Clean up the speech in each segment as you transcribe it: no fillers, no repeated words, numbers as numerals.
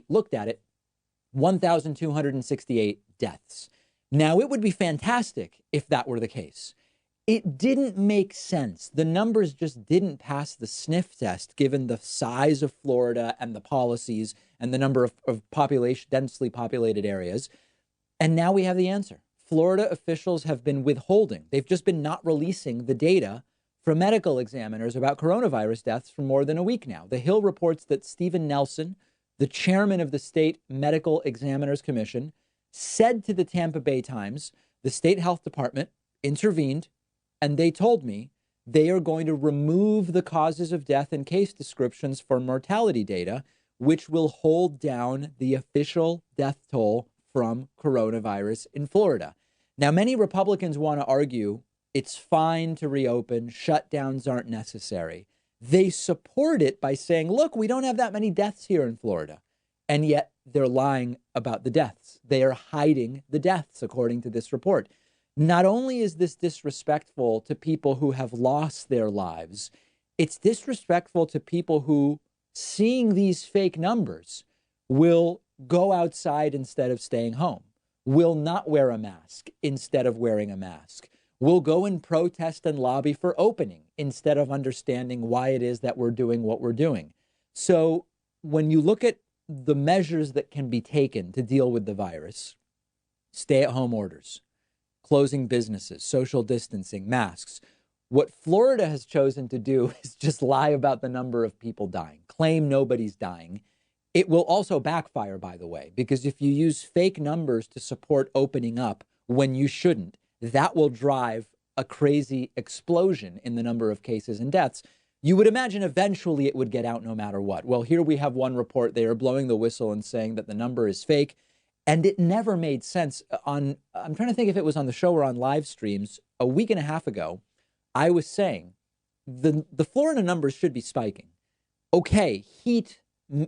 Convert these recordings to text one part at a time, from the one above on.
looked at it, 1,268 deaths. Now, it would be fantastic if that were the case. It didn't make sense. The numbers just didn't pass the sniff test, given the size of Florida and the policies and the number of population, densely populated areas. And now we have the answer. Florida officials have been withholding. They've just been not releasing the data from medical examiners about coronavirus deaths for more than a week now. The Hill reports that Stephen Nelson, the chairman of the State Medical Examiners Commission, said to the Tampa Bay Times, the state health department intervened, and they told me they are going to remove the causes of death and case descriptions for mortality data, which will hold down the official death toll from coronavirus in Florida. Now, many Republicans want to argue it's fine to reopen, shutdowns aren't necessary. They support it by saying, look, we don't have that many deaths here in Florida. And yet they're lying about the deaths. They are hiding the deaths, according to this report. Not only is this disrespectful to people who have lost their lives, it's disrespectful to people who, seeing these fake numbers, will go outside instead of staying home, will not wear a mask instead of wearing a mask, will go and protest and lobby for opening instead of understanding why it is that we're doing what we're doing. So when you look at the measures that can be taken to deal with the virus, stay-at-home orders, closing businesses, social distancing, masks, what Florida has chosen to do is just lie about the number of people dying, claim nobody's dying. It will also backfire, by the way, because if you use fake numbers to support opening up when you shouldn't, that will drive a crazy explosion in the number of cases and deaths. You would imagine eventually it would get out no matter what. Well, here we have one report. They are blowing the whistle and saying that the number is fake. And it never made sense. I'm trying to think if it was on the show or on live streams. A week and a half ago, I was saying the Florida numbers should be spiking. Okay, heat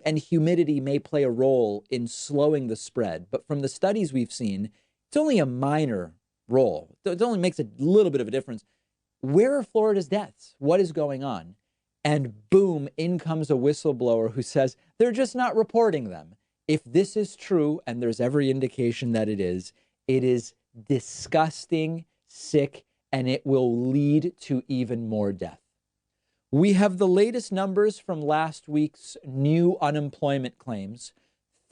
and humidity may play a role in slowing the spread, but from the studies we've seen, it's only a minor role. It only makes a little bit of a difference. Where are Florida's deaths? What is going on? And boom, in comes a whistleblower who says they're just not reporting them. If this is true, and there's every indication that it is disgusting, sick, and it will lead to even more death. We have the latest numbers from last week's new unemployment claims.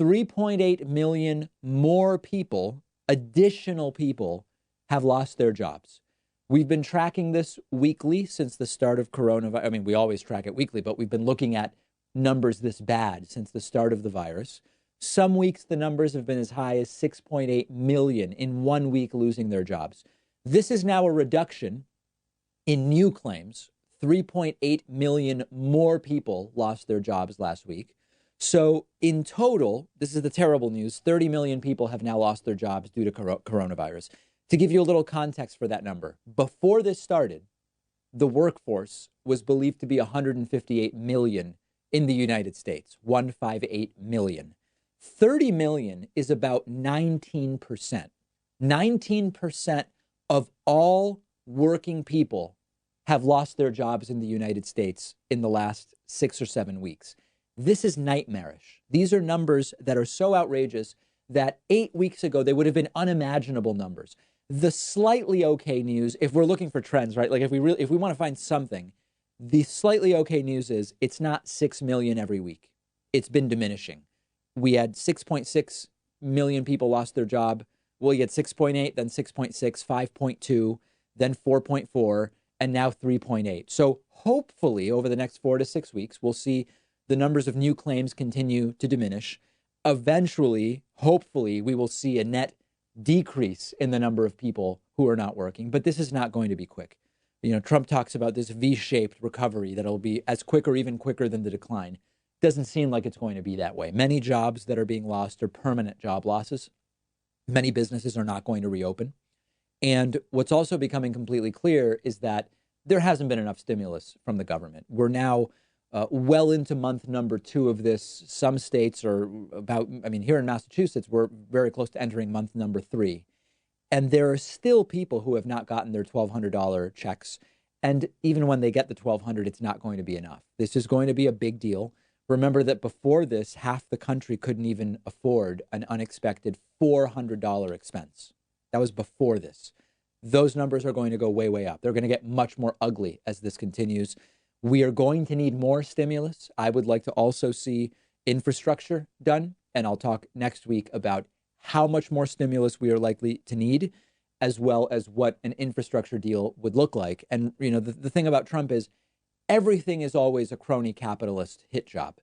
3.8 million more people, additional people, have lost their jobs. We've been tracking this weekly since the start of coronavirus. I mean, we always track it weekly, but we've been looking at numbers this bad since the start of the virus. Some weeks, the numbers have been as high as 6.8 million in 1 week losing their jobs. This is now a reduction in new claims. 3.8 million more people lost their jobs last week. So in total, this is the terrible news, 30 million people have now lost their jobs due to coronavirus. To give you a little context for that number, before this started, the workforce was believed to be 158 million in the United States, 158 million. 30 million is about 19%. 19% of all working people have lost their jobs in the United States in the last 6 or 7 weeks. This is nightmarish. These are numbers that are so outrageous that 8 weeks ago, they would have been unimaginable numbers. The slightly okay news, if we're looking for trends, right? Like if we want to find something, the slightly okay news is it's not 6 million every week. It's been diminishing. We had 6.6 million people lost their job. Well, you get 6.8, then 6.6, 5.2, then 4.4, and now 3.8. So hopefully over the next 4 to 6 weeks, we'll see the numbers of new claims continue to diminish. Eventually, hopefully, we will see a net decrease in the number of people who are not working. But this is not going to be quick. You know, Trump talks about this V-shaped recovery that'll be as quick or even quicker than the decline. Doesn't seem like it's going to be that way. Many jobs that are being lost are permanent job losses. Many businesses are not going to reopen. And what's also becoming completely clear is that there hasn't been enough stimulus from the government. We're now well into month number 2 of this. Some states are about, here in Massachusetts, we're very close to entering month number 3. And there are still people who have not gotten their $1,200 checks. And even when they get the $1,200, it's not going to be enough. This is going to be a big deal. Remember that before this, half the country couldn't even afford an unexpected $400 expense. That was before this. Those numbers are going to go way, way up. They're going to get much more ugly as this continues. We are going to need more stimulus. I would like to also see infrastructure done. And I'll talk next week about how much more stimulus we are likely to need, as well as what an infrastructure deal would look like. And, the thing about Trump is everything is always a crony capitalist hit job.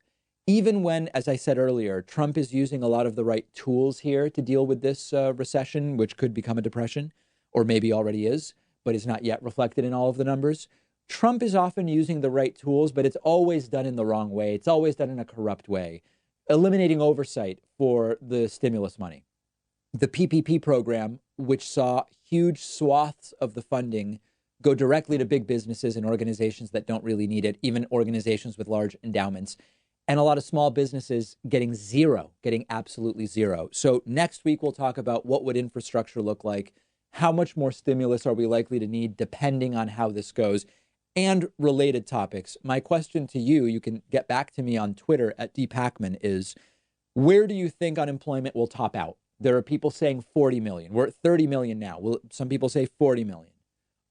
Even when, as I said earlier, Trump is using a lot of the right tools here to deal with this recession, which could become a depression, or maybe already is, but is not yet reflected in all of the numbers. Trump is often using the right tools, but it's always done in the wrong way. It's always done in a corrupt way, eliminating oversight for the stimulus money. The PPP program, which saw huge swaths of the funding go directly to big businesses and organizations that don't really need it, even organizations with large endowments, and a lot of small businesses getting absolutely zero. So next week, we'll talk about what would infrastructure look like, how much more stimulus are we likely to need depending on how this goes, and related topics. My question to you, you can get back to me on Twitter at dpacman, is where do you think unemployment will top out? There are people saying 40 million. We're at 30 million now. Some people say 40 million.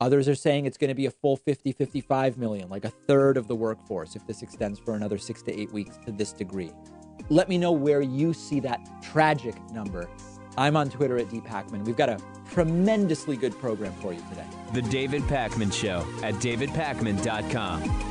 Others are saying it's going to be a full 50, 55 million, like a third of the workforce if this extends for another 6 to 8 weeks to this degree. Let me know where you see that tragic number. I'm on Twitter at dpacman. We've got a tremendously good program for you today. The David Pakman Show at davidpakman.com.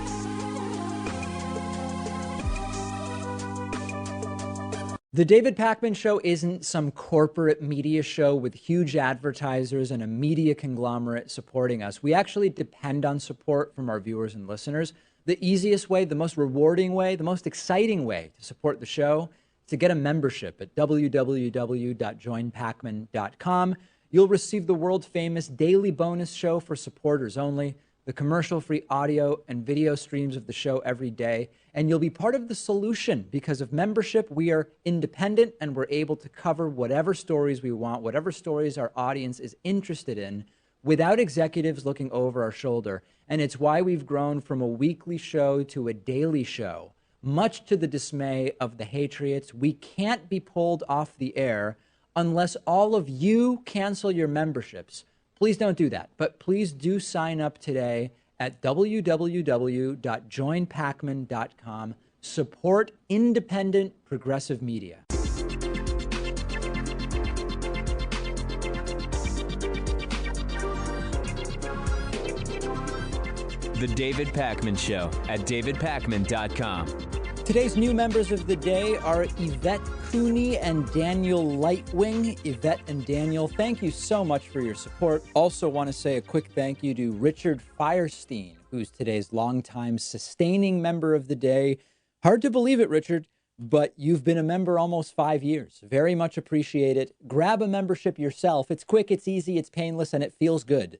The David Pakman Show isn't some corporate media show with huge advertisers and a media conglomerate supporting us. We actually depend on support from our viewers and listeners. The easiest way, the most rewarding way, the most exciting way to support the show is to get a membership at www.joinpakman.com. You'll receive the world famous daily bonus show for supporters only, the commercial-free audio and video streams of the show every day, and you'll be part of the solution. Because of membership, we are independent and we're able to cover whatever stories we want, whatever stories our audience is interested in, without executives looking over our shoulder. And it's why we've grown from a weekly show to a daily show. Much to the dismay of the Hatriots, we can't be pulled off the air unless all of you cancel your memberships. Please don't do that, but please do sign up today at www.joinpakman.com. Support independent progressive media. The David Pakman Show at davidpakman.com. Today's new members of the day are Yvette Cooney and Daniel Lightwing. Yvette and Daniel, thank you so much for your support. Also want to say a quick thank you to Richard Firestein, who's today's longtime sustaining member of the day. Hard to believe it, Richard, but you've been a member almost 5 years. Very much appreciate it. Grab a membership yourself. It's quick, it's easy, it's painless, and it feels good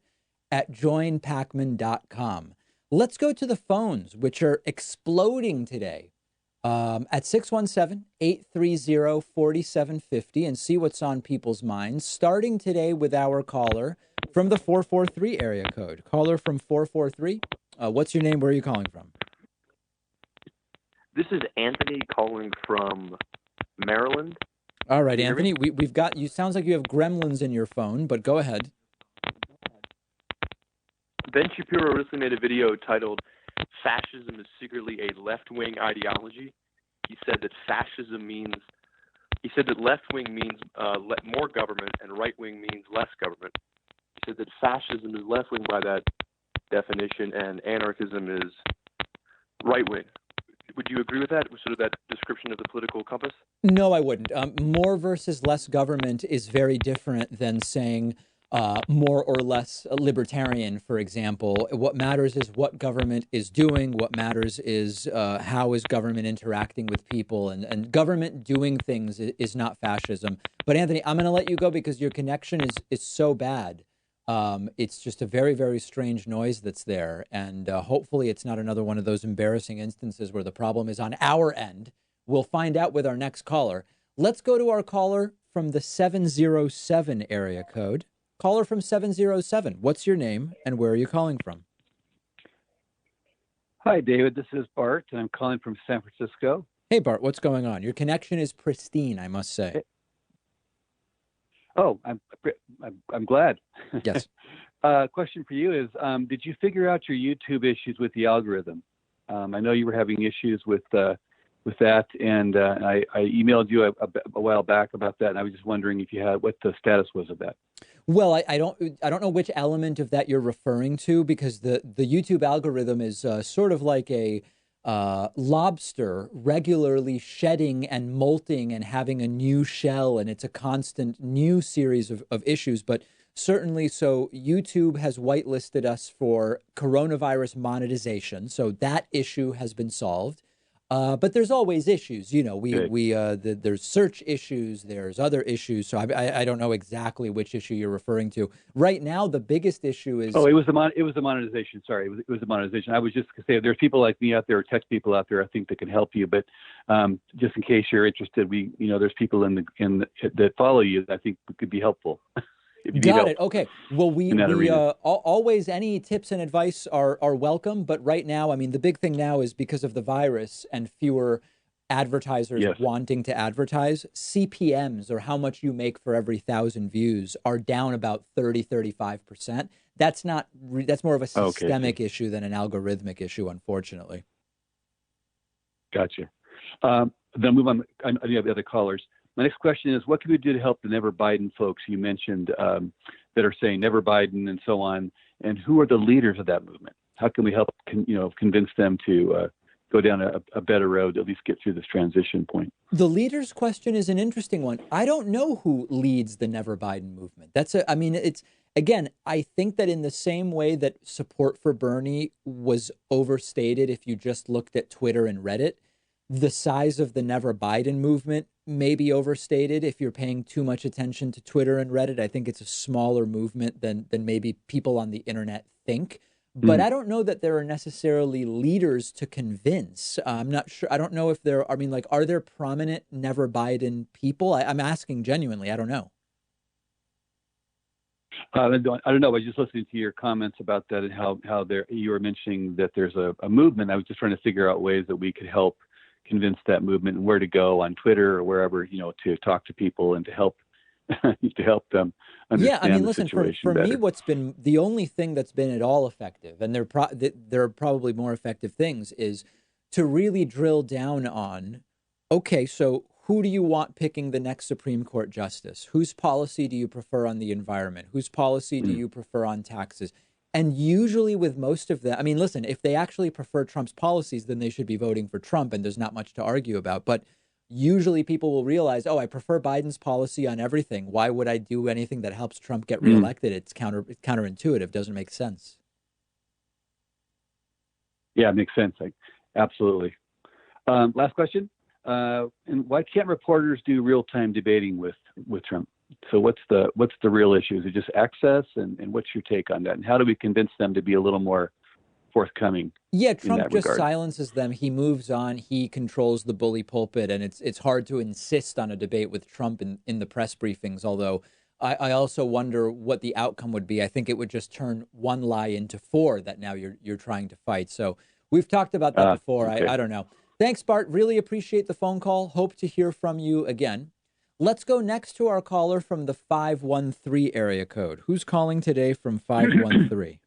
at joinpakman.com. Let's go to the phones, which are exploding today. At 617-830-4750 and see what's on people's minds, starting today with our caller from the 443 area code. Caller from 443, what's your name? Where are you calling from? This is Anthony calling from Maryland. All right, Anthony, we've got you. Sounds like you have gremlins in your phone, but go ahead. Ben Shapiro recently made a video titled "Fascism is Secretly a Left-Wing Ideology." He said that left-wing means more government and right-wing means less government. He said that fascism is left-wing by that definition and anarchism is right-wing. Would you agree with that, sort of that description of the political compass? No, I wouldn't. More versus less government is very different than saying more or less libertarian, for example. What matters is what government is doing. What matters is how is government interacting with people, and government doing things is not fascism. But Anthony, I'm going to let you go because your connection is so bad. It's just a very, very strange noise that's there. And hopefully it's not another one of those embarrassing instances where the problem is on our end. We'll find out with our next caller. Let's go to our caller from the 707 area code. Caller from 707. What's your name and where are you calling from? Hi, David. This is Bart, and I'm calling from San Francisco. Hey, Bart, what's going on? Your connection is pristine, I must say. Oh, I'm glad. Yes. Question for you is, did you figure out your YouTube issues with the algorithm? I know you were having issues with that, and I emailed you a while back about that, and I was just wondering if you had what the status was of that. Well, I don't know which element of that you're referring to because the YouTube algorithm is sort of like a lobster regularly shedding and molting and having a new shell, and it's a constant new series of issues. But certainly, so YouTube has whitelisted us for coronavirus monetization, so that issue has been solved. But there's always issues, you know. Good. There's search issues, there's other issues. So I don't know exactly which issue you're referring to right now. The biggest issue Oh, is it was the monetization. Sorry, it was the monetization. I was just gonna say there's people like me out there, tech people out there, I think that can help you. But just in case you're interested, there's people that follow you that I think could be helpful. If you need got help it. Okay. Well, in that arena. always any tips and advice are welcome. But right now, I mean, the big thing now is because of the virus and fewer advertisers Yes. wanting to advertise, CPMs, or how much you make for every 1,000 views, are down about 35%. That's more of a Okay. I see. systemic issue than an algorithmic issue, unfortunately. Gotcha. Then move on. I know you have other callers. My next question is, what can we do to help the Never Biden folks you mentioned that are saying Never Biden and so on? And who are the leaders of that movement? How can we help, convince them to go down a better road, at least get through this transition point? The leaders question is an interesting one. I don't know who leads the Never Biden movement. I mean, it's, again, I think that in the same way that support for Bernie was overstated if you just looked at Twitter and Reddit, the size of the Never Biden movement may be overstated if you're paying too much attention to Twitter and Reddit. I think it's a smaller movement than maybe people on the internet think. But Mm. I don't know that there are necessarily leaders to convince. I'm not sure. I don't know if there. I mean, like, are there prominent Never Biden people? I'm asking genuinely. I don't know. I don't know. I was just listening to your comments about that and how you were mentioning that there's a movement. I was just trying to figure out ways that we could help convince that movement and where to go on Twitter or wherever, to talk to people and to help to help them Yeah, I mean, understand the listen, for situation me, better. what's been the only thing that's been at all effective, and there are probably more effective things, is to really drill down on, okay, so who do you want picking the next Supreme Court justice? Whose policy do you prefer on the environment? Whose policy do Mm. you prefer on taxes? And usually with most of them, I mean, listen, if they actually prefer Trump's policies, then they should be voting for Trump, and there's not much to argue about. But usually people will realize, oh, I prefer Biden's policy on everything. Why would I do anything that helps Trump get Mm. reelected? It's counterintuitive, doesn't make sense. Yeah, it makes sense. Absolutely. Last question. And why can't reporters do real-time debating with Trump? So what's the real issue? Is it just access? And what's your take on that? And how do we convince them to be a little more forthcoming Yeah, in Trump that just regard? silences them. He moves on. He controls the bully pulpit, and it's hard to insist on a debate with Trump in the press briefings. Although I also wonder what the outcome would be. I think it would just turn one lie into four that now you're trying to fight. So we've talked about that before. Okay. I don't know. Thanks, Bart. Really appreciate the phone call. Hope to hear from you again. Let's go next to our caller from the 513 area code. Who's calling today from 513?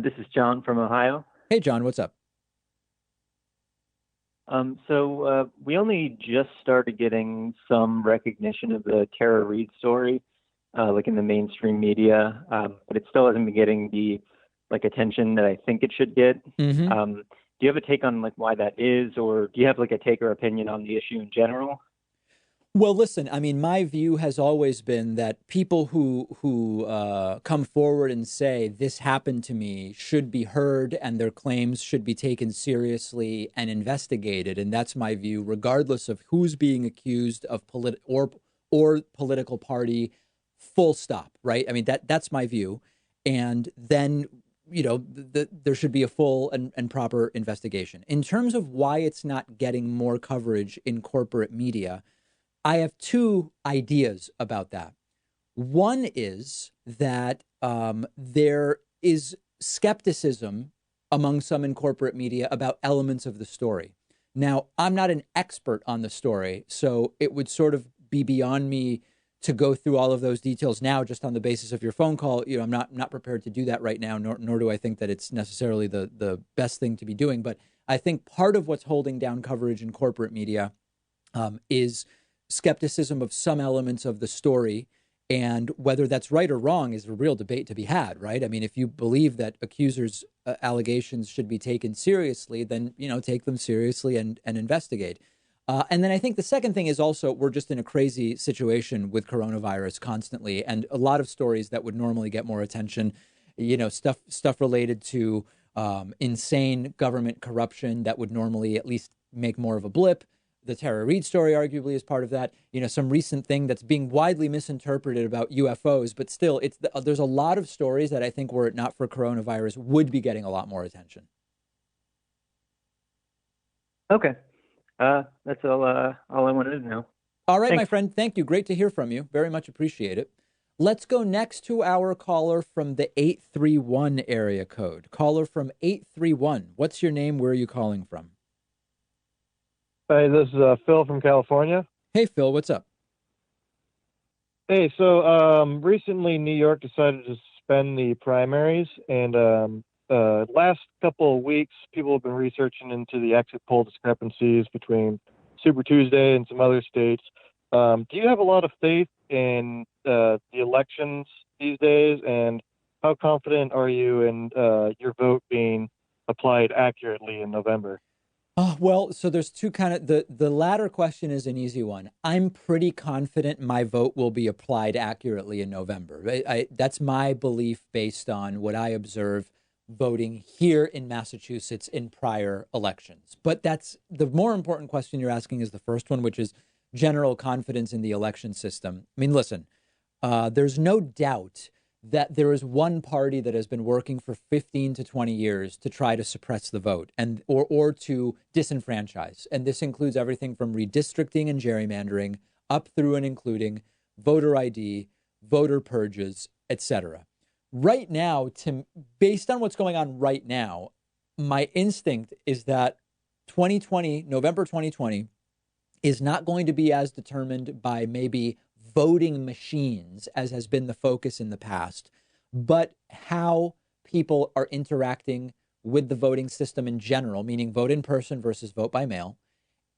This is John from Ohio. Hey, John, what's up? So we only just started getting some recognition of the Tara Reid story, like in the mainstream media, but it still hasn't been getting the attention that I think it should get. Mm-hmm. Do you have a take on why that is, or do you have a take or opinion on the issue in general? Well, listen, I mean, my view has always been that people who come forward and say this happened to me should be heard, and their claims should be taken seriously and investigated. And that's my view, regardless of who's being accused of or political party. Full stop. Right? I mean, that's my view. And then there should be a full and proper investigation. In terms of why it's not getting more coverage in corporate media, I have two ideas about that. One is that there is skepticism among some in corporate media about elements of the story. Now, I'm not an expert on the story, so it would sort of be beyond me to go through all of those details now, just on the basis of your phone call. I'm not prepared to do that right now, nor do I think that it's necessarily the best thing to be doing. But I think part of what's holding down coverage in corporate media is skepticism of some elements of the story. And whether that's right or wrong is a real debate to be had, right? I mean, if you believe that accusers' allegations should be taken seriously, then, take them seriously and investigate. And then I think the second thing is also we're just in a crazy situation with coronavirus constantly, and a lot of stories that would normally get more attention, stuff related to insane government corruption that would normally at least make more of a blip. The Tara Reade story arguably is part of that. Some recent thing that's being widely misinterpreted about UFOs, but still, there's a lot of stories that I think, were it not for coronavirus, would be getting a lot more attention. Okay. That's all I wanted to know. All right, Thanks. my friend. Thank you. Great to hear from you. Very much appreciate it. Let's go next to our caller from the 831 area code. Caller from 831. What's your name? Where are you calling from? Hey, this is Phil from California. Hey, Phil, what's up? Hey, so recently New York decided to suspend the primaries, and last couple of weeks, people have been researching into the exit poll discrepancies between Super Tuesday and some other states. Do you have a lot of faith in the elections these days, and how confident are you in your vote being applied accurately in November? Well, so there's two kind of the latter question is an easy one. I'm pretty confident my vote will be applied accurately in November. That's my belief based on what I observe voting here in Massachusetts in prior elections. But that's the more important question you're asking is the first one, which is general confidence in the election system. I mean, listen, there's no doubt that there is one party that has been working for 15 to 20 years to try to suppress the vote or to disenfranchise. And this includes everything from redistricting and gerrymandering up through and including voter ID, voter purges, etc. Right now, based on what's going on right now, my instinct is that November 2020 is not going to be as determined by maybe voting machines, as has been the focus in the past, but how people are interacting with the voting system in general, meaning vote in person versus vote by mail,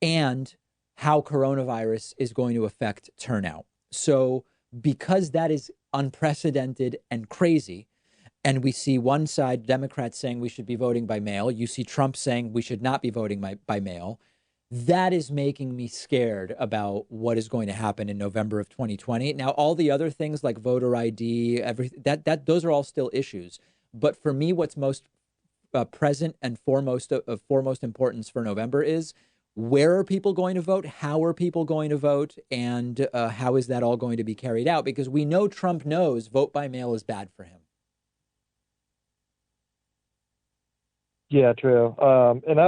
and how coronavirus is going to affect turnout. So because that is unprecedented and crazy, and we see one side, Democrats saying we should be voting by mail, you see Trump saying we should not be voting by mail, that is making me scared about what is going to happen in November of 2020. Now, all the other things like voter ID, those are all still issues. But for me, what's most present and foremost importance for November is where are people going to vote? How are people going to vote? And how is that all going to be carried out? Because we know Trump knows vote by mail is bad for him. Yeah, true. And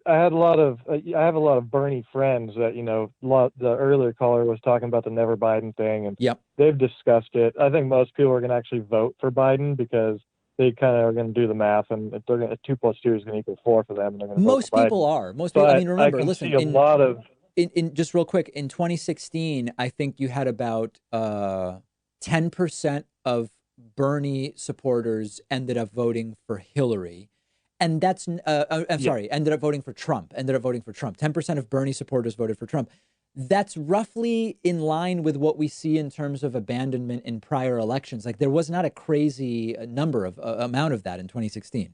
I have a lot of Bernie friends that, the earlier caller was talking about the Never Biden thing, and yep, they've discussed it. I think most people are going to actually vote for Biden because they kind of are going to do the math, and they're going to 2 + 2 is going to equal 4 for them. And they're going to most vote for people Biden. are. Most people. I mean, remember, listen. In just real quick, in 2016, I think you had about 10% of Bernie supporters ended up voting for Hillary. And that's, ended up voting for Trump, 10% of Bernie supporters voted for Trump. That's roughly in line with what we see in terms of abandonment in prior elections. Like there was not a crazy amount of that in 2016.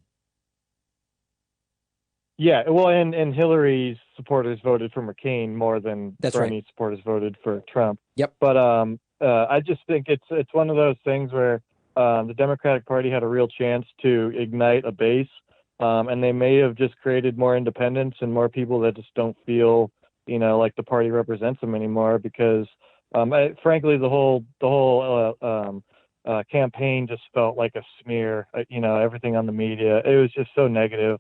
Yeah, well, and Hillary's supporters voted for McCain more than Bernie's supporters voted for Trump. Yep. But I just think it's one of those things where the Democratic Party had a real chance to ignite a base. And they may have just created more independents and more people that just don't feel, like the party represents them anymore. Because, frankly, the whole campaign just felt like a smear. Everything on the media, it was just so negative.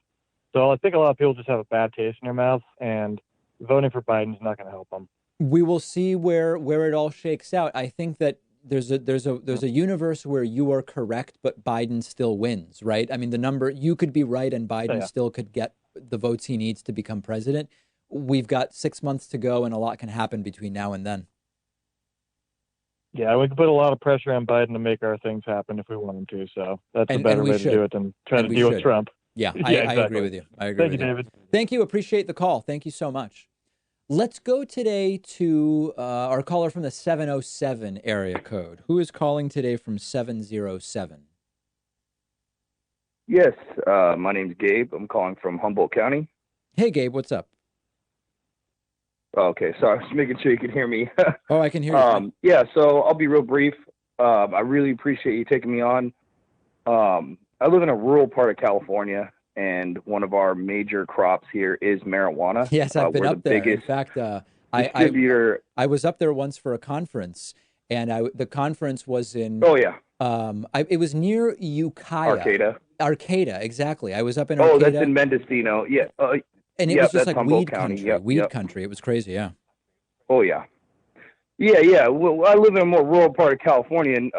So I think a lot of people just have a bad taste in their mouth, and voting for Biden is not going to help them. We will see where it all shakes out. I think that there's a universe where you are correct, but Biden still wins, right? I mean, the number, you could be right and Biden still could get the votes he needs to become president. We've got 6 months to go, and a lot can happen between now and then. Yeah, we can put a lot of pressure on Biden to make our things happen if we want him to. So that's a better way to do it than trying to deal with Trump. Yeah, Yeah, I exactly. agree with you. I agree with you. Thank you, David. Thank you. Appreciate the call. Thank you so much. Let's go today to our caller from the 707 area code. Who is calling today from 707? Yes, my name's Gabe. I'm calling from Humboldt County. Hey, Gabe, what's up? Okay, so I was making sure you could hear me. Oh, I can hear you. Yeah, so I'll be real brief. I really appreciate you taking me on. I live in a rural part of California, and one of our major crops here is marijuana. Yes, I've been up there. In fact, I was up there once for a conference, and the conference was in. Oh yeah. It was near Ukiah. Arcata, exactly. I was up in. Oh, Arcata, that's in Mendocino. Yeah. And it was just like Humboldt weed County. country. Weed country. It was crazy. Yeah. Oh yeah. Yeah. Well, I live in a more rural part of California, and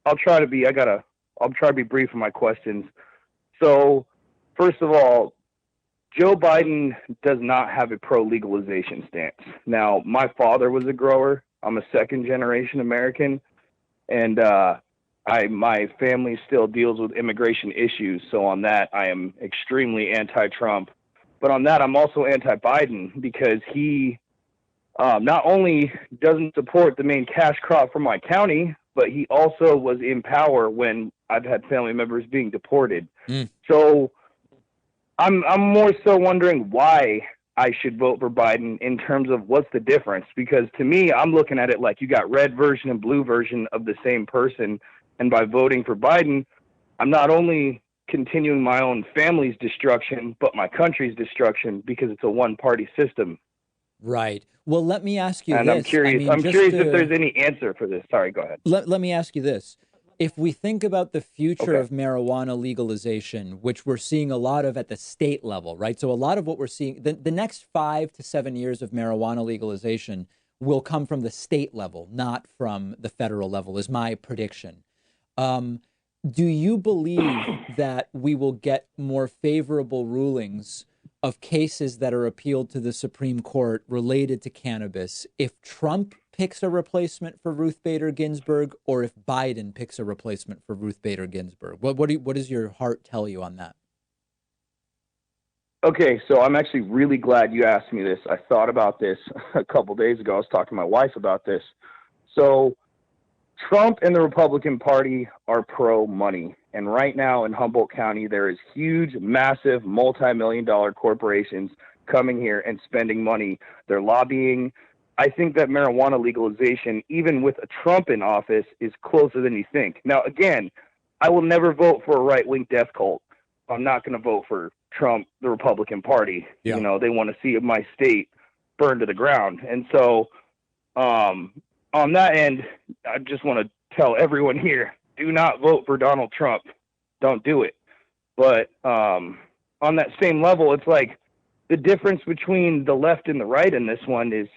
I'll try to be brief in my questions. So, first of all, Joe Biden does not have a pro-legalization stance. Now, my father was a grower. I'm a second-generation American, and my family still deals with immigration issues. So on that, I am extremely anti-Trump. But on that, I'm also anti-Biden because he not only doesn't support the main cash crop from my county, but he also was in power when I've had family members being deported. So I'm more so wondering why I should vote for Biden in terms of what's the difference. Because to me, I'm looking at it like you got red version and blue version of the same person. And by voting for Biden, I'm not only continuing my own family's destruction, but my country's destruction because it's a one-party system. Right. Well, let me ask you and this. I'm curious if there's any answer for this. Sorry, go ahead. Let me ask you this. If we think about the future of marijuana legalization, which we're seeing a lot of at the state level, right? So a lot of what we're seeing, the next 5 to 7 years of marijuana legalization will come from the state level, not from the federal level, is my prediction. Do you believe that we will get more favorable rulings of cases that are appealed to the Supreme Court related to cannabis if Trump picks a replacement for Ruth Bader Ginsburg or if Biden picks a replacement for Ruth Bader Ginsburg? What does your heart tell you on that? Okay, so I'm actually really glad you asked me this. I thought about this a couple days ago. I was talking to my wife about this. So Trump and the Republican Party are pro-money. And right now in Humboldt County, there is huge, massive, multi-million-dollar corporations coming here and spending money. They're lobbying. I think that marijuana legalization, even with a Trump in office, is closer than you think. Now, again, I will never vote for a right-wing death cult. I'm not going to vote for Trump, the Republican Party. Yeah. You know, they want to see my state burned to the ground. And so on that end, I just want to tell everyone here, do not vote for Donald Trump. Don't do it. But on that same level, it's like the difference between the left and the right in this one is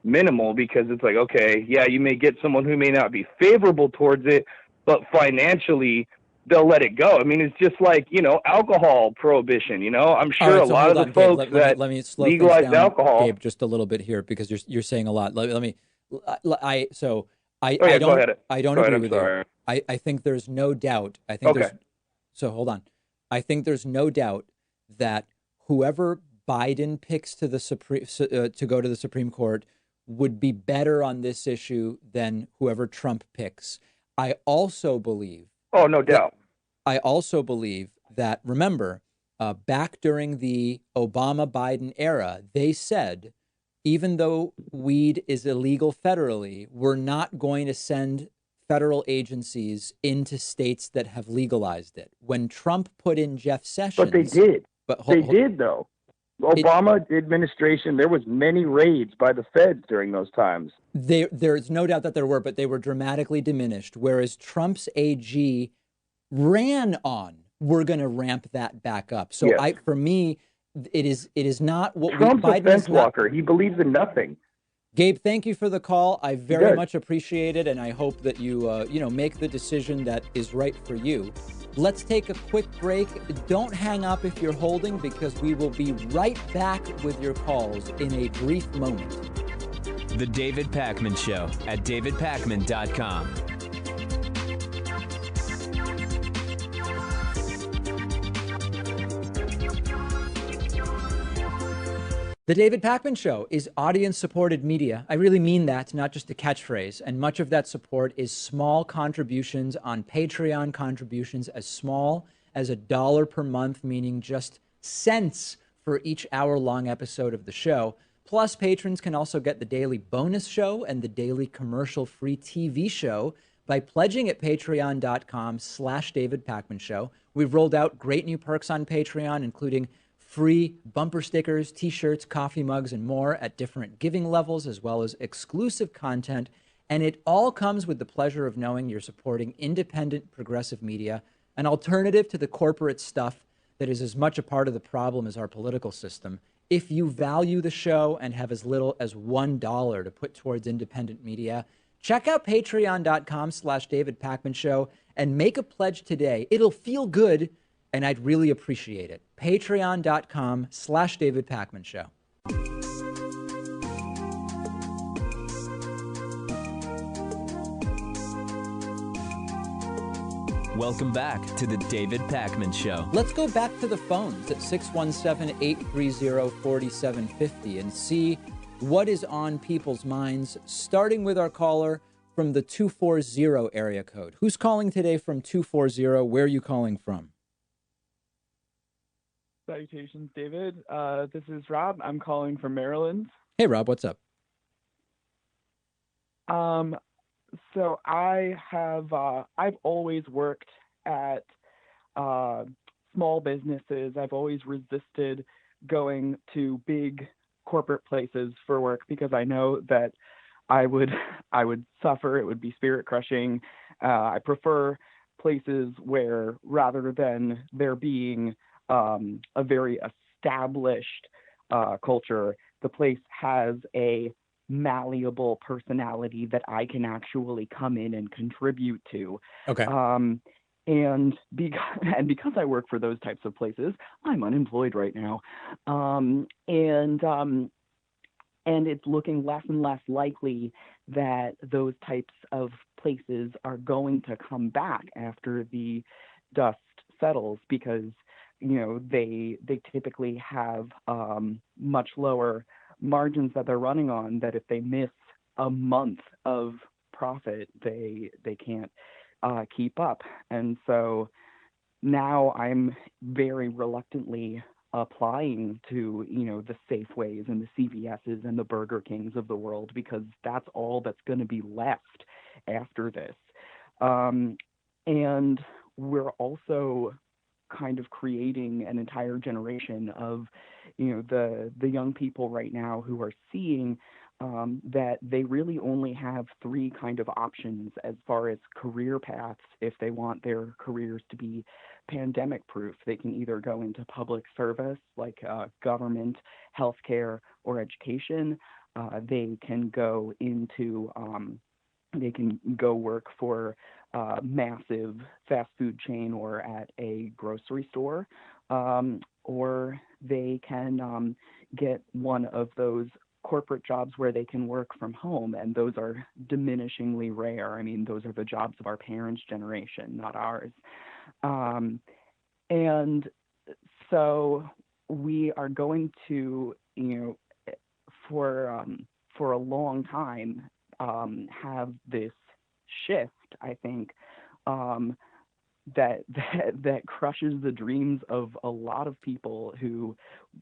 minimal because it's like, okay, yeah, you may get someone who may not be favorable towards it, but financially they'll let it go. I mean, it's just like, alcohol prohibition, I'm sure right, a lot of the folks Gabe, let me slow legalize things down, alcohol. Gabe, just a little bit here because you're saying a lot. Let me I don't agree with you. I think there's no doubt. So hold on. I think there's no doubt that whoever Biden picks to the to go to the Supreme Court would be better on this issue than whoever Trump picks. I also believe. Oh, no doubt. I also believe that, remember, back during the Obama-Biden era, they said, even though weed is illegal federally, we're not going to send federal agencies into states that have legalized it. When Trump put in Jeff Sessions... But they did. They did, though. Obama administration, there was many raids by the feds during those times. There's no doubt that there were, but they were dramatically diminished, whereas Trump's AG ran on, we're going to ramp that back up. So yes. for me, it is not what Trump's a fence walker. He believes in nothing. Gabe, thank you for the call. I very Good. much appreciate it, and I hope that you, make the decision that is right for you. Let's take a quick break. Don't hang up if you're holding, because we will be right back with your calls in a brief moment. The David Pakman Show at davidpakman.com. The David Pakman Show is audience-supported media. I really mean that, not just a catchphrase. And much of that support is small contributions on Patreon, contributions as small as $1 per month, meaning just cents for each hour-long episode of the show. Plus, patrons can also get the daily bonus show and the daily commercial-free TV show by pledging at patreon.com/David Pakman Show. We've rolled out great new perks on Patreon, including free bumper stickers, t-shirts, coffee mugs, and more at different giving levels, as well as exclusive content. And it all comes with the pleasure of knowing you're supporting independent progressive media, an alternative to the corporate stuff that is as much a part of the problem as our political system. If you value the show and have as little as $1 to put towards independent media, check out patreon.com/David Pakman Show and make a pledge today. It'll feel good, and I'd really appreciate it. Patreon.com/David Pakman Show. Welcome back to the David Pakman Show. Let's go back to the phones at 617-830-4750 and see what is on people's minds, starting with our caller from the 240 area code. Who's calling today from 240? Where are you calling from? Salutations, David. This is Rob. I'm calling from Maryland. Hey, Rob, what's up? So I've always worked at small businesses. I've always resisted going to big corporate places for work because I know that I would suffer. It would be spirit crushing. I prefer places where, rather than there being a very established culture, the place has a malleable personality that I can actually come in and contribute to. Okay. And because I work for those types of places, I'm unemployed right now. And it's looking less and less likely that those types of places are going to come back after the dust settles, because they typically have much lower margins that they're running on, that if they miss a month of profit, they can't keep up. And so now I'm very reluctantly applying to the Safeways and the CVS's and the Burger Kings of the world, because that's all that's going to be left after this. And we're also kind of creating an entire generation of the young people right now who are seeing that they really only have three kind of options as far as career paths. If they want their careers to be pandemic proof, they can either go into public service like government, healthcare, or education. They can go into they can go work for a massive fast food chain or at a grocery store, or they can get one of those corporate jobs where they can work from home, and those are diminishingly rare. I mean, those are the jobs of our parents' generation, not ours. And so we are going to, for a long time, have this shift, I think, that crushes the dreams of a lot of people who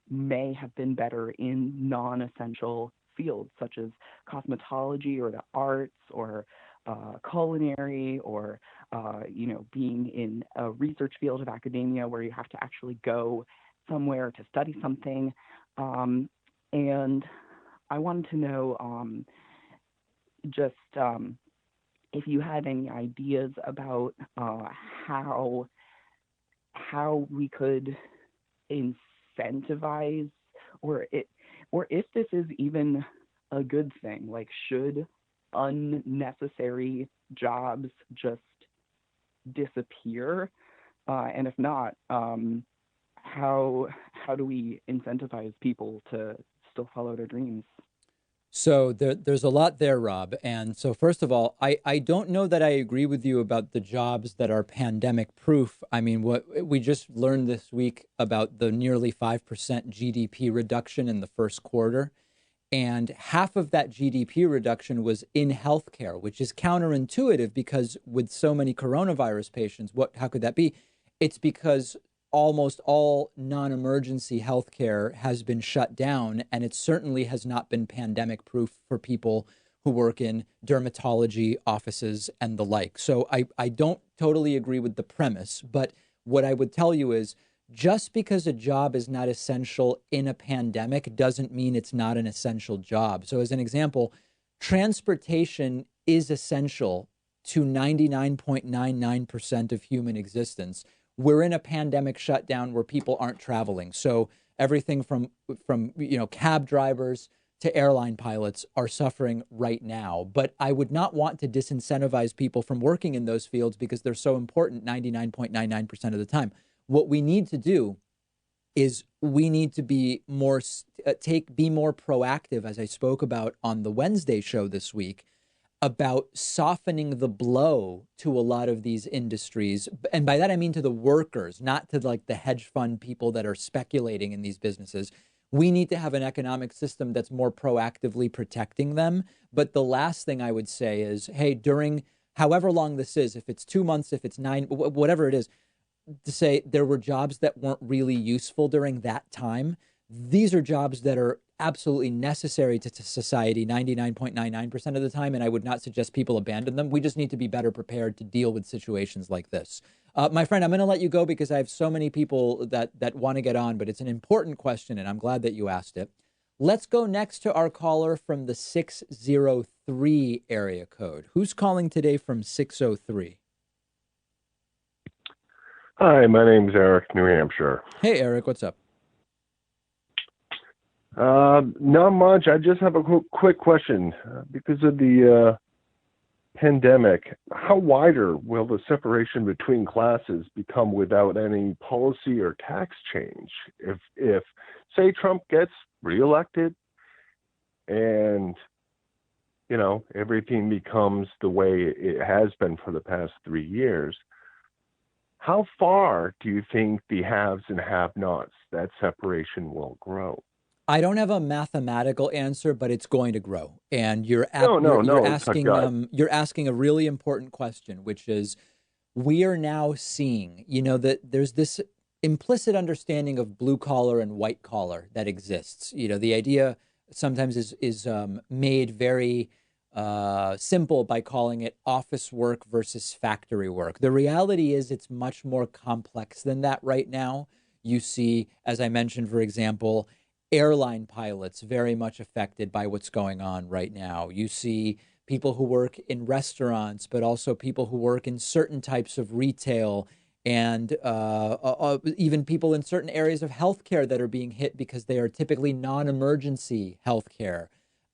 may have been better in non-essential fields such as cosmetology or the arts or culinary or being in a research field of academia where you have to actually go somewhere to study something. And I wanted to know just if you had any ideas about how we could incentivize, or if this is even a good thing? Like, should unnecessary jobs just disappear? And if not, how do we incentivize people to still follow their dreams? So there's a lot there, Rob. And so, first of all, I don't know that I agree with you about the jobs that are pandemic proof. I mean, what we just learned this week about the nearly 5% GDP reduction in the first quarter. And half of that GDP reduction was in healthcare, which is counterintuitive because with so many coronavirus patients, how could that be? It's because almost all non-emergency healthcare has been shut down, and it certainly has not been pandemic proof for people who work in dermatology offices and the like. So I don't totally agree with the premise, but what I would tell you is just because a job is not essential in a pandemic doesn't mean it's not an essential job. So as an example, transportation is essential to 99.99% of human existence. We're in a pandemic shutdown where people aren't traveling. So everything from cab drivers to airline pilots are suffering right now. But I would not want to disincentivize people from working in those fields because they're so important 99.99% of the time. What we need to do is we need to be more proactive, as I spoke about on the Wednesday show this week, about softening the blow to a lot of these industries. And by that, I mean to the workers, not to like the hedge fund people that are speculating in these businesses. We need to have an economic system that's more proactively protecting them. But the last thing I would say is, hey, during however long this is, if it's 2 months, if it's 9, whatever it is, to say there were jobs that weren't really useful during that time. These are jobs that are absolutely necessary to society 99.99% of the time, and I would not suggest people abandon them. We just need to be better prepared to deal with situations like this. My friend, I'm going to let you go because I have so many people that want to get on, but it's an important question, and I'm glad that you asked it. Let's go next to our caller from the 603 area code. Who's calling today from 603? Hi, my name's Eric, New Hampshire. Hey, Eric, what's up? Not much. I just have a quick question. Because of the pandemic, how wider will the separation between classes become without any policy or tax change? If say, Trump gets reelected and, everything becomes the way it has been for the past 3 years, how far do you think the haves and have-nots, that separation will grow? I don't have a mathematical answer, but it's going to grow. And you're asking a really important question, which is we are now seeing, that there's this implicit understanding of blue collar and white collar that exists. The idea sometimes is made very simple by calling it office work versus factory work. The reality is it's much more complex than that right now. You see, as I mentioned, for example, airline pilots very much affected by what's going on right now. You see people who work in restaurants, but also people who work in certain types of retail and even people in certain areas of healthcare that are being hit because they are typically non-emergency healthcare,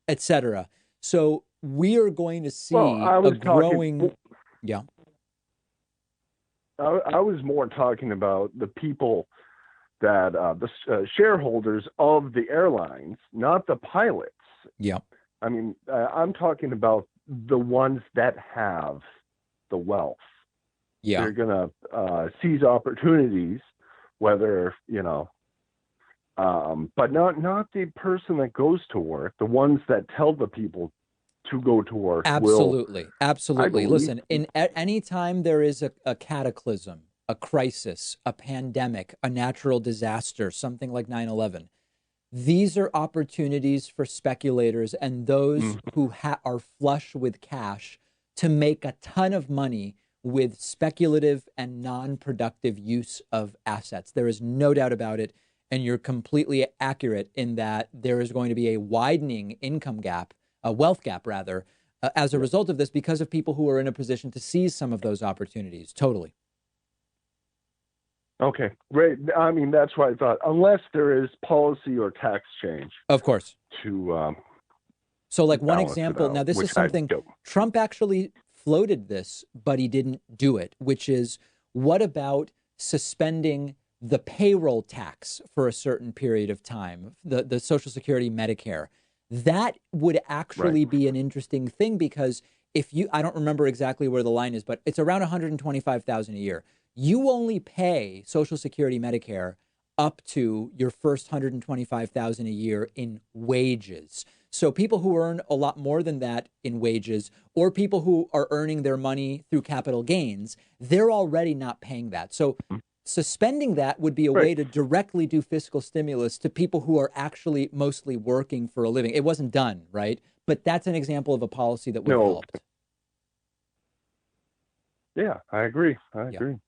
et cetera. So we are going to see growing. Yeah. I was more talking about the people that the shareholders of the airlines, not the pilots. Yeah. I mean, I'm talking about the ones that have the wealth. Yeah. They're going to seize opportunities, whether, but not the person that goes to work, the ones that tell the people to go to work. Absolutely. Listen, any time there is a cataclysm, a crisis, a pandemic, a natural disaster, something like 9/11, these are opportunities for speculators and those who are flush with cash to make a ton of money with speculative and non-productive use of assets. There is no doubt about it. And you're completely accurate in that there is going to be a widening income gap, a wealth gap rather, as a result of this because of people who are in a position to seize some of those opportunities. Totally. Okay, great. I mean, that's what I thought. Unless there is policy or tax change. Of course. To So like one balance it example, now out, this is which I something don't. Trump actually floated this, but he didn't do it, which is what about suspending the payroll tax for a certain period of time, the Social Security, Medicare? That would Right. actually be an interesting thing because if you, I don't remember exactly where the line is, but it's around 125,000 a year. You only pay Social Security, Medicare up to your first 125,000 a year in wages. So people who earn a lot more than that in wages, or people who are earning their money through capital gains, they're already not paying that. So suspending that would be a Right. way to directly do fiscal stimulus to people who are actually mostly working for a living. It wasn't done, right? But that's an example of a policy that would have No. helped. Yeah, I agree. I Yeah. agree.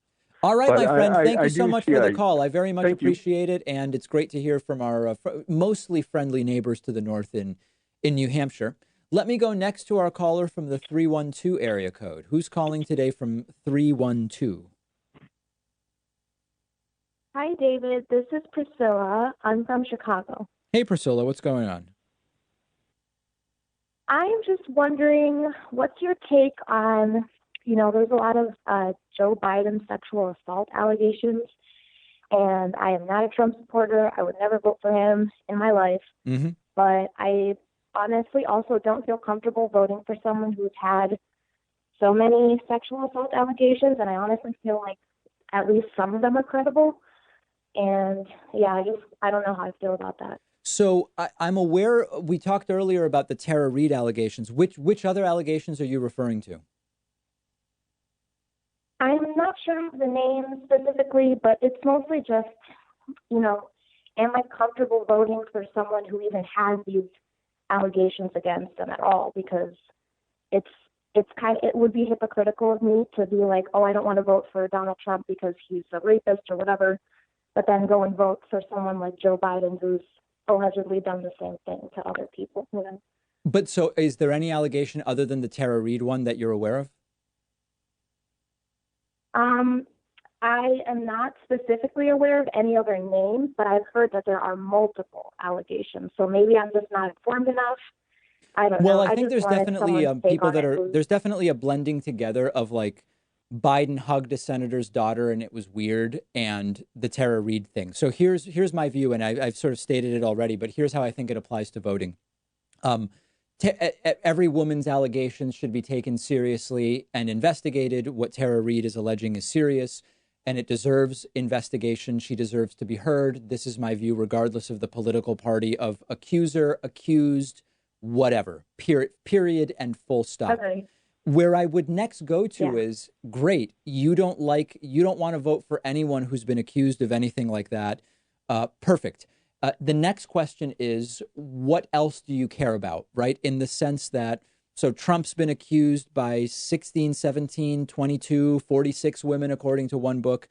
All right, But my friend. Thank you so do much see. for the call. I very much Thank you. appreciate it, and it's great to hear from our mostly friendly neighbors to the north in New Hampshire. Let me go next to our caller from the 312 area code. Who's calling today from 312? Hi, David. This is Priscilla. I'm from Chicago. Hey, Priscilla, what's going on? I'm just wondering, what's your take on, there's a lot of Joe Biden sexual assault allegations, and I am not a Trump supporter. I would never vote for him in my life. Mm-hmm. But I honestly also don't feel comfortable voting for someone who's had so many sexual assault allegations, and I honestly feel like at least some of them are credible. And yeah, I don't know how I feel about that. So I'm aware we talked earlier about the Tara Reid allegations. Which other allegations are you referring to? I'm not sure of the name specifically, but it's mostly just, am I comfortable voting for someone who even has these allegations against them at all? Because it would be hypocritical of me to be like, oh, I don't want to vote for Donald Trump because he's a rapist or whatever, but then go and vote for someone like Joe Biden who's allegedly done the same thing to other people. But so is there any allegation other than the Tara Reid one that you're aware of? I am not specifically aware of any other names, but I've heard that there are multiple allegations. So maybe I'm just not informed enough. I don't know. Well, I think there's definitely people that are, there's there's definitely a blending together of like Biden hugged a senator's daughter and it was weird, and the Tara Reid thing. So here's my view, and I've sort of stated it already, but here's how I think it applies to voting. Every woman's allegations should be taken seriously and investigated. What Tara Reid is alleging is serious, and it deserves investigation. She deserves to be heard. This is my view, regardless of the political party of accuser, accused, whatever. Period and full stop. Okay. Where I would next go to is, great, you don't want to vote for anyone who's been accused of anything like that. Perfect. The next question is, what else do you care about, right? In the sense that, so Trump's been accused by 16, 17, 22, 46 women, according to one book.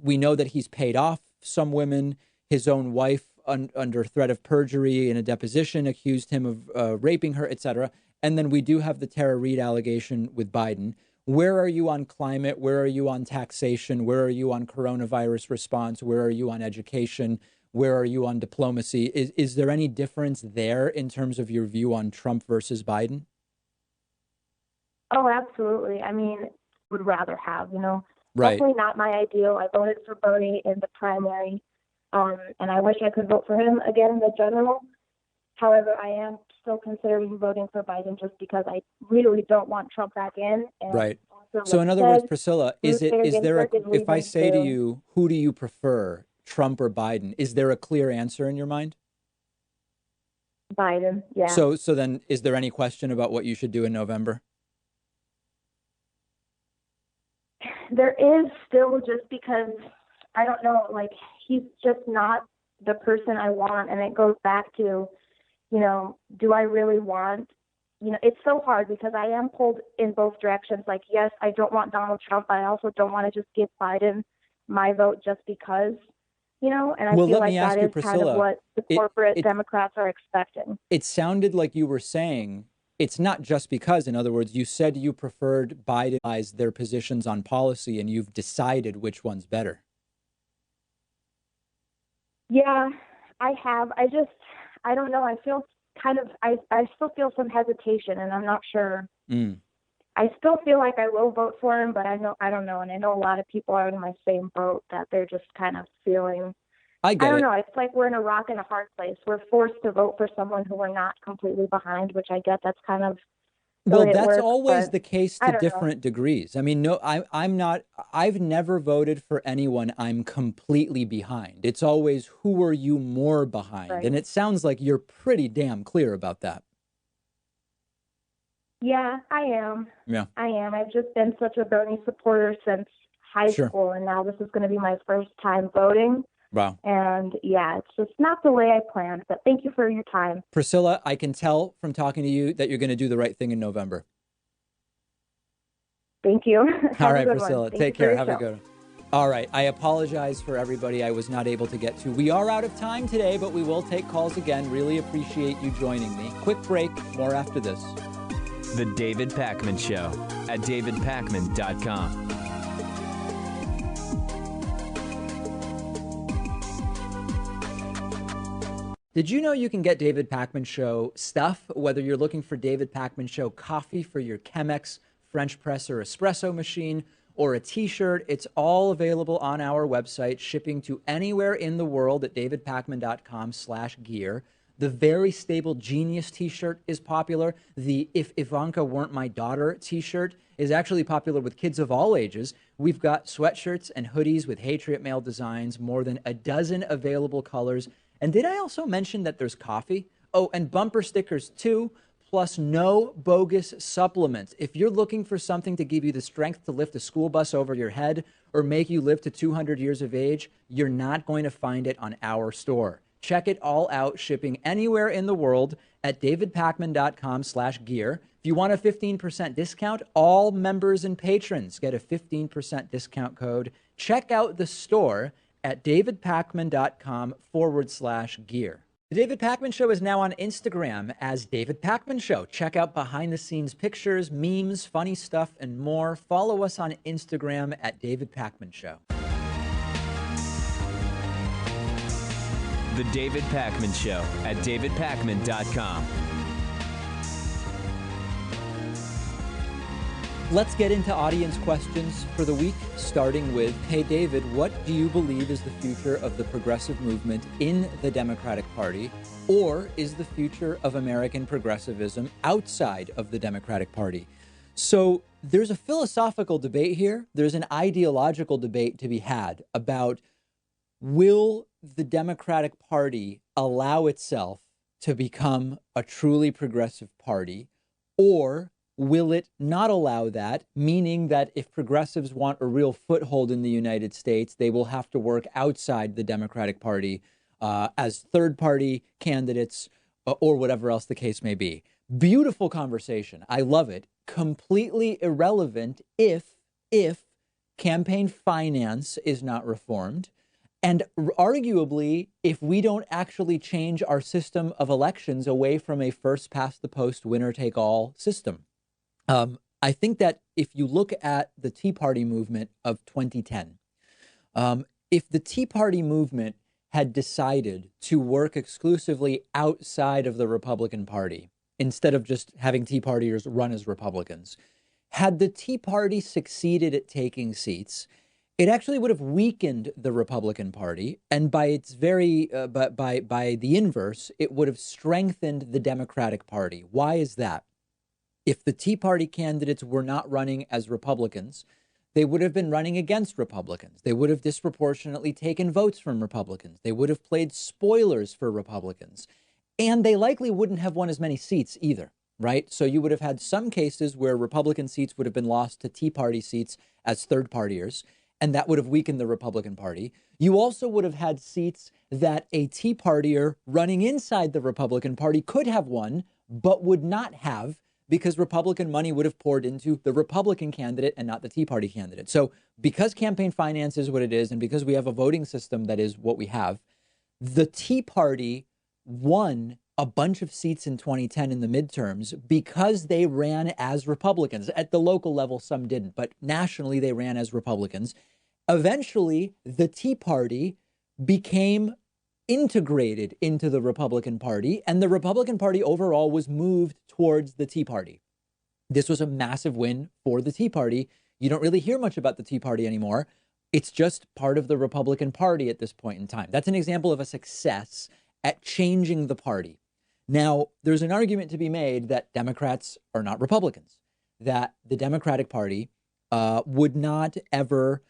We know that he's paid off some women. His own wife, under threat of perjury in a deposition, accused him of raping her, etc. And then we do have the Tara Reid allegation with Biden. Where are you on climate? Where are you on taxation? Where are you on coronavirus response? Where are you on education? Where are you on diplomacy? Is there any difference there in terms of your view on Trump versus Biden? Oh, absolutely. I mean, would rather have, Right. Definitely not my ideal. I voted for Bernie in the primary, and I wish I could vote for him again in the general. However, I am still considering voting for Biden just because I really don't want Trump back in. And Right. also, So like in you other words, said, Priscilla, Ruth Bader Ginsburg is if I leaving say to too. you, who do you prefer, Trump or Biden? Is there a clear answer in your mind? Biden, yeah. So then is there any question about what you should do in November? There is still, just because I don't know, like he's just not the person I want, and it goes back to, do I really want, it's so hard because I am pulled in both directions. Like, yes, I don't want Donald Trump, but I also don't want to just give Biden my vote just because, and I Well, feel let like me ask that you, is kind Priscilla, of what the corporate Democrats are expecting. It sounded like you were saying it's not just because, in other words, you said you preferred Biden as their positions on policy and you've decided which one's better. Yeah, I have. I don't know. I feel kind of, I still feel some hesitation, and I'm not sure. Mm. I still feel like I will vote for him, but I don't know. And I know a lot of people are in my same boat, that they're just kind of feeling, I I don't get it. know. It's like we're in a rock and a hard place. We're forced to vote for someone who we're not completely behind, which I get that's kind of the Well, way it that's works. always But the case I to don't know. different degrees. I mean, no, I'm not, I've never voted for anyone I'm completely behind. It's always, who are you more behind? Right. And it sounds like you're pretty damn clear about that. Yeah, I am. Yeah, I am. I've just been such a Bernie supporter since high sure. school, and now this is going to be my first time voting. Wow. And yeah, it's just not the way I planned. But thank you for your time. Priscilla, I can tell from talking to you that you're going to do the right thing in November. Thank you. All Have a right, good Priscilla, one. Thank you take for care. your Have show. a good one. All right. I apologize for everybody I was not able to get to. We are out of time today, but we will take calls again. Really appreciate you joining me. Quick break. More after this. The David Pakman Show at davidpakman.com. Did you know you can get David Pakman Show stuff, whether you're looking for David Pakman Show coffee for your Chemex French press or espresso machine, or a t-shirt? It's all available on our website, shipping to anywhere in the world at davidpakman.com/gear. The Very Stable Genius t-shirt is popular. The If Ivanka Weren't My Daughter t-shirt is actually popular with kids of all ages. We've got sweatshirts and hoodies with Patriot Mail designs, more than a dozen available colors. And did I also mention that there's coffee? Oh, and bumper stickers too, plus no bogus supplements. If you're looking for something to give you the strength to lift a school bus over your head or make you live to 200 years of age, you're not going to find it on our store. Check it all out, shipping anywhere in the world at davidpakman.com/gear. If you want a 15% discount, all members and patrons get a 15% discount code. Check out the store at davidpakman.com/gear. The David Pakman Show is now on Instagram as David Pakman Show. Check out behind the scenes pictures, memes, funny stuff, and more. Follow us on Instagram at David Pakman Show. The David Pakman Show at davidpakman.com. Let's get into audience questions for the week, starting with, hey, David, what do you believe is the future of the progressive movement in the Democratic Party? Or is the future of American progressivism outside of the Democratic Party? So there's a philosophical debate here. There's an ideological debate to be had about, will the Democratic Party allow itself to become a truly progressive party, or will it not allow that, meaning that if progressives want a real foothold in the United States, they will have to work outside the Democratic Party as third-party candidates or whatever else the case may be? Beautiful conversation. I love it. Completely irrelevant if campaign finance is not reformed. And arguably, if we don't actually change our system of elections away from a first past the post, winner take all system. I think that if you look at the Tea Party movement of 2010, if the Tea Party movement had decided to work exclusively outside of the Republican Party, instead of just having Tea Partiers run as Republicans, had the Tea Party succeeded at taking seats, it actually would have weakened the Republican Party, and by its very by the inverse, it would have strengthened the Democratic Party. Why is that? If the Tea Party candidates were not running as Republicans, they would have been running against Republicans. They would have disproportionately taken votes from Republicans. They would have played spoilers for Republicans, and they likely wouldn't have won as many seats either, right? So you would have had some cases where Republican seats would have been lost to Tea Party seats as third partiers, and that would have weakened the Republican Party. You also would have had seats that a Tea Partier running inside the Republican Party could have won, but would not have, because Republican money would have poured into the Republican candidate and not the Tea Party candidate. So because campaign finance is what it is, and because we have a voting system that is what we have, the Tea Party won a bunch of seats in 2010 in the midterms because they ran as Republicans. At the local level, some didn't, but nationally they ran as Republicans. Eventually, the Tea Party became integrated into the Republican Party, and the Republican Party overall was moved towards the Tea Party. This was a massive win for the Tea Party. You don't really hear much about the Tea Party anymore. It's just part of the Republican Party at this point in time. That's an example of a success at changing the party. Now, there's an argument to be made that Democrats are not Republicans, that the Democratic Party would not ever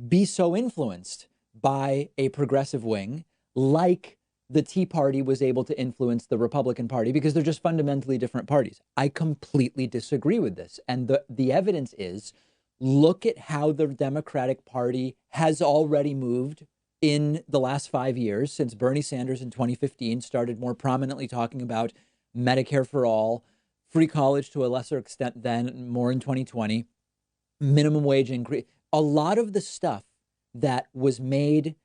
be so influenced by a progressive wing like the Tea Party was able to influence the Republican Party, because they're just fundamentally different parties. I completely disagree with this. And the evidence is, look at how the Democratic Party has already moved in the last 5 years, since Bernie Sanders in 2015 started more prominently talking about Medicare for all, free college to a lesser extent then, more in 2020, minimum wage increase. A lot of the stuff that was made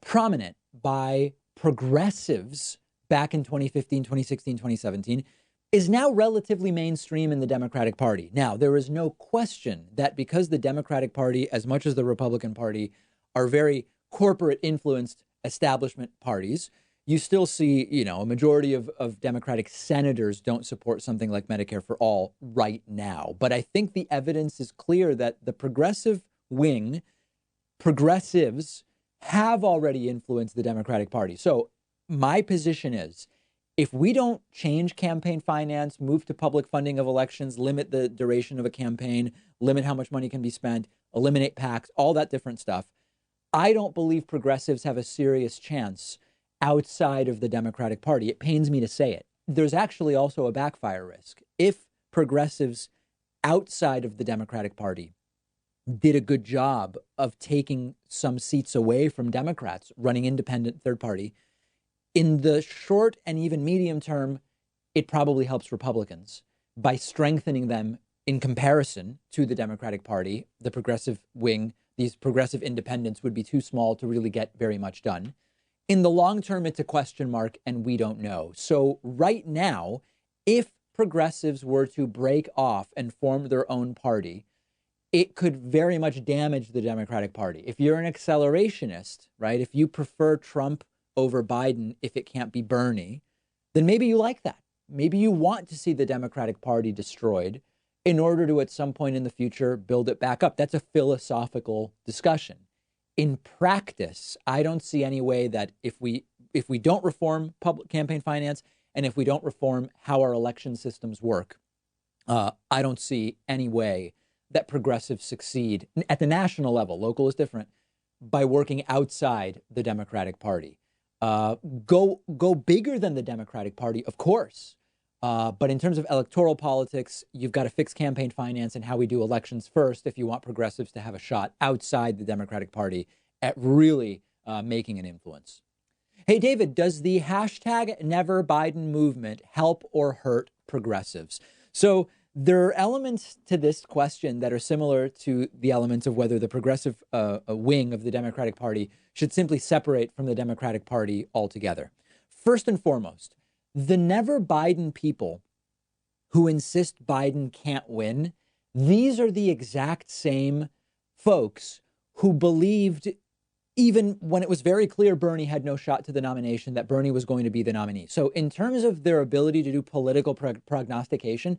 prominent by progressives back in 2015, 2016, 2017 is now relatively mainstream in the Democratic Party. Now, there is no question that because the Democratic Party, as much as the Republican Party, are very corporate influenced establishment parties, you still see, a majority of Democratic senators don't support something like Medicare for all right now. But I think the evidence is clear that the progressive wing, progressives, have already influenced the Democratic Party. So my position is, if we don't change campaign finance, move to public funding of elections, limit the duration of a campaign, limit how much money can be spent, eliminate PACs, all that different stuff, I don't believe progressives have a serious chance outside of the Democratic Party. It pains me to say it. There's actually also a backfire risk. If progressives outside of the Democratic Party did a good job of taking some seats away from Democrats, running independent third party, in the short and even medium term, it probably helps Republicans by strengthening them in comparison to the Democratic Party. The progressive wing, these progressive independents, would be too small to really get very much done. In the long term, it's a question mark, and we don't know. So right now, if progressives were to break off and form their own party, it could very much damage the Democratic Party. If you're an accelerationist, right, if you prefer Trump over Biden, if it can't be Bernie, then maybe you like that. Maybe you want to see the Democratic Party destroyed in order to, at some point in the future, build it back up. That's a philosophical discussion. In practice, I don't see any way that if we don't reform public campaign finance, and if we don't reform how our election systems work, I don't see any way that progressives succeed at the national level. Local is different, by working outside the Democratic Party. Go bigger than the Democratic Party, of course. But in terms of electoral politics, you've got to fix campaign finance and how we do elections first if you want progressives to have a shot outside the Democratic Party at really making an influence. Hey, David, does the hashtag Never Biden movement help or hurt progressives? So there are elements to this question that are similar to the elements of whether the progressive wing of the Democratic Party should simply separate from the Democratic Party altogether. First and foremost, the Never Biden people who insist Biden can't win, these are the exact same folks who believed, even when it was very clear Bernie had no shot to the nomination, that Bernie was going to be the nominee. So in terms of their ability to do political prognostication,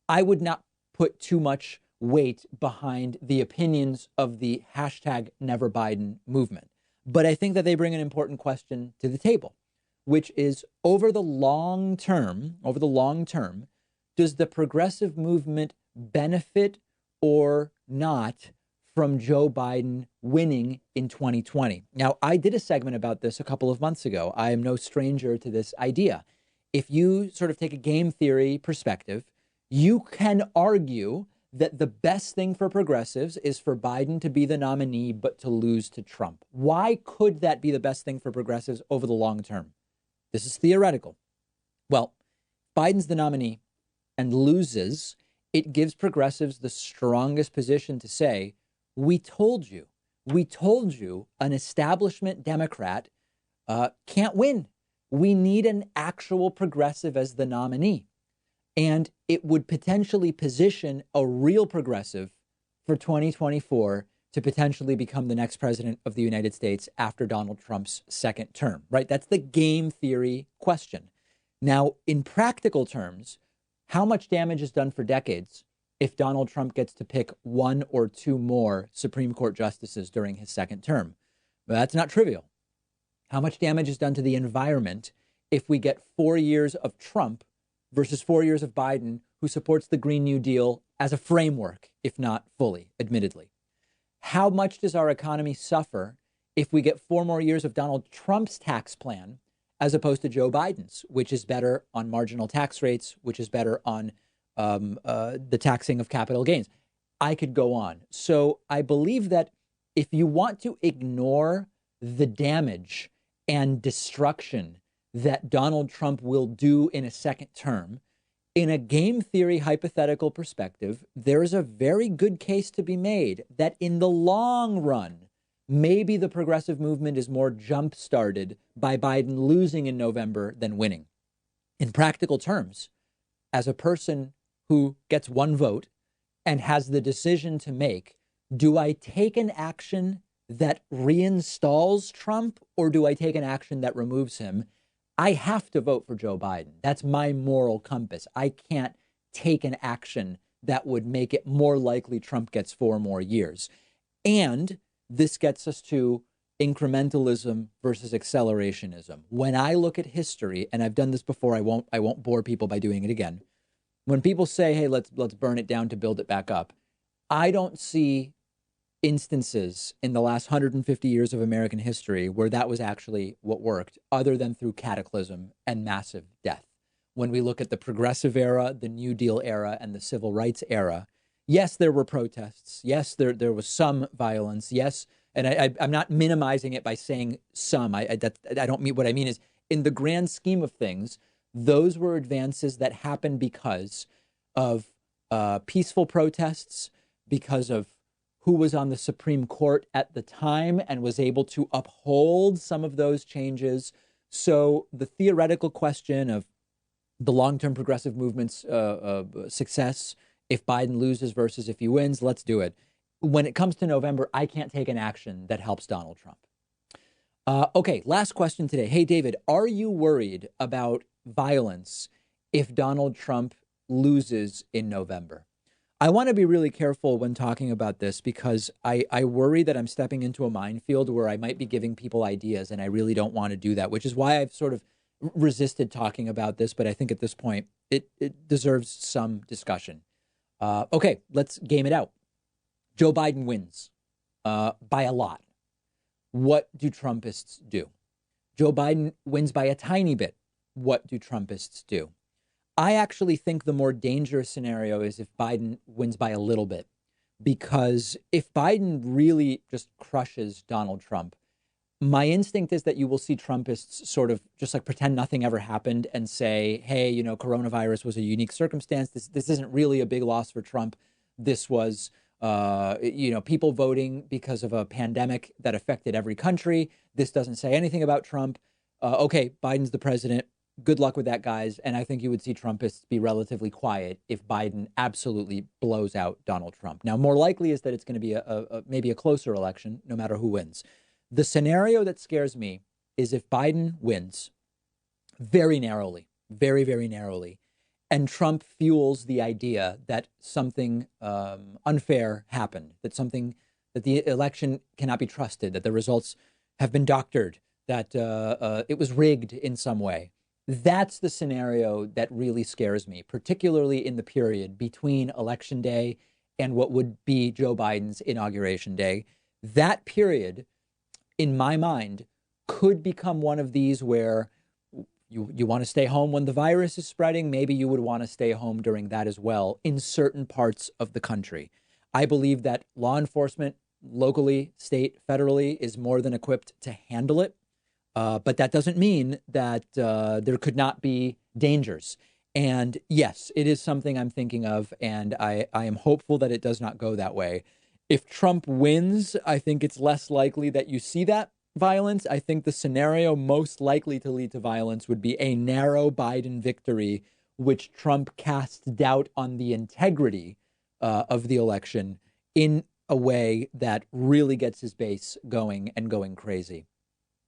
I would not put too much weight behind the opinions of the hashtag Never Biden movement. But I think that they bring an important question to the table, which is, over the long term, does the progressive movement benefit or not from Joe Biden winning in 2020? Now, I did a segment about this a couple of months ago. I am no stranger to this idea. If you sort of take a game theory perspective, you can argue that the best thing for progressives is for Biden to be the nominee, but to lose to Trump. Why could that be the best thing for progressives over the long term? This is theoretical. Well, Biden's the nominee and loses, it gives progressives the strongest position to say, we told you an establishment Democrat can't win. We need an actual progressive as the nominee. And it would potentially position a real progressive for 2024 to potentially become the next president of the United States after Donald Trump's second term, right? That's the game theory question. Now, in practical terms, how much damage is done for decades if Donald Trump gets to pick one or two more Supreme Court justices during his second term? Well, that's not trivial. How much damage is done to the environment if we get 4 years of Trump versus 4 years of Biden, who supports the Green New Deal as a framework, if not fully, admittedly? How much does our economy suffer if we get 4 more years of Donald Trump's tax plan as opposed to Joe Biden's, which is better on marginal tax rates, which is better on the taxing of capital gains? I could go on. So I believe that if you want to ignore the damage and destruction that Donald Trump will do in a second term, in a game theory hypothetical perspective, there's a very good case to be made that in the long run, maybe the progressive movement is more jump-started by Biden losing in November than winning. In practical terms, as a person who gets one vote and has the decision to make, do I take an action that reinstalls Trump or do I take an action that removes him? I have to vote for Joe Biden. That's my moral compass. I can't take an action that would make it more likely Trump gets 4 more years. And this gets us to incrementalism versus accelerationism. When I look at history, and I've done this before, I won't bore people by doing it again. When people say, hey, let's burn it down to build it back up, I don't see instances in the last 150 years of American history where that was actually what worked, other than through cataclysm and massive death. When we look at the progressive era, the New Deal era, and the civil rights era, yes, there were protests. Yes, there was some violence. Yes, and I'm not minimizing it by saying some. I don't mean, what I mean is, in the grand scheme of things, those were advances that happened because of peaceful protests, because of who was on the Supreme Court at the time and was able to uphold some of those changes. So the theoretical question of the long-term progressive movement's success, if Biden loses versus if he wins, let's do it. When it comes to November, I can't take an action that helps Donald Trump. Okay, last question today. Hey, David, are you worried about violence if Donald Trump loses in November? I want to be really careful when talking about this because I worry that I'm stepping into a minefield where I might be giving people ideas, and I really don't want to do that, which is why I've sort of resisted talking about this. But I think at this point, it deserves some discussion. Okay, let's game it out. Joe Biden wins by a lot. What do Trumpists do? Joe Biden wins by a tiny bit. What do Trumpists do? I actually think the more dangerous scenario is if Biden wins by a little bit, because if Biden really just crushes Donald Trump, my instinct is that you will see Trumpists sort of just like pretend nothing ever happened and say, hey, you know, coronavirus was a unique circumstance. This isn't really a big loss for Trump. This was, people voting because of a pandemic that affected every country. This doesn't say anything about Trump. Okay, Biden's the president. Good luck with that, guys. And I think you would see Trumpists be relatively quiet if Biden absolutely blows out Donald Trump. Now, more likely is that it's going to be maybe a closer election, no matter who wins. The scenario that scares me is if Biden wins very narrowly, very, very narrowly, and Trump fuels the idea that something unfair happened, that the election cannot be trusted, that the results have been doctored, that it was rigged in some way. That's the scenario that really scares me, particularly in the period between Election Day and what would be Joe Biden's Inauguration Day. That period, in my mind, could become one of these where you want to stay home when the virus is spreading. Maybe you would want to stay home during that as well in certain parts of the country. I believe that law enforcement, locally, state, federally, is more than equipped to handle it. But that doesn't mean that there could not be dangers. And yes, it is something I'm thinking of, and I am hopeful that it does not go that way. If Trump wins, I think it's less likely that you see that violence. I think the scenario most likely to lead to violence would be a narrow Biden victory, which Trump casts doubt on the integrity of the election in a way that really gets his base going and going crazy.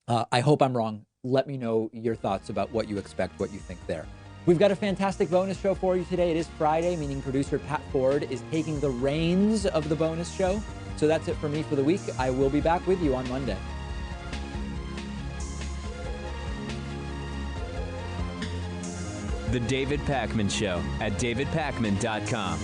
I hope I'm wrong. Let me know your thoughts about what you expect, what you think there. We've got a fantastic bonus show for you today. It is Friday, meaning producer Pat Ford is taking the reins of the bonus show. So that's it for me for the week. I will be back with you on Monday. The David Pakman Show at davidpakman.com.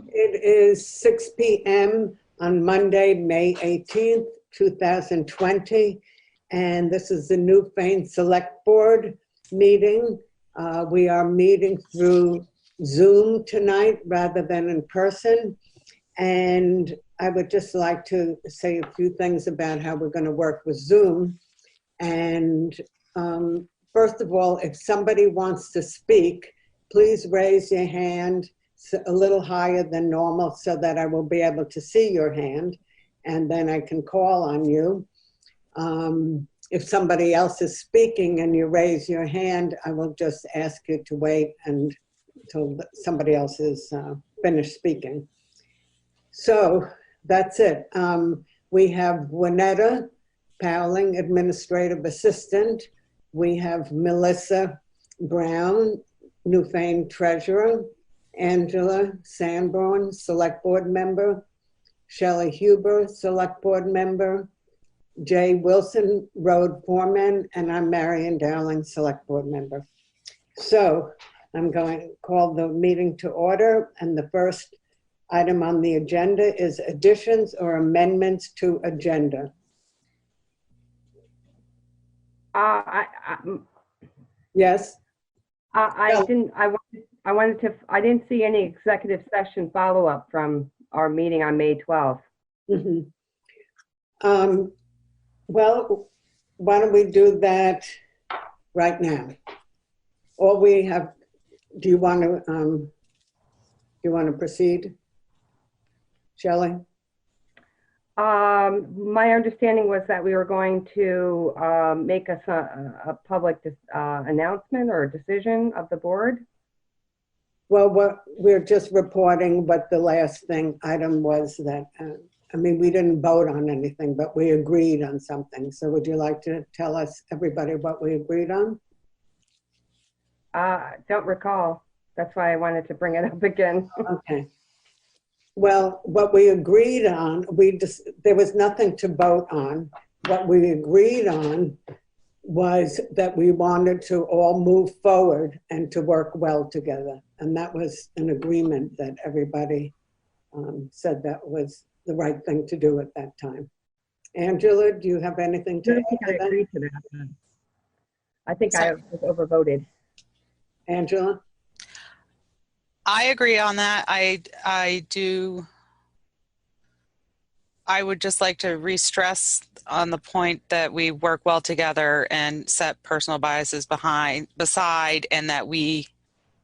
It is 6 p.m. on Monday, May 18th, 2020, and this is the Newfane Select Board meeting. We are meeting through Zoom tonight rather than in person, and I would just like to say a few things about how we're going to work with Zoom. And first of all, if somebody wants to speak, please raise your hand a little higher than normal so that I will be able to see your hand, and then I can call on you. If somebody else is speaking and you raise your hand, I will just ask you to wait until somebody else is finished speaking. So that's it. We have Juanetta Powling, Administrative Assistant. We have Melissa Brown, Newfane Treasurer. Angela Sanborn, Select Board Member. Shelley Huber, Select Board Member. Jay Wilson, Road Foreman, and I'm Marion Dowling, Select Board Member. So I'm going to call the meeting to order, and the first item on the agenda is additions or amendments to agenda. Yes? I didn't see any executive session follow-up from our meeting on May 12th. Well, why don't we do that right now? Or we have, do you want to proceed? Shelley? My understanding was that we were going to make a public announcement or a decision of the board. Well, we're just reporting what the last item was that, we didn't vote on anything, but we agreed on something. So would you like to tell us, everybody, what we agreed on? Don't recall. That's why I wanted to bring it up again. Okay. Well, what we agreed on, there was nothing to vote on. What we agreed on was that we wanted to all move forward and to work well together. And that was an agreement that everybody said that was the right thing to do at that time. Angela, do you have anything to add to that? I agreed to that. I think I was overvoted. Angela? I agree on that. I would just like to re-stress on the point that we work well together and set personal biases beside, and that we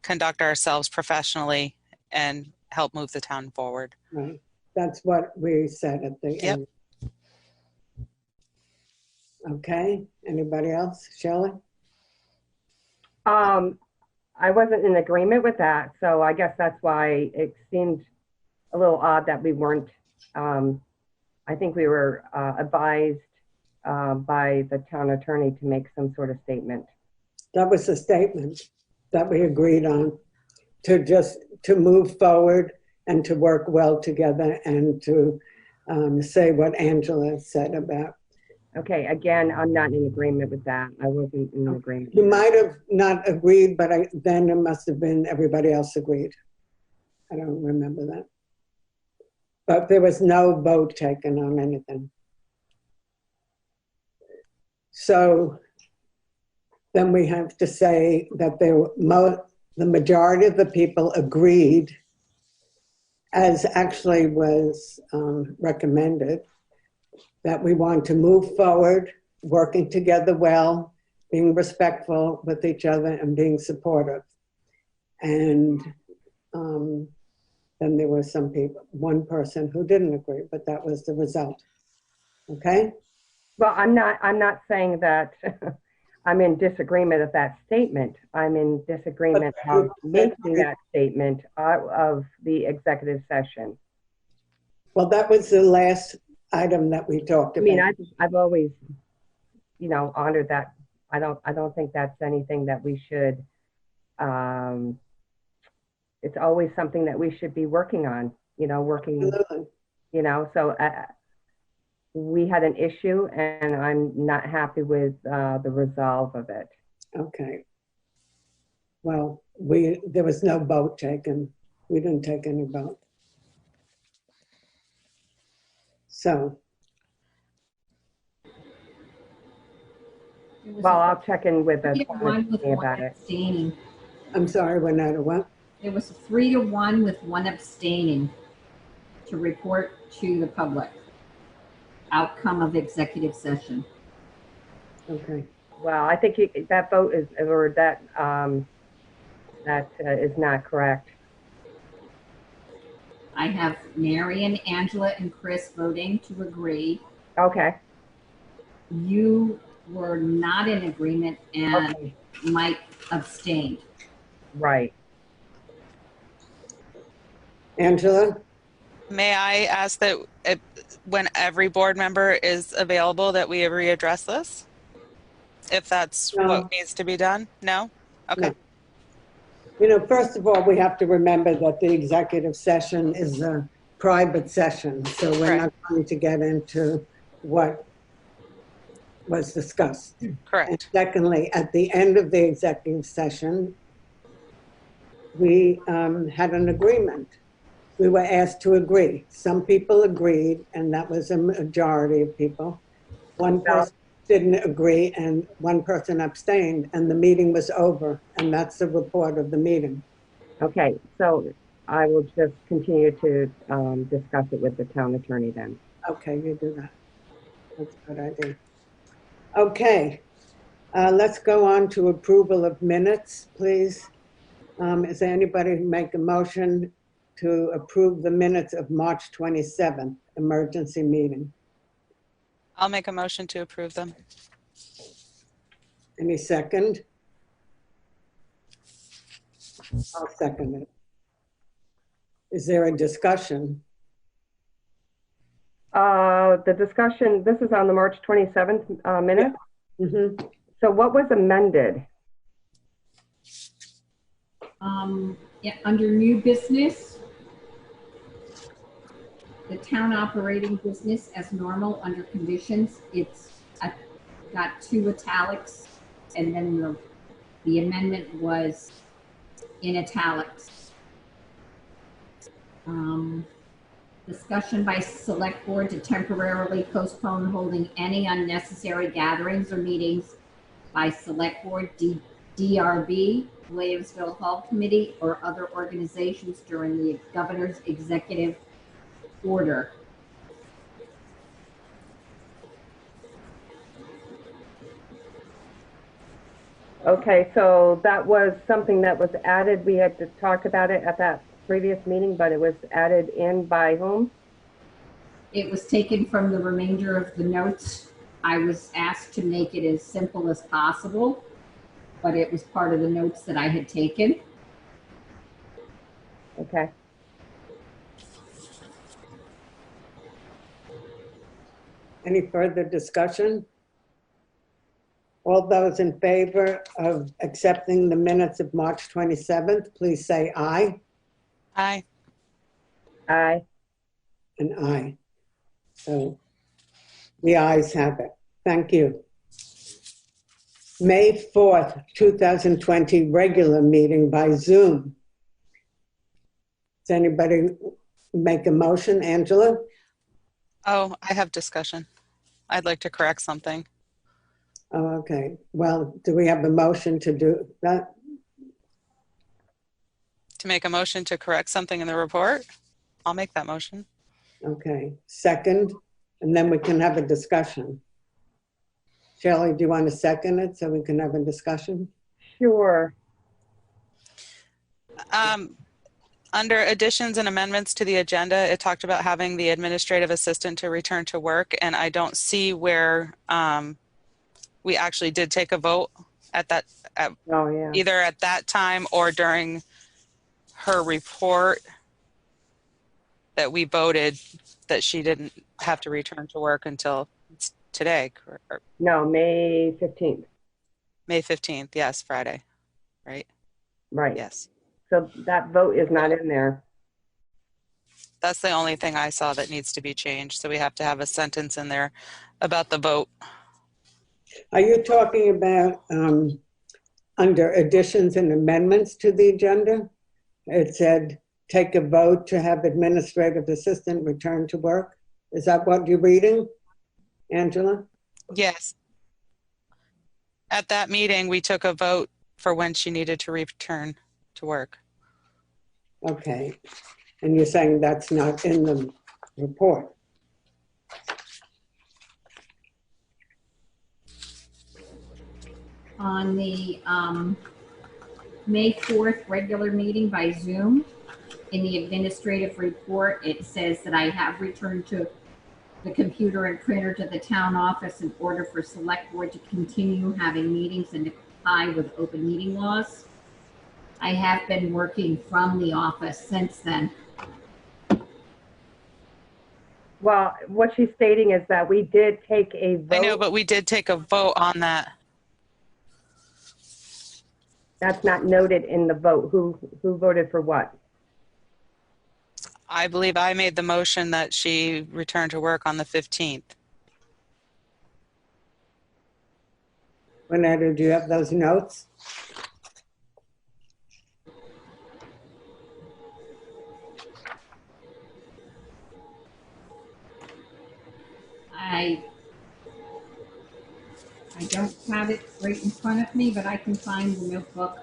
conduct ourselves professionally and help move the town forward. Right. That's what we said at the end. Okay. Anybody else? Shelley? I wasn't in agreement with that, so I guess that's why it seemed a little odd that we weren't. I think we were advised by the town attorney to make some sort of statement. That was the statement that we agreed on, to move forward and to work well together and to say what Angela said about. Okay, again, I'm not in agreement with that. I wasn't in agreement. You might have not agreed, but then it must have been everybody else agreed. I don't remember that. But there was no vote taken on anything. So then we have to say that the majority of the people agreed, as actually was recommended, that we want to move forward, working together well, being respectful with each other and being supportive. And then there were one person who didn't agree, but that was the result. Okay? Well, I'm not saying that I'm in disagreement of that statement. I'm in disagreement of making that statement out of the executive session. Well, that was the last item that we talked about. I mean, I've always, honored that. I don't think that's anything that we should. It's always something that we should be working on. Absolutely. So we had an issue, and I'm not happy with the resolve of it. Okay. Well, there was no vote taken. We didn't take any vote. So. Well, I'll check in with the one with one about abstaining. it. I'm sorry, Renata, what? It was 3-1 with one abstaining to report to the public. Outcome of executive session. Okay. Well, I think that vote is, or that is not correct. I have Marion, Angela, and Chris voting to agree. Okay. You were not in agreement, and okay. Mike abstained. Right. Angela? May I ask that when every board member is available that we readdress this? If that's what needs to be done? No? Okay. No. First of all, we have to remember that the executive session is a private session, so we're not going to get into what was discussed. Correct. And secondly, at the end of the executive session, we had an agreement. we were asked to agree. Some people agreed, and that was a majority of people. One person didn't agree, and one person abstained, and the meeting was over. And that's the report of the meeting. Okay, so I will just continue to discuss it with the town attorney then. Okay, you do that. That's a good idea. Okay, let's go on to approval of minutes, please. Is there anybody who make a motion to approve the minutes of March 27th, emergency meeting? I'll make a motion to approve them. Any second? I'll second it. Is there a discussion? The discussion, this is on the March 27th minute. Yeah. Mm-hmm. So what was amended? Yeah, under new business, the town operating business as normal under conditions, it's got 2 italics, and then the amendment was in italics. Discussion by select board to temporarily postpone holding any unnecessary gatherings or meetings by select board, DRB, Williamsville Hall Committee, or other organizations during the governor's executive order. Okay, so that was something that was added. We had to talk about it at that previous meeting, but it was added in by whom? It was taken from the remainder of the notes. I was asked to make it as simple as possible, but it was part of the notes that I had taken. Okay. Any further discussion? All those in favor of accepting the minutes of March 27th, please say aye. Aye. Aye. And aye. So the ayes have it. Thank you. May 4th, 2020, regular meeting by Zoom. Does anybody make a motion? Angela? Oh, I have discussion. I'd like to correct something. Oh, okay. Well, do we have a motion to do that? To make a motion to correct something in the report? I'll make that motion. Okay. Second, and then we can have a discussion. Shelley, do you want to second it so we can have a discussion? Sure. Under additions and amendments to the agenda, it talked about having the administrative assistant to return to work, and I don't see where we actually did take a vote at that, either at that time or during her report that we voted that she didn't have to return to work until today. No, May 15th. May 15th, yes, Friday, right? Right. Yes. So that vote is not in there. That's the only thing I saw that needs to be changed. So we have to have a sentence in there about the vote. Are you talking about under additions and amendments to the agenda? It said, take a vote to have administrative assistant return to work. Is that what you're reading, Angela? Yes. At that meeting, we took a vote for when she needed to return to work. Okay. And you're saying that's not in the report? On the May 4th regular meeting by Zoom, in the administrative report, it says that I have returned to the computer and printer to the town office in order for select board to continue having meetings and to comply with open meeting laws. I have been working from the office since then. Well, what she's stating is that we did take a vote. I know, but we did take a vote on that. That's not noted in the vote. Who voted for what? I believe I made the motion that she returned to work on the 15th. Renetta, do you have those notes? I don't have it right in front of me, but I can find the notebook.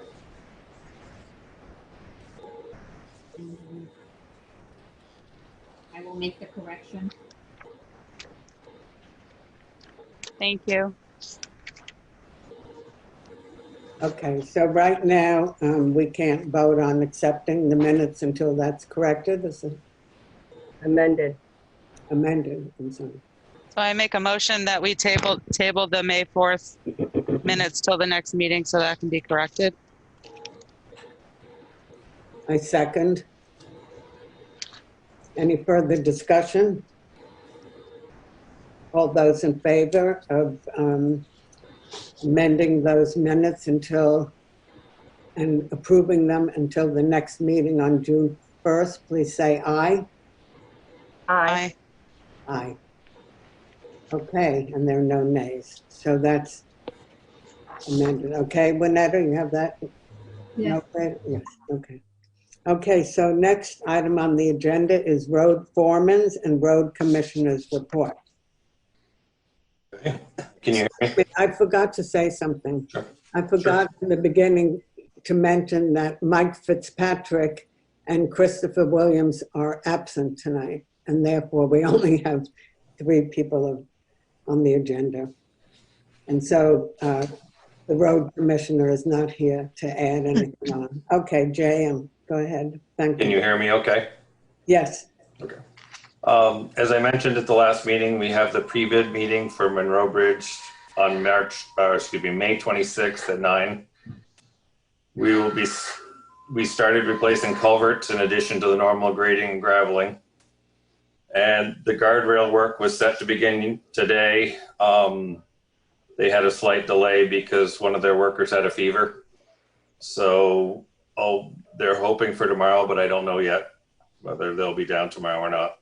And I will make the correction. Thank you. Okay, so right now, we can't vote on accepting the minutes until that's corrected. This is Amended. amended, I'm sorry. So I make a motion that we table the May 4th minutes till the next meeting so that can be corrected. I second. Any further discussion? All those in favor of amending those minutes and approving them until the next meeting on June 1st, please say aye. Aye. Aye. Okay, and there are no nays. So that's amended. Okay, Winetta, you have that? Yes. No, yes, okay. Okay, so next item on the agenda is road foremen's and road commissioners' report. Can you hear me? I forgot to say something. Sure. I forgot in the beginning to mention that Mike Fitzpatrick and Christopher Williams are absent tonight, and therefore we only have 3 people on the agenda. And so the road commissioner is not here to add anything on. Okay, JM, go ahead. Thank you. Can you hear me okay? Yes. Okay. As I mentioned at the last meeting, we have the pre-bid meeting for Monroe Bridge on May 26th at 9. We started replacing culverts in addition to the normal grading and graveling. And the guardrail work was set to begin today. They had a slight delay because one of their workers had a fever. So they're hoping for tomorrow, but I don't know yet whether they'll be down tomorrow or not.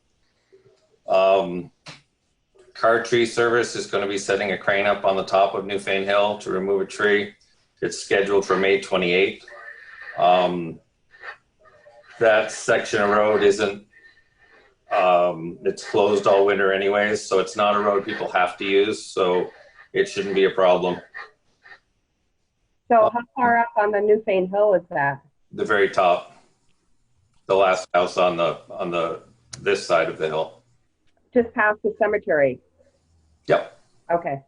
Car tree service is going to be setting a crane up on the top of Newfane Hill to remove a tree. It's scheduled for May 28th. That section of road isn't, it's closed all winter anyways, so it's not a road people have to use, so it shouldn't be a problem. So how far up on the Newfane Hill is that? The very top, the last house on this side of the hill. Just past the cemetery? Yep. Okay.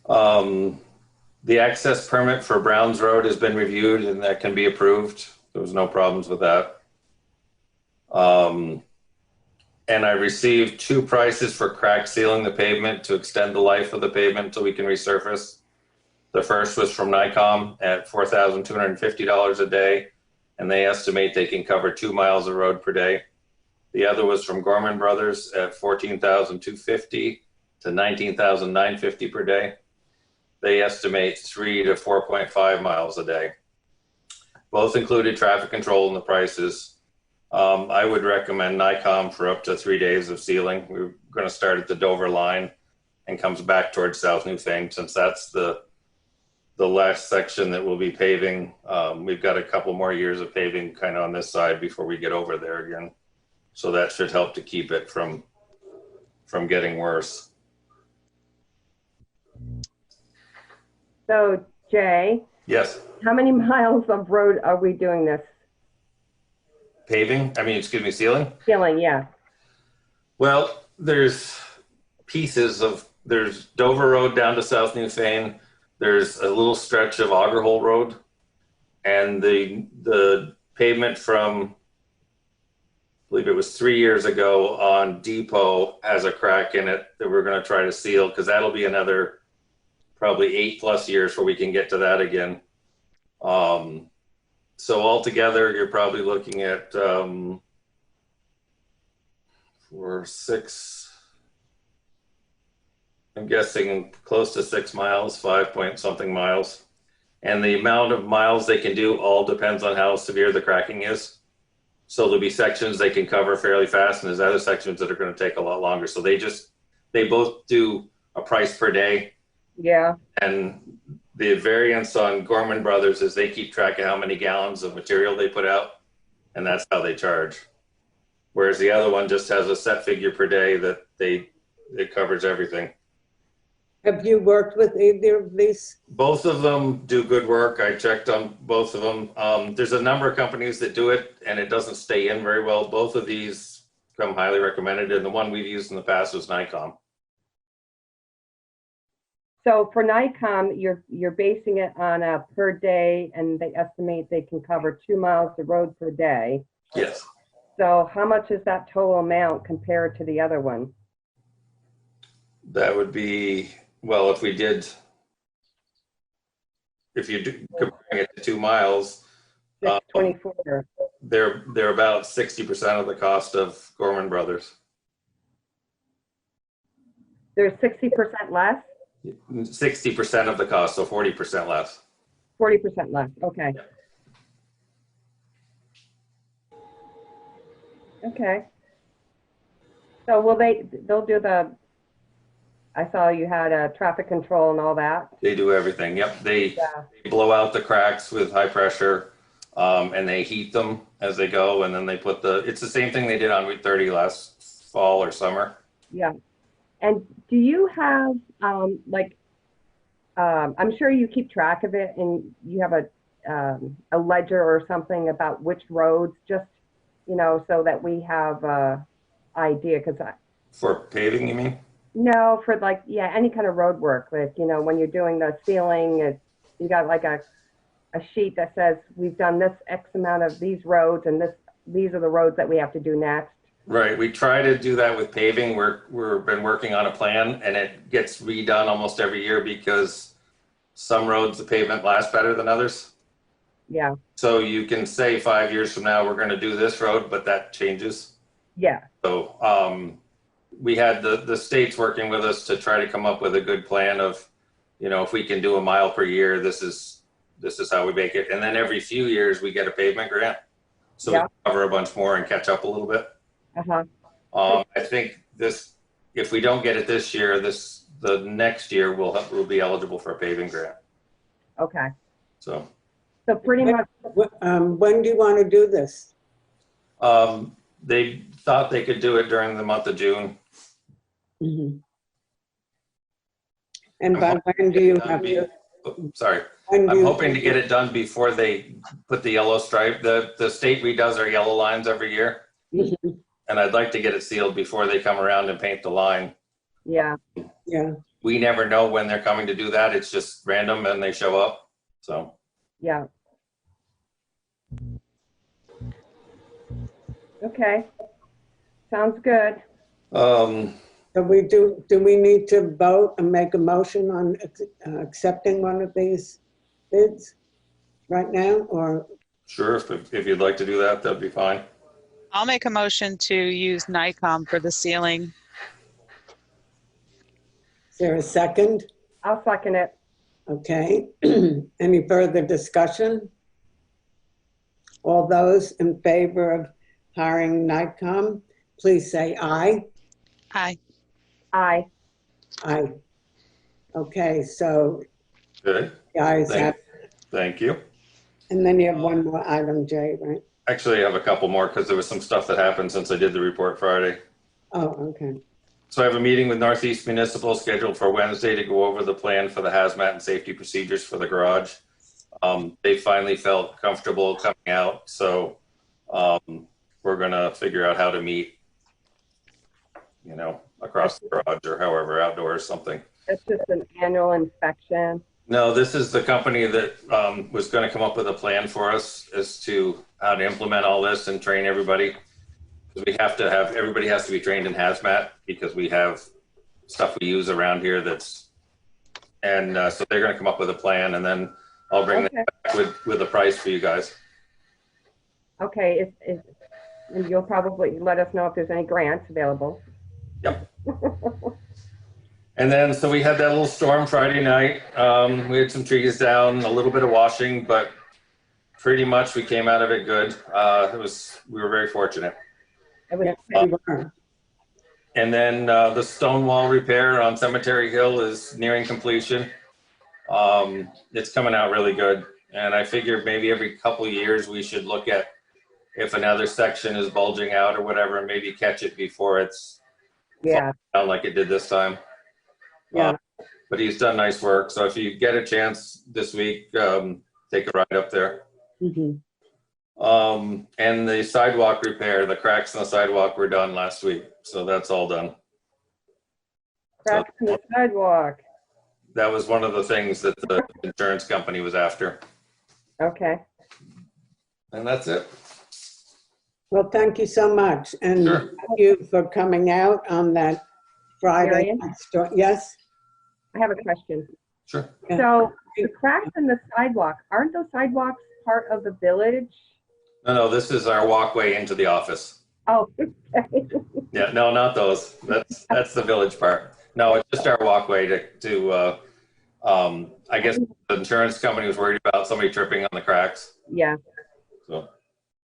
The access permit for Browns Road has been reviewed and that can be approved. There was no problems with that. And I received 2 prices for crack sealing the pavement to extend the life of the pavement until we can resurface. The first was from Nikon at $4,250 a day, and they estimate they can cover 2 miles of road per day. The other was from Gorman Brothers at $14,250 to $19,950 per day. They estimate 3 to 4.5 miles a day. Both included traffic control in the prices. I would recommend Nikon for up to 3 days of sealing. We're going to start at the Dover line and comes back towards South Newfane, since that's the last section that we'll be paving. We've got a couple more years of paving kind of on this side before we get over there again. So that should help to keep it from getting worse. So Jay? Yes. How many miles of road are we doing this? Paving? Sealing? Sealing, yeah. Well, there's pieces of, there's Dover Road down to South Newfane. There's a little stretch of Auger Hole Road, and the pavement from, I believe it was 3 years ago on Depot has a crack in it that we're going to try to seal, because that'll be another probably 8+ years before we can get to that again. So altogether, you're probably looking at I'm guessing close to 6 miles, 5 point something miles. And the amount of miles they can do all depends on how severe the cracking is. So there'll be sections they can cover fairly fast, and there's other sections that are going to take a lot longer. So they both do a price per day. Yeah. And the variance on Gorman Brothers is they keep track of how many gallons of material they put out, and that's how they charge. Whereas the other one just has a set figure per day that they it covers everything. Have you worked with either of these? Both of them do good work. I checked on both of them. There's a number of companies that do it and it doesn't stay in very well. Both of these come highly recommended, and the one we've used in the past was Nikon. So for Nikon, you're basing it on a per day, and they estimate they can cover 2 miles of road per day. Yes. So how much is that total amount compared to the other one? That would be, well, if you do comparing it to 2 miles, 624. They're about 60% of the cost of Gorman Brothers. There's 60% less? 60% of the cost, so 40% less. 40% less, okay. Okay. So they'll do I saw you had a traffic control and all that. They do everything, yep. They blow out the cracks with high pressure, and they heat them as they go, and then they put it's the same thing they did on Route 30 last fall or summer. Yeah. And do you have, I'm sure you keep track of it and you have a ledger or something about which roads, just, so that we have a idea, For paving, you mean? No, for any kind of road work, when you're doing the sealing, you got like a sheet that says we've done this X amount of these roads and these are the roads that we have to do next. Right, we try to do that with paving. We've been working on a plan, and it gets redone almost every year because some roads, the pavement lasts better than others. Yeah. So you can say 5 years from now, we're going to do this road, but that changes. Yeah. So we had the states working with us to try to come up with a good plan of, if we can do a mile per year, this is how we make it. And then every few years we get a pavement grant. So we cover a bunch more and catch up a little bit. Uh-huh. I think if we don't get it this year, the next year we'll be eligible for a paving grant. Okay. So pretty much. When do you want to do this? They thought they could do it during the month of June. Mm-hmm. And by when do you have to? Sorry. I'm hoping to get it done before they put the yellow stripe. The state redoes our yellow lines every year. Mm-hmm. And I'd like to get it sealed before they come around and paint the line. Yeah. Yeah. We never know when they're coming to do that. It's just random and they show up. So. Yeah. Okay. Sounds good. So do we need to vote and make a motion on accepting one of these bids right now, or? Sure, if you'd like to do that, that'd be fine. I'll make a motion to use Nikon for the ceiling. Is there a second? I'll second it. Okay. Any further discussion? All those in favor of hiring Nikon, please say aye. Aye. Aye. Aye. Okay, so Good. guys have. Thank you. And then you have one more item, Jay, right? Actually, I have a couple more because there was some stuff that happened since I did the report Friday. Oh, okay. So I have a meeting with Northeast Municipal scheduled for Wednesday to go over the plan for the hazmat and safety procedures for the garage. They finally felt comfortable coming out, so we're gonna figure out how to meet, across the garage or however, outdoors, something. It's just an annual inspection. No, this is the company that was going to come up with a plan for us as to how to implement all this and train everybody. Because we have to everybody has to be trained in hazmat because we have stuff we use around here so they're going to come up with a plan, and then I'll bring that back with a price for you guys. Okay, and you'll probably let us know if there's any grants available. Yep. And then, so we had that little storm Friday night. We had some trees down, a little bit of washing, but pretty much we came out of it good. We were very fortunate. And then the stone wall repair on Cemetery Hill is nearing completion. It's coming out really good. And I figured maybe every couple of years we should look at if another section is bulging out or whatever, and maybe catch it before it's Yeah. down like it did this time. Yeah. But he's done nice work. So if you get a chance this week, take a ride up there. Mhm. And the sidewalk repair, the cracks in the sidewalk were done last week. So that's all done. Cracks in the sidewalk. That was one of the things that the insurance company was after. Okay. And that's it. Well, thank you so much. And Sure. thank you for coming out on that Friday. Marion? Yes? I have a question. Sure. So the cracks in the sidewalk, aren't those sidewalks part of the village? No, this is our walkway into the office. Oh, okay. Yeah, no, not those. That's the village part. No, it's just our walkway to I guess the insurance company was worried about somebody tripping on the cracks. Yeah. So.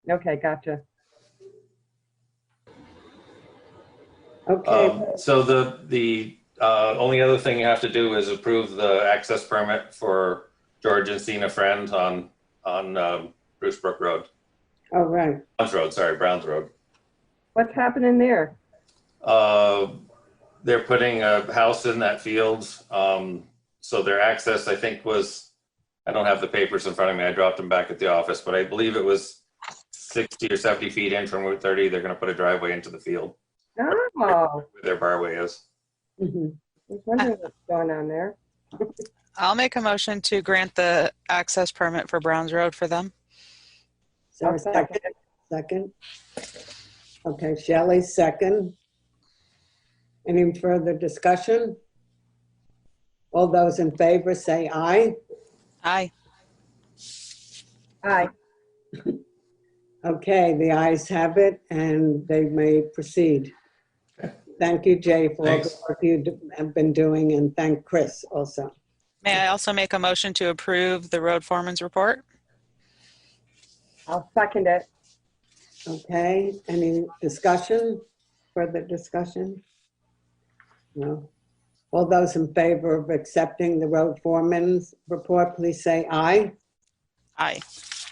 Okay, gotcha. Okay. So the only other thing you have to do is approve the access permit for George and Cena Friend on Bruce Brook Road. All right. Browns Road. What's happening there? They're putting a house in that field. So their access, I think, was, I don't have the papers in front of me. I dropped them back at the office, but I believe it was 60 or 70 feet in from Route 30. They're going to put a driveway into the field. Oh. Where their barway is. Mm-hmm. I was wondering what's going on there. I'll make a motion to grant the access permit for Browns Road for them. So second. Okay, Shelley, second. Any further discussion? All those in favor say aye. Aye. Aye. Okay, the ayes have it and they may proceed. Thank you, Jay, for all the work you have been doing, and thank Chris also. May I also make a motion to approve the road foreman's report? I'll second it. Okay, any discussion? Further discussion? No. All those in favor of accepting the road foreman's report, please say aye. Aye.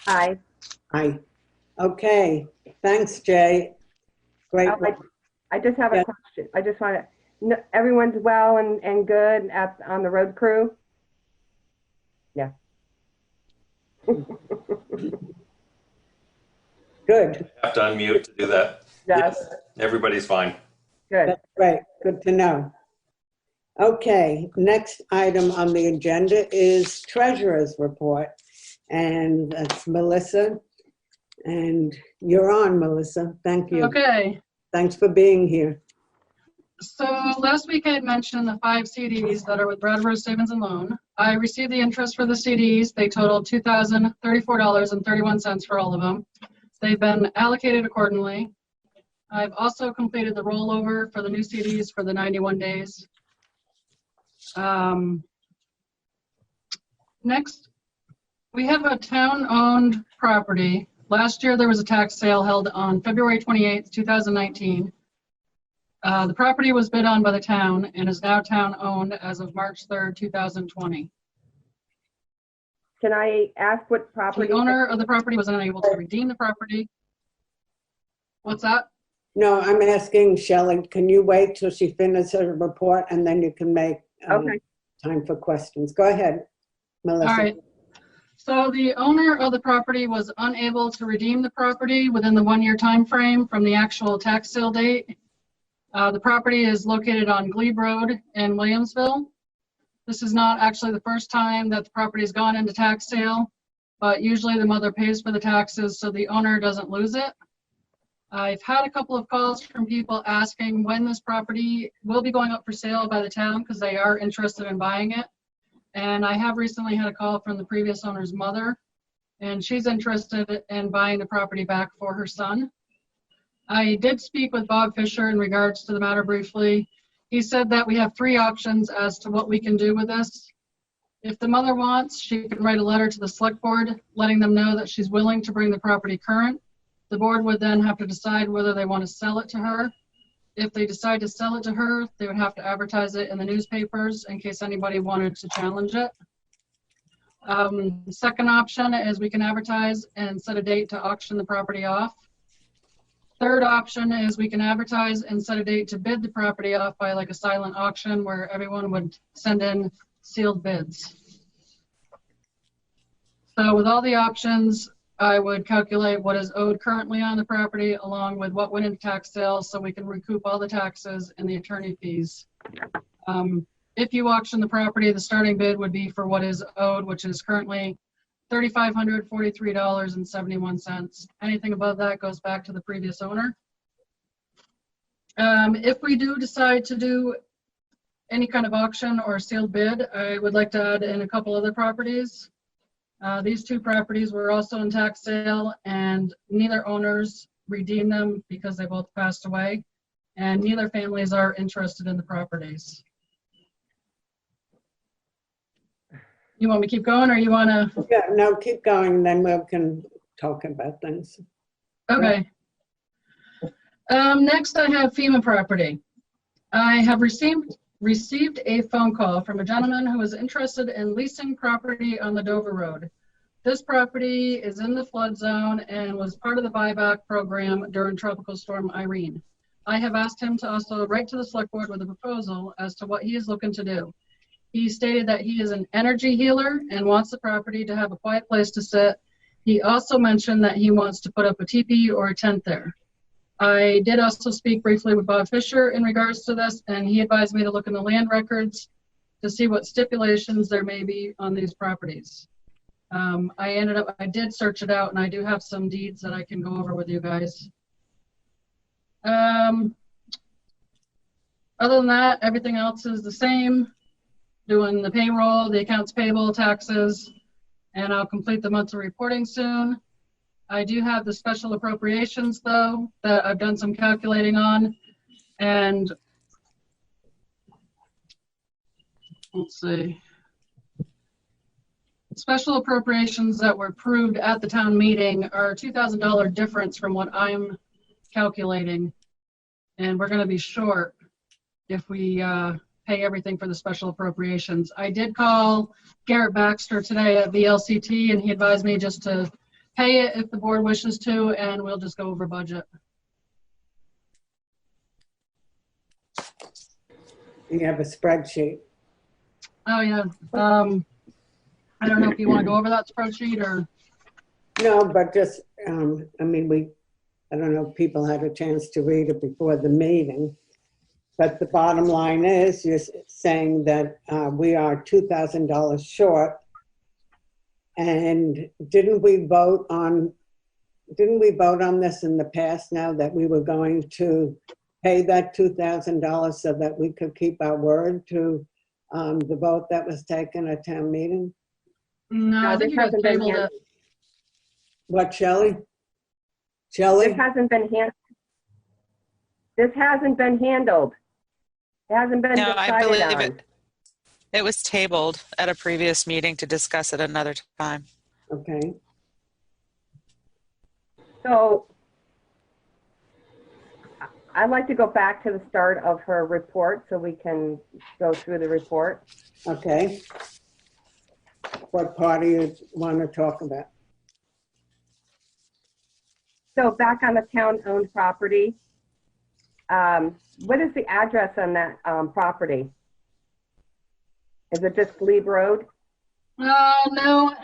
Aye. Aye. Okay, thanks, Jay. Great. I just have a question. I just want to, everyone's well and good on the road crew? Yeah. Good. You have to unmute to do that. Yes. Everybody's fine. Good. That's great. Good to know. Okay, next item on the agenda is treasurer's report. And that's Melissa. And you're on, Melissa. Thank you. Okay. Thanks for being here. So last week I had mentioned the 5 CDs that are with Bradford Savings and Loan. I received the interest for the CDs. They totaled $2,034.31 for all of them. They've been allocated accordingly. I've also completed the rollover for the new CDs for the 91 days. Next, we have a town-owned property. Last year there was a tax sale held on February 28th, 2019. The property was bid on by the town and is now town-owned as of March 3rd, 2020. Can I ask what property? The owner of the property was unable to redeem the property. What's that? No, I'm asking Shelley, can you wait till she finishes her report and then you can make time for questions. Go ahead, Melissa. All right. So the owner of the property was unable to redeem the property within the 1-year time frame from the actual tax sale date. The property is located on Glebe Road in Williamsville. This is not actually the first time that the property has gone into tax sale, but usually the mother pays for the taxes so the owner doesn't lose it. I've had a couple of calls from people asking when this property will be going up for sale by the town because they are interested in buying it. And I have recently had a call from the previous owner's mother, and she's interested in buying the property back for her son. I did speak with Bob Fisher in regards to the matter briefly. He said that we have 3 options as to what we can do with this. If the mother wants, she can write a letter to the select board letting them know that she's willing to bring the property current. The board would then have to decide whether they want to sell it to her. If they decide to sell it to her, they would have to advertise it in the newspapers in case anybody wanted to challenge it. The second option is we can advertise and set a date to auction the property off. Third option is we can advertise and set a date to bid the property off by like a silent auction where everyone would send in sealed bids. So with all the options, I would calculate what is owed currently on the property along with what went into tax sales so we can recoup all the taxes and the attorney fees. If you auction the property, the starting bid would be for what is owed, which is currently $3,543.71. Anything above that goes back to the previous owner. If we do decide to do any kind of auction or sealed bid, I would like to add in a couple other properties. These two properties were also in tax sale and neither owners redeemed them because they both passed away, and neither families are interested in the properties. You want me to keep going or you want to? Yeah, no, keep going, and then we can talk about things. Okay. Next, I have FEMA property. I have received a phone call from a gentleman who is interested in leasing property on the Dover Road. This property is in the flood zone and was part of the buyback program during Tropical Storm Irene. I have asked him to also write to the select board with a proposal as to what he is looking to do. He stated that he is an energy healer and wants the property to have a quiet place to sit. He also mentioned that he wants to put up a teepee or a tent there. I did also speak briefly with Bob Fisher in regards to this, and he advised me to look in the land records to see what stipulations there may be on these properties. I did search it out, and I do have some deeds that I can go over with you guys. Other than that, everything else is the same. Doing the payroll, the accounts payable, taxes, and I'll complete the monthly reporting soon. I do have the special appropriations, though, that I've done some calculating on, and let's see. Special appropriations that were approved at the town meeting are $2,000 difference from what I'm calculating, and we're going to be short if we pay everything for the special appropriations. I did call Garrett Baxter today at VLCT, and he advised me just to pay it if the board wishes to, and we'll just go over budget. You have a spreadsheet. Oh, yeah. I don't know if you want to go over that spreadsheet or. No, but just, I mean, I don't know if people had a chance to read it before the meeting, but the bottom line is you're saying that we are $2,000 short. And didn't we vote on this in the past now that we were going to pay that $2,000 so that we could keep our word to the vote that was taken at town meeting? No, I think you guys tabled it. What, Shelley? Shelley? This hasn't been handled. It hasn't been No, I decided believe on. it was tabled at a previous meeting to discuss it another time. Okay. So I'd like to go back to the start of her report so we can go through the report. Okay. What part do you want to talk about? So back on the town-owned property, what is the address on that property? Is it just Glebe Road? No,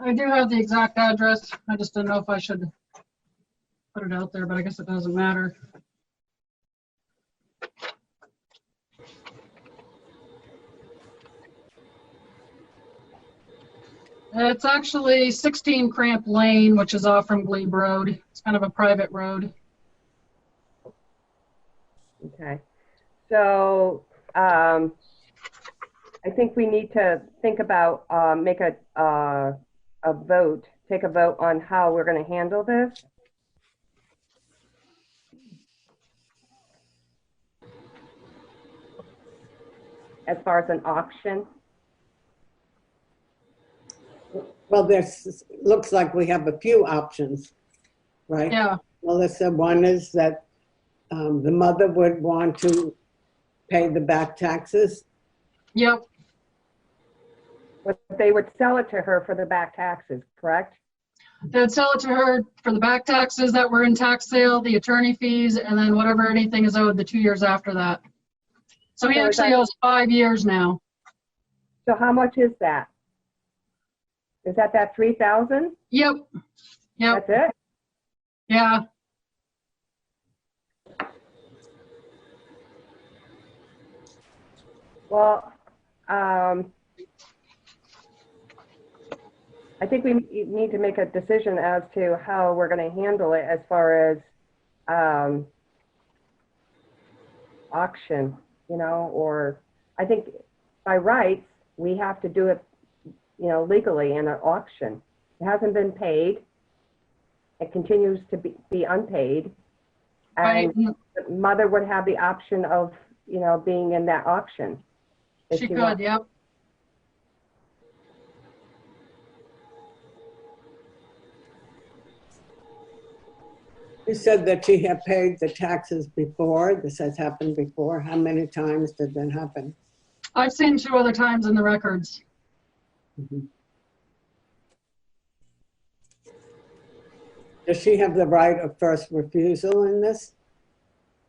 I do have the exact address. I just didn't know if I should put it out there, but I guess it doesn't matter. It's actually 16 Cramp Lane, which is off from Glebe Road. It's kind of a private road. Okay. So I think we need to think about, make a vote, take a vote on how we're going to handle this. As far as an auction. Well, there's looks like we have a few options, right? Yeah. Melissa, one is that the mother would want to pay the back taxes. Yep. But they would sell it to her for the back taxes, correct? They'd sell it to her for the back taxes that were in tax sale, the attorney fees, and then whatever anything is owed the 2 years after that. So he So is actually that- owes 5 years now. So how much is that? Is that 3,000? Yep. Yep. That's it? Yeah. Well, I think we need to make a decision as to how we're going to handle it as far as auction, you know, or I think by rights, we have to do it, you know, legally in an auction. It hasn't been paid. It continues to be unpaid. And the mother would have the option of, you know, being in that auction. She could, yep. You said that she had paid the taxes before. This has happened before. How many times did that happen? I've seen 2 other times in the records. Mm-hmm. Does she have the right of first refusal in this?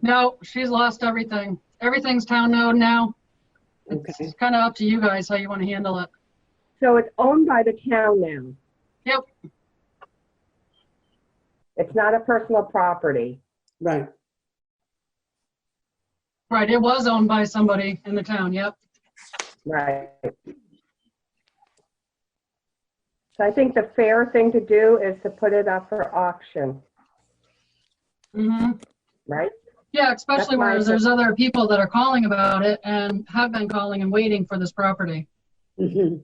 No, she's lost everything. Everything's town owned now. Okay. It's kind of up to you guys how you want to handle it. So it's owned by the town now. Yep. It's not a personal property. Right. Right, it was owned by somebody in the town, yep. Right. So I think the fair thing to do is to put it up for auction. Mm-hmm. Right? Yeah, especially That's whereas there's other people that are calling about it and have been calling and waiting for this property. Mm-hmm.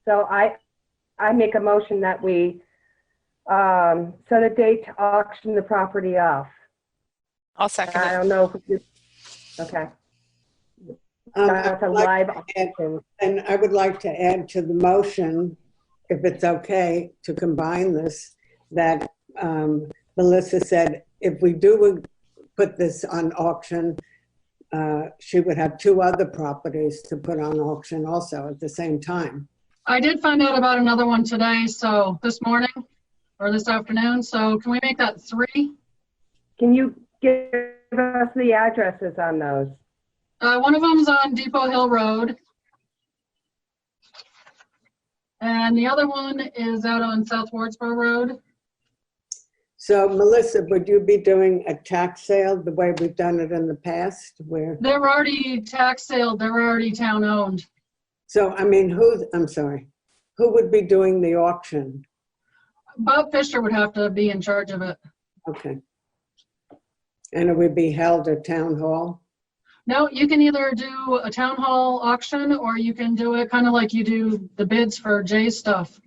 So I make a motion that we set a date to auction the property off. I'll second I it. don't know if it's, okay. That's a live auction. And I would like to add to the motion, if it's okay, to combine this, that Melissa said, if we do put this on auction, she would have 2 other properties to put on auction also at the same time. I did find out about another one today, so this morning or this afternoon. So can we make that 3? Can you give us the addresses on those? One of them's on Depot Hill Road. And the other one is out on South Wardsboro Road. So Melissa, would you be doing a tax sale the way we've done it in the past? Where They're already tax sale, they're already town owned. So, I mean, I'm sorry, who would be doing the auction? Bob Fisher would have to be in charge of it. Okay. And it would be held at town hall? No, you can either do a town hall auction or you can do it kind of like you do the bids for Jay's stuff.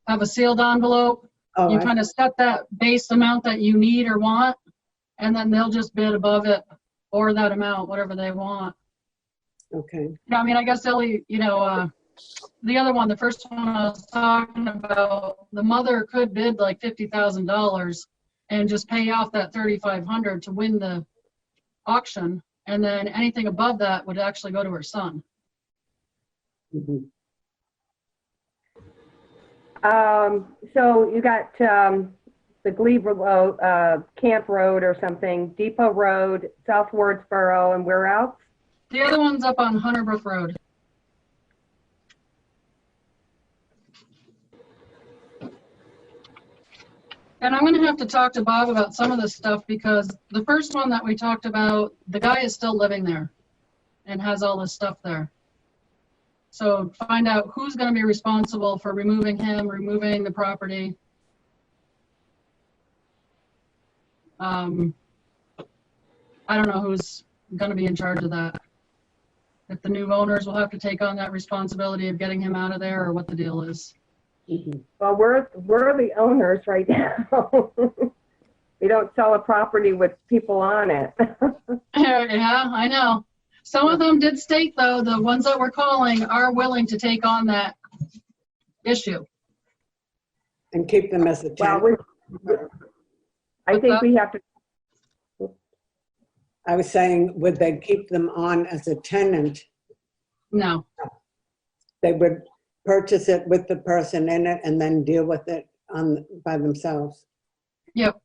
Have a sealed envelope. Oh, You kind of set that base amount that you need or want, and then they'll just bid above it or that amount, whatever they want. Okay. I mean, I guess they'll, you know, the other one, the first one I was talking about, the mother could bid like $50,000 and just pay off that $3,500 to win the auction. And then anything above that would actually go to her son. Mm-hmm. So you got the Glebe Road, Camp Road or something, Depot Road, South Wardsboro, and where else? The other one's up on Hunter Brook Road. And I'm going to have to talk to Bob about some of this stuff because the first one that we talked about, the guy is still living there and has all this stuff there. So find out who's going to be responsible for removing him, removing the property. I don't know who's going to be in charge of that. If the new owners will have to take on that responsibility of getting him out of there or what the deal is. Mm-hmm. Well, we're the owners right now. We don't sell a property with people on it. Yeah, I know. Some of them did state, though, the ones that we're calling are willing to take on that issue. And keep them as a tenant? Well, I think we have to. I was saying, would they keep them on as a tenant? No. They would purchase it with the person in it and then deal with it by themselves. Yep.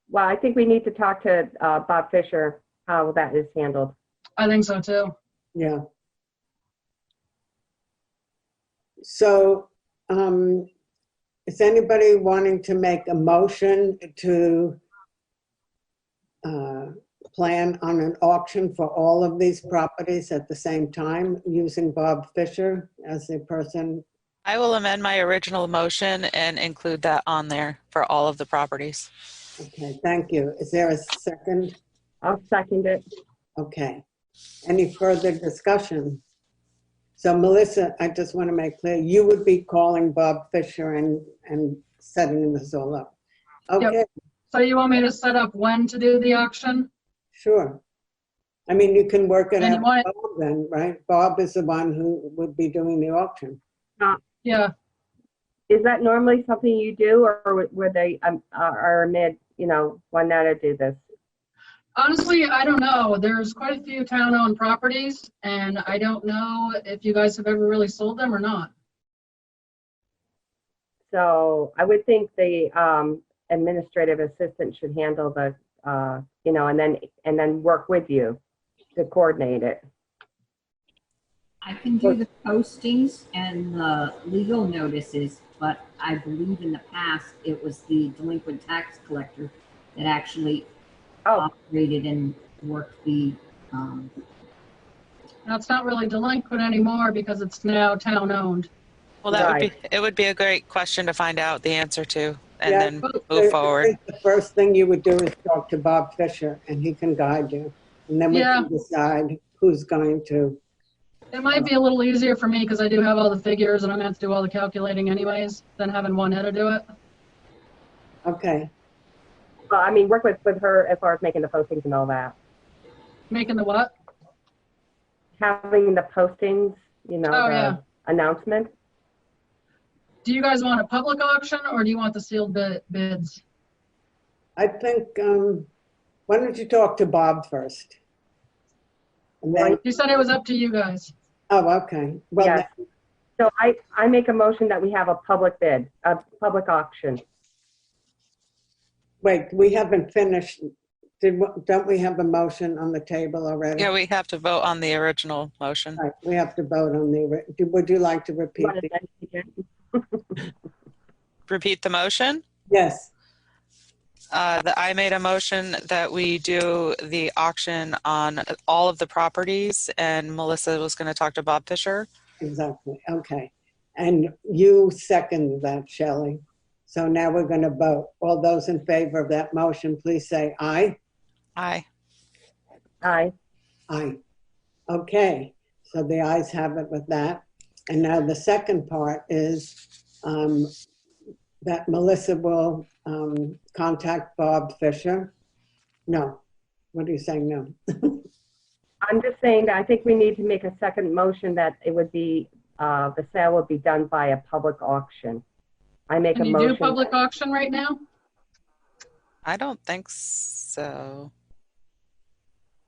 Well, I think we need to talk to Bob Fisher, how that is handled. I think so too. Yeah. So, is anybody wanting to make a motion to plan on an auction for all of these properties at the same time using Bob Fisher as the person? I will amend my original motion and include that on there for all of the properties. Okay, thank you. Is there a second? I'll second it. Okay. Any further discussion? So Melissa, I just want to make clear, you would be calling Bob Fisher and setting this all up. Okay. Yep. So you want me to set up when to do the auction? Sure. I mean, you can work it And out with Bob then, right? Bob is the one who would be doing the auction. Yeah. Is that normally something you do, or were they are mid, one now to do this? Honestly, I don't know. There's quite a few town-owned properties, and I don't know if you guys have ever really sold them or not. So I would think the administrative assistant should handle the, and then work with you to coordinate it. I can do the postings and the legal notices, but I believe in the past it was the delinquent tax collector that actually operated and worked the. Now, it's not really delinquent anymore because it's now town-owned. Well, it would be a great question to find out the answer to and Yeah, then move forward. I think the first thing you would do is talk to Bob Fisher and he can guide you. And then we can decide who's going to. It might be a little easier for me because I do have all the figures and I'm going to have to do all the calculating anyways than having one head to do it. Okay. Well, I mean, work with her as far as making the postings and all that. Making the what? Having the postings, announcement. Do you guys want a public auction or do you want the sealed bids? I think, why don't you talk to Bob first? And then, You said it was up to you guys. oh, okay. Well, Yes. So I make a motion that we have a public bid, a public auction. wait, we haven't finished. Don't we have a motion on the table already? Yeah, we have to vote on the original motion. Right, we have to vote on would you like to repeat? Repeat the motion? Yes. I made a motion that we do the auction on all of the properties, and Melissa was going to talk to Bob Fisher. Exactly. Okay. And you second that, Shelley. So now we're going to vote. All those in favor of that motion, please say aye. Aye. Aye. Aye. Okay. So the ayes have it with that. And now the second part is that Melissa will contact Bob Fisher. No. What are you saying? No. I'm just saying that I think we need to make a second motion that it would be, the sale would be done by a public auction. I make Can a you motion. do public auction right now? I don't think so.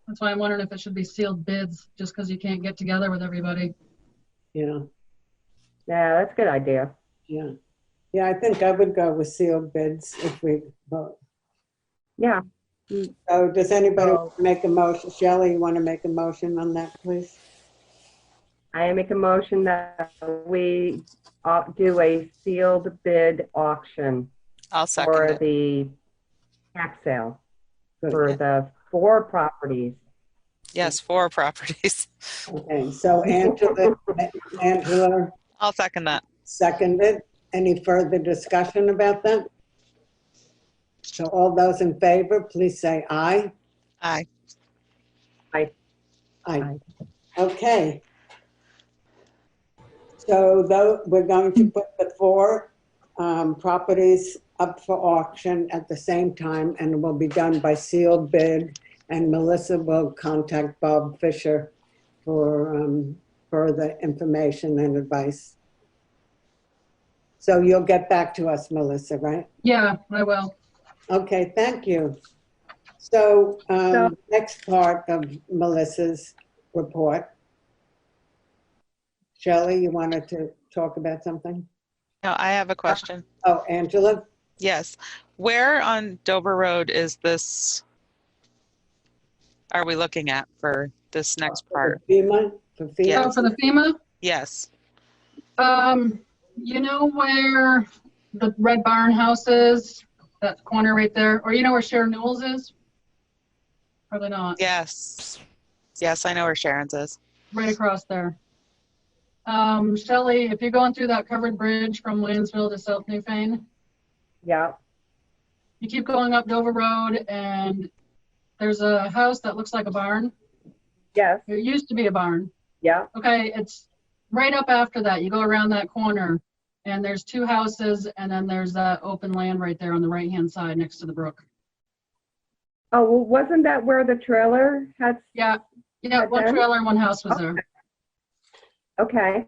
That's why I'm wondering if it should be sealed bids, just because you can't get together with everybody. Yeah. Yeah, that's a good idea. Yeah. Yeah, I think I would go with sealed bids if we vote. Yeah. So does anybody want to make a motion? Shelley, you want to make a motion on that, please? I make a motion that we do a sealed bid auction. I'll second for it. the tax sale Good. for the 4 properties. Yes, 4 properties. Okay, so Angela I'll second that. seconded. Any further discussion about that? So all those in favor, please say aye. Aye. Aye. Aye. Okay. So though we're going to put the 4 properties up for auction at the same time, and it will be done by sealed bid, and Melissa will contact Bob Fisher for further information and advice. So you'll get back to us, Melissa, right? Yeah, I will. Okay, thank you. So next part of Melissa's report. Shelley, you wanted to talk about something? No, I have a question. Oh, Angela? Yes. Where on Dover Road is this, are we looking at for this next part? FEMA? For FEMA? Yes. Oh, for the FEMA? Yes. You know where the red barn house is? That corner right there? Or you know where Sharon Newell's is? Probably not. Yes. Yes, I know where Sharon's is. Right across there. Shelley, if you're going through that covered bridge from Williamsville to South Newfane, Yeah. you keep going up Dover Road and there's a house that looks like a barn. Yes. It used to be a barn. Yeah. Okay, it's right up after that. You go around that corner and there's two houses and then there's that open land right there on the right-hand side next to the brook. Oh, well, wasn't that where the trailer had? Yeah, one trailer and one house was there. Okay.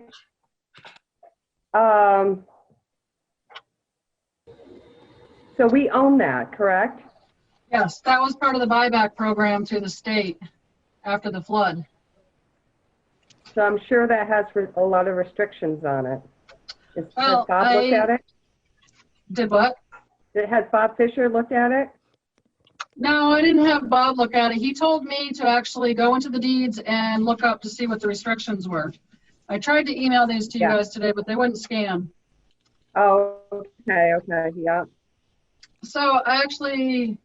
So we own that, correct? Yes, that was part of the buyback program through the state after the flood. So I'm sure that has a lot of restrictions on it. Has Well, Bob looked at it? Did what? Has Bob Fisher looked at it? No, I didn't have Bob look at it. He told me to actually go into the deeds and look up to see what the restrictions were. I tried to email these to you guys today, but they wouldn't scan. Oh, okay, yeah. So I actually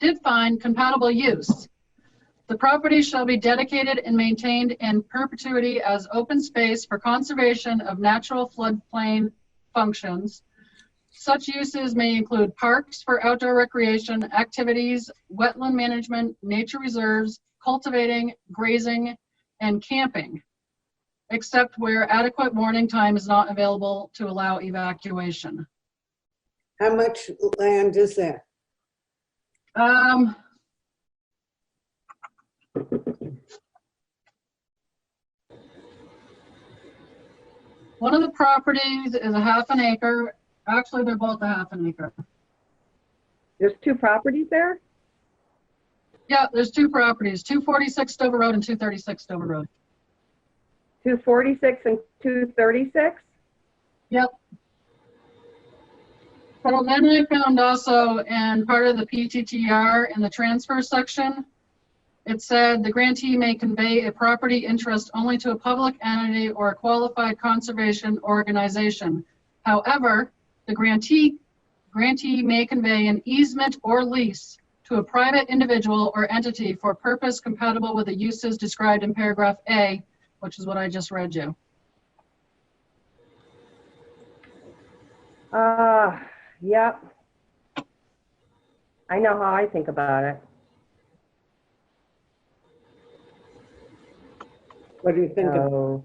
did find compatible use. The property shall be dedicated and maintained in perpetuity as open space for conservation of natural floodplain functions. Such uses may include parks for outdoor recreation, activities, wetland management, nature reserves, cultivating, grazing, and camping, except where adequate warning time is not available to allow evacuation. How much land is there? One of the properties is a half an acre. Actually, they're both a half an acre. There's two properties there? Yeah, there's two properties, 246 Dover Road and 236 Dover Road. 246 and 236? Yep. But then I found also in part of the PTTR in the transfer section, it said the grantee may convey a property interest only to a public entity or a qualified conservation organization. However, the grantee may convey an easement or lease to a private individual or entity for purpose compatible with the uses described in paragraph A, which is what I just read you. Yep. I know how I think about it. What do you think of?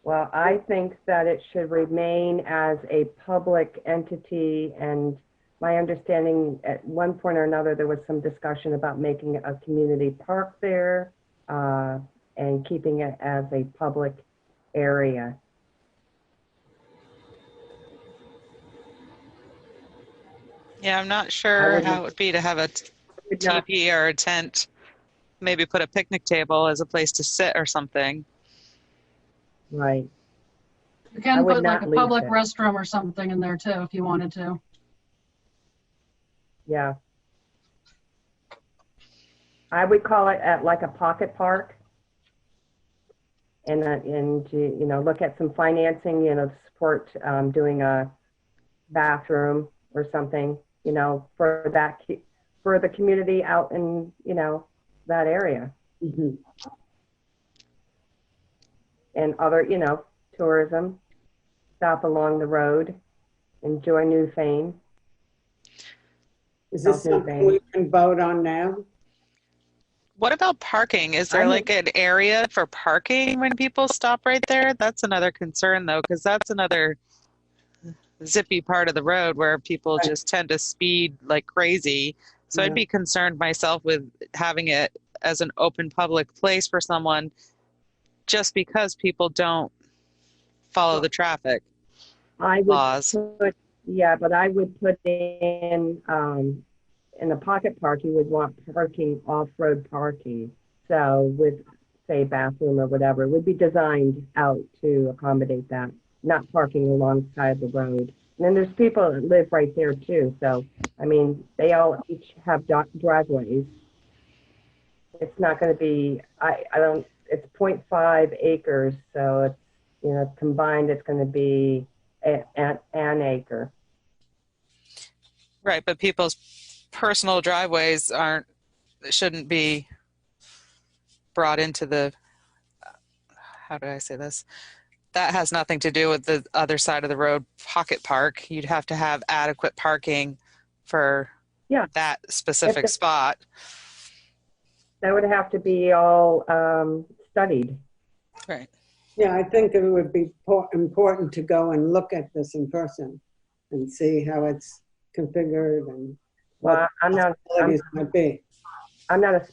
Well, I think that it should remain as a public entity, and my understanding at one point or another there was some discussion about making a community park there and keeping it as a public area. Yeah, I'm not sure how it would be to have a teepee or a tent. Maybe put a picnic table as a place to sit or something. Right. You can put like a public restroom or something in there too if you wanted to. Yeah. I would call it like a pocket park. And you know, look at some financing, you know, to support doing a bathroom or something, you know, for the community out in, you know, that area. Mm-hmm. And other, you know, tourism, stop along the road, enjoy Newfane. Is this something we can vote on now? What about parking? Is there like an area for parking when people stop right there? That's another concern though, because that's another zippy part of the road where people just tend to speed like crazy. So I'd be concerned myself with having it as an open public place for someone just because people don't follow the traffic laws. But I would put in the pocket park, you would want parking, off-road parking. So with say bathroom or whatever, would be designed out to accommodate that, not parking alongside the road. And then there's people that live right there too. So, I mean, they all each have driveways. It's not going to be, I don't, it's 0.5 acres. So it's, you know, combined, it's going to be an acre. Right, but people's personal driveways shouldn't be brought into the, how do I say this? That has nothing to do with the other side of the road pocket park. You'd have to have adequate parking for that specific spot. That would have to be all studied. Right. Yeah, I think it would be important to go and look at this in person and see how it's configured and what possibilities might be. I'm not a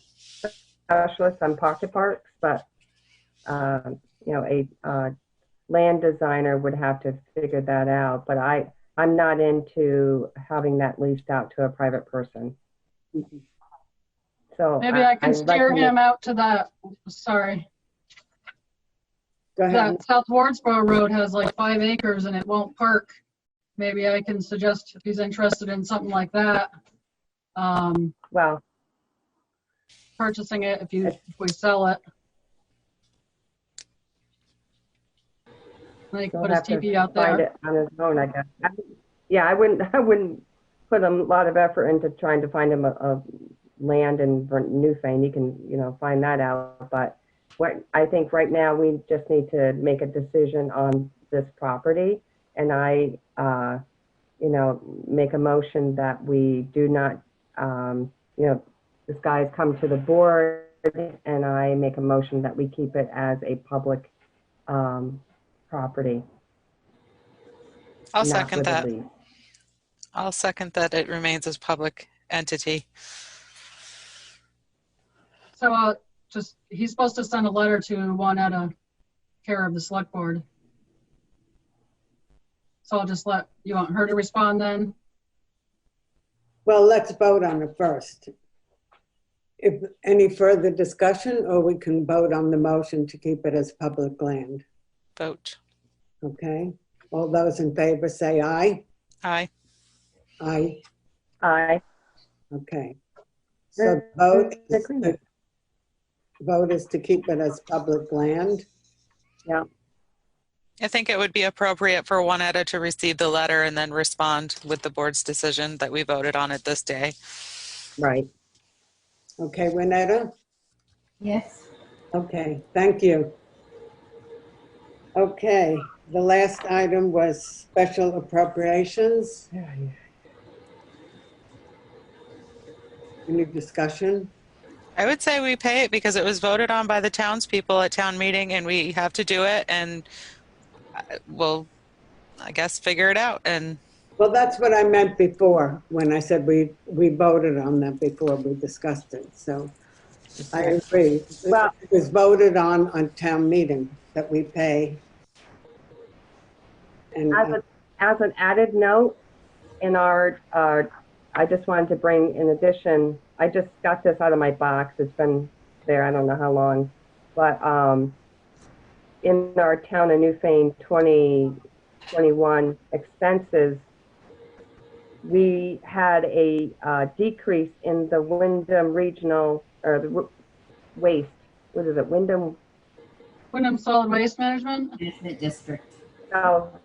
specialist on pocket parks, but you know, a land designer would have to figure that out. But I'm not into having that leased out to a private person. Mm-hmm. So maybe I can steer him out to that. Sorry. Go ahead. That South Wardsboro Road has like 5 acres and it won't park. Maybe I can suggest if he's interested in something like that. Well, purchasing it if we sell it. Like put his TV out there. Find it on his own, I guess. Yeah, I wouldn't put a lot of effort into trying to find him a land in Newfane. He can, you know, find that out. But what I think right now we just need to make a decision on this property, and I, you know, make a motion that we do not, you know, this guy's come to the board, and I make a motion that we keep it as a public property. I'll second that. I'll second that it remains as public entity. So just, he's supposed to send a letter to Juanetta, care of the select board. So I'll just you want her to respond then? Well, let's vote on it first. If any further discussion, or we can vote on the motion to keep it as public land. Vote. Okay. All those in favor say aye. Aye. Aye. Aye. Okay. So the vote is to keep it as public land. Yeah. I think it would be appropriate for Juanetta to receive the letter and then respond with the board's decision that we voted on it this day. Right. Okay, Juanetta? Yes. Okay, thank you. Okay, the last item was special appropriations. Any discussion? I would say we pay it because it was voted on by the townspeople at town meeting, and we have to do it, and we'll, I guess, figure it out. And well, that's what I meant before when I said we voted on that before we discussed it. So I agree. Well, it was voted on town meeting that we pay. And as an added note, in our, I just wanted to bring in addition, I just got this out of my box. It's been there, I don't know how long, but in our town of Newfane 2021 expenses, we had a decrease in the Wyndham Regional, or the waste, what is it, Wyndham Solid Waste Management? Management District.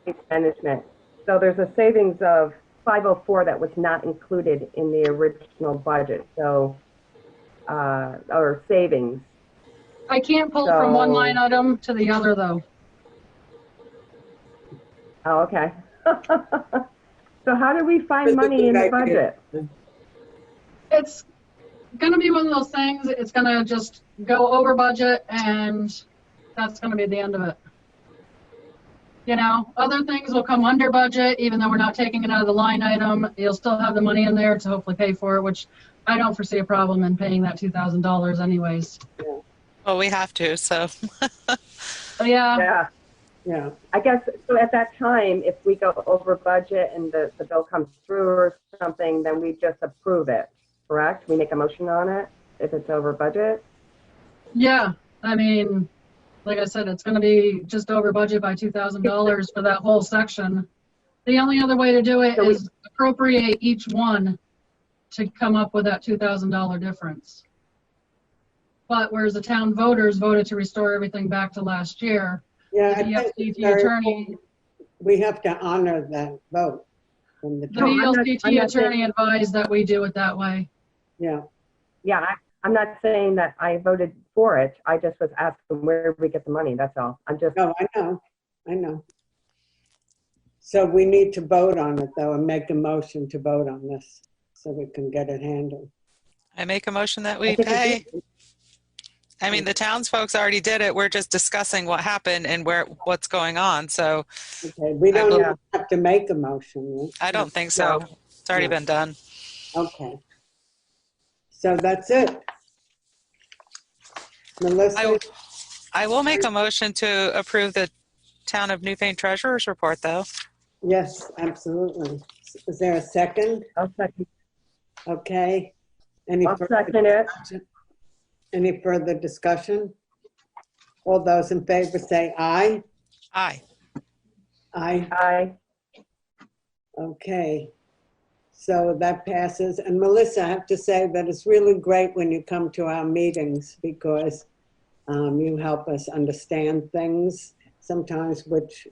Waste Management. So there's a savings of 504 that was not included in the original budget. So, or savings. I can't pull from one line item to the other though. Oh, okay. So how do we find money in the budget? It's going to be one of those things. It's going to just go over budget, and that's going to be the end of it. You know, other things will come under budget, even though we're not taking it out of the line item. You'll still have the money in there to hopefully pay for it, which I don't foresee a problem in paying that $2,000 anyways. Well, we have to, so. Yeah. Yeah. I guess, so at that time, if we go over budget and the bill comes through or something, then we just approve it, correct? We make a motion on it if it's over budget? Yeah. I mean, like I said, it's going to be just over budget by $2,000 for that whole section. The only other way to do it is appropriate each one to come up with that $2,000 difference. But whereas the town voters voted to restore everything back to last year, Yeah, the I think it's VLCT very attorney, important. We have to honor that vote from the the town. VLCT attorney advised that we do it that way. Yeah. Yeah, I'm not saying that I voted for it. I just was asking where we get the money. That's all. I'm just. No, I know. So we need to vote on it though and make a motion to vote on this so we can get it handled. I make a motion that we pay. I mean, the townsfolk already did it. We're just discussing what happened and what's going on. So Okay, we don't have to make a motion. Right? I don't think so. No. It's already No. been done. Okay. So that's it. Melissa? I will make a motion to approve the Town of Newfane Treasurer's report, though. Yes, absolutely. Is there a second? I'll second. Okay. I'll second it. Any further discussion? All those in favor say aye. Aye. Aye. Aye. Okay. So that passes. And Melissa, I have to say that it's really great when you come to our meetings because you help us understand things sometimes, which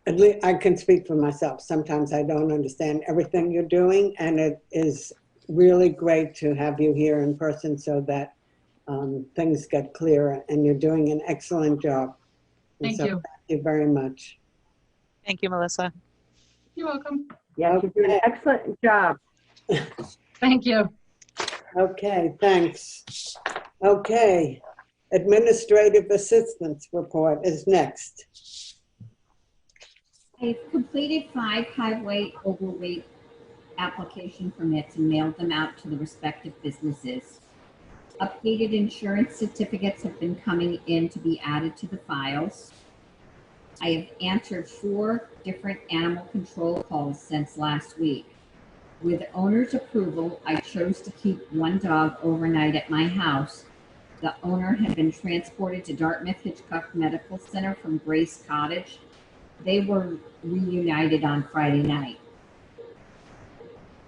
at least I can speak for myself. Sometimes I don't understand everything you're doing, and it is really great to have you here in person so that things get clearer, and you're doing an excellent job. And Thank you. Thank you very much. Thank you, Melissa. You're welcome. Yeah, you did an excellent job. Thank you. Okay, thanks. Okay, administrative assistance report is next. I've completed 5 highway overweight application permits and mailed them out to the respective businesses. Updated insurance certificates have been coming in to be added to the files. I have answered 4 different animal control calls since last week. With owner's approval, I chose to keep 1 dog overnight at my house. The owner had been transported to Dartmouth Hitchcock Medical Center from Grace Cottage. They were reunited on Friday night.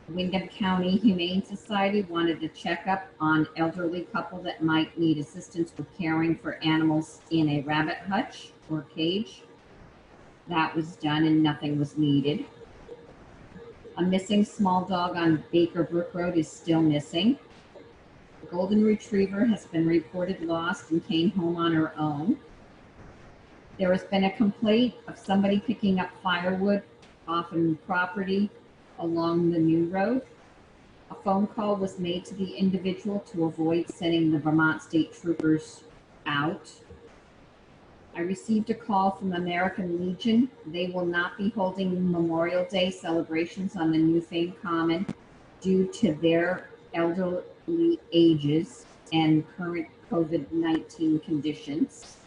Windham County Humane Society wanted to check up on elderly couple that might need assistance with caring for animals in a rabbit hutch or cage. That was done and nothing was needed. A missing small dog on Baker Brook Road is still missing. The golden retriever has been reported lost and came home on her own. There has been a complaint of somebody picking up firewood off of property along the new road. A phone call was made to the individual to avoid sending the Vermont State Troopers out. I received a call from American Legion. They will not be holding Memorial Day celebrations on the Newfane Common due to their elderly ages and current COVID-19 conditions.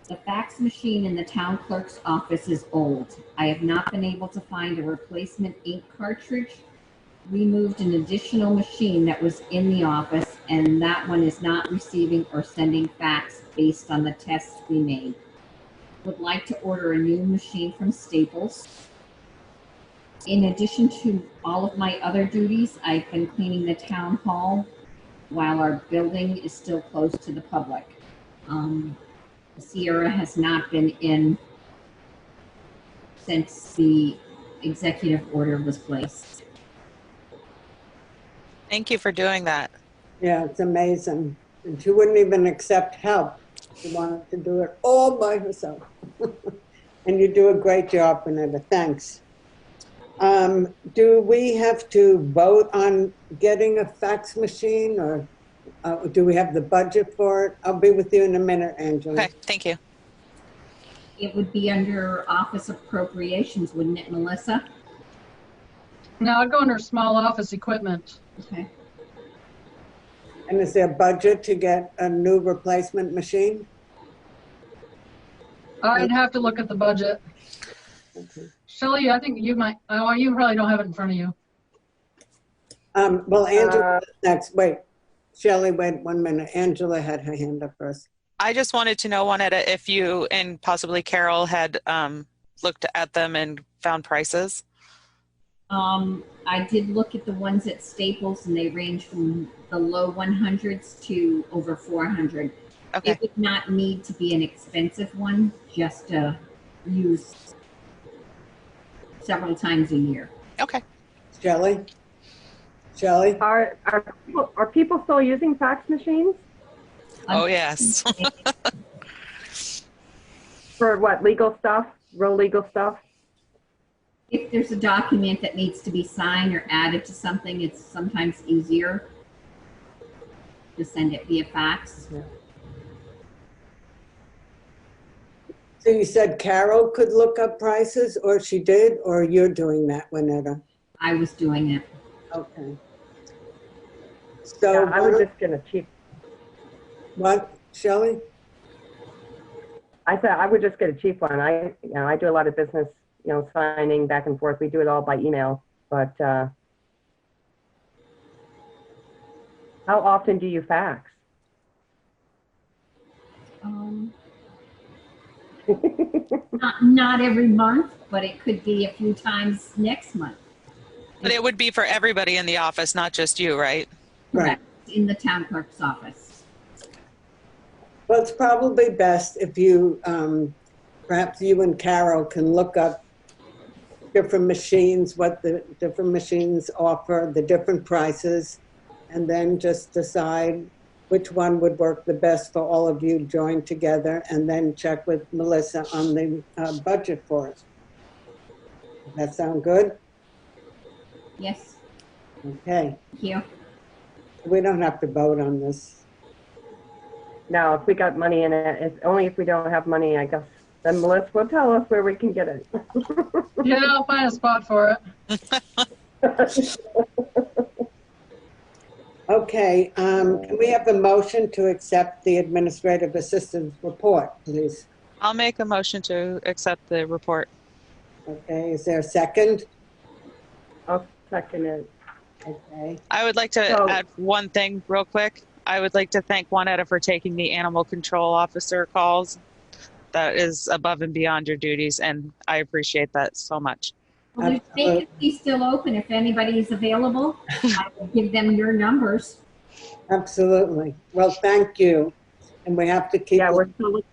The fax machine in the town clerk's office is old. I have not been able to find a replacement ink cartridge. We moved an additional machine that was in the office, and that one is not receiving or sending fax based on the tests we made. Would like to order a new machine from Staples. In addition to all of my other duties, I've been cleaning the town hall while our building is still closed to the public. Sierra has not been in since the executive order was placed. Thank you for doing that. Yeah, it's amazing. And she wouldn't even accept help. She wanted to do it all by herself. And you do a great job, Renetta. Thanks. Do we have to vote on getting a fax machine, or do we have the budget for it? I'll be with you in a minute, Angela. Okay, thank you. It would be under office appropriations, wouldn't it, Melissa? No, I'd go under small office equipment. Okay. And is there a budget to get a new replacement machine? I'd have to look at the budget. Okay. Shelley, I think you might, oh, you probably don't have it in front of you. Well, Angela, next. Wait. Shelley, wait 1 minute. Angela had her hand up first. I just wanted to know, Juanetta, if you and possibly Carol had looked at them and found prices. I did look at the ones at Staples, and they range from the low 100s to over 400. Okay. It would not need to be an expensive one, just to use several times a year. Okay. Shelley? Are people still using fax machines? Oh, yes. For what, legal stuff? Real legal stuff? If there's a document that needs to be signed or added to something, it's sometimes easier to send it via fax. Yeah. So you said Carol could look up prices, or she did, or you're doing that, Juanetta? I was doing it. Okay. So yeah, I would just get a cheap. What, Shelley? I said I would just get a cheap one. I do a lot of business, signing back and forth. We do it all by email. But how often do you fax? Not every month, but it could be a few times next month. But it would be for everybody in the office, not just you, right? Correct. In the town clerk's office. Well, it's probably best if you, perhaps you and Carol can look up different machines, what the different machines offer, the different prices, and then just decide which one would work the best for all of you joined together, and then check with Melissa on the budget for it. Does that sound good? Yes. Okay. Thank you. We don't have to vote on this. No, if we got money in it, it's only if we don't have money, I guess, then Melissa will tell us where we can get it. Yeah, I'll find a spot for it. Okay, can we have a motion to accept the administrative assistant's report, please? I'll make a motion to accept the report. Okay, is there a second? I'll second it. Okay. I would like to add one thing real quick. I would like to thank Juanetta for taking the animal control officer calls. That is above and beyond your duties, and I appreciate that so much. Well, there's vacancies still open. If anybody is available, I will give them your numbers. Absolutely. Well, thank you. And we have to keep. Yeah, we're still looking.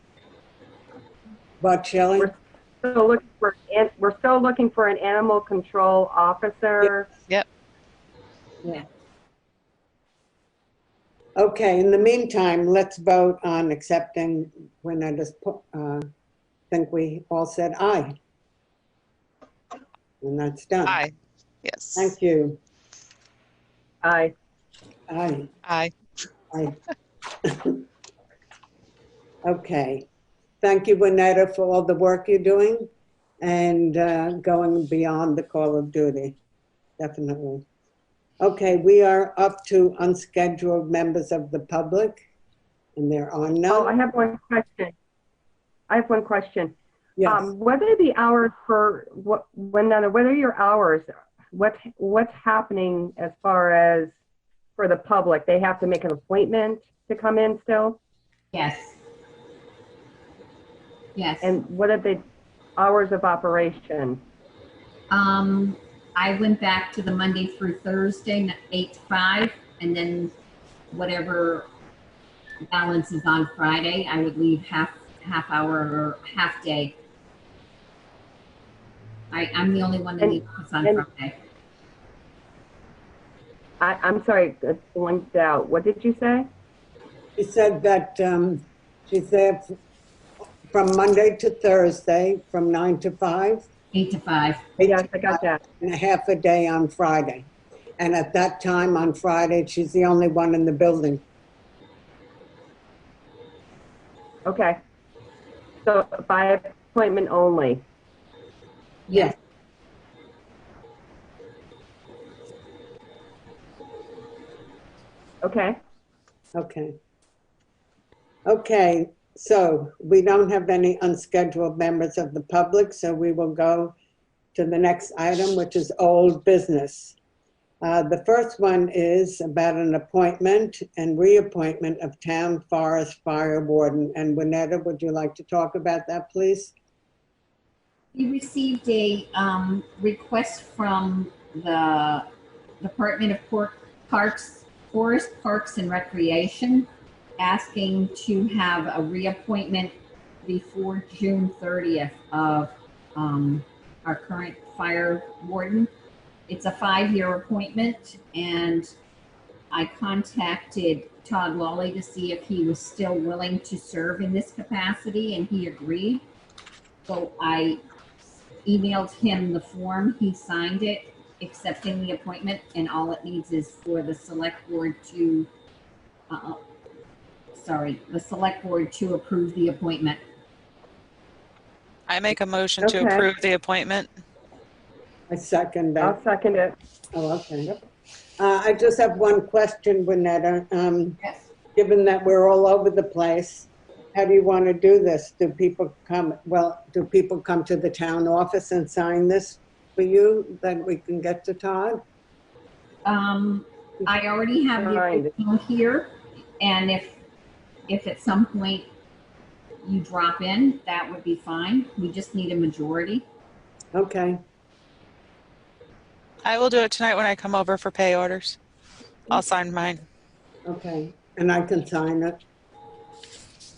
What, Shelley? We're still looking for an animal control officer. Yep. Yeah. Okay, in the meantime, let's vote on accepting when I just think we all said aye. And that's done. Aye. Yes. Thank you. Aye. Aye. Aye. Aye. Okay. Thank you, Juanetta, for all the work you're doing and going beyond the call of duty. Definitely. Okay, we are up to unscheduled members of the public, and there are none. Oh, I have one question. Yes. What are the hours for what are your hours? What's happening as far as for the public? They have to make an appointment to come in still? Yes. Yes. And what are the hours of operation? I went back to the Monday through Thursday, 8 to 5, and then whatever balance is on Friday, I would leave half hour or half day. I'm the only one that needs on Friday. I'm sorry, it blinked out. What did you say? She said that she's there from Monday to Thursday from 9 to 5. 8 to 5. Yes, I got that. And a half a day on Friday. And at that time on Friday, she's the only one in the building. Okay. So by appointment only. Yes. Okay. Okay. Okay, so we don't have any unscheduled members of the public, so we will go to the next item, which is old business. The first one is about an appointment and reappointment of town forest fire warden. And Winetta, would you like to talk about that, please? We received a request from the Department of Parks, Forest Parks and Recreation, asking to have a reappointment before June 30th of our current fire warden. It's a 5-year appointment, and I contacted Todd Lawley to see if he was still willing to serve in this capacity, and he agreed. So I emailed him the form, he signed it, accepting the appointment, and all it needs is for the select board to, the select board to approve the appointment. I make a motion to approve the appointment. I second that. I'll second it. Oh, okay. I just have one question, Winetta. Yes. Given that we're all over the place, how do you want to do this? Do people come to the town office and sign this for you that we can get to Todd? I already have the original here, and if at some point you drop in, that would be fine. We just need a majority. Okay. I will do it tonight when I come over for pay orders. I'll sign mine. Okay, and I can sign it.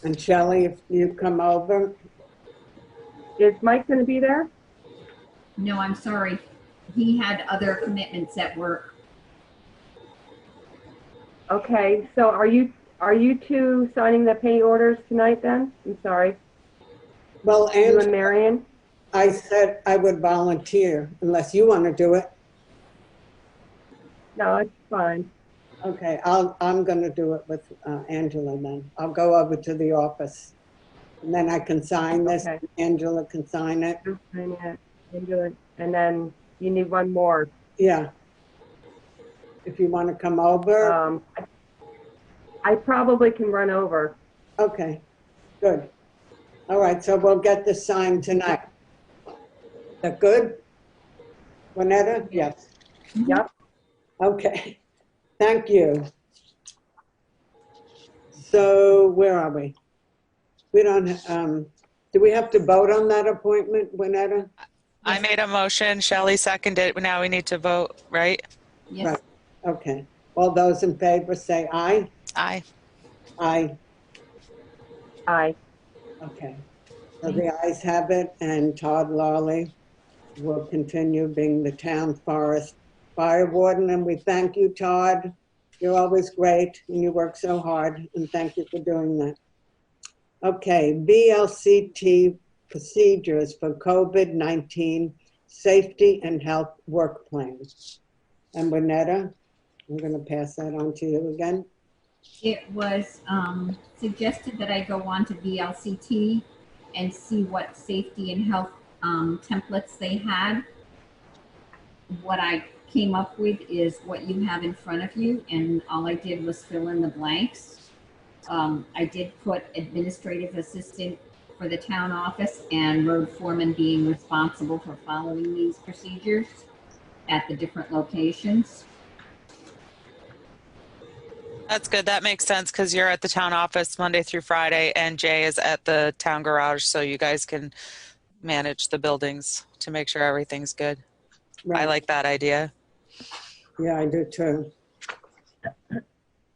And Shelley, if you come over. Is Mike going to be there? No, I'm sorry. He had other commitments at work. Okay, so are you two signing the pay orders tonight then? I'm sorry. Well, you and Marion? I said I would volunteer unless you want to do it. No, it's fine. Okay, I'm going to do it with Angela then. I'll go over to the office, and then I can sign this. Okay. Angela can sign it. Sign it. Angela, and then you need one more. Yeah. If you want to come over. I probably can run over. Okay, good. All right, so we'll get this signed tonight. Is that good? Winetta? Yes. Yep. Okay, thank you. So where are we? We don't, do we have to vote on that appointment, Winetta? I made a motion, Shelley seconded it, now we need to vote, right? Yes. Right, okay. All those in favor say aye? Aye. Aye. Aye. Okay, so the ayes have it, and Todd Lawley will continue being the town forest fire warden, and we thank you, Todd. You're always great, and you work so hard, and thank you for doing that. Okay, VLCT procedures for COVID-19 safety and health work plan. And Winetta, I'm going to pass that on to you again. It was suggested that I go on to VLCT and see what safety and health templates they had. What I came up with is what you have in front of you, and all I did was fill in the blanks. I did put administrative assistant for the town office and road foreman being responsible for following these procedures at the different locations. That's good. That makes sense because you're at the town office Monday through Friday and Jay is at the town garage, so you guys can manage the buildings to make sure everything's good. Right. I like that idea. Yeah, I do too.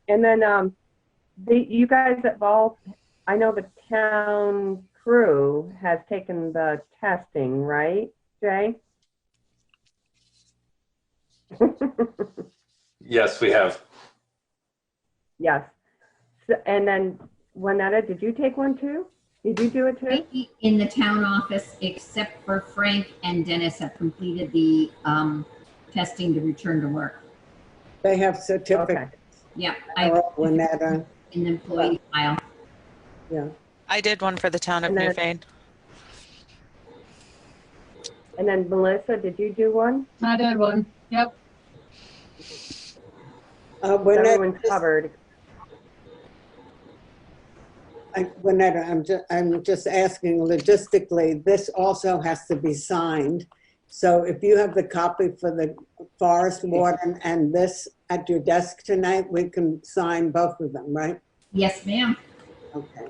And then you guys have all, I know the town crew has taken the testing, right, Jay? Yes, we have. Yes. So, and then, Winetta, did you take one too? Did you do it too? In the town office, except for Frank and Dennis have completed the testing to return to work. They have certificates. Okay. Yeah. Winetta. In the employee file. Yeah. I did one for the town of Newfane. And then Melissa, did you do one? I did one. Yep. Everyone's covered. Winetta, I'm just asking logistically, this also has to be signed, So if you have the copy for the forest warden and this at your desk tonight, we can sign both of them, right? Yes, ma'am. Okay.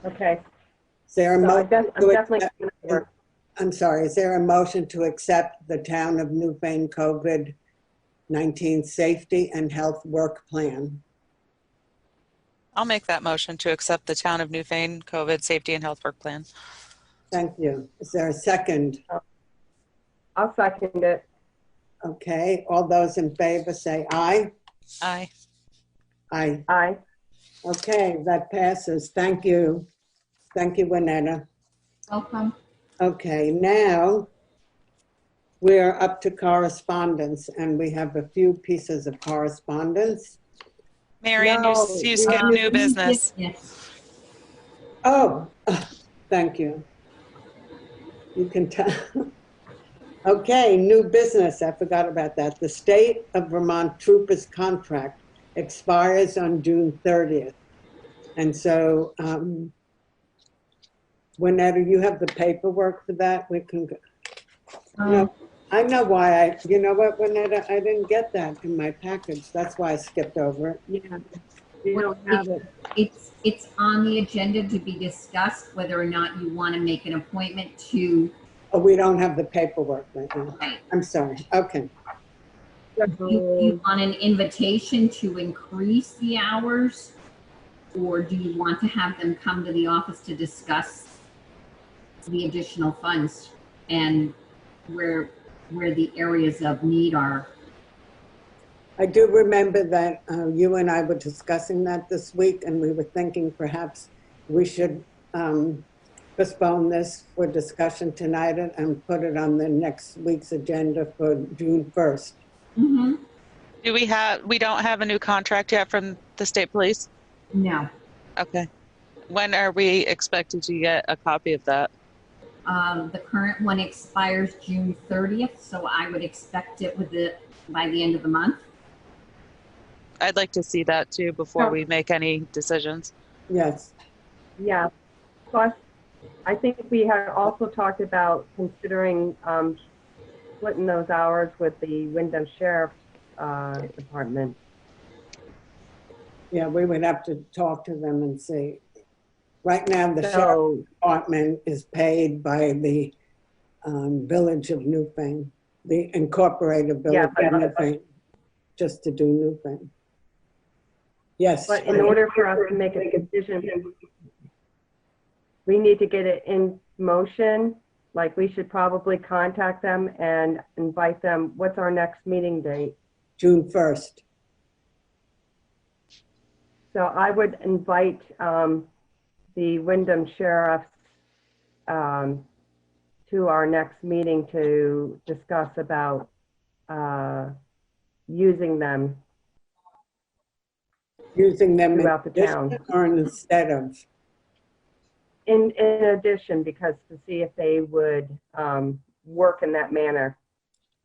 Okay. Is there a So motion I'm to definitely accept, gonna work. I'm sorry, is there a motion to accept the Town of Newfane COVID-19 Safety and Health Work Plan? I'll make that motion to accept the Town of Newfane COVID Safety and Health Work Plan. Thank you. Is there a second? I'll second it. Okay, all those in favor say aye. Aye. Aye. Aye. Okay, that passes. Thank you. Thank you, Winetta. Welcome. Okay, now we're up to correspondence, and we have a few pieces of correspondence. Marion, No, you skipped new business. Yes. Oh, thank you. You can tell. Okay, new business. I forgot about that. The State of Vermont Troopers contract expires on June 30th. And so, Winetta, you have the paperwork for that? We can, no, I know why you know what, Winetta, I didn't get that in my package. That's why I skipped over it. Yeah, you don't have it. It's on the agenda to be discussed whether or not you want to make an appointment to. Oh, we don't have the paperwork right now. Right. I'm sorry. Okay. You want an invitation to increase the hours, or do you want to have them come to the office to discuss the additional funds and where the areas of need are? I do remember that you and I were discussing that this week, and we were thinking perhaps we should postpone this for discussion tonight and put it on the next week's agenda for June 1st. Mm-hmm. We don't have a new contract yet from the state police? No. Okay. When are we expected to get a copy of that? The current one expires June 30th, so I would expect it by the end of the month. I'd like to see that too before we make any decisions. Yes. Yeah. Plus, I think we had also talked about considering splitting those hours with the Wyndham Sheriff's Department. Yeah, we would have to talk to them and see. Right now, the Sheriff's Department is paid by the Village of Newfane, the incorporated Village of Newfane, just to do Newfane. Yes. But in order for us to make a decision, we need to get it in motion. Like, we should probably contact them and invite them. What's our next meeting date? June 1st. So I would invite the Wyndham Sheriffs to our next meeting to discuss about using them throughout the town, or instead of? In addition, because to see if they would work in that manner.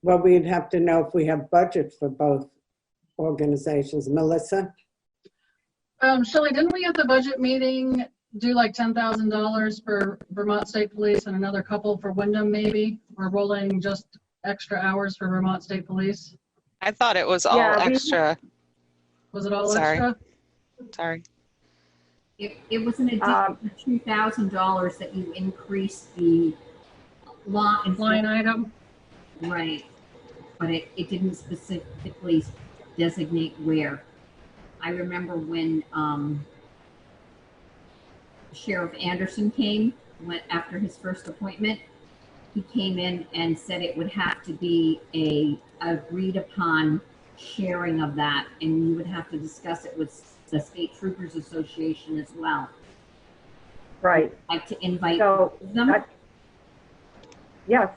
Well, we'd have to know if we have budget for both organizations. Melissa? Shelley, didn't we at the budget meeting do like $10,000 for Vermont State Police and another couple for Wyndham maybe? We're rolling just extra hours for Vermont State Police? I thought it was all extra. Was it all Sorry. extra? Sorry. It was an additional $2,000 that you increased the line item. Right, but it didn't specifically designate where. I remember when Sheriff Anderson went after his first appointment, he came in and said it would have to be a agreed upon sharing of that, and you would have to discuss it with the State Troopers Association as well. Right. I'd like to invite them. Yes.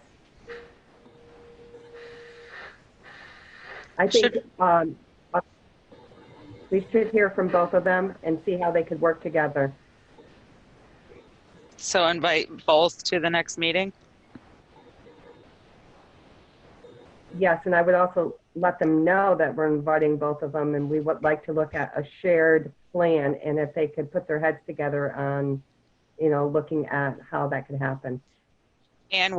I think we should hear from both of them and see how they could work together. So invite both to the next meeting? Yes, and I would also let them know that we're inviting both of them, and we would like to look at a shared plan, and if they could put their heads together on looking at how that could happen. And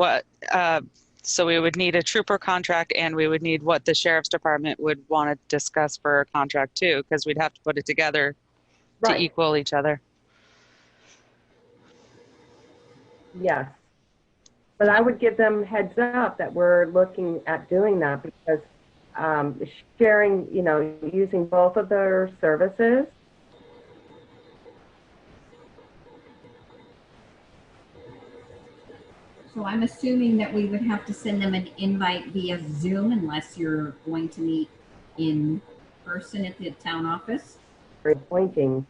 so we would need a trooper contract, and we would need what the sheriff's department would want to discuss for a contract too, because we'd have to put it together to Right. equal each other. Yes. But I would give them heads up that we're looking at doing that, because sharing, using both of their services. So I'm assuming that we would have to send them an invite via Zoom unless you're going to meet in person at the town office. Appointing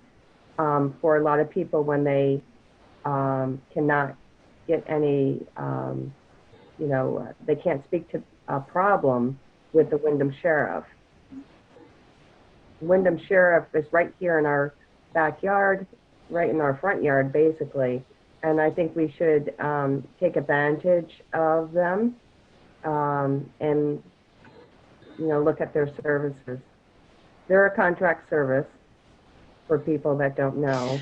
for a lot of people when they cannot get any, they can't speak to a problem with the Wyndham Sheriff. Wyndham Sheriff is right here in our backyard, right in our front yard, basically. And I think we should take advantage of them and, look at their services. They're a contract service for people that don't know.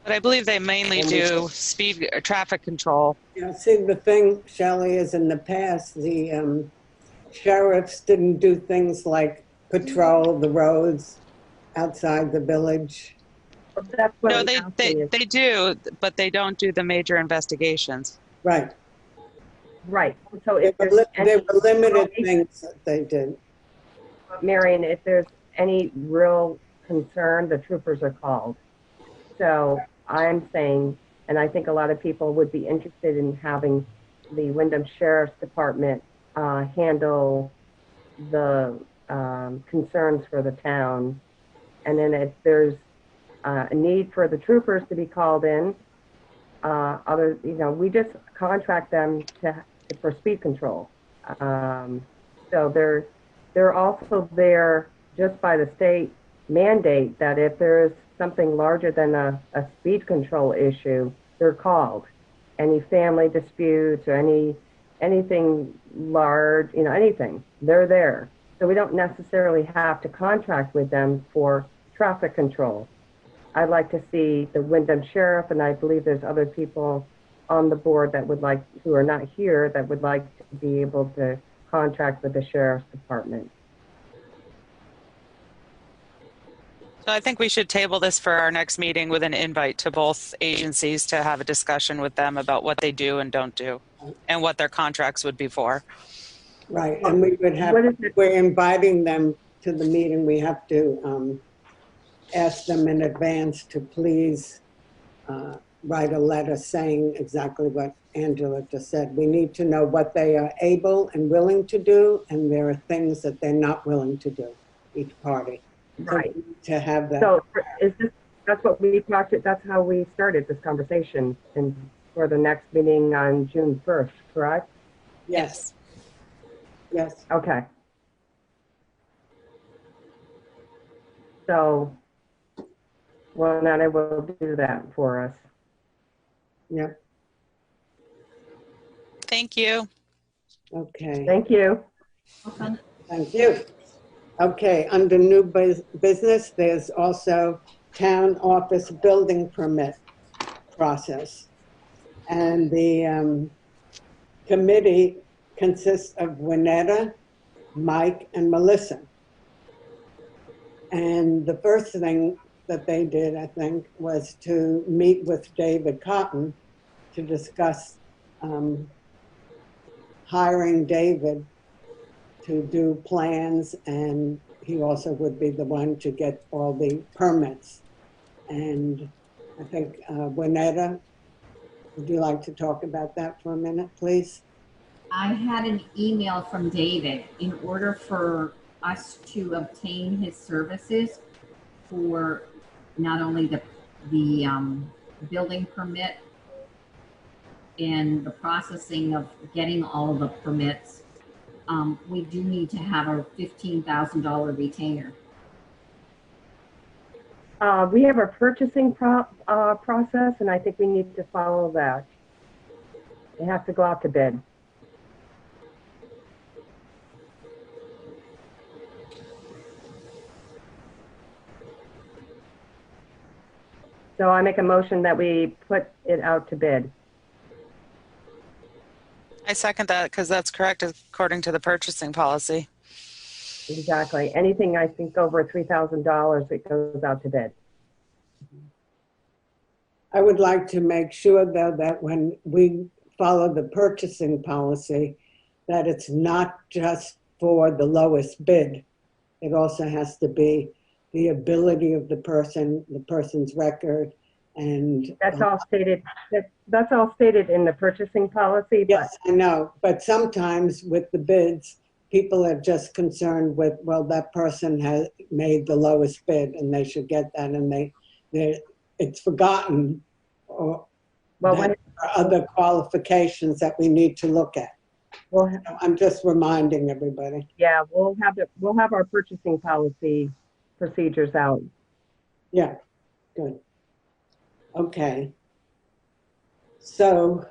But I believe they mainly do speed traffic control. Yeah, see, the thing, Shelley, is in the past, the sheriffs didn't do things like patrol the roads outside the village. That's what No, they do, but they don't do the major investigations. Right. Right. So There if were, there's there any, were limited things that they did. Marion, if there's any real concern, the troopers are called. So I'm saying, and I think a lot of people would be interested in having the Wyndham Sheriff's Department handle the concerns for the town. And then if there's a need for the troopers to be called in, we just contract them for speed control. So they're also there just by the state mandate that if there's something larger than a speed control issue, they're called. Any family disputes or anything large, anything, they're there. So we don't necessarily have to contract with them for traffic control. I'd like to see the Wyndham Sheriff, and I believe there's other people on the board that would like, who are not here, that would like to be able to contract with the Sheriff's Department. So I think we should table this for our next meeting with an invite to both agencies to have a discussion with them about what they do and don't do and what their contracts would be for. Right, and we would have, we're inviting them to the meeting. We have to ask them in advance to please write a letter saying exactly what Angela just said. We need to know what they are able and willing to do, and there are things that they're not willing to do, each party. Right. So to have that. So that's what we talked about, that's how we started this conversation, and for the next meeting on June 1st, correct? Yes. Yes. Okay. So, well, then I will do that for us. Yeah. Thank you. Okay. Thank you. Thank you. Okay, under new business, there's also town office building permit process. And the committee consists of Winetta, Mike, and Melissa. And the first thing that they did, I think, was to meet with David Cotton to discuss hiring David to do plans, and he also would be the one to get all the permits. And I think, Winetta, would you like to talk about that for a minute, please? I had an email from David. In order for us to obtain his services for not only the building permit and the processing of getting all of the permits, we do need to have a $15,000 retainer. We have a purchasing process, and I think we need to follow that. It has to go out to bid. So I make a motion that we put it out to bid. I second that because that's correct according to the purchasing policy. Exactly. Anything I think over $3,000, it goes out to bid. I would like to make sure, though, that when we follow the purchasing policy, that it's not just for the lowest bid. It also has to be the ability of the person's record, and That's all stated. That's all stated in the purchasing policy. Yes, I know. But sometimes with the bids, people are just concerned with, well, that person has made the lowest bid and they should get that, and it's forgotten, or well, there are other qualifications that we need to look at. Well, I'm just reminding everybody. Yeah, we'll have our purchasing policy procedures out. Yeah, good. Okay. So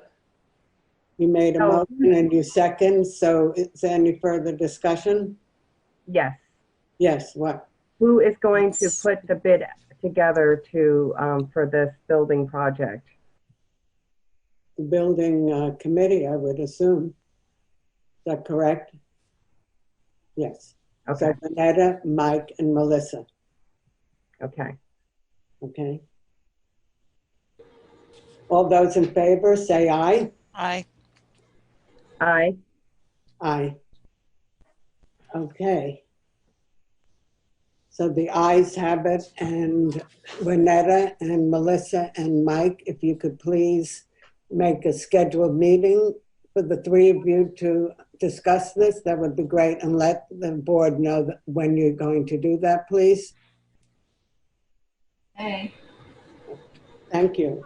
you made a motion and you second. So is there any further discussion? Yes. Yes, what? Who is going to put the bid together to for this building project? The building committee, I would assume. Is that correct? Yes. Okay. So Vanetta, Mike, and Melissa. Okay. Okay. All those in favor, say aye. Aye. Aye. Aye. Okay. So the ayes have it, and Vanetta and Melissa and Mike, if you could please make a scheduled meeting for the three of you to discuss this, that would be great, and let the board know that when you're going to do that, please. Hey. Thank you.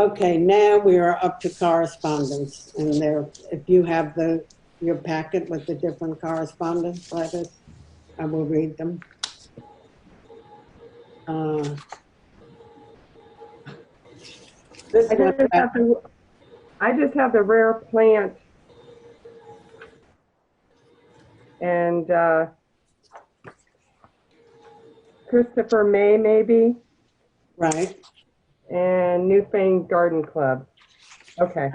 Okay, now we are up to correspondence, and there, if you have your packet with the different correspondence letters, I will read them. I just have the rare plant and Christopher May, maybe. Right. And Newfane Garden Club. Okay.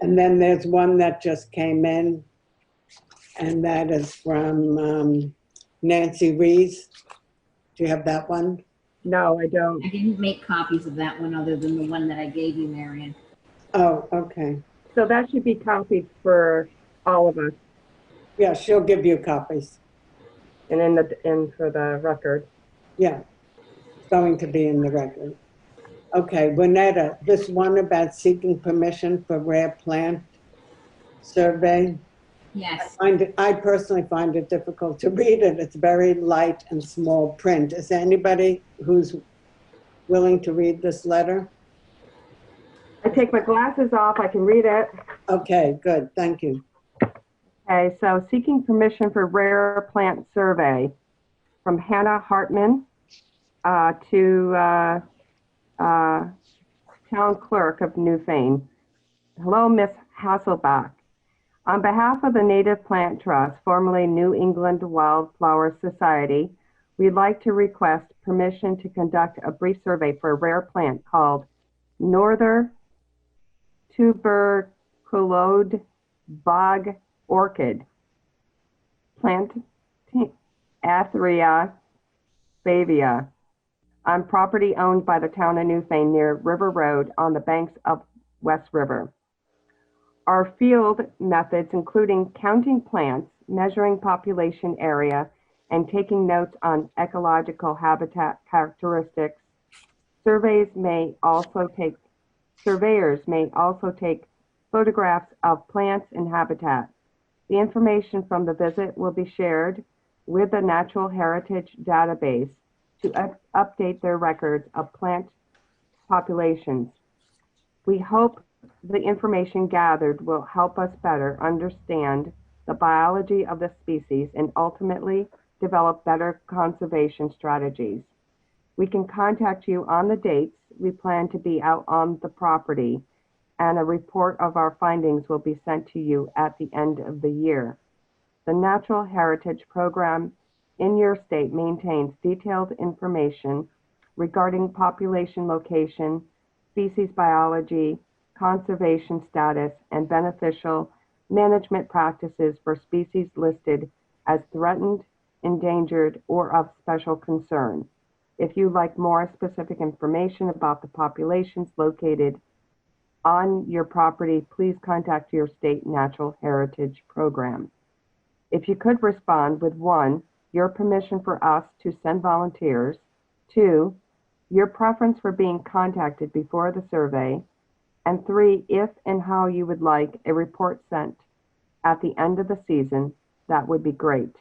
And then there's one that just came in, and that is from Nancy Rees. Do you have that one? No, I don't. I didn't make copies of that one other than the one that I gave you, Marion. Oh, okay. So that should be copied for all of us. Yeah, she'll give you copies. And for the record. Yeah, it's going to be in the record. Okay, Juanetta, this one about seeking permission for rare plant survey. Yes. I personally find it difficult to read it. It's very light and small print. Is there anybody who's willing to read this letter? I take my glasses off, I can read it. Okay, good, thank you. Okay, so seeking permission for rare plant survey from Hannah Hartman to Town Clerk of Newfane. Hello, Miss Hasselbach. On behalf of the Native Plant Trust, formerly New England Wildflower Society, we'd like to request permission to conduct a brief survey for a rare plant called Northern Tuberculode Bog Orchid, plant Atheria Bavia, on property owned by the town of Newfane near River Road on the banks of West River. Our field methods, including counting plants, measuring population area, and taking notes on ecological habitat characteristics. Surveyors may also take photographs of plants and habitat. The information from the visit will be shared with the Natural Heritage Database to update their records of plant populations. We hope the information gathered will help us better understand the biology of the species and ultimately develop better conservation strategies. We can contact you on the dates we plan to be out on the property, and a report of our findings will be sent to you at the end of the year. The Natural Heritage Program in your state maintains detailed information regarding population location, species biology, conservation status, and beneficial management practices for species listed as threatened, endangered, or of special concern. If you'd like more specific information about the populations located on your property, please contact your state natural heritage program. If you could respond with 1, your permission for us to send volunteers, 2, your preference for being contacted before the survey, and 3, if and how you would like a report sent at the end of the season, that would be great.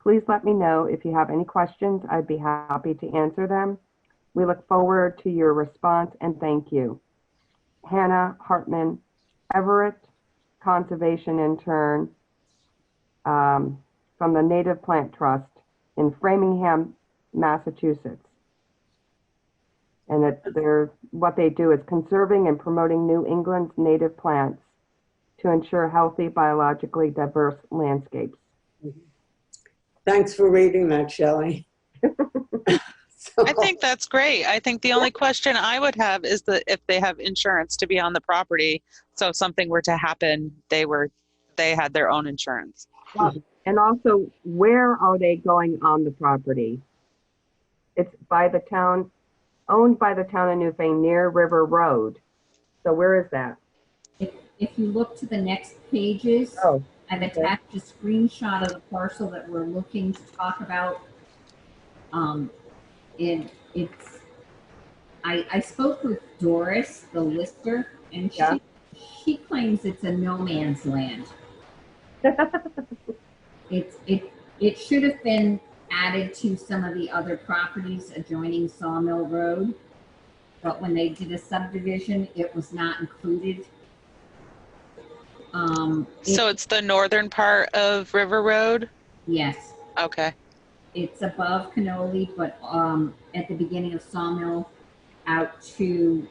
Please let me know if you have any questions. I'd be happy to answer them. We look forward to your response and thank you. Hannah Hartman Everett, Conservation Intern from the Native Plant Trust in Framingham, Massachusetts. And what they do is conserving and promoting New England's native plants to ensure healthy, biologically diverse landscapes. Thanks for reading that, Shelley. I think that's great. I think the only question I would have is if they have insurance to be on the property. So if something were to happen, they had their own insurance. And also, where are they going on the property? It's by the town, owned by the town of Newfane near River Road. So where is that? If you look to the next pages, I've attached a screenshot of the parcel that we're looking to talk about. I spoke with Doris, the lister, and she claims it's a no man's land. It should have been added to some of the other properties adjoining Sawmill Road, but when they did a subdivision, it was not included. So it's the northern part of River Road? Yes. Okay. It's above Cannoli, but at the beginning of Sawmill out to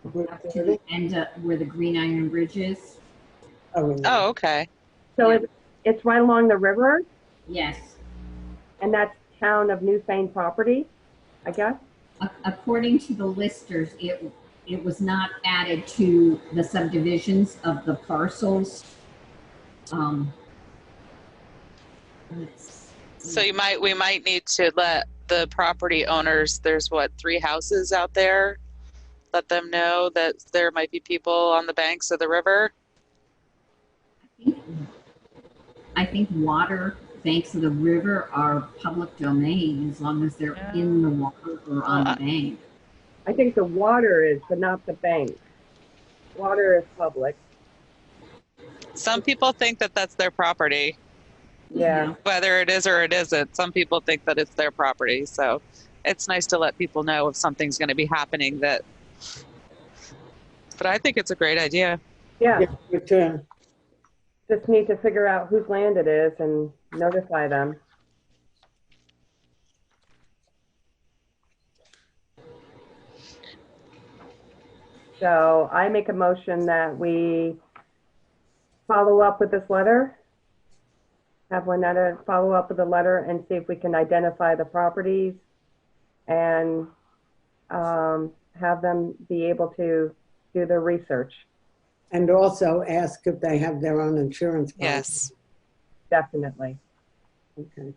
the end of where the Green Iron Bridge is. Oh, okay. So it's right along the river? Yes. And that's town of Newfane property, I guess? According to the listers, it was not added to the subdivisions of the parcels. So we might need to let the property owners, there's 3 houses out there, let them know that there might be people on the banks of the river. I think water banks of the river are public domain as long as they're in the water or on the bank. I think the water is, but not the bank. Water is public. Some people think that that's their property. Yeah. Whether it is or it isn't, some people think that it's their property. So it's nice to let people know if something's going to be happening but I think it's a great idea. Yeah. Me too. Just need to figure out whose land it is and notify them. So I make a motion that we follow up with this letter. Have Juanetta follow up with the letter and see if we can identify the properties and have them be able to do their research. And also ask if they have their own insurance policy. Yes. Definitely. Okay.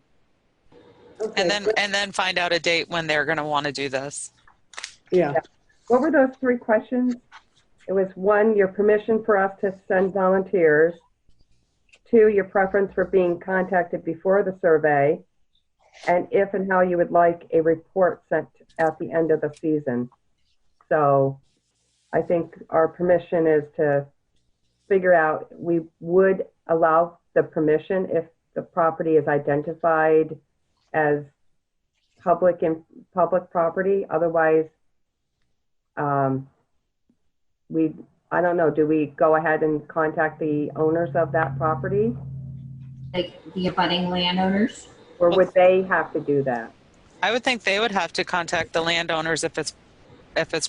And then find out a date when they're going to want to do this. Yeah. What were those 3 questions? It was 1, your permission for us to send volunteers. 2, your preference for being contacted before the survey. And if and how you would like a report sent at the end of the season. So I think our permission is to figure out, we would allow the permission if the property is identified as public property. Otherwise, I don't know, do we go ahead and contact the owners of that property? Like the abutting landowners? Or would they have to do that? I would think they would have to contact the landowners if it's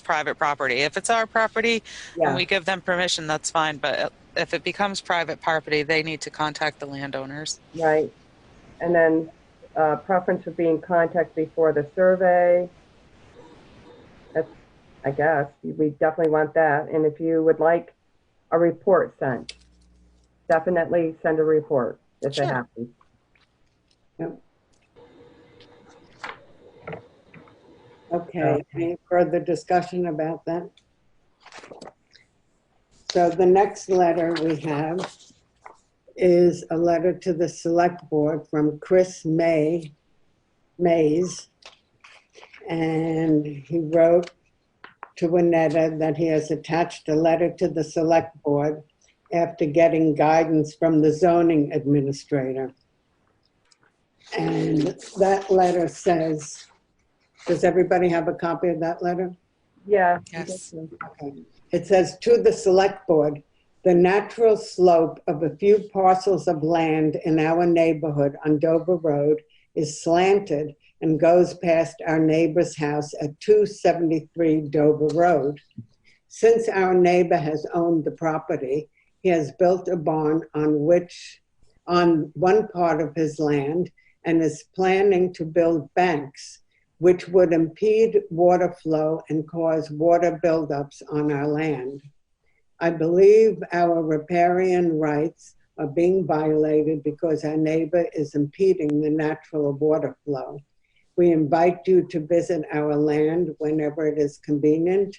private property. If it's our property and we give them permission, that's fine. But if it becomes private property, they need to contact the landowners. Right. And then preference for being contacted before the survey. That's, I guess, we definitely want that. And if you would like a report sent, definitely send a report if it happens. Yep. Okay, any further discussion about that? So the next letter we have is a letter to the select board from Chris Mays. And he wrote to Winetta that he has attached a letter to the select board after getting guidance from the zoning administrator. And that letter says, does everybody have a copy of that letter? Yeah. Yes. Okay. It says, to the select board, the natural slope of a few parcels of land in our neighborhood on Dover Road is slanted and goes past our neighbor's house at 273 Dover Road. Since our neighbor has owned the property, he has built a barn on one part of his land and is planning to build banks, which would impede water flow and cause water buildups on our land. I believe our riparian rights are being violated because our neighbor is impeding the natural water flow. We invite you to visit our land whenever it is convenient.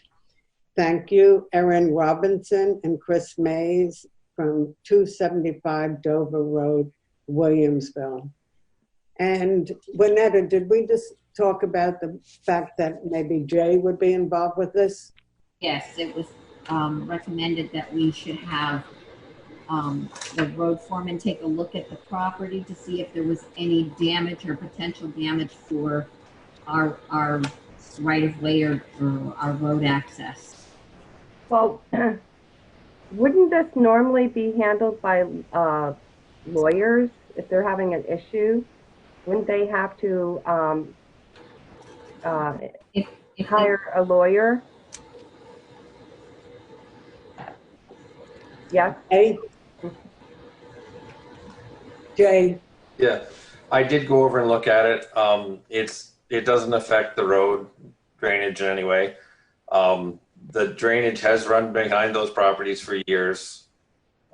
Thank you, Erin Robinson and Chris Mays from 275 Dover Road, Williamsville. And Winetta, did we just talk about the fact that maybe Jay would be involved with this? Yes, it was recommended that we should have the road foreman take a look at the property to see if there was any damage or potential damage for our right of way or our road access. Well, wouldn't this normally be handled by lawyers if they're having an issue? Wouldn't they have to if hire a lawyer? Yes. Hey. Jay. Yeah, I did go over and look at it. It doesn't affect the road drainage in any way. The drainage has run behind those properties for years.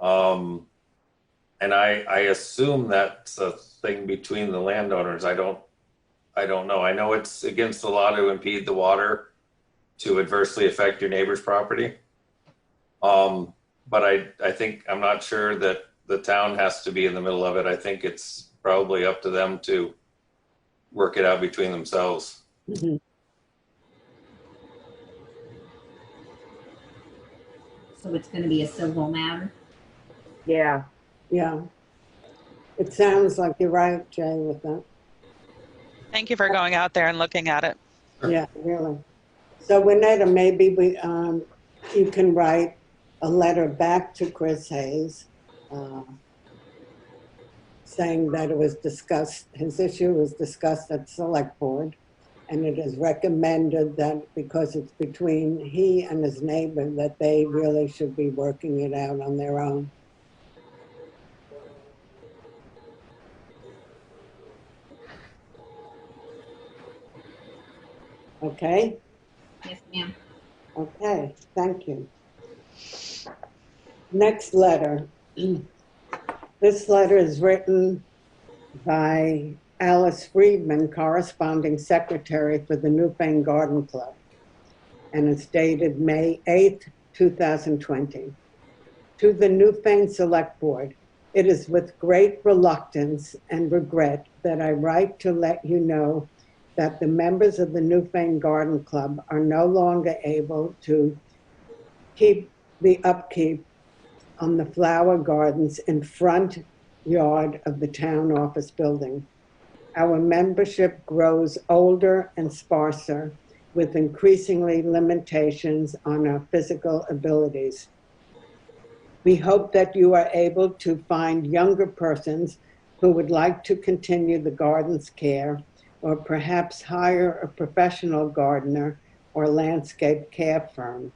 And I assume that's a thing between the landowners. I don't know. I know it's against the law to impede the water to adversely affect your neighbor's property. But I think, I'm not sure that the town has to be in the middle of it. I think it's probably up to them to work it out between themselves. Mm-hmm. So it's going to be a civil matter? Yeah. Yeah. It sounds like you're right, Jay, with that. Thank you for going out there and looking at it. Yeah, really. So Winetta, maybe you can write a letter back to Chris Hayes saying that it was discussed, his issue was discussed at select board, and it is recommended that because it's between he and his neighbor that they really should be working it out on their own. Okay? Yes, ma'am. Okay, thank you. Next letter. This letter is written by Alice Friedman, corresponding secretary for the Newfane Garden Club, and it's dated May 8th, 2020. To the Newfane Select Board, it is with great reluctance and regret that I write to let you know that the members of the Newfane Garden Club are no longer able to keep the upkeep on the flower gardens in front yard of the town office building. Our membership grows older and sparser with increasingly limitations on our physical abilities. We hope that you are able to find younger persons who would like to continue the garden's care, or perhaps hire a professional gardener or landscape care firm.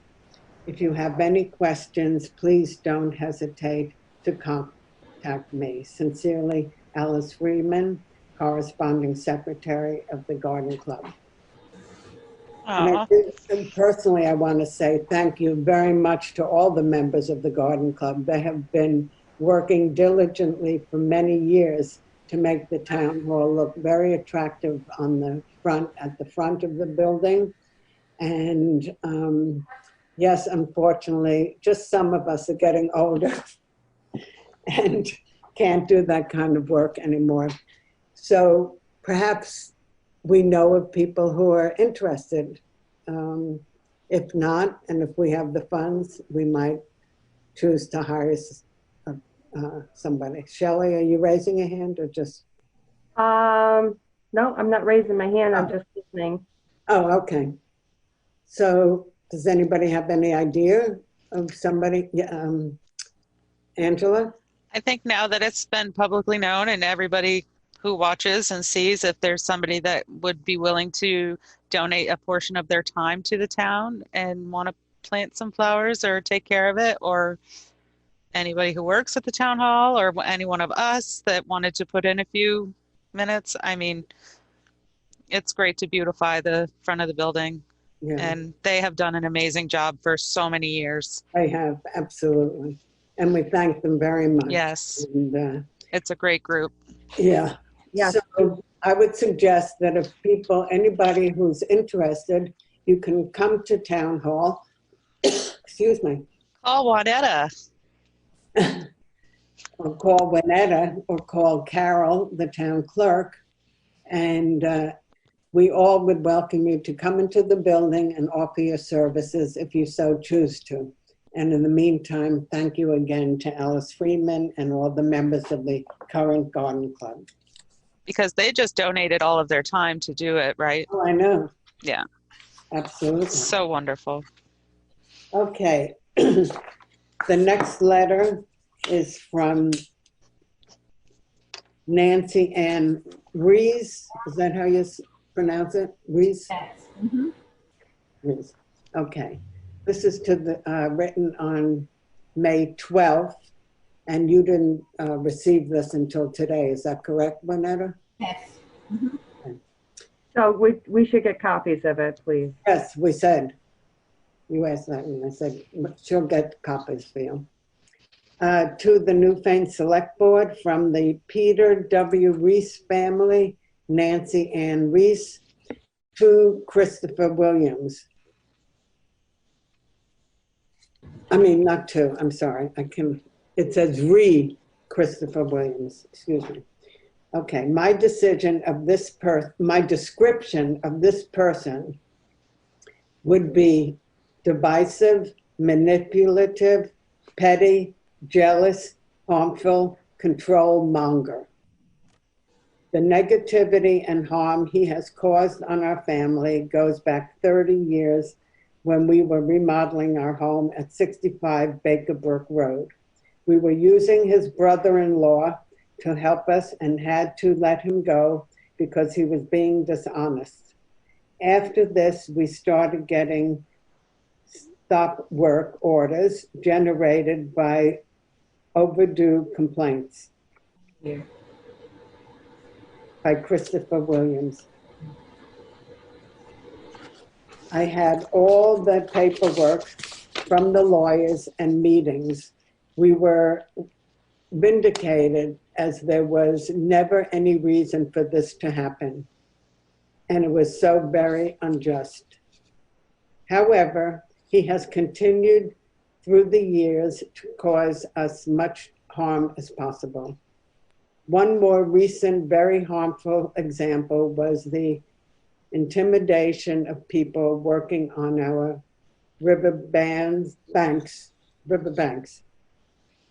If you have any questions, please don't hesitate to contact me. Sincerely, Alice Freeman, Corresponding Secretary of the Garden Club. Aw. And personally, I want to say thank you very much to all the members of the Garden Club. They have been working diligently for many years to make the town hall look very attractive on the front, at the front of the building. And yes, unfortunately, just some of us are getting older and can't do that kind of work anymore. So perhaps we know of people who are interested. If not, and if we have the funds, we might choose to hire somebody. Shelley, are you raising a hand or just? No, I'm not raising my hand. I'm just listening. Oh, okay. So does anybody have any idea of somebody? Angela? I think now that it's been publicly known and everybody who watches and sees, if there's somebody that would be willing to donate a portion of their time to the town and want to plant some flowers or take care of it, or anybody who works at the town hall or any one of us that wanted to put in a few minutes. I mean, it's great to beautify the front of the building. Yeah. And they have done an amazing job for so many years. They have, absolutely. And we thank them very much. Yes. And, it's a great group. Yeah. Yeah. So I would suggest that if anybody who's interested, you can come to town hall. Excuse me. Call Juanetta. Or call Juanetta or call Carol, the town clerk. And we all would welcome you to come into the building and offer your services if you so choose to. And in the meantime, thank you again to Alice Freeman and all the members of the current Garden Club. Because they just donated all of their time to do it, right? Oh, I know. Yeah. Absolutely. So wonderful. Okay. The next letter is from Nancy Ann Rees. Is that how you pronounce it? Rees? Yes. Mm-hmm. Rees. Okay. This is to the written on May 12th, and you didn't receive this until today. Is that correct, Juanetta? Yes. Mm-hmm. Okay. So we should get copies of it, please. Yes, we said. You asked that, and I said she'll get copies for you. To the Newfane Select Board from the Peter W. Rees family, Nancy Ann Rees, to Christopher Williams. I mean, not to, I'm sorry. It says Christopher Williams, excuse me. Okay, my description of this person would be divisive, manipulative, petty, jealous, harmful, control monger. The negativity and harm he has caused on our family goes back 30 years when we were remodeling our home at 65 Baker Brook Road. We were using his brother-in-law to help us and had to let him go because he was being dishonest. After this, we started getting stop work orders generated by overdue complaints. Yeah. By Christopher Williams. I had all the paperwork from the lawyers and meetings. We were vindicated as there was never any reason for this to happen. And it was so very unjust. However, he has continued through the years to cause us much harm as possible. One more recent, very harmful example was the intimidation of people working on our riverbanks.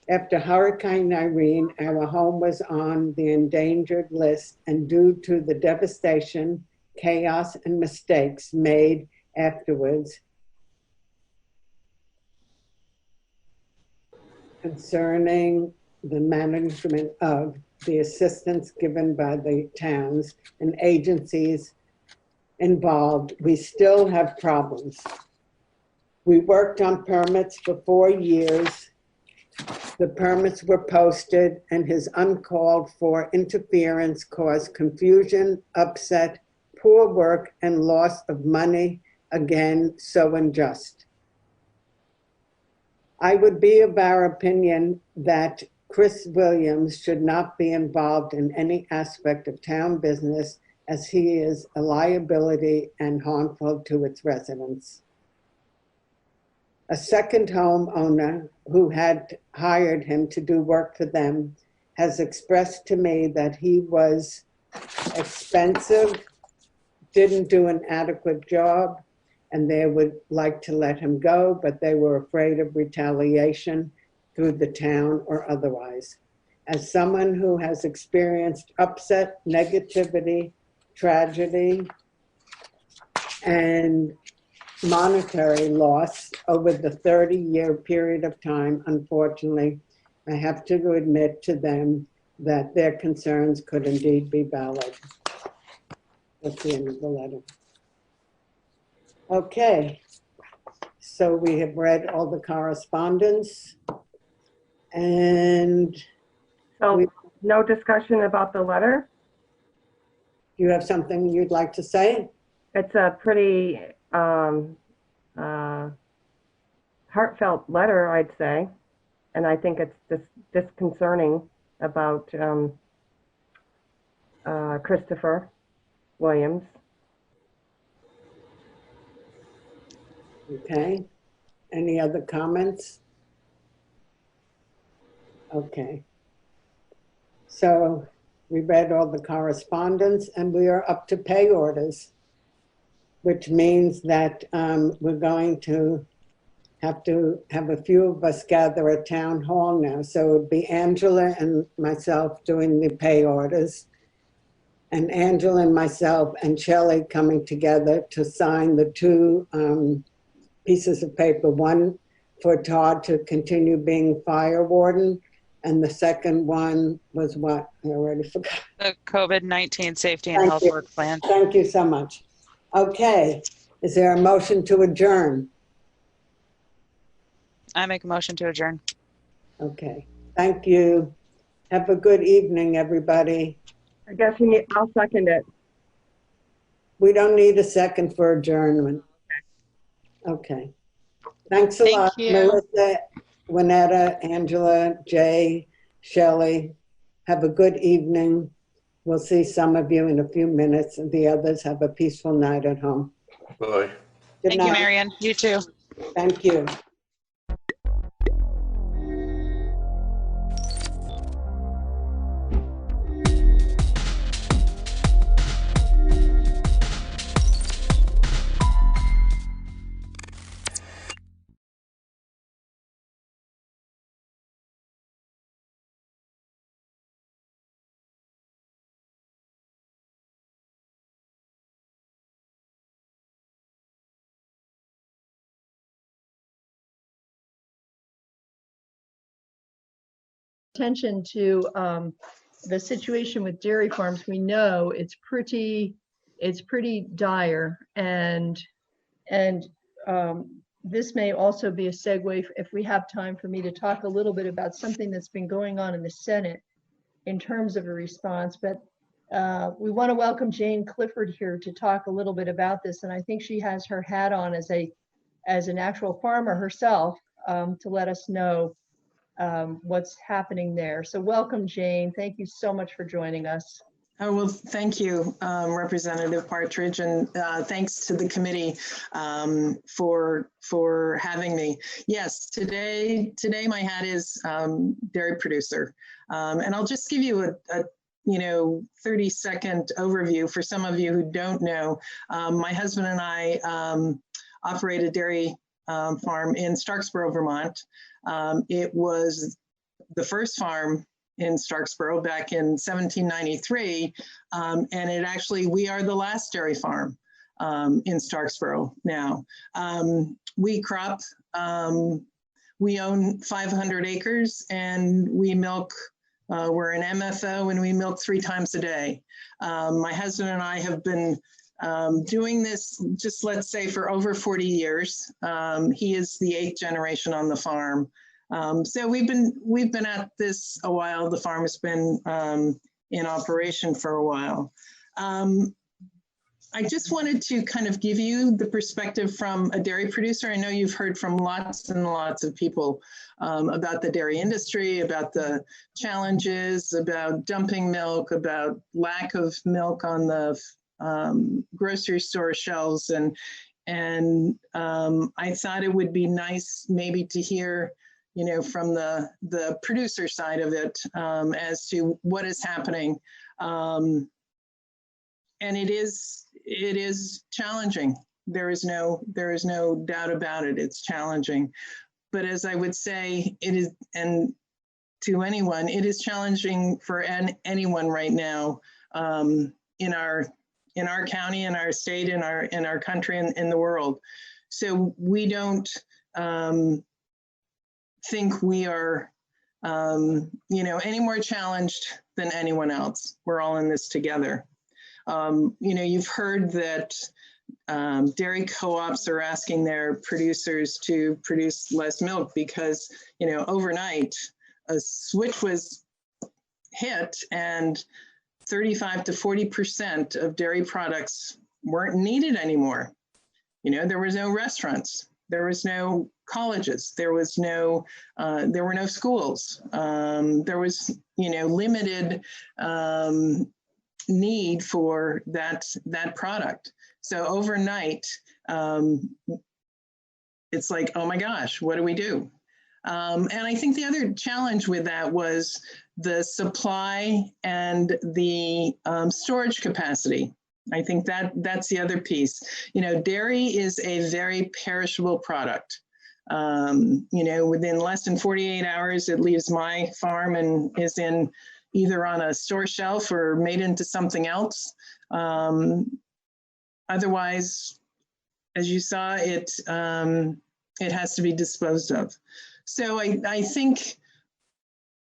After Hurricane Irene, our home was on the endangered list, and due to the devastation, chaos, and mistakes made afterwards concerning the management of the assistance given by the towns and agencies involved, we still have problems. We worked on permits for 4 years. The permits were posted, and his uncalled for interference caused confusion, upset, poor work, and loss of money. Again, so unjust. I would be of our opinion that Chris Williams should not be involved in any aspect of town business, as he is a liability and harmful to its residents. A second homeowner who had hired him to do work for them has expressed to me that he was expensive, didn't do an adequate job, and they would like to let him go, but they were afraid of retaliation through the town or otherwise. As someone who has experienced upset, negativity, tragedy, and monetary loss over the 30-year period of time, unfortunately, I have to admit to them that their concerns could indeed be valid. That's the end of the letter. Okay, so we have read all the correspondence, and So no discussion about the letter? Do you have something you'd like to say? It's a pretty heartfelt letter, I'd say, and I think it's disconcerting about Christopher Williams. Okay, any other comments? Okay, so we read all the correspondence, and we are up to pay orders, which means that we're going to have a few of us gather at town hall now. So it would be Angela and myself doing the pay orders, and Angela and myself and Shelley coming together to sign the two pieces of paper, one for Todd to continue being fire warden, and the second one was what? I already forgot. The COVID-19 safety and health work plan. Thank you so much. Okay, is there a motion to adjourn? I make a motion to adjourn. Okay, thank you. Have a good evening, everybody. I guess I'll second it. We don't need a second for adjournment. Okay. Thanks a lot, you. Melissa, Winetta, Angela, Jay, Shelley. Have a good evening. We'll see some of you in a few minutes, and the others have a peaceful night at home. Bye. Good Thank night. you, Marion. You too. Thank you. Attention to the situation with dairy farms. We know it's pretty dire, and this may also be a segue, if we have time, for me to talk a little bit about something that's been going on in the Senate in terms of a response. But we want to welcome Jane Clifford here to talk a little bit about this, and I think she has her hat on as an actual farmer herself, to let us know what's happening there. So welcome, Jane. Thank you so much for joining us. Oh, well, thank you, Representative Partridge, and thanks to the committee for having me. Yes, today my hat is dairy producer, and I'll just give you a 30-second overview for some of you who don't know. My husband and I operate a dairy farm in Starksboro, Vermont. It was the first farm in Starksboro back in 1793, and we are the last dairy farm in Starksboro now. We crop, we own 500 acres, and we milk, we're an MFO, and we milk 3 times a day. My husband and I have been doing this, just let's say for over 40 years. He is the 8th generation on the farm. So we've been at this a while. The farm has been in operation for a while. I just wanted to kind of give you the perspective from a dairy producer. I know you've heard from lots and lots of people about the dairy industry, about the challenges, about dumping milk, about lack of milk on the grocery store shelves. And I thought it would be nice maybe to hear, you know, from the producer side of it as to what is happening. And it is challenging. There is no doubt about it. It's challenging. But as I would say, it is, and to anyone, it is challenging for anyone right now in our county, in our state, in our country, and in the world. So we don't think we are, you know, any more challenged than anyone else. We're all in this together. You know, you've heard that dairy co-ops are asking their producers to produce less milk because, you know, overnight a switch was hit and 35 to 40% of dairy products weren't needed anymore. You know, there was no restaurants, there was no colleges, there was no, there were no schools. There was, you know, limited need for that product. So overnight, it's like, oh my gosh, what do we do? And I think the other challenge with that was the supply and the storage capacity. I think that's the other piece. You know, dairy is a very perishable product. You know, within less than 48 hours, it leaves my farm and is in either on a store shelf or made into something else. Otherwise, as you saw, it has to be disposed of. So I think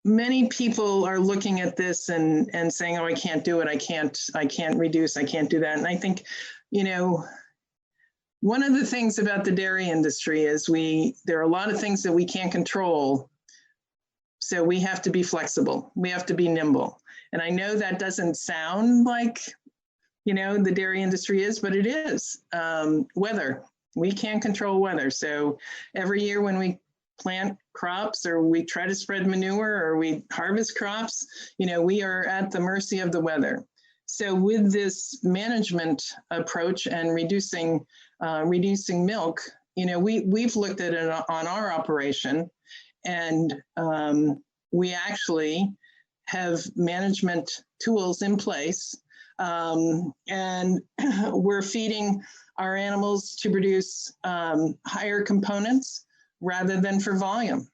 many people are looking at this and saying, oh, I can't do it. I can't reduce, I can't do that. And I think, you know, one of the things about the dairy industry is there are a lot of things that we can't control. So we have to be flexible. We have to be nimble. And I know that doesn't sound like, you know, the dairy industry is, but it is. Weather, we can't control weather. So every year when we plant crops or we try to spread manure or we harvest crops, you know, we are at the mercy of the weather. So with this management approach and reducing milk, you know, we've looked at it on our operation, and we actually have management tools in place, and we're feeding our animals to produce higher components rather than for volume.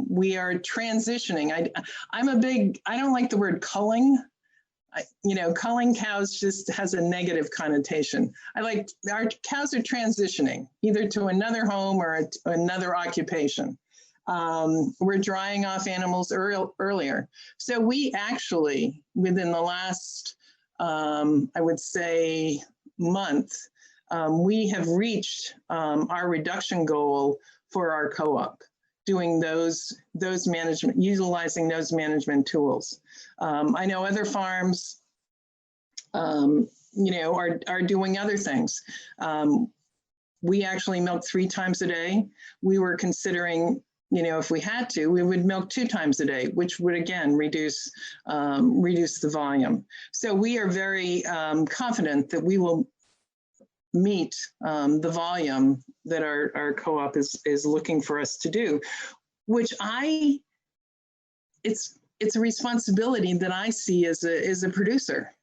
We are transitioning. I don't like the word culling. You know, culling cows just has a negative connotation. Our cows are transitioning either to another home or another occupation. We're drying off animals earlier. So we actually, within the last, I would say, month, we have reached our reduction goal for our co-op, doing those management, utilizing those management tools. I know other farms, you know, are doing other things. We actually milk 3 times a day. We were considering, you know, if we had to, we would milk 2 times a day, which would again reduce the volume. So we are very confident that we will meet the volume that our co-op is looking for us to do, which it's a responsibility that I see as a producer.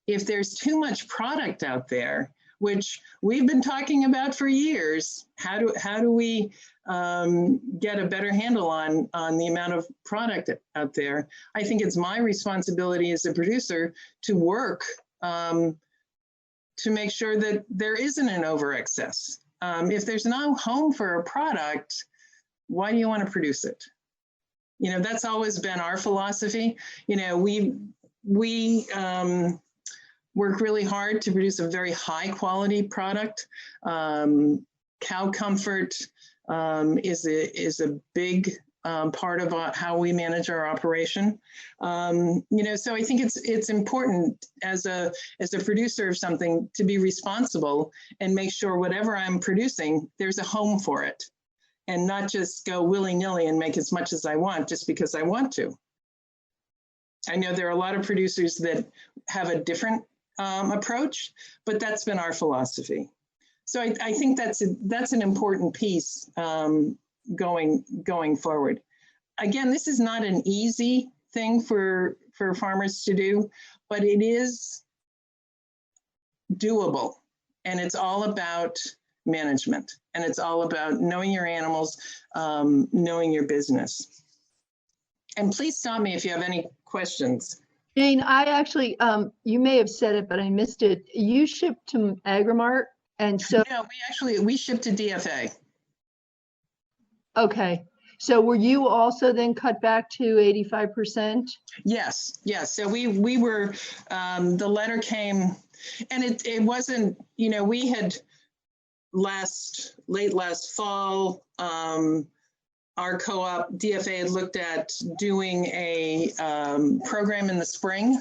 If there's too much product out there, which we've been talking about for years, how do we get a better handle on the amount of product out there? I think it's my responsibility as a producer to work to make sure that there isn't an over excess. If there's no home for a product, why do you want to produce it? You know, that's always been our philosophy. You know, we work really hard to produce a very high quality product. Cow comfort is a big part of how we manage our operation. So I think it's important as a producer of something to be responsible and make sure whatever I'm producing, there's a home for it, and not just go willy-nilly and make as much as I want just because I want to. I know there are a lot of producers that have a different approach, but that's been our philosophy. So I think that's an important piece going forward. Again, this is not an easy thing for farmers to do, but it is doable, and it's all about management, and it's all about knowing your animals, knowing your business. And please stop me if you have any questions. Jane, I actually, you may have said it, but I missed it. You ship to Agrimart, and so no, we ship to DFA. Okay, so were you also then cut back to 85%? Yes. So we were. The letter came, and it wasn't. We had late last fall. Our co-op DFA had looked at doing a program in the spring,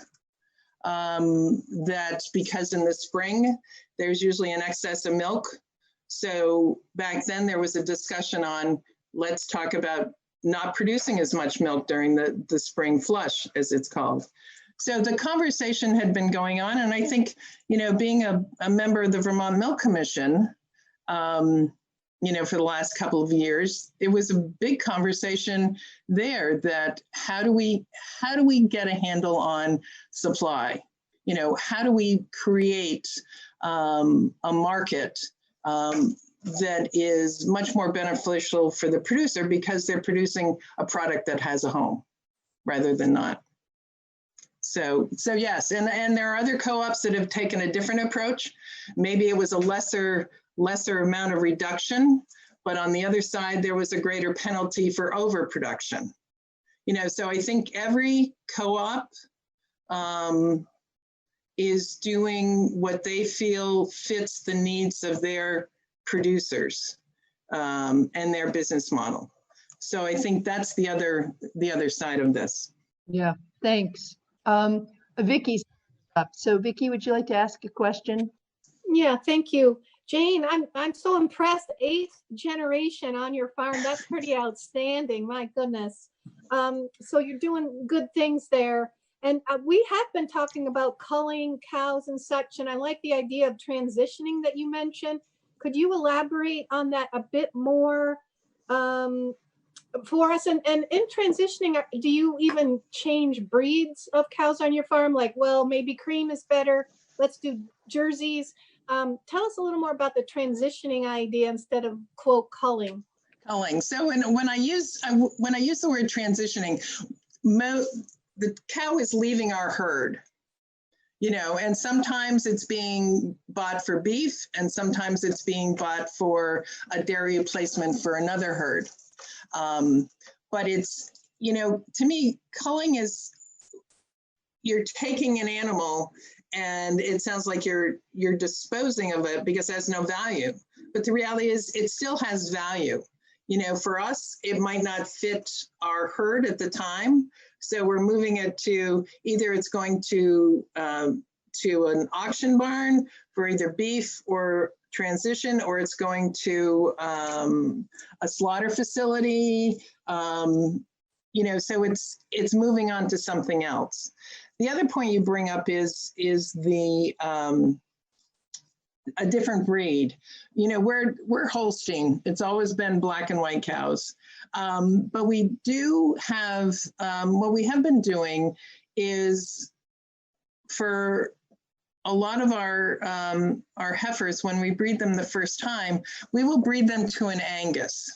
that because in the spring, there's usually an excess of milk. So back then there was a discussion on, let's talk about not producing as much milk during the spring flush, as it's called. So the conversation had been going on. And I think, being a member of the Vermont Milk Commission, for the last couple of years, it was a big conversation there that how do we get a handle on supply? How do we create a market that is much more beneficial for the producer because they're producing a product that has a home rather than not. So yes, and there are other co-ops that have taken a different approach. Maybe it was a lesser amount of reduction, but on the other side, there was a greater penalty for overproduction. So I think every co-op is doing what they feel fits the needs of their producers and their business model. So I think that's the other side of this. Yeah, thanks. Vicky's up. So Vicky, would you like to ask a question? Yeah, thank you. Jane, I'm so impressed. 8th generation on your farm. That's pretty outstanding. My goodness. So you're doing good things there. And we have been talking about culling cows and such, and I like the idea of transitioning that you mentioned. Could you elaborate on that a bit more for us? And in transitioning, do you even change breeds of cows on your farm? Like, well, maybe cream is better. Let's do Jerseys. Tell us a little more about the transitioning idea instead of, quote, culling. Culling. So when I use the word transitioning, the cow is leaving our herd, and sometimes it's being bought for beef, and sometimes it's being bought for a dairy replacement for another herd. But it's, to me, culling is, you're taking an animal and it sounds like you're disposing of it because it has no value. But the reality is it still has value. For us, it might not fit our herd at the time. So we're moving it to either it's going to an auction barn for either beef or transition, or it's going to a slaughter facility. So it's moving on to something else. The other point you bring up is the a different breed. We're Holstein. It's always been black and white cows. But we do have, what we have been doing is for a lot of our heifers, when we breed them the first time, we will breed them to an Angus.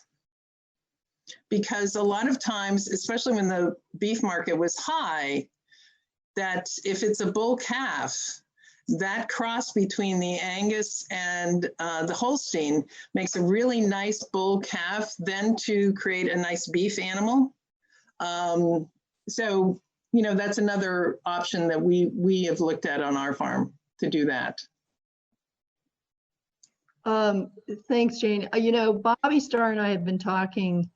Because a lot of times, especially when the beef market was high, that if it's a bull calf, that cross between the Angus and the Holstein makes a really nice bull calf, then to create a nice beef animal. So, that's another option that we have looked at on our farm do that. Thanks, Jane. You know, Bobby Starr and I have been talking.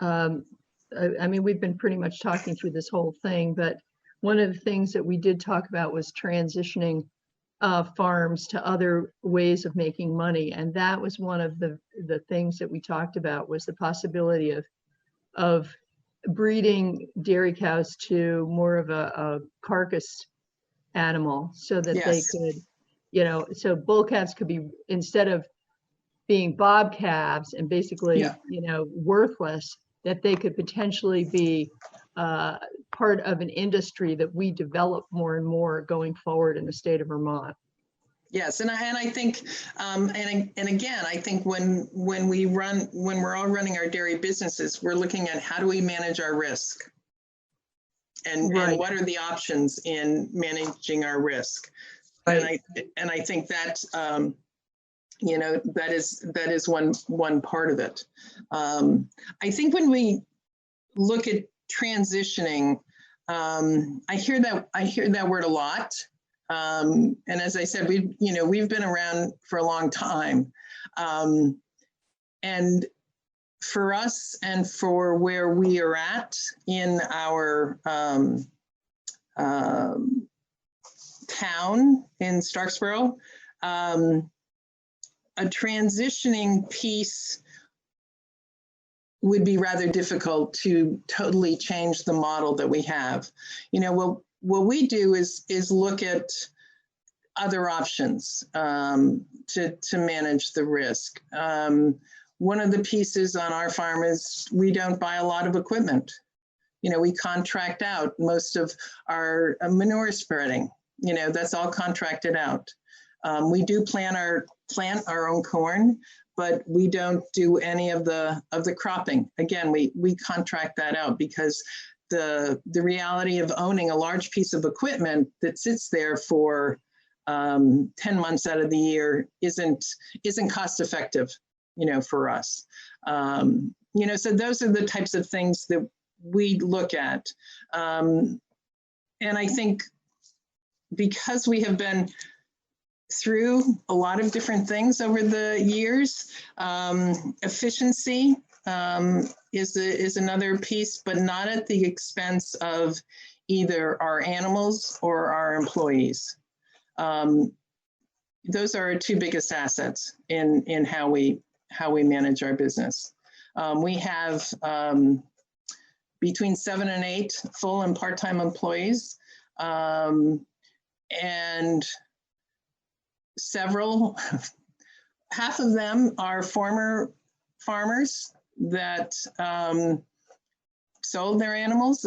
I mean, we've been pretty much talking through this whole thing, but one of the things that we did talk about was transitioning farms to other ways of making money, and that was one of the things that we talked about, was the possibility of breeding dairy cows to more of a carcass animal, so that they could, you know, so bull calves could be, instead of being bob calves and basically, you know, worthless, that they could potentially be part of an industry that we develop more and more going forward in the state of Vermont. Yes, and I think, and again, I think when we're all running our dairy businesses, we're looking at how do we manage our risk, and what are the options in managing our risk, and I think that you know, that is one part of it. I think when we look at transitioning, I hear that word a lot. And as I said, we've been around for a long time. And for us and for where we are at in our town in Starksboro, a transitioning piece would be rather difficult to totally change the model that we have. You know, what we do is look at other options to manage the risk. One of the pieces on our farm is we don't buy a lot of equipment. You know, we contract out most of our manure spreading. You know, that's all contracted out. We do plant our own corn, but we don't do any of the cropping. Again, we contract that out because the reality of owning a large piece of equipment that sits there for 10 months out of the year isn't cost effective, you know, for us. You know, so those are the types of things that we look at. And I think because we have been through a lot of different things over the years, efficiency is another piece, but not at the expense of either our animals or our employees. Those are our two biggest assets in how we manage our business. We have between 7 and 8 full and part-time employees, and half of them are former farmers that sold their animals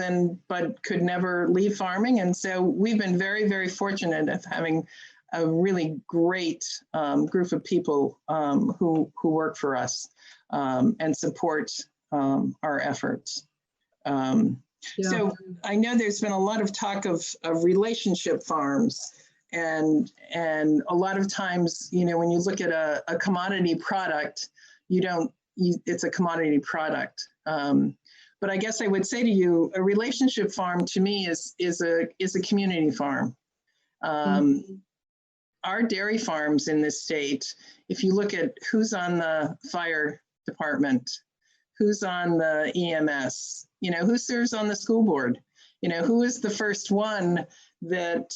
but could never leave farming. And so we've been very, very fortunate of having a really great group of people who work for us and support our efforts. So I know there's been a lot of talk of relationship farms. And a lot of times, you know, when you look at a commodity product, it's a commodity product. But I guess I would say to you, a relationship farm to me is a community farm. Our dairy farms in this state, if you look at who's on the fire department, who's on the EMS, you know, who serves on the school board, you know, who is the first one that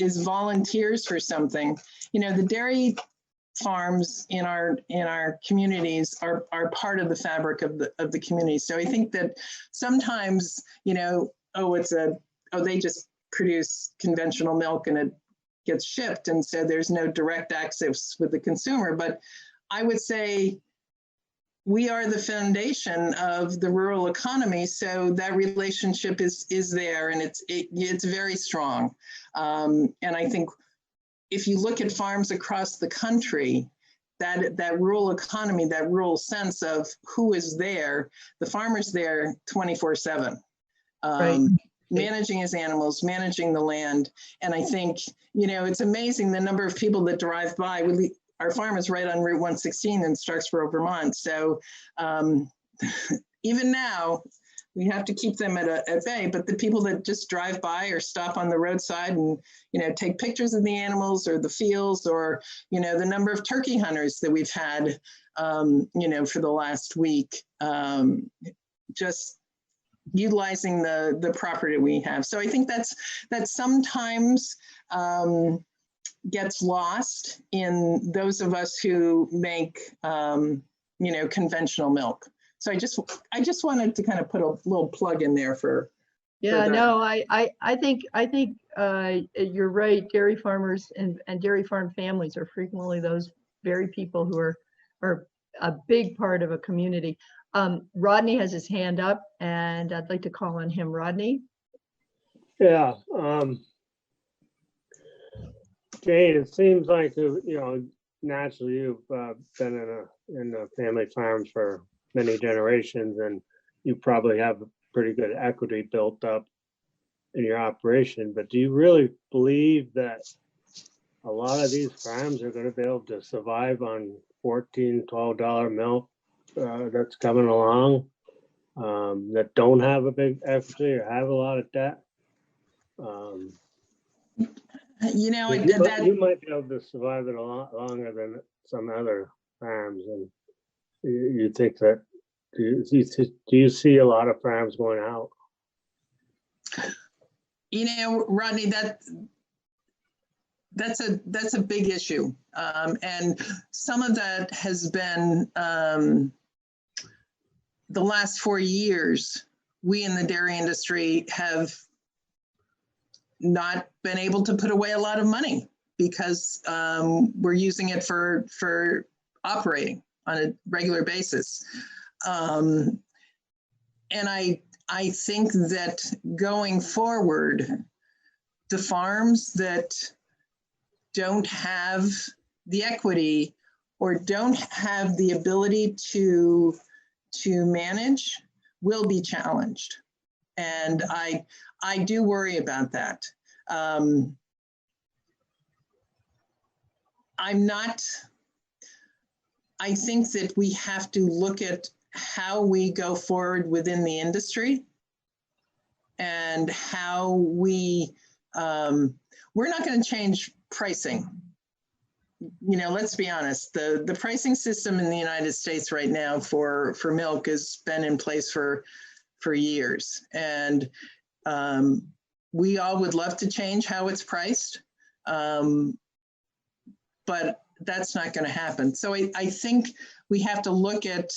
is volunteers for something. You know, the dairy farms in our communities are part of the fabric of the community. So I think that sometimes, you know, they just produce conventional milk and it gets shipped, and so there's no direct access with the consumer. But I would say we are the foundation of the rural economy, so that relationship is there, and it's very strong. And I think if you look at farms across the country, that rural economy, that rural sense of who is there, the farmer's there 24/7, managing his animals, managing the land. And I think, you know, it's amazing the number of people that drive by. Our farm is right on Route 116 in Starksboro, Vermont. So even now, We have to keep them at bay, but the people that just drive by or stop on the roadside and, take pictures of the animals or the fields, or, the number of turkey hunters that we've had, for the last week, just utilizing the property we have. So I think that sometimes gets lost in those of us who make, conventional milk. So I just wanted to kind of put a little plug in there for. Yeah, no, I think you're right. Dairy farmers and dairy farm families are frequently those very people who are a big part of a community. Rodney has his hand up, and I'd like to call on him. Rodney. Yeah, Jane, it seems like naturally you've been in a family farm for many generations, and you probably have a pretty good equity built up in your operation. But do you really believe that a lot of these farms are going to be able to survive on $14, $12 milk that's coming along, that don't have a big equity or have a lot of debt? You might be able to survive it a lot longer than some other farms. And you think that, do you see a lot of farms going out? Rodney, that's a big issue. And some of that has been the last 4 years, we in the dairy industry have not been able to put away a lot of money because we're using it for operating on a regular basis. And I think that going forward, the farms that don't have the equity or don't have the ability to manage will be challenged. And I do worry about that. I think that we have to look at how we go forward within the industry and how we're not going to change pricing. Let's be honest, the pricing system in the United States right now for milk has been in place for years. And we all would love to change how it's priced, but that's not going to happen. So I think we have to look at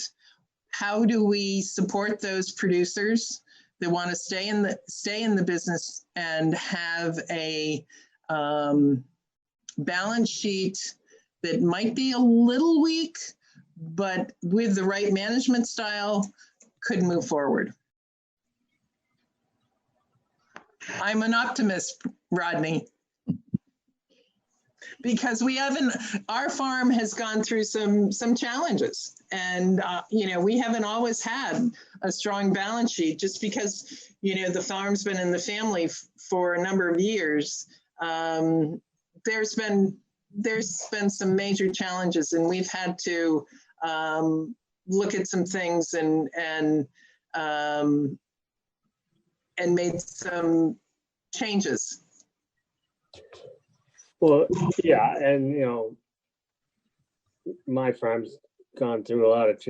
how do we support those producers that want to stay in the business and have a balance sheet that might be a little weak, but with the right management style could move forward. I'm an optimist, Rodney, because our farm has gone through some challenges, and we haven't always had a strong balance sheet just because the farm's been in the family for a number of years. There's been some major challenges, and we've had to look at some things and made some changes. Well, yeah, and my farm's gone through a lot of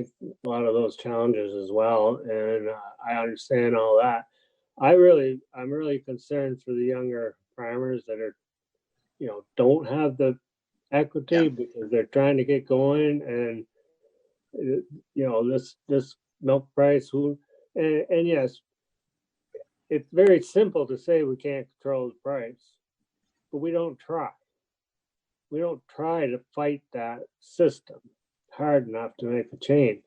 those challenges as well, and I understand all that. I'm really concerned for the younger farmers that are, don't have the equity because they're trying to get going, and this milk price. And yes, it's very simple to say we can't control the price, but we don't try. We don't try to fight that system hard enough to make a change.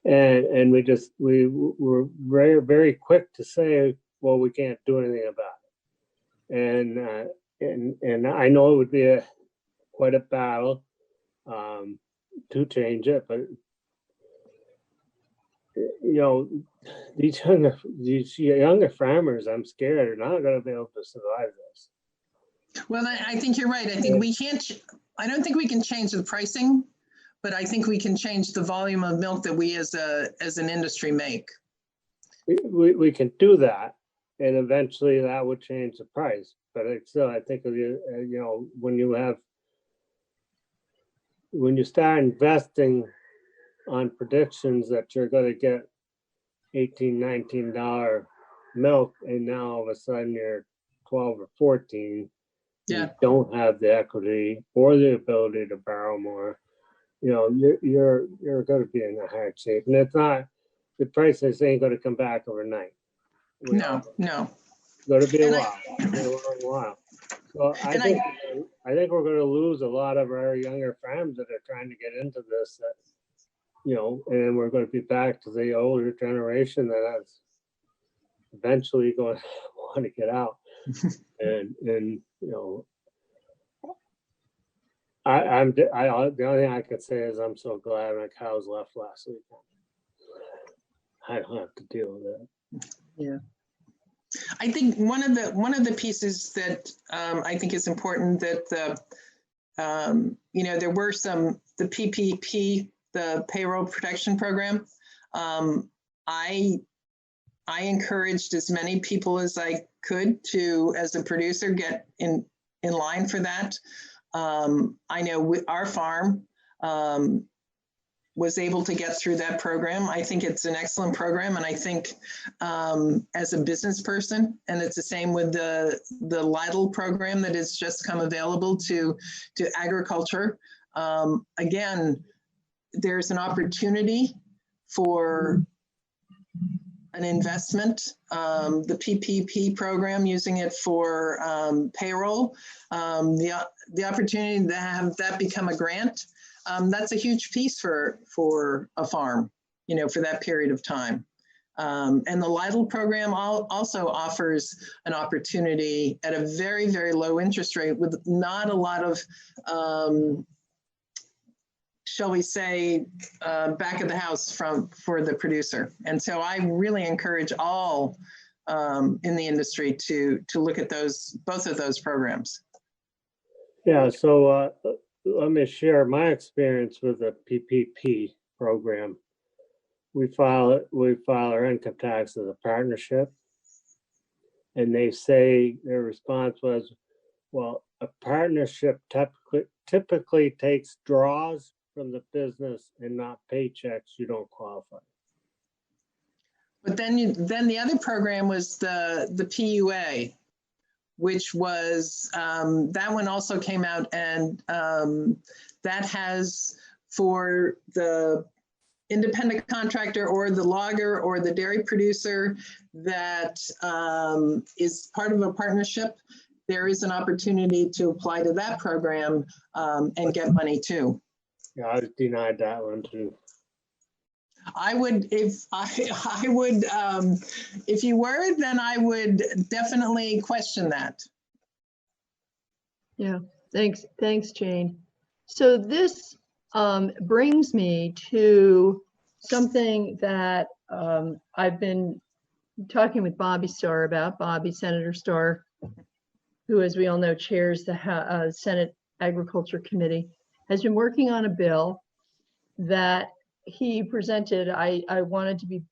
And we're very, very quick to say, well, we can't do anything about it. And I know it would be quite a battle to change it, but these younger farmers, I'm scared, are not going to be able to survive this. Well, I think you're right. I think I don't think we can change the pricing, but I think we can change the volume of milk that we as an industry make. we can do that, and eventually that would change the price. But it's still, I think, when you start investing on predictions that you're going to get $18-19 milk, and now all of a sudden you're 12 or 14, you don't have the equity or the ability to borrow more, you're going to be in a hard shape. And it's not, the prices ain't going to come back overnight. No. It's going to be a while. It's going to be a long while. So I think we're going to lose a lot of our younger farms that are trying to get into this, and we're going to be back to the older generation that's eventually going to want to get out. and the only thing I could say is I'm so glad my cows left last week. I don't have to deal with it. Yeah. I think one of the pieces that I think is important that there were the PPP, the payroll protection program. I encouraged as many people as I could to, as a producer, get in line for that. I know our farm was able to get through that program. I think it's an excellent program. And I think as a business person, and it's the same with the Lidl program that has just come available to agriculture. Again, there's an opportunity for an investment, the PPP program, using it for payroll, the opportunity to have that become a grant. That's a huge piece for a farm, for that period of time. And the Lidl program also offers an opportunity at a very, very low interest rate with not a lot of, shall we say, back of the house for the producer. And so I really encourage all in the industry to look at both of those programs. Yeah, so let me share my experience with the PPP program. We file our income tax as a partnership, and they say their response was, well, a partnership typically takes draws from the business and not paychecks. You don't qualify. But then the other program was the PUA, which was, that one also came out, and that has, for the independent contractor or the logger or the dairy producer that is part of a partnership, there is an opportunity to apply to that program and get money too. Yeah, I was denied that one too. I would, if you were, then I would definitely question that. Yeah, thanks, Jane. So this brings me to something that I've been talking with Bobby Starr about. Senator Starr, who, as we all know, chairs the Senate Agriculture Committee, has been working on a bill that he presented. I wanted to be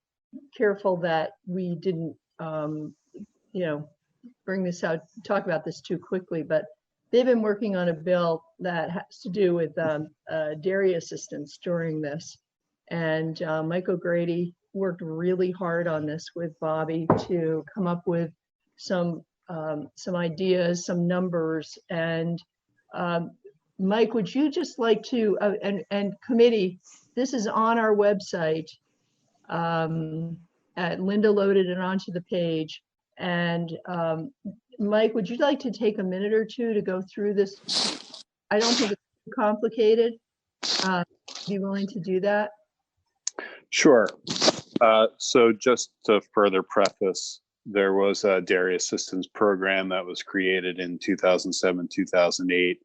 careful that we didn't, bring this out, talk about this too quickly, but they've been working on a bill that has to do with dairy assistance during this. And Mike O'Grady worked really hard on this with Bobby to come up with some ideas, some numbers. And Mike, would you just like to, and committee, this is on our website. Linda loaded it onto the page. And Mike, would you like to take a minute or two to go through this? I don't think it's too complicated. Be willing to do that? Sure. So just to further preface, there was a dairy assistance program that was created in 2007, 2008,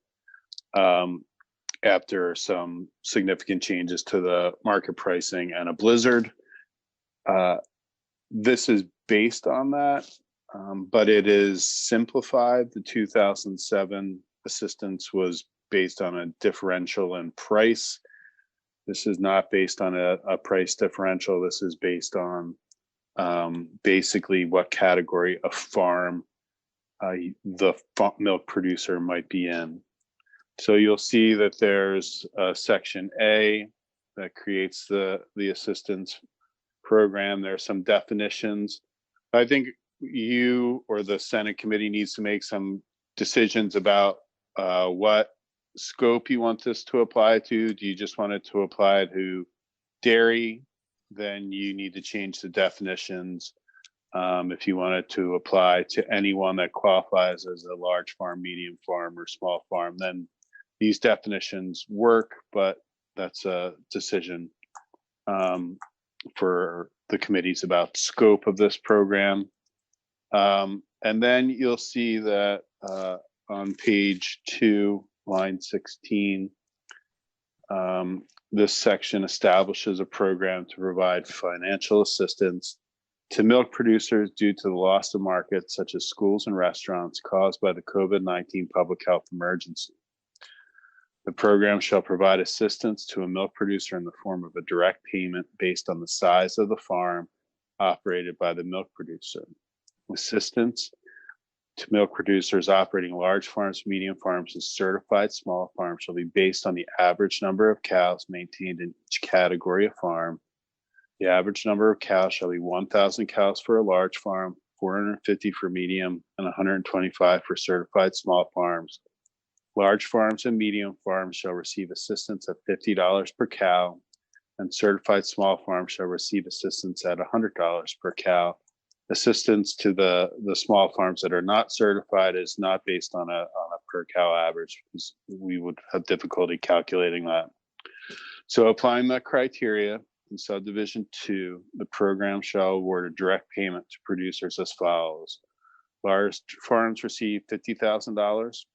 after some significant changes to the market pricing and a blizzard. This is based on that, but it is simplified. The 2007 assistance was based on a differential in price. This is not based on a price differential. This is based on basically what category of farm the milk producer might be in. So you'll see that there's section A that creates the assistance program. There are some definitions. I think you or the Senate committee needs to make some decisions about what scope you want this to apply to. Do you just want it to apply to dairy? Then you need to change the definitions. If you want it to apply to anyone that qualifies as a large farm, medium farm, or small farm, then these definitions work, but that's a decision for the committees about scope of this program. And then you'll see that on page 2, line 16, this section establishes a program to provide financial assistance to milk producers due to the loss of markets such as schools and restaurants caused by the COVID-19 public health emergency. The program shall provide assistance to a milk producer in the form of a direct payment based on the size of the farm operated by the milk producer. Assistance to milk producers operating large farms, medium farms, and certified small farms shall be based on the average number of cows maintained in each category of farm. The average number of cows shall be 1,000 cows for a large farm, 450 for medium, and 125 for certified small farms. Large farms and medium farms shall receive assistance at $50 per cow, and certified small farms shall receive assistance at $100 per cow. Assistance to the small farms that are not certified is not based on a per cow average, because we would have difficulty calculating that. So applying the criteria in subdivision 2, the program shall award a direct payment to producers as follows. Large farms receive $50,000.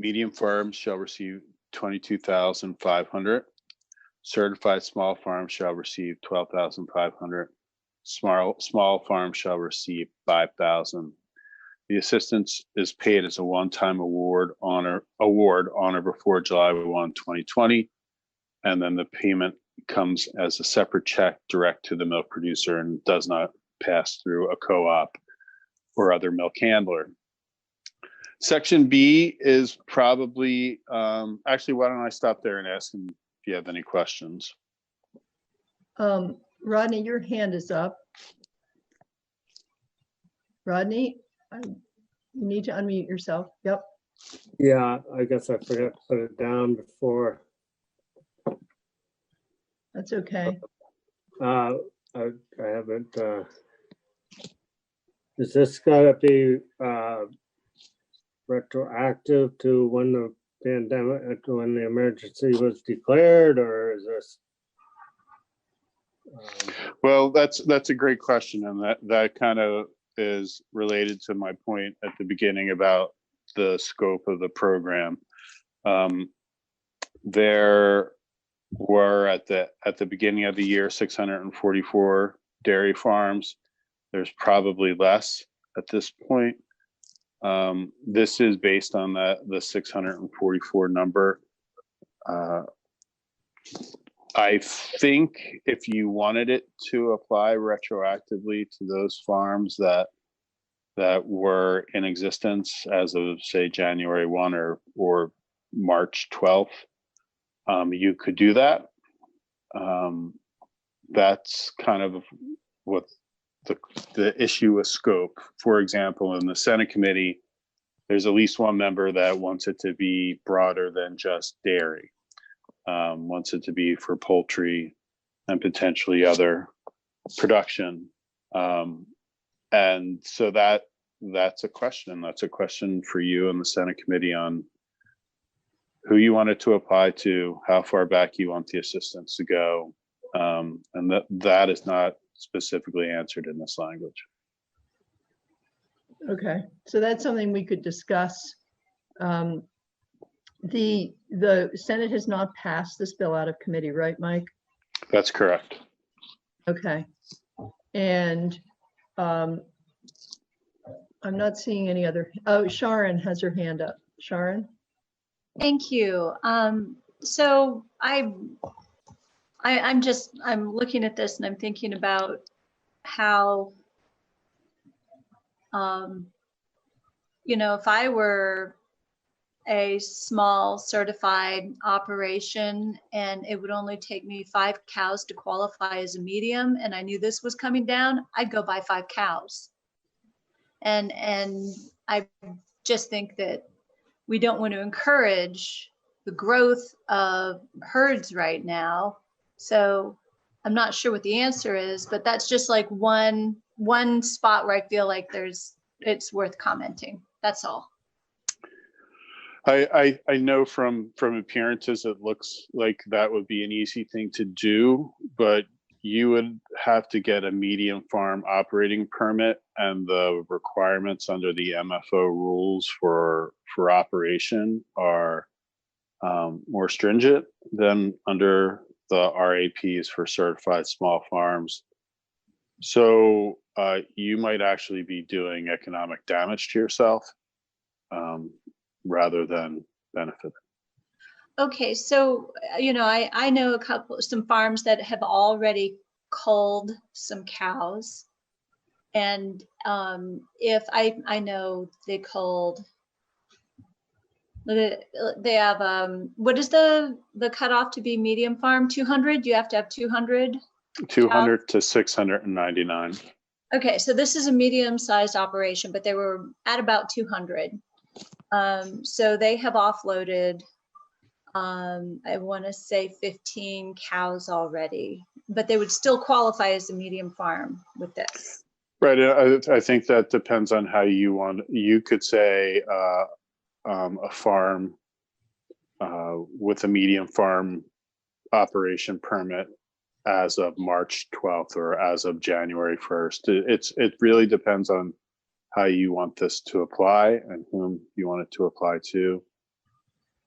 Medium farms shall receive $22,500. Certified small farms shall receive $12,500. Small farms shall receive $5,000. The assistance is paid as a one-time award on or before July 1, 2020, and then the payment comes as a separate check direct to the milk producer and does not pass through a co-op or other milk handler. Section B is probably, actually, why don't I stop there and ask him if you have any questions? Rodney, your hand is up. Rodney, you need to unmute yourself. Yep. Yeah, I guess I forgot to put it down before. That's okay. I haven't. Is this gotta be retroactive to when the pandemic, when the emergency was declared, or is this? Well, that's a great question, and that kind of is related to my point at the beginning about the scope of the program. There were at the beginning of the year 644 dairy farms. There's probably less at this point. This is based on the 644 number. I think if you wanted it to apply retroactively to those farms that were in existence as of, say, January 1 or March 12th, you could do that. That's kind of what the issue with scope. For example, in the Senate committee, there's at least one member that wants it to be broader than just dairy. Wants it to be for poultry and potentially other production. And so that's a question. That's a question for you and the Senate committee on who you want it to apply to, how far back you want the assistance to go. And that is not specifically answered in this language. Okay, so that's something we could discuss. The Senate has not passed this bill out of committee, right, Mike? That's correct. Okay. And I'm not seeing any other. Oh, Sharon has her hand up. Sharon? Thank you. So I'm looking at this and I'm thinking about how, if I were a small certified operation and it would only take me 5 cows to qualify as a medium, and I knew this was coming down, I'd go buy 5 cows. And I just think that we don't want to encourage the growth of herds right now. So I'm not sure what the answer is, but that's just like one spot where I feel like it's worth commenting. That's all. I know from appearances it looks like that would be an easy thing to do, but you would have to get a medium farm operating permit, and the requirements under the MFO rules for operation are more stringent than under the RAPs for certified small farms. So you might actually be doing economic damage to yourself rather than benefit. Okay, so I know some farms that have already culled some cows, and if I know they culled, they have what is the cutoff to be medium farm? 200? You have to have 200. 200 to 699. Okay, so this is a medium-sized operation, but they were at about 200. So they have offloaded, I want to say 15 cows already, but they would still qualify as a medium farm with this. Right. I think that depends on how you want. You could say a farm with a medium farm operation permit as of March 12th or as of January 1st. It really depends on how you want this to apply and whom you want it to apply to.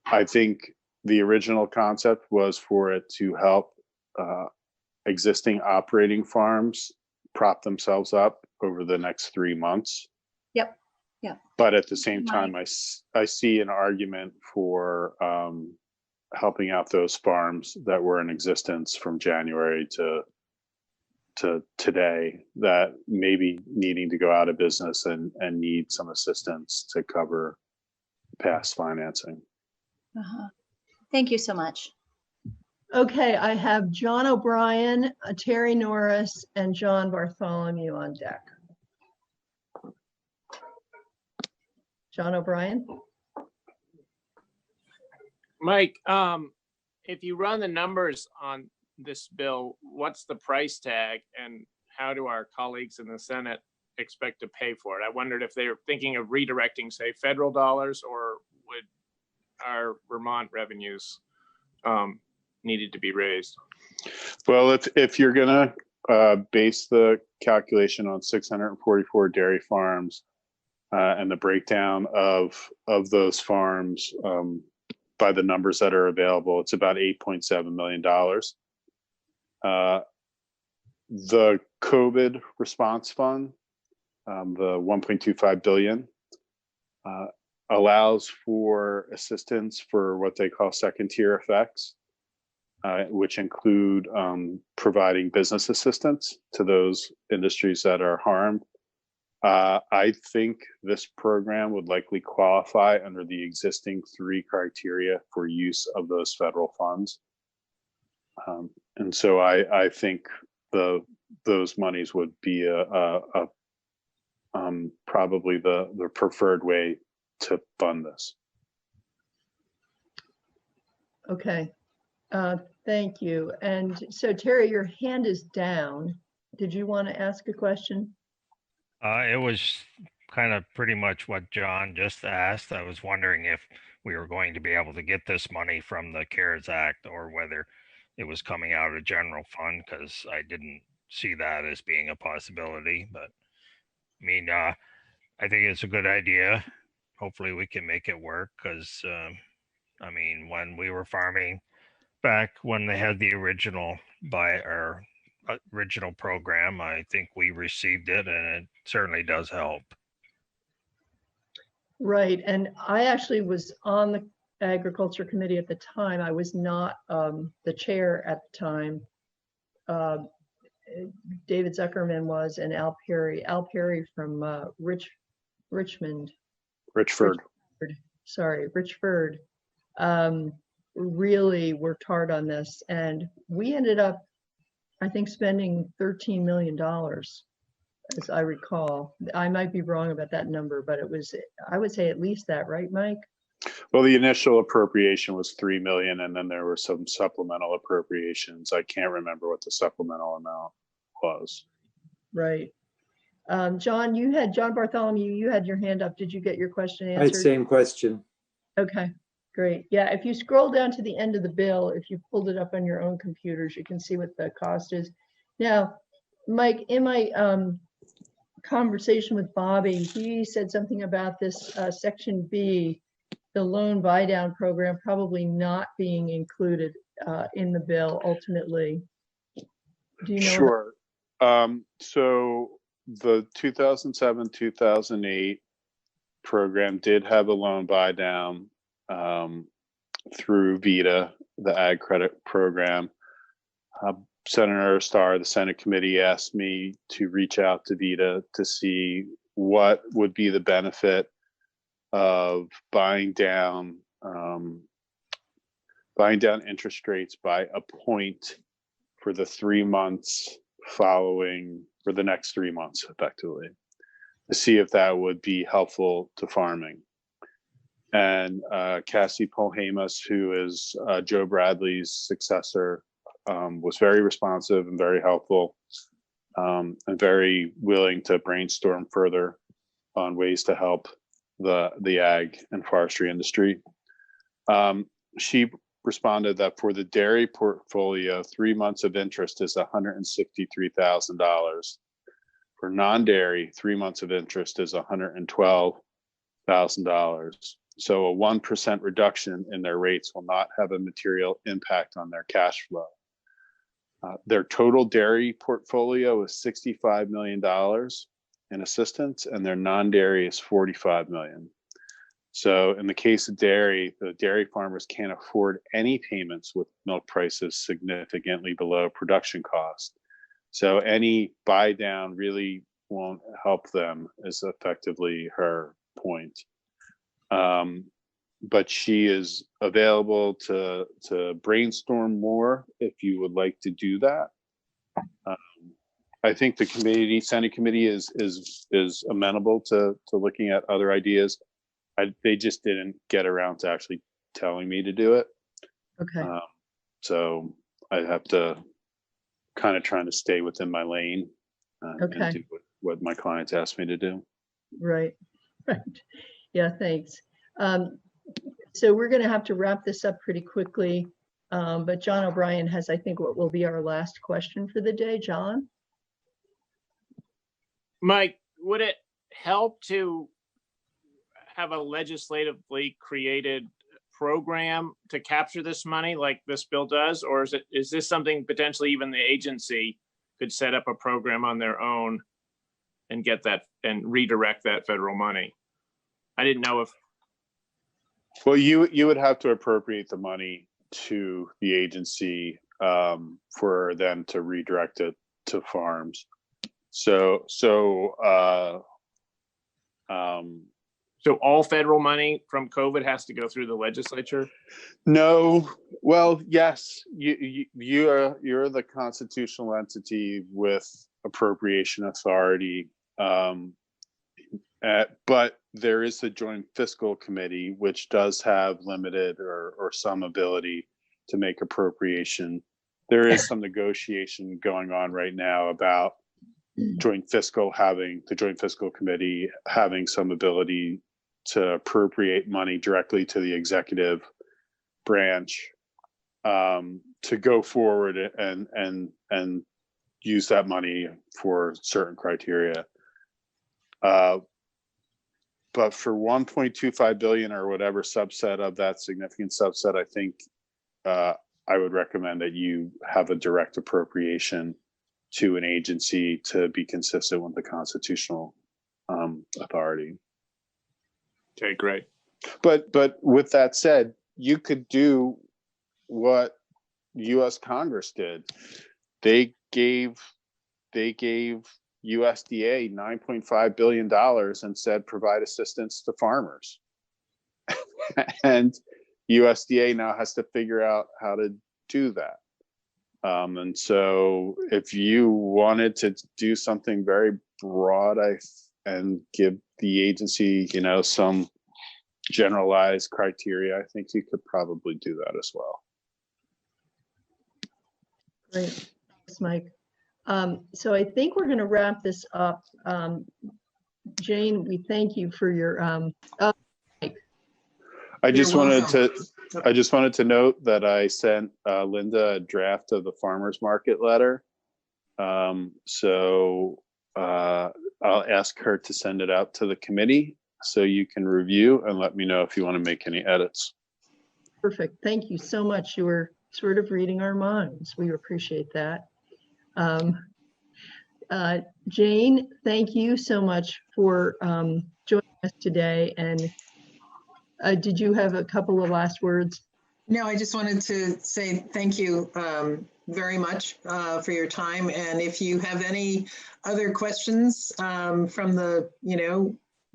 I think the original concept was for it to help existing operating farms prop themselves up over the next 3 months. Yep. But at the same time, I see an argument for helping out those farms that were in existence from January to today that maybe needing to go out of business and need some assistance to cover past financing. Thank you so much. Okay, I have John O'Brien, Terry Norris, and John Bartholomew on deck. John O'Brien. Mike, if you run the numbers on this bill, what's the price tag and how do our colleagues in the Senate expect to pay for it? I wondered if they were thinking of redirecting, say, federal dollars, or would our Vermont revenues needed to be raised? Well, if you're gonna base the calculation on 644 dairy farms and the breakdown of those farms by the numbers that are available, it's about $8.7 million. The COVID response fund, the 1.25 billion, allows for assistance for what they call second tier effects, which include providing business assistance to those industries that are harmed. I think this program would likely qualify under the existing 3 criteria for use of those federal funds. And so I think those monies would be probably the preferred way to fund this. Okay, thank you. And so Terry, your hand is down. Did you want to ask a question? It was kind of pretty much what John just asked. I was wondering if we were going to be able to get this money from the CARES Act or whether it was coming out of general fund, because I didn't see that as being a possibility. But I mean, I think it's a good idea. Hopefully we can make it work, because I mean, when we were farming back when they had the original original program, I think we received it, and it certainly does help. Right, and I actually was on the Agriculture Committee at the time. I was not the chair at the time. David Zuckerman was and Al Perry. Al Perry from Richmond. Richford. Richford. Really worked hard on this, and we ended up, I think, spending $13 million, as I recall. I might be wrong about that number, but it was, I would say at least that, right, Mike? Well, the initial appropriation was $3 million, and then there were some supplemental appropriations. I can't remember what the supplemental amount was. Right. John Bartholomew, you had your hand up. Did you get your question answered? I had same question. Okay, great. Yeah, if you scroll down to the end of the bill, if you pulled it up on your own computers, you can see what the cost is. Now, Mike, in my conversation with Bobby, he said something about this Section B, the loan buy down program, probably not being included in the bill ultimately. Do you know? Sure. So the 2007-2008 program did have a loan buy down through VITA, the Ag Credit Program. Senator Starr, the Senate committee, asked me to reach out to VITA to see what would be the benefit of buying down interest rates by a point for the 3 months following, for the next 3 months, effectively, to see if that would be helpful to farming. And Cassie Polhamus, who is Joe Bradley's successor, was very responsive and very helpful, and very willing to brainstorm further on ways to help the ag and forestry industry. She responded that for the dairy portfolio, 3 months of interest is $163,000. For non-dairy, 3 months of interest is $112,000. So a 1% reduction in their rates will not have a material impact on their cash flow. Their total dairy portfolio is $65 million in assistance, and their non-dairy is $45 million. So in the case of dairy, the dairy farmers can't afford any payments with milk prices significantly below production cost. So any buy down really won't help them, is effectively her point. But she is available to brainstorm more if you would like to do that. I think the Senate committee is amenable to looking at other ideas. They just didn't get around to actually telling me to do it. Okay. So I have to kind of trying to stay within my lane and do what my clients asked me to do. Right. Yeah, thanks. So we're going to have to wrap this up pretty quickly. But John O'Brien has, I think, what will be our last question for the day. John? Mike, would it help to have a legislatively created program to capture this money like this bill does? Or is this something potentially even the agency could set up a program on their own and get that and redirect that federal money? I didn't know if. Well, you would have to appropriate the money to the agency for them to redirect it to farms. So all federal money from COVID has to go through the legislature? No. Well, yes, you're the constitutional entity with appropriation authority. But there is the Joint Fiscal Committee, which does have limited or some ability to make appropriation. There is some negotiation going on right now about the Joint Fiscal Committee having some ability to appropriate money directly to the executive branch to go forward and use that money for certain criteria. But for 1.25 billion or whatever subset of that significant subset, I think I would recommend that you have a direct appropriation to an agency to be consistent with the constitutional authority. Okay, great. But with that said, you could do what U.S. Congress did. They gave they gave USDA $9.5 billion and said provide assistance to farmers. And USDA now has to figure out how to do that. And so if you wanted to do something very broad and give the agency, some generalized criteria, I think you could probably do that as well. Great. Thanks, Mike. So I think we're going to wrap this up. Jane, we thank you for your Mike. I just wanted to note that I sent Linda a draft of the farmers market letter. So I'll ask her to send it out to the committee so you can review and let me know if you want to make any edits. Perfect. Thank you so much. You were sort of reading our minds. We appreciate that. Jane, thank you so much for joining us today. And did you have a couple of last words? No, I just wanted to say thank you very much for your time. And if you have any other questions from the,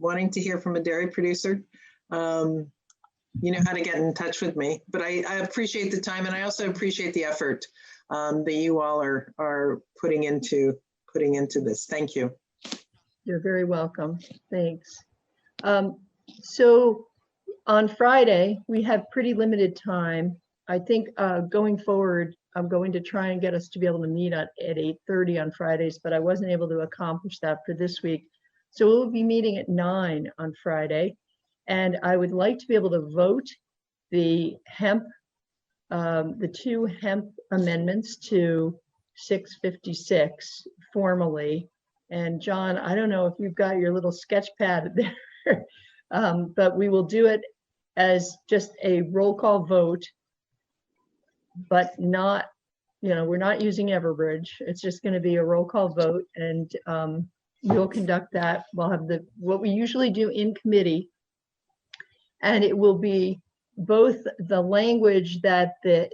wanting to hear from a dairy producer, you know how to get in touch with me. But I appreciate the time, and I also appreciate the effort that you all are putting into this. Thank you. You're very welcome. Thanks. So on Friday, we have pretty limited time. I think going forward, I'm going to try and get us to be able to meet at 8:30 on Fridays, but I wasn't able to accomplish that for this week. So we'll be meeting at 9 on Friday. And I would like to be able to vote the two hemp amendments to 656 formally. And John, I don't know if you've got your little sketch pad there, but we will do it as just a roll call vote, but not, we're not using Everbridge. It's just going to be a roll call vote, and we'll conduct that. We'll have what we usually do in committee, and it will be both the language that the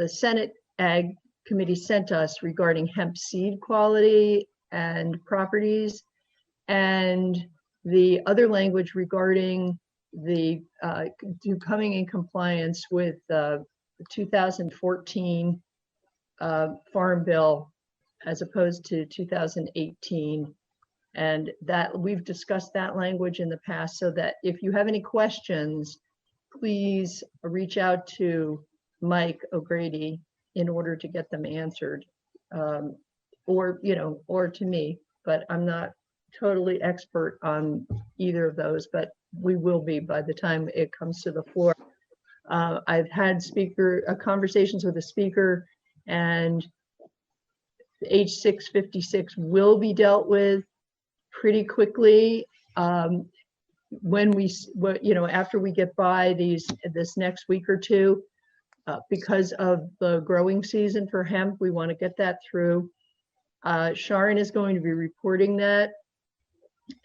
Senate Ag Committee sent us regarding hemp seed quality and properties, and the other language regarding the coming in compliance with the 2014 Farm Bill as opposed to 2018. And that we've discussed that language in the past, so that if you have any questions, please reach out to Mike O'Grady in order to get them answered, or to me, but I'm not totally expert on either of those, but we will be by the time it comes to the floor. I've had conversations with the speaker, and H656 will be dealt with pretty quickly when after we get by this next week or two, because of the growing season for hemp. We want to get that through. Sharon is going to be reporting that,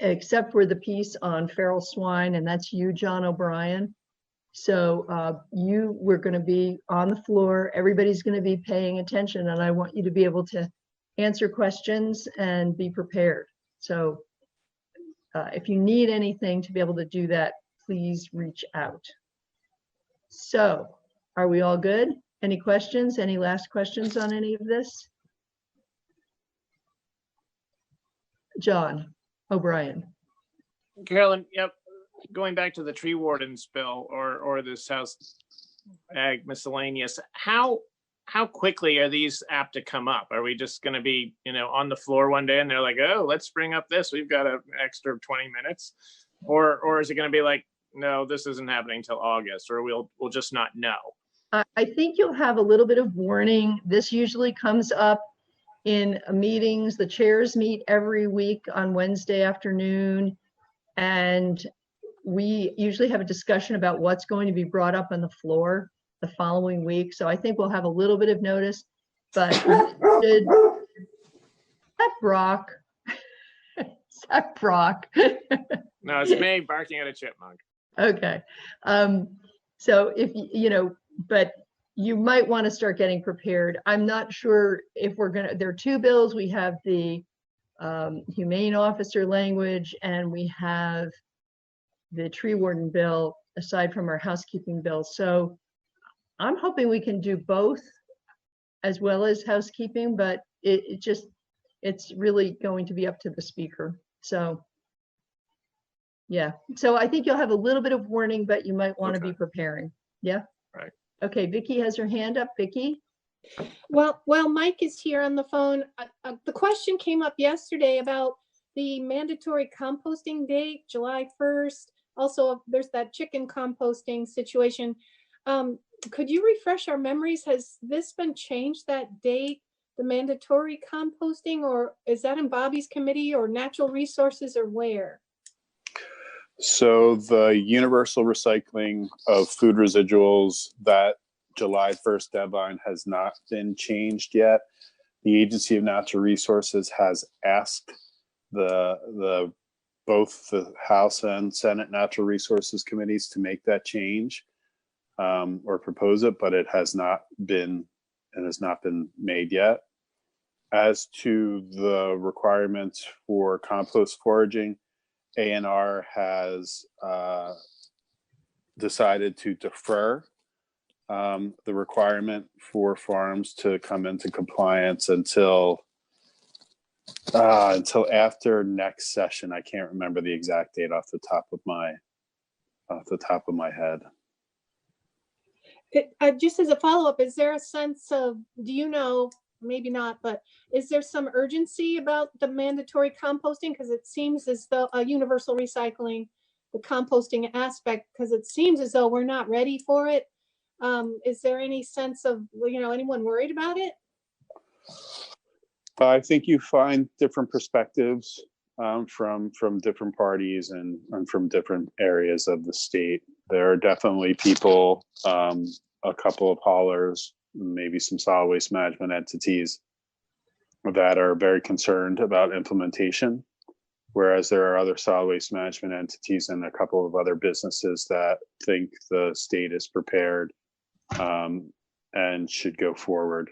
except for the piece on feral swine, and that's you, John O'Brien. So we're going to be on the floor. Everybody's going to be paying attention, and I want you to be able to answer questions and be prepared. So if you need anything to be able to do that, please reach out. So are we all good? Any questions? Any last questions on any of this? John O'Brien. Carolyn, yep. Going back to the tree warden's bill or this House Ag miscellaneous, how quickly are these apt to come up? Are we just going to be, on the floor one day and they're like, oh, let's bring up this. We've got an extra 20 minutes. Or is it going to be like, no, this isn't happening till August, or we'll just not know? I think you'll have a little bit of warning. This usually comes up in meetings. The chairs meet every week on Wednesday afternoon, and we usually have a discussion about what's going to be brought up on the floor the following week. So I think we'll have a little bit of notice, but is that Brock? Is that Brock? No, it's me barking at a chipmunk. Okay. So if but you might want to start getting prepared. I'm not sure if there are two bills. We have the humane officer language, and we have the tree warden bill, aside from our housekeeping bill. So I'm hoping we can do both as well as housekeeping, but it's really going to be up to the speaker. So yeah, so I think you'll have a little bit of warning, but you might want to be preparing. Yeah. Right. Okay, Vicky has her hand up. Vicky. Well, Mike is here on the phone. The question came up yesterday about the mandatory composting date, July 1st. Also, there's that chicken composting situation. Could you refresh our memories? Has this been changed, that date, the mandatory composting, or is that in Bobby's committee or natural resources, or where? So the universal recycling of food residuals, that July 1st deadline has not been changed yet. The Agency of Natural Resources has asked both the House and Senate Natural Resources committees to make that change or propose it, but it has not been made yet. As to the requirements for compost foraging, ANR has decided to defer the requirement for farms to come into compliance until after next session. I can't remember the exact date off the top of my head. Just as a follow-up, is there a sense of, do you know, maybe not, but is there some urgency about the mandatory composting? Because it seems as though universal recycling, the composting aspect, because it seems as though we're not ready for it. Is there any sense of, anyone worried about it? I think you find different perspectives from different parties and from different areas of the state. There are definitely people, a couple of haulers, maybe some solid waste management entities that are very concerned about implementation, whereas there are other solid waste management entities and a couple of other businesses that think the state is prepared and should go forward.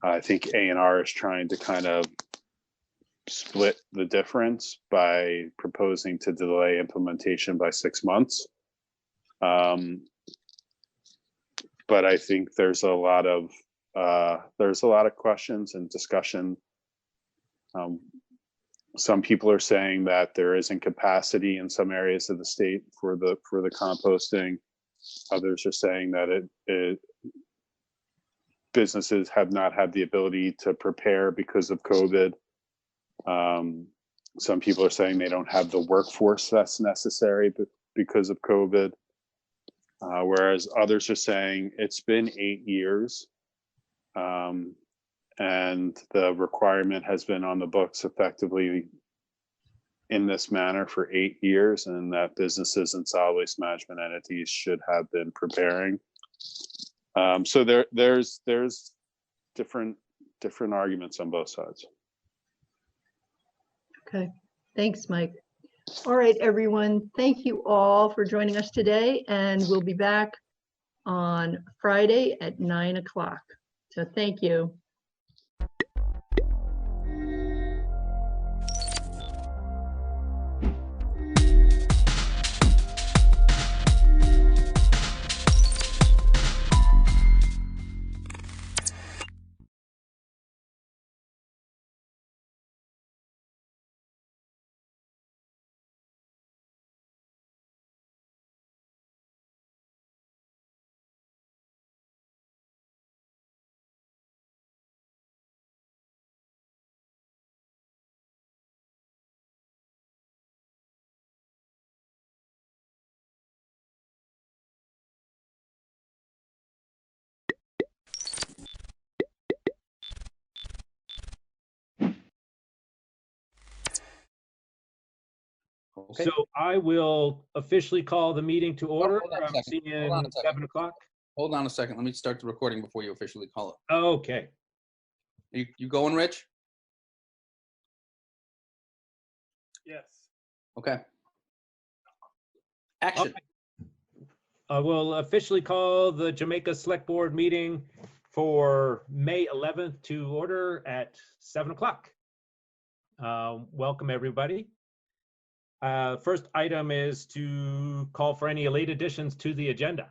I think ANR is trying to kind of split the difference by proposing to delay implementation by 6 months. But I think there's a lot of questions and discussion. Some people are saying that there isn't capacity in some areas of the state for the composting. Others are saying that businesses have not had the ability to prepare because of COVID. Some people are saying they don't have the workforce that's necessary because of COVID. Whereas others are saying it's been 8 years and the requirement has been on the books effectively in this manner for 8 years, and that businesses and solid waste management entities should have been preparing. So there's different arguments on both sides. Okay, thanks, Mike. All right, everyone. Thank you all for joining us today, and we'll be back on Friday at 9 o'clock. So thank you. Okay. So I will officially call the meeting to order. Hold on a I'm second. seeing Hold on a second. 7 o'clock. Hold on a second. Let me start the recording before you officially call it. Okay. You going, Rich? Yes. Okay. Action. I will officially call the Jamaica Select Board meeting for May 11th to order at 7 o'clock. Welcome, everybody. First item is to call for any late additions to the agenda.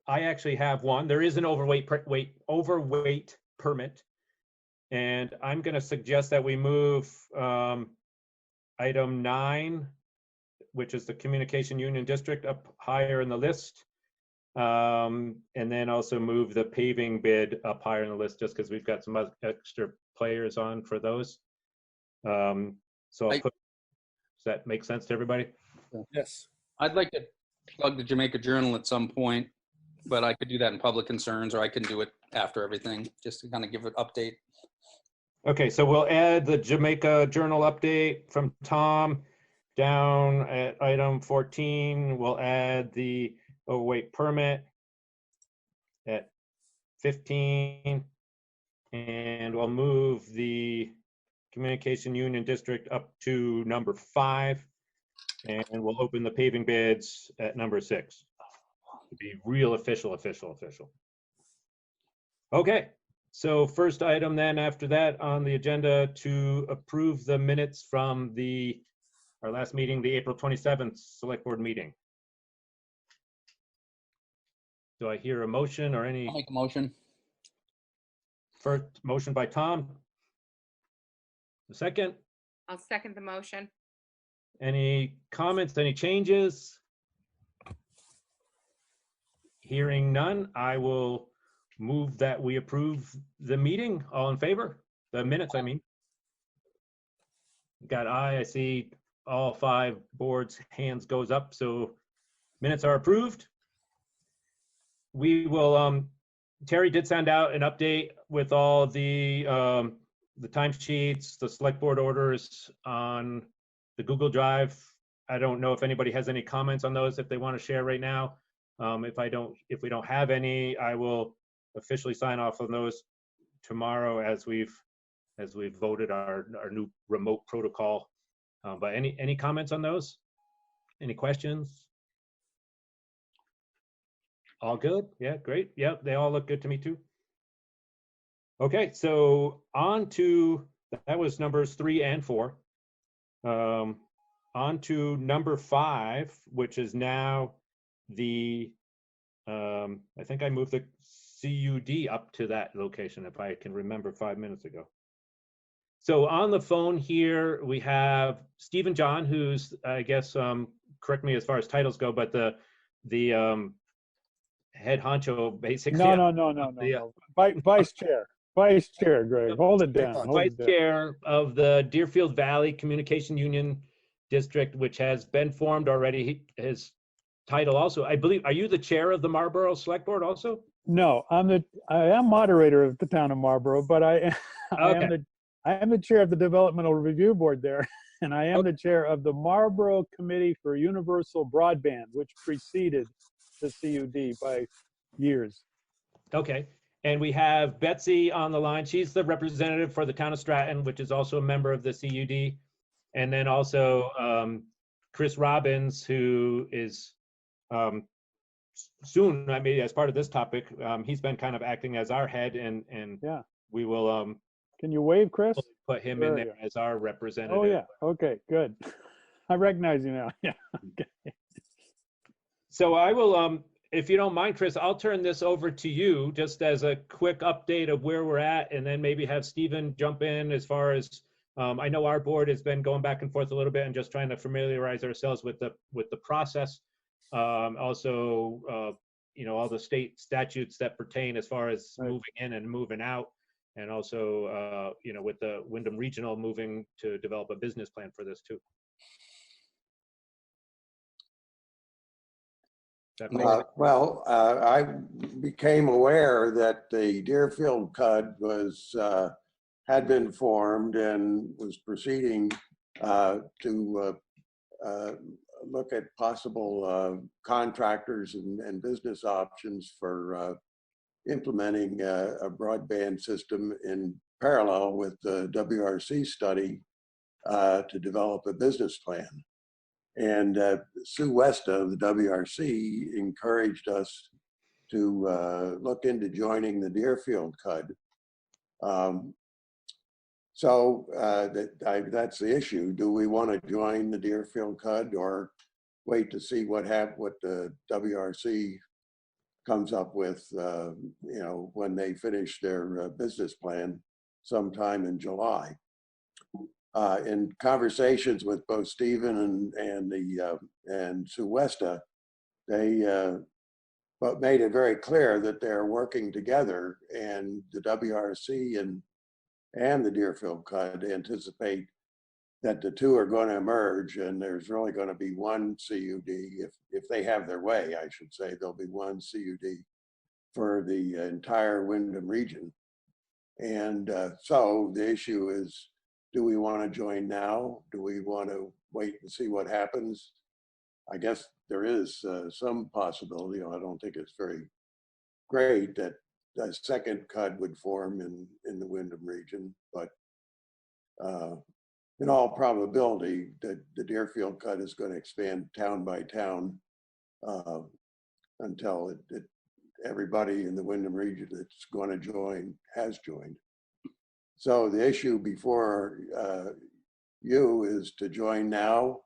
I actually have one. There is an overweight permit, and I'm going to suggest that we move item 9, which is the Communication Union District, up higher in the list, and then also move the paving bid up higher in the list, just because we've got some extra players on for those. So I'll put. Does that make sense to everybody? Yes. I'd like to plug the Jamaica Journal at some point, but I could do that in public concerns, or I can do it after everything, just to kind of give an update. Okay, so we'll add the Jamaica Journal update from Tom down at item 14. We'll add the overweight permit at 15, and we'll move the Communication Union District up to number 5, and we'll open the paving bids at number 6 to be real official. Okay, so first item then after that on the agenda to approve the minutes from our last meeting, the April 27th Select Board meeting. Do I hear a motion or any? I'll make a motion. First motion by Tom. The second. I'll second the motion. Any comments, any changes? Hearing none, I will move that we approve the meeting. All in favor? The minutes, I mean. Got aye. I see all 5 boards' hands goes up, so minutes are approved. We will, Terry did send out an update with all the timesheets, the select board orders on the Google Drive. I don't know if anybody has any comments on those, if they want to share right now. If we don't have any, I will officially sign off on those tomorrow as we've voted our new remote protocol. But any comments on those? Any questions? All good? Yeah, great. Yeah, they all look good to me too. Okay, so on to, that was numbers 3 and 4. On to number 5, which is now the, I think I moved the CUD up to that location, if I can remember 5 minutes ago. So on the phone here, we have Stephen John, who's, I guess, correct me as far as titles go, but the head honcho, basically. No. Vice chair. Vice chair, Greg. Hold it down. Vice chair of the Deerfield Valley Communication Union District, which has been formed already. His title also, I believe, are you the chair of the Marlborough Select Board also? No, I am moderator of the town of Marlborough, but I am the chair of the Developmental Review Board there, and I am the chair of the Marlborough Committee for Universal Broadband, which preceded the CUD by years. Okay, and we have Betsy on the line. She's the representative for the town of Stratton, which is also a member of the CUD. And then also Chris Robbins, who is soon, I mean, as part of this topic, he's been kind of acting as our head, and yeah, we will. Can you wave, Chris? Put him in there as our representative. Oh yeah. Okay. Good. I recognize you now. Yeah. Okay. So I will, if you don't mind, Chris, I'll turn this over to you just as a quick update of where we're at, and then maybe have Stephen jump in as far as, I know our board has been going back and forth a little bit and just trying to familiarize ourselves with the process. Also, you know, all the state statutes that pertain as far as moving in and moving out, and also, you know, with the Wyndham Regional moving to develop a business plan for this too. I became aware that the Deerfield CUD was had been formed and was proceeding to look at possible contractors and business options for implementing a broadband system in parallel with the WRC study to develop a business plan. And Sue Westa of the WRC encouraged us to look into joining the Deerfield CUD. That's the issue. Do we want to join the Deerfield CUD or wait to see what the WRC comes up with, when they finish their business plan sometime in July? In conversations with both Stephen and Sue Westa, they but made it very clear that they're working together, and the WRC and the Deerfield CUD anticipate that the two are going to emerge, and there's really going to be one CUD if they have their way. I should say there'll be one CUD for the entire Wyndham region. And so the issue is, do we want to join now? Do we want to wait and see what happens? I guess there is some possibility. I don't think it's very great that a second CUD would form in the Wyndham region, but in all probability, the Deerfield CUD is going to expand town by town until everybody in the Wyndham region that's going to join has joined. So the issue before you is to join now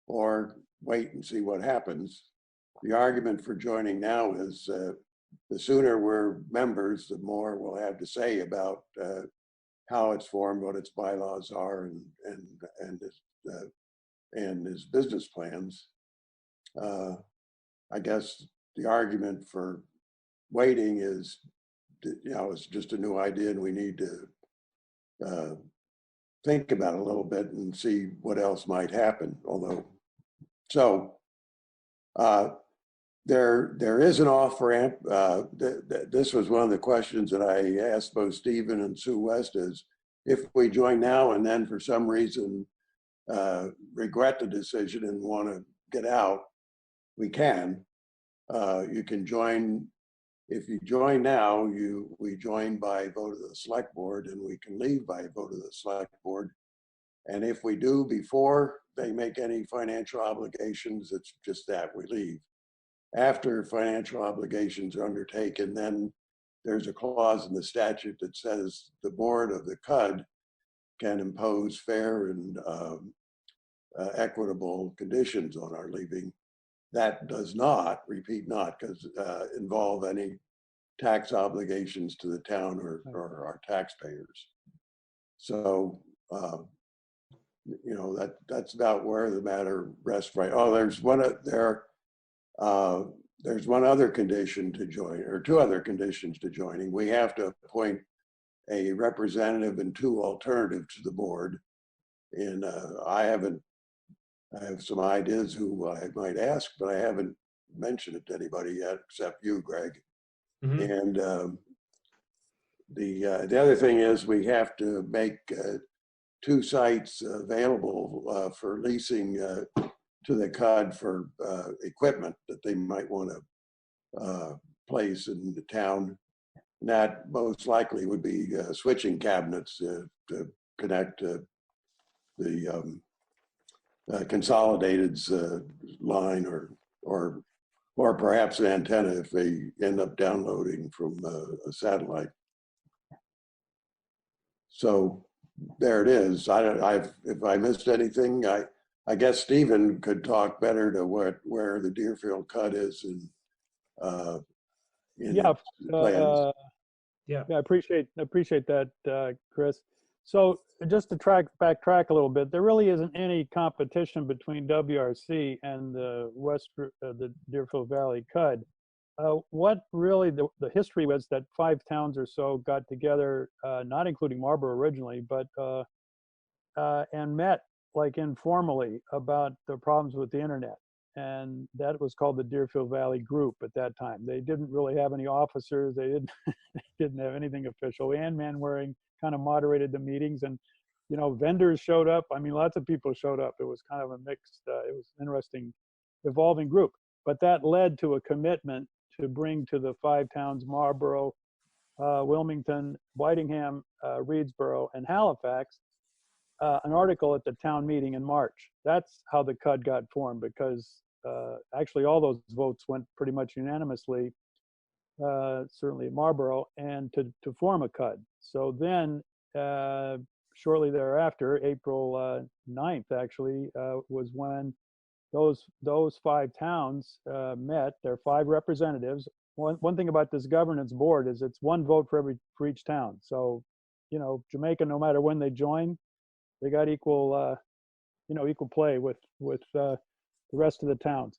or wait and see what happens. The argument for joining now is the sooner we're members, the more we'll have to say about how it's formed, what its bylaws are, and his business plans. I guess the argument for waiting is, it's just a new idea, and we need to think about it a little bit and see what else might happen. There is an off ramp. This was one of the questions that I asked both Stephen and Sue West, is if we join now and then for some reason regret the decision and want to get out, we can. You can join. If you join now, we join by vote of the select board, and we can leave by vote of the select board. And if we do before they make any financial obligations, it's just that we leave. After financial obligations are undertaken, then there's a clause in the statute that says the board of the CUD can impose fair and equitable conditions on our leaving. That does not, repeat not, because involve any tax obligations to the town or our taxpayers. So, that's about where the matter rests. Right. Oh, there's one other condition to join, or two other conditions to joining. We have to appoint a representative and two alternatives to the board. And I have some ideas who I might ask, but I haven't mentioned it to anybody yet, except you, Greg. Mm-hmm. And the other thing is we have to make 2 sites available for leasing to the CUD for equipment that they might want to place in the town. And that most likely would be switching cabinets to connect to the Consolidated's line, or perhaps an antenna if they end up downloading from a satellite. So there it is. If I missed anything, I guess Stephen could talk better to where the Deerfield CUD is in plans. Yeah, I appreciate that, Chris. So just to backtrack a little bit, there really isn't any competition between WRC and the Deerfield Valley CUD. What really the history was that 5 towns or so got together, not including Marlborough originally, but and met like informally about the problems with the internet. And that was called the Deerfield Valley Group at that time. They didn't really have any officers. They didn't have anything official. Ann Manwaring kind of moderated the meetings, and vendors showed up. I mean, lots of people showed up. It was kind of a mixed, it was an interesting, evolving group. But that led to a commitment to bring to the 5 towns, Marlborough, Wilmington, Whitingham, Reedsboro, and Halifax, an article at the town meeting in March. That's how the CUD got formed, because actually all those votes went pretty much unanimously, certainly at Marlboro, and to form a CUD. So then shortly thereafter, April 9th actually, was when those 5 towns met, their 5 representatives. One thing about this governance board is it's 1 vote for each town. So, you know, Jamaica, no matter when they join, they got equal, equal play with the rest of the towns.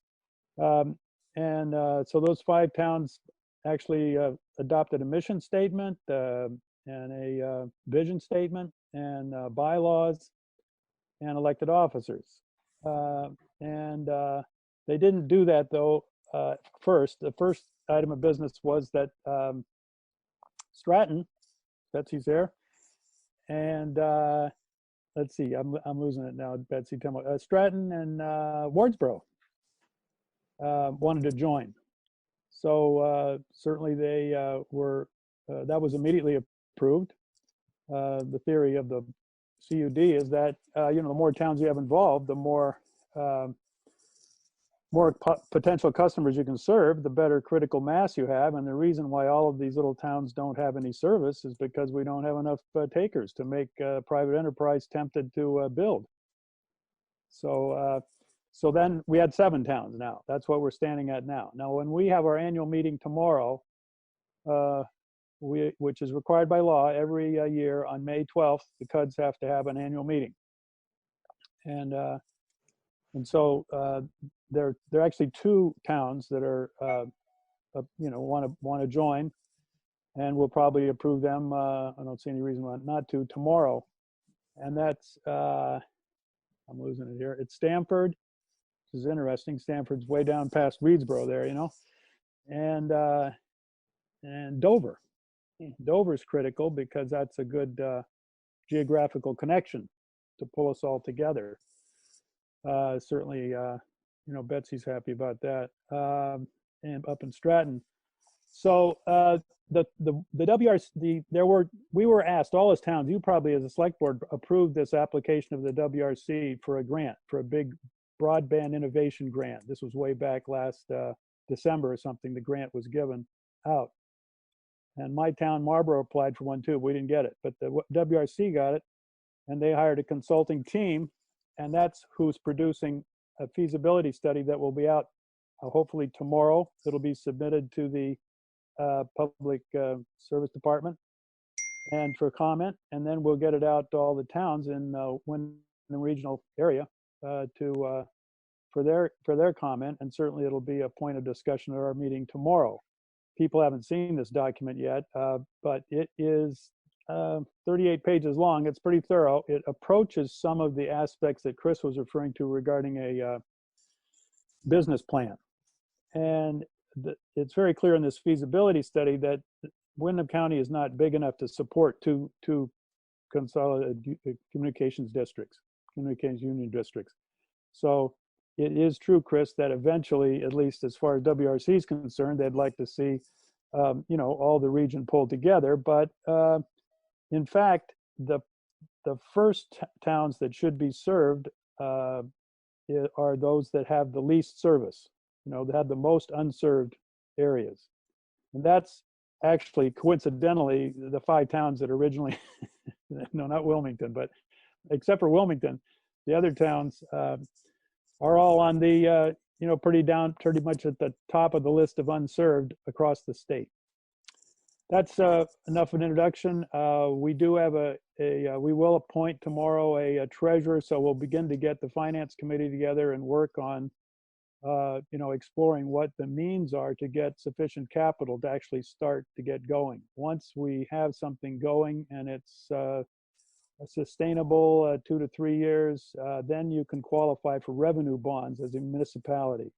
So those 5 towns actually adopted a mission statement and a vision statement and bylaws and elected officers. They didn't do that though first. The first item of business was that Stratton, Betsy's there, and let's see, I'm losing it now, Betsy, tell me. Stratton and Wardsboro wanted to join. So certainly they were, that was immediately approved. The theory of the CUD is that, the more towns you have involved, the more potential customers you can serve, the better critical mass you have. And the reason why all of these little towns don't have any service is because we don't have enough takers to make private enterprise tempted to build. So then we had 7 towns now. That's what we're standing at now. Now, when we have our annual meeting tomorrow, which is required by law every year on May 12th, the CUDs have to have an annual meeting. And so there are actually 2 towns that are, want to join, and we'll probably approve them. I don't see any reason why not to tomorrow. And that's, I'm losing it here. It's Stamford, which is interesting. Stamford's way down past Reedsboro there, and Dover. Dover's critical because that's a good geographical connection to pull us all together. Certainly, Betsy's happy about that. And up in Stratton. So the WRC, we were asked, all as towns, you probably as a select board approved this application of the WRC for a grant, for a big broadband innovation grant. This was way back last December or something, the grant was given out. And my town, Marlboro, applied for one too. We didn't get it, but the WRC got it, and they hired a consulting team, and that's who's producing a feasibility study that will be out hopefully tomorrow. It'll be submitted to the Public Service Department and for comment, and then we'll get it out to all the towns in the regional area for their comment, and certainly it'll be a point of discussion at our meeting tomorrow. People haven't seen this document yet, but it is 38 pages long. It's pretty thorough. It approaches some of the aspects that Chris was referring to regarding a business plan. And it's very clear in this feasibility study that Windham County is not big enough to support two consolidated communications union districts. So it is true, Chris, that eventually, at least as far as WRC is concerned, they'd like to see, all the region pulled together. But in fact, the first towns that should be served are those that have the least service, that have the most unserved areas. And that's actually coincidentally the 5 towns that originally, no, not Wilmington, but except for Wilmington, the other towns are all on the, pretty much at the top of the list of unserved across the state. That's enough of an introduction. We do have we will appoint tomorrow a treasurer, so we'll begin to get the finance committee together and work on, exploring what the means are to get sufficient capital to actually start to get going. Once we have something going and it's a sustainable 2 to 3 years, then you can qualify for revenue bonds as a municipality.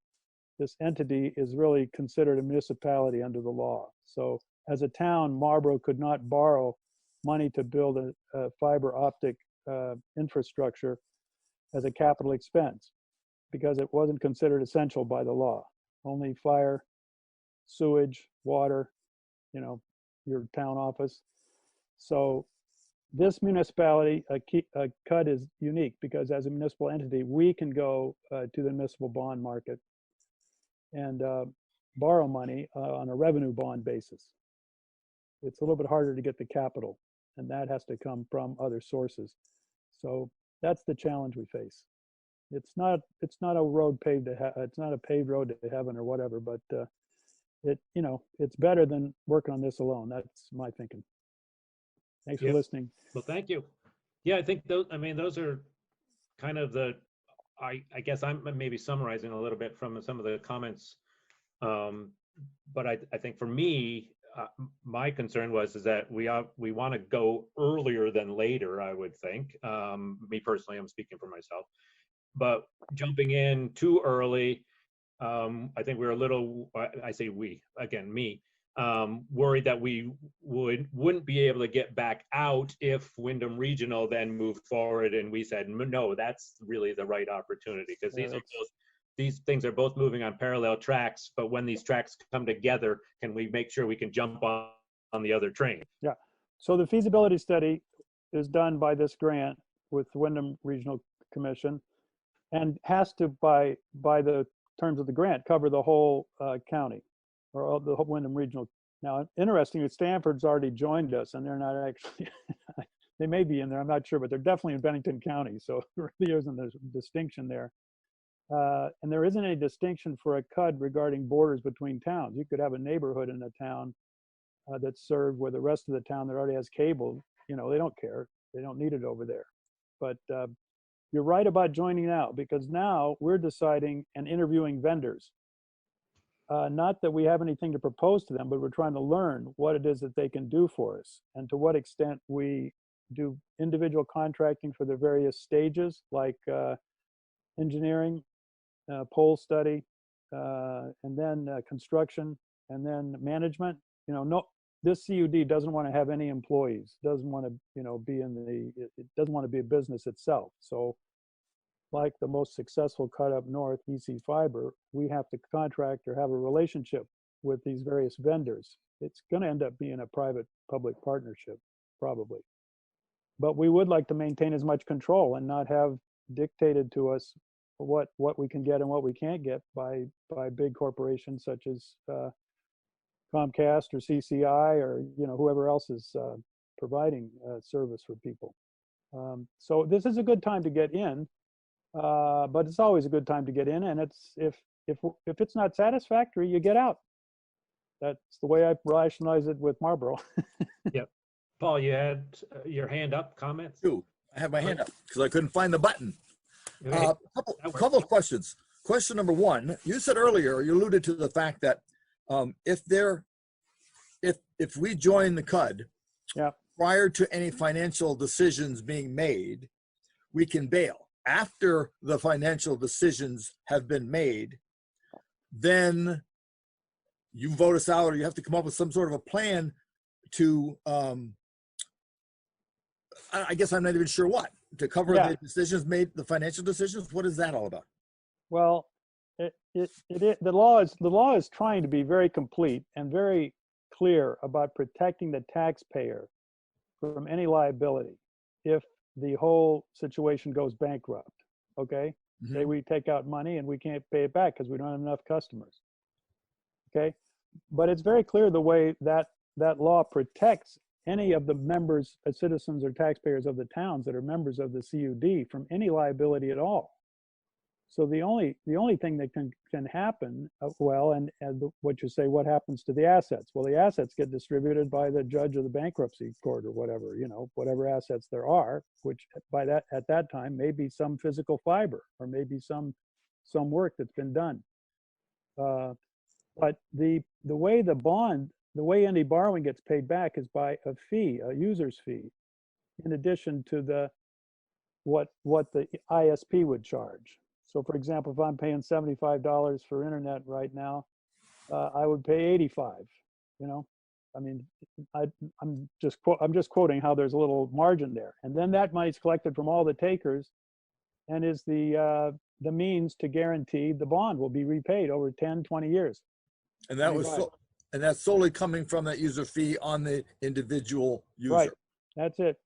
This entity is really considered a municipality under the law. So as a town, Marlboro could not borrow money to build a fiber optic infrastructure as a capital expense because it wasn't considered essential by the law. Only fire, sewage, water, your town office. So this municipality, CUD is unique because as a municipal entity, we can go to the municipal bond market and borrow money on a revenue bond basis. It's a little bit harder to get the capital, and that has to come from other sources. So that's the challenge we face. It's not a road paved to it's not a paved road to heaven or whatever, but it's better than working on this alone. That's my thinking. Thanks for listening. Well, thank you. Yeah, I think those are kind of I guess I'm maybe summarizing a little bit from some of the comments. But I think for me, my concern is that we want to go earlier than later, I would think. Me personally, I'm speaking for myself. But jumping in too early, I think we're a little, I say we, again, me, worried that we wouldn't be able to get back out if Wyndham Regional then moved forward and we said, no, that's really the right opportunity, because these things are both moving on parallel tracks, but when these tracks come together, can we make sure we can jump on the other train? Yeah, so the feasibility study is done by this grant with the Wyndham Regional Commission and has to, by the terms of the grant, cover the whole county or the whole Wyndham Regional. Now, interestingly, Stanford's already joined us, and they're not actually, they may be in there, I'm not sure, but they're definitely in Bennington County, so there really isn't a distinction there. And there isn't any distinction for a CUD regarding borders between towns. You could have a neighborhood in a town that's served where the rest of the town that already has cable, they don't care. They don't need it over there. But you're right about joining now, because now we're deciding and interviewing vendors. Not that we have anything to propose to them, but we're trying to learn what it is that they can do for us and to what extent we do individual contracting for the various stages, like engineering, pole study, and then construction, and then management. This CUD doesn't want to have any employees, doesn't want to, it doesn't want to be a business itself. So like the most successful cut up north, EC Fiber, we have to contract or have a relationship with these various vendors. It's going to end up being a private-public partnership, probably. But we would like to maintain as much control and not have dictated to us what we can get and what we can't get by big corporations such as Comcast or CCI or whoever else is providing service for people. So this is a good time to get in, but it's always a good time to get in. And it's if it's not satisfactory, you get out. That's the way I rationalize it with Marlboro. Yep. Paul, you had your hand up. Comments? I have my hand up because I couldn't find the button. Okay. A couple of questions. Question number one, you said earlier, you alluded to the fact that if we join the CUD, prior to any financial decisions being made, we can bail. After the financial decisions have been made, then you vote us out, or you have to come up with some sort of a plan to, I guess I'm not even sure what, to cover the decisions made, the financial decisions. What is that all about? Well, the law is trying to be very complete and very clear about protecting the taxpayer from any liability if the whole situation goes bankrupt. Okay, say we take out money and we can't pay it back because we don't have enough customers. Okay, but it's very clear the way that law protects any of the members, citizens or taxpayers of the towns that are members of the CUD from any liability at all. So the only thing that can happen, and what you say, what happens to the assets? Well, the assets get distributed by the judge of the bankruptcy court or whatever, whatever assets there are, which at that time may be some physical fiber or maybe some work that's been done. But the way any borrowing gets paid back is by a fee, a user's fee, in addition to what the ISP would charge. So for example, if I'm paying $75 for internet right now, I would pay $85, I mean, I'm just quoting how there's a little margin there. And then that money's collected from all the takers and is the means to guarantee the bond will be repaid over 10, 20 years. And that's solely coming from that user fee on the individual user. Right, that's it.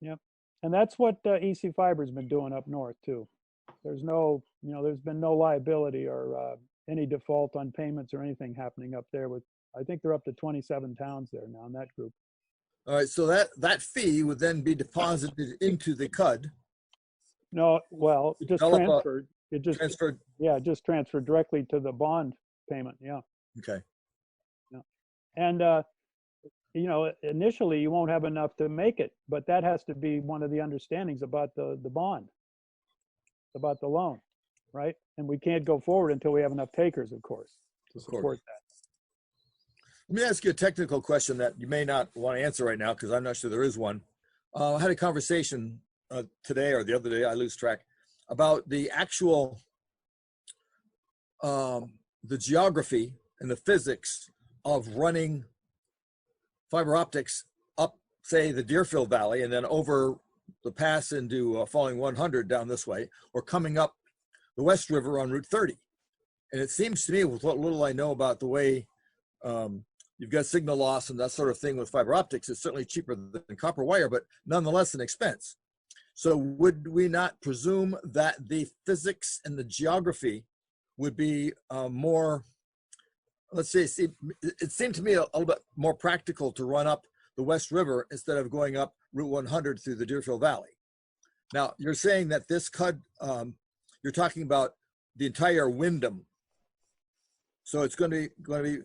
Yep. And that's what EC Fiber's been doing up north too. There's no, there's been no liability or any default on payments or anything happening up there with, I think they're up to 27 towns there now in that group. All right, so that fee would then be deposited into the CUD. No, well, just transferred. It just transferred. Yeah, just transferred directly to the bond payment. Yeah. Okay. Yeah. And initially you won't have enough to make it, but that has to be one of the understandings about the bond, about the loan, right? And we can't go forward until we have enough takers, of course, to support that. Let me ask you a technical question that you may not want to answer right now because I'm not sure there is one. I had a conversation today or the other day, I lose track, about the actual, the geography and the physics of running fiber optics up, say, the Deerfield Valley and then over the pass into Falling 100 down this way, or coming up the West River on Route 30. And it seems to me, with what little I know about the way you've got signal loss and that sort of thing with fiber optics, it's certainly cheaper than copper wire, but nonetheless an expense. So would we not presume that the physics and the geography would be more, let's say, it seemed to me a little bit more practical to run up the West River instead of going up Route 100 through the Deerfield Valley. Now, you're saying that this CUD, you're talking about the entire Wyndham. So it's going to be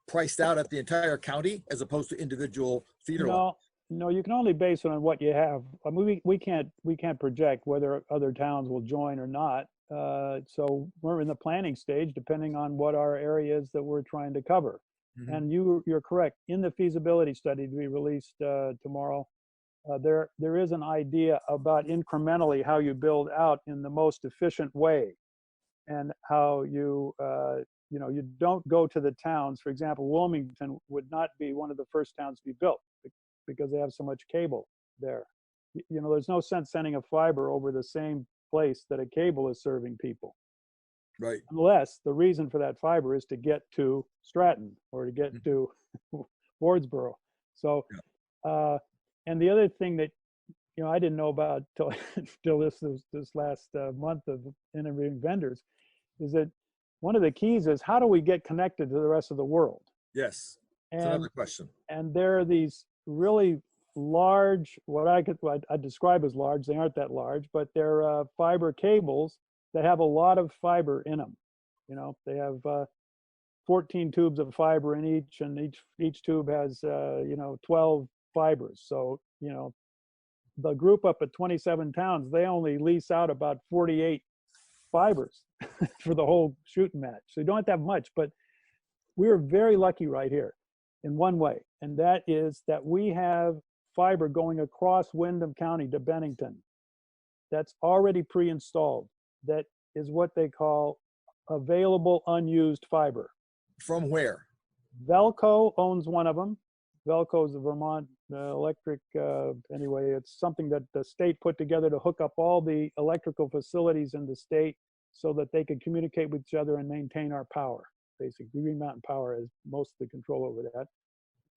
priced out at the entire county as opposed to individual feeder lines? No, you can only base it on what you have. I mean, we can't project whether other towns will join or not. So we're in the planning stage, depending on what our area is that we're trying to cover. Mm-hmm. And you're correct. In the feasibility study to be released tomorrow, there is an idea about incrementally how you build out in the most efficient way, and how you you don't go to the towns. For example, Wilmington would not be one of the first towns to be built because they have so much cable there. There's no sense sending a fiber over the same place that a cable is serving people. Right. Unless the reason for that fiber is to get to Stratton or to get to Wardsboro. So, and the other thing that, I didn't know about till this last month of interviewing vendors is that one of the keys is how do we get connected to the rest of the world? Yes, that's another question. And there are these really large, what I'd describe as large, they aren't that large, but they're fiber cables that have a lot of fiber in them. They have 14 tubes of fiber in each, and each tube has 12 fibers. So the group up at 27 towns, they only lease out about 48 fibers for the whole shooting match. So you don't have to have much, but we're very lucky right here in one way, and that is that we have fiber going across Windham County to Bennington that's already pre-installed. That is what they call available unused fiber. From where? Velco owns one of them. Velco is the Vermont Electric, anyway, it's something that the state put together to hook up all the electrical facilities in the state so that they could communicate with each other and maintain our power. Basically, Green Mountain Power has most of the control over that.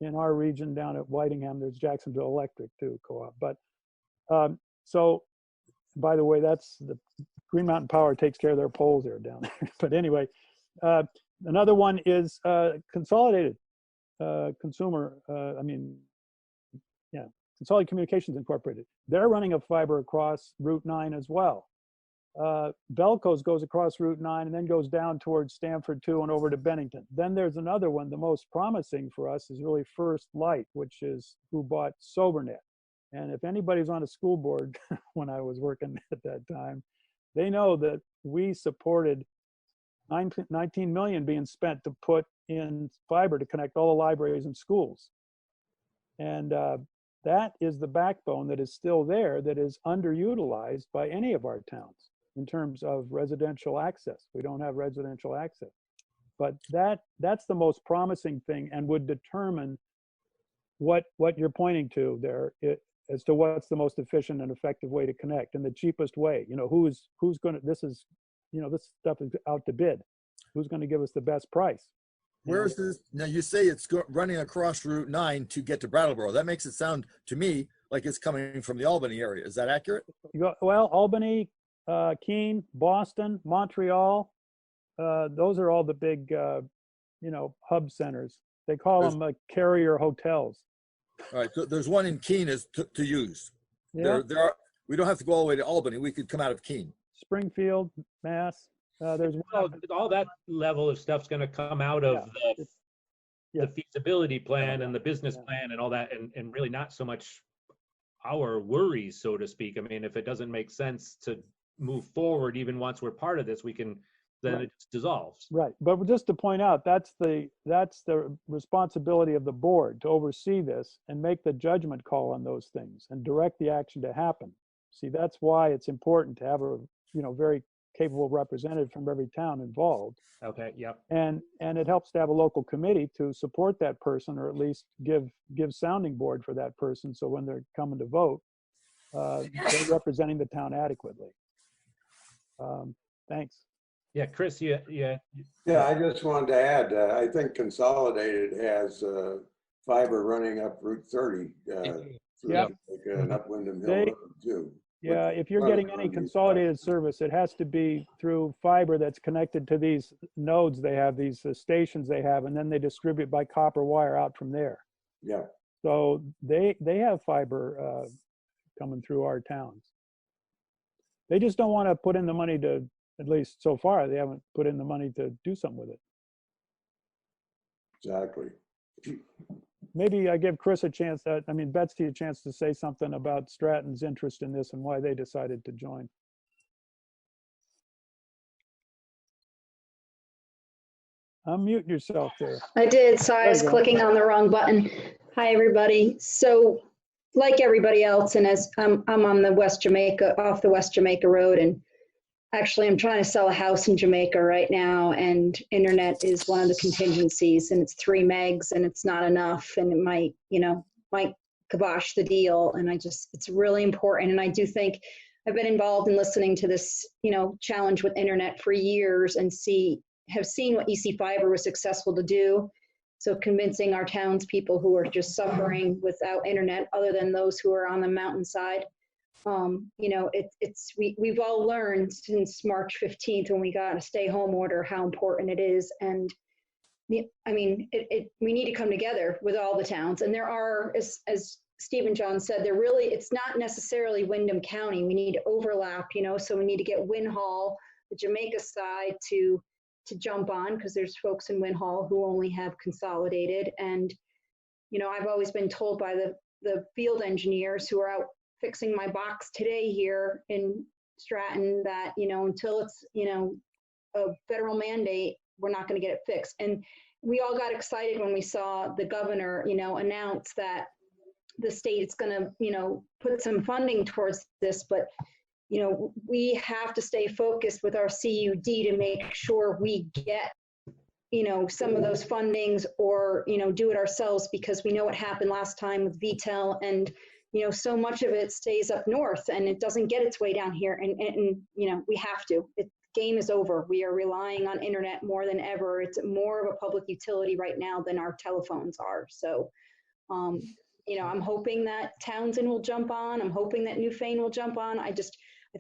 In our region down at Whitingham, there's Jacksonville Electric too, co-op. But so, by the way, that's the Green Mountain Power takes care of their poles there down there. But anyway, another one is Consolidated Consumer. Consolidated Communications Incorporated. They're running a fiber across Route 9 as well. Velco's goes across Route 9 and then goes down towards Stamford 2 and over to Bennington. Then there's another one. The most promising for us is really First Light, which is who bought SoberNet. And if anybody's on a school board when I was working at that time, they know that we supported 19 million being spent to put in fiber to connect all the libraries and schools. And that is the backbone that is still there, that is underutilized by any of our towns in terms of residential access. We don't have residential access. But that's the most promising thing and would determine what you're pointing to there as to what's the most efficient and effective way to connect and the cheapest way. Who's going to, this stuff is out to bid. Who's going to give us the best price? Where is this? Now you say it's running across Route 9 to get to Brattleboro. That makes it sound to me like it's coming from the Albany area. Is that accurate? Well, Albany, Keene, Boston, Montreal, those are all the big, hub centers. They call them carrier hotels. All right, so there's one in Keene to use. Yeah. There are. We don't have to go all the way to Albany. We could come out of Keene. Springfield, Mass. There's all that level of stuff's going to come out of the feasibility plan and the business plan and all that, and really not so much our worries, so to speak. I mean, if it doesn't make sense to move forward, even once we're part of this, then it just dissolves. Right, but just to point out, that's the responsibility of the board to oversee this and make the judgment call on those things and direct the action to happen. See, that's why it's important to have a very capable representative from every town involved. Okay. Yep. And it helps to have a local committee to support that person, or at least give sounding board for that person. So when they're coming to vote, they're representing the town adequately. Thanks. Yeah, Chris, yeah. Yeah, I just wanted to add, I think Consolidated has fiber running up Route 30 and up Windham Hill Road too. Yeah, if you're getting any consolidated service, it has to be through fiber that's connected to these nodes they have, these stations they have, and then they distribute by copper wire out from there. Yeah. So they have fiber coming through our towns. They just don't want to put in the money to, at least so far, they haven't put in the money to do something with it. Exactly. Maybe I give Chris a chance, Betsy a chance to say something about Stratton's interest in this and why they decided to join. Unmute yourself there. I did, sorry, I was clicking on the wrong button. Hi, everybody. So like everybody else, and as I'm on the off the West Jamaica Road, and actually I'm trying to sell a house in Jamaica right now, and internet is one of the contingencies, and it's 3 megs and it's not enough, and it might kibosh the deal. And it's really important. And I do think I've been involved in listening to this, challenge with internet for years, and have seen what EC Fiber was successful to do. So convincing our townspeople who are just suffering without internet, other than those who are on the mountainside, we've all learned since March 15th when we got a stay-home order how important it is. And we need to come together with all the towns. And there are, as Steve and John said, it's not necessarily Windham County. We need overlap, so we need to get Winhall, the Jamaica side, to jump on, because there's folks in Winhall who only have Consolidated. And, I've always been told by the field engineers who are out fixing my box today here in Stratton that, until it's, a federal mandate, we're not going to get it fixed. And we all got excited when we saw the governor, announce that the state is going to, put some funding towards this. But, we have to stay focused with our CUD to make sure we get, some of those fundings, or, do it ourselves, because we know what happened last time with VTEL, and, so much of it stays up north and it doesn't get its way down here. And we have to. The game is over. We are relying on internet more than ever. It's more of a public utility right now than our telephones are. So, I'm hoping that Townsend will jump on. I'm hoping that Newfane will jump on. I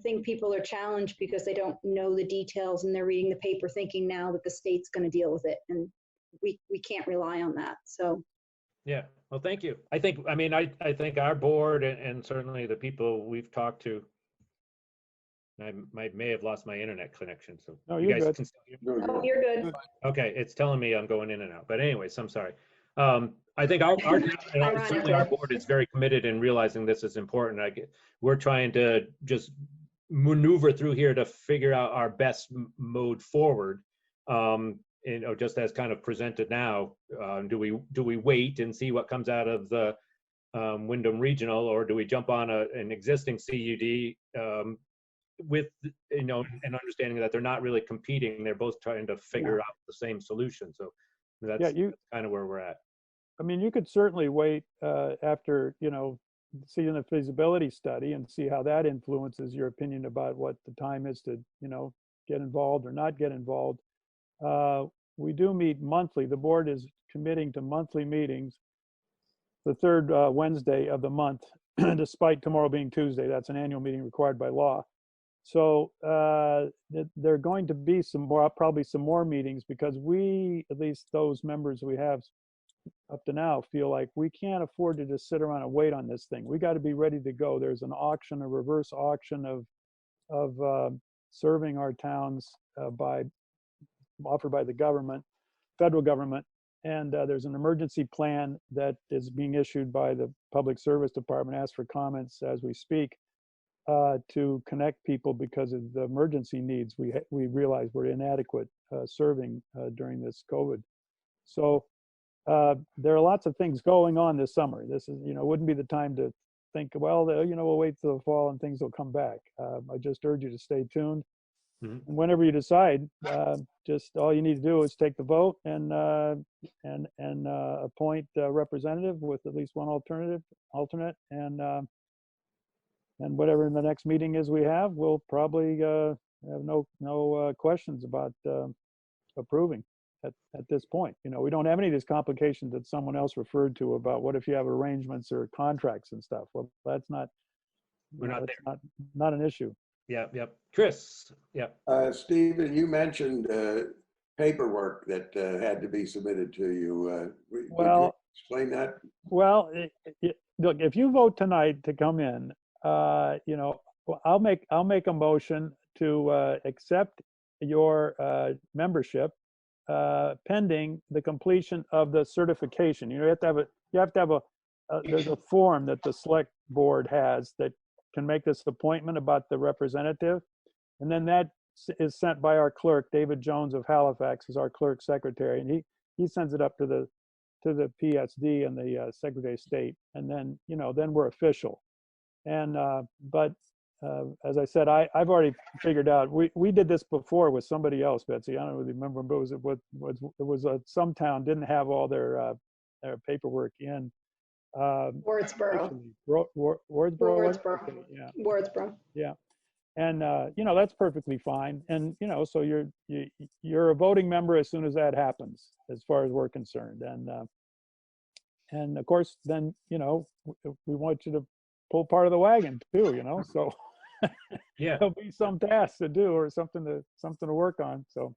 think people are challenged because they don't know the details, and they're reading the paper thinking now that the state's going to deal with it. And we can't rely on that. So. Yeah. Well, thank you. I think our board and certainly the people we've talked to, I may have lost my internet connection. So no, you're good. Can still hear me? Oh, you're good. Okay. It's telling me I'm going in and out, but anyways, I'm sorry. I think certainly our board is very committed in realizing this is important. We're trying to just maneuver through here to figure out our best mode forward. Just as kind of presented now, do we wait and see what comes out of the Windham Regional, or do we jump on an existing CUD with an understanding that they're not really competing, they're both trying to figure out the same solution. So that's kind of where we're at. You could certainly wait after seeing the feasibility study and see how that influences your opinion about what the time is to get involved or not get involved. We do meet monthly. The board is committing to monthly meetings, the third Wednesday of the month, despite tomorrow being Tuesday. That's an annual meeting required by law. So there are going to be probably some more meetings, because we, at least those members we have up to now, feel like we can't afford to just sit around and wait on this thing. We got to be ready to go. There's an auction, a reverse auction of serving our towns offered by the government, federal government. And there's an emergency plan that is being issued by the Public Service Department, asked for comments as we speak, to connect people because of the emergency needs. We realize we're inadequate serving during this COVID. So there are lots of things going on this summer. This is, wouldn't be the time to think, well, we'll wait till the fall and things will come back. I just urge you to stay tuned. And whenever you decide, just all you need to do is take the vote and appoint a representative with at least one alternate, and whatever the next meeting is we have, we'll probably have no questions about approving at this point. We don't have any of these complications that someone else referred to about what if you have arrangements or contracts and stuff. Well, that's not. We're not there. Not an issue. Yep. Chris. Yep. Stephen, you mentioned paperwork that had to be submitted to you. Would you explain that? Well, look, if you vote tonight to come in, I'll make a motion to accept your membership pending the completion of the certification. You have to have there's a form that the select board has that can make this appointment about the representative, and then that is sent by our clerk, David Jones of Halifax, is our clerk secretary, and he sends it up to the PSD and the Secretary of State, and then then we're official. And but as I said, I've already figured out. We did this before with somebody else, Betsy. I don't really remember, but it was some town didn't have all their paperwork in. Wardsboro. Wardsboro. Yeah. Wardsboro. Yeah. And that's perfectly fine. And so you're a voting member as soon as that happens, as far as we're concerned. And of course, then we want you to pull part of the wagon too. So yeah, there'll be some tasks to do or something to work on. So.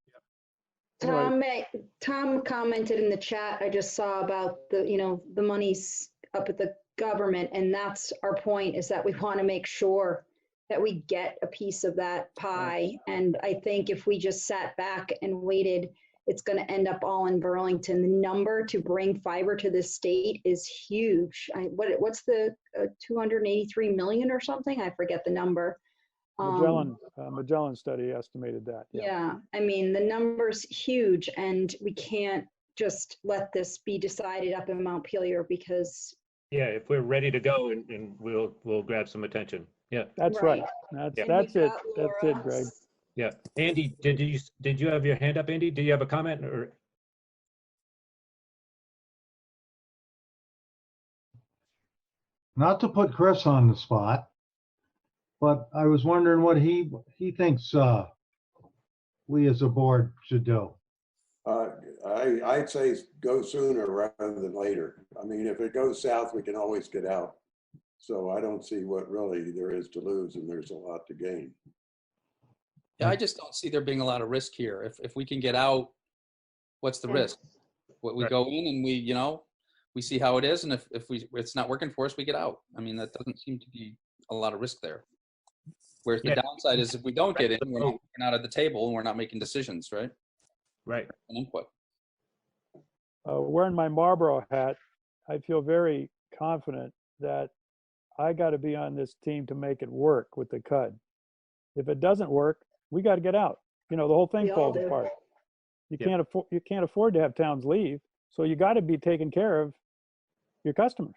Anyway. Tom commented in the chat I just saw about the money's up at the government, and that's our point, is that we want to make sure that we get a piece of that pie. And I think if we just sat back and waited, it's going to end up all in Burlington. The number to bring fiber to this state is huge. What's the 283 million or something? I forget the number. Magellan study estimated that. Yeah, I mean, the number's huge, and we can't just let this be decided up in Montpelier, because if we're ready to go, and we'll grab some attention. Yeah, that's right. That's it. That's it, Greg. Yeah, Andy, did you have your hand up, Andy? Do you have a comment or? Not to put Chris on the spot, but I was wondering what he thinks we as a board should do. I'd say go sooner rather than later. I mean, if it goes south, we can always get out. So I don't see what really there is to lose, and there's a lot to gain. Yeah, I just don't see there being a lot of risk here. If we can get out, what's the risk? We go in and we see how it is, and if it's not working for us, we get out. I mean, that doesn't seem to be a lot of risk there. Whereas the downside is if we don't get in, we're not at the table and we're not making decisions, right? Right. And input. Wearing my Marlboro hat, I feel very confident that I got to be on this team to make it work with the CUD. If it doesn't work, we got to get out. The whole thing falls apart. You can't afford to have towns leave, so you got to be taking care of your customers.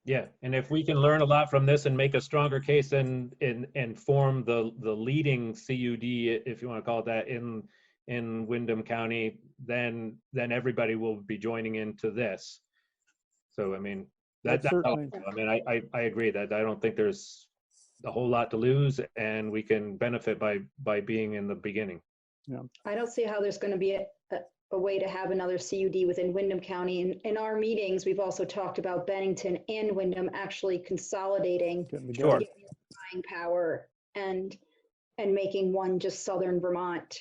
Yeah, and if we can learn a lot from this and make a stronger case and form the leading CUD, if you want to call it that, in Windham County, then everybody will be joining into this. So I mean, that's helpful. I mean, I agree that I don't think there's a whole lot to lose, and we can benefit by being in the beginning. Yeah. I don't see how there's going to be a way to have another CUD within Windham County. In our meetings, we've also talked about Bennington and Windham actually consolidating to get more buying power and making one just Southern Vermont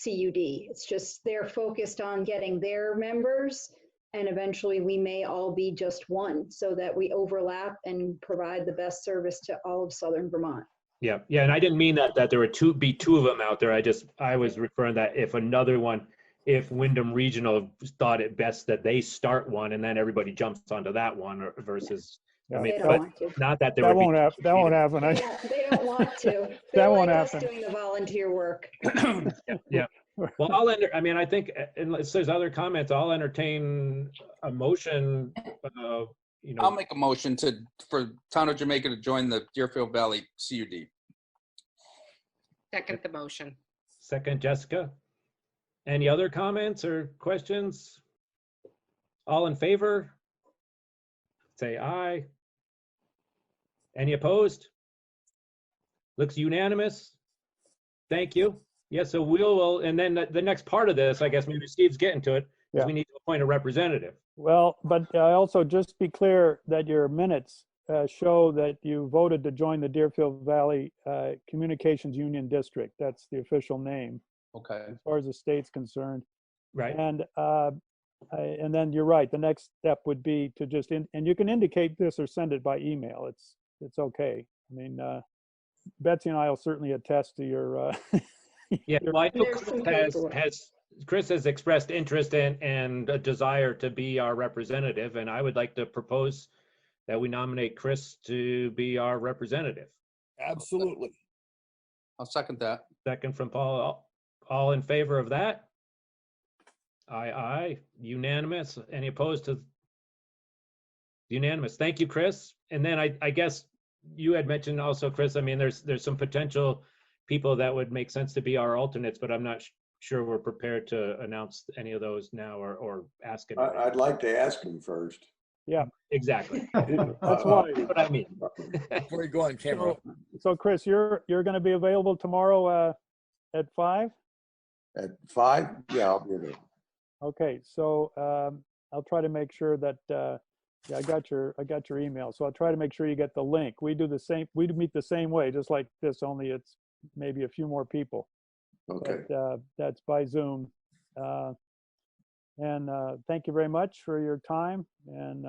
CUD. It's just they're focused on getting their members, and eventually we may all be just one, so that we overlap and provide the best service to all of Southern Vermont. Yeah, yeah, and I didn't mean that there were two of them out there. I was referring that if another one, if Windham Regional thought it best that they start one and then everybody jumps onto that one, or versus. Yeah, I mean, they don't but want to. not that there That would be. won't happen. That won't happen. They don't want to. That They won't like us happen. doing the volunteer work. Yeah. Well, I mean, I think unless there's other comments, I'll entertain a motion. I'll make a motion for Town of Jamaica to join the Deerfield Valley CUD. Second the motion. Second, Jessica. Any other comments or questions? All in favor? Say aye. Any opposed? Looks unanimous. Thank you. Yeah, so we'll, and then the next part of this, I guess maybe Steve's getting to it, is we need to appoint a representative. Well, but also just be clear that your minutes show that you voted to join the Deerfield Valley Communications Union District. That's the official name. Okay. As far as the state's concerned. Right. And then you're right. The next step would be to just, and you can indicate this or send it by email. It's okay. I mean, Betsy and I will certainly attest to your. Yeah, well, I know Chris has expressed interest and a desire to be our representative, and I would like to propose that we nominate Chris to be our representative. Absolutely. I'll second that. Second from Paul. All in favor of that? Aye, aye. Unanimous. Any opposed to? Unanimous. Thank you, Chris. And then I guess you had mentioned also, Chris, I mean, there's some potential people that would make sense to be our alternates, but I'm not sure we're prepared to announce any of those now or ask it. I'd like to ask him first. Yeah, exactly. That's why. That's what I mean. Before you go on camera. So Chris, you're going to be available tomorrow at 5? At 5? Yeah, I'll be there. Okay, so I'll try to make sure that yeah, I got your email. So I'll try to make sure you get the link. We do the same. We meet the same way, just like this. Only it's maybe a few more people. Okay. But, that's by Zoom. And thank you very much for your time. And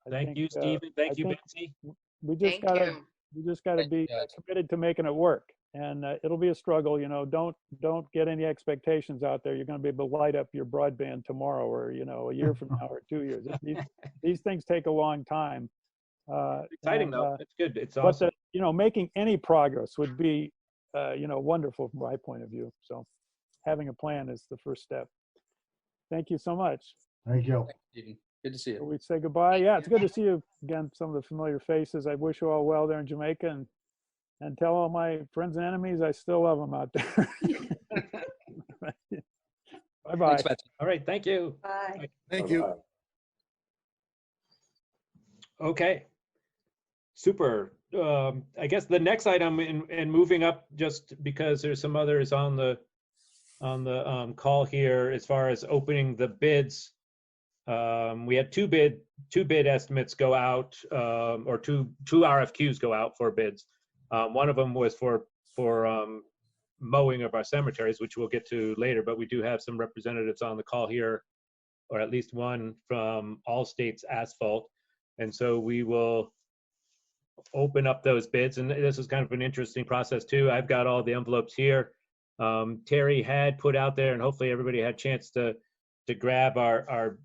thank you, Stephen. Thank you, Betsy. We just gotta be committed to making it work. And it'll be a struggle, you know. Don't get any expectations out there. You're going to be able to light up your broadband tomorrow, or a year from now, or 2 years. These things take a long time. Exciting though. It's good. It's awesome. But making any progress would be, wonderful from my point of view. So, having a plan is the first step. Thank you so much. Thank you. Good to see you. We say goodbye. Yeah, it's good to see you again. Some of the familiar faces. I wish you all well there in Jamaica, and tell all my friends and enemies I still love them out there. Bye-bye. All right, thank you. Bye. Thank you. Okay, super. I guess the next item, and moving up, just because there's some others on the call here, as far as opening the bids. We had two bid estimates go out, or two RFQs go out for bids. One of them was for mowing of our cemeteries, which we'll get to later, but we do have some representatives on the call here, or at least one from All States Asphalt. And so we will open up those bids. And this is kind of an interesting process too. I've got all the envelopes here. Terry had put out there, and hopefully everybody had a chance to grab our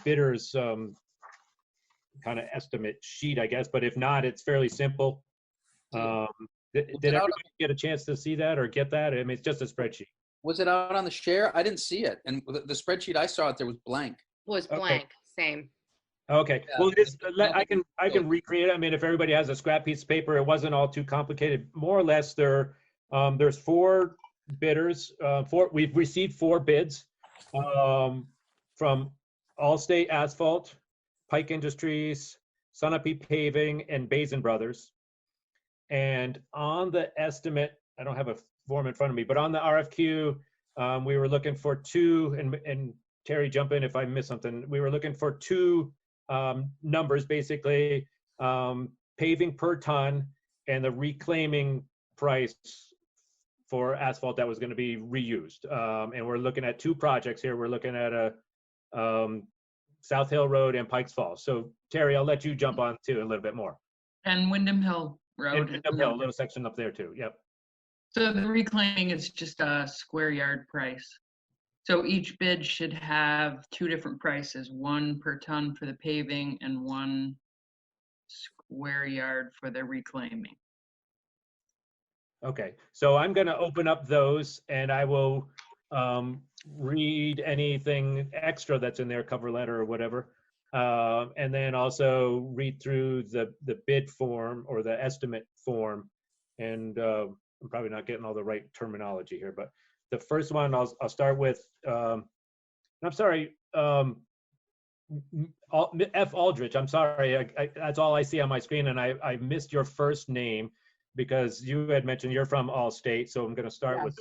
bidders kind of estimate sheet, I guess. But if not, it's fairly simple. Did everybody get a chance to see that or get that? I mean, it's just a spreadsheet. Was it out on the share? I didn't see it. And the spreadsheet I saw it there was blank. Was blank, same. Okay, well, I can recreate it. I mean, if everybody has a scrap piece of paper, it wasn't all too complicated. More or less, there's 4 bidders. We've received 4 bids from Allstate Asphalt, Pike Industries, Sunapee Paving, and Bazin Brothers. And on the estimate, I don't have a form in front of me, but on the RFQ, we were looking for two, and Terry, jump in if I miss something. We were looking for two numbers, basically, paving per ton and the reclaiming price for asphalt that was going to be reused. And we're looking at two projects here. We're looking at a South Hill Road and Pikes Falls. So Terry, I'll let you jump on too a little bit more. And Wyndham Hill Road. And Wyndham Hill, a little section up there too. Yep. So the reclaiming is just a square yard price. So each bid should have two different prices, one per ton for the paving and one square yard for the reclaiming. Okay, so I'm going to open up those and I will read anything extra that's in their cover letter or whatever. And then also read through the bid form or the estimate form. And I'm probably not getting all the right terminology here, but the first one I'll start with, I'm sorry, F. Aldrich, I'm sorry, that's all I see on my screen, and I missed your first name because you had mentioned you're from Allstate, so I'm going to start with.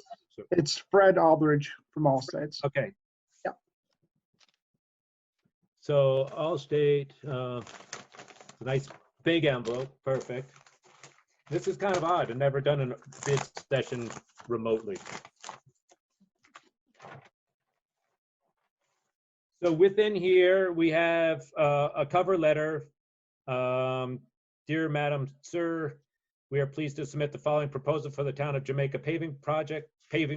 It's Fred Aldridge from Allstate. Okay. Yep. So Allstate, nice big envelope, perfect. This is kind of odd. I've never done a bid session remotely. So within here, we have a cover letter. Dear Madam Sir, we are pleased to submit the following proposal for the town of Jamaica paving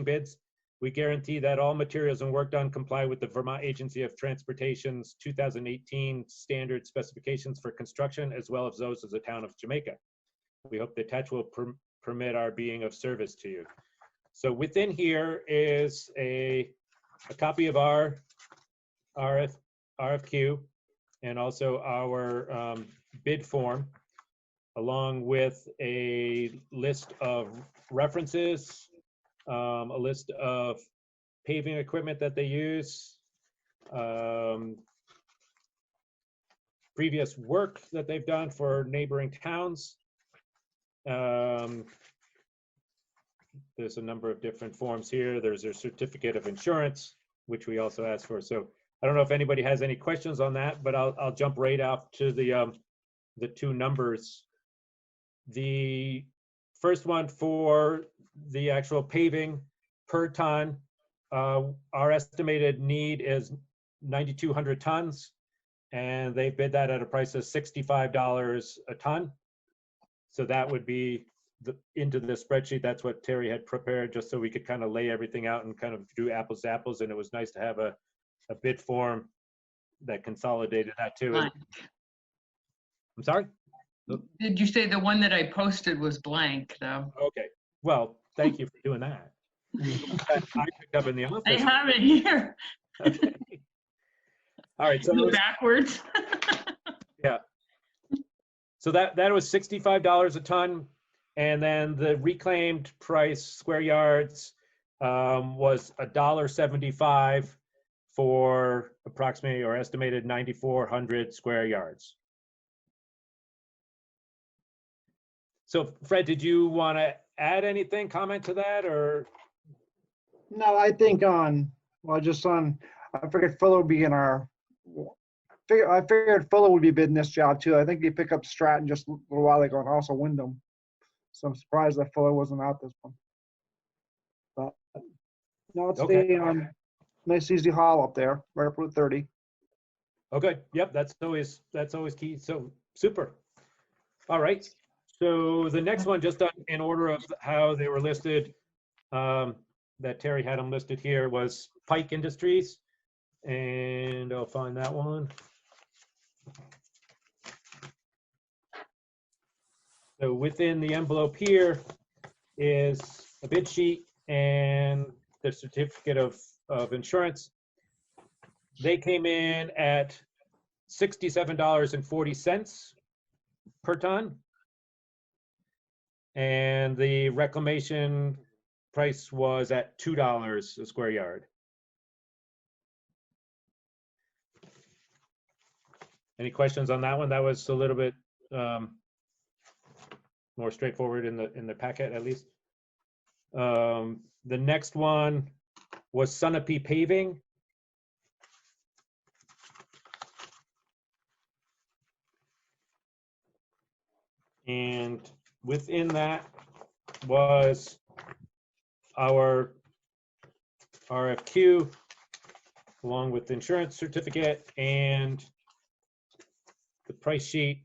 bids. We guarantee that all materials and work done comply with the Vermont Agency of Transportation's 2018 standard specifications for construction, as well as those of the town of Jamaica. We hope the attached will permit our being of service to you. So within here is a copy of our RFQ and also our bid form, along with a list of references, a list of paving equipment that they use, previous work that they've done for neighboring towns. There's a number of different forms here. There's a certificate of insurance, which we also asked for. So I don't know if anybody has any questions on that, but I'll jump right off to the two numbers. The first one for the actual paving per ton, our estimated need is 9,200 tons, and they bid that at a price of $65 a ton. So that would be into the spreadsheet. That's what Terry had prepared, just so we could kind of lay everything out and kind of do apples to apples. And it was nice to have a bid form that consolidated that too. Blank. I'm sorry? Did you say the one that I posted was blank though? Okay, well, thank you for doing that. I picked up in the office. I have it here. Okay. All right, so backwards. Yeah. So that was $65 a ton, and then the reclaimed price square yards was $1.75 for approximately or estimated 9,400 square yards. So Fred, did you want to add anything, comment to that, or? No, I think I figured Fuller would be in I figured Fuller would be bidding this job too. I think they picked up Stratton just a little while ago and also Wyndham. So I'm surprised that Fuller wasn't out this one. But no, it's the nice easy haul up there, right up Route 30. Okay, yep, that's always key. So super. All right. So the next one, just in order of how they were listed, that Terry had them listed here, was Pike Industries. And I'll find that one. So within the envelope here is a bid sheet and the certificate of insurance. They came in at $67.40 per ton. And the reclamation price was at $2 a square yard. Any questions on that one? That was a little bit more straightforward in the packet, at least. The next one was Sunapee Paving. And within that was our RFQ, along with the insurance certificate, and the price sheet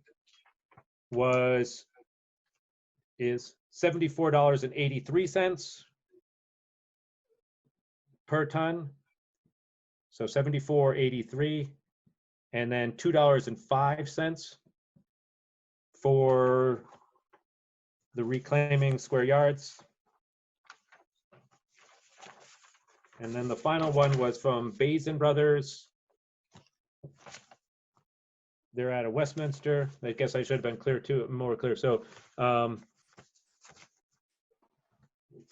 is $74.83 per ton. So $74.83, and then $2.05 for the reclaiming square yards. And then the final one was from Basin Brothers. They're out of Westminster. I guess I should have been clear too, more clear. So let's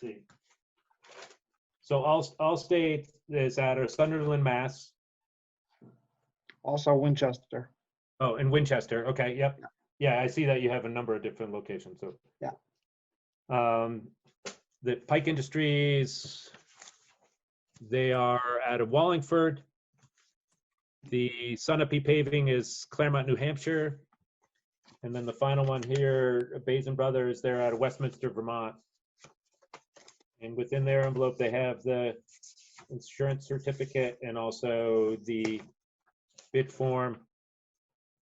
see. So Allstate is out of Sunderland, Mass. Also Winchester. Oh, in Winchester. Okay, yep. Yeah, I see that you have a number of different locations. So yeah. The Pike Industries, they are out of Wallingford. The Sunapee Paving is Claremont, New Hampshire. And then the final one here, Basin Brothers, they're out of Westminster, Vermont. And within their envelope, they have the insurance certificate and also the bid form.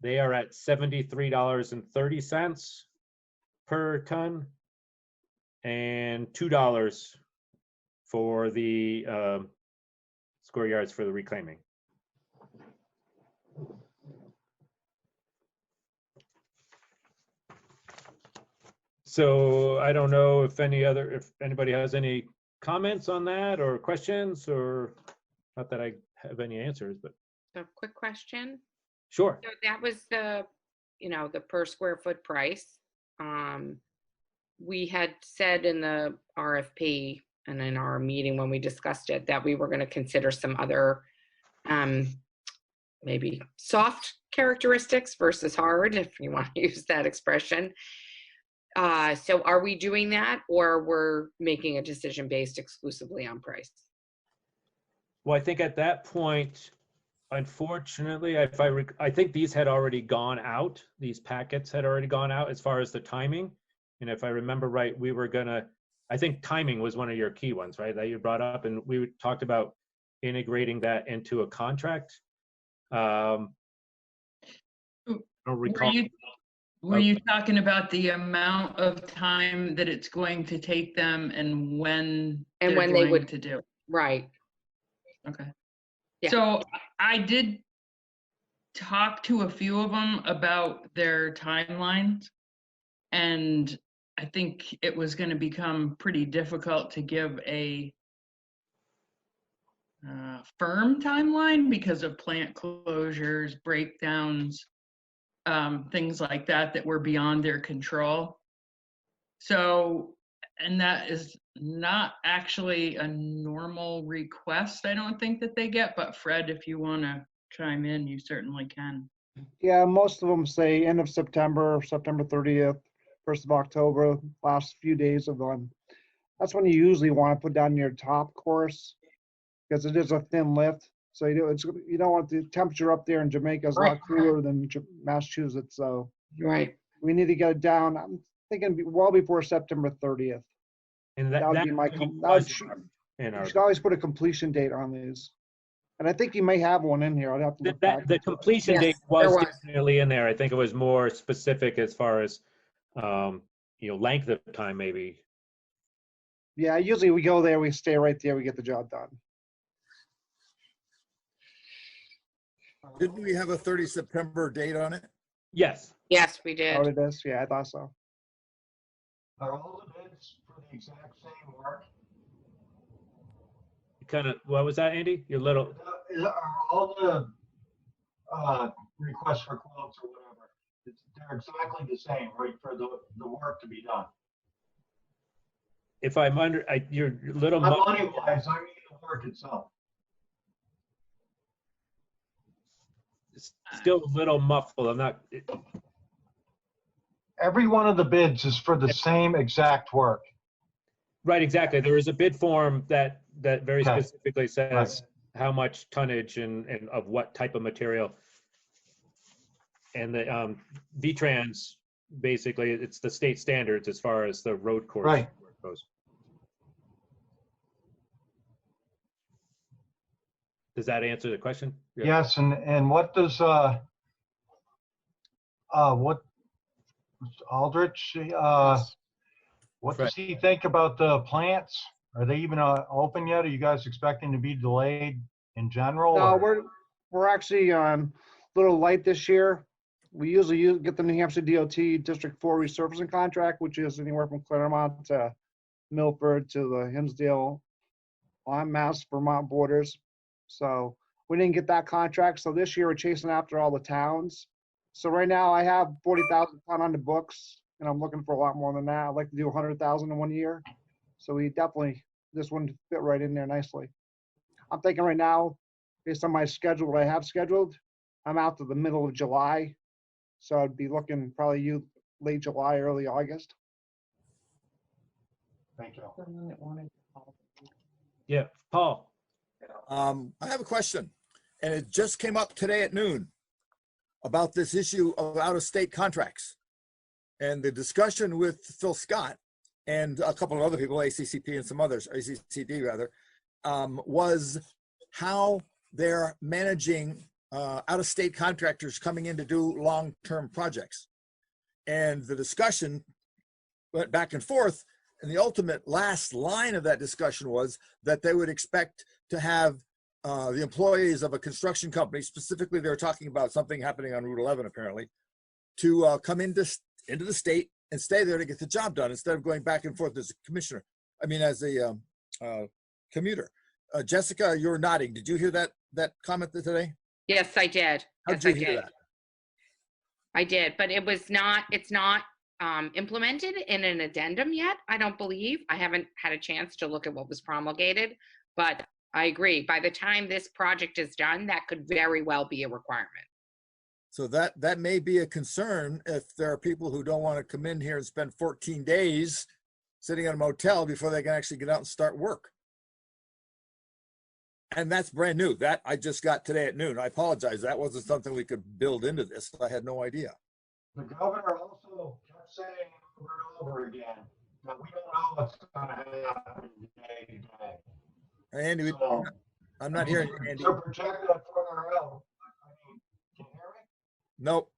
They are at $73.30 per ton and $2 for the square yards for the reclaiming. So I don't know if anybody has any comments on that or questions, or not that I have any answers, but. So quick question. Sure. So that was the, the per square foot price. We had said in the RFP and in our meeting when we discussed it that we were going to consider some other maybe soft characteristics versus hard, if you want to use that expression. So are we doing that, or we're making a decision based exclusively on price? Well, I think at that point, unfortunately, I think these had already gone out. These packets had already gone out as far as the timing. And if I remember right, we were I think timing was one of your key ones, right, that you brought up. And we talked about integrating that into a contract. I don't recall. Were you talking about the amount of time that it's going to take them and when they would to do? Right. Okay. Yeah. So I did talk to a few of them about their timelines, and I think it was going to become pretty difficult to give a firm timeline because of plant closures, breakdowns, things like that were beyond their control. So, and that is not actually a normal request, I don't think, that they get, but Fred, if you want to chime in, you certainly can. Yeah, most of them say end of September, September 30th, 1st of October, last few days of them. That's when you usually want to put down your top course, because it is a thin lift. So you don't want the temperature up there in Jamaica is a lot cooler than Massachusetts. So right, we need to get it down. I'm thinking well before September 30th. And that would be my. You should always put a completion date on these. And I think you may have one in here. I'd have to look back. The completion date was definitely in there. I think it was more specific as far as length of time, maybe. Yeah, usually we go there, we stay right there, we get the job done. Didn't we have a 30 September date on it? Yes. Yes, we did. Oh, it is? Yeah, I thought so. Are all the bids for the exact same work? What was that, Andy? You're little. Are all the requests for quotes or whatever, they're exactly the same, right, for the work to be done? If I'm you're a little. Not money-wise, I mean the work itself. Still a little muffled. I'm not. Every one of the bids is for the same exact work. Right, exactly. There is a bid form that that very Okay. specifically says how much tonnage and of what type of material. And the VTrans, basically, it's the state standards as far as the road course Right. goes. Does that answer the question? Yeah. Yes, and what does what Aldrich what does he think about the plants? Are they even open yet? Are you guys expecting to be delayed in general? No, or- we're actually a little light this year. We usually get the New Hampshire DOT District 4 resurfacing contract, which is anywhere from Claremont to Milford to the Hinsdale on Mass Vermont borders. So we didn't get that contract. So this year we're chasing after all the towns. So right now I have 40,000 ton on the books, and I'm looking for a lot more than that. I'd like to do 100,000 in 1 year. So we definitely, this one fit right in there nicely. I'm thinking right now, based on my schedule, what I have scheduled, I'm out to the middle of July. So I'd be looking probably late July, early August. Thank you. Yeah, Paul. I have a question, and it just came up today at noon about this issue of out-of-state contracts. And the discussion with Phil Scott and a couple of other people, ACCP and some others, ACCD rather, was how they're managing out-of-state contractors coming in to do long-term projects. And the discussion went back and forth, and the ultimate last line of that discussion was that they would expect to have the employees of a construction company, specifically they were talking about something happening on Route 11 apparently, to come into the state and stay there to get the job done instead of going back and forth as a commissioner. I mean, as a commuter. Jessica, you're nodding. Did you hear that comment today? Yes, I did. How Yes, did I you hear did. that? I did, but it's not implemented in an addendum yet, I don't believe. I haven't had a chance to look at what was promulgated, but I agree. By the time this project is done, that could very well be a requirement. So that may be a concern if there are people who don't want to come in here and spend 14 days sitting in a motel before they can actually get out and start work. And that's brand new. That I just got today at noon. I apologize. That wasn't something we could build into this. I had no idea. The governor also kept saying over and over again that we don't know what's going to happen day to day. Andy, So, I'm not hearing you, Andy. So project that further out. I mean, can you hear me? Nope.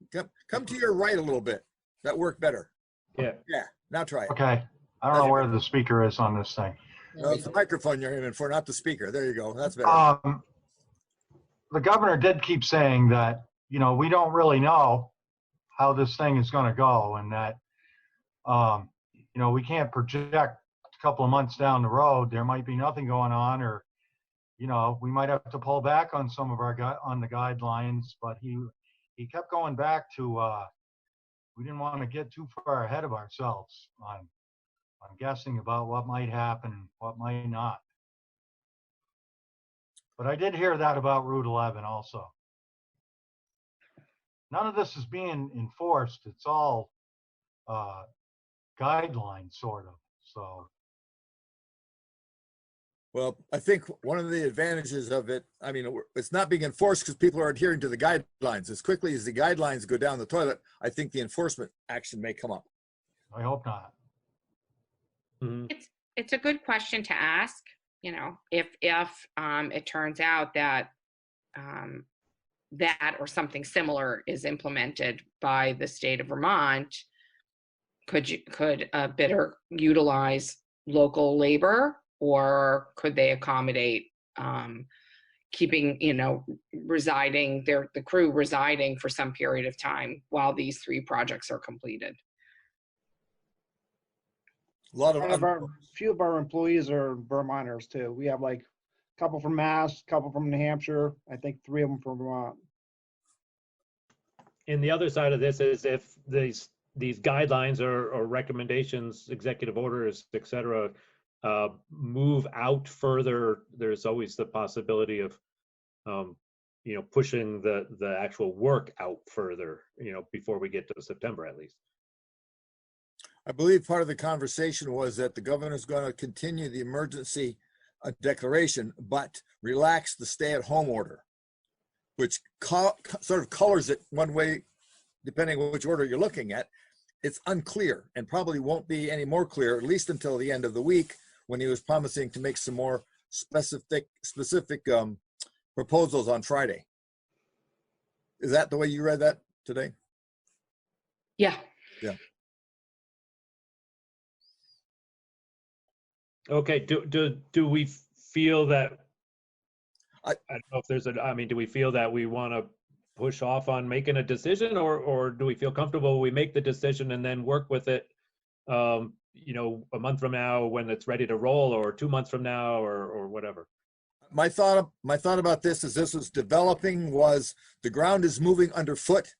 Come to your right a little bit. That worked better. Yeah. Yeah. Now try it. Okay. I don't know where the speaker is on this thing. No, it's the microphone you're aiming for, not the speaker. There you go. That's better. The governor did keep saying that, you know, we don't really know how this thing is going to go, and that, you know, we can't project a couple of months down the road. There might be nothing going on, or, you know, we might have to pull back on some of our on the guidelines. But he kept going back to we didn't want to get too far ahead of ourselves on guessing about what might happen and what might not. But I did hear that about Route 11 also. None of this is being enforced. It's all guidelines, sort of. So. Well, I think one of the advantages of it, I mean, it's not being enforced because people are adhering to the guidelines. As quickly as the guidelines go down the toilet, I think the enforcement action may come up. I hope not. Mm-hmm. It's a good question to ask. You know, if it turns out that that or something similar is implemented by the state of Vermont, could a bidder utilize local labor, or could they accommodate keeping, you know, the crew residing for some period of time while these 3 projects are completed? A few of our employees are Vermonters too. We have like a couple from Mass, a couple from New Hampshire. I think 3 of them from Vermont. And the other side of this is if these guidelines or recommendations, executive orders, et cetera, move out further, there's always the possibility of, you know, pushing the actual work out further, you know, before we get to September at least. I believe part of the conversation was that the governor's going to continue the emergency a declaration, but relax the stay-at-home order, which sort of colors it one way, depending on which order you're looking at. It's unclear and probably won't be any more clear, at least until the end of the week, when he was promising to make some more specific proposals on Friday. Is that the way you read that today? Yeah. Yeah. Okay, do we feel that, I don't know if there's do we feel that we want to push off on making a decision, or do we feel comfortable we make the decision and then work with it, you know, a month from now when it's ready to roll, or 2 months from now, or whatever? My thought about this as this was developing was the ground is moving underfoot.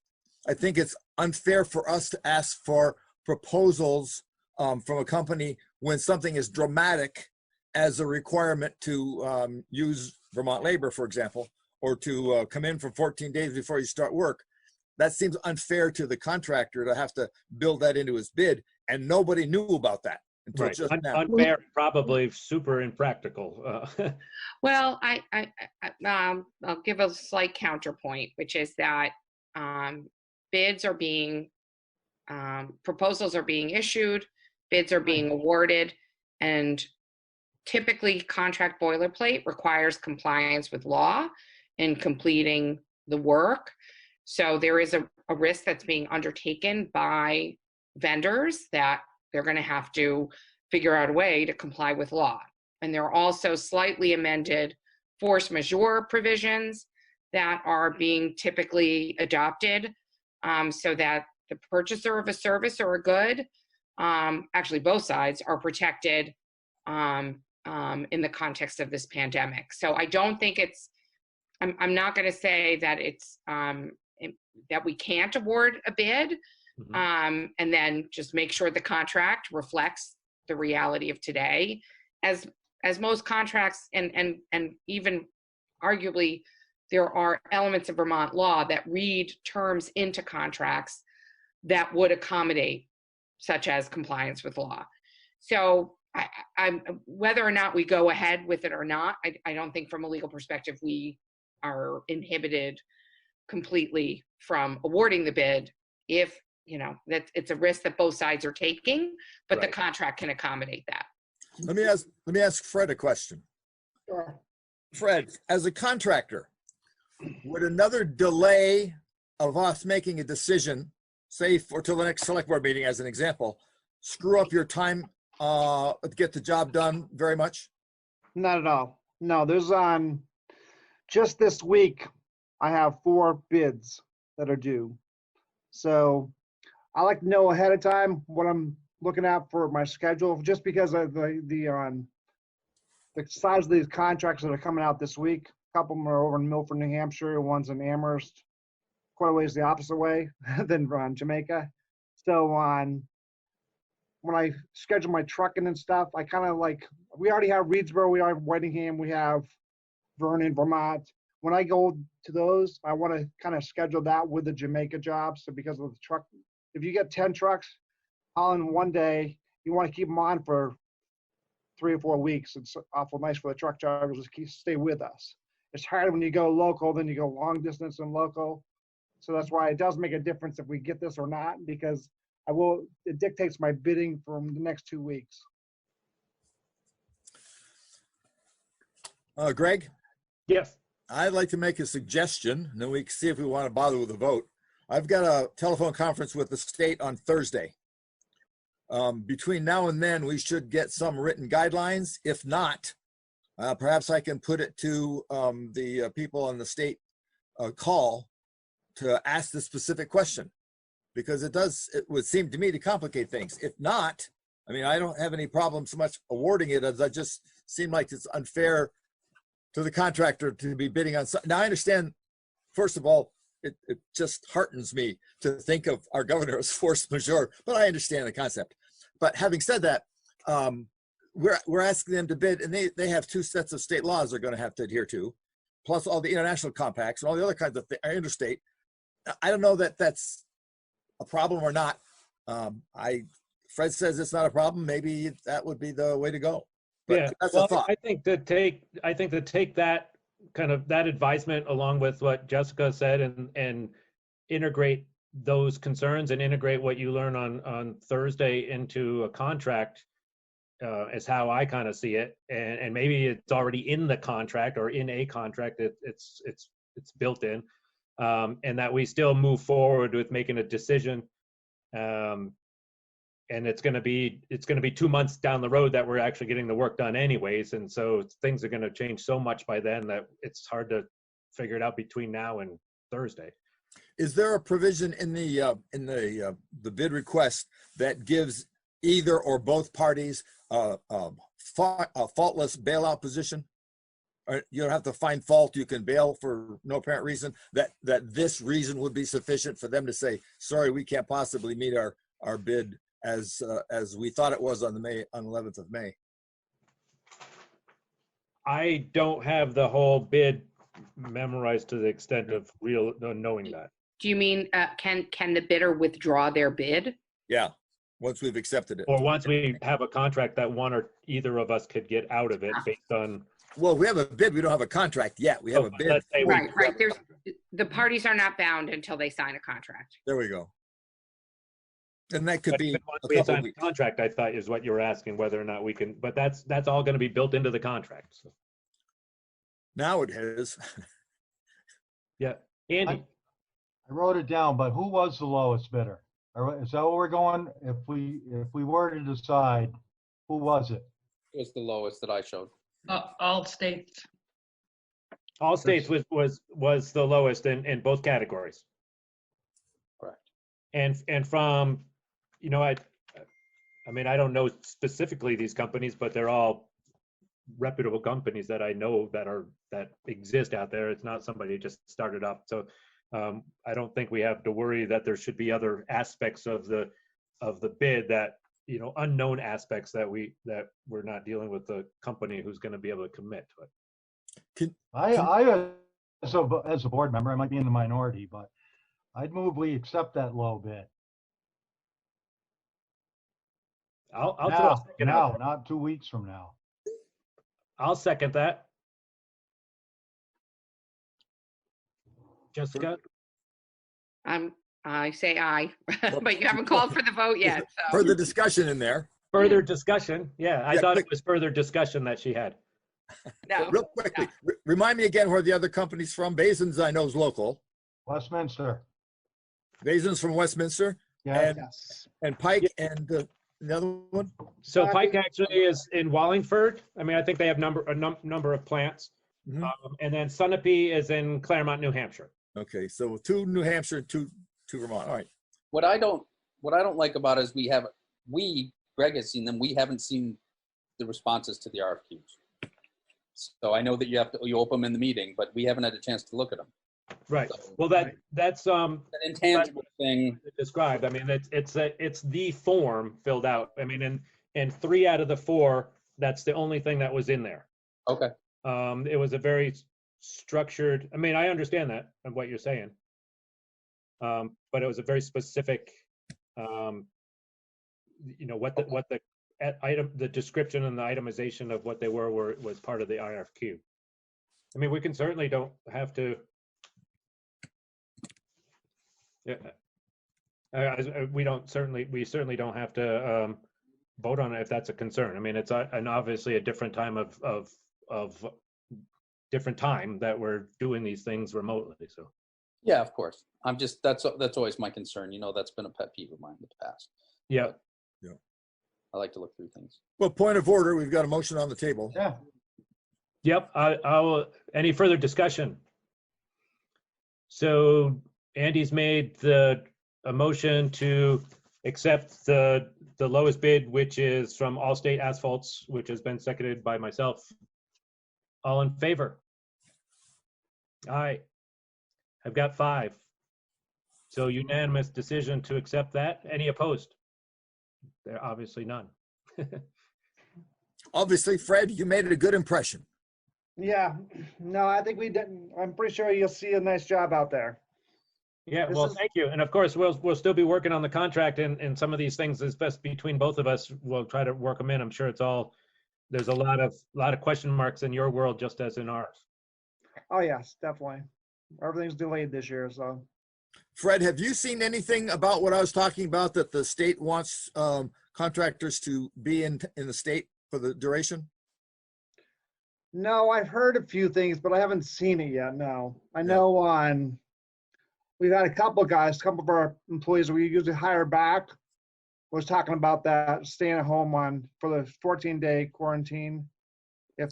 I think it's unfair for us to ask for proposals from a company when something is dramatic as a requirement to use Vermont labor, for example, or to come in for 14 days before you start work. That seems unfair to the contractor to have to build that into his bid, and nobody knew about that until Right. just now. Unfair, probably super impractical. Well, I'll give a slight counterpoint, which is that bids are being, proposals are being issued, bids are being awarded, and typically contract boilerplate requires compliance with law in completing the work. So there is a risk that's being undertaken by vendors that they're going to have to figure out a way to comply with law. And there are also slightly amended force majeure provisions that are being typically adopted so that the purchaser of a service or a good, actually both sides, are protected in the context of this pandemic. So I don't think it's, I'm not going to say that it's, that we can't award a bid, and then just make sure the contract reflects the reality of today. As most contracts, and even arguably, there are elements of Vermont law that read terms into contracts that would accommodate, such as compliance with law. So I'm whether or not we go ahead with it or not, I don't think from a legal perspective we are inhibited completely from awarding the bid if, you know, that it's a risk that both sides are taking, but the contract can accommodate that. Let me ask Fred a question. Sure. Fred, as a contractor, would another delay of us making a decision, say for till the next select board meeting as an example, screw up your time to get the job done very much? Not at all. No, there's just this week, I have 4 bids that are due. So I like to know ahead of time what I'm looking at for my schedule, just because of the size of these contracts that are coming out this week. A couple of them are over in Milford, New Hampshire. One's in Amherst, quite a ways the opposite way than Jamaica. So when I schedule my trucking and stuff, I kind of like, we already have Reedsboro, we have Whitingham, we have Vernon, Vermont. When I go to those, I want to kind of schedule that with the Jamaica job. So because of the truck, if you get 10 trucks all in one day, you want to keep them on for 3 or 4 weeks. It's awful nice for the truck drivers to stay with us. It's hard when you go local, then you go long distance and local. So that's why it does make a difference if we get this or not, because it dictates my bidding from the next 2 weeks. Greg? Yes. I'd like to make a suggestion, and then we can see if we want to bother with a vote. I've got a telephone conference with the state on Thursday. Between now and then, we should get some written guidelines. If not, perhaps I can put it to the people on the state call to ask the specific question, because it would seem to me to complicate things. If not, I mean, I don't have any problem so much awarding it as I just seem like it's unfair to the contractor to be bidding on something. Now I understand, first of all, it just heartens me to think of our governor as force majeure, but I understand the concept. But having said that, we're asking them to bid, and they have 2 sets of state laws they're going to have to adhere to, plus all the international compacts and all the other kinds of things, interstate. I don't know that that's a problem or not. Fred says it's not a problem. Maybe that would be the way to go. But Yeah, that's well, a thought. I think to take that kind of that advisement along with what Jessica said and integrate those concerns and integrate what you learn on Thursday into a contract is how I kind of see it. And maybe it's already in the contract or in a contract. It's built in, and that we still move forward with making a decision. And it's going to be 2 months down the road that we're actually getting the work done anyways, and so things are going to change so much by then that it's hard to figure it out between now and Thursday. Is there a provision in the bid request that gives either or both parties a faultless bailout position? Or you don't have to find fault, you can bail for no apparent reason, that this reason would be sufficient for them to say, sorry, we can't possibly meet our bid as we thought it was on 11th of May. I don't have the whole bid memorized to the extent of knowing that. Do you mean can the bidder withdraw their bid? Yeah, once we've accepted it. Or once we have a contract that one or either of us could get out of it based on. Well, we have a bid, we don't have a contract yet. We have a bid. Right. The parties are not bound until they sign a contract. There we go. And that could be once we sign the contract, I thought is what you were asking, whether or not we can, but that's all going to be built into the contract. So. Now it is. Yeah, Andy. I wrote it down, but who was the lowest bidder? Is that what we're going? If we were to decide, who was it? It was the lowest that I showed. All states. All states was the lowest in both categories. Correct. And from, I mean, I don't know specifically these companies, but they're all reputable companies that I know that exist out there. It's not somebody who just started up. So I don't think we have to worry that there should be other aspects of the bid that, unknown aspects that we're not dealing with the company who's going to be able to commit to it. I as a board member, I might be in the minority, but I'd move we accept that low bid. I'll throw a second out. Not 2 weeks from now. I'll second that. Jessica? I say aye, but you haven't called for the vote yet. So. Further discussion in there. Further discussion. Yeah, I thought it was further discussion that she had. No. Real quickly, remind me again where the other company's from. Basins I know is local. Westminster. Basins from Westminster. Yeah. And Pike and the other one. So Pike actually is in Wallingford. I mean, I think they have a number of plants. Mm-hmm. And then Sunapee is in Claremont, New Hampshire. Okay, so 2 New Hampshire, 2 Vermont. All right. What I don't like about it is Greg has seen them. We haven't seen the responses to the RFQs. So I know that you open them in the meeting, but we haven't had a chance to look at them. Right. So, well, that's an intangible thing described. I mean, it's the form filled out. I mean, and 3 out of the 4, that's the only thing that was in there. Okay. It was a very structured. I mean, I understand that and what you're saying, but it was a very specific. What the item, the description and the itemization of what they was part of the IRFQ. I mean, we can certainly don't have to. Yeah, we certainly don't have to vote on it if that's a concern. I mean, it's obviously a different time of different time that we're doing these things remotely. So. Yeah, of course. I'm just that's always my concern. That's been a pet peeve of mine in the past. Yeah. But yeah. I like to look through things. Well, point of order. We've got a motion on the table. Yeah. Yep. I will. Any further discussion? So Andy's made a motion to accept the lowest bid, which is from Allstate Asphalts, which has been seconded by myself. All in favor? Aye. I've got 5. So unanimous decision to accept that. Any opposed? There are obviously none. Obviously, Fred, you made it a good impression. Yeah, no, I think we didn't. I'm pretty sure you'll see a nice job out there. Yeah, well, thank you. And of course, we'll still be working on the contract and some of these things is best between both of us. We'll try to work them in. I'm sure it's all there's a lot of question marks in your world, just as in ours. Oh, yes, definitely. Everything's delayed this year, so. Fred, have you seen anything about what I was talking about, that the state wants contractors to be in the state for the duration? No, I've heard a few things, but I haven't seen it yet, no. I know we've had a couple of our employees we usually hire back was talking about that, staying at home for the 14-day quarantine. If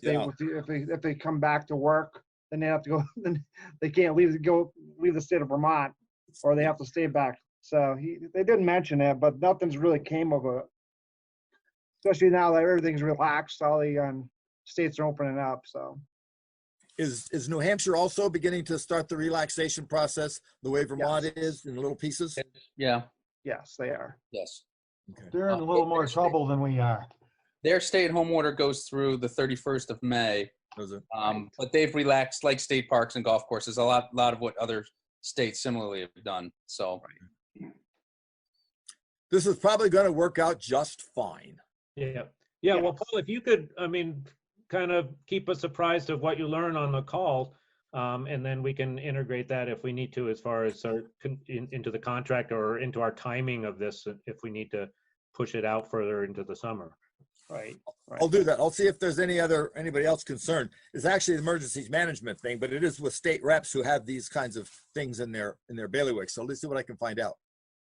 they come back to work, then they have to go, then they can't leave the state of Vermont, or they have to stay back. So they didn't mention that, but nothing's really came of it. Especially now that everything's relaxed, all the states are opening up, so. Is New Hampshire also beginning to start the relaxation process the way Vermont is, in little pieces? Yeah. Yes, they are. Yes. Okay. They're in a little more trouble than we are. Their stay-at-home order goes through the 31st of May. Does it? But they've relaxed, like state parks and golf courses, a lot of what other states similarly have done. So this is probably going to work out just fine. Yeah. Well, Paul, if you could, kind of keep us apprised of what you learn on the call, and then we can integrate that if we need to, as far as into the contract or into our timing of this, if we need to push it out further into the summer. Right. I'll do that. I'll see if there's anybody else concerned. It's actually the emergencies management thing, but it is with state reps who have these kinds of things in their bailiwick. So let's see what I can find out.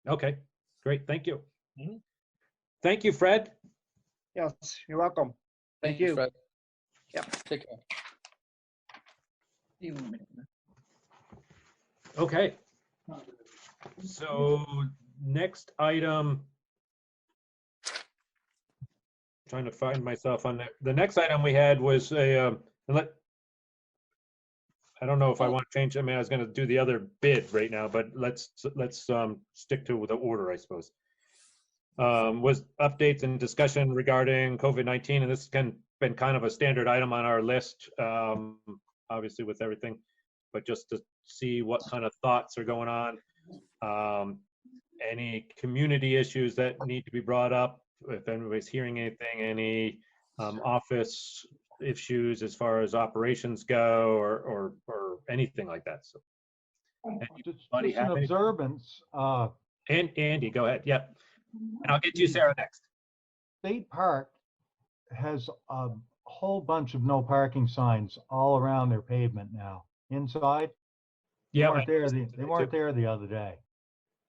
Okay, great. Thank you. Thank you, Fred. Yes, you're welcome. Thank you, Fred. Yeah. Take care. Okay. So next item, trying to find myself on the next item we had was I don't know if I want to change. I was going to do the other bid right now, but let's stick to the order, I suppose. Was updates and discussion regarding COVID-19, and this has been kind of a standard item on our list, obviously with everything, but just to see what kind of thoughts are going on, any community issues that need to be brought up, if anybody's hearing anything, any office issues as far as operations go, or anything like that. So, just an observance. And Andy, go ahead. Yep. And I'll get you Sarah next. State Park has a whole bunch of no parking signs all around their pavement now. Inside, they weren't there the other day.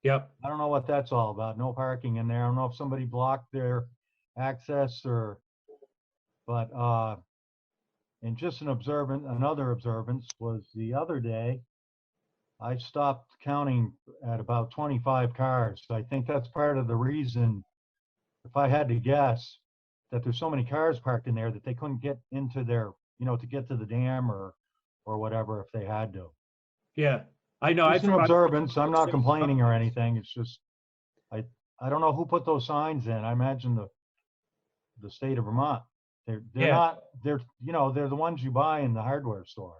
Yep. I don't know what that's all about. No parking in there. I don't know if somebody blocked their access but and just another observance was the other day, I stopped counting at about 25 cars. I think that's part of the reason, if I had to guess, that there's so many cars parked in there that they couldn't get into their, to get to the dam or whatever if they had to. Yeah, I know. It's an observance. I'm not complaining or anything. It's just, I don't know who put those signs in. I imagine the state of Vermont. They're the ones you buy in the hardware store.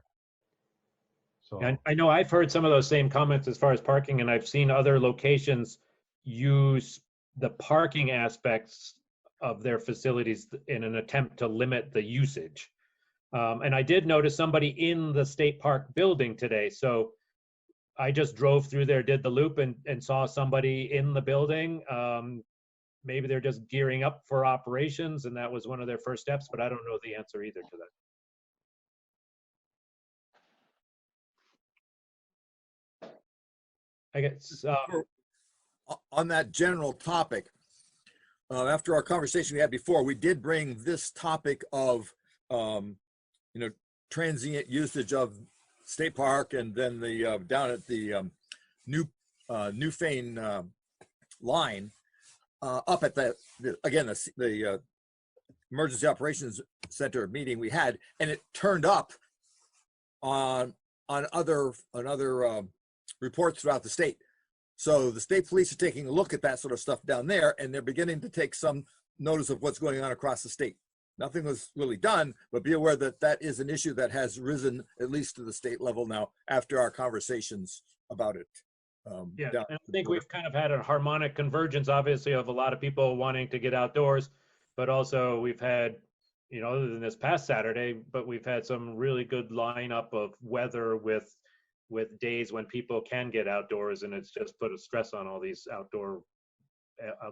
So I know I've heard some of those same comments as far as parking, and I've seen other locations use the parking aspects of their facilities in an attempt to limit the usage. And I did notice somebody in the state park building today. So I just drove through there, did the loop, and saw somebody in the building. Maybe they're just gearing up for operations, and that was one of their first steps, but I don't know the answer either to that. I guess on that general topic, after our conversation we had before, we did bring this topic of transient usage of State Park, and then the down at the Newfane line, up at the Emergency Operations Center meeting we had, and it turned up on other reports throughout the state. So the state police are taking a look at that sort of stuff down there, and they're beginning to take some notice of what's going on across the state. Nothing was really done, but be aware that that is an issue that has risen at least to the state level now after our conversations about it. And I think we've kind of had a harmonic convergence, obviously, of a lot of people wanting to get outdoors, but also we've had other than this past Saturday, but we've had some really good lineup of weather with days when people can get outdoors, and it's just put a stress on all these outdoor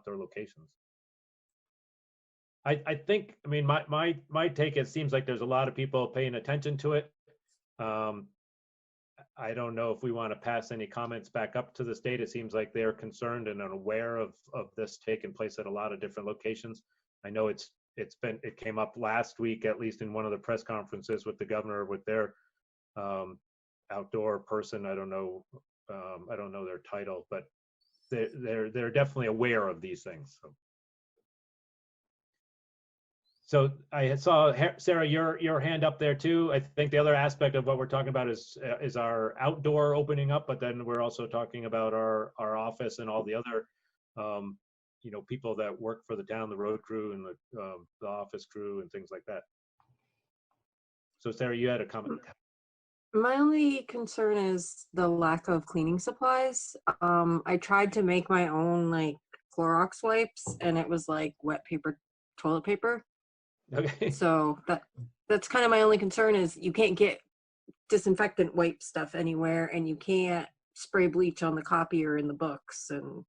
locations. I think, I mean, my take, it seems like there's a lot of people paying attention to it. I don't know if we want to pass any comments back up to the state. It seems like they're concerned and aware of this taking place at a lot of different locations. I know it came up last week, at least in one of the press conferences with the governor, with their outdoor person. I don't know their title, but they're definitely aware of these things. So I saw, Sarah, your hand up there too. I think the other aspect of what we're talking about is our outdoor opening up, but then we're also talking about our office and all the other people that work for the town, the road crew and the office crew and things like that. So Sarah, you had a comment. My only concern is the lack of cleaning supplies. I tried to make my own like Clorox wipes, and it was like wet paper, toilet paper. Okay. So that's kind of my only concern, is you can't get disinfectant wipe stuff anywhere, and you can't spray bleach on the copier in the books, and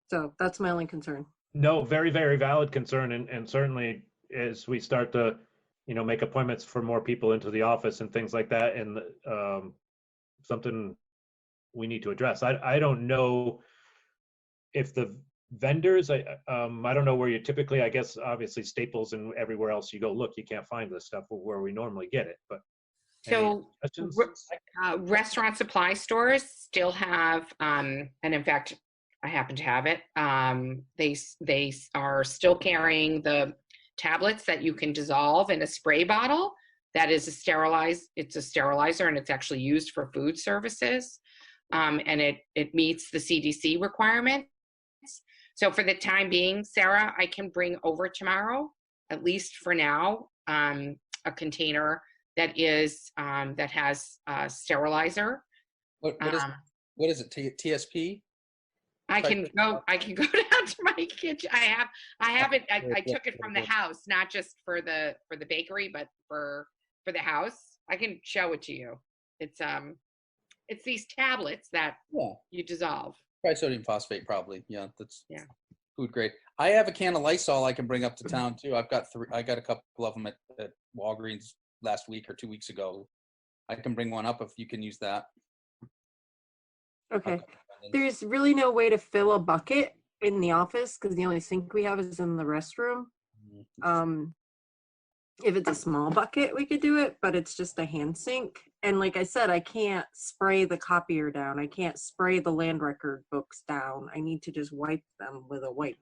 so that's my only concern. No, very, very valid concern, and certainly as we start to make appointments for more people into the office and things like that, and something we need to address. I don't know if the vendors, I don't know where you typically, I guess obviously Staples and everywhere else you go look, you can't find this stuff where we normally get it, but so restaurant supply stores still have, and in fact I happen to have it, they are still carrying the tablets that you can dissolve in a spray bottle. That is it's a sterilizer, and it's actually used for food services, and it meets the CDC requirements. So for the time being, Sarah, I can bring over tomorrow, at least for now, a container that has a sterilizer. What is it? TSP? I can go down to my kitchen. I have it. I took it from the house, not just for the bakery, but for the house. I can show it to you. It's these tablets that you dissolve. Trisodium phosphate, probably. Yeah, that's food grade. I have a can of Lysol I can bring up to town too. I got a couple of them at Walgreens last week or 2 weeks ago. I can bring one up if you can use that. Okay. There's really no way to fill a bucket in the office because the only sink we have is in the restroom. If it's a small bucket, we could do it, but it's just a hand sink. And like I said, I can't spray the copier down. I can't spray the land record books down. I need to just wipe them with a wipe.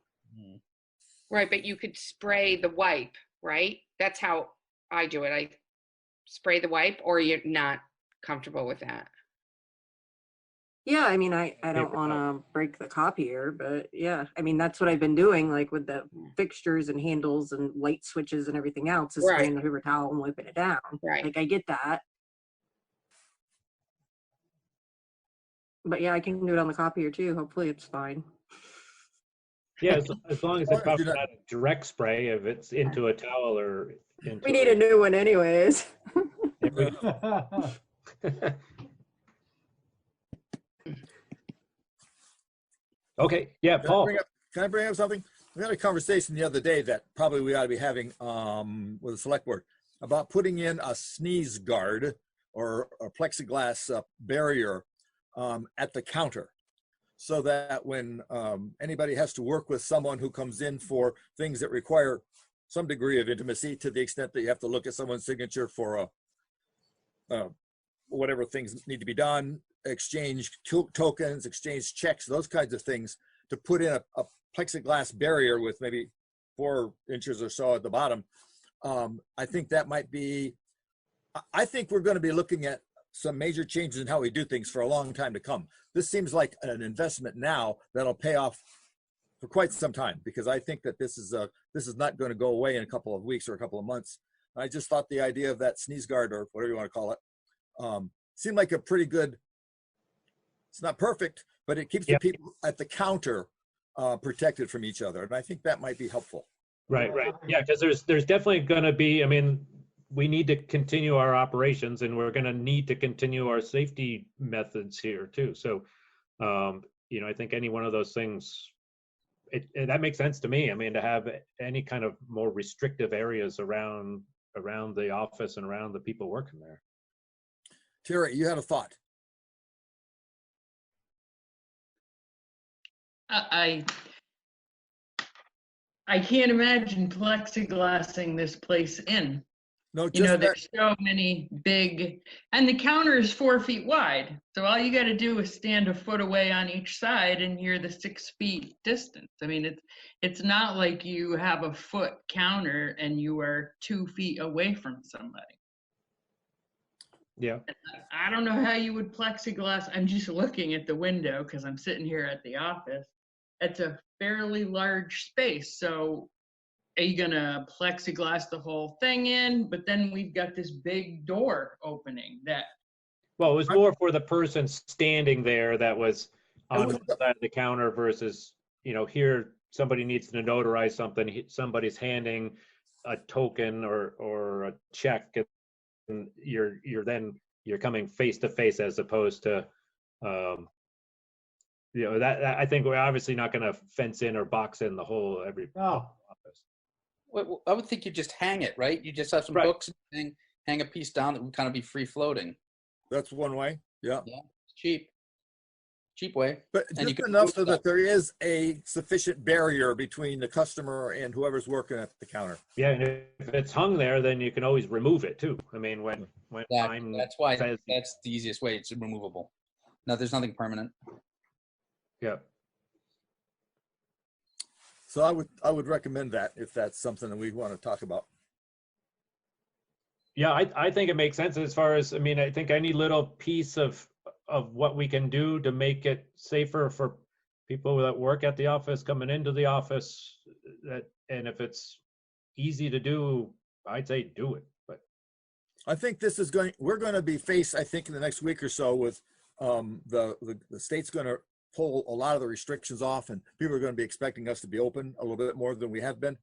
Right, but you could spray the wipe, right? That's how I do it. I spray the wipe, or you're not comfortable with that? Yeah, I mean, I don't want to break the copier, but yeah, I mean, that's what I've been doing, like with the fixtures and handles and light switches and everything else, is spraying the paper towel and wiping it down. Right. Like, I get that. But yeah, I can do it on the copier too. Hopefully it's fine. Yeah, as long as it's probably not a direct spray, if it's into a towel or into We need a new one anyways. Okay, yeah, Paul. Can I bring up something? We had a conversation the other day that probably we ought to be having with the select board about putting in a sneeze guard or a plexiglass barrier at the counter, so that when anybody has to work with someone who comes in for things that require some degree of intimacy, to the extent that you have to look at someone's signature for whatever things need to be done, exchange tokens, exchange checks, those kinds of things, to put in a plexiglass barrier with maybe 4 inches or so at the bottom. I think that might be, I think we're going to be looking at some major changes in how we do things for a long time to come. This seems like an investment now that'll pay off for quite some time, because I think that this is not going to go away in a couple of weeks or a couple of months. I just thought the idea of that sneeze guard, or whatever you want to call it, seemed like a pretty good, it's not perfect, but it keeps the people at the counter protected from each other. And I think that might be helpful. Right, right. Yeah, because there's definitely going to be, I mean, we need to continue our operations and we're going to need to continue our safety methods here too. So, you know, I think any one of those things, that makes sense to me. I mean, to have any kind of more restrictive areas around the office and around the people working there. Terry, you had a thought. I can't imagine plexiglassing this place in. No, you know, there's so many big, and the counter is 4 feet wide. So all you got to do is stand a foot away on each side and you're the 6 feet distance. I mean, it's not like you have a foot counter and you are 2 feet away from somebody. Yeah. I don't know how you would plexiglass. I'm just looking at the window because I'm sitting here at the office. It's a fairly large space. So are you gonna plexiglass the whole thing in? But then we've got this big door opening that. Well, it was more for the person standing there that was on one side of the counter versus, you know, here somebody needs to notarize something. Somebody's handing a token or a check, and you're coming face to face as opposed to, you know, that I think we're obviously not going to fence in or box in the whole office. Well, I would think you just hang it, right? You just have some hooks and hang a piece down that would kind of be free floating. That's one way. Yeah. Yeah, it's cheap way. But and just enough so that there is a sufficient barrier between the customer and whoever's working at the counter. Yeah, and if it's hung there, then you can always remove it too. I mean, when that's why that's the easiest way. It's removable. No, there's nothing permanent. Yeah. So I would recommend that if that's something that we want to talk about. Yeah, I think it makes sense as far as, I mean, I think any little piece of what we can do to make it safer for people that work at the office, coming into the office, and if it's easy to do, I'd say do it. But I think we're going to be faced, I think, in the next week or so with the state's going to pull a lot of the restrictions off, and people are going to be expecting us to be open a little bit more than we have been.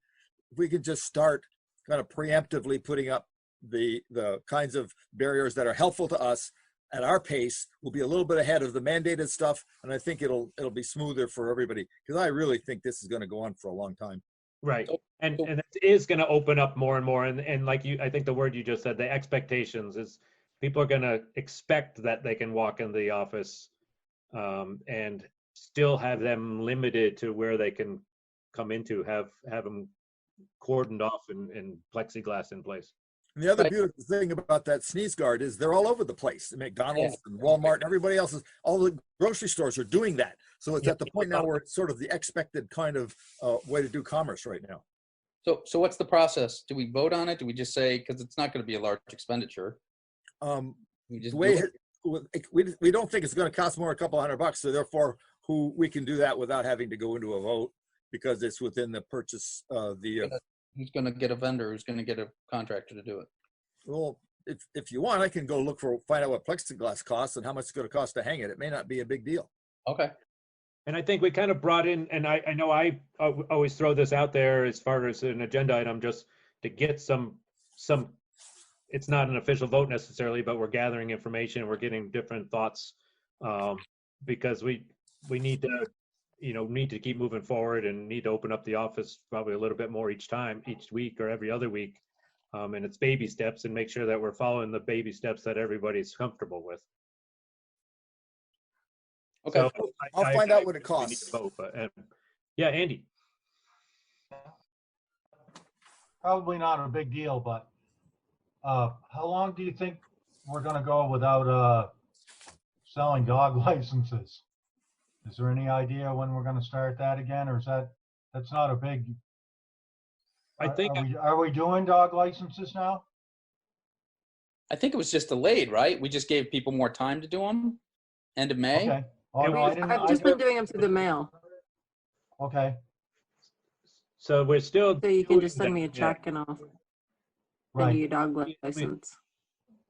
If we could just start kind of preemptively putting up the kinds of barriers that are helpful to us at our pace, we'll be a little bit ahead of the mandated stuff, and I think it'll be smoother for everybody, because I really think this is going to go on for a long time. Right, and it is going to open up more and more, and like I think the word you just said, the expectations is people are going to expect that they can walk in the office and still have them limited to where they can come into, have them cordoned off and plexiglass in place. And the other beautiful thing about that sneeze guard is they're all over the place. McDonald's and Walmart and everybody else, all the grocery stores are doing that. So it's at the point now where it's sort of the expected kind of way to do commerce right now. So what's the process? Do we vote on it? Do we just say, because it's not going to be a large expenditure? We just we don't think it's going to cost more than a couple $100, so therefore we can do that without having to go into a vote, because it's within the purchase of the who's going to get a vendor, who's going to get a contractor to do it? Well, if you want, I can go find out what plexiglass costs and how much it's going to cost to hang it. It may not be a big deal. Okay. And I think we kind of brought in, and I know I always throw this out there as far as an agenda item, just to get some, it's not an official vote necessarily, but we're gathering information, we're getting different thoughts, because we need to, need to keep moving forward and need to open up the office probably a little bit more each week or every other week. And it's baby steps, and make sure that we're following the baby steps that everybody's comfortable with. Okay, so I'll find out what it costs. Vote, but, yeah, Andy. Probably not a big deal, but how long do you think we're going to go without selling dog licenses? Is there any idea when we're going to start that again, or is that's not a big? I think. Are we doing dog licenses now? I think it was just delayed, right? We just gave people more time to do them. End of May. Okay. Oh, no, I've just been doing them through the mail. Okay. So we're still. So you can just send me a check and I'll Right. send you your dog license.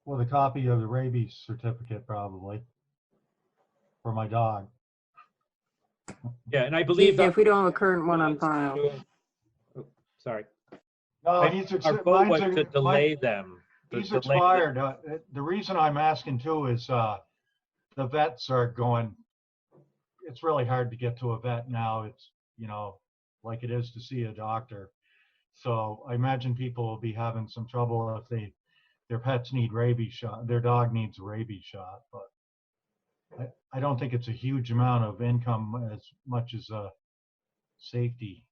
With a copy of the rabies certificate, probably, for my dog. Yeah, and I believe if we don't have a current one on file. Sorry. No, Our vote was to delay them. He's expired. The reason I'm asking too is the vets are going, it's really hard to get to a vet now. It's, like it is to see a doctor. So I imagine people will be having some trouble if their pets need rabies shot, their dog needs a rabies shot, but I don't think it's a huge amount of income as much as a safety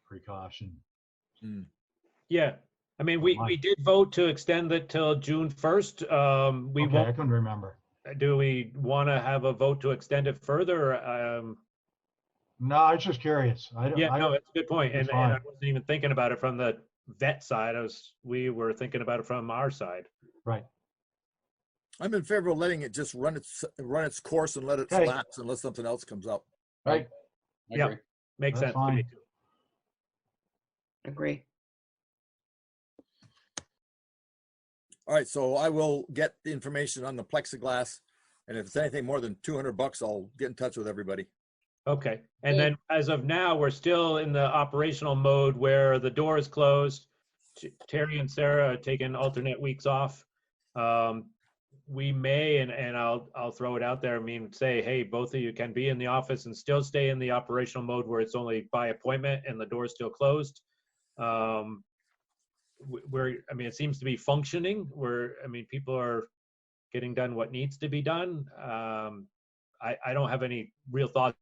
precaution. Yeah. I mean, we did vote to extend it till June 1st. Okay, I couldn't remember. Do we want to have a vote to extend it further? No, I was just curious. No, it's a good point. It's And I fine. wasn't even thinking about it from the vet side. We were thinking about it from our side. Right. I'm in favor of letting it just run its course and let it Okay. lapse unless something else comes up. Right. Yeah, makes That's sense to me fine. too. Agree. All right, so I will get the information on the plexiglass, and if it's anything more than $200, I'll get in touch with everybody. Okay. And then as of now, we're still in the operational mode where the door is closed. Terry and Sarah are taking alternate weeks off. We may, and I'll throw it out there, say, hey, both of you can be in the office and still stay in the operational mode where it's only by appointment and the door's still closed. It seems to be functioning people are getting done what needs to be done. I don't have any real thoughts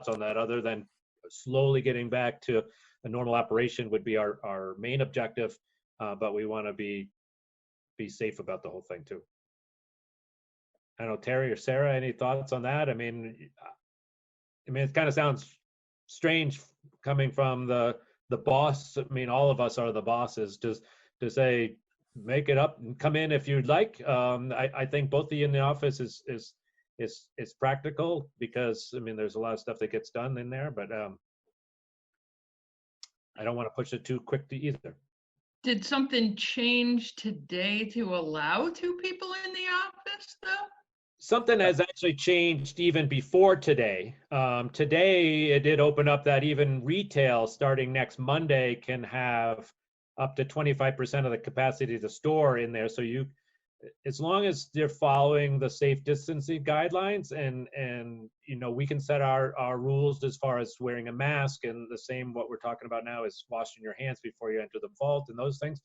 on that other than slowly getting back to a normal operation would be our main objective. But we want to be safe about the whole thing too. I don't know, Terry or Sarah, any thoughts on that? It kind of sounds strange coming from the boss. All of us are the bosses. To say, make it up and come in if you'd like. I think both of you in the office is practical because there's a lot of stuff that gets done in there, but I don't want to push it too quickly either. Did something change today to allow 2 people in the office though? Something has actually changed even before today. Today, it did open up that even retail starting next Monday can have up to 25% of the capacity of the store in there. So as long as they're following the safe distancing guidelines and we can set our rules as far as wearing a mask, and the same what we're talking about now is washing your hands before you enter the vault and those things.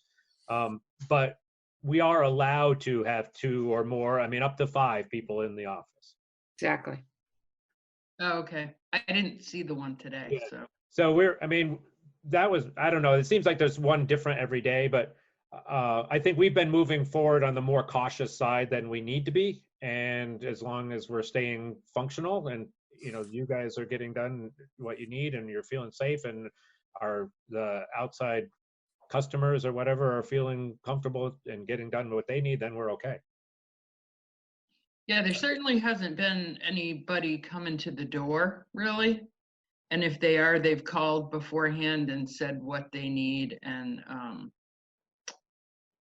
But we are allowed to have 2 or more, up to 5 people in the office. Exactly. Oh, okay. I didn't see the one today, so. So that was, I don't know, it seems like there's one different every day, but I think we've been moving forward on the more cautious side than we need to be. And as long as we're staying functional and, you guys are getting done what you need and you're feeling safe and the outside customers or whatever are feeling comfortable and getting done what they need, then we're okay. Yeah, there certainly hasn't been anybody coming to the door, really. And if they are, they've called beforehand and said what they need. And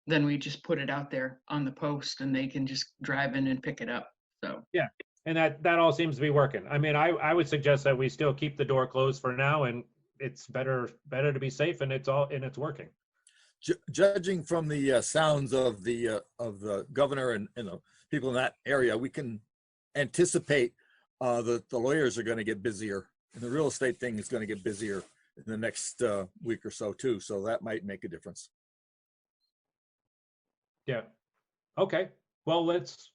then we just put it out there on the post and they can just drive in and pick it up. So yeah, and that all seems to be working. I would suggest that we still keep the door closed for now, and it's better to be safe, and it's working. Judging from the sounds of the governor and the people in that area, we can anticipate the lawyers are going to get busier, and the real estate thing is going to get busier in the next week or so too. So that might make a difference. Yeah. Okay. Well, let's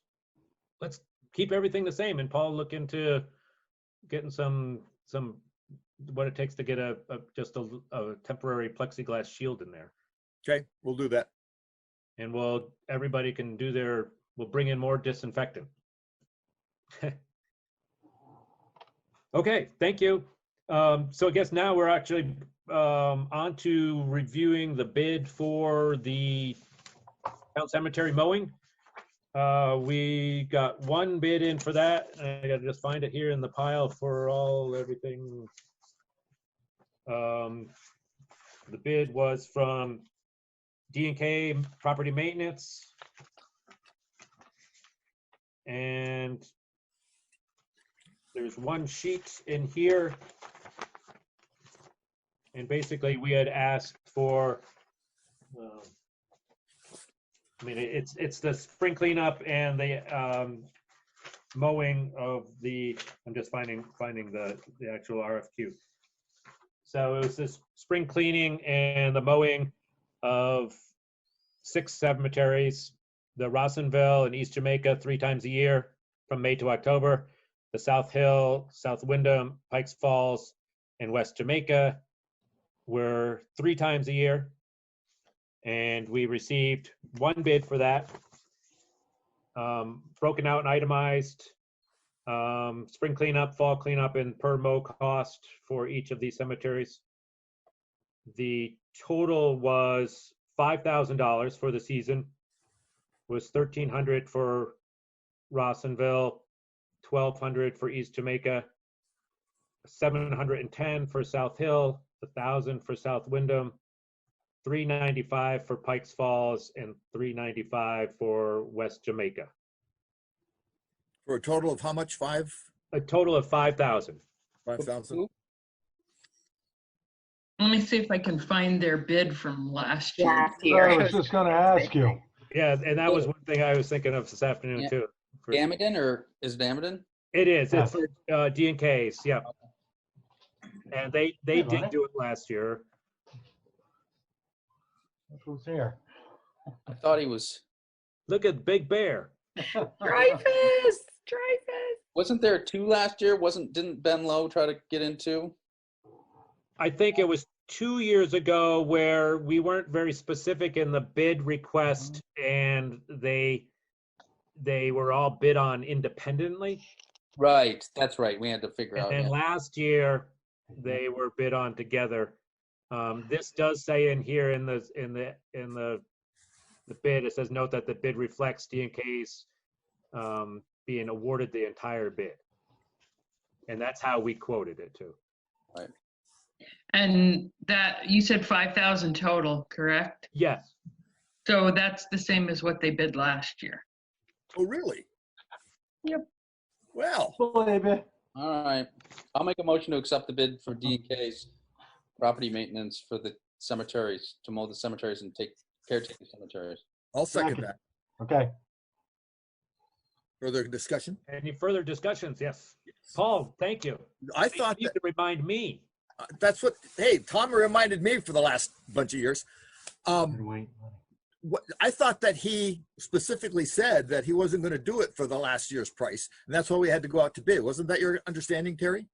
keep everything the same, and Paul look into getting some what it takes to get just a temporary plexiglass shield in there. Okay, we'll do that. And everybody can we'll bring in more disinfectant. Okay, thank you. So I guess now we're actually on to reviewing the bid for the town cemetery mowing. We got 1 bid in for that. I gotta just find it here in the pile for everything. The bid was from D&K Property Maintenance. And there's 1 sheet in here. And basically we had asked for, I mean, it's the spring cleanup and the mowing of the, I'm just finding the actual RFQ. So it was this spring cleaning and the mowing of 6 cemeteries, the Rossonville and East Jamaica 3 times a year from May to October, the South Hill, South Wyndham, Pikes Falls, and West Jamaica were 3 times a year. And we received 1 bid for that, broken out and itemized, spring cleanup, fall cleanup, and per mow cost for each of these cemeteries. The total was $5,000 for the season, was $1,300 for Rossonville, $1,200 for East Jamaica, $710 for South Hill, $1,000 for South Wyndham, $395 for Pikes Falls, and $395 for West Jamaica. For a total of how much? A total of 5,000. 5,000. Let me see if I can find their bid from last year. I was just going to ask you. Yeah, and that was one thing I was thinking of this afternoon too. Damodon, or is it Damodon? It is. It's for D&Ks. Yeah. And they did do it last year. Who's here? I thought he was. Look at Big Bear. Dreyfus. Wasn't there 2 last year? Didn't Ben Lowe try to get into? I think it was 2 years ago where we weren't very specific in the bid request, and they were all bid on independently. Right, that's right. We had to figure out. And then last year they were bid on together. This does say in here in the bid, it says note that the bid reflects D&K's being awarded the entire bid, and that's how we quoted it too. Right. And that, you said 5,000 total, correct? Yes. So that's the same as what they bid last year. Oh, really? Yep. Well. All right. I'll make a motion to accept the bid for D&K's property maintenance for the cemeteries, to mow the cemeteries and take care of the cemeteries. I'll second that. Okay. Further discussion? Any further discussions? Yes. Paul, thank you. I thought you to remind me. That's what, hey, Tom reminded me for the last bunch of years. I thought that he specifically said that he wasn't going to do it for the last year's price, and that's why we had to go out to bid. Wasn't that your understanding, Terry?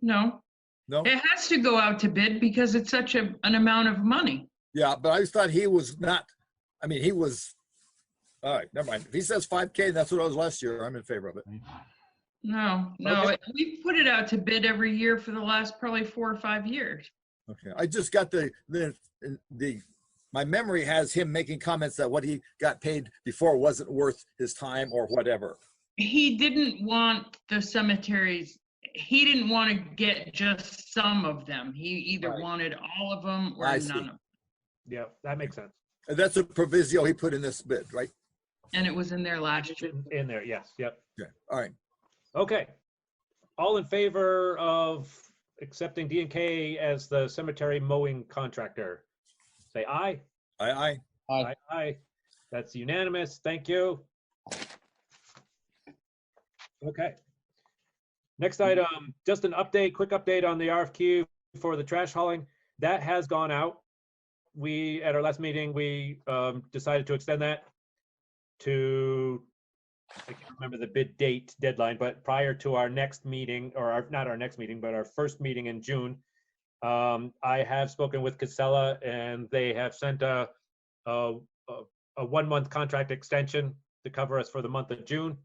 No. No? It has to go out to bid because it's such an amount of money. Yeah, but I just thought he was not, I mean, he was, all right, never mind. If he says 5K, that's what it was last year. I'm in favor of it. No, Okay. We've put it out to bid every year for the last probably 4 or 5 years. Okay, I just got my memory has him making comments that what he got paid before wasn't worth his time or whatever. He didn't want the cemeteries, he didn't want to get just some of them. He either wanted all of them or none of them. Yeah, that makes sense. And that's a proviso he put in this bid, right? And it was in there last year. In there, yes, yep. Okay, all right. Okay. All in favor of accepting D&K as the cemetery mowing contractor? Say aye. Aye. Aye. Aye. That's unanimous. Thank you. Okay. Next item, just an update, quick update on the RFQ for the trash hauling. That has gone out. We, at our last meeting, we decided to extend that to, I can't remember the bid date deadline, but prior to our next meeting, or not our next meeting, but our first meeting in June. I have spoken with Casella, and they have sent a 1-month contract extension to cover us for the month of June.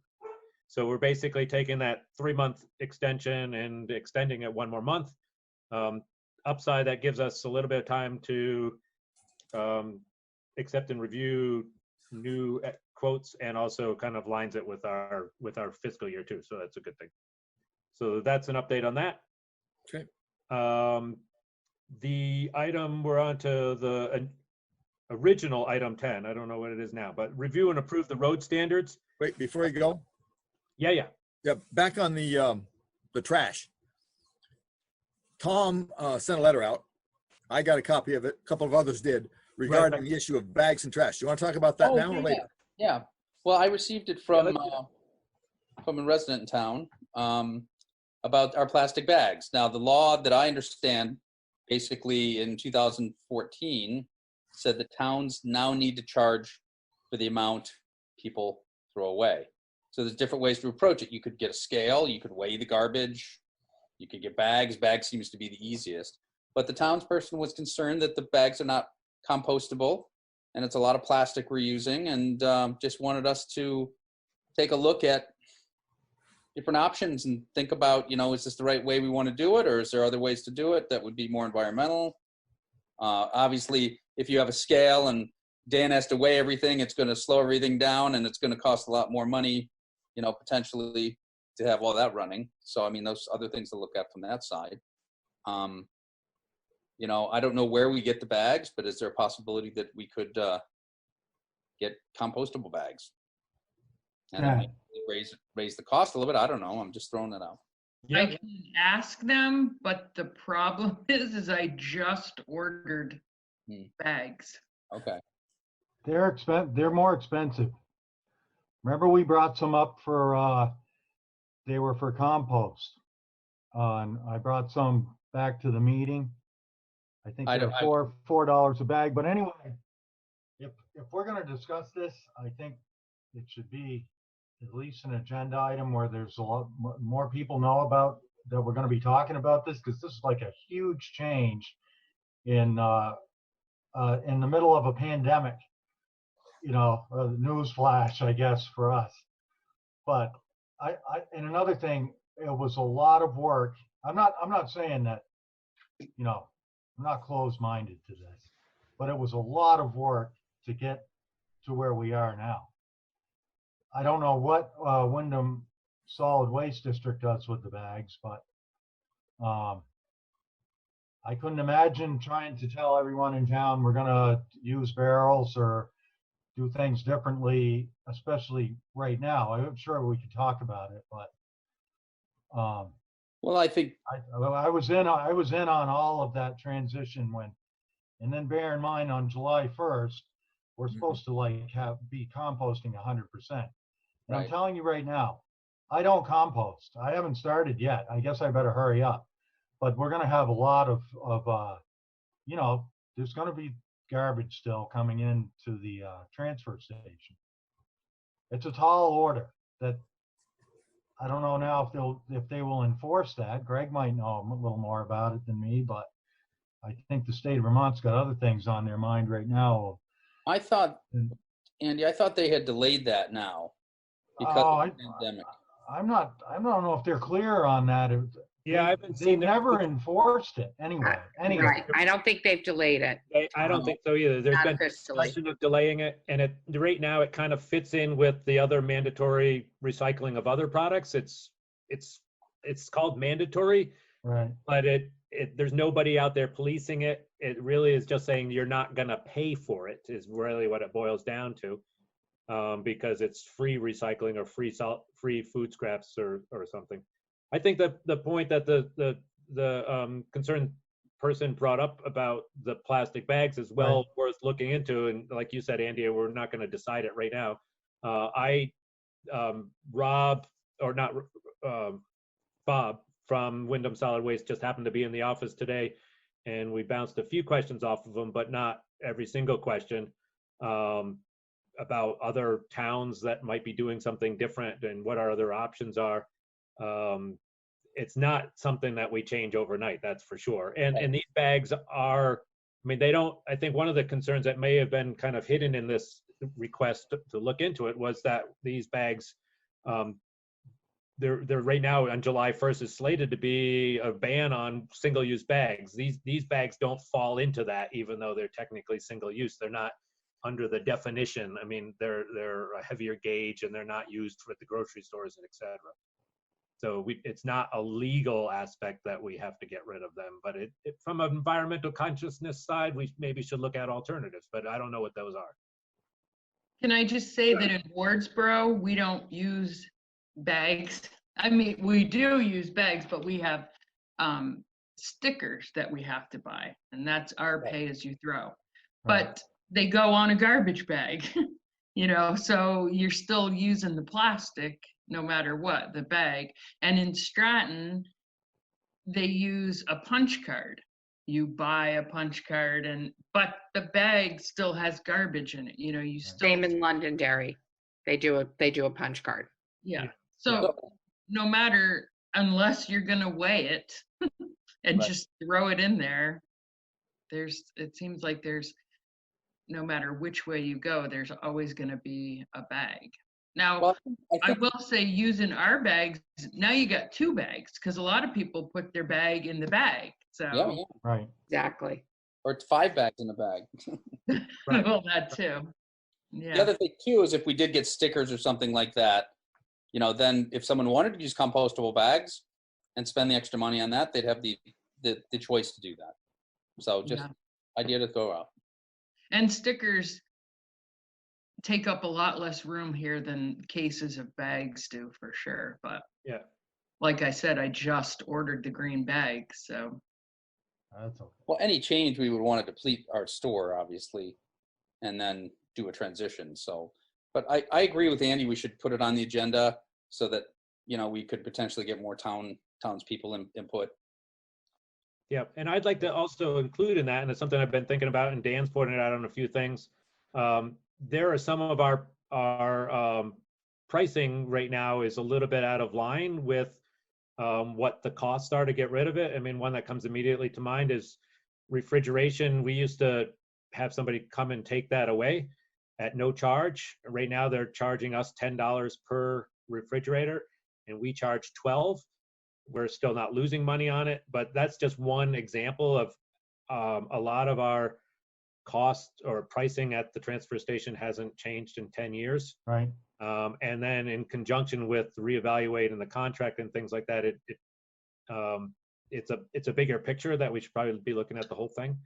So we're basically taking that 3-month extension and extending it 1 more month. Upside, that gives us a little bit of time to accept and review new quotes, and also kind of lines it with our fiscal year too. So that's a good thing. So that's an update on that. Okay. The item, we're on to the original item 10. I don't know what it is now, but review and approve the road standards. Wait, before you go. Yeah. Yeah, back on the trash. Tom sent a letter out. I got a copy of it. A couple of others did, regarding the issue of bags and trash. Do you want to talk about that now or later? Yeah. Well, I received it from a resident in town about our plastic bags. Now, the law that I understand, basically in 2014, said that towns now need to charge for the amount people throw away. So there's different ways to approach it. You could get a scale, you could weigh the garbage, you could get bags. Bags seems to be the easiest. But the townsperson was concerned that the bags are not compostable, and it's a lot of plastic we're using, and just wanted us to take a look at different options and think about, is this the right way we want to do it, or is there other ways to do it that would be more environmental? Obviously, if you have a scale and Dan has to weigh everything, it's going to slow everything down, and it's going to cost a lot more money, potentially to have all that running. So, I mean, those other things to look at from that side. I don't know where we get the bags, but is there a possibility that we could get compostable bags? And it might raise the cost a little bit. I don't know. I'm just throwing that out. I can ask them, but the problem is I just ordered bags. Okay. They're more expensive. Remember, we brought some up for they were for compost. And I brought some back to the meeting. I think they're $4 a bag. But anyway, if we're going to discuss this, I think it should be at least an agenda item where there's a lot more people know about that we're going to be talking about this, because this is like a huge change in the middle of a pandemic. A news flash, I guess, for us. But and another thing, it was a lot of work. I'm not saying that, I'm not closed-minded to this, but it was a lot of work to get to where we are now. I don't know what Wyndham Solid Waste District does with the bags, but I couldn't imagine trying to tell everyone in town we're going to use barrels or do things differently, especially right now. I'm sure we could talk about it, but well, I think I was in on all of that transition and then bear in mind on July 1st, we're supposed to be composting 100%. And I'm telling you right now, I don't compost. I haven't started yet. I guess I better hurry up. But we're going to have a lot of there's going to be garbage still coming into the transfer station. It's a tall order that I don't know now if they will enforce that. Greg might know a little more about it than me, but I think the state of Vermont's got other things on their mind right now. I thought, Andy, they had delayed that now because of the pandemic. I don't know if they're clear on that. They never enforced it anyway. Right. I don't think they've delayed it. I don't think so either. There's been discussion of delaying it, and right now it kind of fits in with the other mandatory recycling of other products. It's called mandatory, right? But there's nobody out there policing it. It really is just saying you're not gonna pay for it is really what it boils down to, because it's free recycling or free food scraps or something. I think that the point that the concerned person brought up about the plastic bags is well worth looking into. And like you said, Andy, we're not going to decide it right now. Bob from Wyndham Solid Waste just happened to be in the office today, and we bounced a few questions off of him, but not every single question, about other towns that might be doing something different and what our other options are. It's not something that we change overnight, that's for sure. And these bags are, I think one of the concerns that may have been kind of hidden in this request to look into it was that these bags, they're right now on July 1st is slated to be a ban on single-use bags. These bags don't fall into that, even though they're technically single-use. They're not under the definition. They're a heavier gauge and they're not used at the grocery stores and et cetera. So it's not a legal aspect that we have to get rid of them, but from an environmental consciousness side, we maybe should look at alternatives, but I don't know what those are. Can I just say that in Wardsboro, we don't use bags. We do use bags, but we have stickers that we have to buy, and that's our pay as you throw. But they go on a garbage bag, you know, so you're still using the plastic no matter what, the bag. And in Stratton, they use a punch card. You buy a punch card, but the bag still has garbage in it. You know, you still. Same in Londonderry. They do a punch card. Yeah. So no matter, unless you're gonna weigh it and just throw it in there, it seems like there's, no matter which way you go, there's always gonna be a bag. Now, I will say, using our bags, now you got 2 bags, because a lot of people put their bag in the bag. So Yeah. Right. Exactly. Or it's 5 bags in a bag. Well, that too. Yeah. The other thing too is if we did get stickers or something like that, you know, then if someone wanted to use compostable bags and spend the extra money on that, they'd have the choice to do that. So just idea to throw out. And stickers take up a lot less room here than cases of bags do, for sure. But yeah, like I said, I just ordered the green bag, so. That's okay. Well, any change we would want to deplete our store, obviously, and then do a transition. So, but I agree with Andy. We should put it on the agenda so that, you know, we could potentially get more townspeople input. Yeah, and I'd like to also include in that, and it's something I've been thinking about, and Dan's pointed out on a few things. There are some of our pricing right now is a little bit out of line with what the costs are to get rid of it. I mean, one that comes immediately to mind is refrigeration. We used to have somebody come and take that away at no charge. Right now, they're charging us $10 per refrigerator, and we charge $12. We're still not losing money on it, but that's just one example of a lot of our cost or pricing at the transfer station hasn't changed in 10 years. Right. And then in conjunction with reevaluating the contract and things like that, it's a bigger picture that we should probably be looking at the whole thing.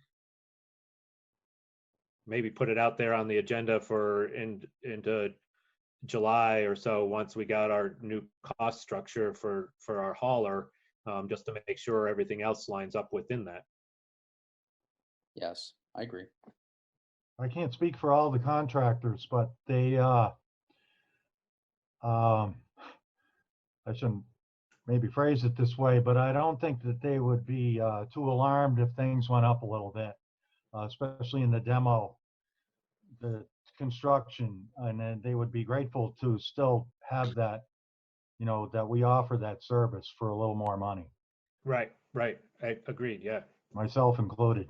Maybe put it out there on the agenda for into July or so, once we got our new cost structure for our hauler, just to make sure everything else lines up within that. Yes, I agree. I can't speak for all the contractors, but they, I shouldn't maybe phrase it this way, but I don't think that they would be too alarmed if things went up a little bit, especially in the demo, the construction, and then they would be grateful to still have that, you know, that we offer that service for a little more money. Right. I agreed. Yeah. Myself included.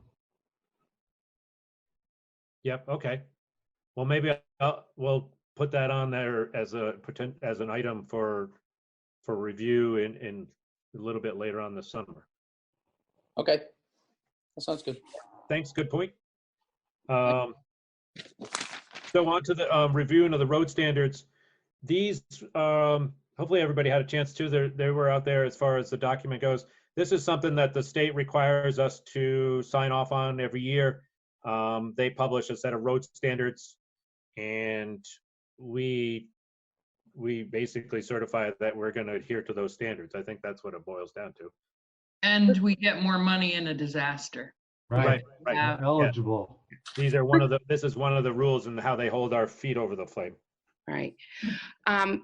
Yep. Okay. Well, maybe we'll put that on there as an item for review in a little bit later on this summer. Okay, that sounds good. Thanks. Good point. So on to the reviewing of the road standards. These, hopefully everybody had a chance to. They were out there as far as the document goes. This is something that the state requires us to sign off on every year. They publish a set of road standards, and we basically certify that we're going to adhere to those standards. I think that's what it boils down to. And we get more money in a disaster. Right. Eligible. Yeah. These are this is one of the rules and how they hold our feet over the flame. Right. I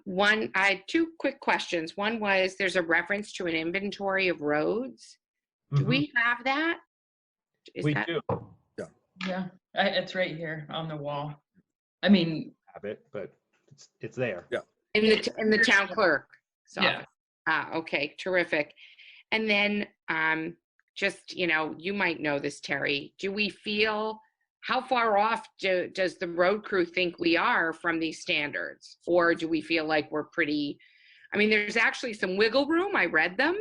had 2 quick questions. One was, there's a reference to an inventory of roads. Do we have that? We do. Yeah, it's right here on the wall. I mean, have it, but it's there. Yeah. In the town clerk. Yeah. Okay, terrific. And then just, you know, you might know this, Terry. Do we feel, how far off does the road crew think we are from these standards? Or do we feel like we're pretty, I mean, there's actually some wiggle room. I read them,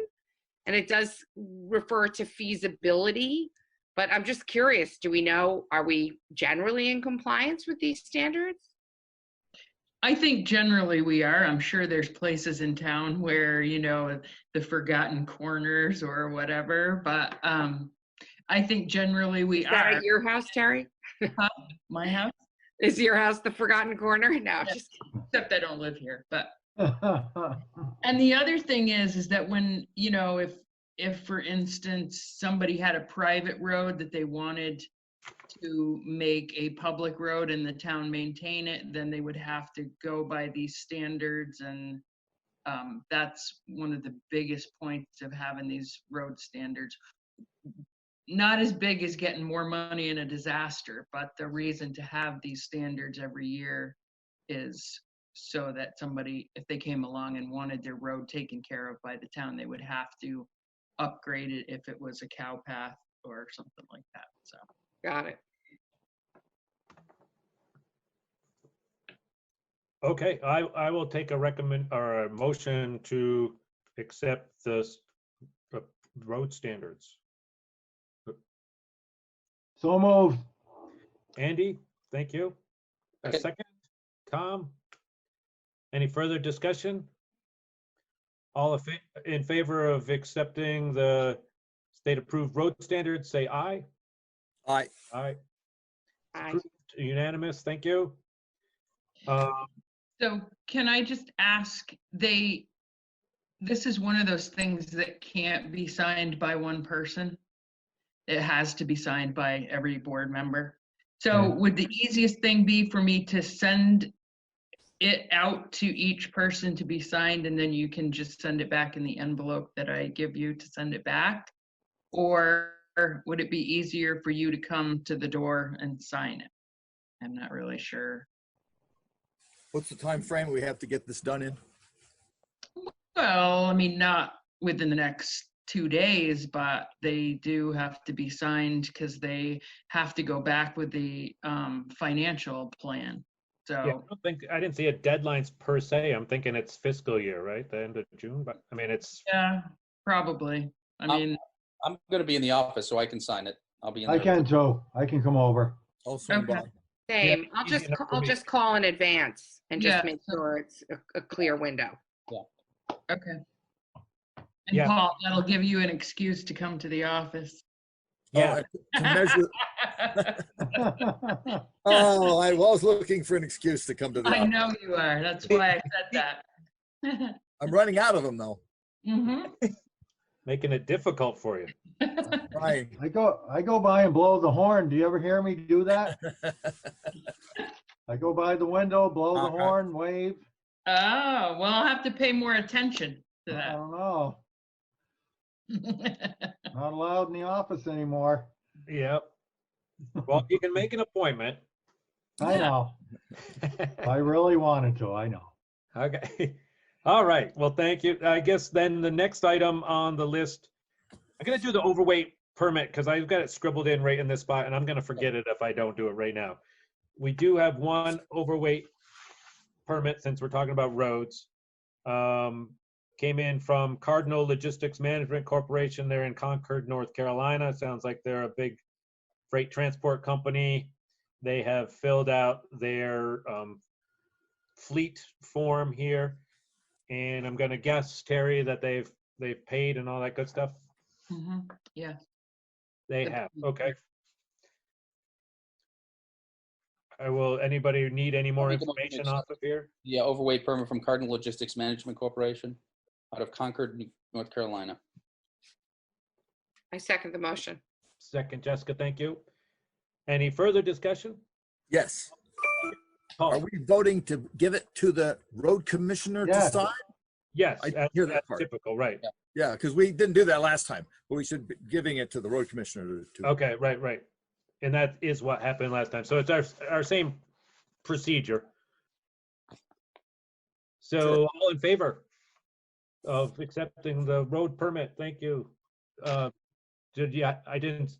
and it does refer to feasibility. But I'm just curious, do we know, are we generally in compliance with these standards? I think generally we are. I'm sure there's places in town where, you know, the forgotten corners or whatever, but I think generally we are. Is that at your house, Terry? Huh? My house? Is your house the forgotten corner? No, Yeah. just Except I don't live here, but. And the other thing is that when, you know, if, for instance, somebody had a private road that they wanted to make a public road and the town maintain it, then they would have to go by these standards. And that's one of the biggest points of having these road standards. Not as big as getting more money in a disaster, but the reason to have these standards every year is so that somebody, if they came along and wanted their road taken care of by the town, they would have to upgrade it if it was a cow path or something like that. So Got it. Okay, I will take a motion to accept the road standards. So moved. Andy, thank you. A Okay. second. Tom? Any further discussion? All in favor of accepting the state-approved road standards, say aye. Aye. Aye. Aye. Approved, unanimous, thank you. So can I just ask, this is one of those things that can't be signed by one person. It has to be signed by every board member. So would the easiest thing be for me to send it out to each person to be signed, and then you can just send it back in the envelope that I give you to send it back? Or would it be easier for you to come to the door and sign it? I'm not really sure. What's the time frame we have to get this done in? Well, I mean, not within the next 2 days, but they do have to be signed because they have to go back with the financial plan. So Yeah, I didn't see a deadlines per se. I'm thinking it's fiscal year, right? The end of June, but I mean, it's. Yeah, probably. I mean, I'm going to be in the office, so I can sign it. I'll be in there. I can too. I can come over. Also, okay. Same. Yeah, I'll just call in advance and just Yeah. make sure it's a clear window. Okay. And Yeah. Paul, that'll give you an excuse to come to the office. Yeah. To measure. Oh, I was looking for an excuse to come to the I office. know you are. That's why I said that. I'm running out of them though. Making it difficult for you. Right. I go by and blow the horn. Do you ever hear me do that? I go by the window, blow the horn, wave. Oh, well, I'll have to pay more attention to I that. don't know. Not allowed in the office anymore. Yep. Well, you can make an appointment. I know. I really wanted to, I know. Okay. All right. Well, thank you. I guess then the next item on the list, I'm going to do the overweight permit because I've got it scribbled in right in this spot, and I'm going to forget it if I don't do it right now. We do have one overweight permit since we're talking about roads. Came in from Cardinal Logistics Management Corporation. They're in Concord, North Carolina. Sounds like they're a big freight transport company. They have filled out their fleet form here. And I'm going to guess, Terry, that they've paid and all that good stuff. Yeah. They have. Okay. Anybody need any more information off of here? Yeah, overweight permit from Cardinal Logistics Management Corporation out of Concord, North Carolina. I second the motion. Second, Jessica, thank you. Any further discussion? Yes. Paul. Are we voting to give it to the road commissioner to sign? Yes, I hear that part. typical, right. Yeah, because we didn't do that last time, but we should be giving it to the road commissioner to. Okay, right. And that is what happened last time. So it's our same procedure. So Sure. all in favor of accepting the road permit? Thank you. I didn't,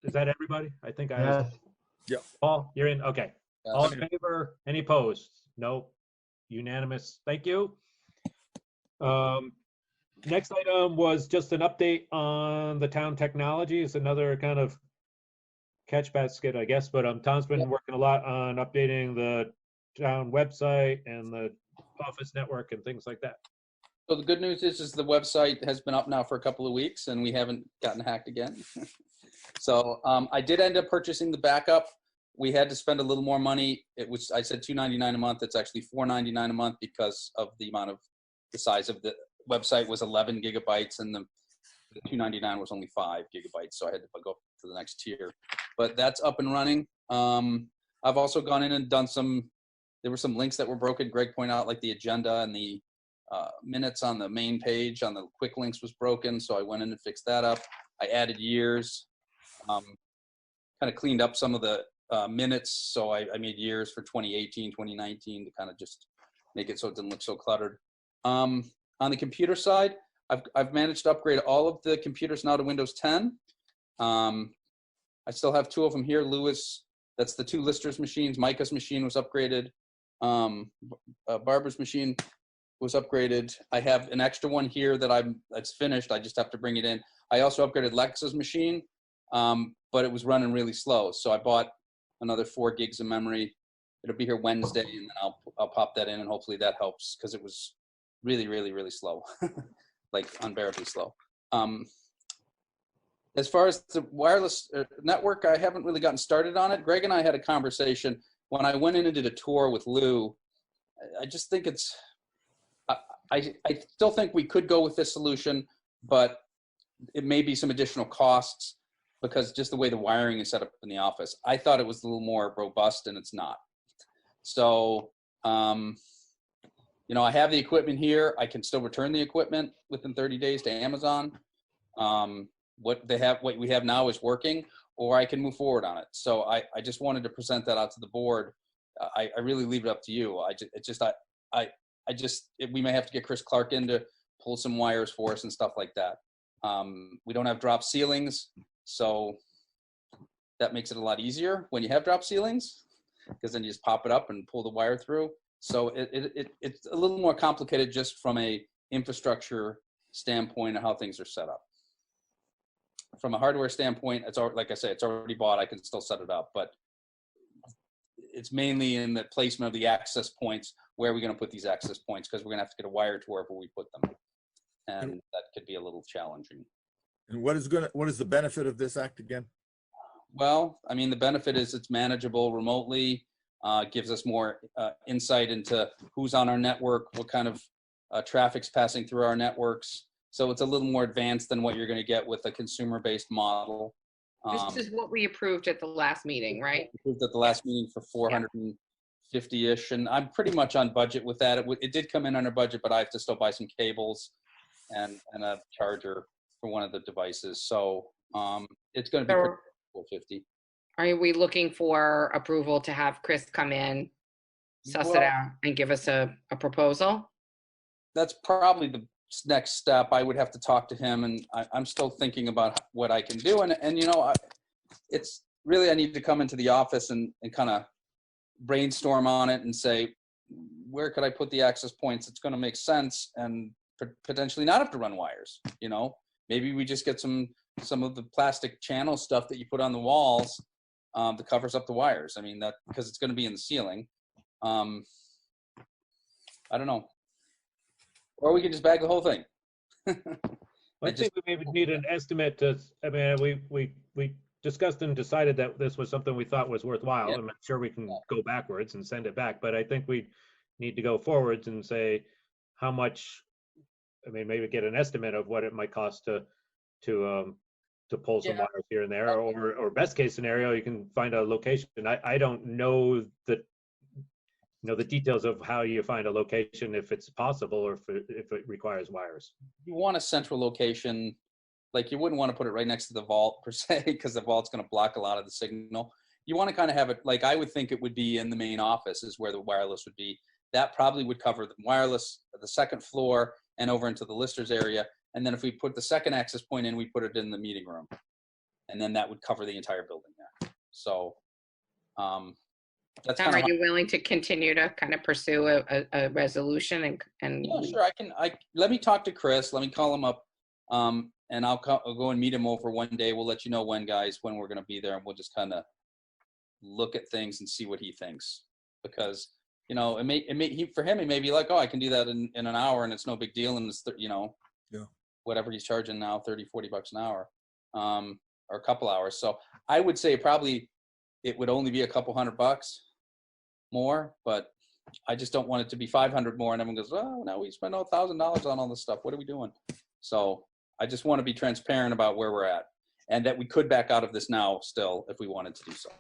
is that everybody? I think I was. Yeah. Paul, you're in? Okay. Yes. All in favor? Any opposed? No. Unanimous. Thank you. Next item was just an update on the town technology. It's another kind of catch basket, I guess, but Tom's been working a lot on updating the town website and the office network and things like that. So the good news is the website has been up now for a couple of weeks and we haven't gotten hacked again. So I did end up purchasing the backup. We had to spend a little more money. I said $299 a month. It's actually $499 a month because of the size of the website was 11 gigabytes and The 299 was only 5 gigabytes, so I had to go to the next tier. But that's up and running. I've also gone in and done there were some links that were broken. Greg pointed out, like the agenda and the minutes on the main page on the quick links was broken, so I went in and fixed that up. I added years, kind of cleaned up some of the minutes, so I made years for 2018, 2019 to kind of just make it so it didn't look so cluttered. On the computer side, I've managed to upgrade all of the computers now to Windows 10. I still have 2 of them here. Lewis, that's the 2 listers machines. Micah's machine was upgraded. Barbara's machine was upgraded. I have an extra one here that's finished. I just have to bring it in. I also upgraded Lex's machine, but it was running really slow. So I bought another 4 gigs of memory. It'll be here Wednesday, and then I'll pop that in, and hopefully that helps, because it was really, really, really slow, like unbearably slow. As far as the wireless network, I haven't really gotten started on it. Greg and I had a conversation when I went in and did a tour with Lou. I just think I still think we could go with this solution, but it may be some additional costs because just the way the wiring is set up in the office. I thought it was a little more robust, and it's not. So, you know, I have the equipment here. I can still return the equipment within 30 days to Amazon. What we have now is working, or I can move forward on it. So I just wanted to present that out to the board. I really leave it up to you. We may have to get Chris Clark in to pull some wires for us and stuff like that. We don't have drop ceilings, so that makes it a lot easier when you have drop ceilings, because then you just pop it up and pull the wire through. So it's a little more complicated just from a infrastructure standpoint of how things are set up. From a hardware standpoint, it's already, like I say, it's already bought. I can still set it up, but it's mainly in the placement of the access points. Where are we going to put these access points? Because we're going to have to get a wire to wherever we put them, and that could be a little challenging. And what is the benefit of this act again? Well, I mean, the benefit is it's manageable remotely. Gives us more insight into who's on our network, what kind of traffic's passing through our networks. So it's a little more advanced than what you're going to get with a consumer-based model. This is what we approved at the last meeting, right? Approved at the last meeting for 450-ish, and I'm pretty much on budget with that. It did come in under budget, but I have to still buy some cables and a charger for one of the devices. So it's going to be pretty 450. Are we looking for approval to have Chris come in, suss it out, and give us a proposal? That's probably the next step. I would have to talk to him, and I'm still thinking about what I can do. And you know, it's really, I need to come into the office and kind of brainstorm on it and say, where could I put the access points? It's going to make sense and potentially not have to run wires. You know, maybe we just get some of the plastic channel stuff that you put on the walls that covers up the wires. I mean, that because it's going to be in the ceiling. I don't know. Or we can just bag the whole thing. I think we maybe need an estimate to, I mean, we discussed and decided that this was something we thought was worthwhile. Yeah. I'm not sure we can go backwards and send it back, but I think we need to go forwards and say how much, I mean, maybe get an estimate of what it might cost to pull some wires here and there, or best case scenario, you can find a location. I don't know the details of how you find a location, if it's possible or if it requires wires. You want a central location, like you wouldn't want to put it right next to the vault per se, because the vault's going to block a lot of the signal. You want to kind of have it, like I would think it would be in the main office is where the wireless would be. That probably would cover the wireless, the second floor and over into the listers area. And then if we put the second access point in, we put it in the meeting room. And then that would cover the entire building there. So that's Tom, are you willing to continue to kind of pursue a resolution and yeah, sure. Let me talk to Chris. Let me call him up, and I'll go and meet him over one day. We'll let you know when, guys, when we're going to be there, and we'll just kind of look at things and see what he thinks. Because you know, for him, it may be like, oh, I can do that in an hour, and it's no big deal, and it's whatever he's charging now, $30-40 an hour, or a couple hours. So I would say probably it would only be a couple $100 more, but I just don't want it to be 500 more and everyone goes, oh, now we spent $1,000 on all this stuff. What are we doing? So I just want to be transparent about where we're at, and that we could back out of this now still if we wanted to do so.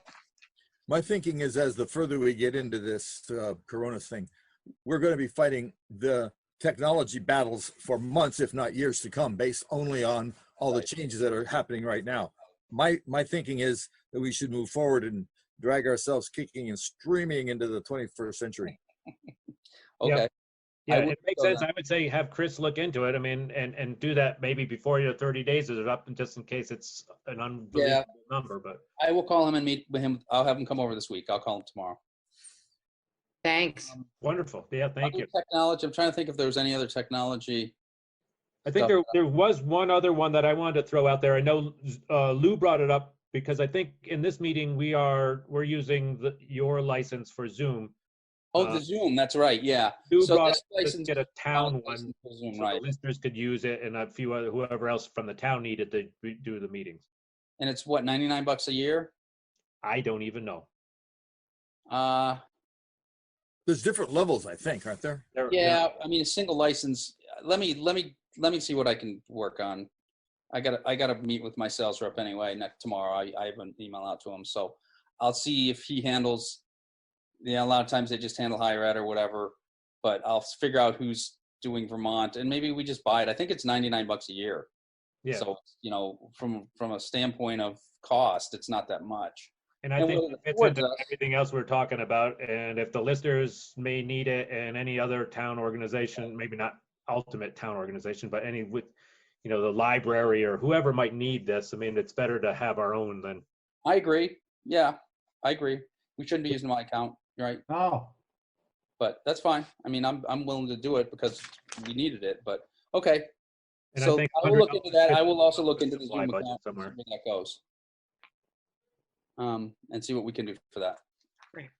My thinking is, as the further we get into this Corona thing, we're going to be fighting the technology battles for months, if not years to come, based only on all the changes that are happening right now. My thinking is that we should move forward and drag ourselves kicking and screaming into the 21st century. Okay. Yeah, it makes sense. I would say have Chris look into it. I mean, and do that maybe before your 30 days is up, and just in case it's an unbelievable number. But I will call him and meet with him. I'll have him come over this week. I'll call him tomorrow. Thanks. Wonderful. Yeah, thank you. Technology. I'm trying to think if there was any other technology. I think there was one other one that I wanted to throw out there. I know Lou brought it up because I think in this meeting we're using your license for Zoom. Oh, the Zoom. That's right. Yeah. Lou So brought this up to license, get a town one, Zoom, so right? the listeners could use it, and a few other whoever else from the town needed to do the meetings. And it's what, $99 a year? I don't even know. There's different levels, I think, aren't there? Yeah. I mean, a single license. Let me see what I can work on. I gotta meet with my sales rep anyway tomorrow. I have an email out to him, so I'll see if he handles. Yeah, a lot of times they just handle higher ed or whatever, but I'll figure out who's doing Vermont, and maybe we just buy it. I think it's $99 a year. Yeah. So, from a standpoint of cost, it's not that much. And I think it's into everything else we're talking about. And if the listeners may need it, and any other town organization, maybe not ultimate town organization, but any with, the library or whoever might need this, I mean, it's better to have our own than. I agree. Yeah, I agree. We shouldn't be using my account, right? Oh. But that's fine. I mean, I'm willing to do it because we needed it. But okay. And So I think I will look into that. I will also look into the Zoom budget account, somewhere. where that goes, and see what we can do for that. Great.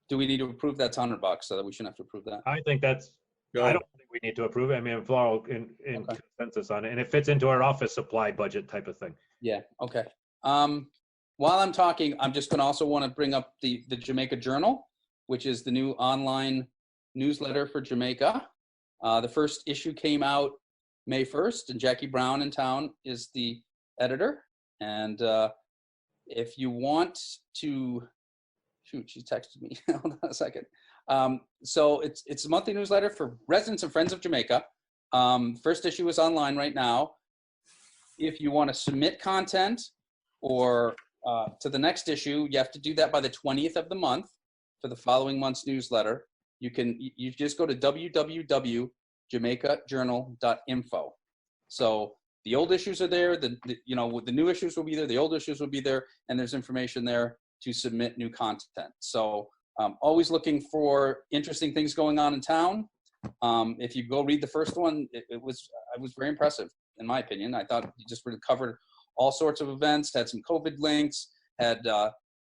Do we need to approve that $100 so that we shouldn't have to approve that? I think that's. I don't think we need to approve it. I mean, if we're all in consensus on it, and it fits into our office supply budget type of thing. Yeah. Okay. While I'm talking, I'm just going to also want to bring up the Jamaica Journal, which is the new online newsletter for Jamaica. The first issue came out May 1st, and Jackie Brown in town is the editor. And if you want to, shoot, she texted me. Hold on a second. So it's a monthly newsletter for residents and friends of Jamaica. First issue is online right now. If you want to submit content or to the next issue, you have to do that by the 20th of the month for the following month's newsletter. You just go to www.jamaicajournal.info. So the old issues are there. The new issues will be there. The old issues will be there, and there's information there to submit new content. So always looking for interesting things going on in town. If you go read the first one, it was very impressive in my opinion. I thought you just really covered all sorts of events, had some COVID links, had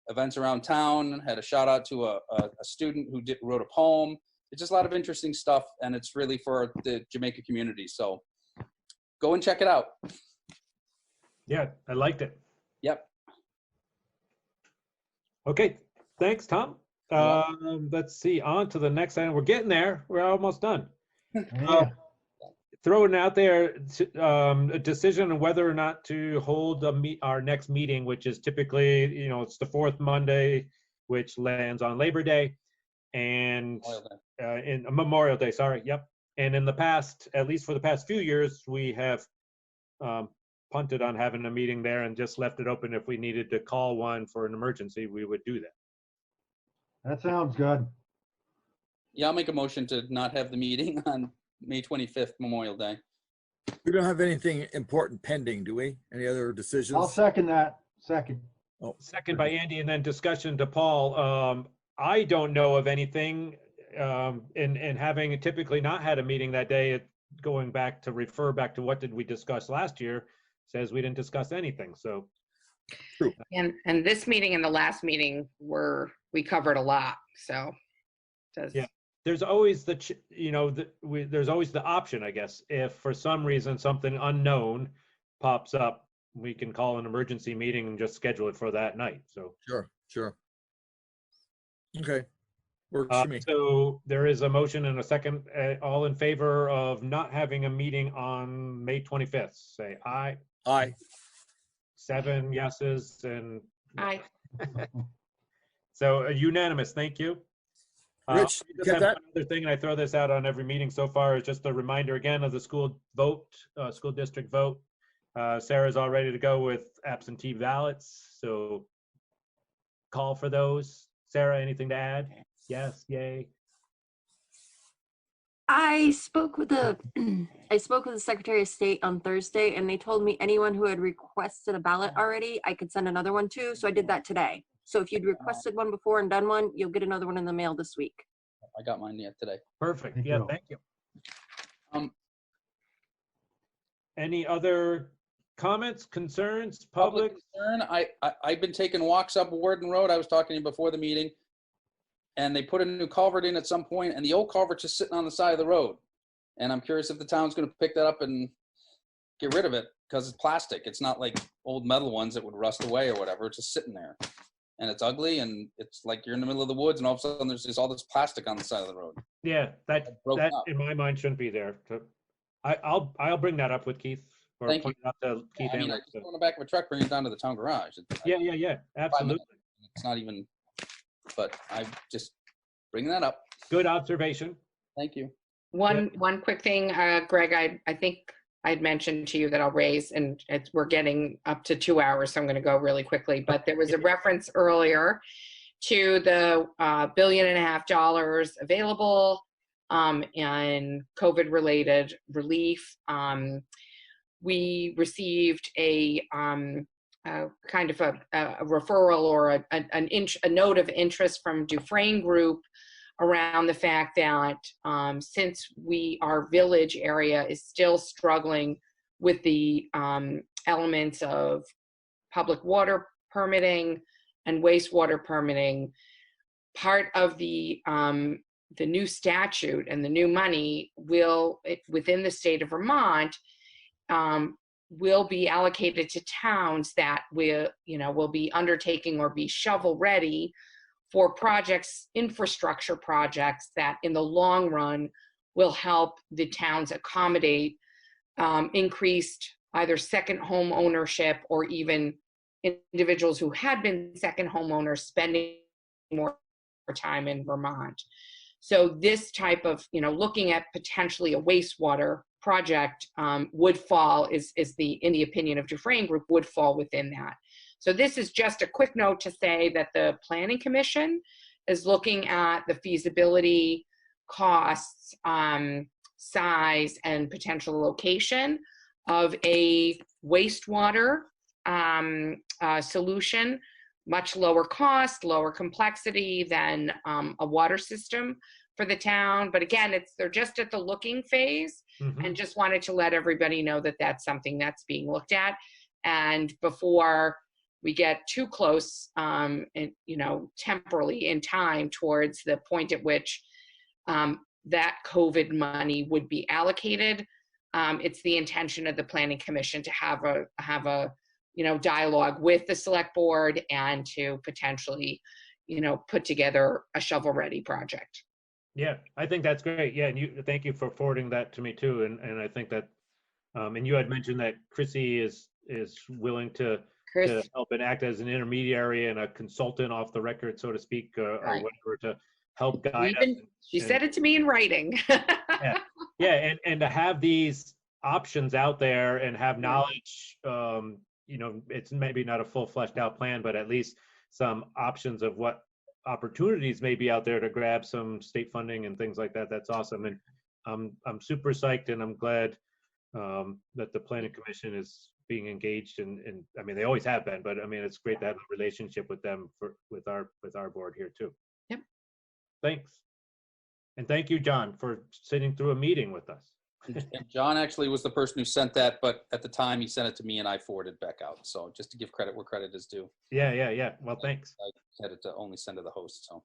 events around town, had a shout out to a student who wrote a poem. It's just a lot of interesting stuff, and it's really for the Jamaica community. So go and check it out. Yeah, I liked it. Yep. Okay, thanks, Tom. Let's see, on to the next item. We're getting there. We're almost done. Throwing out there a decision on whether or not to hold our next meeting, which is typically, it's the fourth Monday, which lands on Labor Day, and in Memorial Day. Sorry, yep. And in the past, at least for the past few years, we have punted on having a meeting there and just left it open. If we needed to call one for an emergency, we would do that. That sounds good. Yeah, I'll make a motion to not have the meeting on May 25th, Memorial Day. We don't have anything important pending, do we? Any other decisions? I'll second that. Second. Oh, second by Andy, and then discussion to Paul. I don't know of anything, and having typically not had a meeting that day, going back to refer back to what did we discuss last year, says we didn't discuss anything. So true. And this meeting and the last meeting we covered a lot. So yeah. There's always there's always the option, I guess, if for some reason something unknown pops up, we can call an emergency meeting and just schedule it for that night. So sure. Okay. Works for me. So there is a motion and a second. All in favor of not having a meeting on May 25th, say aye. Aye. 7 yeses and Aye. so unanimous. Thank you. Rich, Just get have that? one other thing, and I throw this out on every meeting so far, is just a reminder again of the school vote, school district vote. Sarah's all ready to go with absentee ballots, so call for those. Sarah, anything to add? Yes, yay. I spoke with the I spoke with the Secretary of State on Thursday, and they told me anyone who had requested a ballot already, I could send another one to. So I did that today. So if you'd requested one before and done one, you'll get another one in the mail this week. I got mine yet today. Perfect. Thank Yeah, you. thank you. Any other comments, concerns, public? Concern, I've been taking walks up Warden Road. I was talking to you before the meeting. And they put a new culvert in at some point, and the old culvert's just sitting on the side of the road. And I'm curious if the town's going to pick that up and get rid of it, because it's plastic. It's not like old metal ones that would rust away or whatever. It's just sitting there. And it's ugly, and it's like you're in the middle of the woods, and all of a sudden there's just all this plastic on the side of the road. Yeah, that up. in my mind shouldn't be there. I'll bring that up with Keith, or Thank point it out to Keith. I mean, I just go in the back of a truck, bring it down to the town garage. Yeah, absolutely. It's not even, but I'm just bringing that up. Good observation. Thank you. One quick thing, Greg, I think I'd mentioned to you that I'll raise, and we're getting up to 2 hours, so I'm going to go really quickly. But there was a reference earlier to the $1.5 billion available and COVID-related relief. We received a kind of a referral or a note of interest from Dufresne Group around the fact that since our village area is still struggling with the elements of public water permitting and wastewater permitting, part of the new statute and the new money within the state of Vermont will be allocated to towns that will be undertaking or be shovel ready for projects, infrastructure projects that in the long run will help the towns accommodate increased either second home ownership or even individuals who had been second homeowners spending more time in Vermont. So this type of, looking at potentially a wastewater project would fall, in the opinion of Dufresne Group, would fall within that. So this is just a quick note to say that the Planning Commission is looking at the feasibility, costs, size, and potential location of a wastewater solution, much lower cost, lower complexity than a water system for the town. But again, they're just at the looking phase, and just wanted to let everybody know that that's something that's being looked at. And before we get too close, temporally in time towards the point at which that COVID money would be allocated, it's the intention of the Planning Commission to have a dialogue with the Select Board and to potentially, put together a shovel-ready project. Yeah, I think that's great. Yeah, and thank you for forwarding that to me too. And I think that, and you had mentioned that Chrissy is willing to help and act as an intermediary and a consultant off the record, so to speak, or whatever, to help guide us. She said it to me in writing. Yeah, and to have these options out there and have knowledge, it's maybe not a full fleshed out plan, but at least some options of what opportunities may be out there to grab some state funding and things like that. That's awesome. And I'm super psyched, and I'm glad that the Planning Commission is being engaged and I mean, they always have been, but I mean, it's great to have a relationship with them with our board here too. Yep. Thanks. And thank you, John, for sitting through a meeting with us. And John actually was the person who sent that, but at the time he sent it to me and I forwarded back out. So just to give credit where credit is due. Yeah. Well, thanks. I had it to only send to the host. So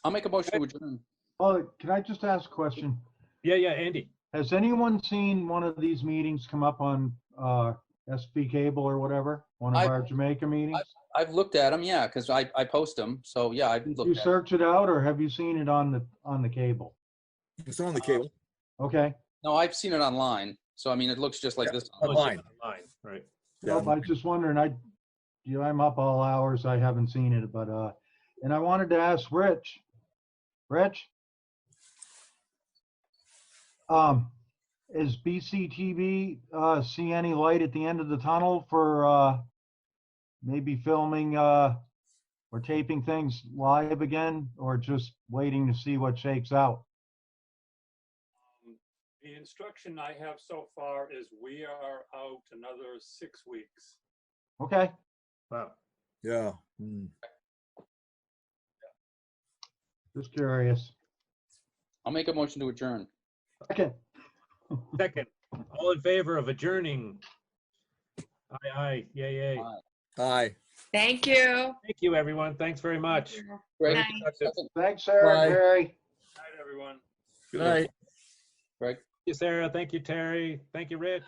I'll make a motion to adjourn. Oh, can I just ask a question? Yeah, Andy. Has anyone seen one of these meetings come up on SB Cable or whatever? One of our Jamaica meetings? I've looked at them, yeah, because I post them. So yeah, I've Did looked you at 'em. search it out, or have you seen it on the cable? It's on the cable. Okay. No, I've seen it online. So I mean, it looks just like this online. Online, right? Nope, I was just wondering. I'm up all hours. I haven't seen it, but and I wanted to ask Rich. Rich, is BCTV see any light at the end of the tunnel for maybe filming or taping things live again, or just waiting to see what shakes out? The instruction I have so far is we are out another 6 weeks. Okay. Wow. Yeah. Just curious. I'll make a motion to adjourn. Okay. Second. All in favor of adjourning? Aye, aye, yay, yay. Aye. Thank you. Thank you, everyone. Thanks very much. Greg, Very productive. Thanks, Sarah, Bye. Terry. Night, everyone. Good night. Greg. Thank you, Sarah. Thank you, Terry. Thank you, Rich.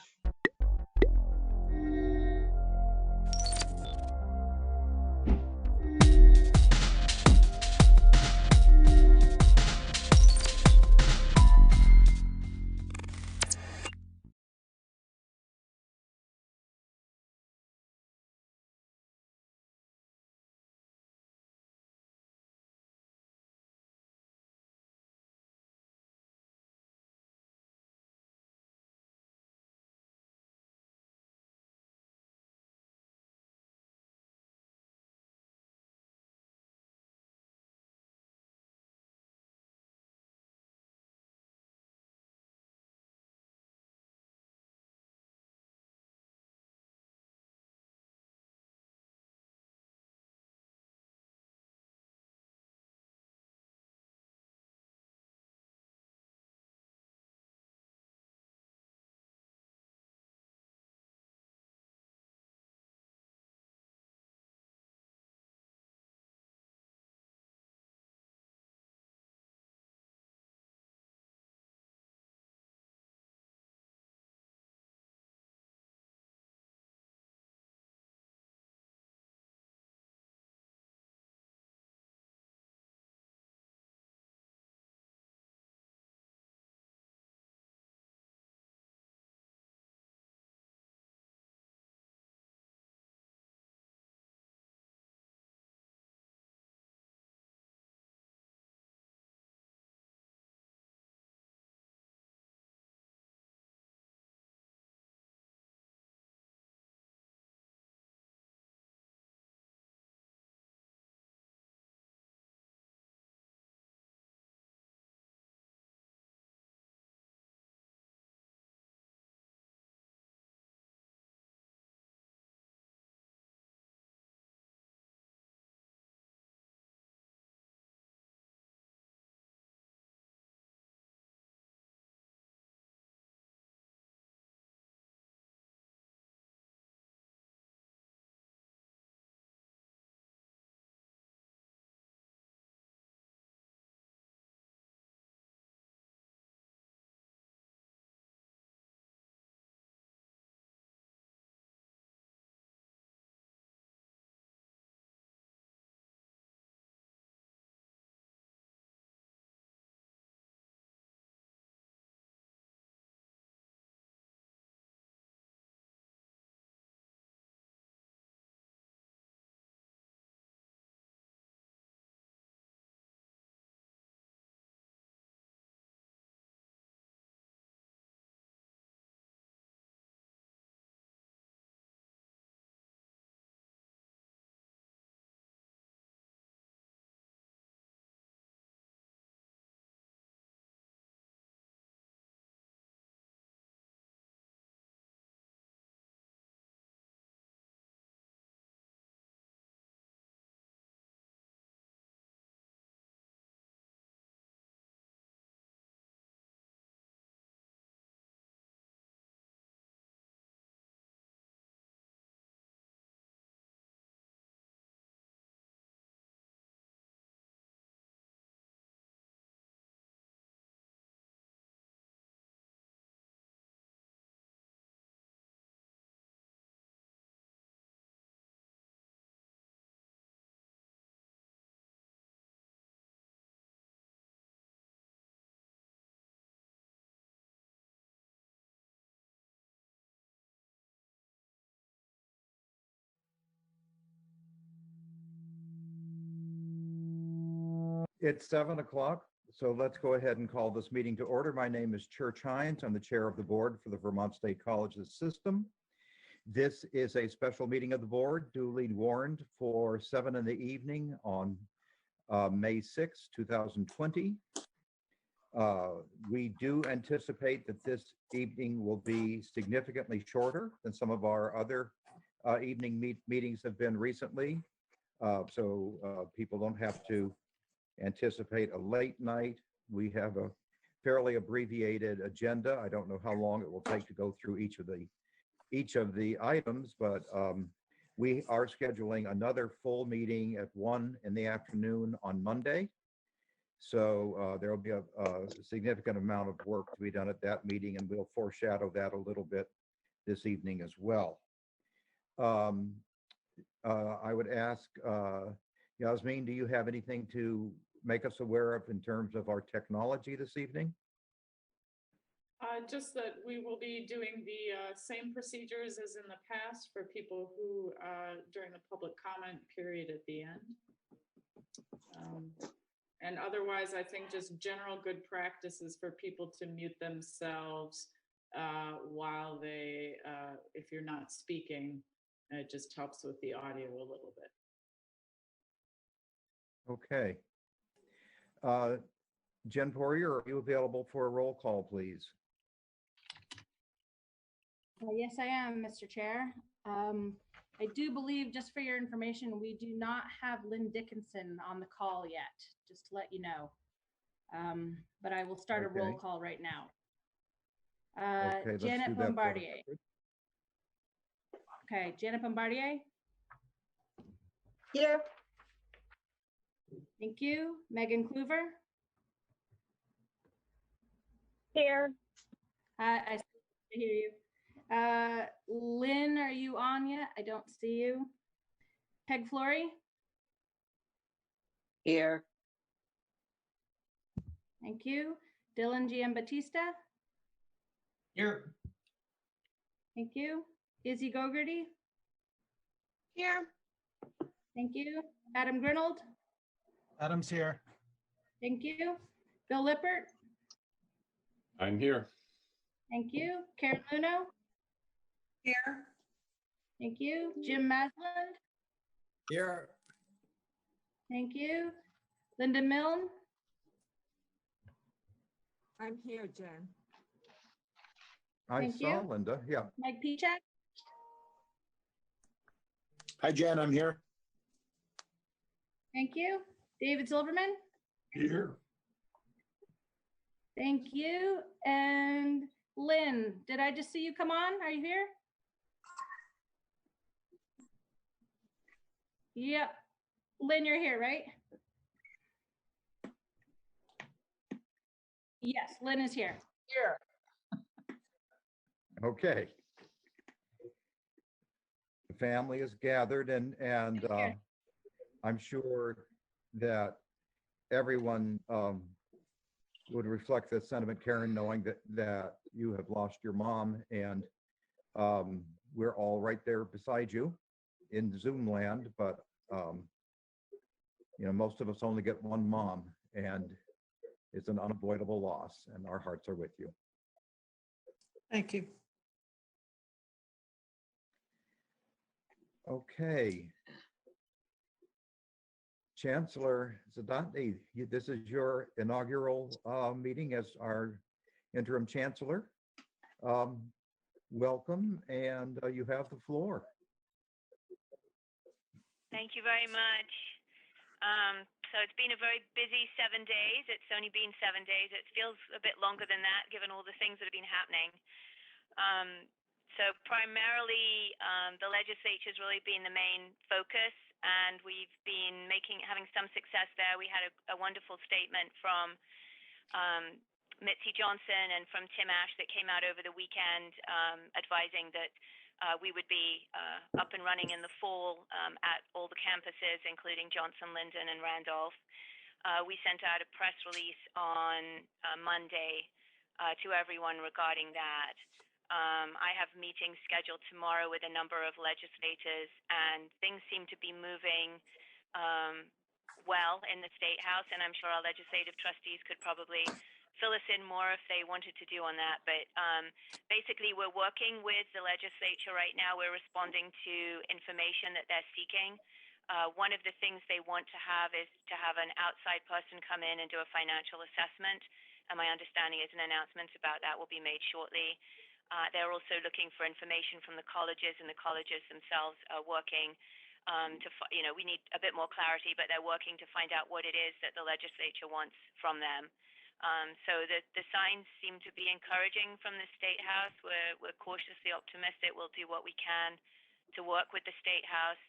It's 7 o'clock, so let's go ahead and call this meeting to order. My name is Church Hines. I'm the chair of the board for the Vermont State Colleges System. This is a special meeting of the board duly warned for 7 in the evening on May 6, 2020. We do anticipate that this evening will be significantly shorter than some of our other evening meetings have been recently. So people don't have to anticipate a late night. We have a fairly abbreviated agenda. I don't know how long it will take to go through each of the items, but we are scheduling another full meeting at 1 in the afternoon on Monday. So there will be a significant amount of work to be done at that meeting, and we'll foreshadow that a little bit this evening as well. I would ask, Yasmin, do you have anything to make us aware of in terms of our technology this evening? Just that we will be doing the same procedures as in the past for people who, during the public comment period at the end. And otherwise, I think just general good practices for people to mute themselves while they, if you're not speaking, it just helps with the audio a little bit. Okay. Jen Poirier, are you available for a roll call, please? Yes, I am, Mr. Chair. I do believe, just for your information, we do not have Lynn Dickinson on the call yet, just to let you know. But I will start a roll call right now. Okay, Janet Bombardier. Okay, Janet Bombardier. Here. Thank you. Megan Kluver. Here. I hear you. Lynn, are you on yet? I don't see you. Peg Flory. Here. Thank you. Dylan Giambattista. Here. Thank you. Izzy Gogarty. Here. Thank you. Adam Grinold. Adam's here. Thank you. Bill Lippert. I'm here. Thank you. Karen Luno. Here. Thank you. Jim Masland. Here. Thank you. Linda Milne. I'm here, Jen. I Thank saw you. Linda, yeah. Mike Pichak. Hi, Jen. I'm here. Thank you. David Silverman. Here. Thank you. And Lynn, did I just see you come on? Are you here? Yep. Lynn, you're here, right? Yes, Lynn is here. Here. Okay. The family is gathered, and I'm sure that everyone would reflect the sentiment, Karen, knowing that you have lost your mom, and we're all right there beside you in Zoom land, but most of us only get one mom, and it's an unavoidable loss, and our hearts are with you. Thank you. Okay. Chancellor Zadotny, this is your inaugural meeting as our interim chancellor. Welcome, and you have the floor. Thank you very much. So it's been a very busy 7 days. It's only been 7 days. It feels a bit longer than that, given all the things that have been happening. So primarily, the legislature has really been the main focus, and we've been having some success there. We had a wonderful statement from Mitzi Johnson and from Tim Ash that came out over the weekend, advising that we would be up and running in the fall at all the campuses, including Johnson, Linden, and Randolph. We sent out a press release on Monday to everyone regarding that. I have meetings scheduled tomorrow with a number of legislators, and things seem to be moving well in the State House, and I'm sure our legislative trustees could probably fill us in more if they wanted to do on that. But basically, we're working with the legislature right now. We're responding to information that they're seeking. One of the things they want to have is to have an outside person come in and do a financial assessment. And my understanding is an announcement about that will be made shortly. They're also looking for information from the colleges, and the colleges themselves are working we need a bit more clarity, but they're working to find out what it is that the legislature wants from them. So the signs seem to be encouraging from the State House. We're cautiously optimistic. We'll do what we can to work with the State House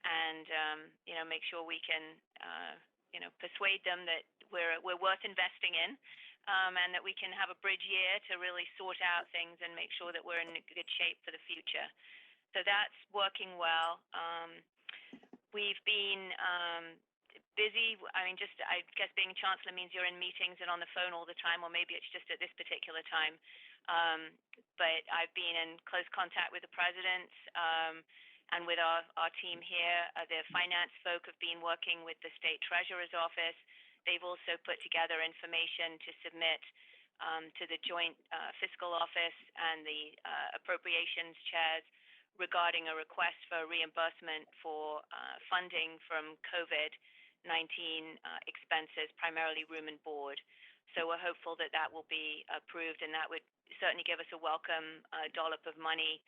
and make sure we can persuade them that we're worth investing in, and that we can have a bridge year to really sort out things and make sure that we're in good shape for the future. So that's working well. We've been busy. I mean, I guess being chancellor means you're in meetings and on the phone all the time, or maybe it's just at this particular time. But I've been in close contact with the president and with our team here. The finance folk have been working with the state treasurer's office. They've also put together information to submit to the joint fiscal office and the appropriations chairs regarding a request for reimbursement for funding from COVID-19 expenses, primarily room and board. So we're hopeful that that will be approved, and that would certainly give us a welcome dollop of money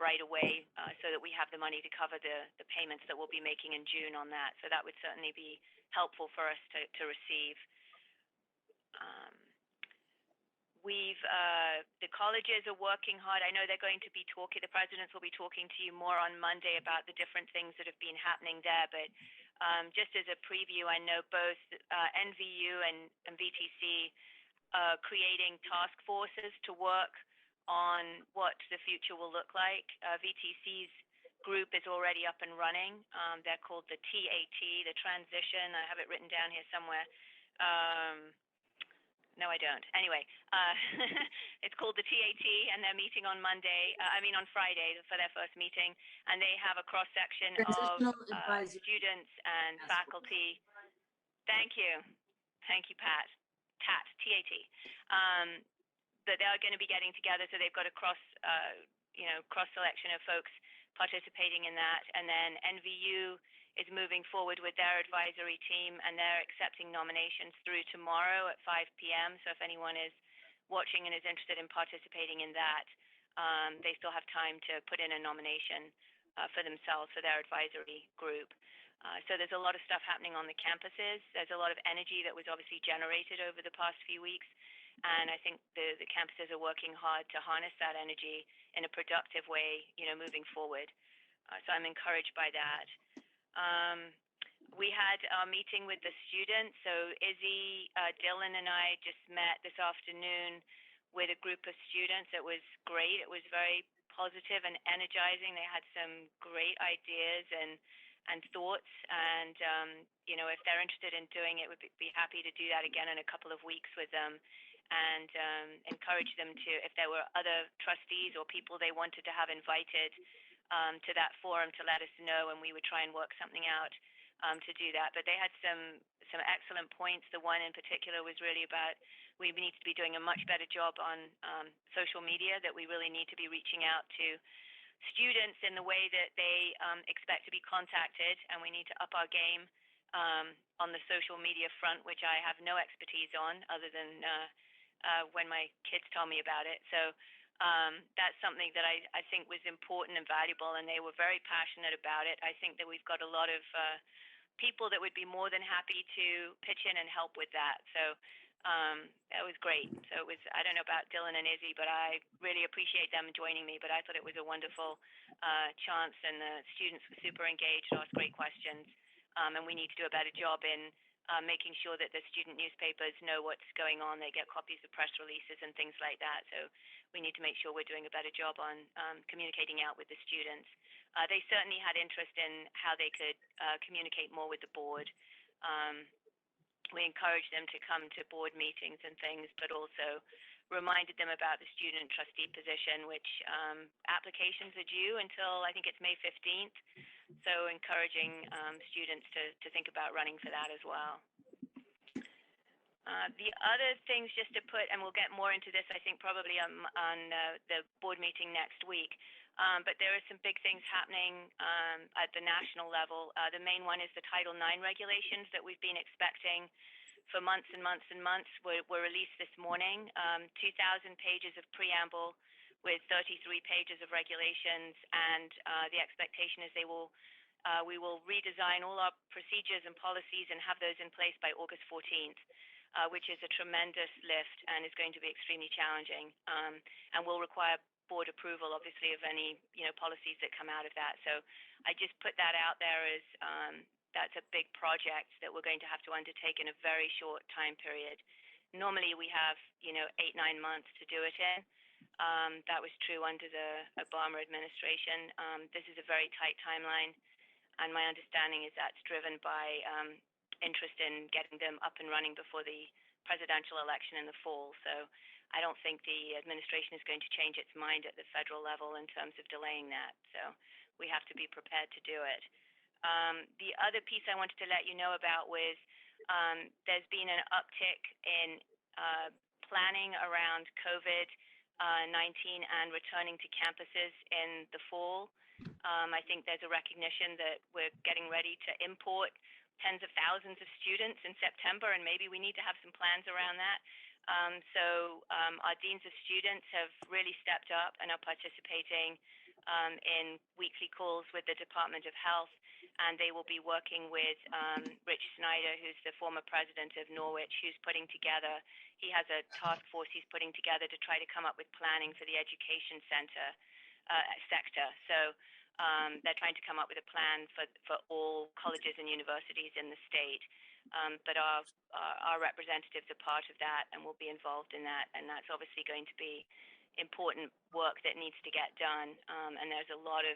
right away, so that we have the money to cover the payments that we'll be making in June on that. So that would certainly be helpful for us to receive. The colleges are working hard. I know they're going to be talking, the presidents will be talking to you more on Monday about the different things that have been happening there. But just as a preview, I know both NVU and VTC are creating task forces to work on what the future will look like. VTC's group is already up and running. They're called the TAT, the transition. I have it written down here somewhere. No, I don't. Anyway, it's called the TAT, and they're meeting on Friday for their first meeting, and they have a cross-section of students and faculty. Thank you, Pat. TAT. But they're going to be getting together, so they've got a cross-selection of folks participating in that, and then NVU is moving forward with their advisory team, and they're accepting nominations through tomorrow at 5 p.m. So if anyone is watching and is interested in participating in that, they still have time to put in a nomination for themselves for their advisory group. So there's a lot of stuff happening on the campuses. There's a lot of energy that was obviously generated over the past few weeks, and I think the campuses are working hard to harness that energy in a productive way, moving forward. So I'm encouraged by that. We had our meeting with the students. So Izzy, Dylan, and I just met this afternoon with a group of students. It was great. It was very positive and energizing. They had some great ideas and thoughts. And, if they're interested in doing it, we'd be happy to do that again in a couple of weeks with them, and encourage them to, if there were other trustees or people they wanted to have invited to that forum, to let us know, and we would try and work something out to do that. But they had some excellent points. The one in particular was really about we need to be doing a much better job on social media, that we really need to be reaching out to students in the way that they expect to be contacted, and we need to up our game on the social media front, which I have no expertise on other than when my kids tell me about it. So that's something that I think was important and valuable, and they were very passionate about it. I think that we've got a lot of people that would be more than happy to pitch in and help with that. So that was great. So it was, I don't know about Dylan and Izzy, but I really appreciate them joining me. But I thought it was a wonderful chance, and the students were super engaged, asked great questions, and we need to do a better job in making sure that the student newspapers know what's going on. They get copies of press releases and things like that. So we need to make sure we're doing a better job on communicating out with the students. They certainly had interest in how they could communicate more with the board. We encouraged them to come to board meetings and things, but also reminded them about the student trustee position, which applications are due until, I think it's May 15th. So encouraging students to think about running for that as well. The other things just to put, and we'll get more into this, I think, probably on the board meeting next week, but there are some big things happening at the national level. The main one is the Title IX regulations that we've been expecting for months and months and months were released this morning. 2,000 pages of preamble with 33 pages of regulations, and the expectation is we will redesign all our procedures and policies and have those in place by August 14th. Which is a tremendous lift and is going to be extremely challenging, and will require board approval, obviously, of any policies that come out of that. So I just put that out there as that's a big project that we're going to have to undertake in a very short time period. Normally we have 8-9 months to do it in. That was true under the Obama administration. This is a very tight timeline, and my understanding is that's driven by interest in getting them up and running before the presidential election in the fall. So I don't think the administration is going to change its mind at the federal level in terms of delaying that. So we have to be prepared to do it. The other piece I wanted to let you know about was there's been an uptick in planning around COVID-19 and returning to campuses in the fall. I think there's a recognition that we're getting ready to import tens of thousands of students in September, and maybe we need to have some plans around that. So our deans of students have really stepped up and are participating in weekly calls with the Department of Health, and they will be working with Rich Snyder, who's the former president of Norwich, who's putting together, he has a task force he's putting together to try to come up with planning for the education sector. So they're trying to come up with a plan for all colleges and universities in the state. But our representatives are part of that and will be involved in that. And that's obviously going to be important work that needs to get done. And there's a lot of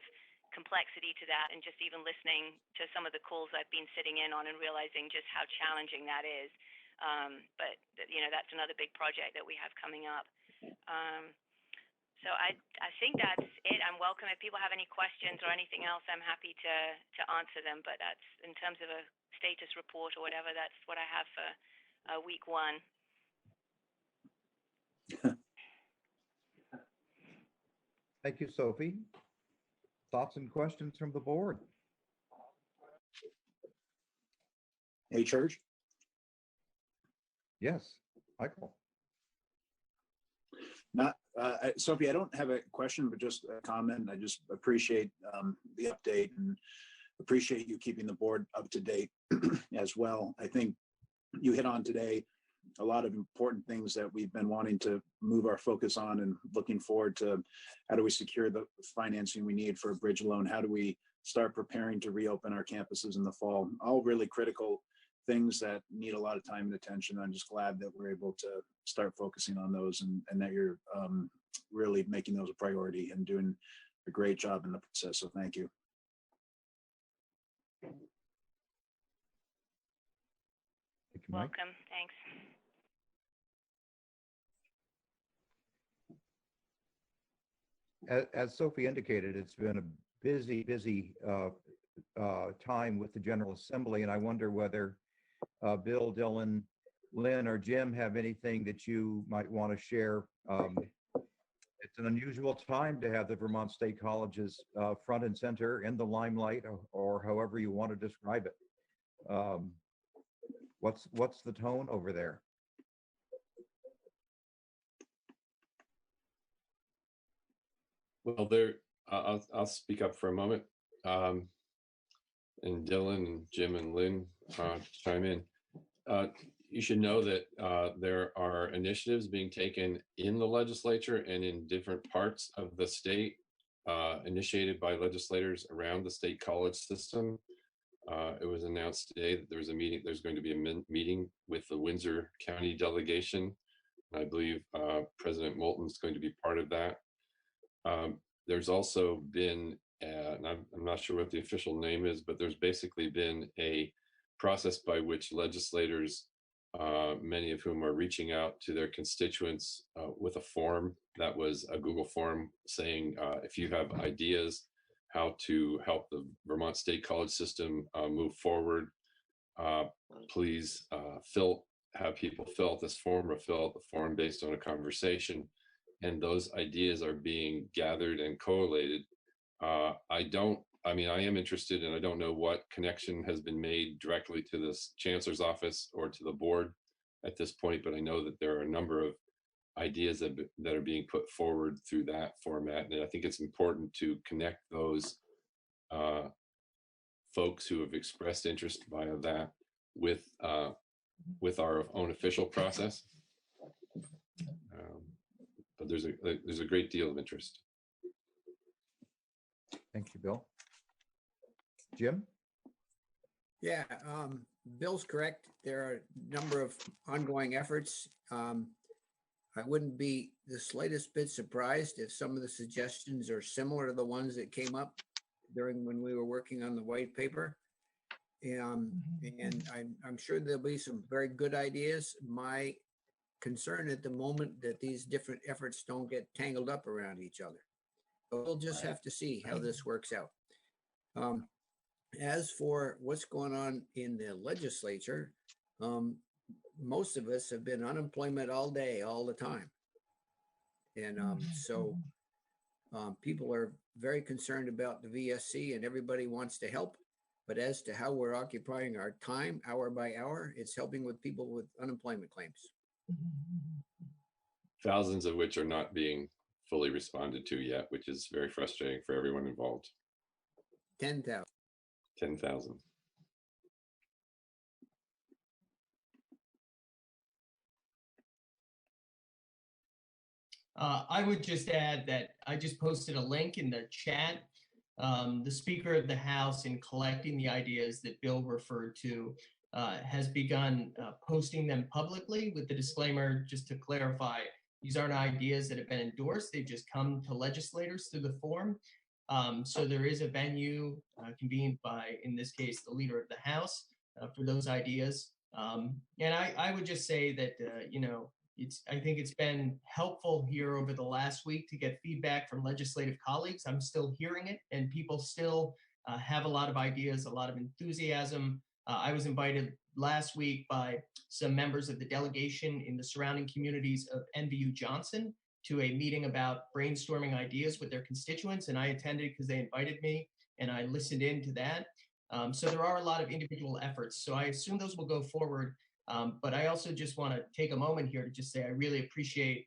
complexity to that. And just even listening to some of the calls I've been sitting in on and realizing just how challenging that is. But that's another big project that we have coming up. So I think that's it. I'm welcome. If people have any questions or anything else, I'm happy to answer them. But that's, in terms of a status report or whatever, that's what I have for week 1. Thank you, Sophie. Thoughts and questions from the board? Hey, Church. Yes, Michael. Sophie, I don't have a question, but just a comment. I just appreciate the update and appreciate you keeping the board up to date as well. I think you hit on today a lot of important things that we've been wanting to move our focus on and looking forward to. How do we secure the financing we need for a bridge loan? How do we start preparing to reopen our campuses in the fall? All really critical things that need a lot of time and attention. I'm just glad that we're able to start focusing on those and that you're really making those a priority and doing a great job in the process. So thank you. Thank you, Mike. Welcome. Thanks. As Sophie indicated, it's been a busy time with the General Assembly, and I wonder whether Bill, Dylan, Lynn, or Jim have anything that you might want to share. It's an unusual time to have the Vermont State Colleges front and center in the limelight, or however you want to describe it. What's the tone over there? Well, I'll speak up for a moment. And Dylan and Jim and Lynn chime in. You should know that there are initiatives being taken in the legislature and in different parts of the state, initiated by legislators around the state college system. It was announced today that there's going to be a meeting with the Windsor County delegation. I believe President Moulton is going to be part of that. There's also been, and I'm not sure what the official name is, but there's basically been a process by which legislators, many of whom are reaching out to their constituents with a form that was a Google form saying, if you have ideas, how to help the Vermont State College system move forward. Please have people fill out this form or fill out the form based on a conversation. And those ideas are being gathered and collated. I am interested, and I don't know what connection has been made directly to this chancellor's office or to the board at this point, but I know that there are a number of ideas that are being put forward through that format. And I think it's important to connect those folks who have expressed interest via that with our own official process. But there's a great deal of interest. Thank you, Bill. Jim? Yeah, Bill's correct. There are a number of ongoing efforts. I wouldn't be the slightest bit surprised if some of the suggestions are similar to the ones that came up during when we were working on the white paper. And I'm sure there'll be some very good ideas. My concern at the moment that these different efforts don't get tangled up around each other. But we'll just have to see how this works out. As for what's going on in the legislature, most of us have been unemployment all day, all the time. And so people are very concerned about the VSC and everybody wants to help. But as to how we're occupying our time, hour by hour, it's helping with people with unemployment claims. Thousands of which are not being fully responded to yet, which is very frustrating for everyone involved. 10,000. 10,000. I would just add that I just posted a link in the chat. The Speaker of the House, in collecting the ideas that Bill referred to, has begun posting them publicly with the disclaimer, just to clarify, these aren't ideas that have been endorsed. They've just come to legislators through the form. So there is a venue convened by, in this case, the Leader of the House for those ideas. And I would just say that, I think it's been helpful here over the last week to get feedback from legislative colleagues. I'm still hearing it, and people still have a lot of ideas, a lot of enthusiasm. I was invited last week by some members of the delegation in the surrounding communities of NBU Johnson to a meeting about brainstorming ideas with their constituents, and I attended because they invited me, and I listened in to that. So there are a lot of individual efforts. So I assume those will go forward. But I also just want to take a moment here to just say I really appreciate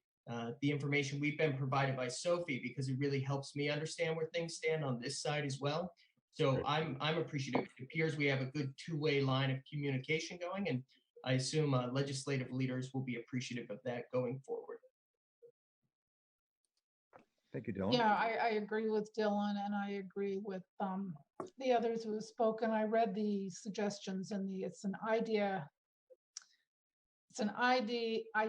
the information we've been provided by Sophie, because it really helps me understand where things stand on this side as well. So I'm appreciative. It appears we have a good two-way line of communication going, and I assume legislative leaders will be appreciative of that going forward. Thank you, Dylan. Yeah, I agree with Dylan, and I agree with the others who have spoken. I read the suggestions, and it's an idea. It's an idea. I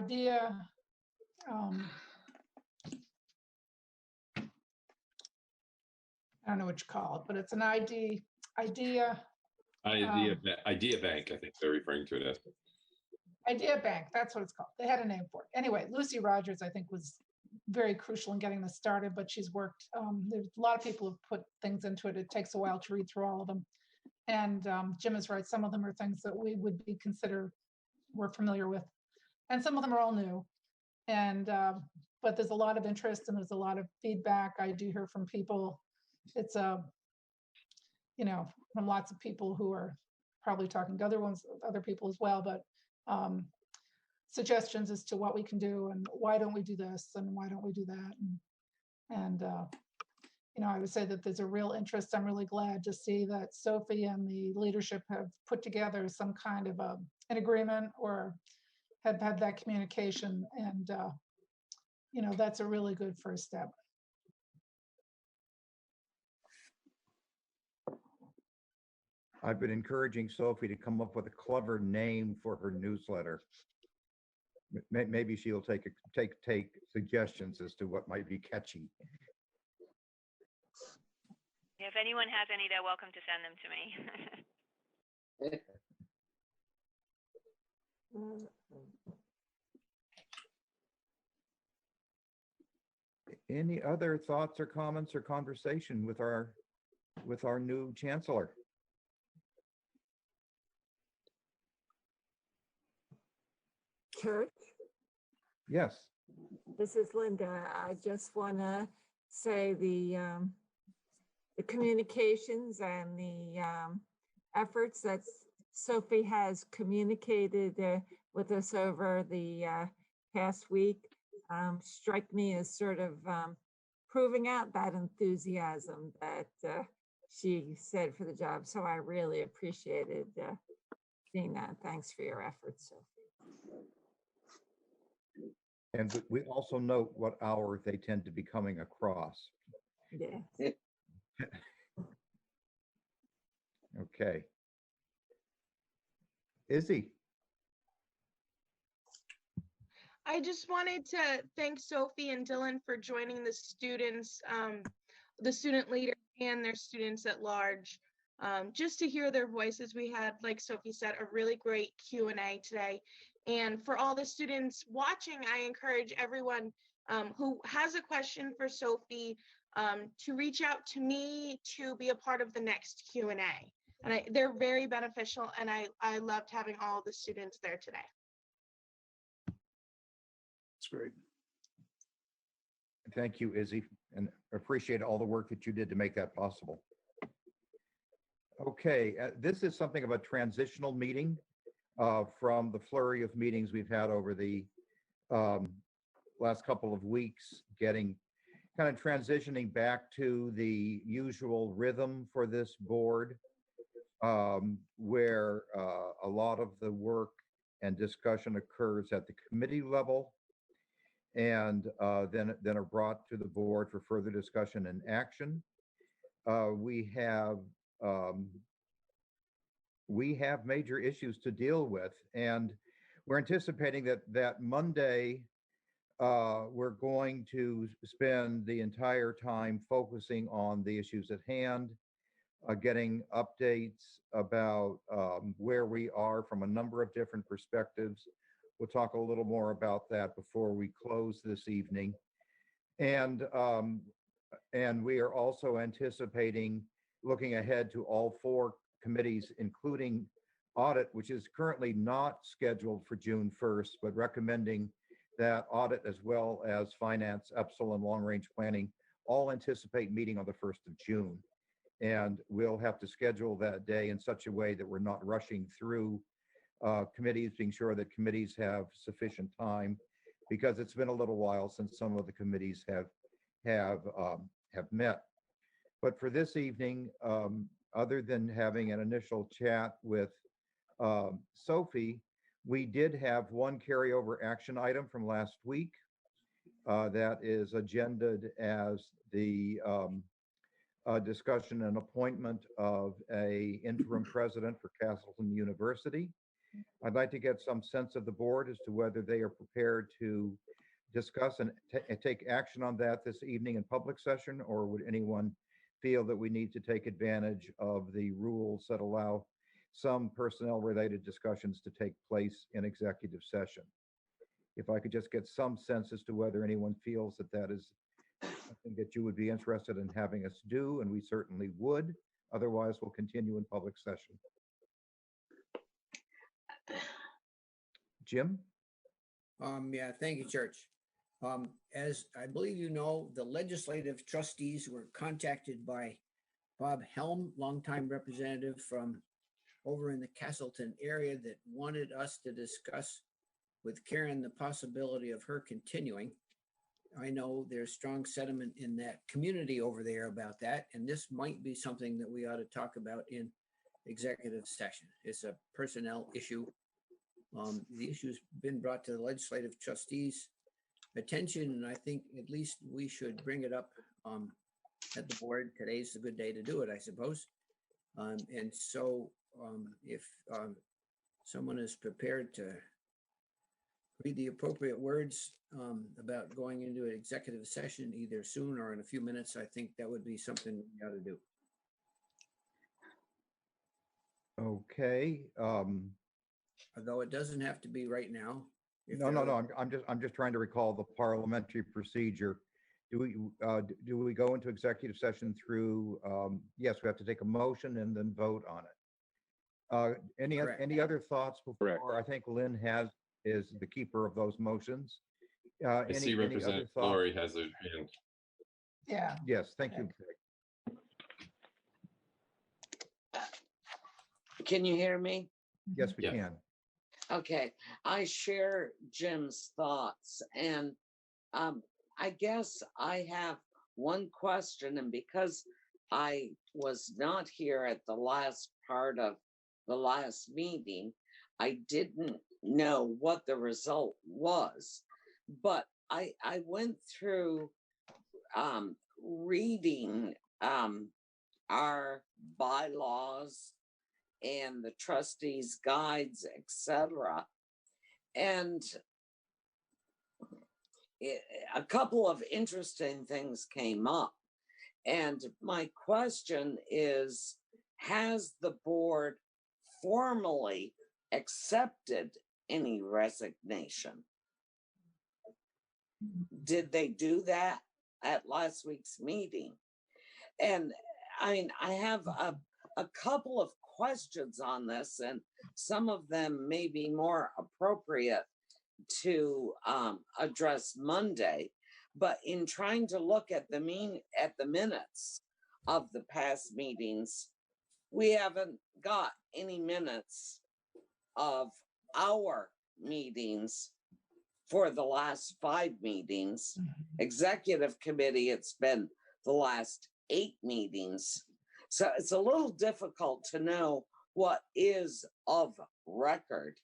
don't know what you call it, but it's an idea. Idea Bank, I think they're referring to it as. Idea Bank, that's what it's called. They had a name for it. Anyway, Lucy Rogers, I think, was very crucial in getting this started, but she's worked, there's a lot of people who've put things into it. It takes a while to read through all of them. And Jim is right. Some of them are things that we would be we're familiar with. And some of them are all new. And, but there's a lot of interest and there's a lot of feedback. I do hear from people. It's from lots of people who are probably talking to other people as well, but suggestions as to what we can do and why don't we do this and why don't we do that. And I would say that there's a real interest. I'm really glad to see that Sophie and the leadership have put together some kind of an agreement or have had that communication. And, that's a really good first step. I've been encouraging Sophie to come up with a clever name for her newsletter. Maybe she'll take suggestions as to what might be catchy. If anyone has any, they're welcome to send them to me. Any other thoughts or comments or conversation with our with our new chancellor. Church, Yes. this is Linda. I just want to say the communications and the efforts that Sophie has communicated with us over the past week strike me as sort of proving out that enthusiasm that she said for the job. So I really appreciated seeing that. Thanks for your efforts, Sophie. And we also note what hour they tend to be coming across. Yeah. Okay. Izzy. I just wanted to thank Sophie and Dylan for joining the students, the student leaders and their students at large. Just to hear their voices. We had, like Sophie said, a really great Q&A today. And for all the students watching, I encourage everyone who has a question for Sophie to reach out to me to be a part of the next Q&A. And they're very beneficial, and I loved having all the students there today. That's great. Thank you, Izzy, and appreciate all the work that you did to make that possible. Okay, this is something of a transitional meeting from the flurry of meetings we've had over the last couple of weeks, getting kind of transitioning back to the usual rhythm for this board, where a lot of the work and discussion occurs at the committee level, and then are brought to the board for further discussion and action. We have major issues to deal with, and we're anticipating that Monday we're going to spend the entire time focusing on the issues at hand, getting updates about where we are from a number of different perspectives. We'll talk a little more about that before we close this evening. And we are also anticipating looking ahead to all 4 committees, including audit, which is currently not scheduled for June 1st, but recommending that audit as well as finance, EPSL, and long-range planning all anticipate meeting on the 1st of June. And we'll have to schedule that day in such a way that we're not rushing through committees, being sure that committees have sufficient time, because it's been a little while since some of the committees have met. But for this evening, other than having an initial chat with Sophie, we did have one carryover action item from last week that is agended as the discussion and appointment of an interim president for Castleton University. I'd like to get some sense of the board as to whether they are prepared to discuss and take action on that this evening in public session, or would anyone feel that we need to take advantage of the rules that allow some personnel-related discussions to take place in executive session. If I could just get some sense as to whether anyone feels that that is something that you would be interested in having us do, and we certainly would. Otherwise, we'll continue in public session. Jim? Yeah, thank you, Church. As I believe you know, the legislative trustees were contacted by Bob Helm, longtime representative from over in the Castleton area, that wanted us to discuss with Karen the possibility of her continuing. I know there's strong sentiment in that community over there about that, and this might be something that we ought to talk about in executive session. It's a personnel issue. The issue's been brought to the legislative trustees' attention, and I think at least we should bring it up at the board. Today's a good day to do it, I suppose. And so if someone is prepared to read the appropriate words about going into an executive session either soon or in a few minutes, I think that would be something we ought to do. Okay. Although it doesn't have to be right now. No. I'm just trying to recall the parliamentary procedure. do we go into executive session through, yes, we have to take a motion and then vote on it. Correct. Any other thoughts Correct. before? I think Lynn is the keeper of those motions. I see Any other Representative thoughts? Lori has her hand. Yeah. Yes, thank you. Can you hear me? Yes, we Yeah. can. Okay, I share Jim's thoughts, and I guess I have one question, and because I was not here at the last part of the last meeting, I didn't know what the result was, but I went through reading our bylaws and the trustees' guides, etc. And a couple of interesting things came up. And my question is, has the board formally accepted any resignation? Did they do that at last week's meeting? And I mean, I have a couple of questions on this, and some of them may be more appropriate to address Monday. But in trying to look at the minutes of the past meetings, we haven't got any minutes of our meetings for the last 5 meetings. Executive committee, it's been the last 8 meetings. So it's a little difficult to know what is of record.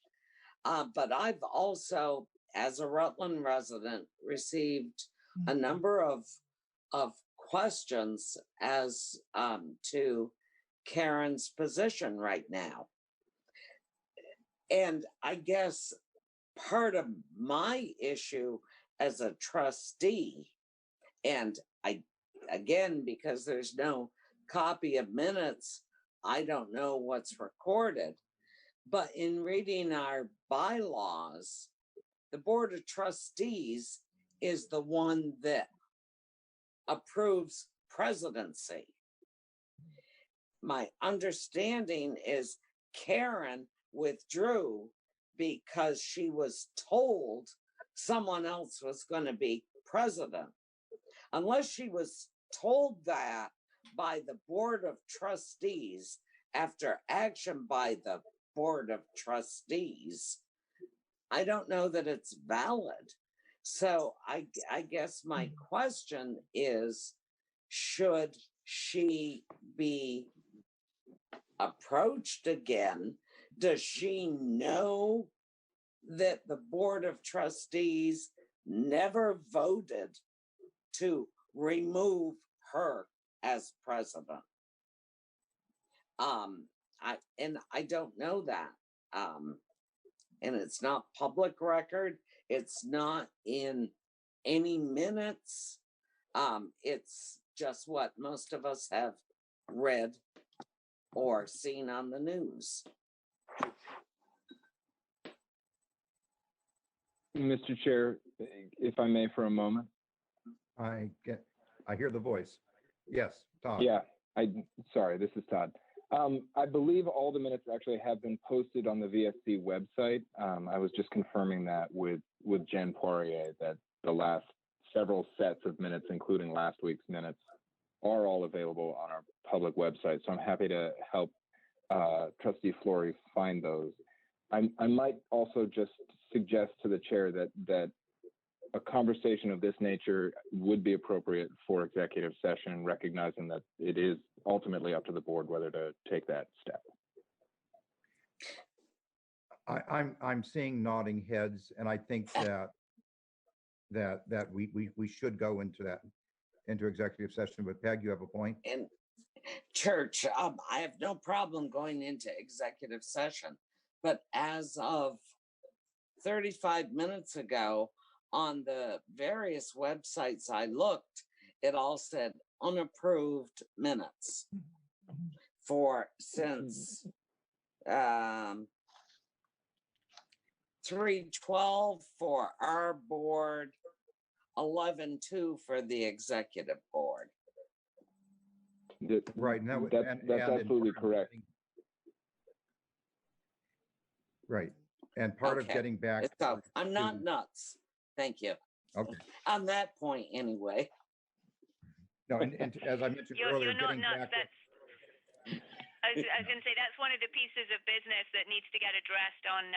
But I've also, as a Rutland resident, received a number of questions as to Karen's position right now. And I guess part of my issue as a trustee, and again, because there's no copy of minutes, I don't know what's recorded. But in reading our bylaws, the Board of Trustees is the one that approves presidency. My understanding is Karen withdrew because she was told someone else was going to be president. Unless she was told that by the Board of Trustees after action by the Board of Trustees, I don't know that it's valid. So I guess my question is, should she be approached again? Does she know that the Board of Trustees never voted to remove her as president? I don't know that. And it's not public record. It's not in any minutes. It's just what most of us have read or seen on the news. Mr. Chair, if I may for a moment. I hear the voice. Yes, Todd. Yeah, sorry, this is Todd. I believe all the minutes actually have been posted on the VSC website. I was just confirming that with Jen Poirier, that the last several sets of minutes, including last week's minutes, are all available on our public website. So I'm happy to help Trustee Flory find those. I might also just suggest to the chair that a conversation of this nature would be appropriate for executive session, recognizing that it is ultimately up to the board whether to take that step. I'm seeing nodding heads, and I think that we should go into executive session. But Peg, you have a point. And Church, I have no problem going into executive session, but as of 35 minutes ago, on the various websites I looked, it all said unapproved minutes since 3/12 for our board, 11-2 for the executive board. Right. Now, that's absolutely correct. Right. And part of getting back. So I'm not nuts. Thank you. Okay. On that point, anyway. No, and as I mentioned earlier, you're not getting nuts. back. I was going to say that's one of the pieces of business that needs to get addressed on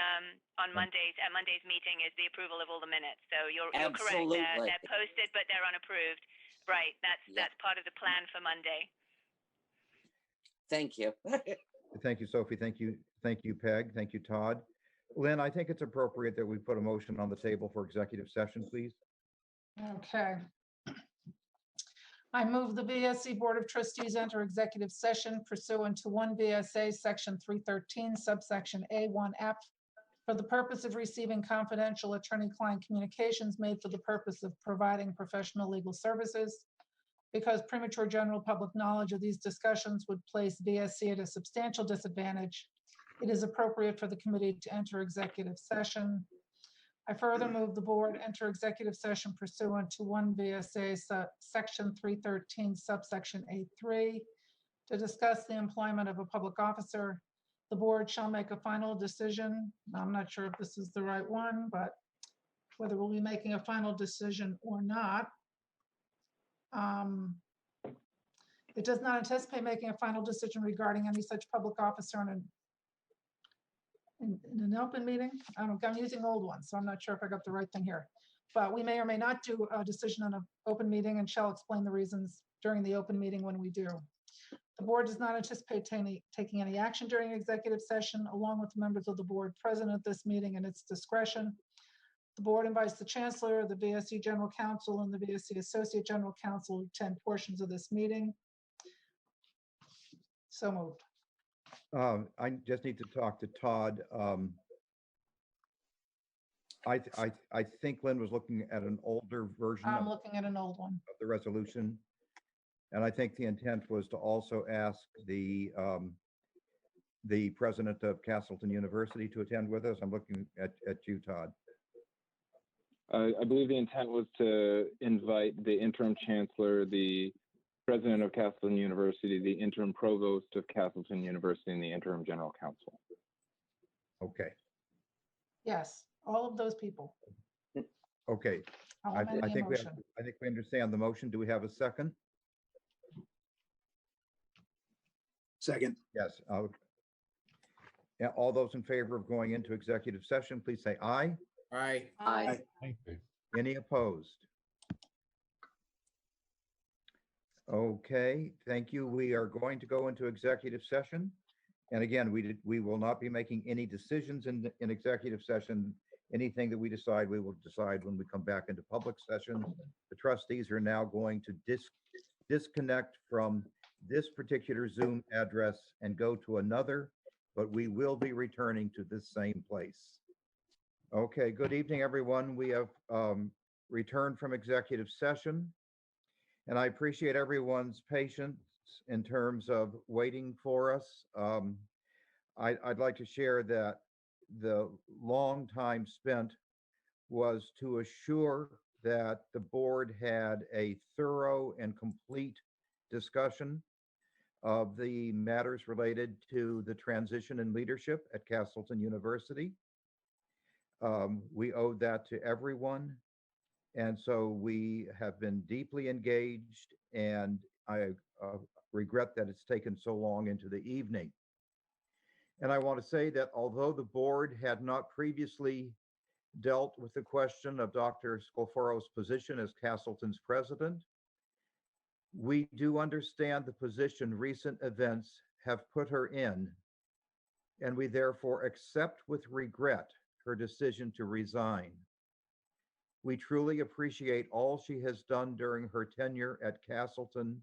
Mondays at Monday's meeting is the approval of all the minutes. So you're correct. They're posted, but they're unapproved. Right. That's part of the plan for Monday. Thank you. Thank you, Sophie. Thank you, Peg. Thank you, Todd. Lynn, I think it's appropriate that we put a motion on the table for executive session, please. Okay. I move the VSC Board of Trustees enter executive session pursuant to 1 VSA Section 313, subsection A1F, for the purpose of receiving confidential attorney-client communications made for the purpose of providing professional legal services. Because premature general public knowledge of these discussions would place VSC at a substantial disadvantage, it is appropriate for the committee to enter executive session. I further move the board enter executive session pursuant to 1 VSA Section 313, subsection A3, to discuss the employment of a public officer. The board shall make a final decision. I'm not sure if this is the right one, but whether we'll be making a final decision or not. It does not anticipate making a final decision regarding any such public officer in an open meeting. I'm using old ones, so I'm not sure if I got the right thing here. But we may or may not do a decision on an open meeting and shall explain the reasons during the open meeting when we do. The board does not anticipate taking any action during executive session, along with members of the board present at this meeting and its discretion. The board invites the Chancellor, the VSC General Counsel, and the VSC Associate General Counsel to attend portions of this meeting. So moved. I just need to talk to Todd. I think Lynn was looking at an older version I'm looking at an old one of the resolution. And I think the intent was to also ask the president of Castleton University to attend with us. I'm looking at you, Todd. I believe the intent was to invite the interim chancellor, the president of Castleton University, the interim provost of Castleton University, and the interim general counsel. Okay. Yes, all of those people. Okay. I think we understand the motion. Do we have a second? Second. Yes. Yeah, all those in favor of going into executive session, please say aye. Aye. Aye. Any opposed? Okay, thank you. We are going to go into executive session. And again, we will not be making any decisions in executive session. Anything that we decide, we will decide when we come back into public session. The trustees are now going to disconnect from this particular Zoom address and go to another, but we will be returning to this same place. Okay, good evening, everyone. We have returned from executive session, and I appreciate everyone's patience in terms of waiting for us. I'd like to share that the long time spent was to assure that the board had a thorough and complete discussion of the matters related to the transition in leadership at Castleton University. We owed that to everyone. And so we have been deeply engaged, and I regret that it's taken so long into the evening. And I want to say that although the board had not previously dealt with the question of Dr. Scalfaro's position as Castleton's president, we do understand the position recent events have put her in, and we therefore accept with regret her decision to resign. We truly appreciate all she has done during her tenure at Castleton,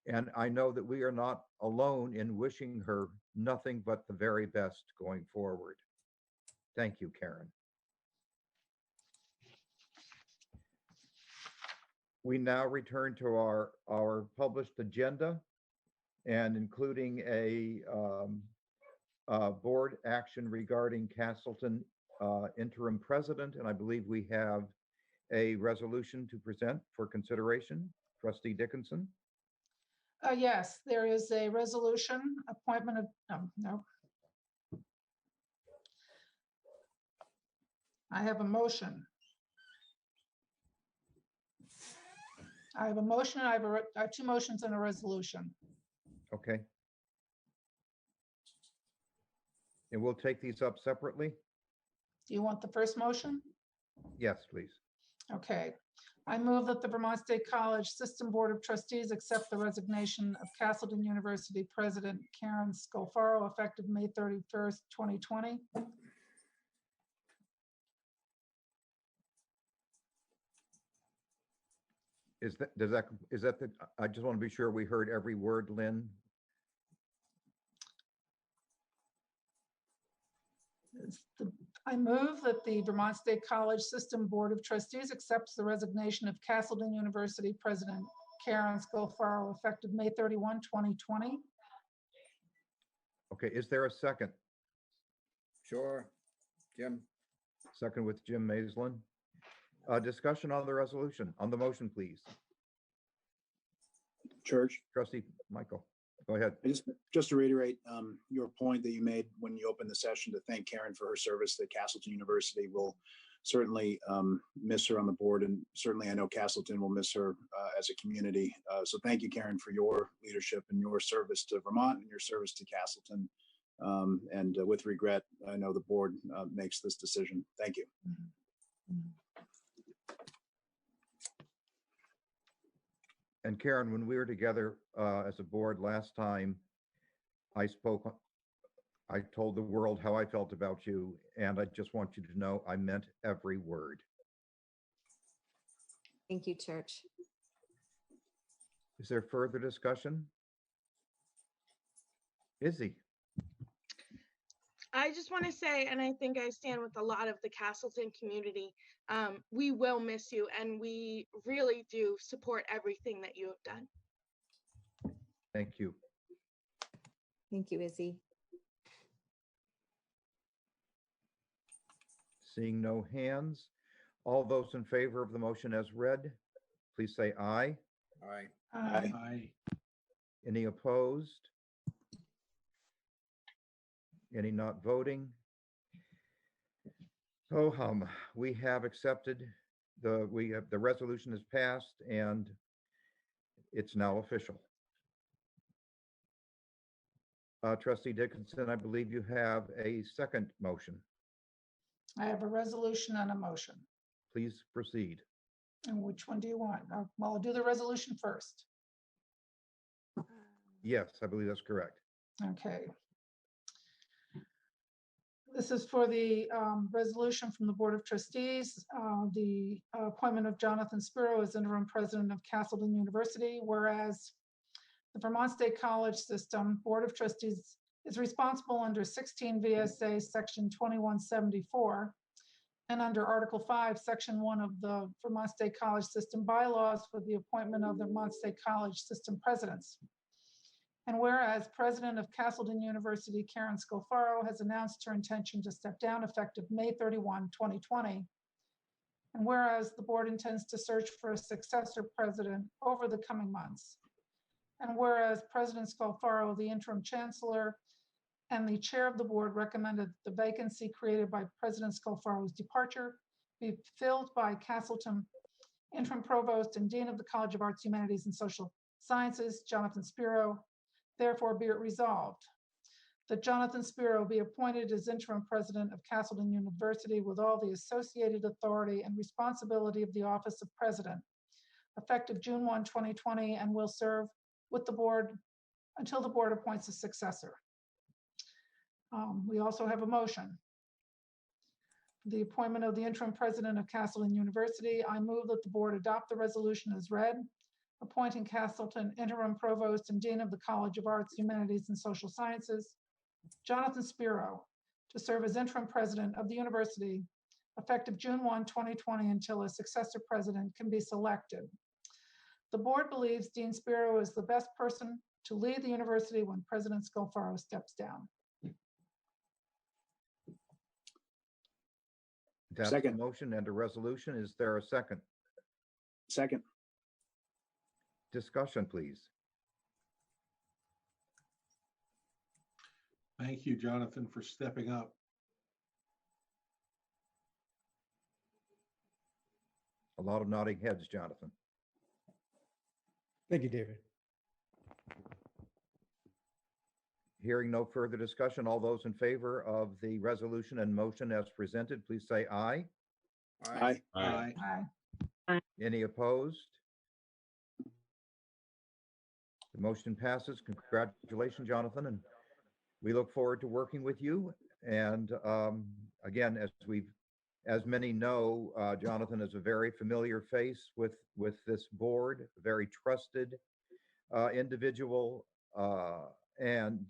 and I know that we are not alone in wishing her nothing but the very best going forward. Thank you, Karen. We now return to our published agenda, and including a board action regarding Castleton interim president, and I believe we have a resolution to present for consideration? Trustee Dickinson? Yes, there is a resolution, appointment of, no. I have a motion. I have a motion, I have two motions and a resolution. Okay. And we'll take these up separately? Do you want the first motion? Yes, please. Okay. I move that the Vermont State College System Board of Trustees accept the resignation of Castleton University President Karen Scolfaro effective May 31st, 2020. Is that the, I just want to be sure we heard every word, Lynn. I move that the Vermont State College System Board of Trustees accepts the resignation of Castleton University President Karen Scolfaro effective May 31, 2020. Okay, is there a second? Sure, Jim. Second with Jim Maislin. Discussion on the resolution, on the motion, please. Church. Trustee Michael, go ahead. Just to reiterate your point that you made when you opened the session, to thank Karen for her service at Castleton University. We'll certainly miss her on the board, and certainly I know Castleton will miss her as a community. So thank you, Karen, for your leadership and your service to Vermont and your service to Castleton. And with regret, I know the board makes this decision. Thank you. And Karen, when we were together as a board last time, I told the world how I felt about you, and I just want you to know I meant every word. Thank you, Church. Is there further discussion? Izzy? I just want to say, and I think I stand with a lot of the Castleton community, we will miss you, and we really do support everything that you have done. Thank you. Thank you, Izzy. Seeing no hands, all those in favor of the motion as read, please say aye. Aye. Aye. Aye. Any opposed? Any not voting? So we have accepted the resolution is passed and it's now official. Trustee Dickinson, I believe you have a second motion. I have a resolution and a motion. Please proceed. And which one do you want? Well, I'll do the resolution first. Yes, I believe that's correct. Okay. This is for the resolution from the Board of Trustees, the appointment of Jonathan Spiro as interim president of Castleton University, whereas the Vermont State College System Board of Trustees is responsible under 16 VSA Section 2174 and under Article 5, Section 1 of the Vermont State College System bylaws for the appointment of the Vermont State College System presidents. And whereas President of Castleton University, Karen Scolfaro, has announced her intention to step down effective May 31, 2020. And whereas the board intends to search for a successor president over the coming months. And whereas President Scolfaro, the interim chancellor, and the chair of the board recommended the vacancy created by President Scolfaro's departure be filled by Castleton interim provost and dean of the College of Arts, Humanities, and Social Sciences, Jonathan Spiro. Therefore, be it resolved that Jonathan Spiro be appointed as interim president of Castleton University with all the associated authority and responsibility of the office of president, effective June 1, 2020, and will serve with the board until the board appoints a successor. We also have a motion. The appointment of the interim president of Castleton University, I move that the board adopt the resolution as read, appointing Castleton interim provost and dean of the College of Arts, Humanities, and Social Sciences, Jonathan Spiro, to serve as interim president of the university, effective June 1, 2020, until a successor president can be selected. The board believes Dean Spiro is the best person to lead the university when President Scolfaro steps down. That's Second. a motion and a resolution. Is there a second? Second. Discussion, please. Thank you, Jonathan, for stepping up. A lot of nodding heads, Jonathan. Thank you, David. Hearing no further discussion, all those in favor of the resolution and motion as presented, please say aye. Aye. Aye. Aye. Any opposed? The motion passes. Congratulations, Jonathan, and we look forward to working with you. And again, as many know, Jonathan is a very familiar face with this board, a very trusted individual, and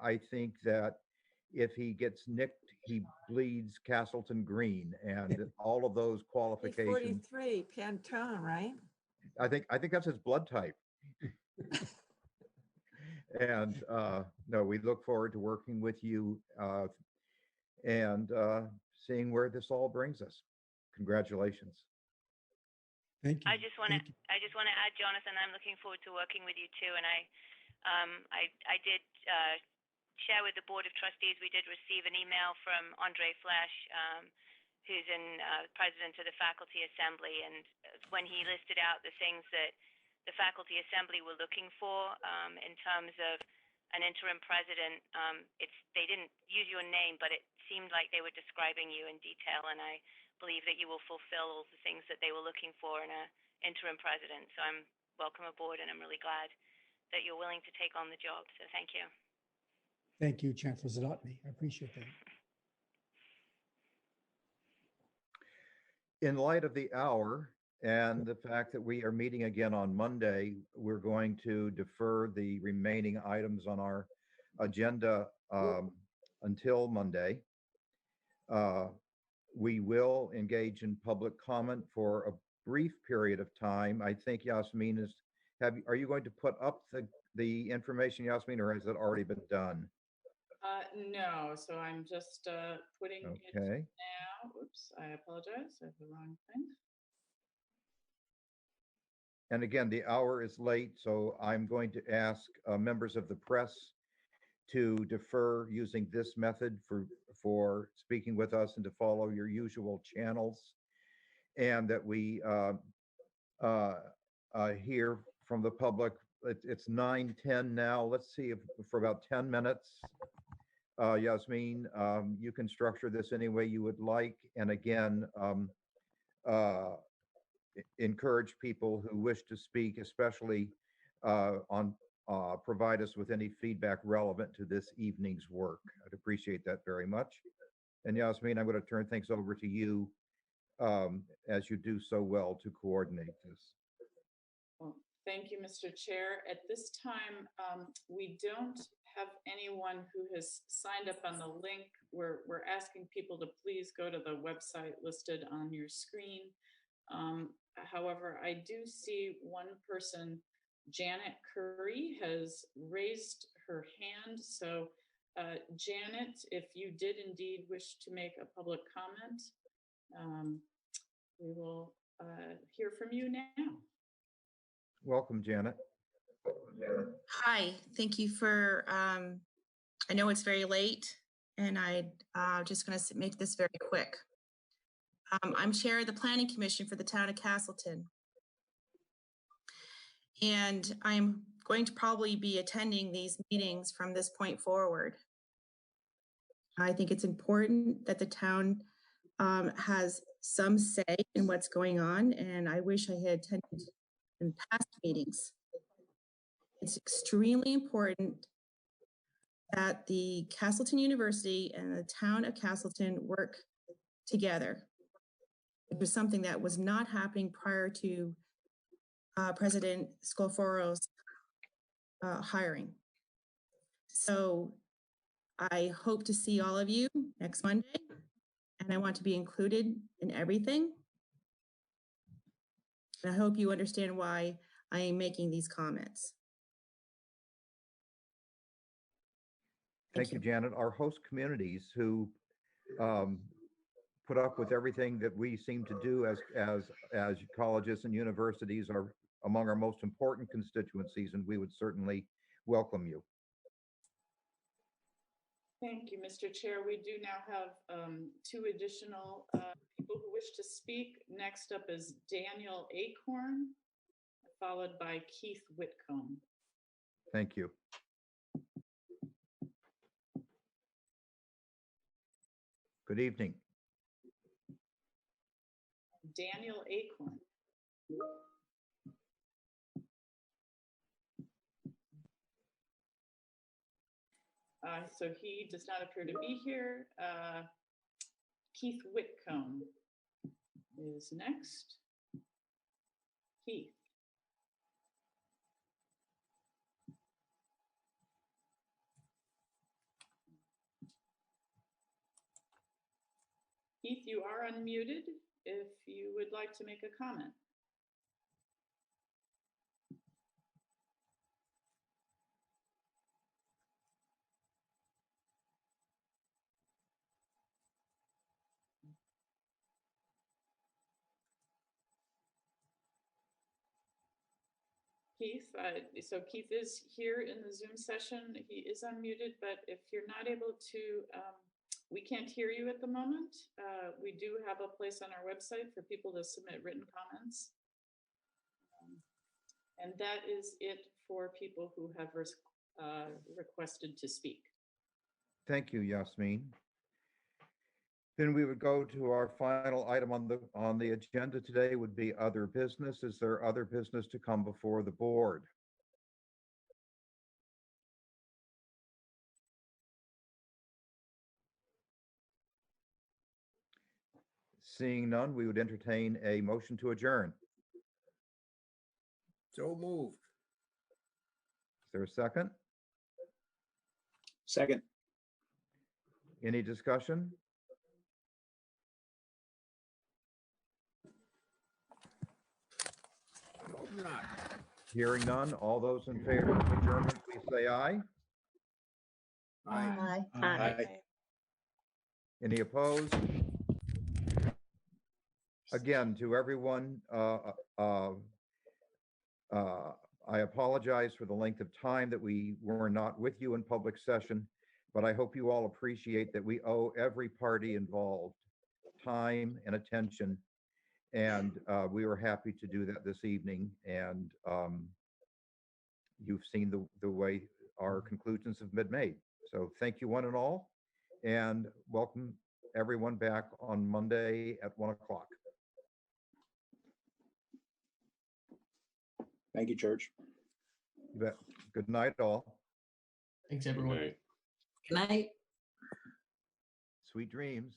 I think that if he gets nicked, he bleeds Castleton green, and all of those qualifications. 43 Pantone, right? I think that's his blood type. And no, we look forward to working with you and seeing where this all brings us. Congratulations. Thank you. I just want to add, Jonathan, I'm looking forward to working with you too. And I did share with the Board of Trustees, we did receive an email from Andre Flash, who's president of the Faculty Assembly. And when he listed out the things that the Faculty Assembly were looking for in terms of an interim president, they didn't use your name, but it seemed like they were describing you in detail. And I believe that you will fulfill all the things that they were looking for in an interim president. So I'm welcome aboard, and I'm really glad that you're willing to take on the job. So thank you. Thank you, Chancellor Zlotny. I appreciate that. In light of the hour and the fact that we are meeting again on Monday, we're going to defer the remaining items on our agenda until Monday. We will engage in public comment for a brief period of time. I think Yasmin are you going to put up the information, Yasmin, or has it already been done? No, so I'm just putting it Okay. now. Oops, I apologize. I have the wrong thing. And again, the hour is late, so I'm going to ask members of the press to defer using this method for speaking with us and to follow your usual channels, and that we hear from the public. It's 9:10 now. Let's see if for about 10 minutes. Yasmin, you can structure this any way you would like. And again, encourage people who wish to speak, especially provide us with any feedback relevant to this evening's work. I'd appreciate that very much. And Yasmin, I'm going to turn things over to you as you do so well to coordinate this. Well, thank you, Mr. Chair. At this time, we don't have anyone who has signed up on the link. We're asking people to please go to the website listed on your screen. However, I do see one person, Janet Curry, has raised her hand. So Janet, if you did indeed wish to make a public comment, we will hear from you now. Welcome, Janet. Hi, thank you for, I know it's very late, and I'm just going to make this very quick. I'm chair of the Planning Commission for the town of Castleton. And I'm going to probably be attending these meetings from this point forward. I think it's important that the town has some say in what's going on, and I wish I had attended in past meetings. It's extremely important that the Castleton University and the town of Castleton work together. It was something that was not happening prior to President Scalfaro's hiring. So I hope to see all of you next Monday, and I want to be included in everything. And I hope you understand why I am making these comments. Thank you, Janet. Our host communities who put up with everything that we seem to do as colleges and universities are among our most important constituencies, and we would certainly welcome you. Thank you, Mr. Chair. We do now have two additional people who wish to speak. Next up is Daniel Acorn, followed by Keith Whitcomb. Thank you. Good evening. Daniel Acorn. So he does not appear to be here. Keith Whitcomb is next. Keith. Keith, you are unmuted if you would like to make a comment. Keith, so Keith is here in the Zoom session. He is unmuted, but if you're not able to, we can't hear you at the moment. We do have a place on our website for people to submit written comments. And that is it for people who have requested to speak. Thank you, Yasmin. Then we would go to our final item on the agenda today would be other business. Is there other business to come before the board? Seeing none, we would entertain a motion to adjourn. So moved. Is there a second? Second. Any discussion? Hope not. Hearing none, all those in favor of adjournment, please say aye. Aye. Aye. Any opposed? Again, to everyone, I apologize for the length of time that we were not with you in public session, but I hope you all appreciate that we owe every party involved time and attention. And we were happy to do that this evening. And you've seen the way our conclusions have been made. So thank you one and all, and welcome everyone back on Monday at 1 o'clock. Thank you, Church. You bet. Good night, all. Thanks, everyone. Good night. Sweet dreams.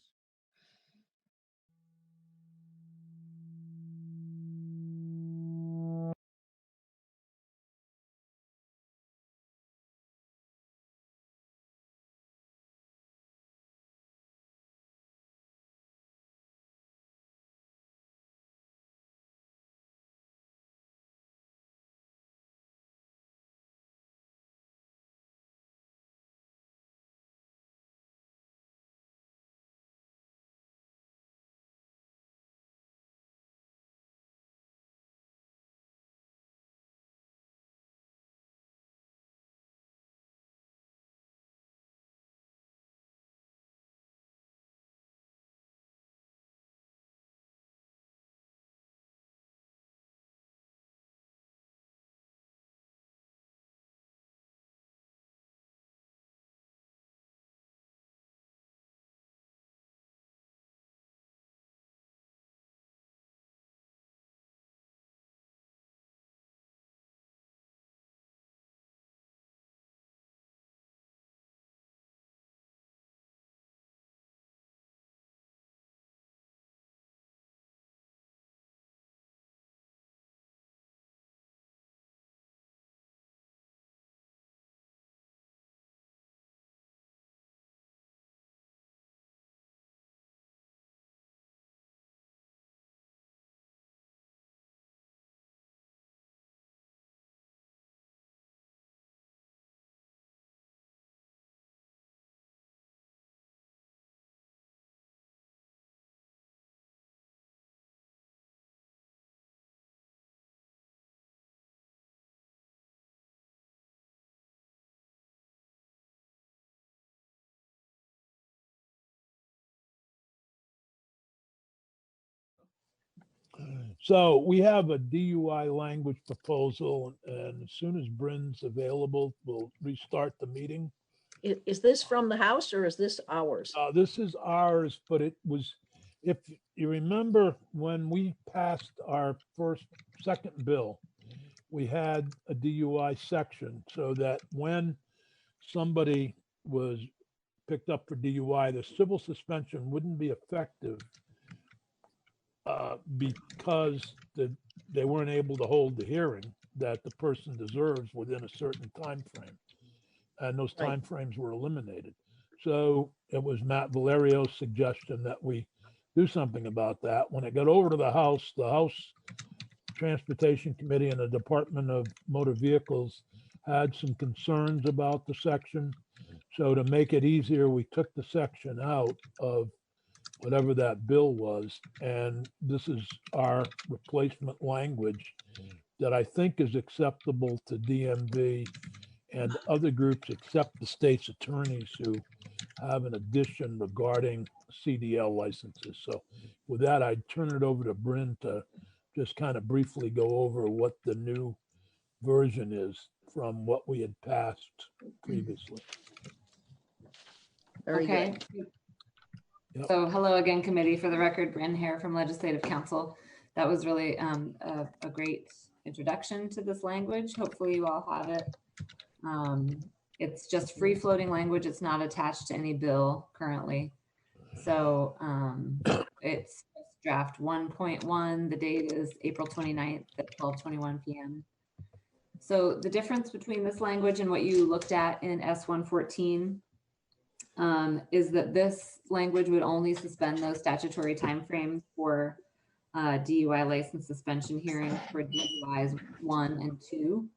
So we have a DUI language proposal, and as soon as Bryn's available, we'll restart the meeting. Is this from the House or is this ours? This is ours, but it was, if you remember, when we passed our second bill, we had a DUI section so that when somebody was picked up for DUI, the civil suspension wouldn't be effective because they weren't able to hold the hearing that the person deserves within a certain time frame. And those Right. timeframes were eliminated. So it was Matt Valerio's suggestion that we do something about that. When it got over to the House Transportation Committee and the Department of Motor Vehicles had some concerns about the section. So to make it easier, we took the section out of whatever that bill was. And this is our replacement language that I think is acceptable to DMV and other groups except the state's attorneys who have an addition regarding CDL licenses. So with that, I'd turn it over to Bryn to just kind of briefly go over what the new version is from what we had passed previously. Very Okay. good. Yep. So hello again, committee. For the record, Bryn Hare from Legislative Council. That was really a great introduction to this language. Hopefully you all have it. It's just free floating language. It's not attached to any bill currently. So it's draft 1.1. The date is April 29th at 12:21 p.m. So the difference between this language and what you looked at in S114 is that this language would only suspend those statutory timeframes for DUI license suspension hearings for DUIs 1 and 2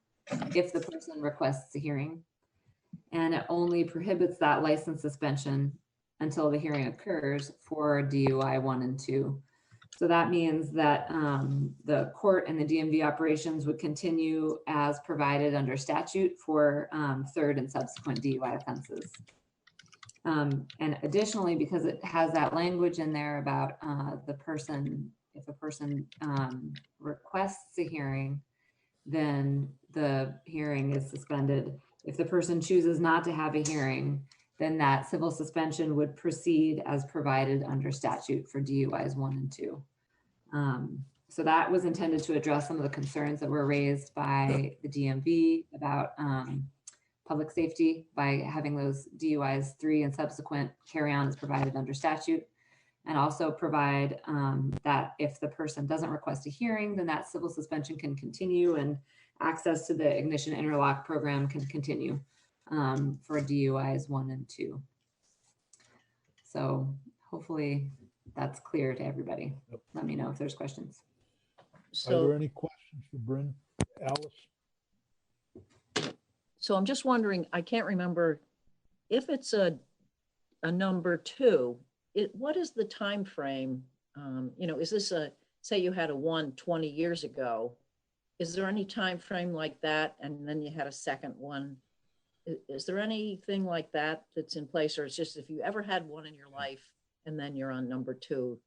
if the person requests a hearing. And it only prohibits that license suspension until the hearing occurs for DUI 1 and 2. So that means that the court and the DMV operations would continue as provided under statute for third and subsequent DUI offenses. And additionally, because it has that language in there about the person, if a person requests a hearing, then the hearing is suspended. If the person chooses not to have a hearing, then that civil suspension would proceed as provided under statute for DUIs 1 and 2. So that was intended to address some of the concerns that were raised by the DMV about public safety by having those DUIs 3 and subsequent carry on as provided under statute, and also provide that if the person doesn't request a hearing, then that civil suspension can continue and access to the ignition interlock program can continue for DUIs 1 and 2. So hopefully that's clear to everybody. Yep. Let me know if there's questions. Are there any questions for Bryn? Alice? So I'm just wondering, I can't remember if it's a number 2, what is the time frame? Is this say you had a 1 20 years ago, is there any time frame like that? And then you had a second one. Is there anything like that that's in place, or it's just if you ever had one in your life and then you're on number 2?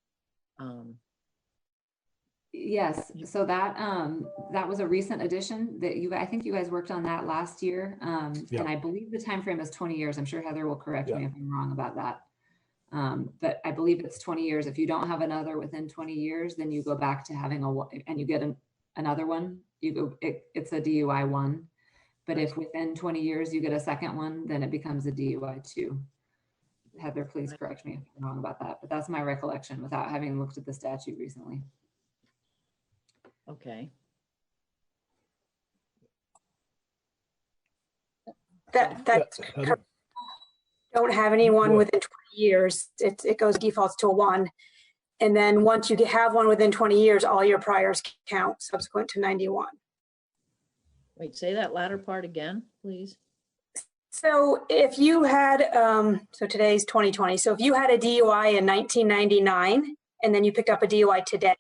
Yes, so that was a recent addition that I think you guys worked on that last year. Yeah. And I believe the time frame is 20 years. I'm sure Heather will correct me if I'm wrong about that. But I believe it's 20 years. If you don't have another within 20 years, then you go back to having and you get another one. It's a DUI 1. But if within 20 years you get a second one, then it becomes a DUI 2. Heather, please correct me if I'm wrong about that. But that's my recollection without having looked at the statute recently. Okay. That's correct. Don't have anyone within 20 years. It goes defaults to a 1. And then once you have one within 20 years, all your priors count subsequent to 91. Wait, say that latter part again, please. So if you had, so today's 2020. So if you had a DUI in 1999 and then you picked up a DUI today,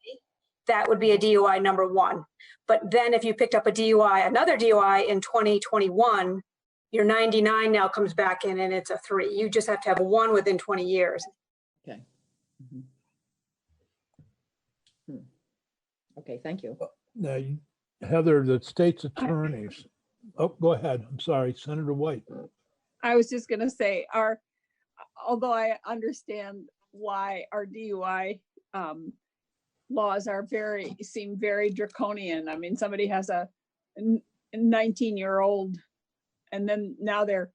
that would be a DUI number 1. But then if you picked up another DUI in 2021, your 99 now comes back in and it's a 3. You just have to have a 1 within 20 years. Okay. Okay, thank you. Now, Heather, the state's attorneys. Oh, go ahead. I'm sorry, Senator White. I was just gonna say, although I understand why our DUI laws seem very draconian. I mean, somebody has a 19-year-old and then now they're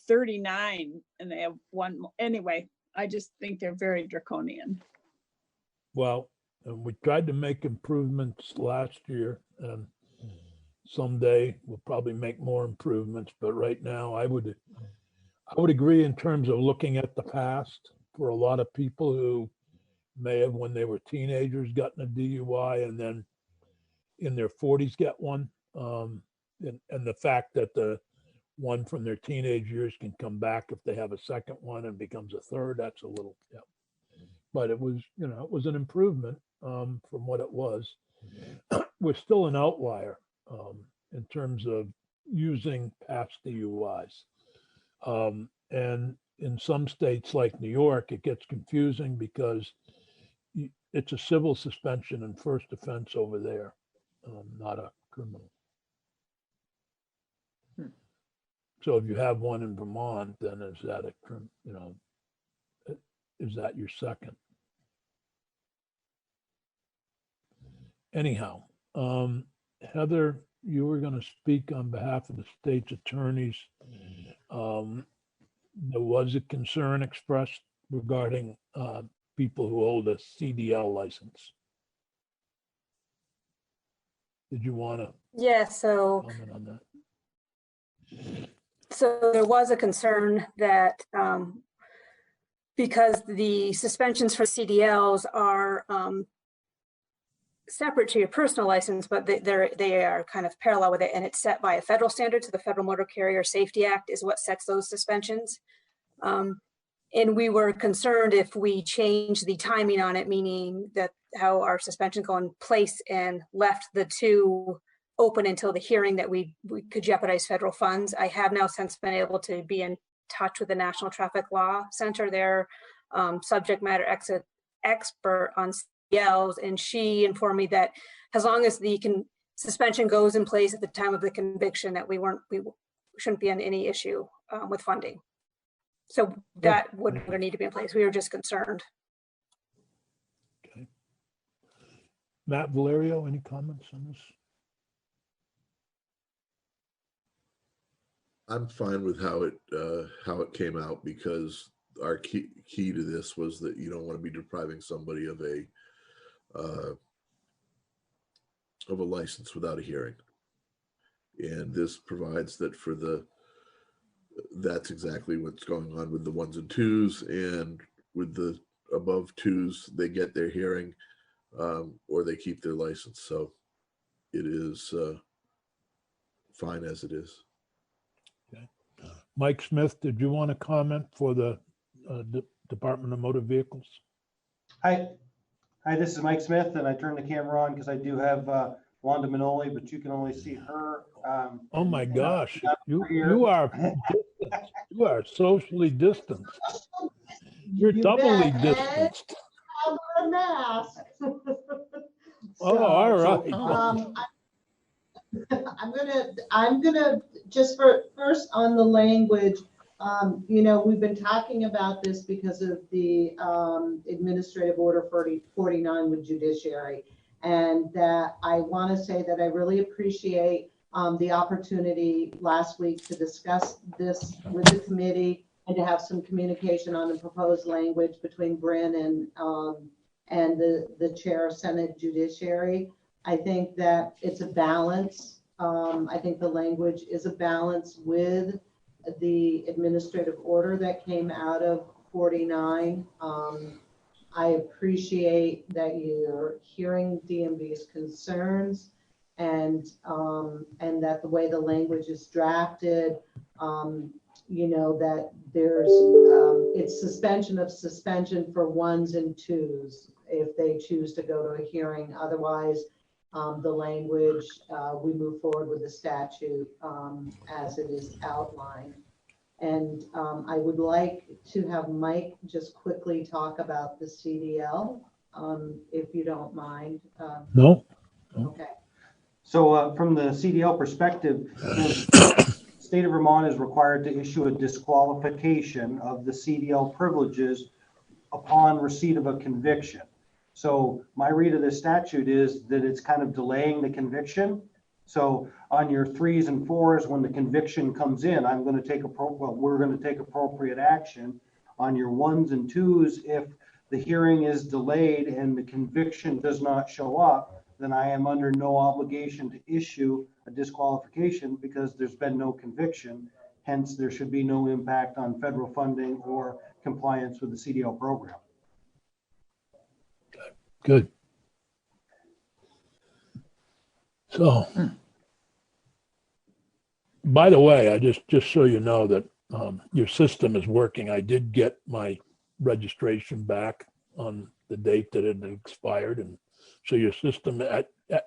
39 and they have one. Anyway, I just think they're very draconian. Well, we tried to make improvements last year, and someday we'll probably make more improvements. But right now, I would agree in terms of looking at the past for a lot of people who may have, when they were teenagers, gotten a DUI and then in their 40s get one. And the fact that the one from their teenage years can come back if they have a second one and becomes a third, that's a little, yeah. But it was, it was an improvement from what it was. We're still an outlier in terms of using past DUIs. And in some states like New York, it gets confusing because it's a civil suspension and first offense over there, not a criminal. So if you have one in Vermont, then is that is that your second? Anyhow, Heather, you were going to speak on behalf of the state's attorneys. There was a concern expressed regarding people who hold a CDL license. Did you want to Yeah, so comment on that? So there was a concern that because the suspensions for CDLs are separate to your personal license, but they are kind of parallel with it, and it's set by a federal standard. So the Federal Motor Carrier Safety Act is what sets those suspensions. And we were concerned if we change the timing on it, meaning that how our suspensions go in place and left the two open until the hearing, that we could jeopardize federal funds. I have now since been able to be in touch with the National Traffic Law Center, their subject matter expert on CDLs, and she informed me that as long as the suspension goes in place at the time of the conviction, that we shouldn't be in any issue with funding. So that would need to be in place. We were just concerned. Okay. Matt Valerio, any comments on this? I'm fine with how it came out, because our key to this was that you don't want to be depriving somebody of a license without a hearing, and this provides that that's exactly what's going on with the ones and twos, and with the above twos, they get their hearing or they keep their license. So it is fine as it is. Mike Smith, did you want to comment for the Department of Motor Vehicles? Hi, this is Mike Smith, and I turned the camera on because I do have Wanda Manoli, but you can only see her. Oh my gosh, you are socially distanced. You're doubly distanced. A mask. Oh, all right. I'm gonna just first on the language. We've been talking about this because of the Administrative Order 49 with judiciary, and that I want to say that I really appreciate the opportunity last week to discuss this with the committee and to have some communication on the proposed language between Bryn and the chair of Senate Judiciary. I think that it's a balance. I think the language is a balance with the administrative order that came out of 49. I appreciate that you're hearing DMV's concerns, and that the way the language is drafted, that there's it's suspension for ones and twos if they choose to go to a hearing. Otherwise, the language, we move forward with the statute as it is outlined. And I would like to have Mike just quickly talk about the CDL if you don't mind. No? Okay. So from the CDL perspective, the state of Vermont is required to issue a disqualification of the CDL privileges upon receipt of a conviction. So my read of the statute is that it's kind of delaying the conviction. So on your 3s and 4s, when the conviction comes in, we're going to take appropriate action. On your 1s and 2s, if the hearing is delayed and the conviction does not show up, then I am under no obligation to issue a disqualification because there's been no conviction. Hence, there should be no impact on federal funding or compliance with the CDL program. Good. So, by the way, I just so you know that your system is working. I did get my registration back on the date that it had expired, and so your system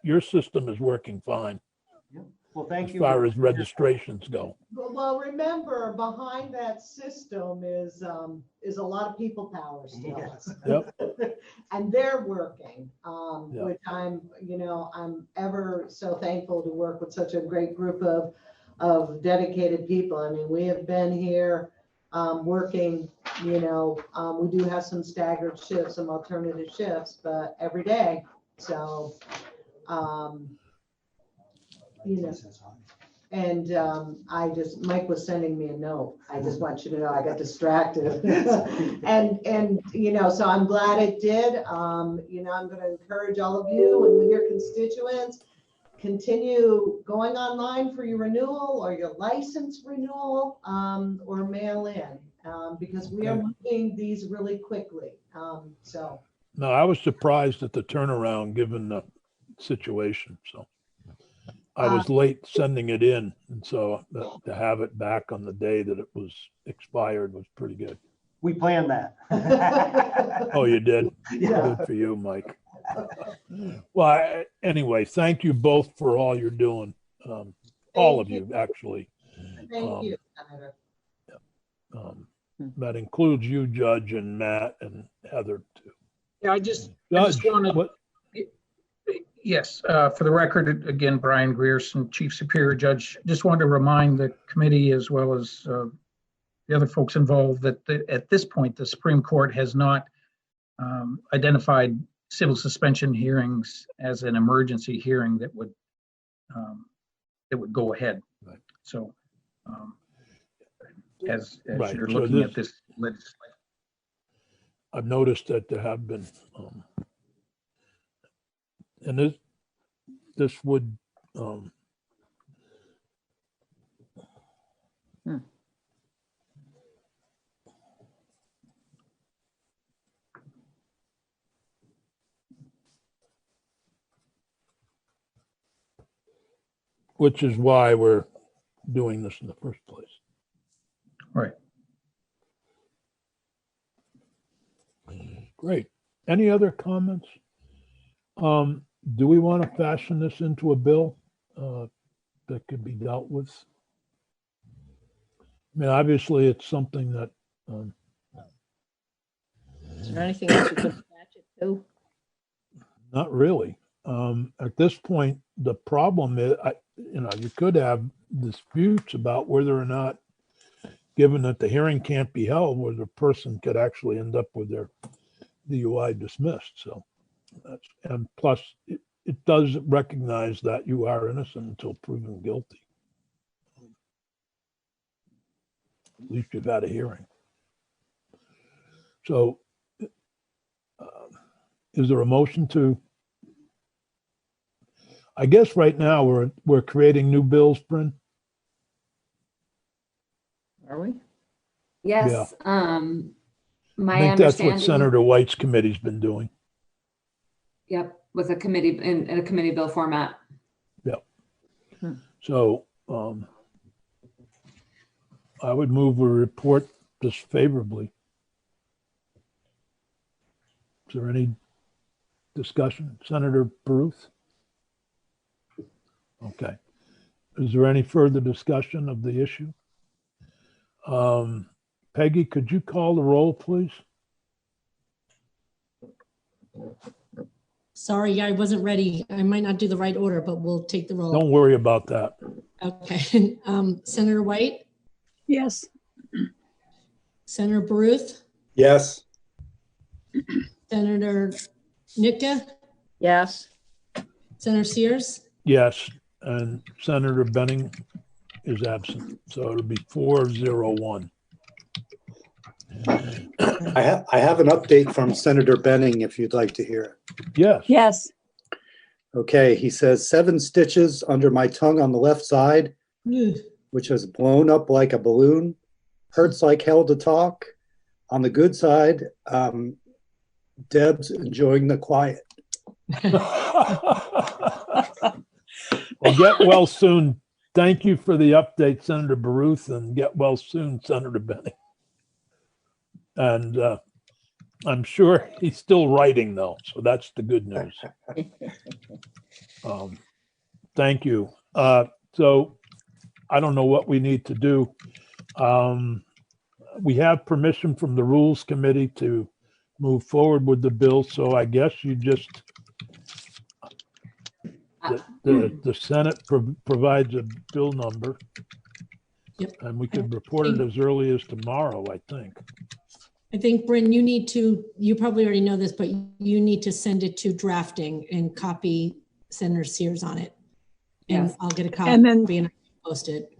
your system is working fine. Well, thank as you. far as registrations go. Well, remember, behind that system is a lot of people power still. Yes. Yep. And they're working, Yep. which I'm ever so thankful to work with such a great group of dedicated people. I mean, we have been here working, we do have some staggered shifts, some alternative shifts, but every day. So, and Mike was sending me a note. I just want you to know I got distracted. and so I'm glad it did. I'm going to encourage all of you and with your constituents, continue going online for your renewal or your license renewal, or mail in, because we are moving these really quickly. No, I was surprised at the turnaround given the situation. So I was late sending it in, and so to have it back on the day that it was expired was pretty good. We planned that. Oh, you did? Yeah. Good for you, Mike. Well, anyway, thank you both for all you're doing. All of you, actually. Thank you, Senator. That includes you, Judge, and Matt and Heather too. Yeah, I just Judge, wanted, yes, for the record, again, Brian Grierson, Chief Superior Judge, just wanted to remind the committee as well as the other folks involved that at this point, the Supreme Court has not identified civil suspension hearings as an emergency hearing that would go ahead. Right. So as Right. you're So looking at this legislation, I've noticed that there have been, and this would, which is why we're doing this in the first place. right. Great. Any other comments? Do we want to fashion this into a bill that could be dealt with? I mean, obviously, it's something that. Is there anything else you can attach it to? Not really. At this point, the problem is, you could have disputes about whether or not, given that the hearing can't be held, where the person could actually end up with their DUI dismissed. So and plus it does recognize that you are innocent until proven guilty. At least you've had a hearing. So is there a motion to, I guess right now we're creating new bills, Bryn? Are we? Yes. My I think that's what understanding. Senator White's committee's been doing. Yep, with a committee in a committee bill format. Yep. So I would move a report this favorably. Is there any discussion? Senator Baruth? Okay. Is there any further discussion of the issue? Peggy, could you call the roll, please? Sorry, I wasn't ready. I might not do the right order, but we'll take the roll. Don't worry about that. Okay. Senator White, Yes. Senator Baruth, Yes. Senator Nitka, Yes. Senator Sears, Yes, and Senator Benning is absent, so it'll be 4-0-1. I have an update from Senator Benning if you'd like to hear it. Yes. Yes. Okay, he says 7 stitches under my tongue on the left side, which has blown up like a balloon. Hurts like hell to talk. On the good side, Deb's enjoying the quiet. Well, get well soon. Thank you for the update, Senator Baruth, and get well soon, Senator Benning. And I'm sure he's still writing, though, so that's the good news. Thank you. So I don't know what we need to do. We have permission from the Rules Committee to move forward with the bill, so I guess you just, the Senate provides a bill number. Yep. And we could report it as early as tomorrow, I think. I think, Bryn, you probably already know this, but you need to send it to drafting and copy Senator Sears on it. And Yes. I'll get a copy And then and post it.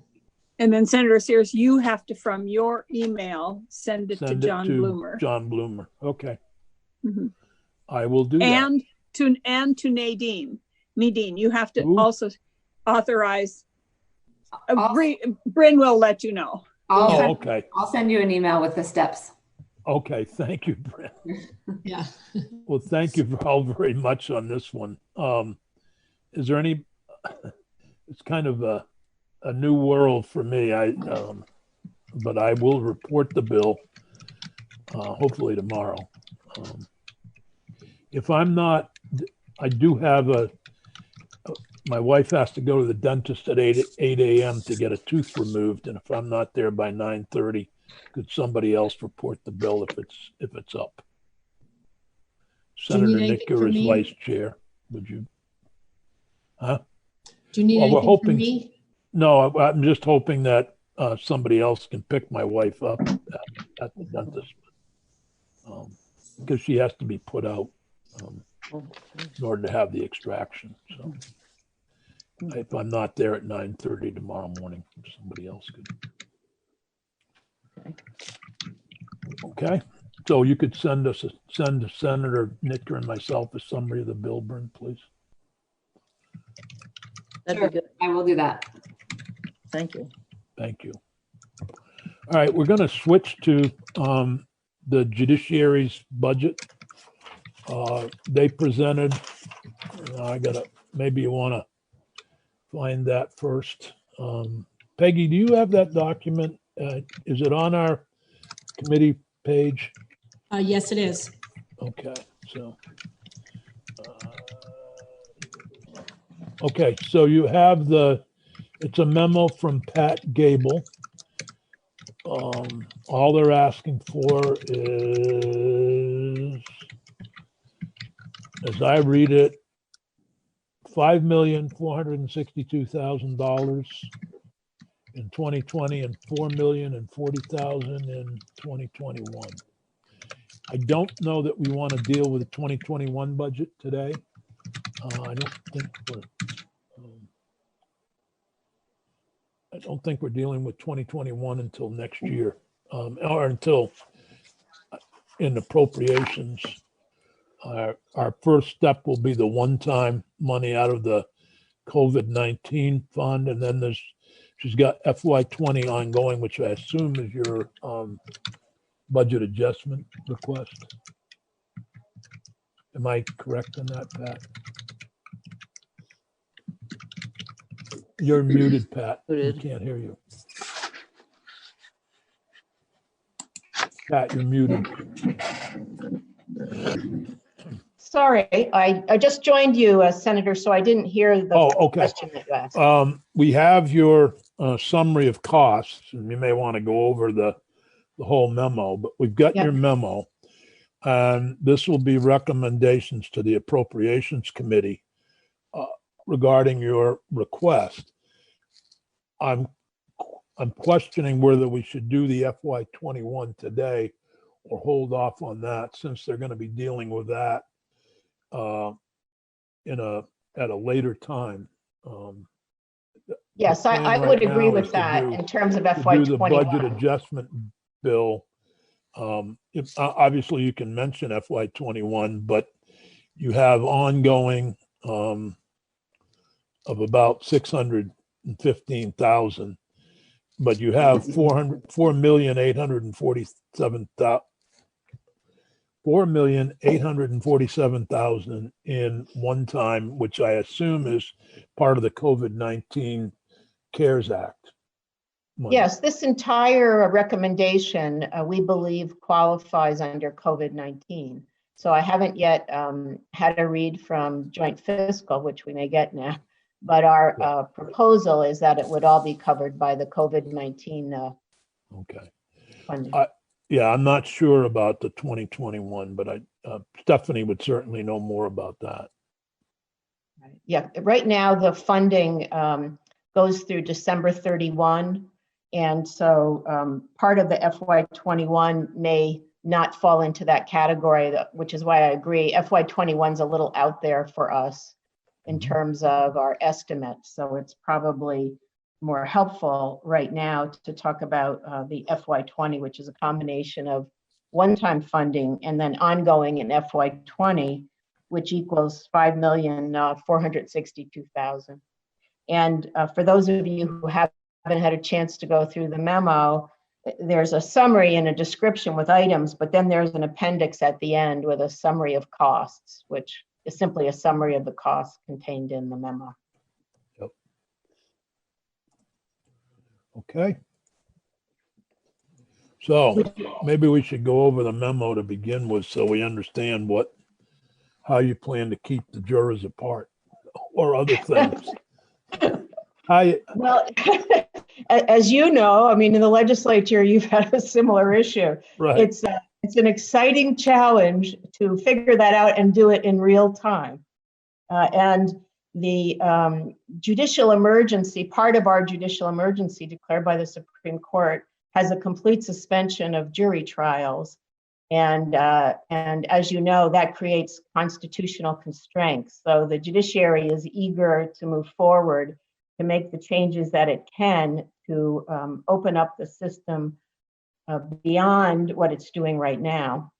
And then Senator Sears, you have to, from your email, send it to John Bloomer. John Bloomer. Okay. Mhm. I will do that. And to Nadine. Nadine, you have to also authorize. Bryn will let you know. Okay. I'll send you an email with the steps. Okay. Thank you, Brent. Yeah. Well, thank you all very much on this one. Is there any? It's kind of a new world for me. But I will report the bill hopefully tomorrow. If I'm not, I do have my wife has to go to the dentist at 8 a.m. to get a tooth removed, and if I'm not there by 9:30, could somebody else report the bill if it's up? Senator Nicker is vice chair. Would you? Huh? Do you need anything from me? No, I'm just hoping that somebody else can pick my wife up at the dentist because she has to be put out in order to have the extraction. So if I'm not there at 9:30 tomorrow morning, somebody else could. Okay. So you could send Senator Nicker and myself a summary of the bill, Bryn, please. Sure, I will do that. Thank you. Thank you. All right, we're going to switch to the judiciary's budget. They presented, maybe you want to find that first. Peggy, do you have that document? Is it on our committee page? Yes, it is. Okay, so. Okay, so you have it's a memo from Pat Gable. All they're asking for is, as I read it, $5,462,000 in 2020 and $4,040,000 in 2021. I don't know that we want to deal with the 2021 budget today. I don't think we're dealing with 2021 until next year, or until in appropriations. Our first step will be the one-time money out of the COVID-19 fund, and then she's got FY20 ongoing, which I assume is your budget adjustment request. Am I correct in that, Pat? You're muted, Pat. We can't hear you. Pat, you're muted. Sorry, I just joined you, Senator, so I didn't hear the question that you asked. We have your summary of costs, and you may want to go over the whole memo, but we've got your memo. And this will be recommendations to the Appropriations Committee regarding your request. I'm questioning whether we should do the FY21 today or hold off on that, since they're going to be dealing with that at a later time. Yes, The I plan would right agree now is with to that do- in terms of to do the budget FY21. adjustment bill. Obviously, you can mention FY21, but you have ongoing of about 615,000, but you have 4,847,000 in one time, which I assume is part of the COVID-19 CARES Act money. Yes, this entire recommendation, we believe qualifies under COVID-19. So I haven't yet had a read from joint fiscal, which we may get now, but our proposal is that it would all be covered by the COVID-19 Okay. funding. Yeah, I'm not sure about the 2021, but Stephanie would certainly know more about that. Yeah, right now the funding goes through December 31. And so part of the FY21 may not fall into that category, which is why I agree. FY21 is a little out there for us in terms of our estimates. So it's probably more helpful right now to talk about the FY20, which is a combination of one-time funding and then ongoing in FY20, which equals 5,462,000. And for those of you who haven't had a chance to go through the memo, there's a summary and a description with items, but then there's an appendix at the end with a summary of costs, which is simply a summary of the costs contained in the memo. Yep. Okay. So maybe we should go over the memo to begin with, so we understand how you plan to keep the jurors apart or other things. Well, as you know, I mean, in the legislature, you've had a similar issue. Right. It's an exciting challenge to figure that out and do it in real time. And the judicial emergency, part of our judicial emergency declared by the Supreme Court, has a complete suspension of jury trials. And as you know, that creates constitutional constraints. So the judiciary is eager to move forward to make the changes that it can to open up the system beyond what it's doing right now.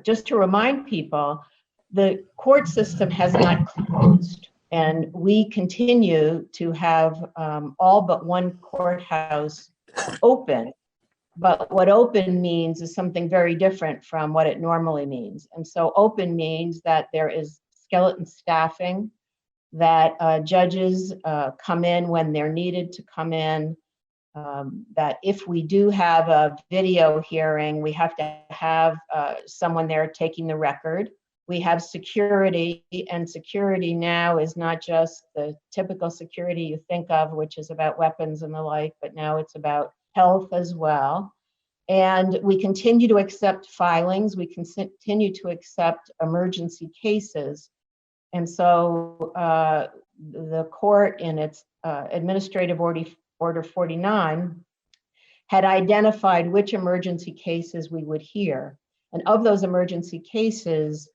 Just to remind people, the court system has not closed, and we continue to have all but one courthouse open. But what open means is something very different from what it normally means. And so open means that there is skeleton staffing, that judges come in when they're needed to come in, that if we do have a video hearing, we have to have someone there taking the record. We have security, and security now is not just the typical security you think of, which is about weapons and the like, but now it's about health as well. And we continue to accept filings. We continue to accept emergency cases. And so the court, in its Administrative Order 49, had identified which emergency cases we would hear. And of those emergency cases,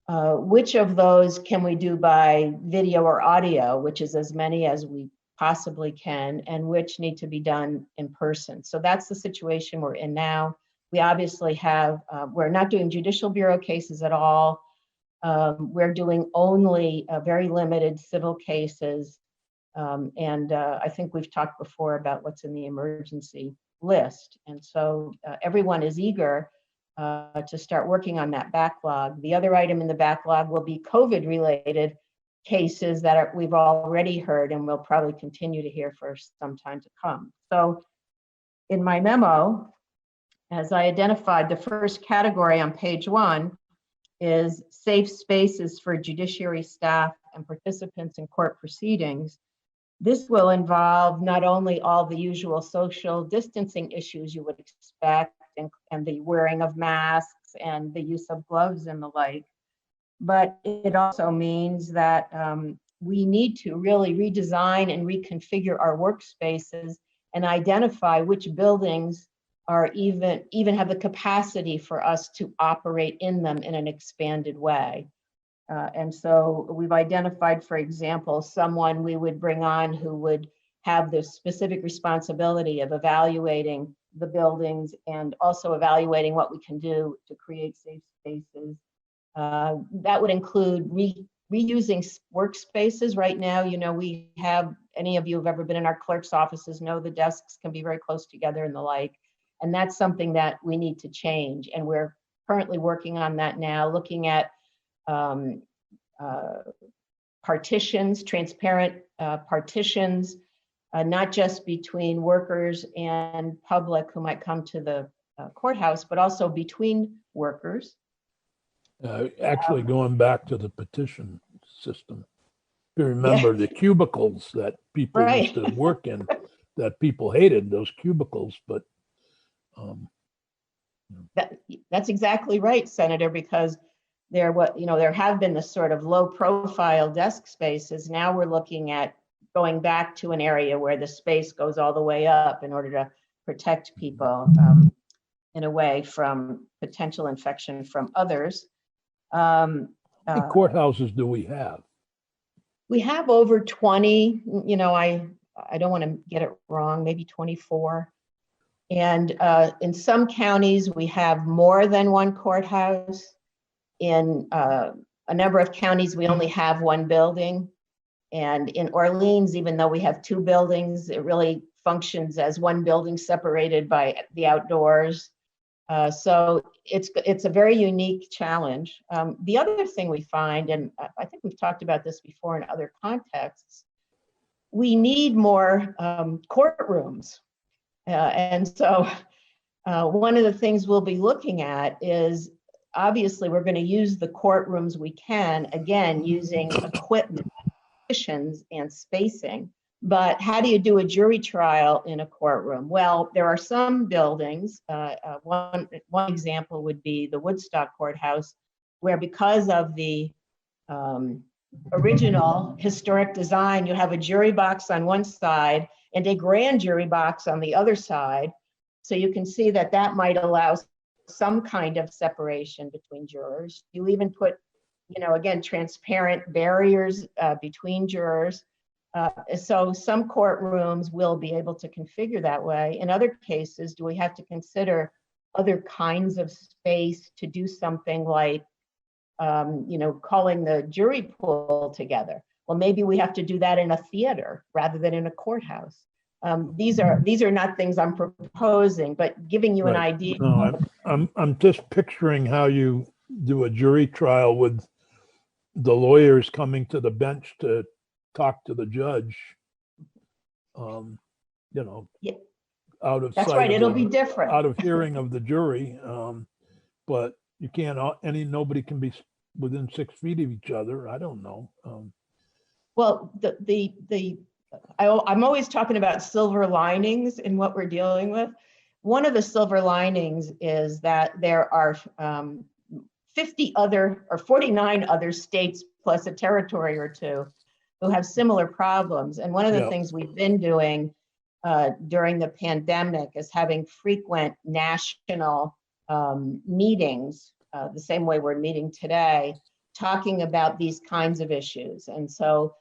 which of those can we do by video or audio, which is as many as we possibly can, and which need to be done in person. So that's the situation we're in now. We obviously have, we're not doing Judicial Bureau cases at all. We're doing only very limited civil cases. And I think we've talked before about what's in the emergency list. And so everyone is eager to start working on that backlog. The other item in the backlog will be COVID-related cases that we've already heard and we'll probably continue to hear for some time to come. So in my memo, as I identified, the first category on page 1 is safe spaces for judiciary staff and participants in court proceedings. This will involve not only all the usual social distancing issues you would expect, and the wearing of masks and the use of gloves and the like. But it also means that we need to really redesign and reconfigure our workspaces and identify which buildings are even have the capacity for us to operate in them in an expanded way. And so we've identified, for example, someone we would bring on who would have the specific responsibility of evaluating the buildings and also evaluating what we can do to create safe spaces. That would include reusing workspaces. Right now, you know, we have, any of you who've ever been in our clerk's offices know the desks can be very close together and the like. And that's something that we need to change. And we're currently working on that now, looking at partitions, transparent partitions, not just between workers and public who might come to the courthouse, but also between workers. Actually, going back to the petition system, if you remember the cubicles that people used to work in, that people hated those cubicles, but that's exactly right, Senator, because there have been this sort of low profile desk spaces. Now we're looking at going back to an area where the space goes all the way up in order to protect people in a way from potential infection from others. how many courthouses do we have? We have over 20, you know, I don't want to get it wrong, maybe 24. And in some counties, we have more than one courthouse. In a number of counties, we only have one building. And in Orleans, even though we have two buildings, it really functions as one building separated by the outdoors. So it's a very unique challenge. The other thing we find, and I think we've talked about this before in other contexts, we need more courtrooms. And so one of the things we'll be looking at is, obviously, we're going to use the courtrooms we can, again, using equipment, partitions, and spacing. But how do you do a jury trial in a courtroom? Well, there are some buildings. One example would be the Woodstock Courthouse, where because of the original historic design, you have a jury box on one side and a grand jury box on the other side. So you can see that that might allow some kind of separation between jurors. You even put, you know, again, transparent barriers between jurors. So some courtrooms will be able to configure that way. In other cases, do we have to consider other kinds of space to do something like, you know, calling the jury pool together? Well, maybe we have to do that in a theater rather than in a courthouse. These are not things I'm proposing, but giving you an idea. No, I'm just picturing how you do a jury trial with the lawyers coming to the bench to talk to the judge. You know, out of That's sight right. of It'll the- be different. out of hearing of the jury. But you can't. Nobody can be within 6 feet of each other. I don't know. Well, I'm always talking about silver linings in what we're dealing with. One of the silver linings is that there are 50 other or 49 other states plus a territory or two who have similar problems. And one of the things we've been doing during the pandemic is having frequent national meetings, the same way we're meeting today, talking about these kinds of issues. And so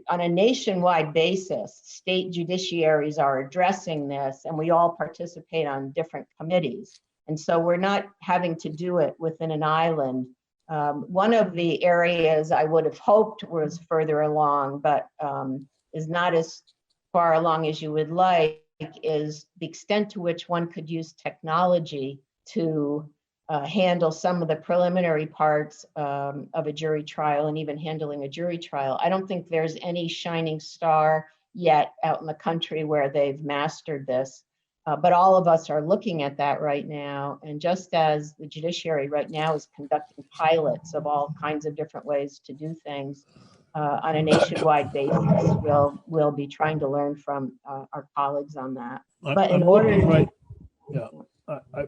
on a nationwide basis, state judiciaries are addressing this, and we all participate on different committees. And so we're not having to do it within an island. One of the areas I would have hoped was further along, but is not as far along as you would like, is the extent to which one could use technology to handle some of the preliminary parts of a jury trial and even handling a jury trial. I don't think there's any shining star yet out in the country where they've mastered this, but all of us are looking at that right now. And just as the judiciary right now is conducting pilots of all kinds of different ways to do things on a nationwide basis, we'll be trying to learn from our colleagues on that. But in order to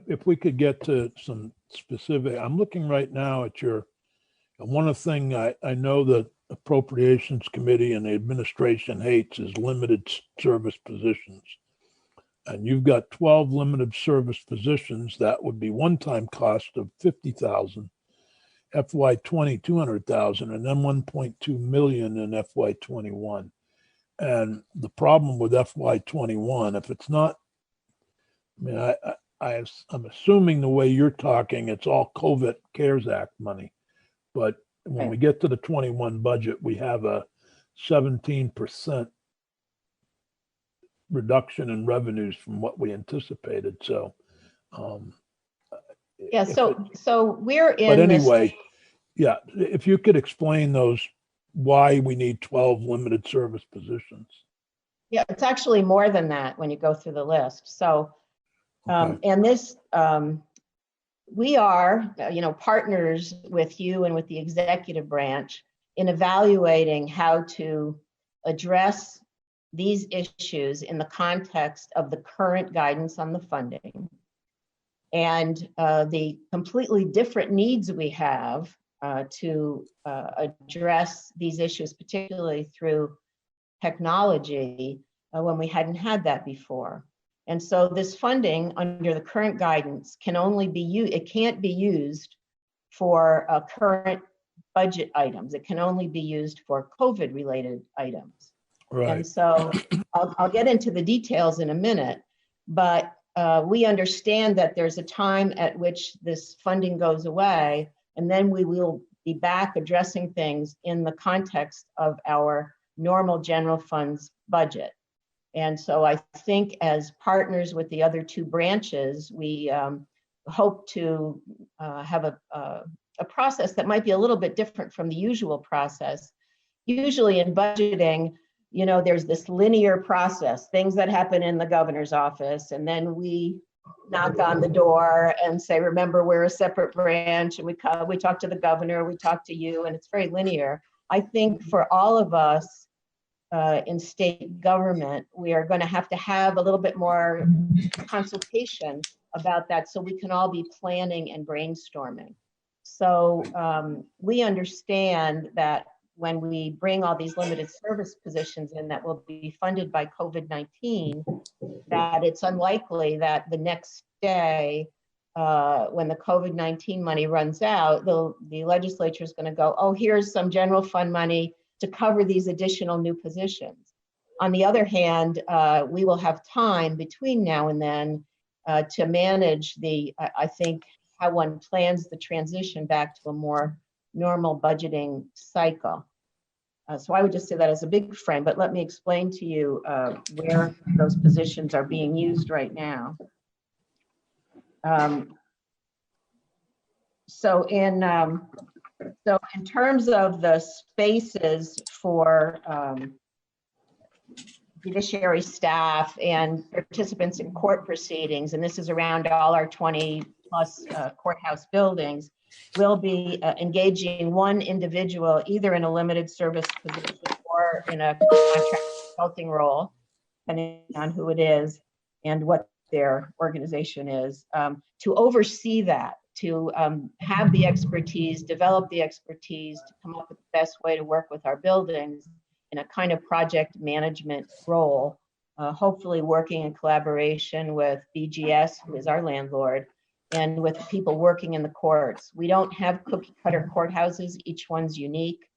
if we could get to some specific, I'm looking right now at your, and one of the thing I know the Appropriations Committee and the administration hates is limited service positions. And you've got 12 limited service positions. That would be one-time cost of 50,000, FY20, 200,000, and then 1.2 million in FY21. And the problem with FY21, if it's not, I mean, I'm assuming the way you're talking, it's all COVID CARES Act money. But when we get to the 21 budget, we have a 17% reduction in revenues from what we anticipated. So, yeah, so we're in. But anyway, yeah, if you could explain those, why we need 12 limited service positions. Yeah, it's actually more than that when you go through the list. So, and this, we are, partners with you and with the executive branch in evaluating how to address these issues in the context of the current guidance on the funding and the completely different needs we have to address these issues, particularly through technology, when we hadn't had that before. And so this funding under the current guidance can only be used, it can't be used for current budget items. It can only be used for COVID related items. Right. And so I'll get into the details in a minute, but we understand that there's a time at which this funding goes away, and then we will be back addressing things in the context of our normal general funds budget. And so I think as partners with the other two branches, we hope to have a process that might be a little bit different from the usual process. Usually in budgeting, there's this linear process, things that happen in the governor's office, and then we knock on the door and say, remember, we're a separate branch, and we talk to the governor, we talk to you, and it's very linear. I think for all of us, in state government, we are going to have a little bit more consultation about that so we can all be planning and brainstorming. So we understand that when we bring all these limited service positions in that will be funded by COVID-19, that it's unlikely that the next day when the COVID-19 money runs out, the legislature is going to go, oh, here's some general fund money to cover these additional new positions. On the other hand, we will have time between now and then to manage I think, how one plans the transition back to a more normal budgeting cycle. So I would just say that as a big frame, but let me explain to you where those positions are being used right now. So in terms of the spaces for judiciary staff and participants in court proceedings, and this is around all our 20 plus courthouse buildings, we'll be engaging one individual either in a limited service position or in a contract consulting role, depending on who it is and what their organization is, to oversee that, to have the expertise, develop the expertise, to come up with the best way to work with our buildings in a kind of project management role, hopefully working in collaboration with BGS, who is our landlord, and with people working in the courts. We don't have cookie cutter courthouses, each one's unique,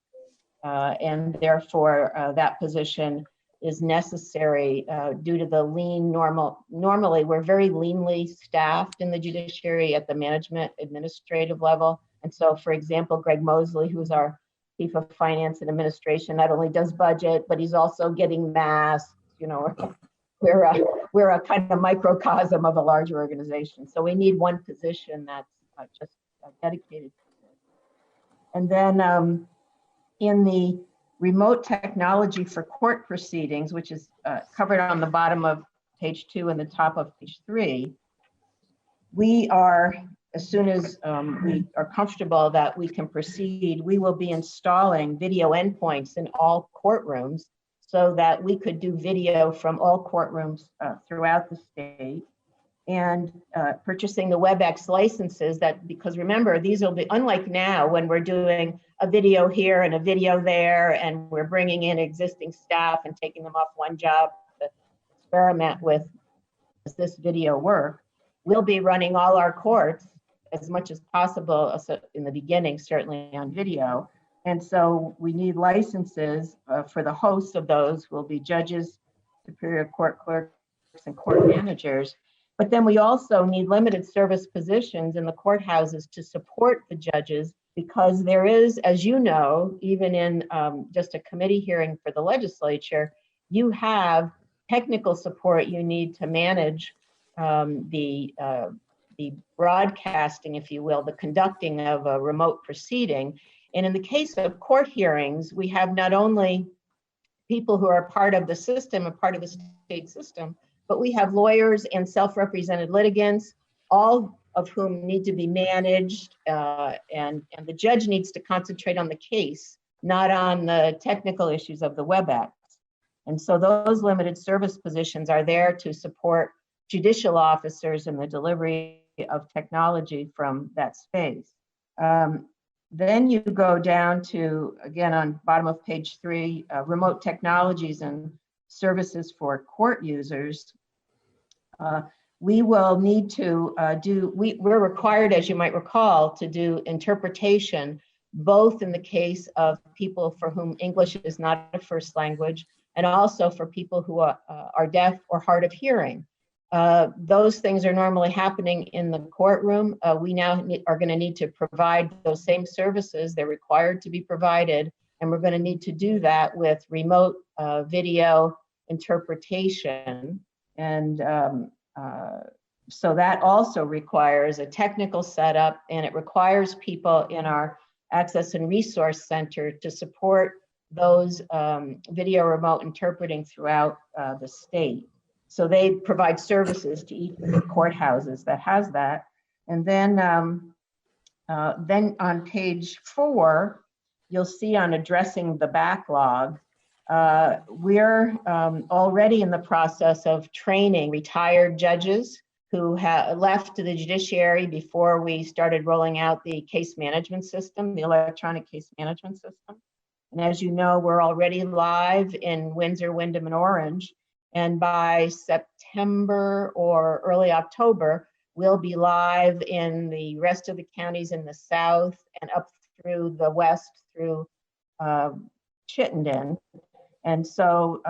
and therefore that position is necessary due to the lean normally we're very leanly staffed in the judiciary at the management administrative level. And so, for example, Greg Mosley, who's our chief of finance and administration, not only does budget, but he's also getting masks. We're a kind of microcosm of a larger organization. So we need one position that's just dedicated to this. And then in the remote technology for court proceedings, which is covered on the bottom of page 2 and the top of page 3, we are, as soon as we are comfortable that we can proceed, we will be installing video endpoints in all courtrooms so that we could do video from all courtrooms throughout the state. and purchasing the WebEx licenses that, because remember, these will be unlike now when we're doing a video here and a video there, and we're bringing in existing staff and taking them off one job to experiment with, does this video work? We'll be running all our courts as much as possible in the beginning, certainly on video. And so we need licenses for the hosts of those will be judges, superior court clerks, and court managers. But then we also need limited service positions in the courthouses to support the judges, because there is, as you know, even in just a committee hearing for the legislature, you have technical support you need to manage the broadcasting, if you will, the conducting of a remote proceeding. And in the case of court hearings, we have not only people who are part of the system, a part of the state system, but we have lawyers and self-represented litigants, all of whom need to be managed, and the judge needs to concentrate on the case, not on the technical issues of the WebEx. And so those limited service positions are there to support judicial officers in the delivery of technology from that space. Then you go down to, again, on bottom of page 3, remote technologies and services for court users. We will need to we're required, as you might recall, to do interpretation, both in the case of people for whom English is not a first language, and also for people who are deaf or hard of hearing. Those things are normally happening in the courtroom. We now are going to need to provide those same services. They're required to be provided, and we're going to need to do that with remote video interpretation. And so that also requires a technical setup, and it requires people in our Access and Resource Center to support those video remote interpreting throughout the state. So they provide services to each of the courthouses that has that. And then on page 4, you'll see on addressing the backlog, we're already in the process of training retired judges who have left the judiciary before we started rolling out the case management system, the electronic case management system. And as you know, we're already live in Windsor, Wyndham, and Orange. And by September or early October, we'll be live in the rest of the counties in the south and up through the west through Chittenden. And so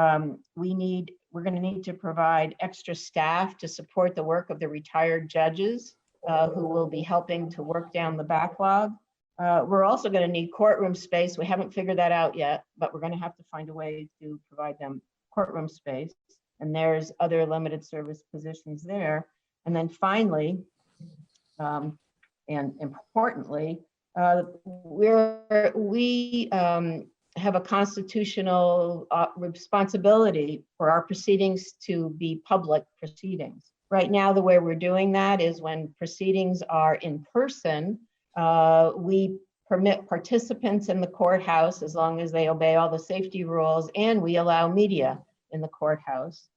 we're going to need to provide extra staff to support the work of the retired judges who will be helping to work down the backlog. We're also going to need courtroom space. We haven't figured that out yet, but we're going to have to find a way to provide them courtroom space. And there's other limited service positions there. And then finally, and importantly, we have a constitutional responsibility for our proceedings to be public proceedings. Right now, the way we're doing that is when proceedings are in person, we permit participants in the courthouse as long as they obey all the safety rules, and we allow media in the courthouse.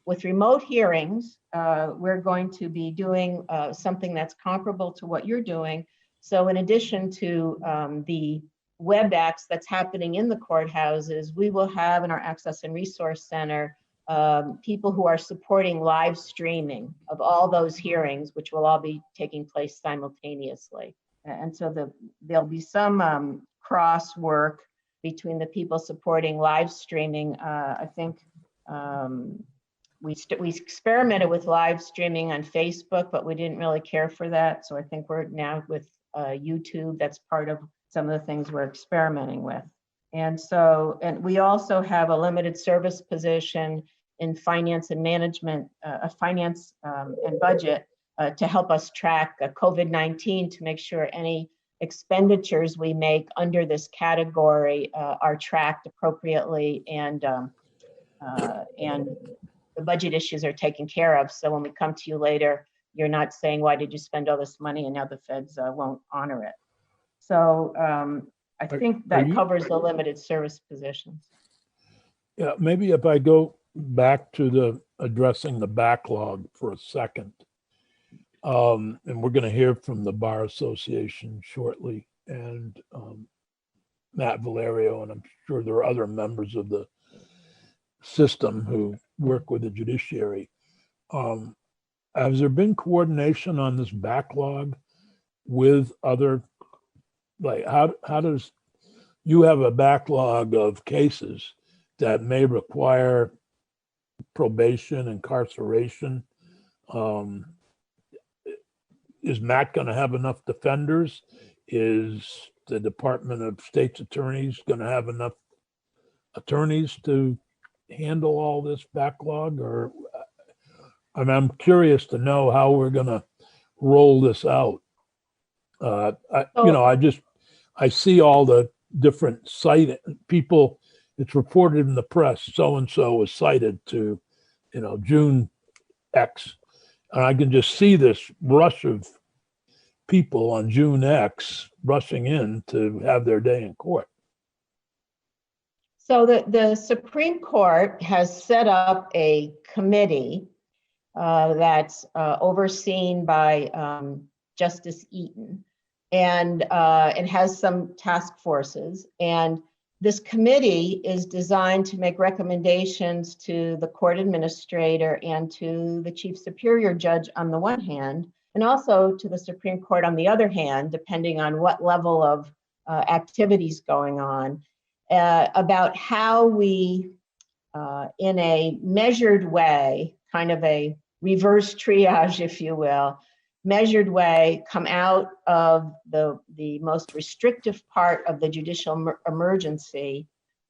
With remote hearings, we're going to be doing something that's comparable to what you're doing. So in addition to the WebEx that's happening in the courthouses, we will have in our Access and Resource Center people who are supporting live streaming of all those hearings, which will all be taking place simultaneously. And so there'll be some cross work between the people supporting live streaming. I think we experimented with live streaming on Facebook, but we didn't really care for that. So I think we're now with YouTube. That's part of some of the things we're experimenting with. And so, and we also have a limited service position in finance and management, finance and budget to help us track COVID-19 to make sure any expenditures we make under this category are tracked appropriately, and the budget issues are taken care of. So when we come to you later, you're not saying, why did you spend all this money and now the feds won't honor it. So I think that covers the limited service positions. Yeah, maybe if I go back to the addressing the backlog for a second. And we're going to hear from the Bar Association shortly, and Matt Valerio, and I'm sure there are other members of the system who work with the judiciary. Has there been coordination on this backlog with other, like how does, you have a backlog of cases that may require probation, incarceration. Is Matt going to have enough defenders? Is the Department of State's attorneys going to have enough attorneys to handle all this backlog? Or I'm curious to know how we're going to roll this out. I see all the different site people. It's reported in the press, so-and-so was cited to, June X. And I can just see this rush of people on June X rushing in to have their day in court. So the Supreme Court has set up a committee that's overseen by Justice Eaton, and it has some task forces. And this committee is designed to make recommendations to the court administrator and to the chief superior judge on the one hand, and also to the Supreme Court on the other hand, depending on what level of activities going on, about how we, in a measured way, kind of a reverse triage, if you will, measured way, come out of the most restrictive part of the judicial emergency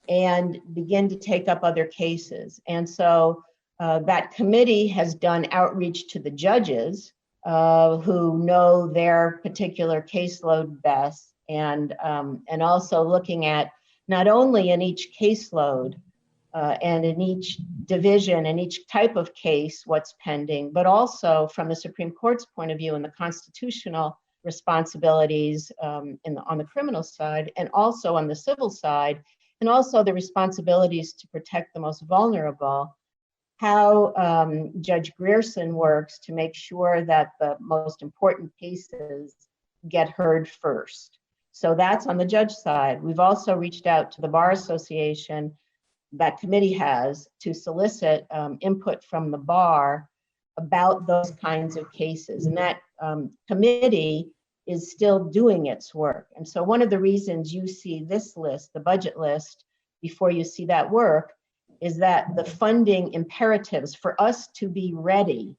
and begin to take up other cases. And so that committee has done outreach to the judges who know their particular caseload best, and also looking at not only in each caseload and in each division and each type of case what's pending, but also from the Supreme Court's point of view and the constitutional responsibilities on the criminal side, and also on the civil side, and also the responsibilities to protect the most vulnerable, how Judge Grierson works to make sure that the most important cases get heard first. So that's on the judge side. We've also reached out to the Bar Association, that committee has, to solicit input from the bar about those kinds of cases. And that committee is still doing its work. And so one of the reasons you see this list, the budget list, before you see that work, is that the funding imperatives for us to be ready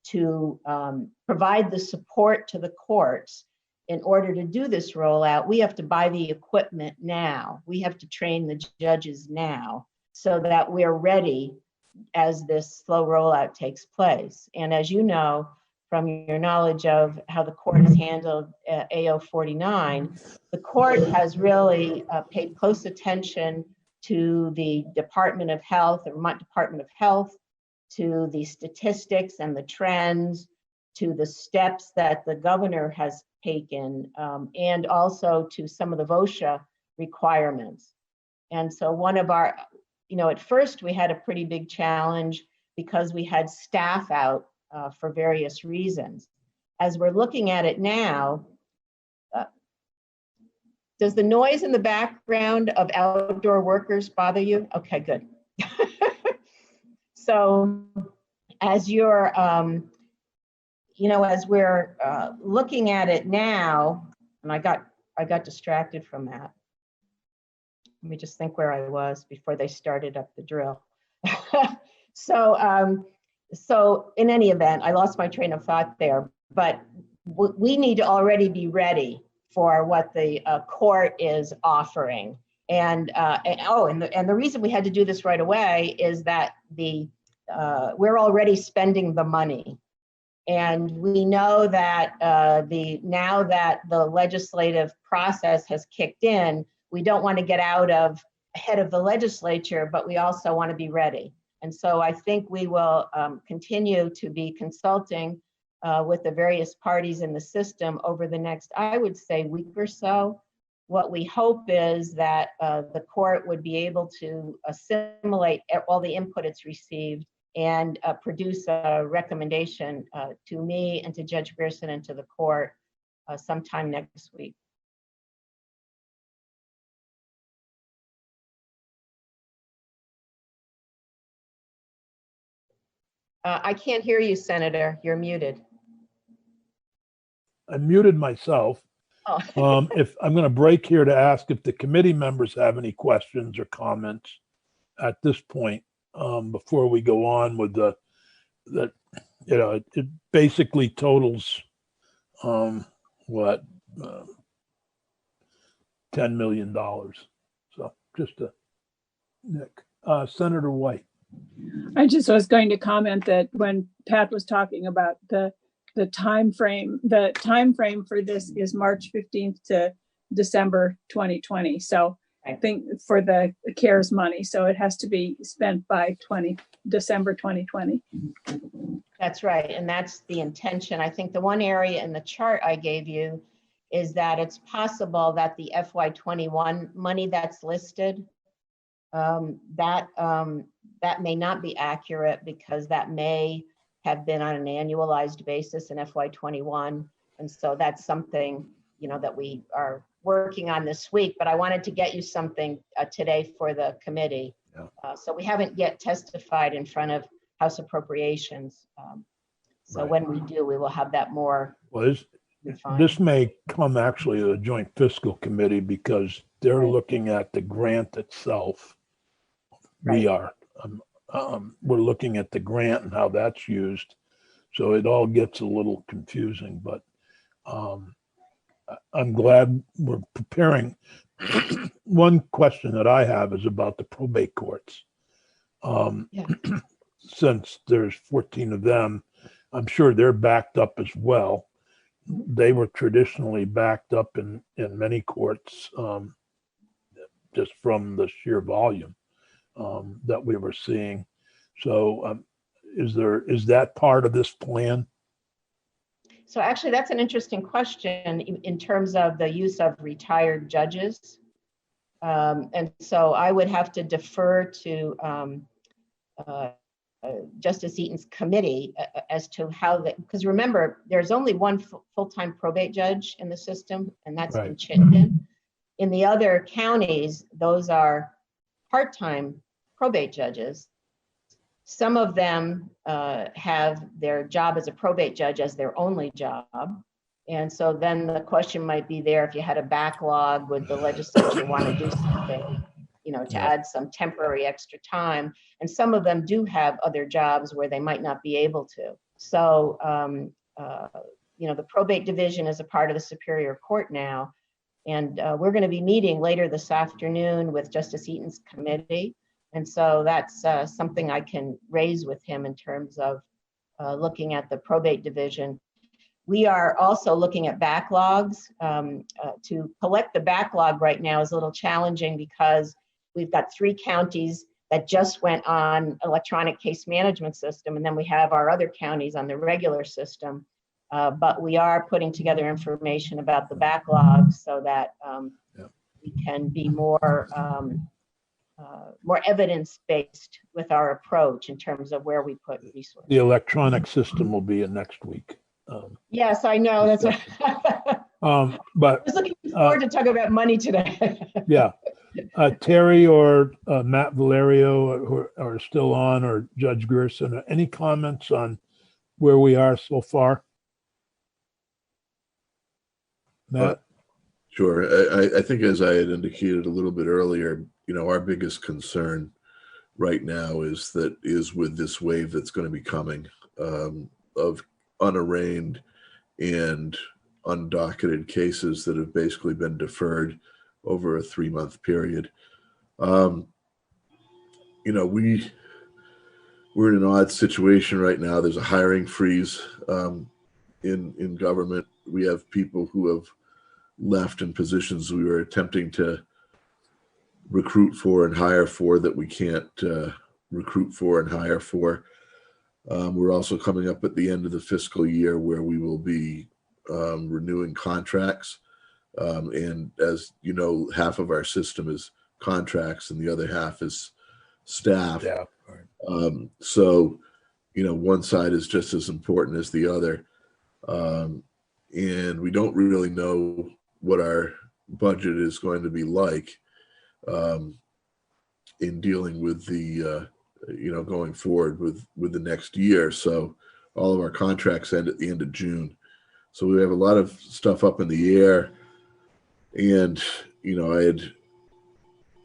to provide the support to the courts in order to do this rollout, we have to buy the equipment now. We have to train the judges now so that we're ready as this slow rollout takes place. And as you know, from your knowledge of how the court has handled AO 49, the court has really paid close attention to the Department of Health, the Vermont Department of Health, to the statistics and the trends, to the steps that the governor has taken, and also to some of the VOSHA requirements. And so one of our, at first we had a pretty big challenge because we had staff out for various reasons. As we're looking at it now, does the noise in the background of outdoor workers bother you? Okay, good. So as you're, as we're looking at it now, and I got distracted from that. Let me just think where I was before they started up the drill. So in any event, I lost my train of thought there, but we need to already be ready for what the court is offering. And the reason we had to do this right away is that we're already spending the money. And we know that now that the legislative process has kicked in, we don't want to get out ahead of the legislature, but we also want to be ready. And so I think we will continue to be consulting with the various parties in the system over the next, I would say, week or so, what we hope is that the court would be able to assimilate all the input it's received and produce a recommendation to me and to Judge Grierson and to the court sometime next week. I can't hear you, Senator. You're muted. I muted myself. Oh. If I'm going to break here to ask if the committee members have any questions or comments at this point, before we go on with that, you know, it basically totals, what, $10 million. So just a Nick, Senator White. I just was going to comment that when Pat was talking about the time frame for this is March 15th to December 2020. So I think for the CARES money, so it has to be spent by December 2020. That's right, and that's the intention. I think the one area in the chart I gave you is that it's possible that the FY21 money that's listed, that may not be accurate because that may have been on an annualized basis in FY21. And so that's something, you know, that we are working on this week, but I wanted to get you something today for the committee. Yeah. So we haven't yet testified in front of House Appropriations. So Right. when we do, we will have that more. Well, this may come actually to the Joint Fiscal Committee because they're Right. looking at the grant itself. Right. We are. We're looking at the grant and how that's used. So it all gets a little confusing, but I'm glad we're preparing. One question that I have is about the probate courts. Yeah. Since there's 14 of them, I'm sure they're backed up as well. They were traditionally backed up in many courts, just from the sheer volume that we were seeing. So is that part of this plan? So actually, that's an interesting question in terms of the use of retired judges. And so I would have to defer to Justice Eaton's committee as to how that, because remember, there's only one full-time probate judge in the system, and that's in Chittenden. In the other counties, those are part-time probate judges. Some of them have their job as a probate judge as their only job. And so then the question might be there, if you had a backlog, would the legislature want to do something, you know, to add some temporary extra time? And some of them do have other jobs where they might not be able to. So, you know, the probate division is a part of the Superior Court now. And we're going to be meeting later this afternoon with Justice Eaton's committee. And so that's something I can raise with him in terms of looking at the probate division. We are also looking at backlogs. To collect the backlog right now is a little challenging because we've got 3 counties that just went on electronic case management system, and then we have our other counties on the regular system. But we are putting together information about the backlogs so that we can be more evidence-based with our approach in terms of where we put resources. The electronic system will be in next week. Yes, I know. That's what But I was looking forward to talk about money today. yeah, Terry or Matt Valerio are still on, or Judge Grierson. Any comments on where we are so far? Matt? Sure. I think as I had indicated a little bit earlier, you know, our biggest concern right now is with this wave that's going to be coming of unarraigned and undocketed cases that have basically been deferred over a 3-month period. You know, we're in an odd situation right now. There's a hiring freeze in government. We have people who have left in positions we were attempting to recruit for and hire for that we can't recruit for and hire for. We're also coming up at the end of the fiscal year where we will be renewing contracts And as you know, half of our system is contracts and the other half is staff. Yeah. So, one side is just as important as the other. And we don't really know what our budget is going to be like in dealing with the, going forward with the next year. So all of our contracts end at the end of June. So we have a lot of stuff up in the air. And, I had,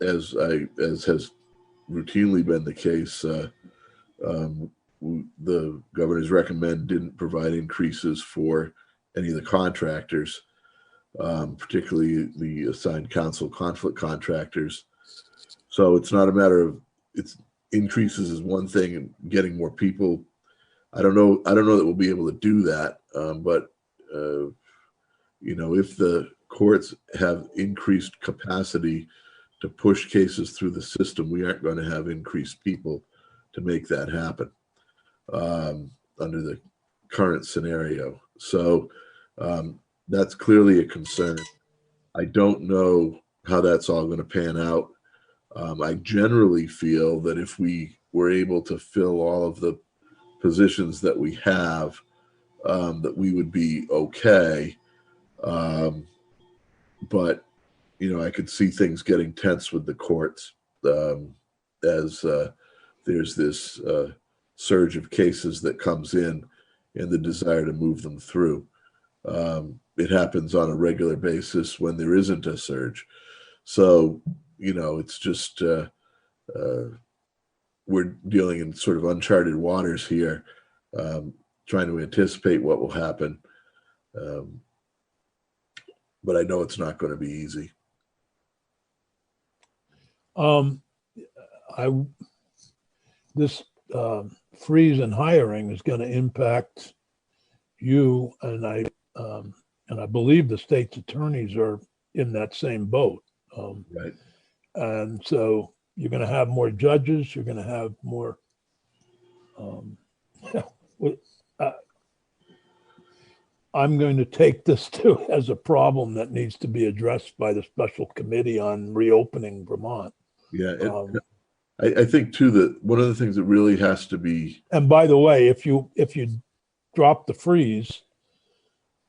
as has routinely been the case, the governor's recommend didn't provide increases for any of the contractors, particularly the assigned council conflict contractors. So it's not a matter of increases is one thing and getting more people. I don't know that we'll be able to do that. But if the courts have increased capacity to push cases through the system, we aren't going to have increased people to make that happen under the current scenario. So that's clearly a concern. I don't know how that's all going to pan out. I generally feel that if we were able to fill all of the positions that we have, that we would be okay. But, I could see things getting tense with the courts as there's this surge of cases that comes in and the desire to move them through. It happens on a regular basis when there isn't a surge. So, it's just we're dealing in sort of uncharted waters here, trying to anticipate what will happen. But I know it's not going to be easy. This freeze in hiring is going to impact you, and I believe the state's attorneys are in that same boat. Right. And so you're going to have more judges. You're going to have more. I'm going to take this too as a problem that needs to be addressed by the special committee on reopening Vermont. Yeah, I think too that one of the things that really has to be. And by the way, if you drop the freeze,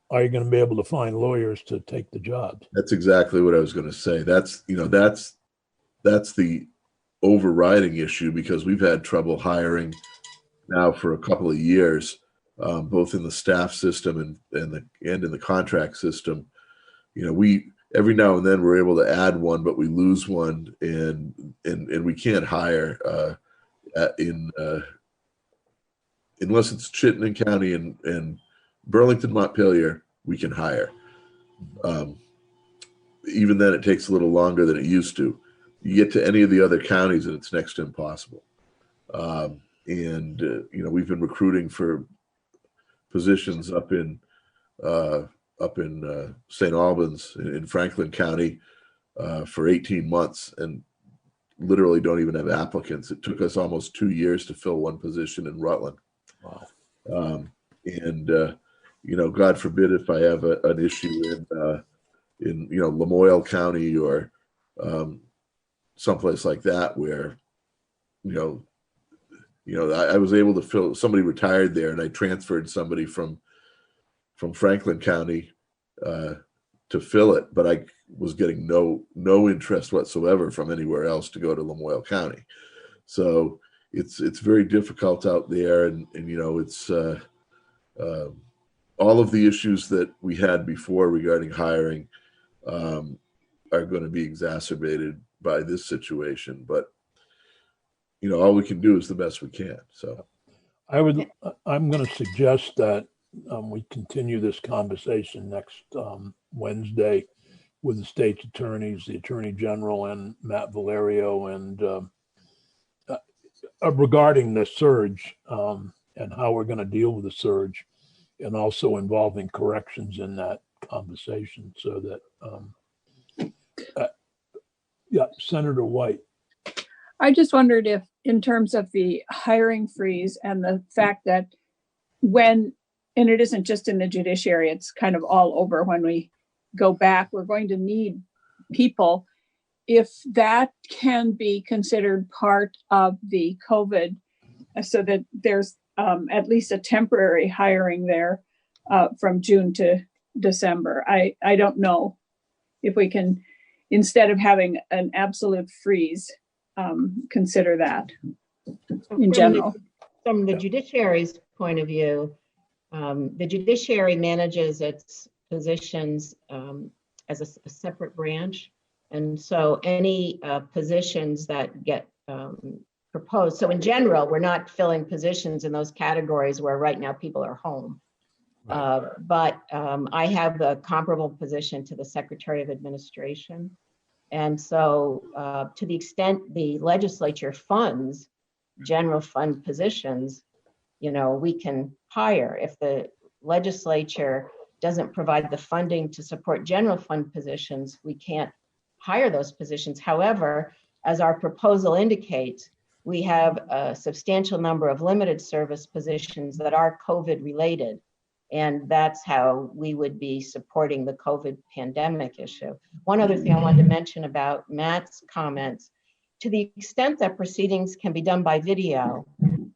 are you going to be able to find lawyers to take the job? That's exactly what I was going to say. That's the overriding issue, because we've had trouble hiring now for a couple of years, both in the staff system and in the contract system. We every now and then we're able to add one, but we lose one, and we can't hire unless it's Chittenden County and Burlington, Montpelier, we can hire. Even then, it takes a little longer than it used to. You get to any of the other counties, and it's next to impossible. We've been recruiting for positions up in St. Albans in Franklin County for 18 months, and literally don't even have applicants. It took us almost 2 years to fill one position in Rutland. Wow. God forbid if I have an issue in Lamoille County or someplace like that where I was able to fill. Somebody retired there, and I transferred somebody from Franklin County to fill it, but I was getting no interest whatsoever from anywhere else to go to Lamoille County. So it's very difficult out there, and it's all of the issues that we had before regarding hiring are going to be exacerbated by this situation. But all we can do is the best we can. So I'm going to suggest that we continue this conversation next Wednesday with the state's attorneys, the Attorney General, and Matt Valerio, and regarding the surge and how we're going to deal with the surge, and also involving corrections in that conversation, so that Senator White. I just wondered if, in terms of the hiring freeze and the fact that and it isn't just in the judiciary, it's kind of all over when we go back. We're going to need people. If that can be considered part of the COVID, so that there's at least a temporary hiring there from June to December. I don't know if we can, instead of having an absolute freeze, consider that in general. From the judiciary's point of view, the judiciary manages its positions as a separate branch. And so any positions that get proposed, so in general, we're not filling positions in those categories where right now people are home. But I have a comparable position to the Secretary of Administration. And so to the extent the legislature funds general fund positions, you know, we can hire. If the legislature doesn't provide the funding to support general fund positions, we can't hire those positions. However, as our proposal indicates, we have a substantial number of limited service positions that are COVID related. And that's how we would be supporting the COVID pandemic issue. One other thing I wanted to mention about Matt's comments, to the extent that proceedings can be done by video,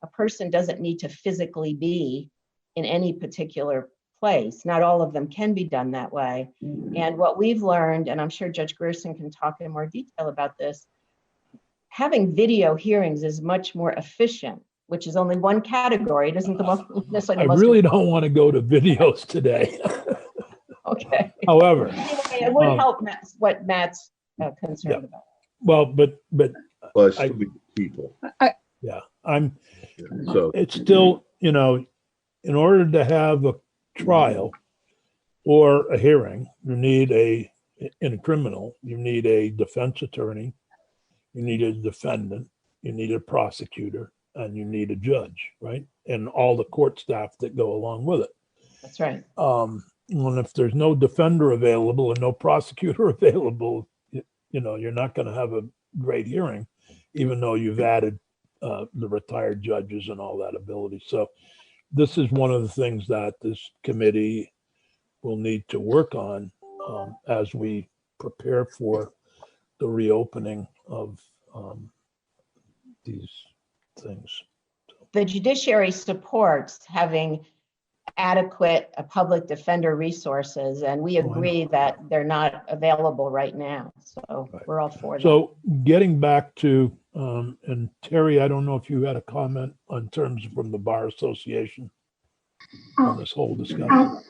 a person doesn't need to physically be in any particular place. Not all of them can be done that way. And what we've learned, and I'm sure Judge Grierson can talk in more detail about this, having video hearings is much more efficient, which is only one category. It isn't the most necessarily the most. I really don't want to go to videos today. Okay. However, anyway, it would help what Matt's concerned about. Well, but I, people. So it's still, you know, in order to have a trial or a hearing, you need in a criminal, you need a defense attorney, you need a defendant, you need a prosecutor, and you need a judge, right? And all the court staff that go along with it. That's right. And if there's no defender available and no prosecutor available, you know, you're not going to have a great hearing, even though you've added the retired judges and all that ability. So this is one of the things that this committee will need to work on as we prepare for the reopening of these things. The judiciary supports having adequate public defender resources, and we agree that they're not available right now. So we're all for that. So getting back to, and Terry, I don't know if you had a comment on terms from the Bar Association on this whole discussion.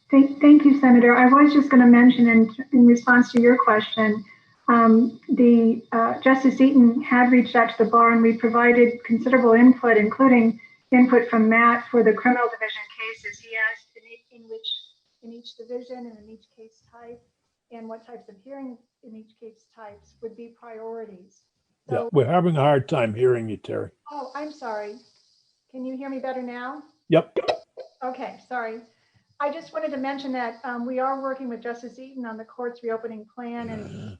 Thank you, Senator. I was just going to mention in response to your question, Justice Eaton had reached out to the bar and we provided considerable input, including input from Matt for the criminal division cases. He asked in each division and in each case type and what types of hearings in each case types would be priorities. So, yeah, we're having a hard time hearing you, Terry. Oh, I'm sorry. Can you hear me better now? Yep. Okay, sorry. I just wanted to mention that we are working with Justice Eaton on the court's reopening plan and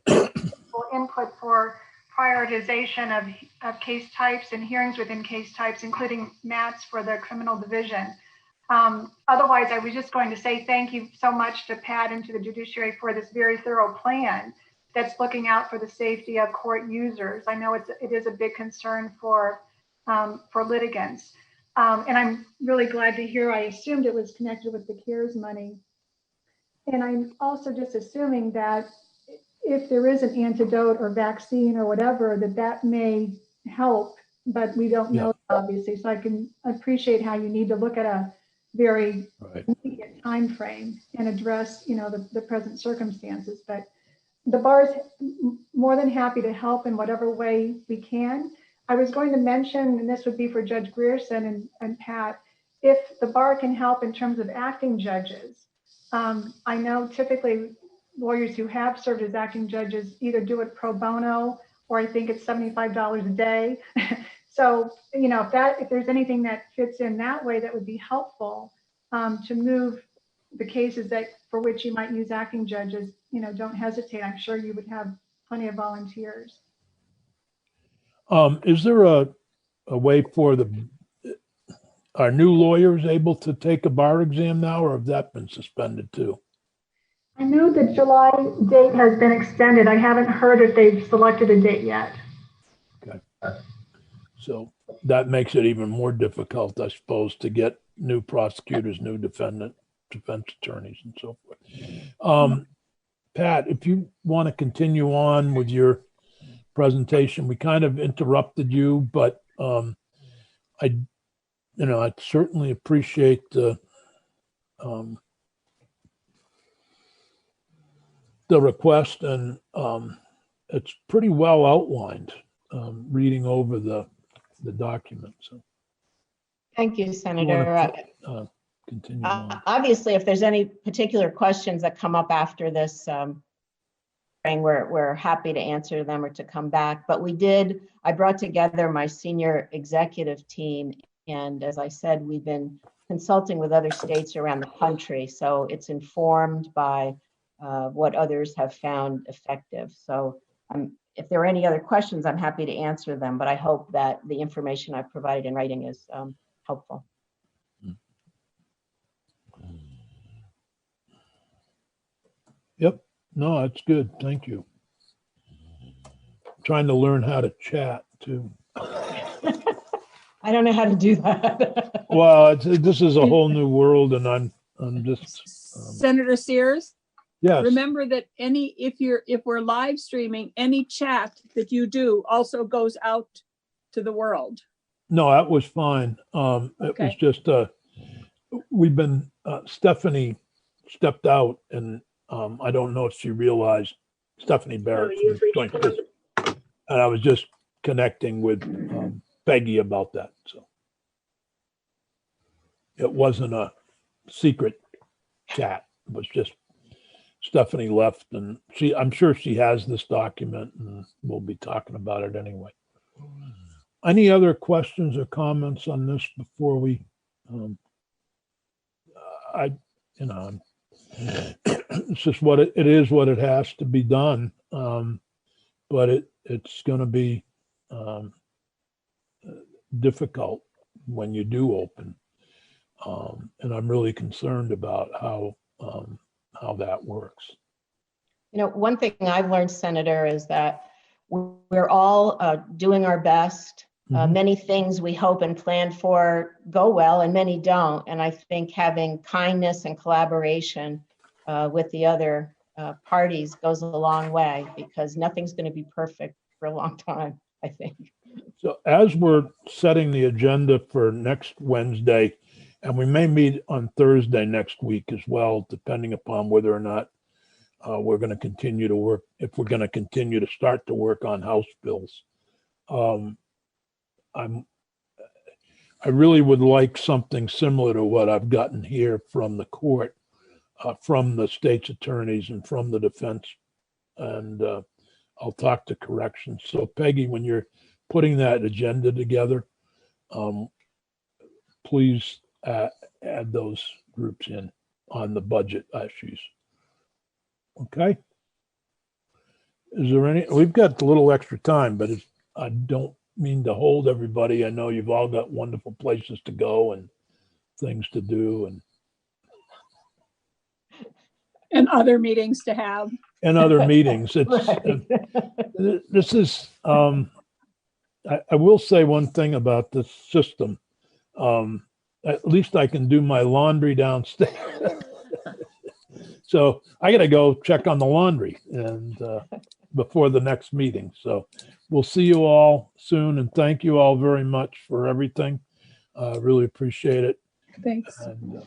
input for prioritization of case types and hearings within case types, including Matt's for the criminal division. Otherwise, I was just going to say thank you so much to Pat and to the judiciary for this very thorough plan that's looking out for the safety of court users. I know it is a big concern for litigants. And I'm really glad to hear, I assumed it was connected with the CARES money. And I'm also just assuming that if there is an antidote or vaccine or whatever, that may help, but we don't know, obviously. So I can appreciate how you need to look at a very immediate time frame and address, you know, the present circumstances. But the bar is more than happy to help in whatever way we can. I was going to mention, and this would be for Judge Grierson and Pat, if the bar can help in terms of acting judges. I know typically lawyers who have served as acting judges either do it pro bono, or I think it's $75 a day. So, you know, if there's anything that fits in that way, that would be helpful to move the cases for which you might use acting judges. You know, don't hesitate. I'm sure you would have plenty of volunteers. Is there a way for are new lawyers able to take a bar exam now, or have that been suspended too? I know the July date has been extended. I haven't heard if they've selected a date yet. Okay. So that makes it even more difficult, I suppose, to get new prosecutors, new defense attorneys and so forth. Pat, if you want to continue on with your presentation, we kind of interrupted you, but I'd certainly appreciate the request, and it's pretty well outlined, reading over the document. So Thank you, you Senator. want to continue on. Obviously, if there's any particular questions that come up after this, we're happy to answer them or to come back. But I brought together my senior executive team. And as I said, we've been consulting with other states around the country. So it's informed by what others have found effective. So if there are any other questions, I'm happy to answer them. But I hope that the information I've provided in writing is helpful. Yep. No, that's good. Thank you. Trying to learn how to chat too. I don't know how to do that. Well, this is a whole new world, and I'm just. Senator Sears? Yes. Remember that if we're live streaming, any chat that you do also goes out to the world. No, that was fine. It was just we've been Stephanie stepped out, and I don't know if she realized Stephanie Barrett from Joint District, and I was just connecting with Peggy about that. So it wasn't a secret chat. It was just Stephanie left, and I'm sure she has this document, and we'll be talking about it anyway. Any other questions or comments on this before we? It's just what it is, what it has to be done. But it's going to be difficult when you do open, and I'm really concerned about how that works. One thing I've learned, Senator, is that we're all doing our best. Many things we hope and plan for go well, and many don't. And I think having kindness and collaboration with the other parties goes a long way, because nothing's going to be perfect for a long time, I think. So as we're setting the agenda for next Wednesday, and we may meet on Thursday next week as well, depending upon whether or not we're going to continue to work, if we're going to continue to start to work on House bills. I really would like something similar to what I've gotten here from the court, from the state's attorneys and from the defense. And I'll talk to corrections. So Peggy, when you're putting that agenda together, please add those groups in on the budget issues. Okay. Is there any, we've got a little extra time, but I don't mean to hold everybody. I know you've all got wonderful places to go and things to do and other meetings to have. And other meetings. It's Right. This is I will say one thing about this system. At least I can do my laundry downstairs. So I got to go check on the laundry and before the next meeting. So we'll see you all soon, and thank you all very much for everything. Really appreciate it. Thanks. And,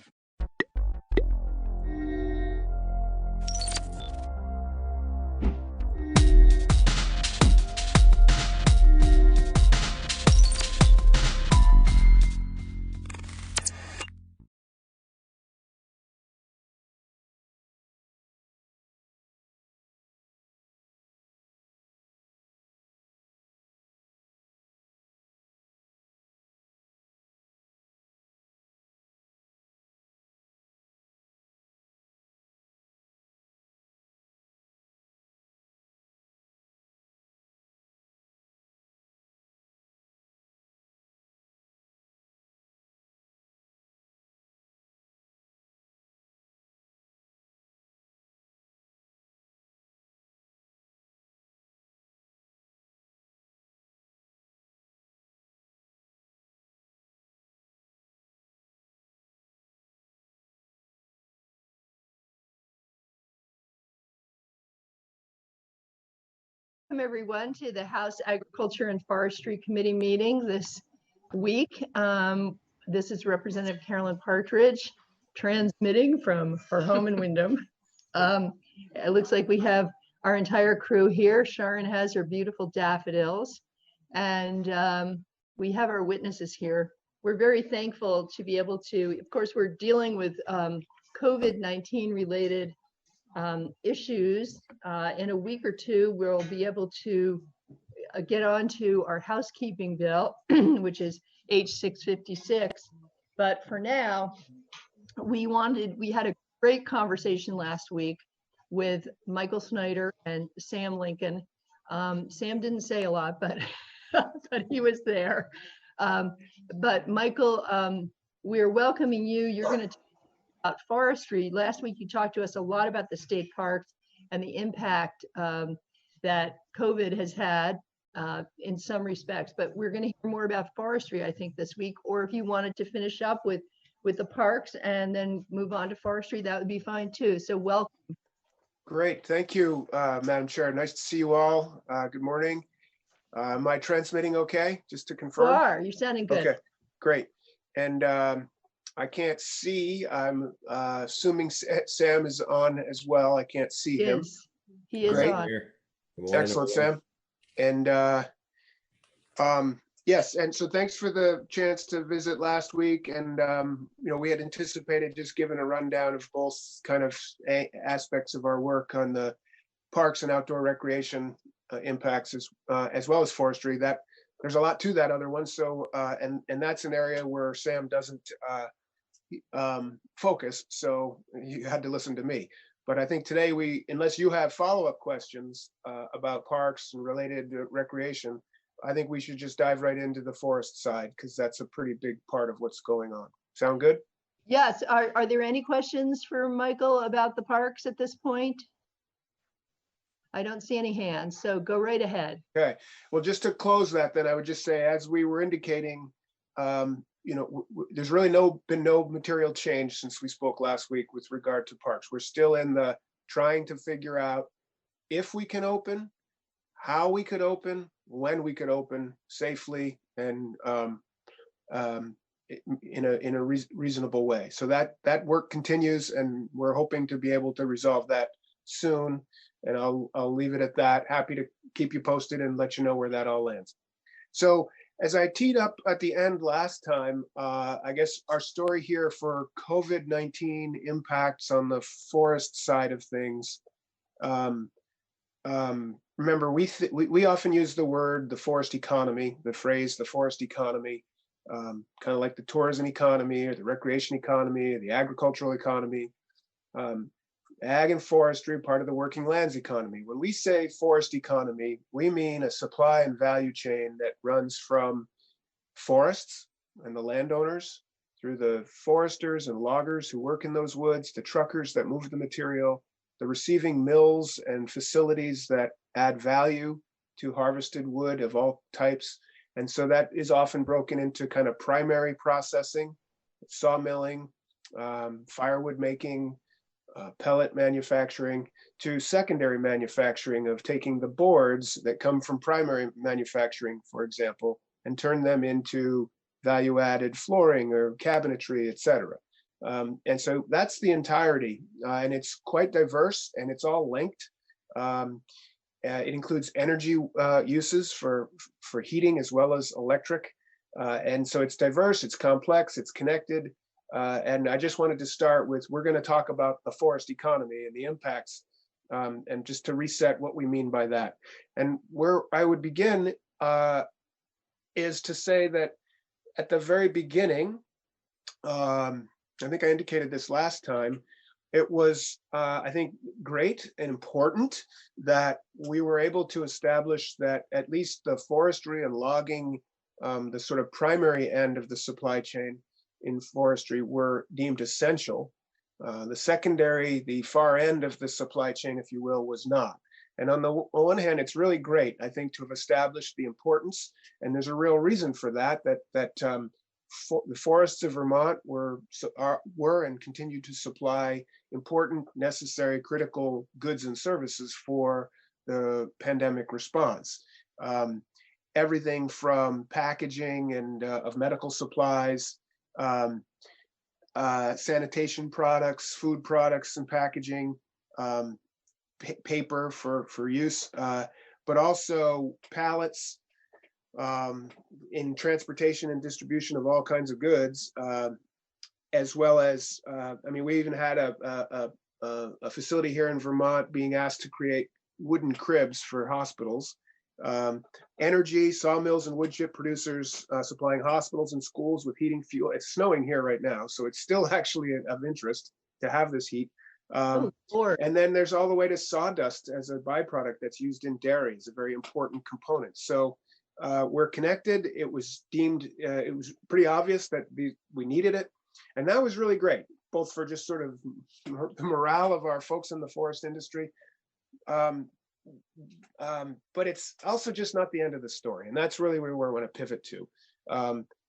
welcome everyone to the House Agriculture and Forestry Committee meeting this week. This is Representative Carolyn Partridge transmitting from her home in Wyndham. It looks like we have our entire crew here. Sharon has her beautiful daffodils, and we have our witnesses here. We're very thankful to be able to, of course, we're dealing with COVID-19 related issues. In a week or two, we'll be able to get on to our housekeeping bill, which is H656. But for now, we had a great conversation last week with Michael Snyder and Sam Lincoln. Sam didn't say a lot, but but he was there. But Michael, we're welcoming you. You're going to talk about forestry. Last week, you talked to us a lot about the state parks and the impact that COVID has had in some respects. But we're going to hear more about forestry, I think, this week. Or if you wanted to finish up with the parks and then move on to forestry, that would be fine too. So welcome. Great. Thank you, Madam Chair. Nice to see you all. Good morning. Am I transmitting okay? Just to confirm? You are. You're sounding good. Okay, great. And I can't see. I'm assuming Sam is on as well. I can't see him. He is Great. on. Excellent, Sam. And yes, and so thanks for the chance to visit last week. And you know, we had anticipated just giving a rundown of both kind of aspects of our work on the parks and outdoor recreation impacts as well as forestry. That there's a lot to that other one. So and that's an area where Sam doesn't focus. So you had to listen to me. But I think today unless you have follow-up questions about parks and related recreation, I think we should just dive right into the forest side because that's a pretty big part of what's going on. Sound good? Yes. Are there any questions for Michael about the parks at this point? I don't see any hands, so go right ahead. Okay. Well, just to close that, then I would just say, as we were indicating, you know, there's really been no material change since we spoke last week with regard to parks. We're still in the trying to figure out if we can open, how we could open, when we could open safely and in a reasonable way. So that work continues, and we're hoping to be able to resolve that soon. And I'll leave it at that. Happy to keep you posted and let you know where that all lands. So as I teed up at the end last time, I guess our story here for COVID-19 impacts on the forest side of things. Remember, we often use the forest economy, the phrase the forest economy, kind of like the tourism economy or the recreation economy or the agricultural economy. Ag and forestry, part of the working lands economy. When we say forest economy, we mean a supply and value chain that runs from forests and the landowners through the foresters and loggers who work in those woods, the truckers that move the material, the receiving mills and facilities that add value to harvested wood of all types. And so that is often broken into kind of primary processing, sawmilling, firewood making, pellet manufacturing, to secondary manufacturing of taking the boards that come from primary manufacturing, for example, and turn them into value-added flooring or cabinetry, et cetera. And so that's the entirety, and it's quite diverse and it's all linked. It includes energy uses for heating as well as electric. And so it's diverse, it's complex, it's connected. And I just wanted to start with, we're going to talk about the forest economy and the impacts, and just to reset what we mean by that. And where I would begin is to say that at the very beginning, I think I indicated this last time, it was, I think, great and important that we were able to establish that at least the forestry and logging, the sort of primary end of the supply chain in forestry, were deemed essential. The secondary, the far end of the supply chain, if you will, was not. And on the one hand, it's really great, I think, to have established the importance, and there's a real reason for that, the forests of Vermont were and continue to supply important, necessary, critical goods and services for the pandemic response. Everything from packaging and of medical supplies, sanitation products, food products and packaging, paper for use, but also pallets, in transportation and distribution of all kinds of goods, as well as, I mean, we even had a facility here in Vermont being asked to create wooden cribs for hospitals. Energy, sawmills and wood chip producers supplying hospitals and schools with heating fuel. It's snowing here right now, so it's still actually of interest to have this heat. And then there's all the way to sawdust as a byproduct that's used in dairy. It's a very important component. So we're connected. It was deemed, it was pretty obvious that we needed it. And that was really great, both for just sort of the morale of our folks in the forest industry. But it's also just not the end of the story. And that's really where we want to pivot to,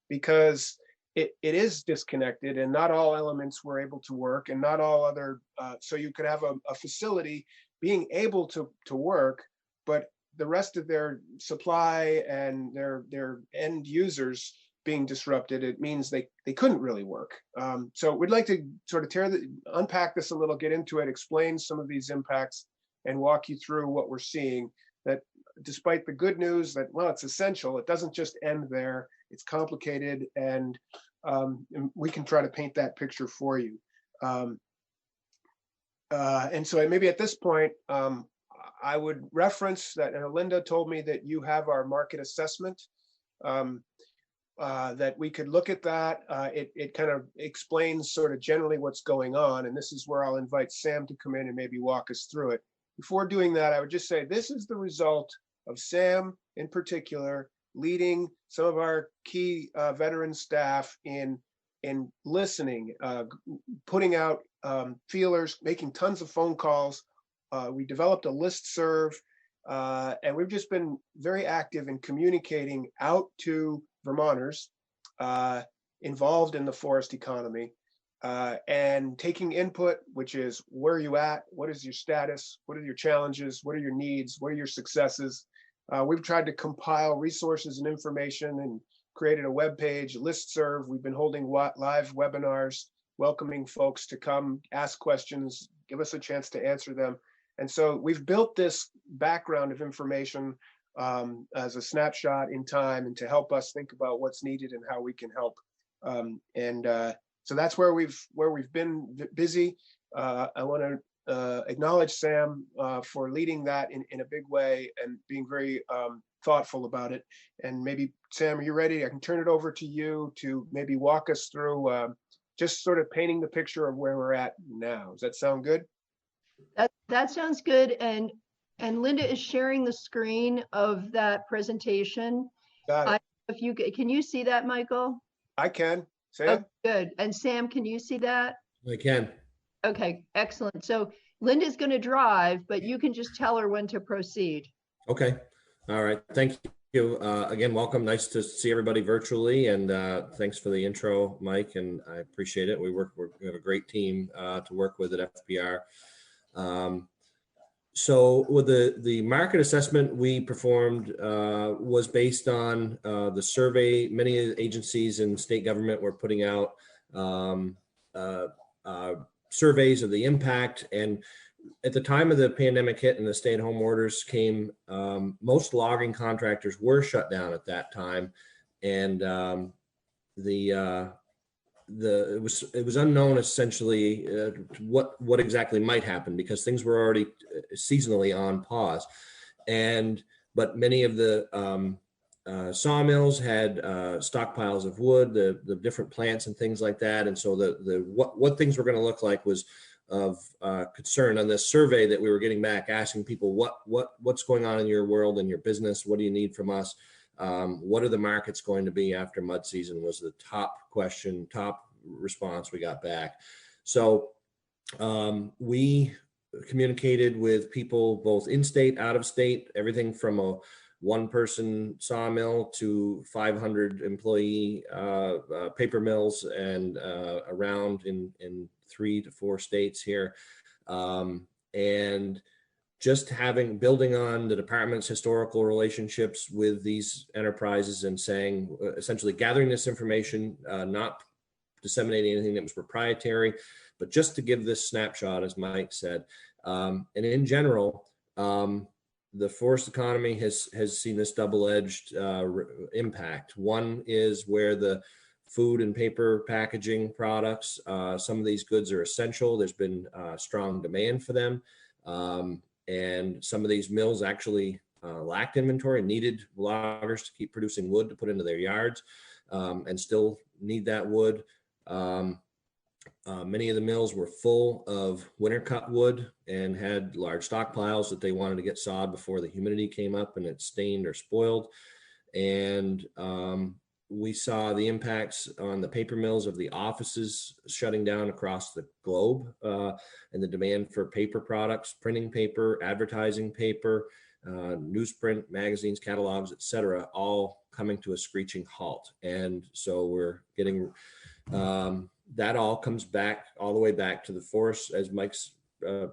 because it is disconnected and not all elements were able to work, and not all other, so you could have a facility being able to work, but the rest of their supply and their end users being disrupted, it means they couldn't really work. So we'd like to sort of unpack this a little, get into it, explain some of these impacts, and walk you through what we're seeing, that despite the good news that, well, it's essential, it doesn't just end there, it's complicated, and we can try to paint that picture for you. And so maybe at this point, I would reference that Linda told me that you have our market assessment, that we could look at that. It kind of explains sort of generally what's going on, and this is where I'll invite Sam to come in and maybe walk us through it. Before doing that, I would just say this is the result of Sam in particular leading some of our key veteran staff in listening, putting out feelers, making tons of phone calls. We developed a listserv, and we've just been very active in communicating out to Vermonters involved in the forest economy, and taking input, which is, where are you at? What is your status? What are your challenges? What are your needs? What are your successes? We've tried to compile resources and information and created a web page, a listserv. We've been holding live webinars, welcoming folks to come ask questions, give us a chance to answer them. And so we've built this background of information as a snapshot in time, and to help us think about what's needed and how we can help. So that's where we've been busy. I want to acknowledge Sam for leading that in a big way and being very thoughtful about it. And maybe, Sam, are you ready? I can turn it over to you to maybe walk us through just sort of painting the picture of where we're at now. Does that sound good? That sounds good. And Linda is sharing the screen of that presentation. Got it. If you can you see that, Michael? I can. Sam? Oh, good. And Sam, can you see that? I can. Okay, excellent. So Linda's going to drive, but you can just tell her when to proceed. Okay. All right. Thank you. Again, welcome. Nice to see everybody virtually, and thanks for the intro, Mike, and I appreciate it. We have a great team to work with at FPR. So with the market assessment we performed was based on the survey. Many agencies and state government were putting out surveys of the impact. And at the time of the pandemic hit and the stay-at-home orders came, most logging contractors were shut down at that time. And it was unknown essentially what exactly might happen, because things were already seasonally on pause, but many of the sawmills had stockpiles of wood, the different plants and things like that, and so what things were going to look like was of concern on this survey that we were getting back, asking people what's going on in your world and your business, what do you need from us. What are the markets going to be after mud season was the top response we got back. So we communicated with people both in state, out of state, everything from a one-person sawmill to 500 employee paper mills, and around in 3 to 4 states here. And just building on the department's historical relationships with these enterprises and saying, essentially gathering this information, not disseminating anything that was proprietary, but just to give this snapshot, as Mike said. And in general, the forest economy has seen this double-edged impact. One is where the food and paper packaging products, some of these goods are essential. There's been strong demand for them. And some of these mills actually lacked inventory, needed loggers to keep producing wood to put into their yards, and still need that wood. Many of the mills were full of winter cut wood and had large stockpiles that they wanted to get sawed before the humidity came up and it stained or spoiled. And we saw the impacts on the paper mills of the offices shutting down across the globe, and the demand for paper products, printing paper, advertising paper, newsprint, magazines, catalogs, etc., all coming to a screeching halt. And so we're getting that all comes back all the way back to the forest, as Mike's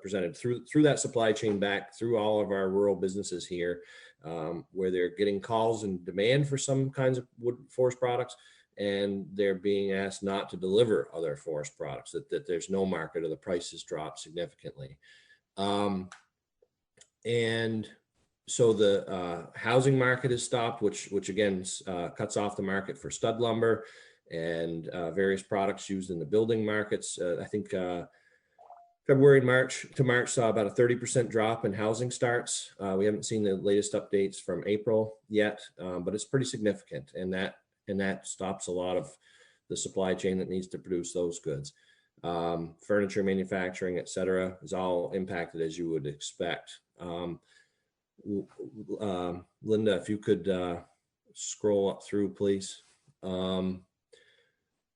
presented, through that supply chain back through all of our rural businesses here, where they're getting calls and demand for some kinds of wood forest products, and they're being asked not to deliver other forest products, that there's no market or the prices drop significantly. And so the housing market has stopped, which again cuts off the market for stud lumber and various products used in the building markets. I think February and March saw about a 30% drop in housing starts. We haven't seen the latest updates from April yet, but it's pretty significant, and that stops a lot of the supply chain that needs to produce those goods. Furniture manufacturing, et cetera, is all impacted as you would expect. Linda, if you could scroll up through, please.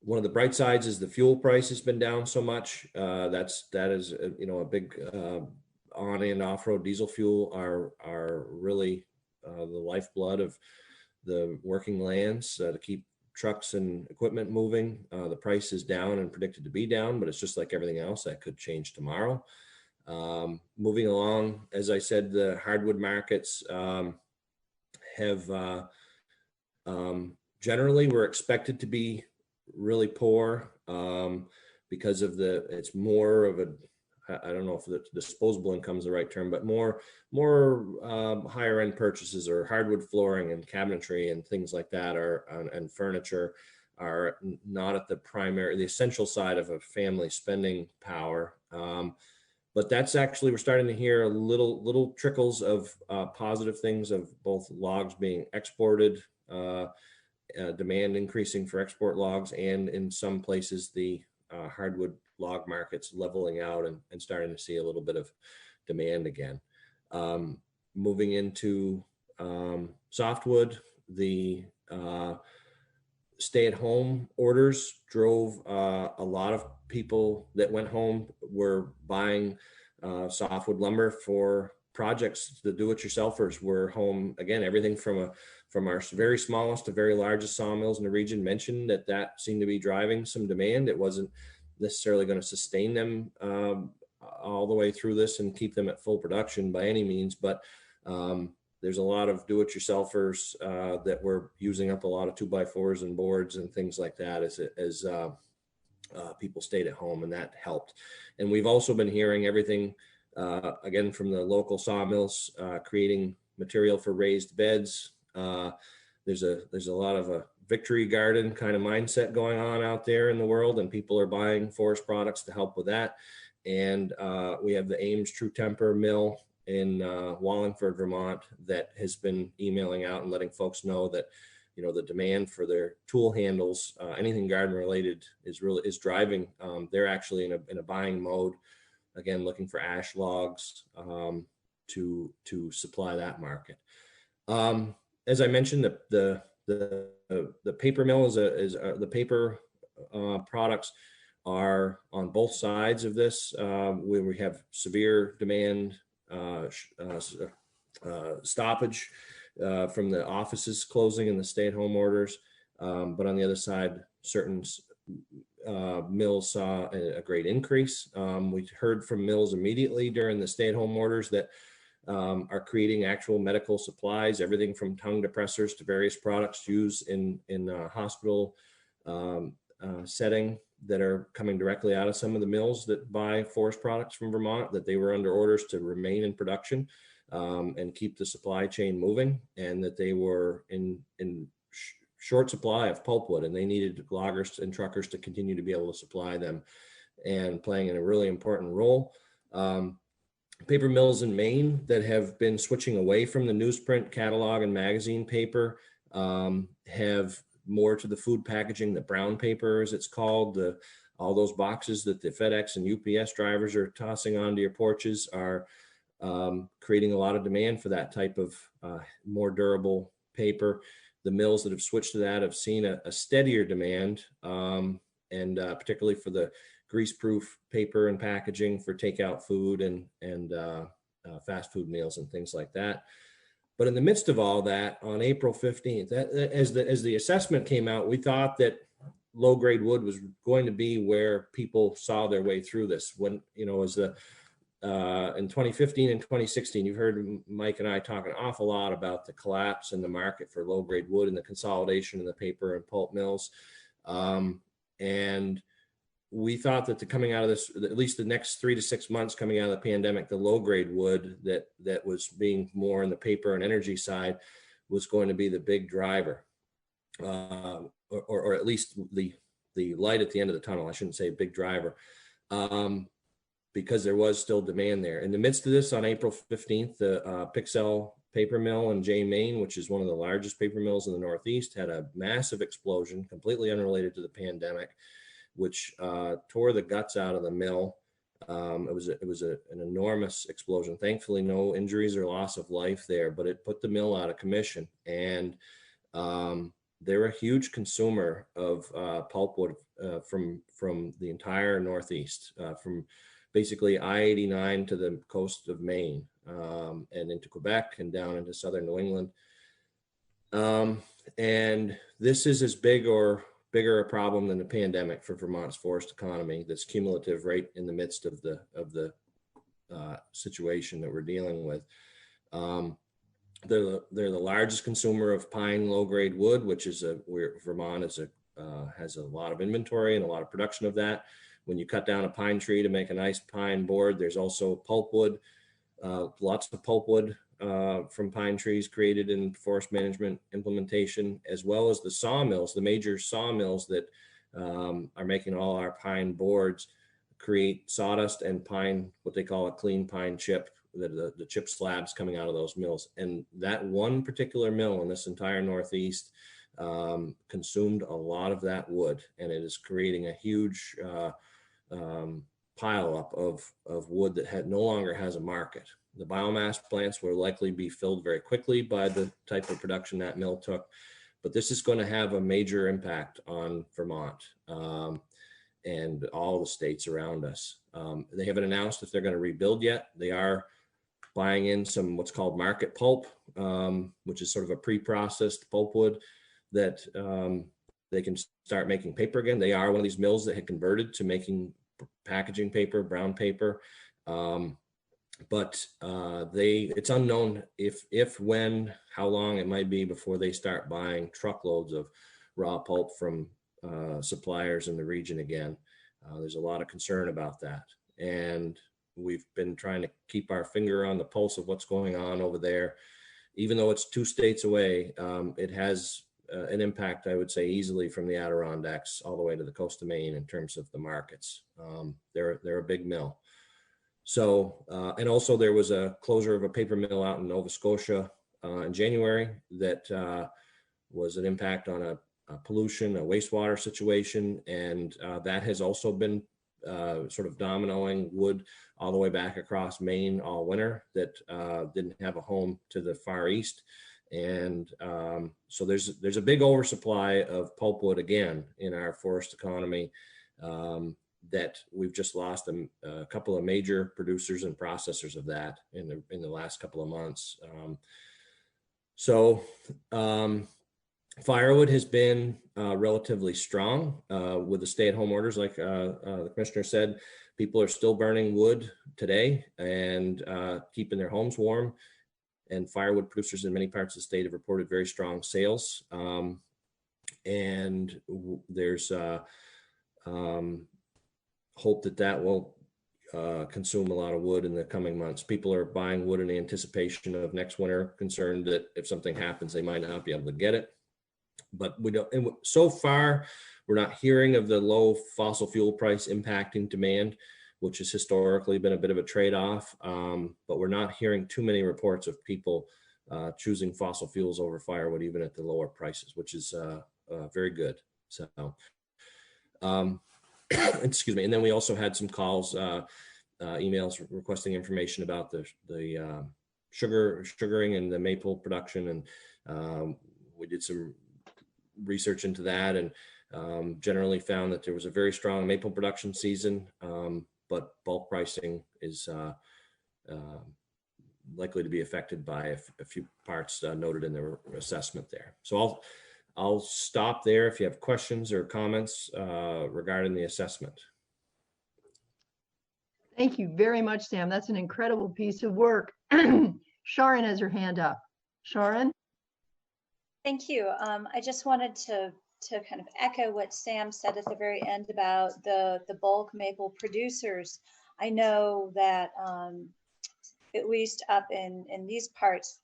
One of the bright sides is the fuel price has been down so much. That is a big on and off-road diesel fuel are really the lifeblood of the working lands to keep trucks and equipment moving. The price is down and predicted to be down, but it's just like everything else that could change tomorrow. Moving along, as I said, the hardwood markets have generally were expected to be really poor because of it's more of a, I don't know if the disposable income is the right term, but more higher end purchases, or hardwood flooring and cabinetry and things like that and furniture are not at the essential side of a family spending power. But that's actually, we're starting to hear little trickles of positive things of both logs being exported, demand increasing for export logs, and in some places the hardwood log markets leveling out and starting to see a little bit of demand again. Moving into softwood, the stay-at-home orders drove a lot of people that went home were buying softwood lumber for projects. The do-it-yourselfers were home again. Everything from our very smallest to very largest sawmills in the region mentioned that seemed to be driving some demand. It wasn't necessarily going to sustain them all the way through this and keep them at full production by any means, but there's a lot of do-it-yourselfers that were using up a lot of 2x4s and boards and things like that as people stayed at home, and that helped. And we've also been hearing everything again from the local sawmills creating material for raised beds. There's a lot of a victory garden kind of mindset going on out there in the world, and people are buying forest products to help with that. And we have the Ames True Temper mill in Wallingford, Vermont, that has been emailing out and letting folks know that the demand for their tool handles, anything garden related, is driving. They're actually in a buying mode, again looking for ash logs to supply that market. As I mentioned, the paper mill is the paper products are on both sides of this. We have severe demand stoppage from the offices closing and the stay-at-home orders, but on the other side, certain mills saw a great increase. We heard from mills immediately during the stay-at-home orders that are creating actual medical supplies, everything from tongue depressors to various products used in hospital setting that are coming directly out of some of the mills that buy forest products from Vermont, that they were under orders to remain in production and keep the supply chain moving, and that they were in short supply of pulpwood, and they needed loggers and truckers to continue to be able to supply them, and playing a really important role. Paper mills in Maine that have been switching away from the newsprint, catalog, and magazine paper have more to the food packaging, the brown paper as it's called, all those boxes that the FedEx and UPS drivers are tossing onto your porches are creating a lot of demand for that type of more durable paper. The mills that have switched to that have seen a steadier demand, and particularly for the grease-proof paper and packaging for takeout food and fast food meals and things like that. But in the midst of all that, on April 15th, as the assessment came out, we thought that low-grade wood was going to be where people saw their way through this. When, as in 2015 and 2016, you've heard Mike and I talk an awful lot about the collapse in the market for low-grade wood and the consolidation in the paper and pulp mills. And we thought that coming out of this, at least the next 3 to 6 months coming out of the pandemic, the low-grade wood that was being more in the paper and energy side was going to be the big driver, or at least the light at the end of the tunnel. I shouldn't say big driver, because there was still demand there. In the midst of this, on April 15th, the Pixel paper mill in Jay, Maine, which is one of the largest paper mills in the Northeast, had a massive explosion, completely unrelated to the pandemic, which tore the guts out of the mill. It was an enormous explosion. Thankfully, no injuries or loss of life there, but it put the mill out of commission. And they're a huge consumer of pulpwood from the entire Northeast, from basically I-89 to the coast of Maine, and into Quebec and down into southern New England. And this is as bigger a problem than the pandemic for Vermont's forest economy. That's cumulative right in the midst of the situation that we're dealing with. They're the largest consumer of pine low-grade wood, which is where Vermont has a lot of inventory and a lot of production of that. When you cut down a pine tree to make a nice pine board, there's also pulpwood, lots of pulpwood from pine trees created in forest management implementation, as well as the sawmills, the major sawmills that are making all our pine boards, create sawdust and pine, what they call a clean pine chip, the chip slabs coming out of those mills. And that one particular mill in this entire Northeast consumed a lot of that wood, and it is creating a huge pile up of wood that no longer has a market. The biomass plants will likely be filled very quickly by the type of production that mill took, but this is going to have a major impact on Vermont and all the states around us. They haven't announced if they're going to rebuild yet. They are buying in some what's called market pulp, which is sort of a pre-processed pulpwood that they can start making paper again. They are one of these mills that had converted to making packaging paper, brown paper. But it's unknown if, when, how long it might be before they start buying truckloads of raw pulp from suppliers in the region again. There's a lot of concern about that. And we've been trying to keep our finger on the pulse of what's going on over there. Even though it's 2 states away, it has an impact, I would say, easily from the Adirondacks all the way to the coast of Maine in terms of the markets. They're a big mill. So, and also there was a closure of a paper mill out in Nova Scotia in January that was an impact on a pollution, a wastewater situation. And that has also been sort of dominoing wood all the way back across Maine all winter that didn't have a home to the Far East. And so there's a big oversupply of pulpwood again in our forest economy that we've just lost a couple of major producers and processors of that in the last couple of months. Firewood has been relatively strong with the stay-at-home orders, like the commissioner said, People are still burning wood today and keeping their homes warm. And firewood producers in many parts of the state have reported very strong sales. And there's hope that that will consume a lot of wood in the coming months. People are buying wood in anticipation of next winter, concerned that if something happens, they might not be able to get it. But we don't, and so far, we're not hearing of the low fossil fuel price impacting demand, which has historically been a bit of a trade-off. But we're not hearing too many reports of people choosing fossil fuels over firewood, even at the lower prices, which is very good. So, excuse me. And then we also had some calls, emails requesting information about the sugaring and the maple production. And we did some research into that and generally found that there was a very strong maple production season, but bulk pricing is likely to be affected by a few parts noted in the assessment there. So I'll stop there if you have questions or comments regarding the assessment. Thank you very much, Sam. That's an incredible piece of work. Sharon has her hand up. Sharon? Thank you. I just wanted to kind of echo what Sam said at the very end about the bulk maple producers. I know that at least up in these parts,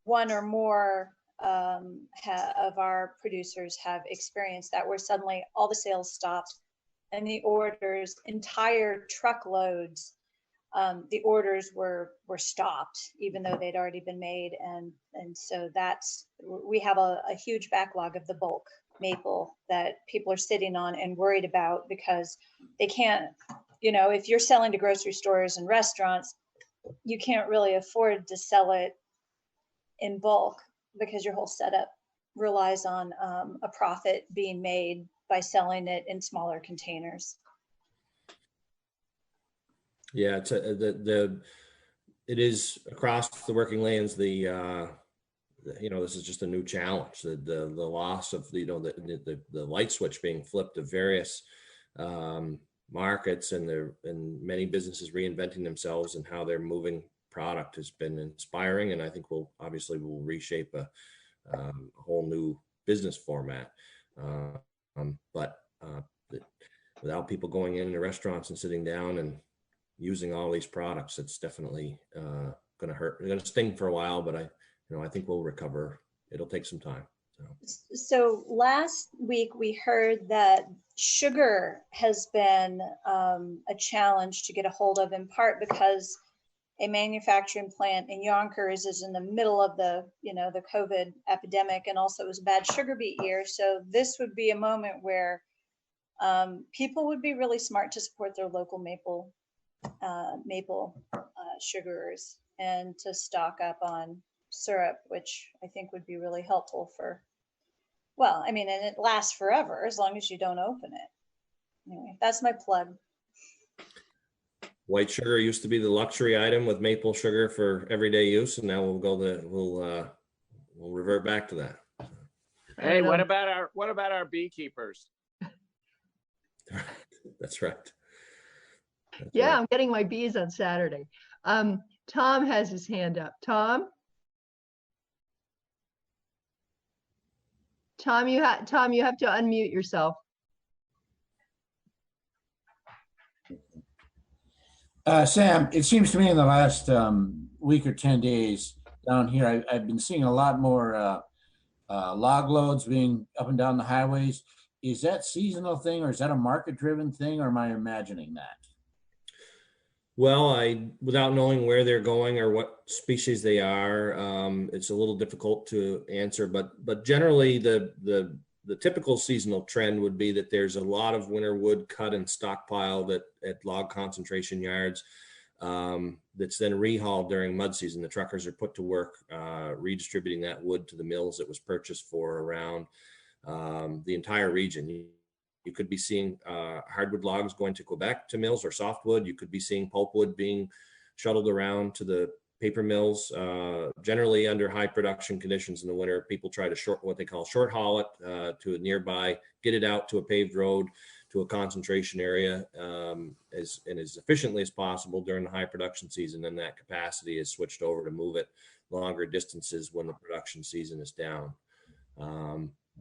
one or more of our producers have experienced that, where suddenly all the sales stopped and the orders, entire truckloads, the orders were stopped, even though they'd already been made. And so we have a huge backlog of the bulk maple that people are sitting on and worried about, because they can't, if you're selling to grocery stores and restaurants, you can't really afford to sell it in bulk, because your whole setup relies on a profit being made by selling it in smaller containers. Yeah, it is across the working lands. This is just a new challenge. The loss of the light switch being flipped to various markets, and many businesses reinventing themselves and how they're moving product has been inspiring, and I think we'll reshape a whole new business format. But without people going into restaurants and sitting down and using all these products, it's definitely going to hurt. It's going to sting for a while, but I think we'll recover. It'll take some time. So last week we heard that sugar has been a challenge to get a hold of, in part because a manufacturing plant in Yonkers is in the middle of the COVID epidemic, and also it was a bad sugar beet year. So this would be a moment where people would be really smart to support their local maple sugarers and to stock up on syrup, which I think would be really helpful and it lasts forever as long as you don't open it. Anyway, that's my plug. White sugar used to be the luxury item with maple sugar for everyday use, and now we'll revert back to that. Hey, what about our beekeepers? That's right. Yeah, I'm getting my bees on Saturday. Tom has his hand up. Tom, you have to unmute yourself. Sam, it seems to me in the last week or 10 days down here, I've been seeing a lot more log loads being up and down the highways. Is that seasonal thing, or is that a market-driven thing, or am I imagining that? Well, without knowing where they're going or what species they are, it's a little difficult to answer. But generally, the typical seasonal trend would be that there's a lot of winter wood cut and stockpiled at log concentration yards that's then rehauled during mud season. The truckers are put to work redistributing that wood to the mills it was purchased for around the entire region. You could be seeing hardwood logs going to Quebec to mills, or softwood. You could be seeing pulpwood being shuttled around to the paper mills. Generally under high production conditions in the winter, people try to what they call short haul it to a nearby, get it out to a paved road to a concentration area as efficiently as possible during the high production season. Then that capacity is switched over to move it longer distances when the production season is down.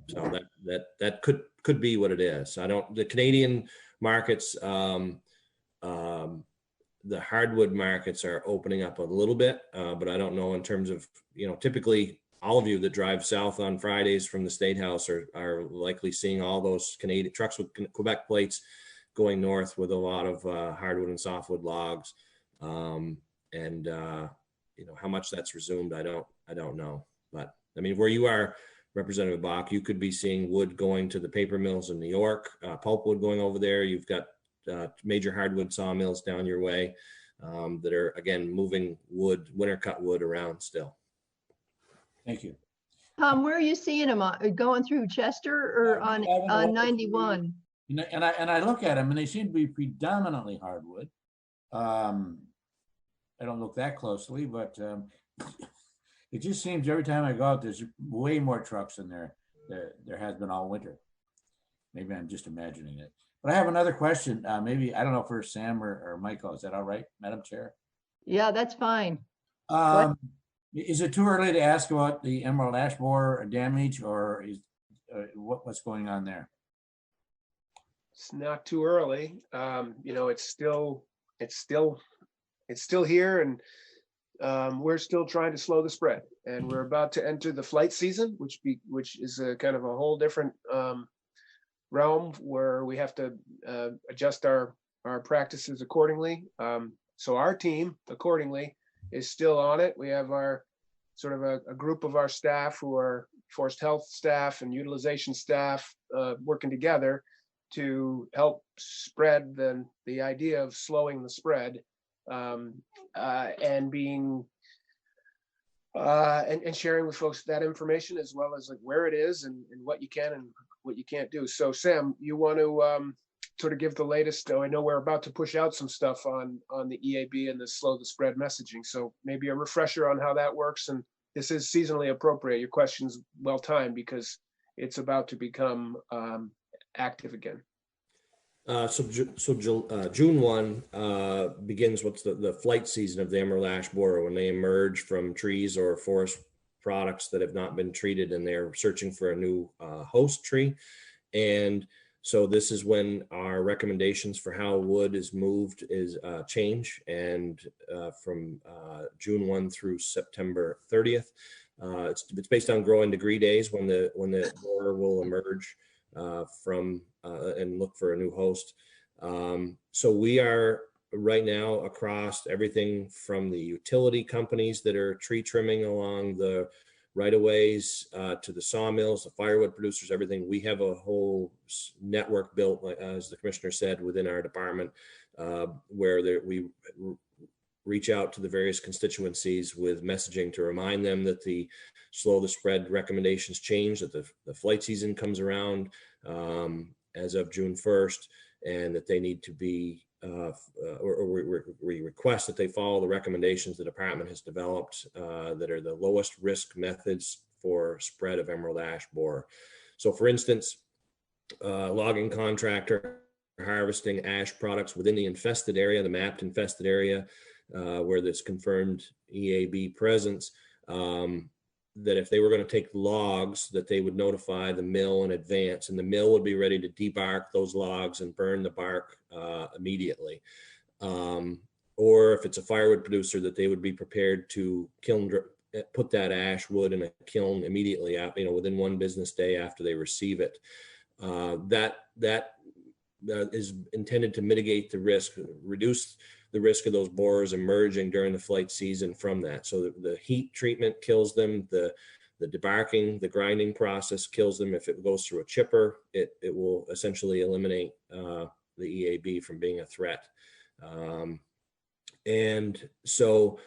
So that could be what it is. The Canadian markets, the hardwood markets are opening up a little bit, but I don't know in terms of, typically all of you that drive south on Fridays from the State House are likely seeing all those Canadian trucks with Quebec plates going north with a lot of hardwood and softwood logs. How much that's resumed, I don't know. But I mean, where you are, Representative Bach, you could be seeing wood going to the paper mills in New York, pulpwood going over there. You've got major hardwood sawmills down your way that are, again, moving wood, winter cut wood around still. Thank you. Where are you seeing them? Going through Chester or on 91? And I look at them and they seem to be predominantly hardwood. I don't look that closely, but it just seems every time I go out, there's way more trucks than there has been all winter. Maybe I'm just imagining it. But I have another question. Maybe, I don't know, for Sam or Michael. Is that all right, Madam Chair? Yeah, that's fine. Is it too early to ask about the emerald ash borer damage, or is what's going on there? It's not too early. It's still here, and we're still trying to slow the spread. And we're about to enter the flight season, which is a kind of a whole different realm where we have to adjust our practices accordingly. So our team, accordingly, is still on it. We have our sort of a group of our staff who are forest health staff and utilization staff working together to help spread the idea of slowing the spread and being and sharing with folks that information, as well as like where it is and what you can and what you can't do. So Sam, you want to sort of give the latest? I know we're about to push out some stuff on the EAB and the slow the spread messaging. So maybe a refresher on how that works. And this is seasonally appropriate. Your question's well timed because it's about to become active again. June 1 begins what's the flight season of the emerald ash borer, when they emerge from trees or forest products that have not been treated, and they're searching for a new host tree. And so this is when our recommendations for how wood is moved is change, and from June 1 through September 30th. It's based on growing degree days when the borer will emerge from and look for a new host. So we are right now across everything from the utility companies that are tree trimming along the right-of-ways to the sawmills, the firewood producers, everything. We have a whole network built, as the commissioner said, within our department, where we reach out to the various constituencies with messaging to remind them that the slow the spread recommendations change, that the flight season comes around as of June 1st, and that they need to be, we request that they follow the recommendations the department has developed that are the lowest risk methods for spread of emerald ash borer. So for instance, logging contractor harvesting ash products within the infested area, the mapped infested area, where there's confirmed EAB presence, that if they were going to take logs, that they would notify the mill in advance, and the mill would be ready to debark those logs and burn the bark immediately. Or if it's a firewood producer, that they would be prepared to put that ash wood in a kiln immediately, within 1 business day after they receive it. That is intended to mitigate the risk, reduce the risk of those borers emerging during the flight season from that. So the heat treatment kills them, the debarking, the grinding process kills them. If it goes through a chipper, it will essentially eliminate the EAB from being a threat. And so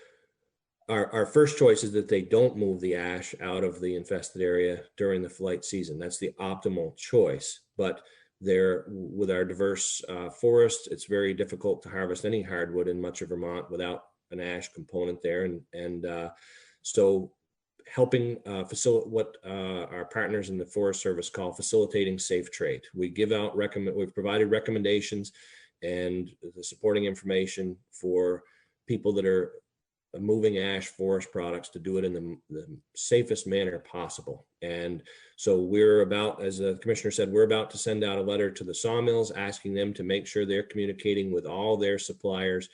our first choice is that they don't move the ash out of the infested area during the flight season. That's the optimal choice. But with our diverse forests, it's very difficult to harvest any hardwood in much of Vermont without an ash component there. And so helping facilitate what our partners in the Forest Service call facilitating safe trade. We give out we've provided recommendations and the supporting information for people that are moving ash forest products to do it in the safest manner possible. And so we're about, as the commissioner said, we're about to send out a letter to the sawmills asking them to make sure they're communicating with all their suppliers,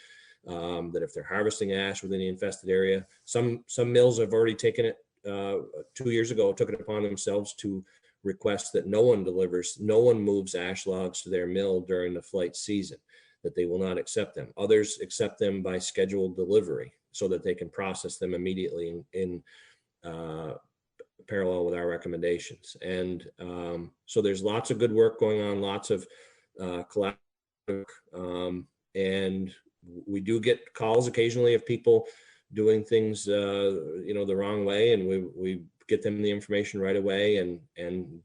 that if they're harvesting ash within the infested area, some mills have already taken it 2 years ago, took it upon themselves to request that no one moves ash logs to their mill during the flight season, that they will not accept them. Others accept them by scheduled delivery so that they can process them immediately in parallel with our recommendations. And so there's lots of good work going on, lots of collaborative, and we do get calls occasionally of people doing things, the wrong way, and we get them the information right away. And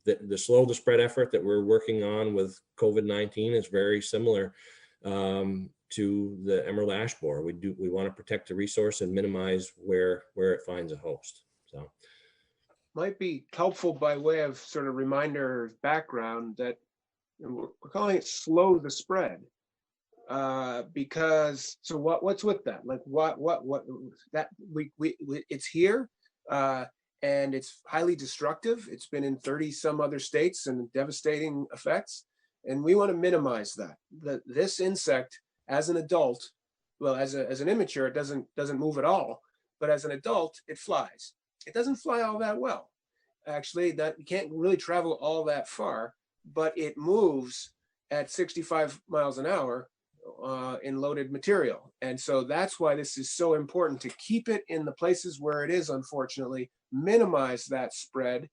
the slow to spread effort that we're working on with COVID-19 is very similar to the emerald ash borer. We want to protect the resource and minimize where it finds a host. So might be helpful by way of sort of reminder background that we're calling it slow the spread. Because so what's with that? Like what that we it's here, and it's highly destructive. It's been in 30 some other states and devastating effects, and we want to minimize that. This insect, as an adult, well, as an immature, it doesn't move at all, but as an adult, it flies. It doesn't fly all that well, actually. That you can't really travel all that far, but it moves at 65 miles an hour. In loaded material. And so that's why this is so important, to keep it in the places where it is, unfortunately, minimize that spread.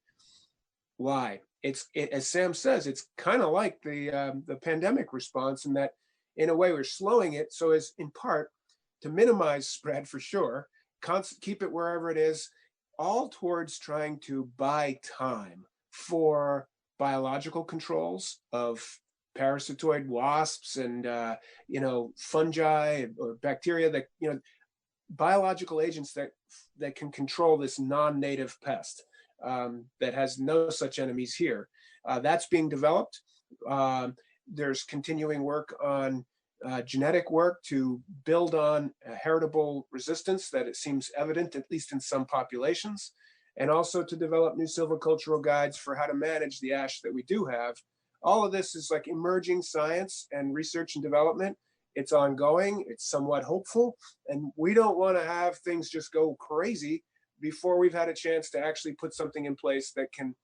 Why? As Sam says, it's kind of like the pandemic response, in that in a way we're slowing it so as in part to minimize spread for sure, keep it wherever it is, all towards trying to buy time for biological controls of parasitoid wasps and fungi or bacteria, that biological agents that can control this non-native pest that has no such enemies here. That's being developed. There's continuing work on genetic work to build on heritable resistance that it seems evident, at least in some populations, and also to develop new silvicultural guides for how to manage the ash that we do have. All of this is like emerging science and research and development. It's ongoing, it's somewhat hopeful, and we don't want to have things just go crazy before we've had a chance to actually put something in place that can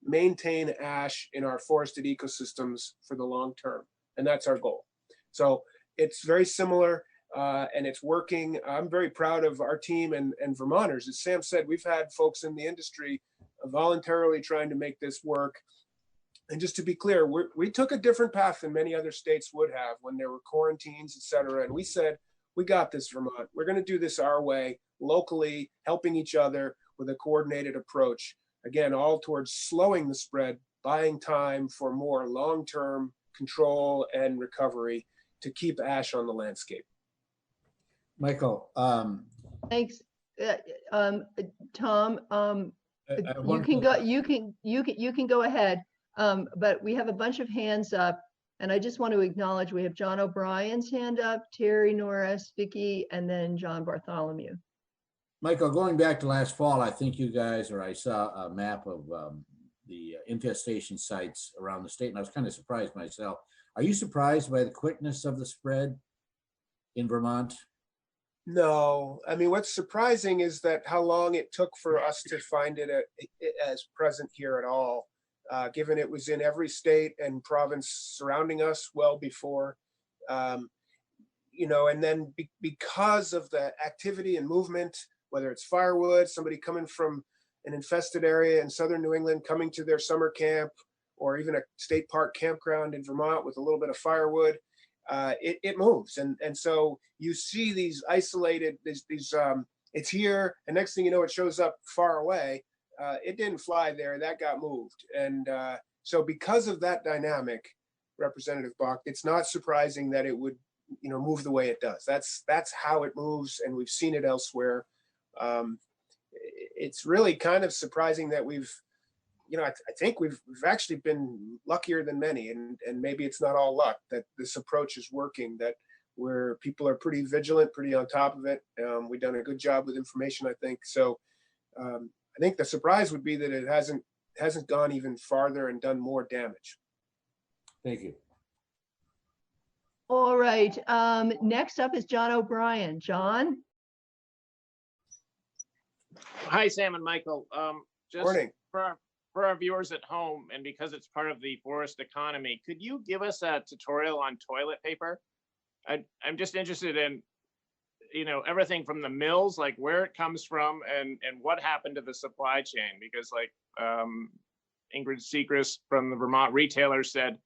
maintain ash in our forested ecosystems for the long term. And that's our goal. So it's very similar and it's working. I'm very proud of our team and Vermonters. As Sam said, we've had folks in the industry voluntarily trying to make this work. And just to be clear, we took a different path than many other states would have when there were quarantines, et cetera. And we said, we got this, Vermont. We're going to do this our way, locally, helping each other with a coordinated approach. Again, all towards slowing the spread, buying time for more long-term control and recovery to keep ash on the landscape. Michael. Thanks, Tom. You can go. You can go ahead. But we have a bunch of hands up, and I just want to acknowledge we have John O'Brien's hand up, Terry Norris, Vicky, and then John Bartholomew. Michael, going back to last fall, I think you guys, or I saw a map of the infestation sites around the state, and I was kind of surprised myself. Are you surprised by the quickness of the spread in Vermont? No, I mean, what's surprising is that how long it took for us to find it as present here at all. Given it was in every state and province surrounding us well before, and then because of the activity and movement, whether it's firewood, somebody coming from an infested area in southern New England coming to their summer camp, or even a state park campground in Vermont with a little bit of firewood, it moves. And so you see these isolated, it's here, and next thing you know, it shows up far away. It didn't fly there, that got moved. And so because of that dynamic, Representative Bach, it's not surprising that it would, move the way it does. That's how it moves, and we've seen it elsewhere. it's really kind of surprising that we've, I think we've actually been luckier than many, and maybe it's not all luck that this approach is working, that where people are pretty vigilant, pretty on top of it. We've done a good job with information, I think. So I think the surprise would be that it hasn't gone even farther and done more damage. Thank you. All right. Next up is John O'Brien. John? Hi, Sam and Michael. Just Morning. For our viewers at home, and because it's part of the forest economy, could you give us a tutorial on toilet paper? I'm just interested in, everything from the mills, like where it comes from and what happened to the supply chain, because like Ingrid Seacrest from the Vermont retailer said,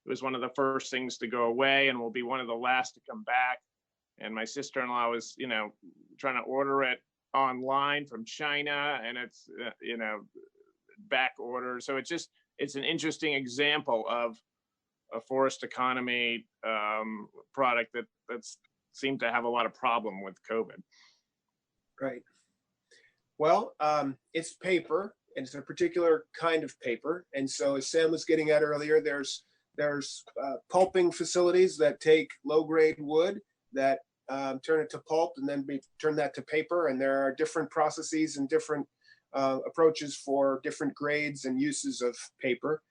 it was one of the first things to go away and will be one of the last to come back. And my sister-in-law was, trying to order it online from China, and it's, back order. So it's an interesting example of a forest economy product that's seemed to have a lot of problem with COVID. Right. Well, it's paper, and it's a particular kind of paper. And so as Sam was getting at earlier, there's pulping facilities that take low-grade wood that turn it to pulp, and then turn that to paper. And there are different processes and different approaches for different grades and uses of paper.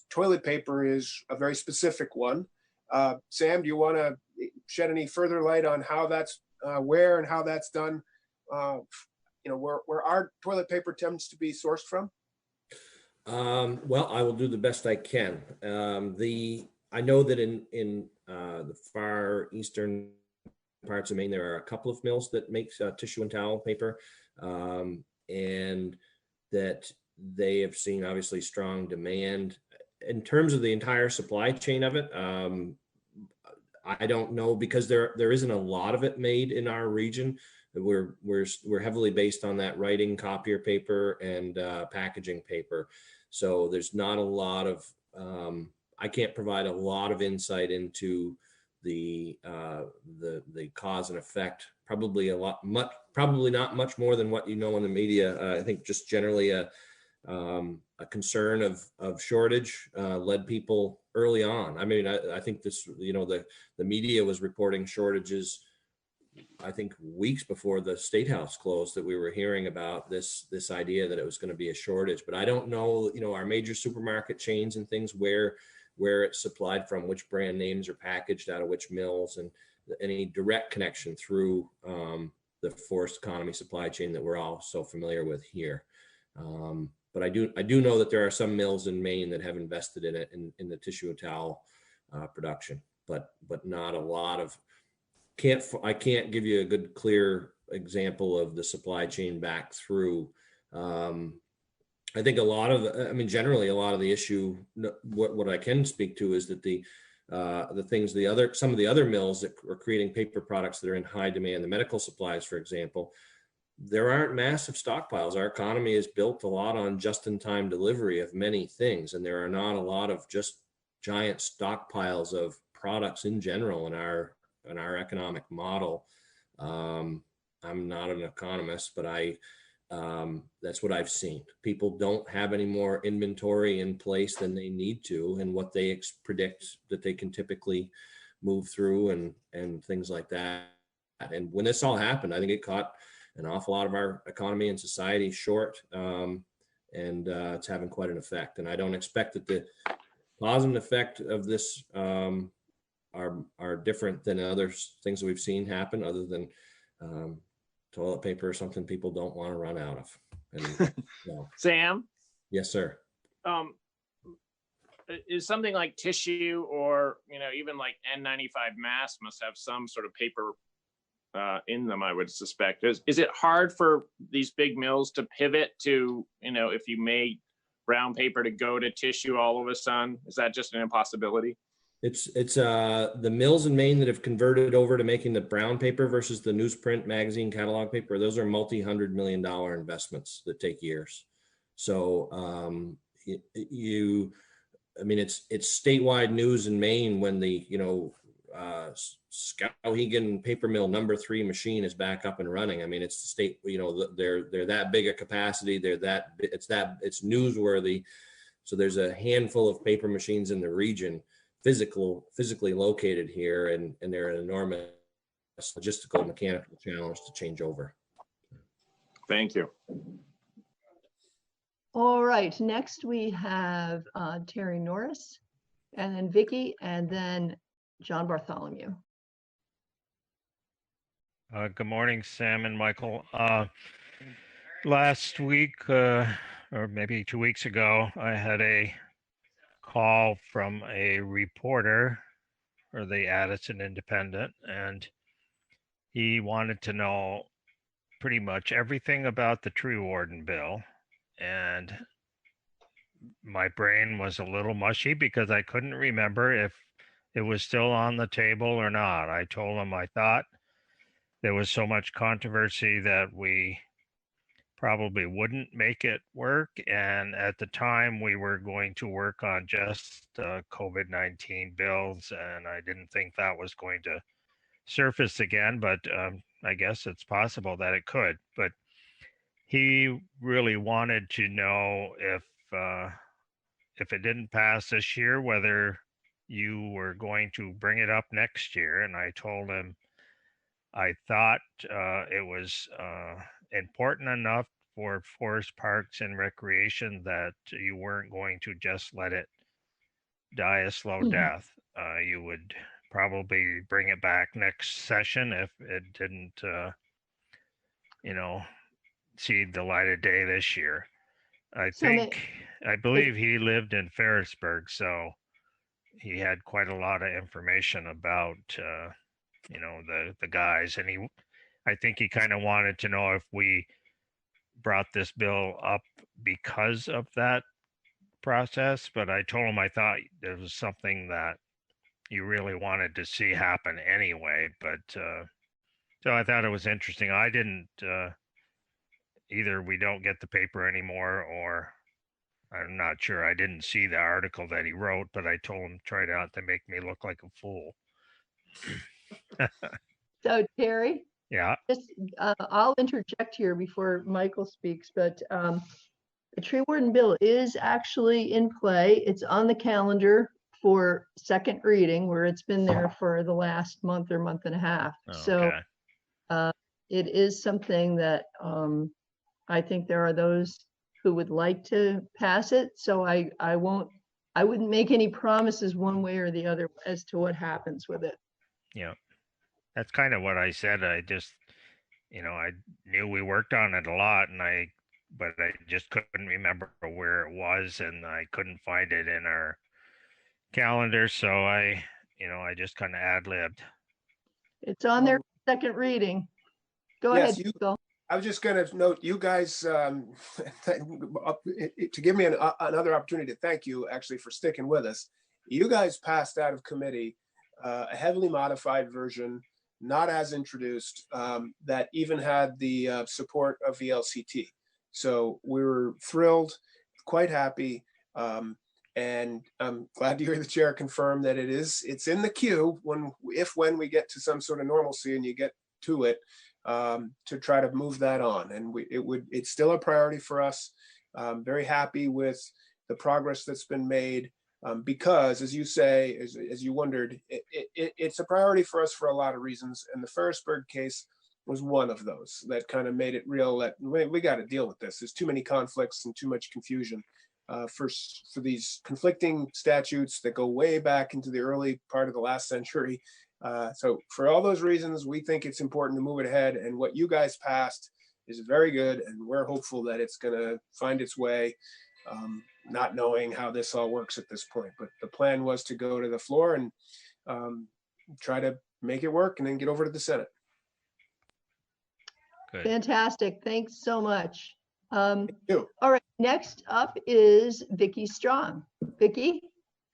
Toilet paper is a very specific one. Sam, do you want to shed any further light on how that's where and how that's done? Where our toilet paper tends to be sourced from? Well, I will do the best I can. I know that in the far eastern parts of Maine, there are a couple of mills that make tissue and towel paper, and that they have seen obviously strong demand. In terms of the entire supply chain of it, I don't know, because there isn't a lot of it made in our region. We're heavily based on that writing copier paper and packaging paper. So there's not a lot of, I can't provide a lot of insight into the cause and effect. Probably not much more than what you know in the media. I think just generally a concern of shortage led people early on. I mean, I think this, the media was reporting shortages, I think weeks before the State House closed, that we were hearing about this idea that it was going to be a shortage. But I don't know, our major supermarket chains and things, where it's supplied from, which brand names are packaged out of which mills, and any direct connection through the forest economy supply chain that we're all so familiar with here. But I do know that there are some mills in Maine that have invested in it in the tissue and towel production, but not a lot of. I can't give you a good clear example of the supply chain back through. I think generally a lot of the issue, what I can speak to is that some of the other mills that are creating paper products that are in high demand, the medical supplies, for example, there aren't massive stockpiles. Our economy is built a lot on just-in-time delivery of many things, and there are not a lot of just giant stockpiles of products in general in our economic model. I'm not an economist, but that's what I've seen. People don't have any more inventory in place than they need to, and what they predict that they can typically move through and things like that. And when this all happened, I think it caught an awful lot of our economy and society short, and it's having quite an effect. And I don't expect that the cause and effect of this are different than other things that we've seen happen, other than toilet paper is something people don't want to run out of. And, Sam? Yes, sir. Is something like tissue or, even like N95 masks must have some sort of paper in them, I would suspect. Is it hard for these big mills to pivot to, if you made brown paper, to go to tissue all of a sudden? Is that just an impossibility? It's the mills in Maine that have converted over to making the brown paper versus the newsprint magazine catalog paper. Those are multi-$100-million investments that take years. So it's statewide news in Maine when the Skowhegan paper mill #3 machine is back up and running. I mean, it's the state, they're that big a capacity. It's newsworthy. So there's a handful of paper machines in the region physically located here, and they're an enormous logistical mechanical challenge to change over. Thank you. All right, next we have Terry Norris, and then Vicky, and then John Bartholomew. Good morning, Sam and Michael. Last week, or maybe 2 weeks ago, I had a call from a reporter for the Addison Independent, and he wanted to know pretty much everything about the tree warden bill. And my brain was a little mushy because I couldn't remember if it was still on the table or not. I told him I thought there was so much controversy that we probably wouldn't make it work. And at the time, we were going to work on just COVID-19 bills, and I didn't think that was going to surface again, but I guess it's possible that it could. But he really wanted to know if it didn't pass this year, whether you were going to bring it up next year. And I told him I thought it was important enough for forest parks and recreation that you weren't going to just let it die a slow death. You would probably bring it back next session if it didn't, see the light of day this year. I believe he lived in Ferrisburg, so he had quite a lot of information about, the guys, and I think he kind of wanted to know if we brought this bill up because of that process, but I told him I thought there was something that you really wanted to see happen anyway. But so I thought it was interesting. I didn't either we don't get the paper anymore, or I'm not sure. I didn't see the article that he wrote, but I told him try not to make me look like a fool. So Terry? Yeah. I'll interject here before Michael speaks, but the tree warden bill is actually in play. It's on the calendar for second reading, where it's been there for the last month or month and a half. So it is something that I think there are those who would like to pass it. So I wouldn't make any promises one way or the other as to what happens with it. Yeah. That's kind of what I said. I just, I knew we worked on it a lot, but I just couldn't remember where it was, and I couldn't find it in our calendar. So I just kind of ad-libbed. It's on their second reading. Go Yes, ahead, Phil. I was just going to note, you guys, to give me another opportunity to thank you actually for sticking with us. You guys passed out of committee a heavily modified version, not as introduced, that even had the support of VLCT. So we were thrilled, quite happy, and I'm glad to hear the chair confirm that it's in the queue when we get to some sort of normalcy and you get to it, to try to move that on. And it's still a priority for us. Very happy with the progress that's been made. Because, as you say, as you wondered, it's a priority for us for a lot of reasons. And the Ferrisburg case was one of those that kind of made it real that we got to deal with this. There's too many conflicts and too much confusion for these conflicting statutes that go way back into the early part of the last century. So for all those reasons, we think it's important to move it ahead. And what you guys passed is very good. And we're hopeful that it's going to find its way. Not knowing how this all works at this point, but the plan was to go to the floor and try to make it work and then get over to the Senate. Good. Fantastic. Thanks so much. All right, next up is Vicky Strong. Vicky?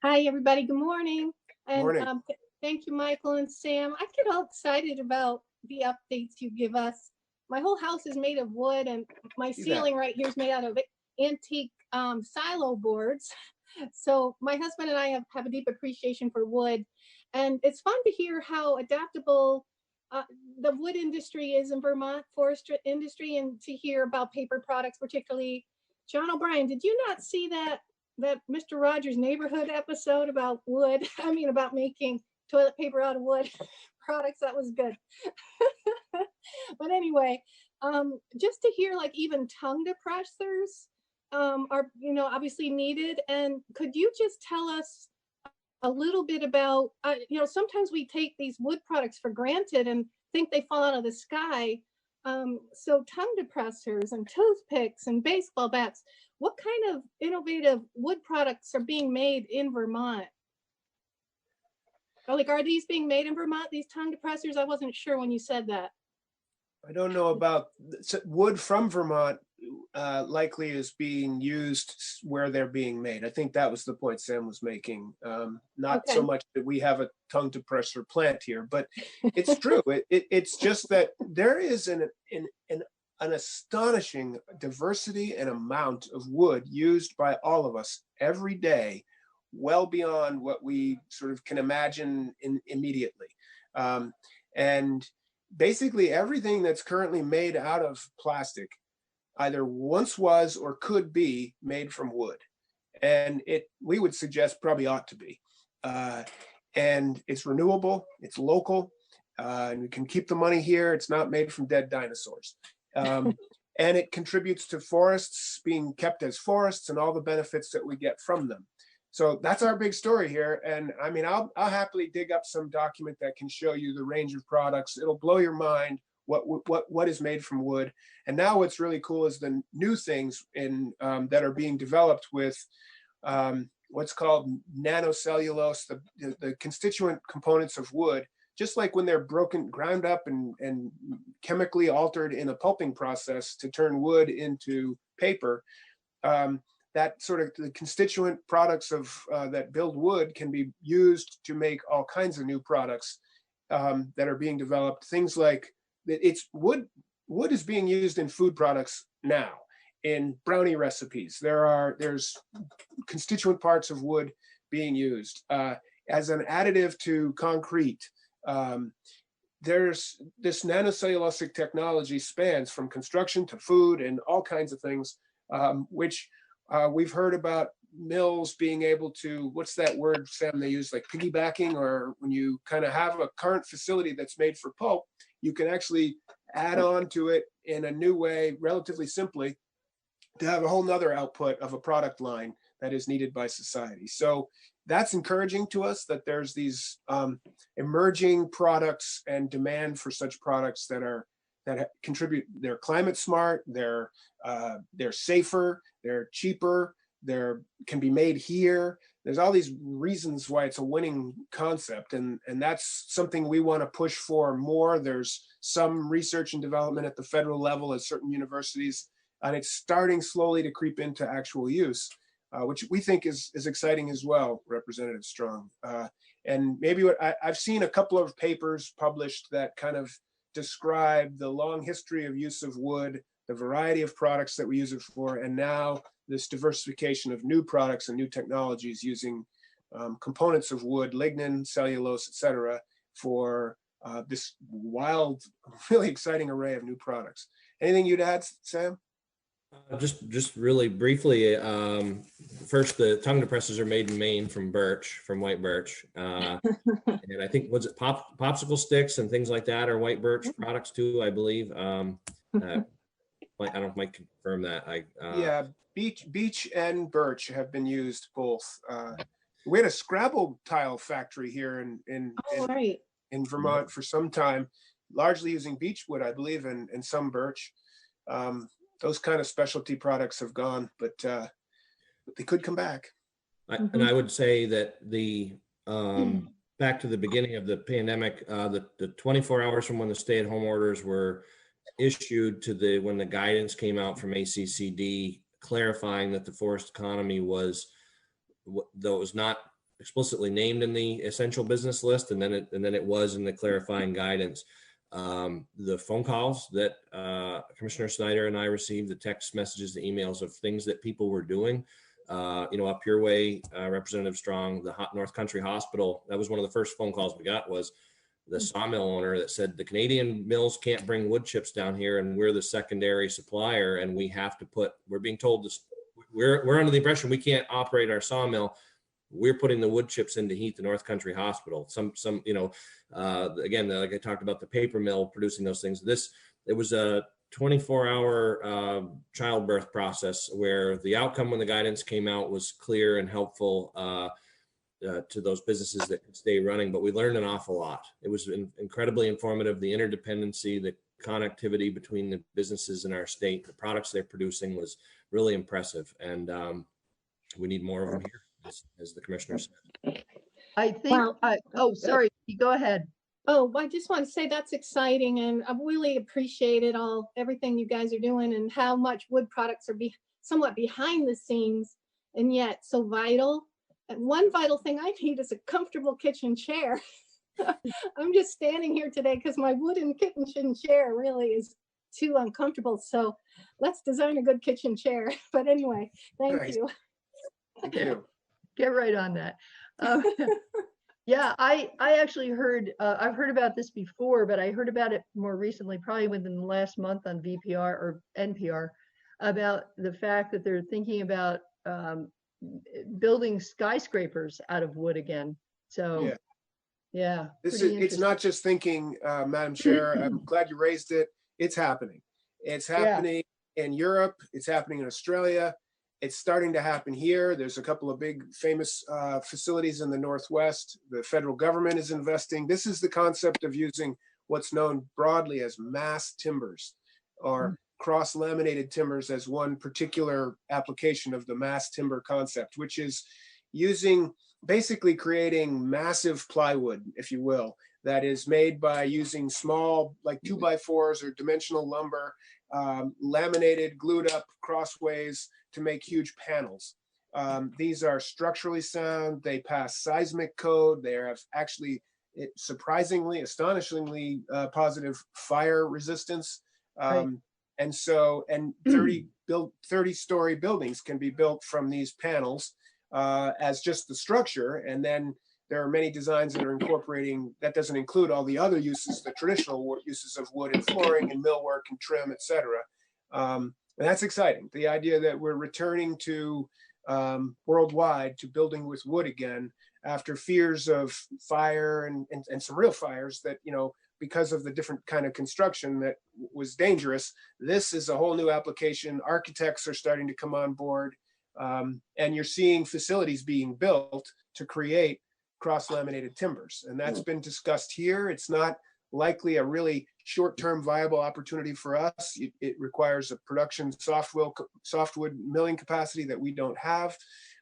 Hi, everybody. Good morning. And Morning. Thank you, Michael and Sam. I get all excited about the updates you give us. My whole house is made of wood, and my ceiling right here is made out of antique silo boards. So my husband and I have a deep appreciation for wood. And it's fun to hear how adaptable the wood industry is in Vermont, forestry industry, and to hear about paper products, particularly. John O'Brien, did you not see that Mr. Rogers' Neighborhood episode about wood? I mean, about making toilet paper out of wood products. That was good. But anyway, just to hear like even tongue depressors are, you know, obviously needed. And could you just tell us a little bit about, you know, sometimes we take these wood products for granted and think they fall out of the sky. So tongue depressors and toothpicks and baseball bats, what kind of innovative wood products are being made in Vermont? Like, are these being made in Vermont, these tongue depressors? I wasn't sure when you said that. I don't know about wood from Vermont. Likely is being used where they're being made. I think that was the point Sam was making. Not so much that we have a tongue depressor plant here, but it's true. It's just that there is an astonishing diversity and amount of wood used by all of us every day, well beyond what we sort of can imagine immediately. And basically everything that's currently made out of plastic either once was or could be made from wood. And we would suggest probably ought to be. And it's renewable, it's local, and we can keep the money here. It's not made from dead dinosaurs. And it contributes to forests being kept as forests and all the benefits that we get from them. So that's our big story here. And I mean, I'll happily dig up some document that can show you the range of products. It'll blow your mind what is made from wood. And now what's really cool is the new things that are being developed with what's called nanocellulose, the constituent components of wood, just like when they're ground up and chemically altered in a pulping process to turn wood into paper. That sort of the constituent products of that build wood can be used to make all kinds of new products that are being developed. Things like it's wood is being used in food products now, in brownie recipes. There's constituent parts of wood being used as an additive to concrete. There's this nanocellulosic technology spans from construction to food and all kinds of things, which we've heard about mills being able to, what's that word, Sam, they use, like piggybacking, or when you kind of have a current facility that's made for pulp, you can actually add on to it in a new way, relatively simply, to have a whole nother output of a product line that is needed by society. So that's encouraging to us that there's these emerging products and demand for such products that contribute. They're climate smart, they're safer, they're cheaper, can be made here. There's all these reasons why it's a winning concept, and that's something we want to push for more. There's some research and development at the federal level at certain universities, and it's starting slowly to creep into actual use, which we think is exciting as well, Representative Strong. And maybe I've seen a couple of papers published that kind of describe the long history of use of wood, the variety of products that we use it for, and now this diversification of new products and new technologies using components of wood, lignin, cellulose, et cetera, for this wild, really exciting array of new products. Anything you'd add, Sam? Just really briefly, first, the tongue depressors are made in Maine from white birch. And I think, was it popsicle sticks and things like that are white birch products too, I believe. I don't know if Mike can confirm that. Yeah, beech and birch have been used both. We had a Scrabble tile factory here in Vermont for some time, largely using beech wood, I believe, and some birch. Those kind of specialty products have gone, but they could come back. And I would say that back to the beginning of the pandemic, the 24 hours from when the stay-at-home orders were issued to when the guidance came out from ACCD clarifying that the forest economy was, though it was not explicitly named in the essential business list, and then it was in the clarifying guidance. The phone calls that Commissioner Snyder and I received, the text messages, the emails of things that people were doing up your way, Representative Strong, the North Country Hospital. That was one of the first phone calls we got, was the sawmill owner that said the Canadian mills can't bring wood chips down here, and we're the secondary supplier, and we have to we're being told this, we're under the impression we can't operate our sawmill. We're putting the wood chips in to heat the North Country Hospital. Again, like I talked about the paper mill producing those things. It was a 24-hour childbirth process where the outcome when the guidance came out was clear and helpful to those businesses that could stay running. But we learned an awful lot. It was incredibly informative. The interdependency, the connectivity between the businesses in our state, the products they're producing was really impressive. And we need more of them here, as the commissioner said. I think, sorry, go ahead. Oh, I just want to say that's exciting, and I really appreciated everything you guys are doing and how much wood products are somewhat behind the scenes and yet so vital. And one vital thing I need is a comfortable kitchen chair. I'm just standing here today because my wooden kitchen chair really is too uncomfortable. So let's design a good kitchen chair. But anyway, thank you. Thank you. Get right on that. Yeah, I actually heard, I've heard about this before, but I heard about it more recently, probably within the last month on VPR or NPR, about the fact that they're thinking about building skyscrapers out of wood again. So, yeah. It's not just thinking, Madam Chair. I'm glad you raised it. It's happening. It's happening in Europe. It's happening in Australia. It's starting to happen here. There's a couple of big famous facilities in the Northwest. The federal government is investing. This is the concept of using what's known broadly as mass timbers, or cross-laminated timbers as one particular application of the mass timber concept, which is basically creating massive plywood, if you will, that is made by using small, like 2x4s or dimensional lumber, laminated, glued up crossways to make huge panels. These are structurally sound. They pass seismic code. They have actually surprisingly, astonishingly positive fire resistance. And 30-story buildings can be built from these panels as just the structure. And then there are many designs that are incorporating, that doesn't include all the other uses, the traditional uses of wood and flooring and millwork and trim, et cetera. And that's exciting. The idea that we're returning to worldwide to building with wood again after fears of fire and some real fires that, because of the different kind of construction that was dangerous. This is a whole new application. Architects are starting to come on board, and you're seeing facilities being built to create cross-laminated timbers. And that's been discussed here. It's not likely a really short-term viable opportunity for us. It requires a production softwood milling capacity that we don't have.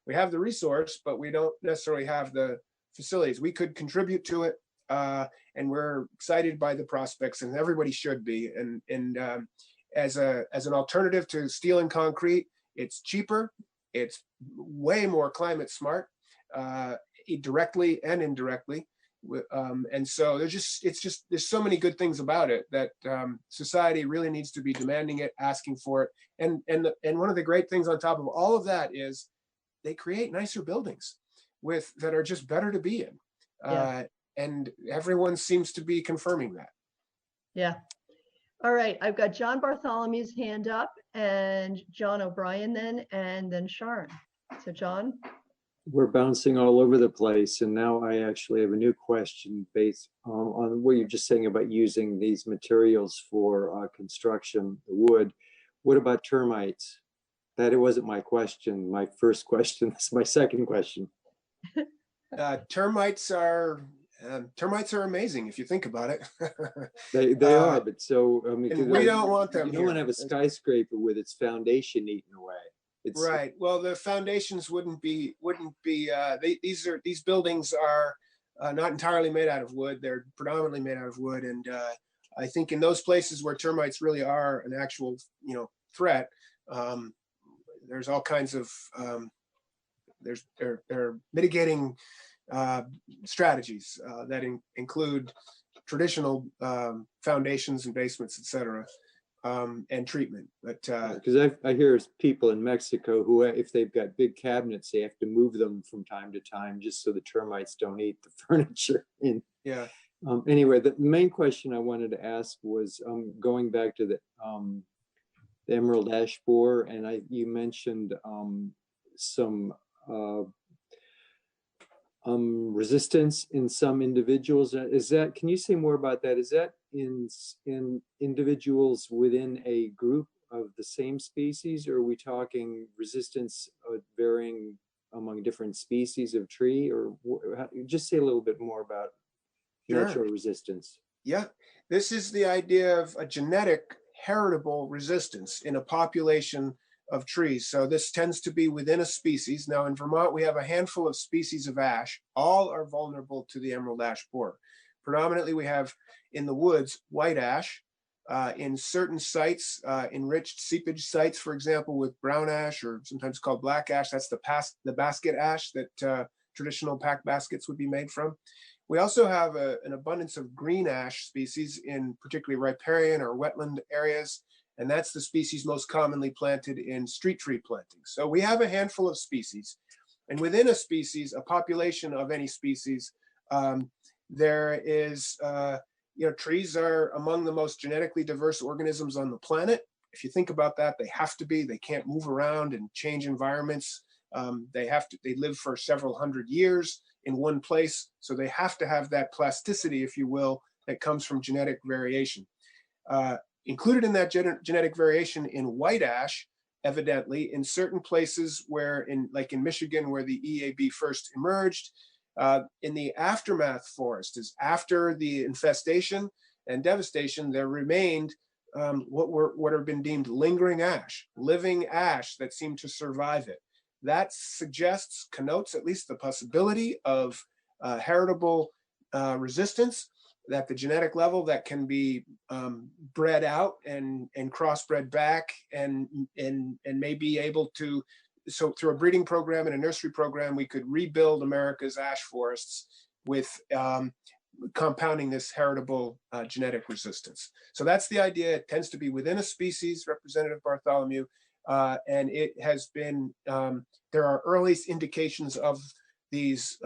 We have the resource, but we don't necessarily have the facilities. We could contribute to it, and we're excited by the prospects, and everybody should be. And as an alternative to steel and concrete, it's cheaper, it's way more climate smart, directly and indirectly. And so there's so many good things about it that society really needs to be demanding it, asking for it. And one of the great things on top of all of that is they create nicer buildings that are just better to be in. And everyone seems to be confirming that. Yeah. All right. I've got John Bartholomew's hand up, and John O'Brien and then Sharon. So John. We're bouncing all over the place, and now I actually have a new question based on what you're just saying about using these materials for construction, the wood. What about termites? That it wasn't my question. My first question. This is my second question. Termites are amazing if you think about it. they are, but so I mean, we don't want them. You don't want to have a skyscraper with its foundation eaten away. Right. Well, the foundations wouldn't be. These buildings are not entirely made out of wood. They're predominantly made out of wood, and I think in those places where termites really are an actual, threat, there's all kinds of there are mitigating strategies that include traditional foundations and basements, et cetera. and treatment. But because I hear people in Mexico who, if they've got big cabinets, they have to move them from time to time just so the termites don't eat the furniture. And yeah. Anyway, the main question I wanted to ask was going back to the emerald ash borer, and you mentioned some resistance in some individuals. Is that? Can you say more about that? Is that in individuals within a group of the same species, or are we talking resistance varying among different species of tree? Or just say a little bit more about natural resistance. Yeah, this is the idea of a genetic heritable resistance in a population of trees. So this tends to be within a species. Now in Vermont, we have a handful of species of ash. All are vulnerable to the emerald ash borer. Predominantly, we have in the woods white ash. In certain sites, enriched seepage sites, for example, with brown ash or sometimes called black ash. That's the basket ash that traditional pack baskets would be made from. We also have an abundance of green ash species in particularly riparian or wetland areas, and that's the species most commonly planted in street tree plantings. So we have a handful of species, and within a species, a population of any species, there is, trees are among the most genetically diverse organisms on the planet. If you think about that, they have to be. They can't move around and change environments. They live for several hundred years in one place. So they have to have that plasticity, if you will, that comes from genetic variation. Included in that genetic variation in white ash, evidently, in certain places where, like in Michigan, where the EAB first emerged, in the aftermath forest, is after the infestation and devastation, there remained what have been deemed lingering ash, living ash that seemed to survive it. That connotes at least the possibility of heritable resistance, that the genetic level that can be bred out and crossbred back and may be able to, so through a breeding program and a nursery program, we could rebuild America's ash forests with compounding this heritable genetic resistance. So that's the idea. It tends to be within a species, Representative Bartholomew, and it has been, there are early indications of this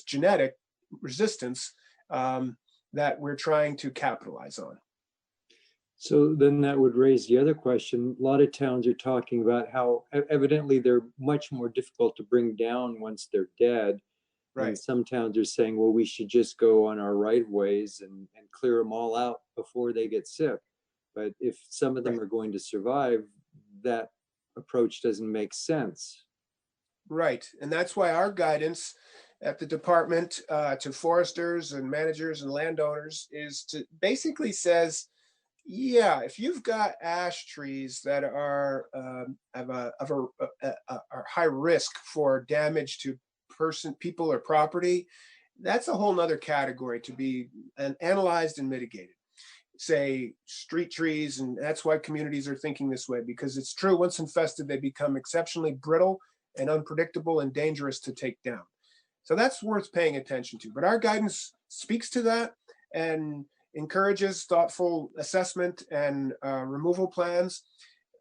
genetic resistance that we're trying to capitalize on. So then that would raise the other question. A lot of towns are talking about how evidently they're much more difficult to bring down once they're dead. Right. And some towns are saying, well, we should just go on our right ways and clear them all out before they get sick. But if some of them are going to survive, that approach doesn't make sense. Right. And that's why our guidance at the department to foresters and managers and landowners is to basically says, yeah, if you've got ash trees that are are high risk for damage to people or property, that's a whole nother category to be analyzed and mitigated. Say street trees, and that's why communities are thinking this way, because it's true, once infested, they become exceptionally brittle and unpredictable and dangerous to take down. So that's worth paying attention to. But our guidance speaks to that and encourages thoughtful assessment and removal plans.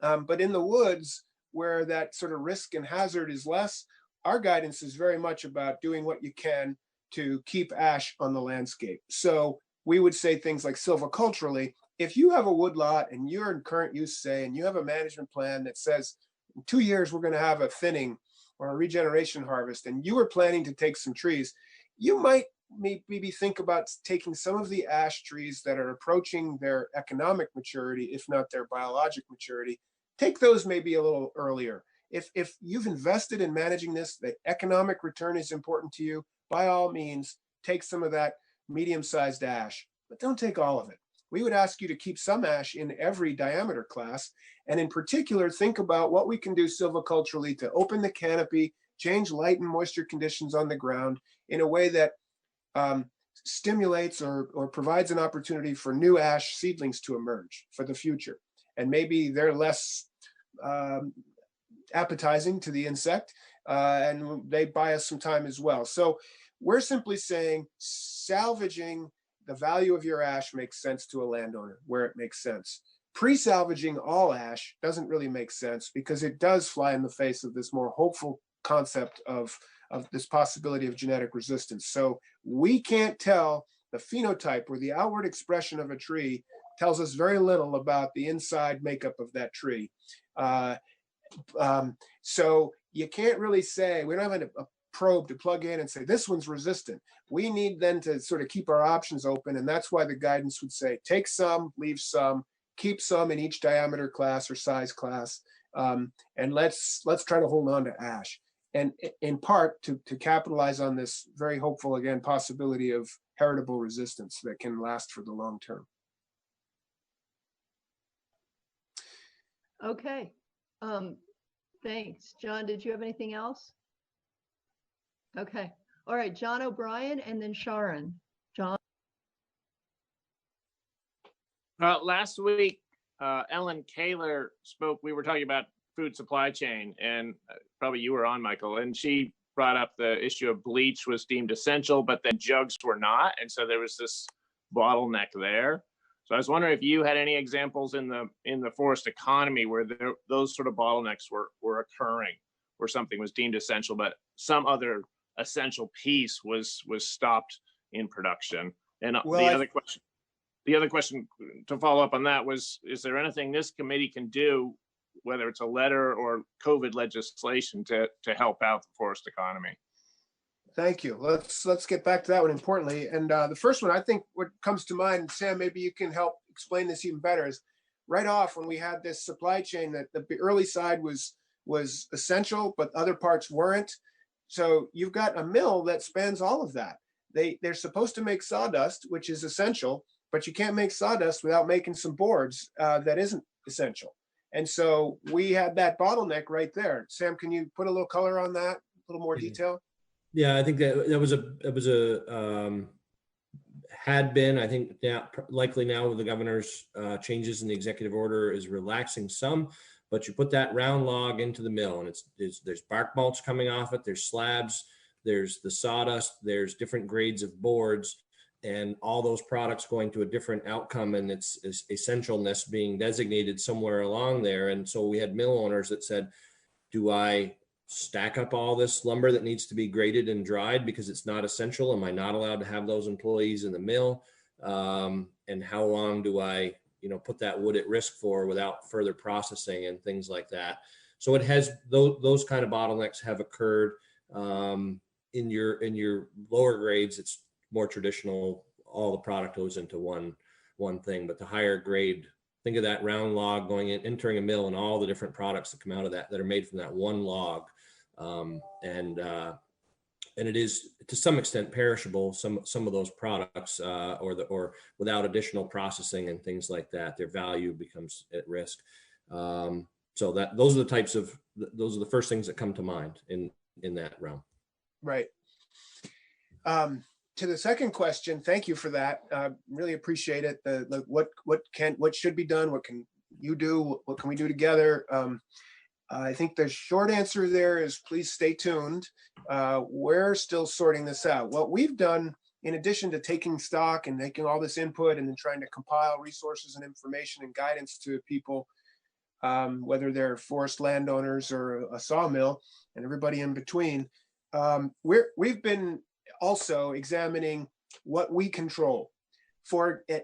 But in the woods, where that sort of risk and hazard is less, our guidance is very much about doing what you can to keep ash on the landscape. So we would say things like silviculturally, if you have a wood lot and you're in current use, say, and you have a management plan that says in 2 years, we're going to have a thinning or a regeneration harvest, and you were planning to take some trees, you might maybe think about taking some of the ash trees that are approaching their economic maturity, if not their biologic maturity, take those maybe a little earlier. If you've invested in managing this, the economic return is important to you, by all means, take some of that medium-sized ash, but don't take all of it. We would ask you to keep some ash in every diameter class, and in particular, think about what we can do silviculturally to open the canopy, change light and moisture conditions on the ground in a way that stimulates or provides an opportunity for new ash seedlings to emerge for the future. And maybe they're less appetizing to the insect, and they buy us some time as well. So we're simply saying salvaging the value of your ash makes sense to a landowner where it makes sense. Pre-salvaging all ash doesn't really make sense because it does fly in the face of this more hopeful concept of this possibility of genetic resistance. So we can't tell the phenotype or the outward expression of a tree tells us very little about the inside makeup of that tree. So you can't really say, we don't have a probe to plug in and say, this one's resistant. We need then to sort of keep our options open. And that's why the guidance would say, take some, leave some, keep some in each diameter class or size class. And let's try to hold on to ash. And in part to capitalize on this very hopeful, again, possibility of heritable resistance that can last for the long term. Okay. Thanks. John, did you have anything else? Okay. All right. John O'Brien and then Sharon. John? Last week, Ellen Kaler spoke. We were talking about food supply chain, and probably you were on, Michael, and she brought up the issue of bleach was deemed essential, but then jugs were not. And so there was this bottleneck there. So I was wondering if you had any examples in the forest economy where those sort of bottlenecks were occurring, where something was deemed essential, but some other essential piece was stopped in production. And the other question to follow up on that was, is there anything this committee can do, whether it's a letter or COVID legislation, to help out the forest economy? Thank you. Let's get back to that one importantly. And the first one, I think what comes to mind, Sam, maybe you can help explain this even better, is right off when we had this supply chain that the early side was essential, but other parts weren't. So you've got a mill that spans all of that. They're supposed to make sawdust, which is essential, but you can't make sawdust without making some boards that isn't essential. And so we had that bottleneck right there. Sam, can you put a little color on that, a little more detail? Yeah, I think that was had been, I think now, likely now with the governor's changes in the executive order is relaxing some, but you put that round log into the mill and there's bark mulch coming off it, there's slabs, there's the sawdust, there's different grades of boards, and all those products going to a different outcome and its essentialness being designated somewhere along there. And so we had mill owners that said, do I stack up all this lumber that needs to be graded and dried because it's not essential? Am I not allowed to have those employees in the mill? And how long do I, put that wood at risk for without further processing and things like that? So it has those kind of bottlenecks have occurred. In your lower grades, it's more traditional. All the product goes into one thing, but the higher grade, think of that round log going in, entering a mill, and all the different products that come out of that are made from that one log. And it is to some extent perishable. Some of those products, or without additional processing and things like that, their value becomes at risk. So those are the first things that come to mind in that realm. Right. To the second question, thank you for that. Really appreciate it. What should be done? What can you do? What can we do together? I think the short answer there is please stay tuned. We're still sorting this out. What we've done, in addition to taking stock and making all this input and then trying to compile resources and information and guidance to people, whether they're forest landowners or a sawmill and everybody in between, we've been also examining what we control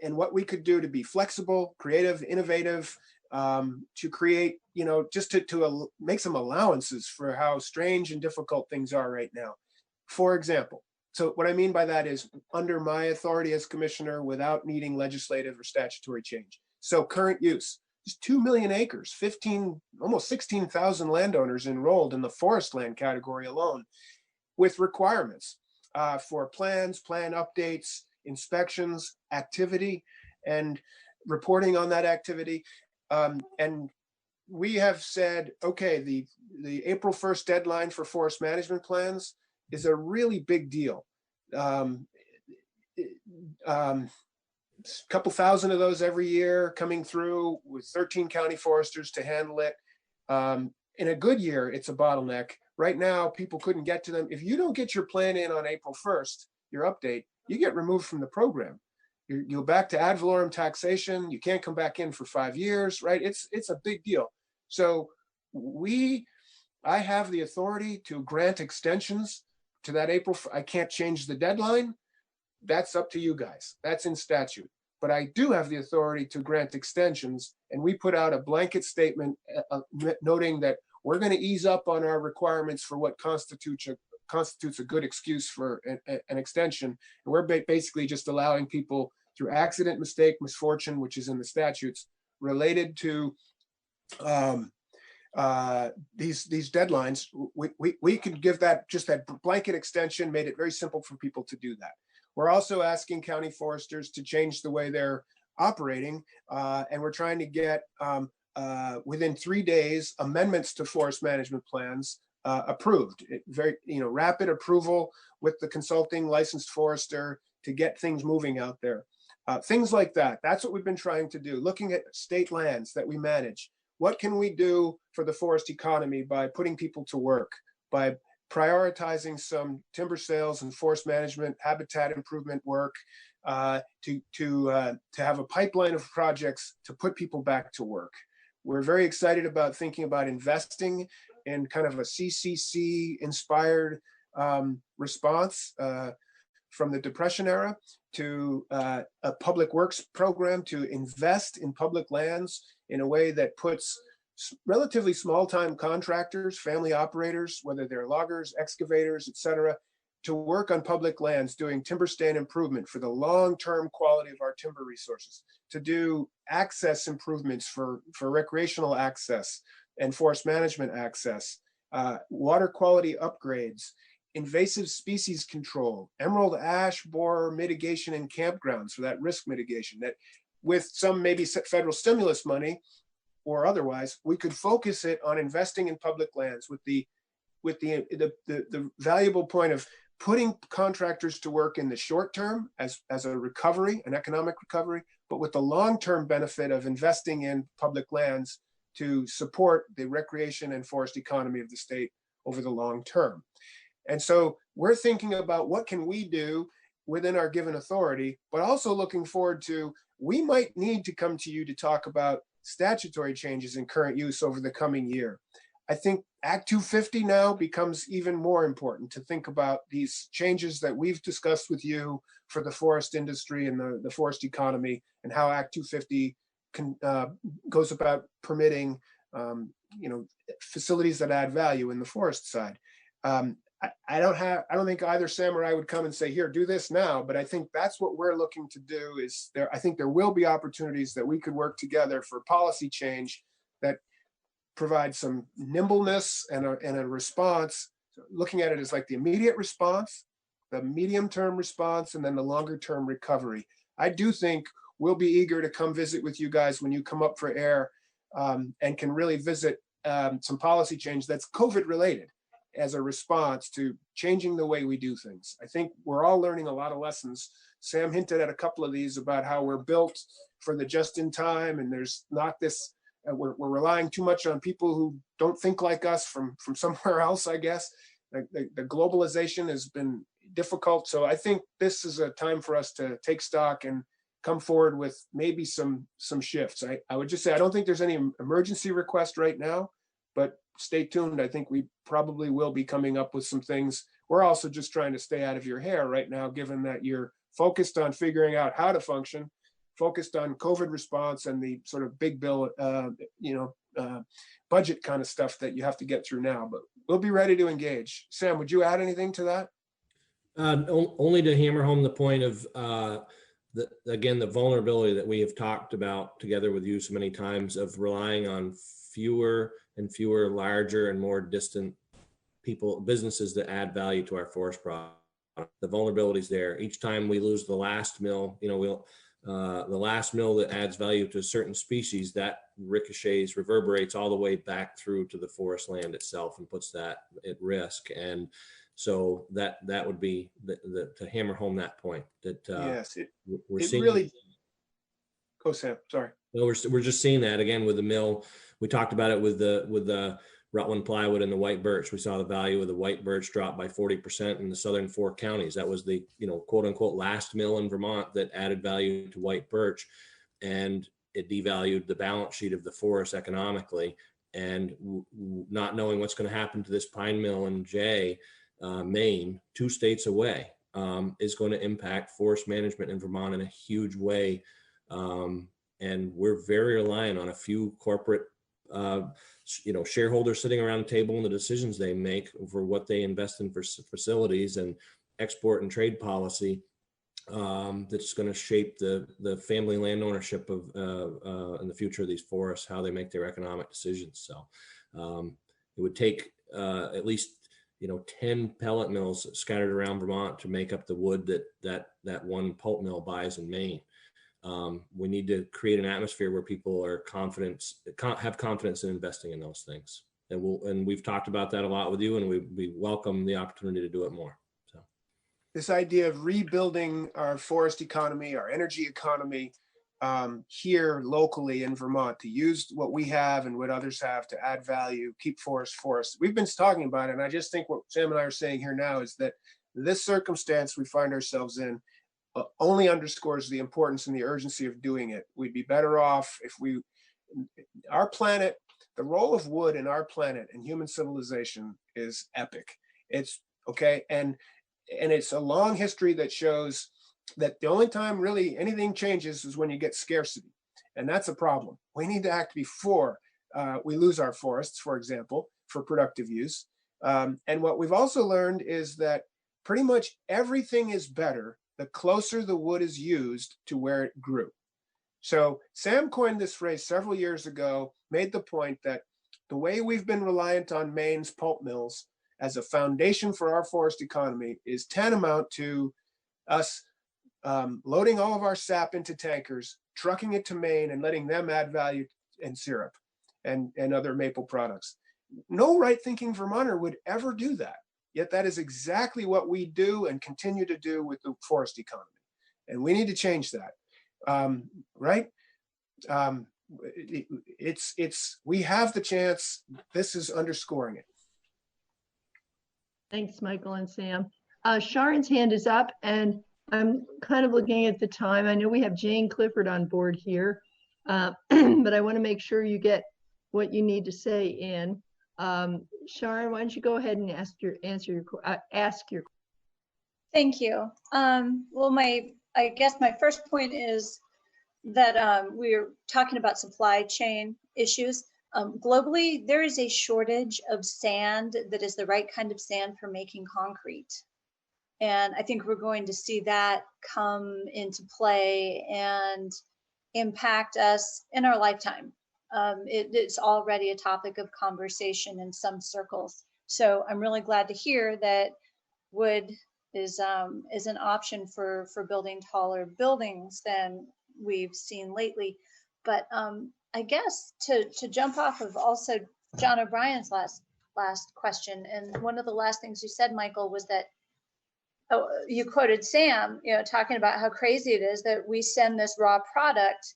and what we could do to be flexible, creative, innovative, to create, just to make some allowances for how strange and difficult things are right now. For example, so what I mean by that is under my authority as commissioner without needing legislative or statutory change. So current use, there's 2 million acres, almost 16,000 landowners enrolled in the forest land category alone with requirements for plan updates, inspections, activity, and reporting on that activity. And we have said, okay, the April 1st deadline for forest management plans is a really big deal. Couple thousand of those every year coming through with 13 county foresters to handle it. In a good year, it's a bottleneck. Right now, people couldn't get to them. If you don't get your plan in on April 1st, your update, you get removed from the program. You're back to ad valorem taxation. You can't come back in for 5 years, right? It's a big deal. So I have the authority to grant extensions to that April. I can't change the deadline. That's up to you guys. That's in statute. But I do have the authority to grant extensions. And we put out a blanket statement noting that we're going to ease up on our requirements for what constitutes a good excuse for an extension. And we're basically just allowing people through accident, mistake, misfortune, which is in the statutes related to these deadlines. We could give that just that blanket extension, made it very simple for people to do that. We're also asking county foresters to change the way they're operating, and we're trying to get within 3 days amendments to forest management plans approved. Very rapid approval with the consulting licensed forester to get things moving out there. Things like that. That's what we've been trying to do. Looking at state lands that we manage. What can we do for the forest economy by putting people to work, by prioritizing some timber sales and forest management, habitat improvement work, to have a pipeline of projects to put people back to work. We're very excited about thinking about investing in kind of a CCC inspired response from the Depression era to a public works program to invest in public lands in a way that puts relatively small time contractors, family operators, whether they're loggers, excavators, et cetera, to work on public lands doing timber stand improvement for the long-term quality of our timber resources, to do access improvements for recreational access and forest management access, water quality upgrades, invasive species control, emerald ash borer mitigation in campgrounds for that risk mitigation, that with some maybe federal stimulus money or otherwise, we could focus it on investing in public lands with the valuable point of putting contractors to work in the short term as a recovery, an economic recovery, but with the long-term benefit of investing in public lands to support the recreation and forest economy of the state over the long term. And so we're thinking about what can we do within our given authority, but also looking forward to, we might need to come to you to talk about statutory changes in current use over the coming year. I think Act 250 now becomes even more important to think about these changes that we've discussed with you for the forest industry and the forest economy, and how Act 250 goes about permitting facilities that add value in the forest side. I don't think either Sam or I would come and say, here, do this now, but I think that's what we're looking to do. I think there will be opportunities that we could work together for policy change that provide some nimbleness and a response, looking at it as like the immediate response, the medium-term response, and then the longer-term recovery. I do think we'll be eager to come visit with you guys when you come up for air, and can really visit some policy change that's COVID related as a response to changing the way we do things. I think we're all learning a lot of lessons. Sam hinted at a couple of these about how we're built for the just in time, and there's not this, we're relying too much on people who don't think like us from somewhere else, I guess. The globalization has been difficult. So I think this is a time for us to take stock and come forward with maybe some shifts. I would just say, I don't think there's any emergency request right now, but stay tuned. I think we probably will be coming up with some things. We're also just trying to stay out of your hair right now, given that you're focused on figuring out how to function, focused on COVID response and the sort of big bill, budget kind of stuff that you have to get through now, but we'll be ready to engage. Sam, would you add anything to that? Only to hammer home the point of, again, the vulnerability that we have talked about together with you so many times of relying on fewer and fewer, larger and more distant businesses that add value to our forest product. The vulnerability is there. Each time we lose the last mill, the last mill that adds value to a certain species, that reverberates all the way back through to the forest land itself and puts that at risk. And so that would be to hammer home that point that yes, we're it seeing. Really, go Sam, sorry. Well, we're just seeing that again with the mill. We talked about it with the Rutland plywood and the white birch. We saw the value of the white birch drop by 40% in the southern 4 counties. That was the, quote unquote, last mill in Vermont that added value to white birch, and it devalued the balance sheet of the forest economically. And not knowing what's going to happen to this pine mill in Jay, Maine, 2 states away, is going to impact forest management in Vermont in a huge way. And we're very reliant on a few corporate shareholders sitting around the table and the decisions they make for what they invest in for facilities and export and trade policy, that's going to shape the family land ownership of in the future of these forests, how they make their economic decisions. So it would take at least 10 pellet mills scattered around Vermont to make up the wood that one pulp mill buys in Maine. We need to create an atmosphere where people are have confidence in investing in those things. And we've talked about that a lot with you, and we welcome the opportunity to do it more. So this idea of rebuilding our forest economy, our energy economy, here locally in Vermont, to use what we have and what others have to add value, keep forests. We've been talking about it, and I just think what Sam and I are saying here now is that this circumstance we find ourselves in only underscores the importance and the urgency of doing it. We'd be better off if our planet, the role of wood in our planet and human civilization is epic. It's okay. And it's a long history that shows that the only time really anything changes is when you get scarcity. And that's a problem. We need to act before we lose our forests, for example, for productive use. And what we've also learned is that pretty much everything is better the closer the wood is used to where it grew. So Sam coined this phrase several years ago, made the point that the way we've been reliant on Maine's pulp mills as a foundation for our forest economy is tantamount to us loading all of our sap into tankers, trucking it to Maine, and letting them add value and syrup and other maple products. No right-thinking Vermonter would ever do that. Yet that is exactly what we do and continue to do with the forest economy. And we need to change that, right? We have the chance. This is underscoring it. Thanks, Michael and Sam. Sharon's hand is up, and I'm kind of looking at the time. I know we have Jane Clifford on board here, but I want to make sure you get what you need to say in. Sharon, why don't you go ahead and ask your. Thank you. Well, I guess my first point is that we're talking about supply chain issues. Globally, there is a shortage of sand that is the right kind of sand for making concrete. And I think we're going to see that come into play and impact us in our lifetime. It's already a topic of conversation in some circles. So I'm really glad to hear that wood is an option for building taller buildings than we've seen lately. But I guess to jump off of also John O'Brien's last question, and one of the last things you said, Michael, was that you quoted Sam, talking about how crazy it is that we send this raw product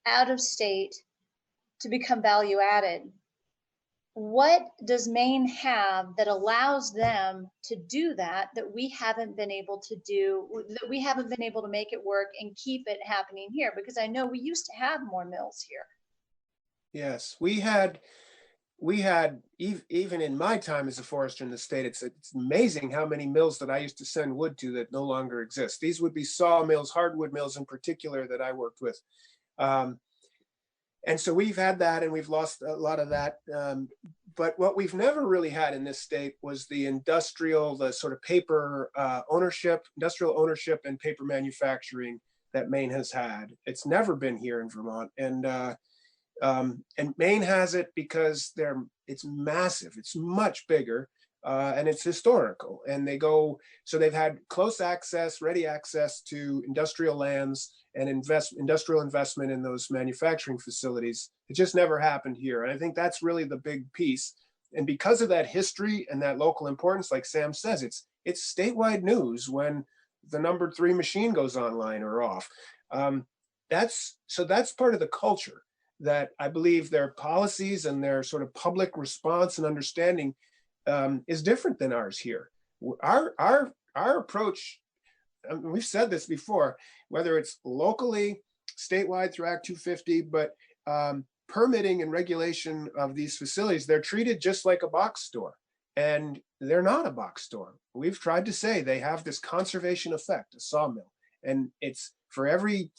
out of state to become value added. What does Maine have that allows them to do that we haven't been able to do, that we haven't been able to make it work and keep it happening here? Because I know we used to have more mills here. Yes, we had even in my time as a forester in the state, it's amazing how many mills that I used to send wood to that no longer exist. These would be sawmills, hardwood mills in particular that I worked with. And so we've had that, and we've lost a lot of that. But what we've never really had in this state was the sort of paper industrial ownership and paper manufacturing that Maine has had. It's never been here in Vermont. And Maine has it because it's massive. It's much bigger, and it's historical. And so they've had close access, ready access to industrial lands and industrial investment in those manufacturing facilities. It just never happened here. And I think that's really the big piece. And because of that history and that local importance, like Sam says, it's statewide news when the number 3 machine goes online or off. That's part of the culture. that I believe their policies and their sort of public response and understanding is different than ours here. Our approach, I mean, we've said this before, whether it's locally, statewide through Act 250, but permitting and regulation of these facilities, they're treated just like a box store. And they're not a box store. We've tried to say they have this conservation effect, a sawmill. And it's for every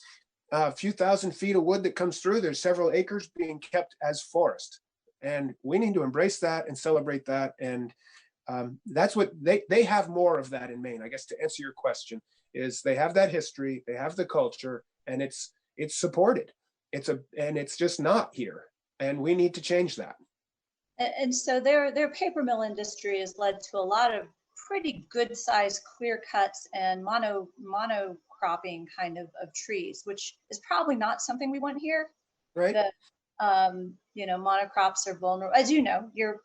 few thousand feet of wood that comes through, there's several acres being kept as forest. And we need to embrace that and celebrate that. And that's what they have more of that in Maine. I guess to answer your question is they have that history, they have the culture, and it's supported. And it's just not here. And we need to change that. And so their paper mill industry has led to a lot of pretty good sized clear cuts and monocropping kind of trees, which is probably not something we want here. Right. Monocrops are vulnerable. As you know, you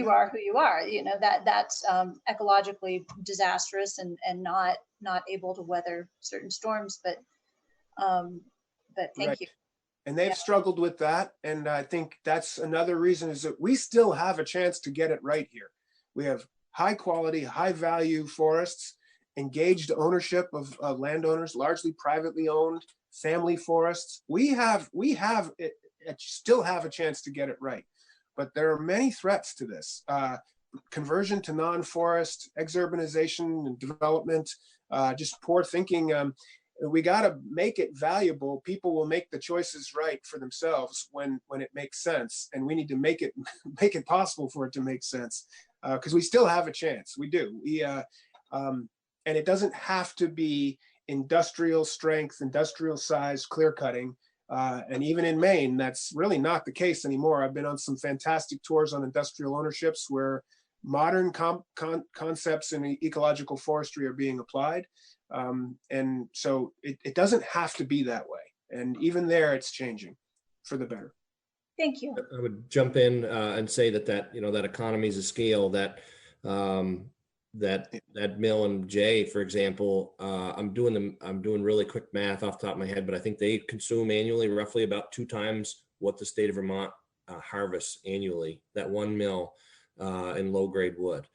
are who you are. That's ecologically disastrous and not able to weather certain storms. But thank you. And they've struggled with that. And I think that's another reason is that we still have a chance to get it right here. We have high quality, high value forests, engaged ownership of landowners, largely privately owned, family forests. We still have a chance to get it right. But there are many threats to this. Conversion to non-forest, exurbanization and development, just poor thinking. We got to make it valuable. People will make the choices right for themselves when it makes sense, and we need to make it possible for it to make sense, because we still have a chance. We do. And it doesn't have to be industrial strength, industrial size clear cutting. And even in Maine, that's really not the case anymore. I've been on some fantastic tours on industrial ownerships where modern concepts in ecological forestry are being applied. And so it doesn't have to be that way. And even there, it's changing for the better. Thank you. I would jump in and say that economies of scale, that mill in Jay, for example, I'm doing really quick math off the top of my head, but I think they consume annually roughly about 2 times what the state of Vermont harvests annually, that one mill in low grade wood.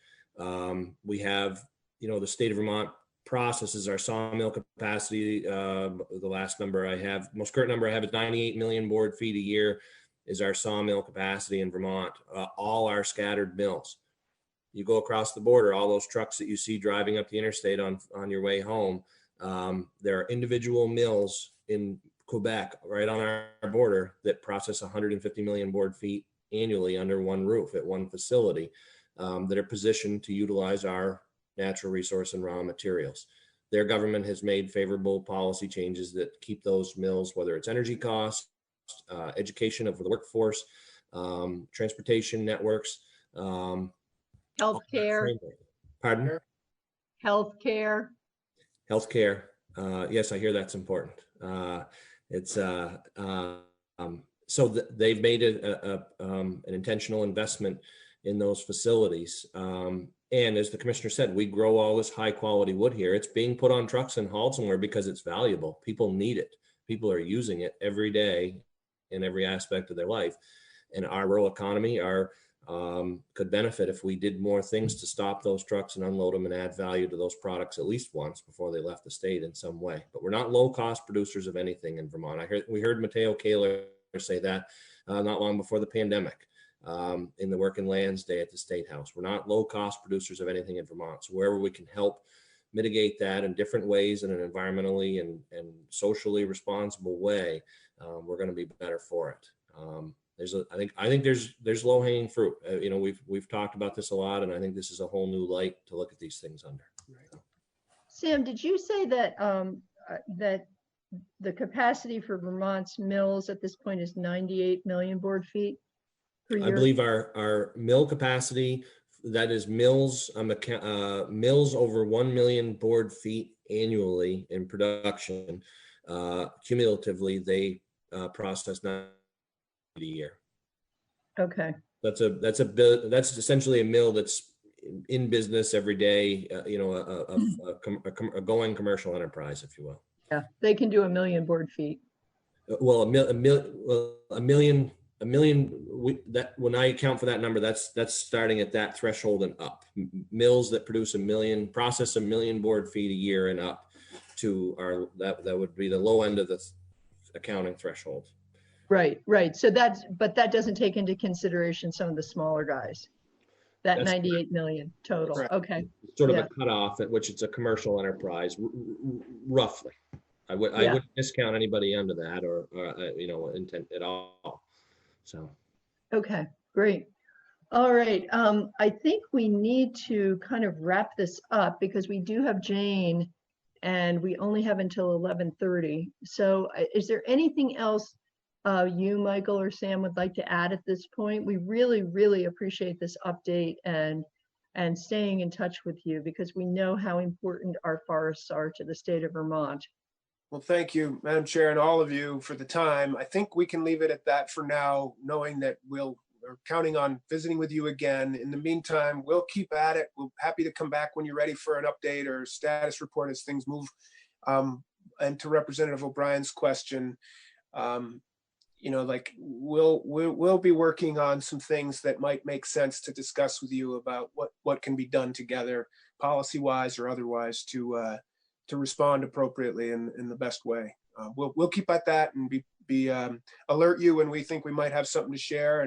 We have, the state of Vermont processes our sawmill capacity. The last number I have, most current number I have is 98 million board feet a year is our sawmill capacity in Vermont, all our scattered mills. You go across the border, all those trucks that you see driving up the interstate on your way home, there are individual mills in Quebec, right on our border, that process 150 million board feet annually under one roof at one facility, that are positioned to utilize our natural resource and raw materials. Their government has made favorable policy changes that keep those mills, whether it's energy costs, education of the workforce, transportation networks, healthcare. Pardon? Healthcare. Healthcare. Yes, I hear that's important. So they've made an intentional investment in those facilities. And as the commissioner said, we grow all this high quality wood here. It's being put on trucks and hauled somewhere because it's valuable. People need it. People are using it every day in every aspect of their life. And our rural economy could benefit if we did more things to stop those trucks and unload them and add value to those products at least once before they left the state in some way. But we're not low cost producers of anything in Vermont. We heard Mateo Kaler say that not long before the pandemic in the Working Lands Day at the State House. We're not low cost producers of anything in Vermont. So wherever we can help mitigate that in different ways in an environmentally and socially responsible way, we're going to be better for it. I think there's low hanging fruit. We've talked about this a lot, and I think this is a whole new light to look at these things under. Right. Sam, did you say that that the capacity for Vermont's mills at this point is 98 million board feet per year? I believe our mill capacity, that is mills over 1 million board feet annually in production. Cumulatively, they process 90 a year. Okay. That's essentially a mill that's in business every day. A going commercial enterprise, if you will. Yeah, they can do 1 million board feet. well, a million, that when I account for that number, that's starting at that threshold and up. Mills that produce process 1 million board feet a year and up to that would be the low end of the accounting threshold. Right, right. So but that doesn't take into consideration some of the smaller guys. That That's 98 million total. Okay. Sort of Yeah. a cutoff at which it's a commercial enterprise, roughly. I Yeah. wouldn't discount anybody under that or intent at all. So. Okay, great. All right. I think we need to kind of wrap this up because we do have Jane and we only have until 11:30. So is there anything else you, Michael, or Sam would like to add at this point? We really, really appreciate this update and staying in touch with you because we know how important our forests are to the state of Vermont. Well, thank you, Madam Chair, and all of you for the time. I think we can leave it at that for now, knowing that we're counting on visiting with you again. In the meantime, we'll keep at it. We're happy to come back when you're ready for an update or status report as things move. And to Representative O'Brien's question, we'll be working on some things that might make sense to discuss with you about what can be done together, policy-wise or otherwise, to respond appropriately in the best way. We'll keep at that and alert you when we think we might have something to share,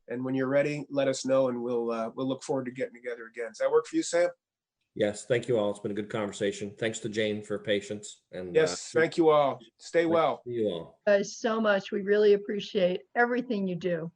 and when you're ready, let us know, and we'll look forward to getting together again. Does that work for you, Sam? Yes, thank you all. It's been a good conversation. Thanks to Jane for patience. And yes, thank you all. Stay well. See you all. Guys, so much. We really appreciate everything you do.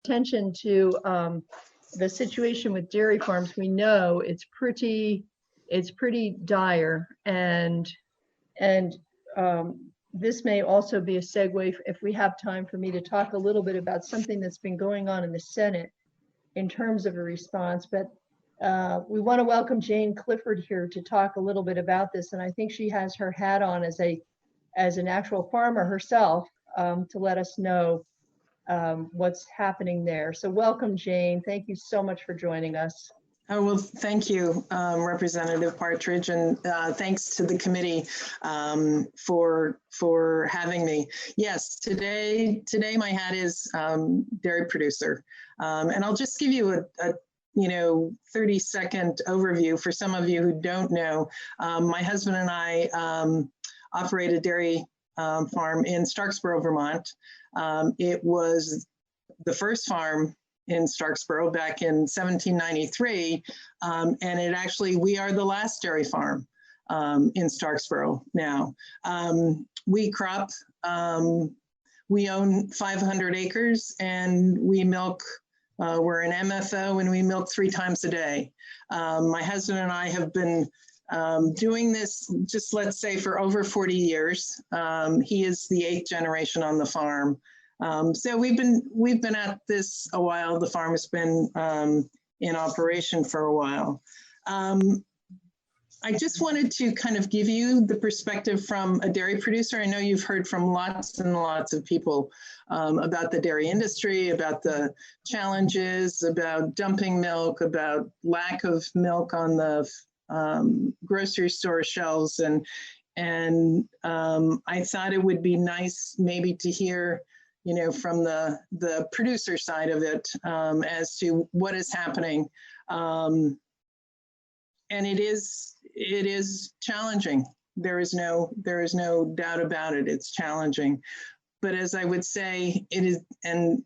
attention to the situation with dairy farms. We know it's pretty dire, and this may also be a segue if we have time for me to talk a little bit about something that's been going on in the Senate in terms of a response. But we want to welcome Jane Clifford here to talk a little bit about this, and I think she has her hat on as an actual farmer herself, to let us know what's happening there. So welcome, Jane. Thank you so much for joining us. Oh, well, thank you, Representative Partridge, and thanks to the committee for having me. Yes, today my hat is dairy producer, and I'll just give you a 30-second overview for some of you who don't know. My husband and I operate a dairy farm in Starksboro, Vermont. It was the first farm in Starksboro back in 1793, and we are the last dairy farm in Starksboro now. We crop, we own 500 acres, and we milk, we're an MFO, and we milk 3 times a day. My husband and I have been doing this, just let's say, for over 40 years. He is the 8th generation on the farm. So we've been at this a while. The farm has been in operation for a while. I just wanted to kind of give you the perspective from a dairy producer. I know you've heard from lots and lots of people about the dairy industry, about the challenges, about dumping milk, about lack of milk on the grocery store shelves, and I thought it would be nice maybe to hear, from the producer side of it, as to what is happening. And it is challenging. There is no doubt about it. It's challenging. But as I would say, it is, and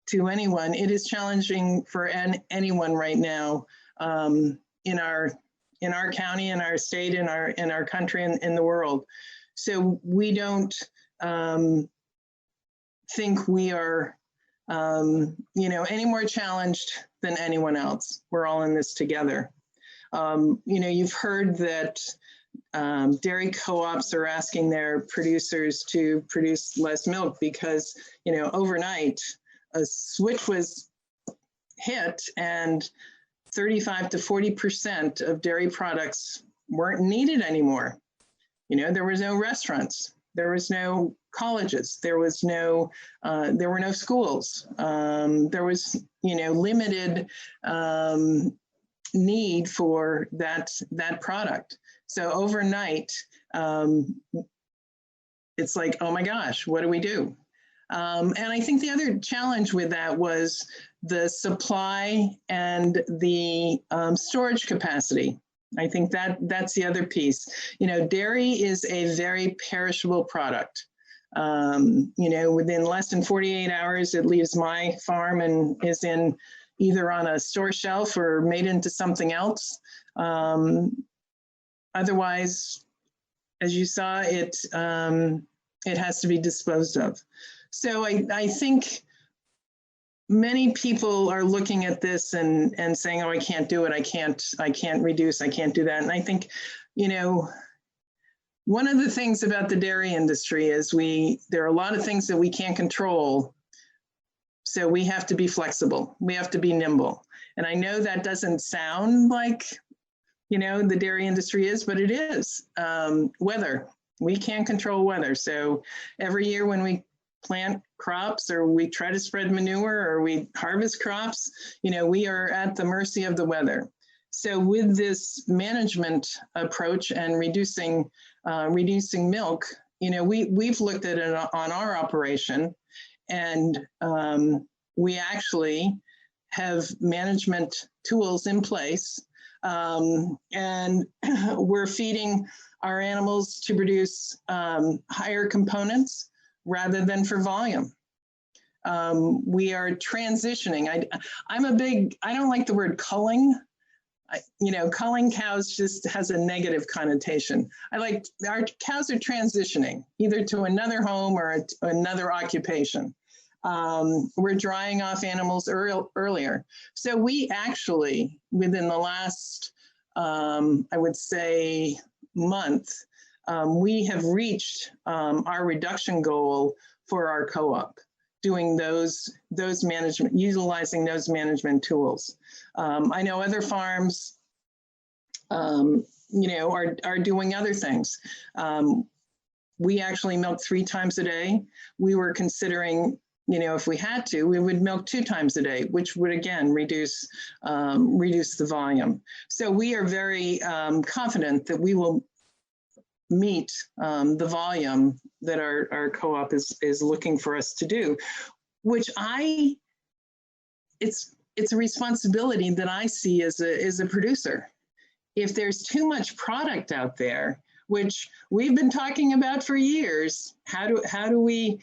to anyone, it is challenging for anyone right now, in our county, in our state, in our country, and in the world. So we don't think we are, any more challenged than anyone else. We're all in this together. You've heard that dairy co-ops are asking their producers to produce less milk because, overnight a switch was hit and 35 to 40% of dairy products weren't needed anymore. There was no restaurants, there was no colleges, there were no schools. There was, limited need for that product. So overnight, it's like, oh my gosh, what do we do? And I think the other challenge with that was the supply and the storage capacity. I think that's the other piece. Dairy is a very perishable product. Within less than 48 hours, it leaves my farm and is either on a store shelf or made into something else. Otherwise, as you saw, it has to be disposed of. So I think many people are looking at this and saying, oh, I can't do it. I can't reduce, I can't do that. And I think, one of the things about the dairy industry is there are a lot of things that we can't control. So we have to be flexible. We have to be nimble. And I know that doesn't sound like, the dairy industry is, but it is. Weather, we can't control weather. So every year when we plant crops or we try to spread manure or we harvest crops, we are at the mercy of the weather. So with this management approach and reducing milk, we've looked at it on our operation, and we actually have management tools in place, and we're feeding our animals to produce higher components rather than for volume. We are transitioning. I don't like the word culling. Culling cows just has a negative connotation. Our cows are transitioning either to another home or another occupation. We're drying off animals earlier. So we actually, within the last, I would say, month, we have reached our reduction goal for our co-op, doing those management, utilizing those management tools. I know other farms, you know, are doing other things. We actually milk 3 times a day. We were considering, you know, if we had to, we would milk 2 times a day, which would again reduce the volume. So we are very confident that we will meet the volume that our co-op is looking for us to do, which it's a responsibility that I see as a producer. If there's too much product out there, which we've been talking about for years, how do we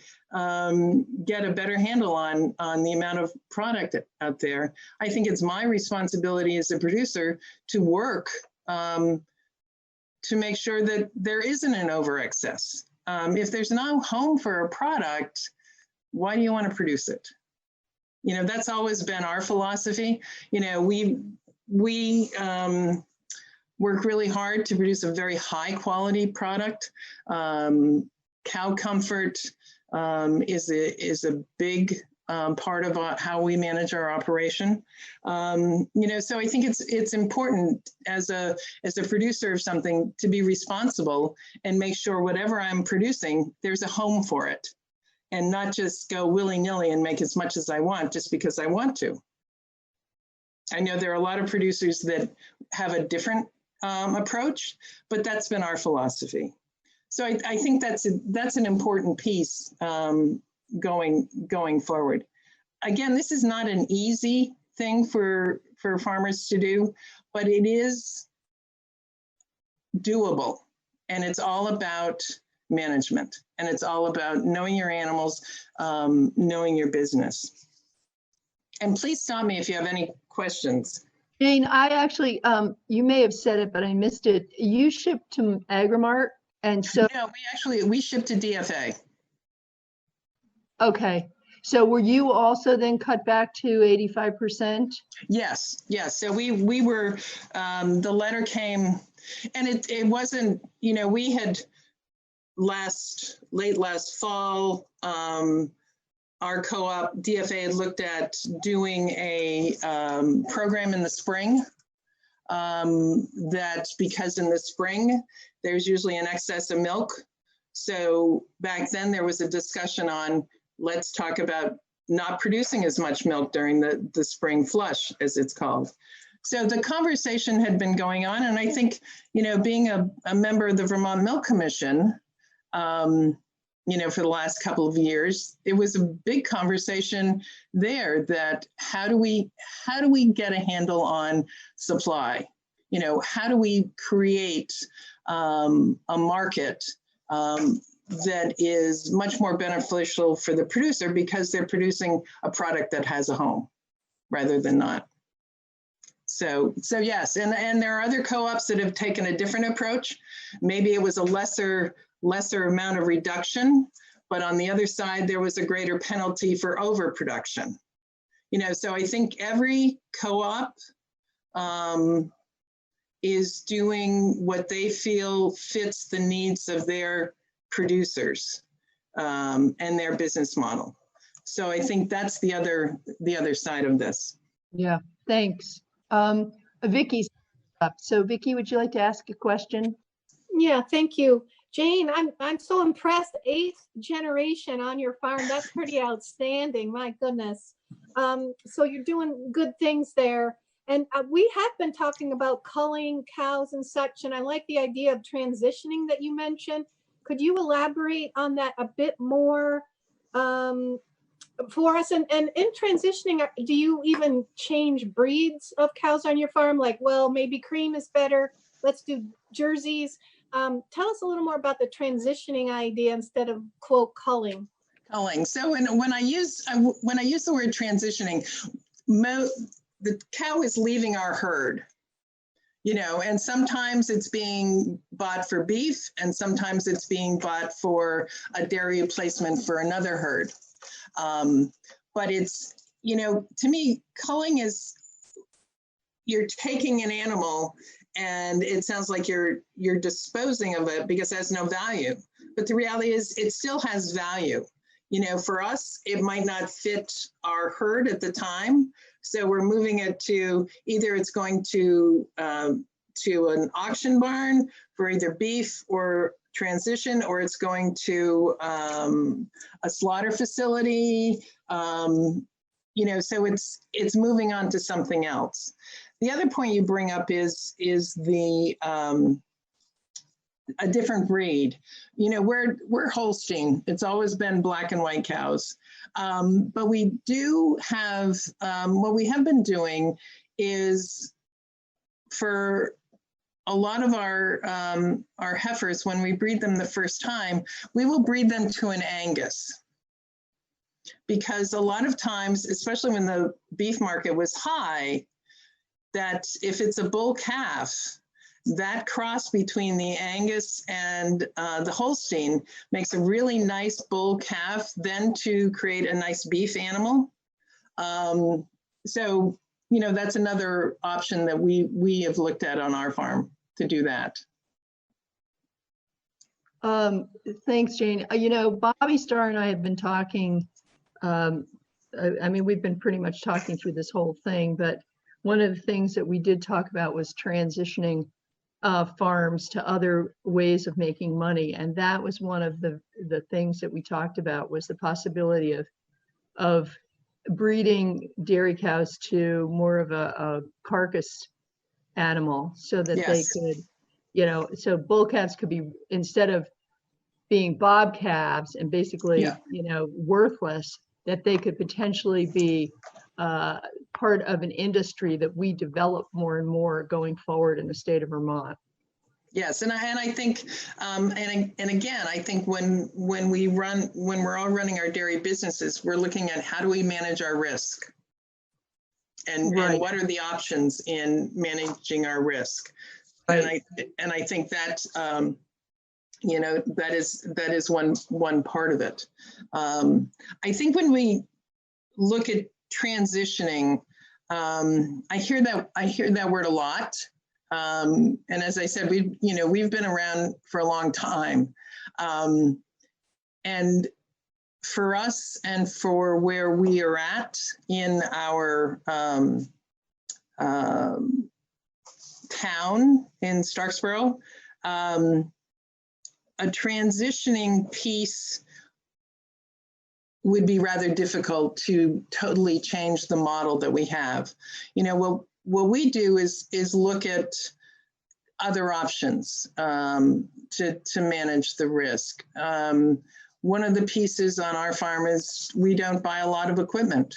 get a better handle on the amount of product out there? I think it's my responsibility as a producer to work to make sure that there isn't an over excess. If there's no home for a product, why do you want to produce it? You know, that's always been our philosophy. You know, we work really hard to produce a very high quality product. Cow comfort is a big part of how we manage our operation. You know, so I think it's important as a producer of something to be responsible and make sure whatever I'm producing, there's a home for it, and not just go willy-nilly and make as much as I want just because I want to. I know there are a lot of producers that have a different approach, but that's been our philosophy. So I think that's an important piece going forward. Again, this is not an easy thing for farmers to do, but it is doable, and it's all about management, and it's all about knowing your animals, knowing your business. And please stop me if you have any questions. Jane, I actually, you may have said it, but I missed it. You shipped to Agrimart, and so. No, we shipped to DFA. Okay, so were you also then cut back to 85%? Yes, yes. So we were, the letter came, and it wasn't, you know, we had late last fall, our co-op DFA had looked at doing a program in the spring, that because in the spring, there's usually an excess of milk. So back then there was a discussion on, let's talk about not producing as much milk during the spring flush, as it's called. So the conversation had been going on, and I think, you know, being a member of the Vermont Milk Commission, you know, for the last couple of years, it was a big conversation there that how do we get a handle on supply? You know, how do we create a market that is much more beneficial for the producer because they're producing a product that has a home rather than not. So yes, and there are other co-ops that have taken a different approach. Maybe it was a lesser amount of reduction, but on the other side, there was a greater penalty for overproduction. You know, so I think every co-op is doing what they feel fits the needs of their producers and their business model. So I think that's the other side of this. Yeah, thanks. Vicky's up. So Vicky, would you like to ask a question? Yeah, thank you. Jane, I'm so impressed. 8th generation on your farm. That's pretty outstanding. My goodness. So you're doing good things there. And we have been talking about culling cows and such, and I like the idea of transitioning that you mentioned. Could you elaborate on that a bit more for us? And in transitioning, do you even change breeds of cows on your farm? Like, well, maybe cream is better. Let's do Jerseys. Tell us a little more about the transitioning idea instead of, quote, culling. Culling. So when I use the word transitioning, the cow is leaving our herd, you know, and sometimes it's being bought for beef and sometimes it's being bought for a dairy replacement for another herd. But it's, you know, to me, culling is, you're taking an animal and it sounds like you're disposing of it because it has no value. But the reality is it still has value. You know, for us, it might not fit our herd at the time. So we're moving it to either it's going to an auction barn for either beef or transition, or it's going to a slaughter facility. You know, so it's moving on to something else. The other point you bring up is the a different breed. You know, we're Holstein. It's always been black and white cows. But we do have, what we have been doing is for a lot of our heifers, when we breed them the first time, we will breed them to an Angus. Because a lot of times, especially when the beef market was high, that if it's a bull calf, that cross between the Angus and the Holstein makes a really nice bull calf, then to create a nice beef animal. So, you know, that's another option that we have looked at on our farm to do that. Thanks, Jane. You know, Bobby Starr and I have been talking, I mean, we've been pretty much talking through this whole thing, but one of the things that we did talk about was transitioning farms to other ways of making money. And that was one of the things that we talked about, was the possibility of breeding dairy cows to more of a carcass animal, so that they could, you know, so bull calves could be, instead of being bob calves and basically, you know, worthless, that they could potentially be part of an industry that we develop more and more going forward in the state of Vermont. Yes, and I think, and again, I think when we're all running our dairy businesses, we're looking at how do we manage our risk, and what are the options in managing our risk, and I think that you know, that is one part of it. I think when we look at transitioning, I hear that word a lot. And as I said, we've been around for a long time. And for us and for where we are at in our town in Starksboro, a transitioning piece would be rather difficult to totally change the model that we have. You know, what we do is look at other options to manage the risk. One of the pieces on our farm is we don't buy a lot of equipment.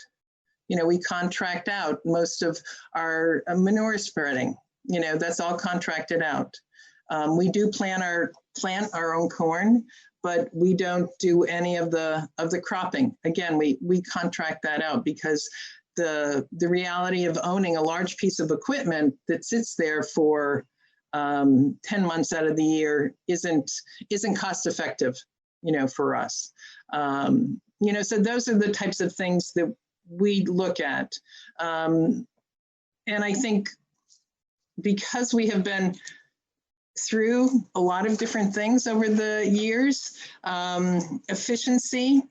You know, we contract out most of our manure spreading. You know, that's all contracted out. We do plant our own corn, but we don't do any of the cropping. Again, we contract that out because the reality of owning a large piece of equipment that sits there for 10 months out of the year isn't cost effective, you know, for us. You know, so those are the types of things that we look at. And I think because we have been through a lot of different things over the years, efficiency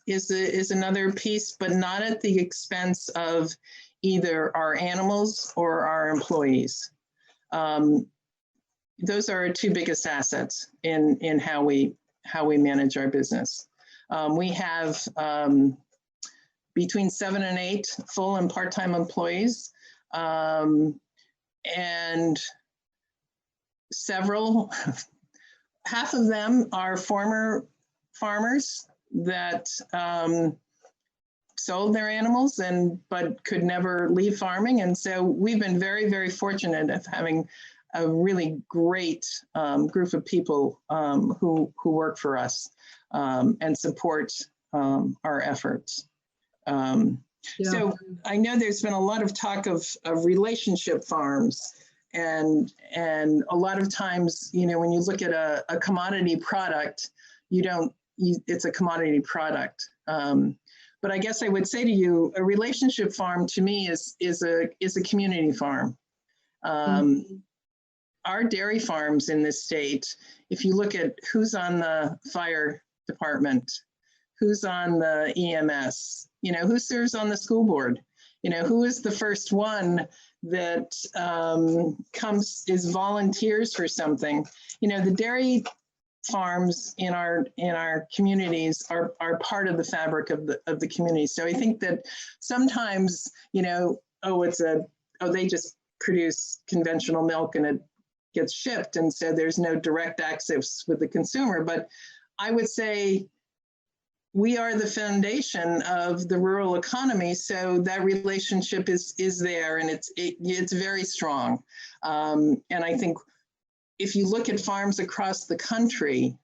is another piece, but not at the expense of either our animals or our employees. Those are our two biggest assets in how we manage our business. We have between 7 and 8 full and part-time employees, and half of them are former farmers that sold their animals but could never leave farming. And so we've been very, very fortunate of having a really great group of people who work for us and support our efforts. So I know there's been a lot of talk of relationship farms, and a lot of times, you know, when you look at a commodity product, it's a commodity product. But I guess I would say to you, a relationship farm to me is a community farm. Our dairy farms in this state, if you look at who's on the fire department, who's on the EMS, you know, who serves on the school board, you know, who is the first one that is volunteers for something. You know, the dairy farms in our communities are part of the fabric of the community. So I think that sometimes, you know, they just produce conventional milk and it gets shipped, and so there's no direct access with the consumer. But I would say we are the foundation of the rural economy, so that relationship is there, and it's very strong. And I think if you look at farms across the country,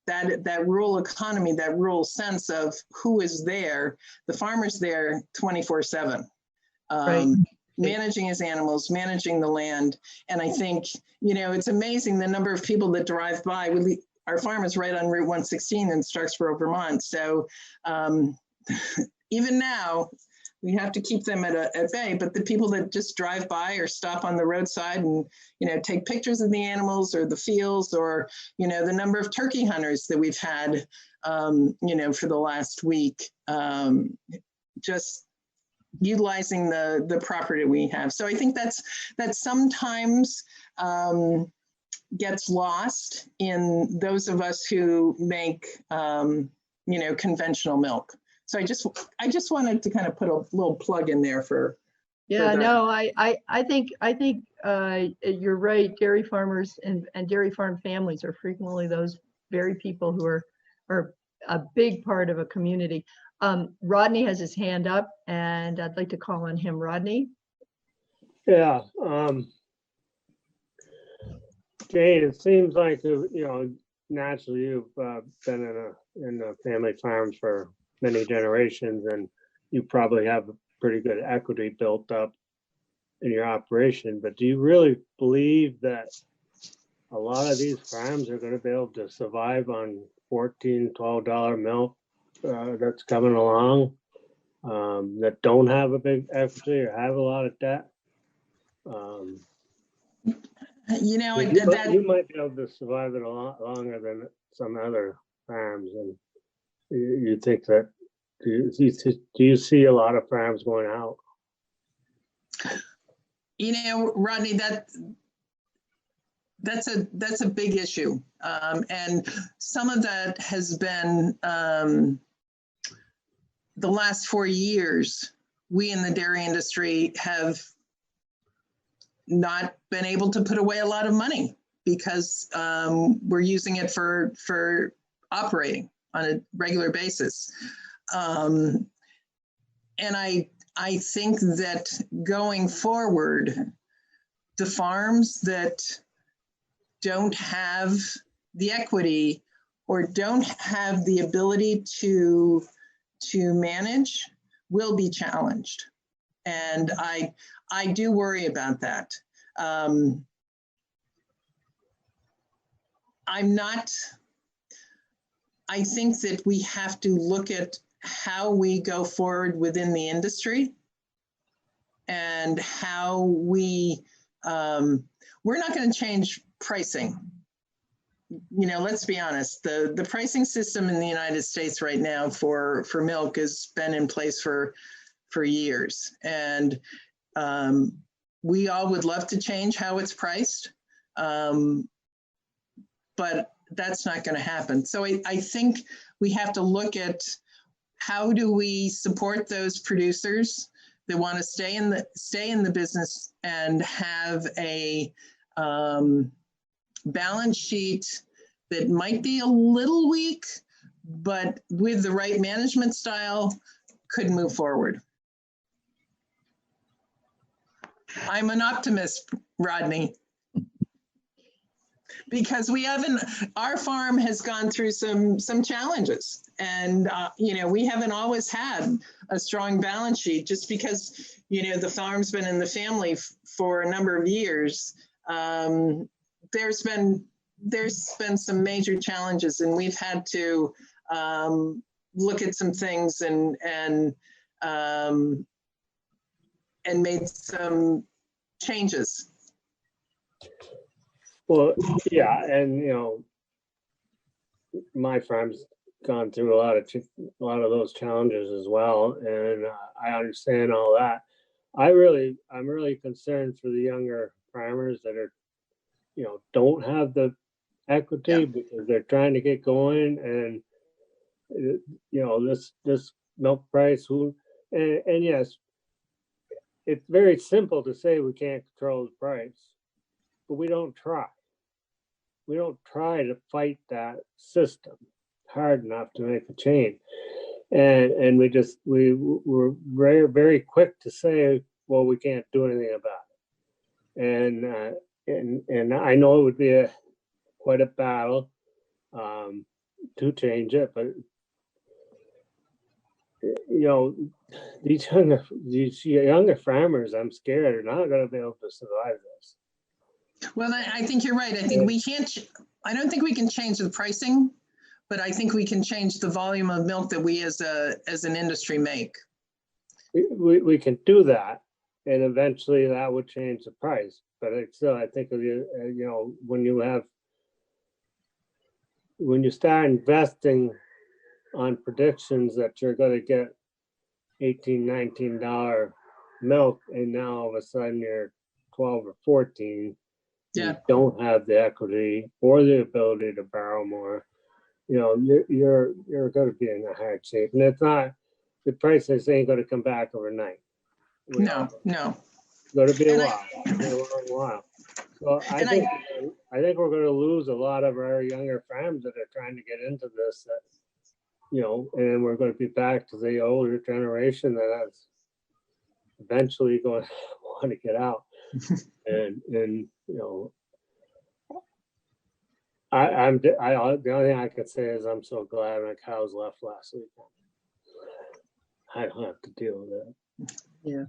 that rural economy, that rural sense of who is there, the farmer's there 24/7. Right. Managing his animals, managing the land. And I think, you know, it's amazing the number of people that drive by. Our farm is right on Route 116 in Starksboro, Vermont. So even now, we have to keep them at bay, but the people that just drive by or stop on the roadside and, you know, take pictures of the animals or the fields, or, you know, the number of turkey hunters that we've had, you know, for the last week, just utilizing the property we have. So I think that sometimes gets lost in those of us who make, you know, conventional milk. So I just wanted to kind of put a little plug in there for. Yeah, no, I think you're right. Dairy farmers and dairy farm families are frequently those very people who are a big part of a community. Rodney has his hand up, and I'd like to call on him. Rodney? Yeah. Jane, it seems like, you know, naturally you've been in a family farm for many generations, and you probably have a pretty good equity built up in your operation. But do you really believe that a lot of these farms are going to be able to survive on $14, $12 milk that's coming along, that don't have a big equity or have a lot of debt? You know, you might be able to survive it a lot longer than some other farms. And you think that, do you see a lot of farms going out? You know, Rodney, that's a big issue. And some of that has been the last 4 years, we in the dairy industry have not been able to put away a lot of money because we're using it for operating on a regular basis. And I think that going forward, the farms that don't have the equity or don't have the ability to manage will be challenged. And I do worry about that. I think that we have to look at how we go forward within the industry and how we're not going to change pricing. You know, let's be honest, the pricing system in the United States right now for milk has been in place for years. And we all would love to change how it's priced, but that's not going to happen. So I think we have to look at how do we support those producers that want to stay in the business and have a balance sheet that might be a little weak, but with the right management style could move forward. I'm an optimist, Rodney, because our farm has gone through some challenges, and you know, we haven't always had a strong balance sheet just because, you know, the farm's been in the family for a number of years. There's been some major challenges, and we've had to look at some things and made some changes. Well, yeah, and you know, my farm's gone through a lot of those challenges as well, and I understand all that. I'm really concerned for the younger farmers that are, you know, don't have the equity because they're trying to get going, and you know, this milk price, and yes, it's very simple to say we can't control the price, but we don't try. We don't try to fight that system hard enough to make a change. And we're very, very quick to say, well, we can't do anything about it. And I know it would be quite a battle to change it, but you know, these younger farmers, I'm scared, are not going to be able to survive this. Well, I think you're right. I think we can't, I don't think we can change the pricing, but I think we can change the volume of milk that we as an industry make. We can do that, and eventually that would change the price. But still, I think of you know, when you start investing on predictions that you're going to get $18, $19 milk, and now all of a sudden you're 12 or 14. You don't have the equity or the ability to borrow more. You know, you're going to be in a hard shape, and it's not, the prices ain't going to come back overnight. No. It's going to be a while. It's going to be a long while. So I think we're going to lose a lot of our younger farms that are trying to get into this. You know, and we're going to be back to the older generation that's eventually going to want to get out. and you know, the only thing I can say is I'm so glad my cows left last week. I don't have to deal with it. Yeah.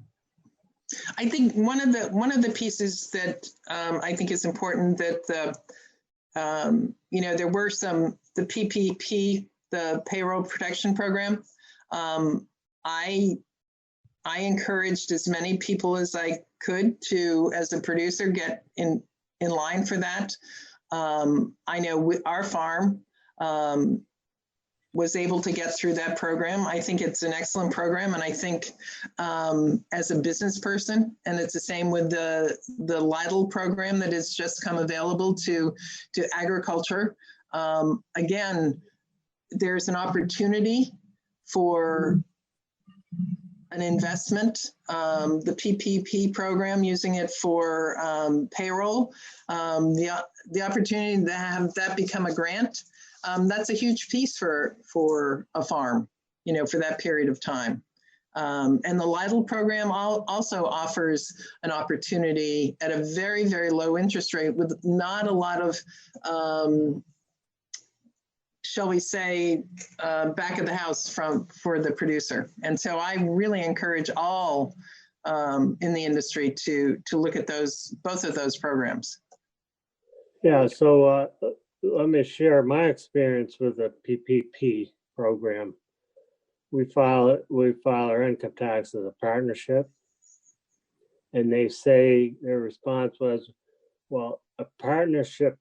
I think one of the pieces that I think is important that you know, there were the PPP, the payroll protection program. I encouraged as many people as I could to, as a producer, get in line for that. I know our farm was able to get through that program. I think it's an excellent program, and I think as a business person, and it's the same with the Lidl program that has just come available to agriculture. Again, there's an opportunity for an investment, the PPP program, using it for payroll, the opportunity to have that become a grant. That's a huge piece for a farm, you know, for that period of time. And the Lidl program also offers an opportunity at a very, very low interest rate with not a lot of, shall we say, back of the house for the producer. And so I really encourage all in the industry to look at both of those programs. Yeah, so let me share my experience with the PPP program. We file our income tax as a partnership, and they say their response was, well, a partnership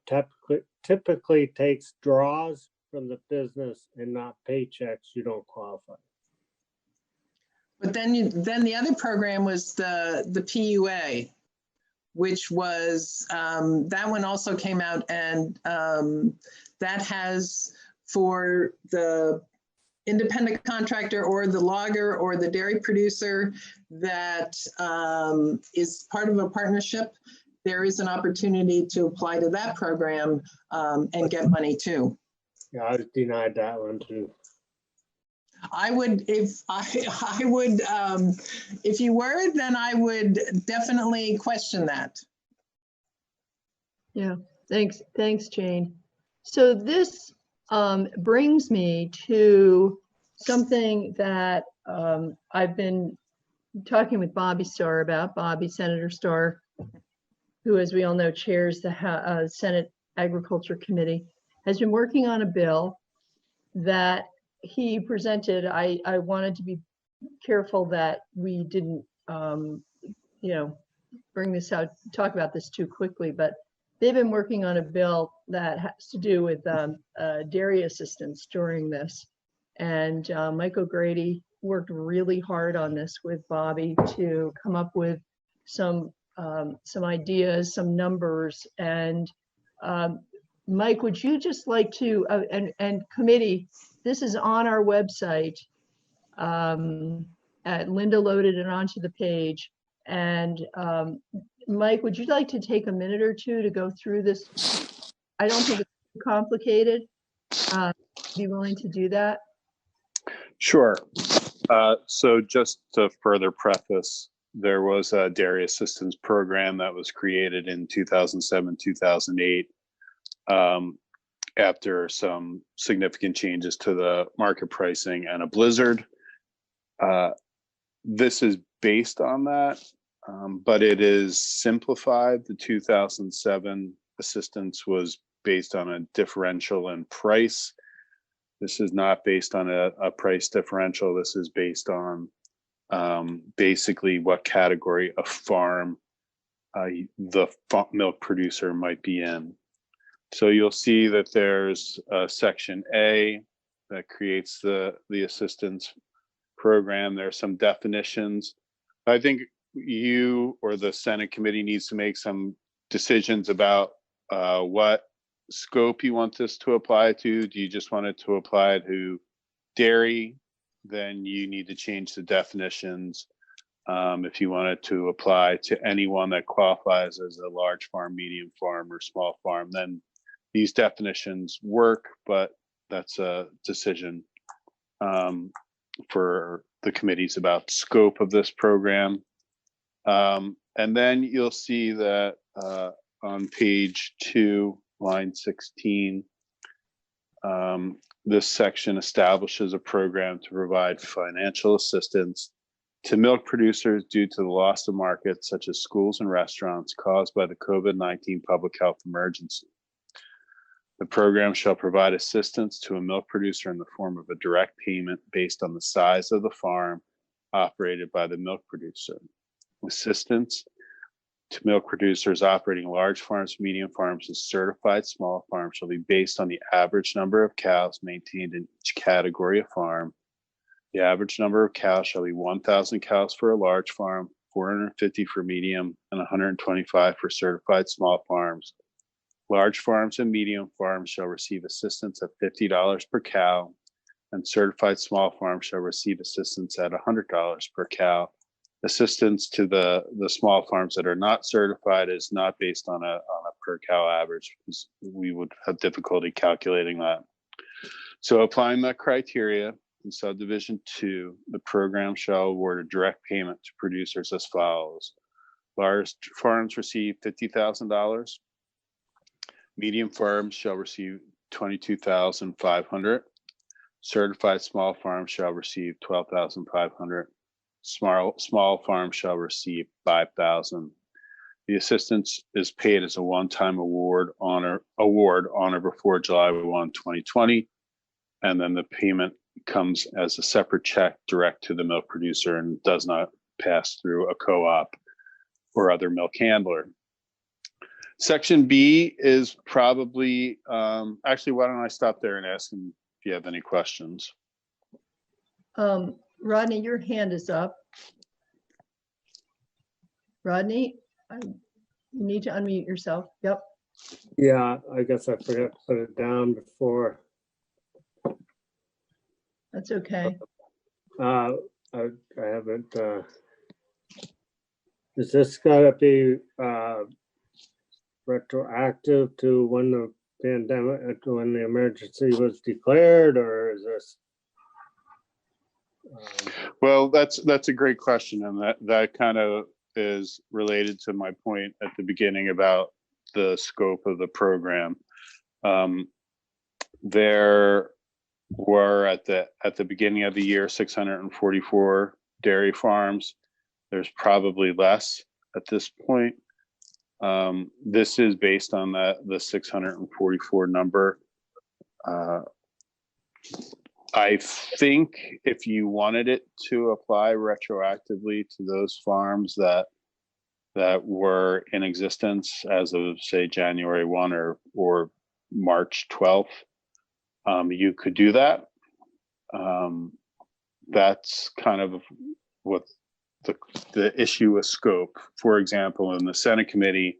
typically takes draws from the business and not paychecks. You don't qualify. But then the other program was the PUA, which was, that one also came out, and that has, for the independent contractor or the logger or the dairy producer that is part of a partnership, there is an opportunity to apply to that program and get money too. Yeah, I was denied that one too. I would, if you were, then I would definitely question that. Yeah, thanks, Jane. So this brings me to something that I've been talking with Bobby Starr about. Bobby, Senator Starr, who, as we all know, chairs the Senate Agriculture Committee, has been working on a bill that he presented, I wanted to be careful that we didn't, bring this out, talk about this too quickly, but they've been working on a bill that has to do with dairy assistance during this. And Mike O'Grady worked really hard on this with Bobby to come up with some ideas, some numbers. And Mike, would you just like to, and committee, this is on our website. Linda loaded it onto the page. And Mike, would you like to take a minute or two to go through this? I don't think it's too complicated. Be willing to do that? Sure. So just to further preface, there was a dairy assistance program that was created in 2007, 2008, after some significant changes to the market pricing and a blizzard. This is based on that, but it is simplified. The 2007 assistance was based on a differential in price. This is not based on a price differential. This is based on basically what category of farm the milk producer might be in. So you'll see that there's section A that creates the assistance program. There are some definitions. I think you or the Senate committee needs to make some decisions about what scope you want this to apply to. Do you just want it to apply to dairy? Then you need to change the definitions. If you want it to apply to anyone that qualifies as a large farm, medium farm, or small farm, then these definitions work, but that's a decision for the committees about scope of this program. And then you'll see that on page 2, line 16, this section establishes a program to provide financial assistance to milk producers due to the loss of markets such as schools and restaurants caused by the COVID-19 public health emergency. The program shall provide assistance to a milk producer in the form of a direct payment based on the size of the farm operated by the milk producer. Assistance to milk producers operating large farms, medium farms, and certified small farms shall be based on the average number of cows maintained in each category of farm. The average number of cows shall be 1,000 cows for a large farm, 450 for medium, and 125 for certified small farms. Large farms and medium farms shall receive assistance at $50 per cow, and certified small farms shall receive assistance at $100 per cow. Assistance to the small farms that are not certified is not based on a per cow average, because we would have difficulty calculating that. So applying that criteria in subdivision 2, the program shall award a direct payment to producers as follows. Large farms receive $50,000. Medium farms shall receive $22,500. Certified small farms shall receive $12,500. Small farms shall receive $5,000. The assistance is paid as a one-time award on or before July 1, 2020, and then the payment comes as a separate check direct to the milk producer and does not pass through a co-op or other milk handler. Section B is probably, actually, why don't I stop there and ask him if you have any questions? Rodney, your hand is up. Rodney, you need to unmute yourself. Yep. Yeah, I guess I forgot to put it down before. That's okay. I haven't. Is this gotta be retroactive to when the pandemic, when the emergency was declared, or is this? Well, that's a great question, and that kind of is related to my point at the beginning about the scope of the program. There were at the beginning of the year 644 dairy farms. There's probably less at this point. This is based on the 644 number. I think if you wanted it to apply retroactively to those farms that were in existence as of, say, January 1 or March 12th, you could do that. That's kind of what the issue with scope. For example, in the Senate committee,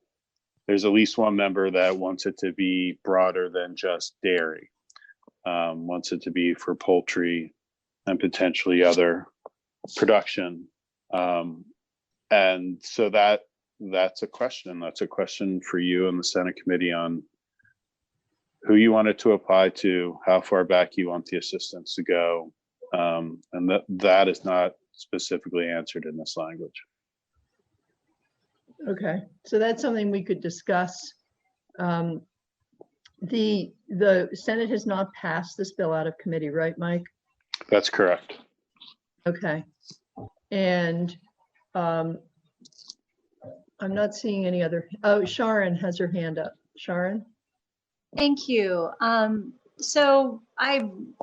there's at least one member that wants it to be broader than just dairy, wants it to be for poultry and potentially other production. And so that's a question. That's a question for you and the Senate committee on who you want it to apply to, how far back you want the assistance to go. And that is not specifically answered in this language. Okay, so that's something we could discuss. The Senate has not passed this bill out of committee, right, Mike? That's correct. Okay. And I'm not seeing any other, oh, Sharon has her hand up. Sharon? Thank you. So I'm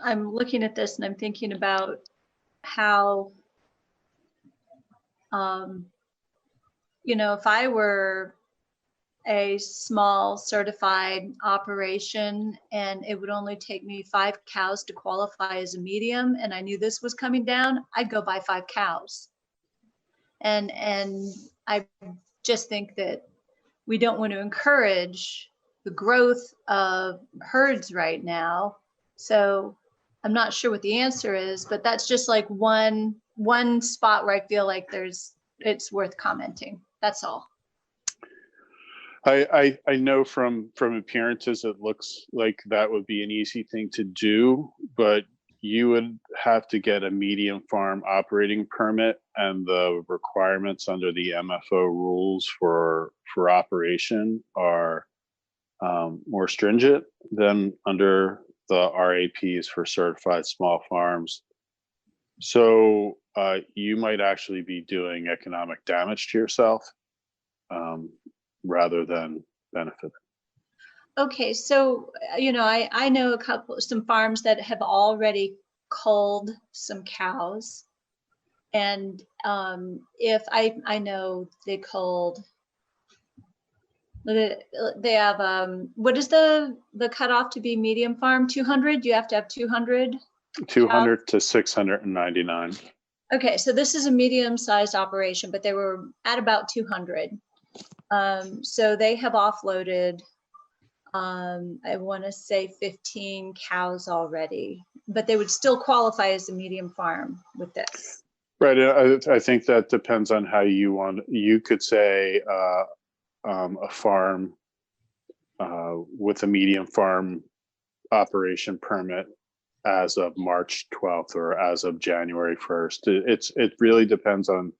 looking at this and I'm thinking about how, if I were a small certified operation and it would only take me 5 cows to qualify as a medium, and I knew this was coming down, I'd go buy 5 cows. And I just think that we don't want to encourage the growth of herds right now. So I'm not sure what the answer is, but that's just like one spot where I feel like it's worth commenting. That's all. I know from appearances, it looks like that would be an easy thing to do, but you would have to get a medium farm operating permit, and the requirements under the MFO rules for operation are more stringent than under the RAPs for certified small farms. So you might actually be doing economic damage to yourself rather than benefit. Okay, so I know some farms that have already culled some cows, and if I know they culled, they have what is the cutoff to be medium farm? 200? You have to have 200. 200 to 699. Okay, so this is a medium-sized operation, but they were at about 200. So they have offloaded, I want to say 15 cows already, but they would still qualify as a medium farm with this. Right. I think that depends on how you want. You could say a farm with a medium farm operation permit as of March 12th or as of January 1st. It really depends on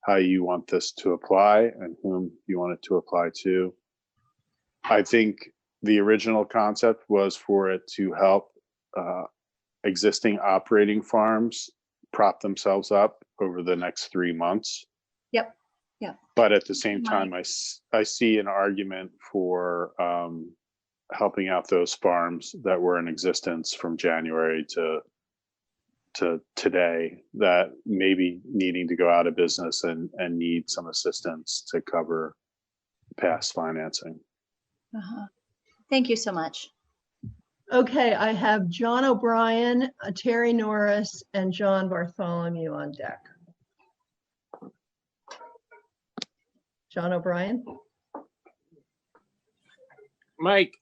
how you want this to apply and whom you want it to apply to. I think the original concept was for it to help existing operating farms prop themselves up over the next 3 months. Yep. Yeah. But at the same time, I see an argument for helping out those farms that were in existence from January to today that may be needing to go out of business and need some assistance to cover past financing. Thank you so much. Okay, I have John O'Brien, Terry Norris, and John Bartholomew on deck. John O'Brien? Mike,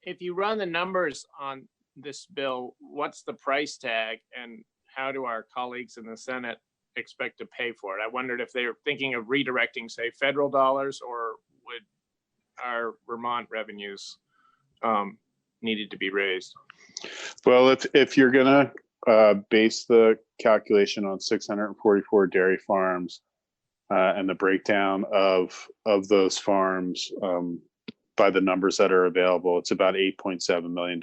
if you run the numbers on this bill, what's the price tag and how do our colleagues in the Senate expect to pay for it? I wondered if they're thinking of redirecting, say, federal dollars, or would our Vermont revenues needed to be raised? Well, if you're gonna base the calculation on 644 dairy farms and the breakdown of those farms by the numbers that are available, it's about $8.7 million.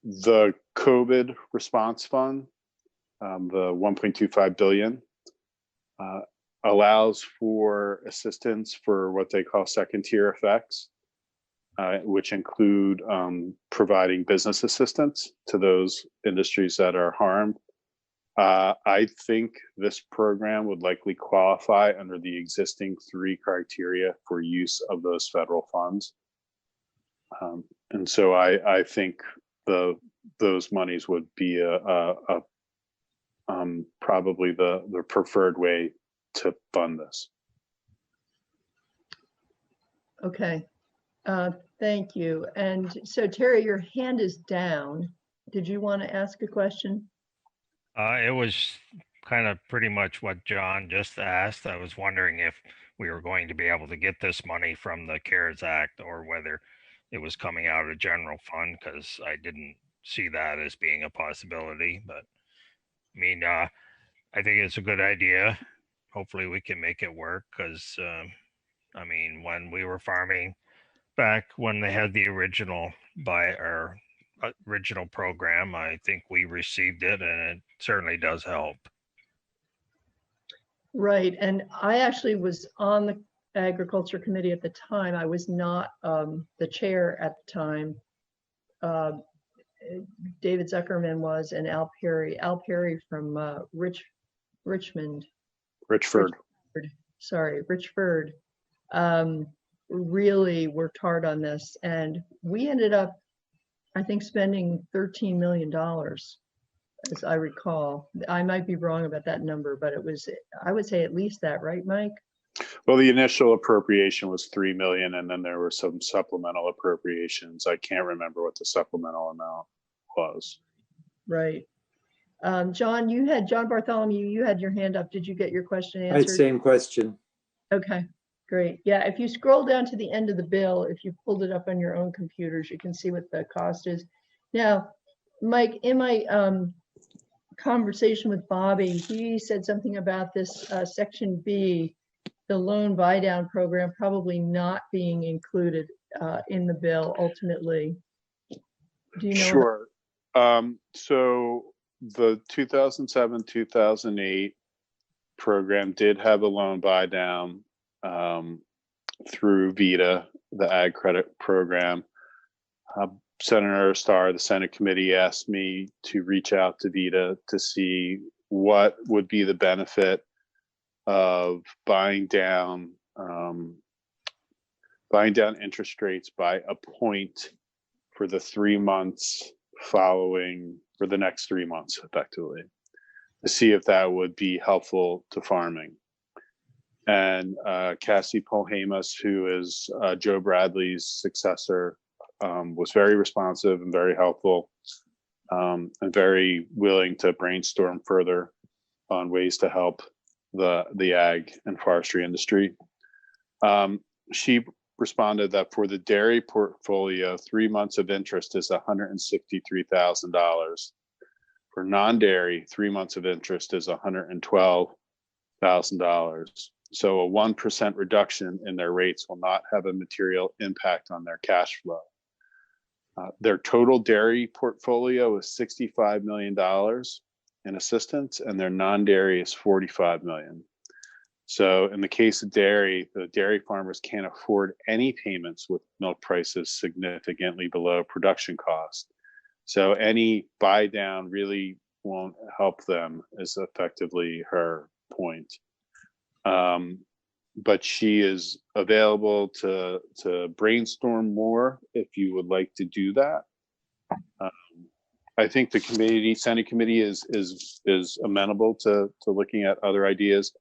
The COVID response fund, the 1.25 billion, allows for assistance for what they call second tier effects. which include providing business assistance to those industries that are harmed. I think this program would likely qualify under the existing 3 criteria for use of those federal funds. And so I think those monies would be probably the preferred way to fund this. Okay, thank you. And so Terry, your hand is down. Did you want to ask a question? It was kind of pretty much what John just asked. I was wondering if we were going to be able to get this money from the CARES Act or whether it was coming out of general fund, because I didn't see that as being a possibility. But I mean, I think it's a good idea. Hopefully we can make it work, because I mean, when we were farming back when they had the original original program, I think we received it, and it certainly does help. Right, and I actually was on the Agriculture Committee at the time. I was not the chair at the time. David Zuckerman was, and Al Perry from Richford. Really worked hard on this, and we ended up, I think, spending $13 million, as I recall. I might be wrong about that number, but it was, I would say, at least that, right, Mike? Well, the initial appropriation was 3 million, and then there were some supplemental appropriations. I can't remember what the supplemental amount was. Right. John Bartholomew, you had your hand up. Did you get your question answered? Same question. Okay, great. Yeah, if you scroll down to the end of the bill, if you pulled it up on your own computers, you can see what the cost is. Now, Mike, in my conversation with Bobby, he said something about this Section B, the loan buy down program, probably not being included in the bill ultimately. Do you know? Sure. So the 2007-2008 program did have a loan buy down through VITA, the Ag Credit Program. Senator Starr, the Senate committee, asked me to reach out to VITA to see what would be the benefit of buying down interest rates by a point for the 3 months following, for the next 3 months, effectively, to see if that would be helpful to farming. And Cassie Polhamus, who is Joe Bradley's successor, was very responsive and very helpful, and very willing to brainstorm further on ways to help the ag and forestry industry. She responded that for the dairy portfolio, 3 months of interest is $163,000. For non-dairy, 3 months of interest is $112,000. So a 1% reduction in their rates will not have a material impact on their cash flow. Their total dairy portfolio is $65 million in assistance, and their non-dairy is $45 million. So in the case of dairy, the dairy farmers can't afford any payments with milk prices significantly below production cost. So any buy down really won't help them, is effectively her point. But she is available to brainstorm more if you would like to do that. I think the Senate committee is amenable to looking at other ideas.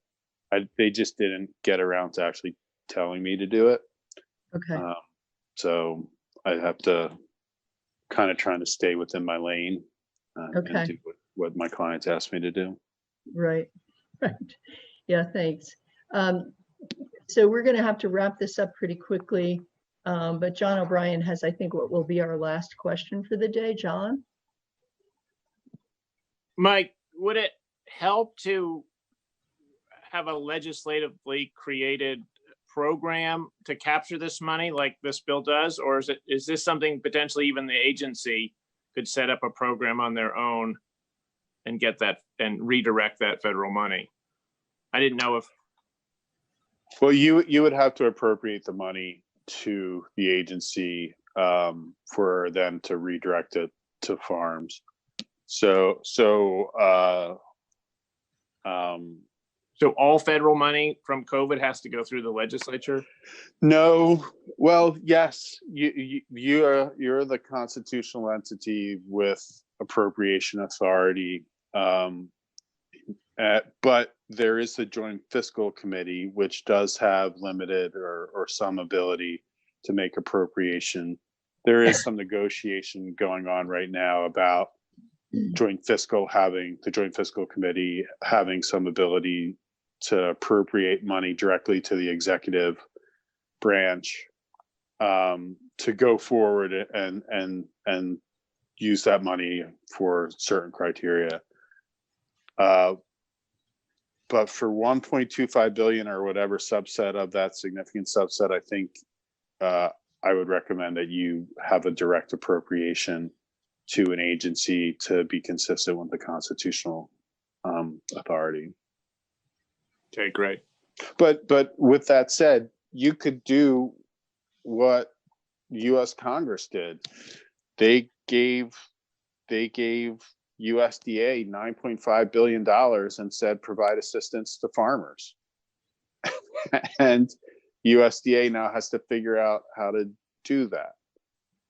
They just didn't get around to actually telling me to do it. Okay. So I have to kind of trying to stay within my lane and do what my clients asked me to do. Right. Right. Yeah, thanks. So we're going to have to wrap this up pretty quickly. But John O'Brien has, I think, what will be our last question for the day. John? Mike, would it help to have a legislatively created program to capture this money like this bill does? Or is this something potentially even the agency could set up a program on their own and get that and redirect that federal money? I didn't know if. Well, you would have to appropriate the money to the agency for them to redirect it to farms. So all federal money from COVID has to go through the legislature? No, well, yes, you're the constitutional entity with appropriation authority, but there is the Joint Fiscal Committee, which does have limited or some ability to make appropriation. There is some negotiation going on right now about the Joint Fiscal Committee having some ability to appropriate money directly to the executive branch to go forward and use that money for certain criteria. But for 1.25 billion or whatever subset of that significant subset, I think I would recommend that you have a direct appropriation to an agency to be consistent with the constitutional authority. Okay, great. But with that said, you could do what U.S. Congress did. They gave USDA $9.5 billion and said provide assistance to farmers. And USDA now has to figure out how to do that.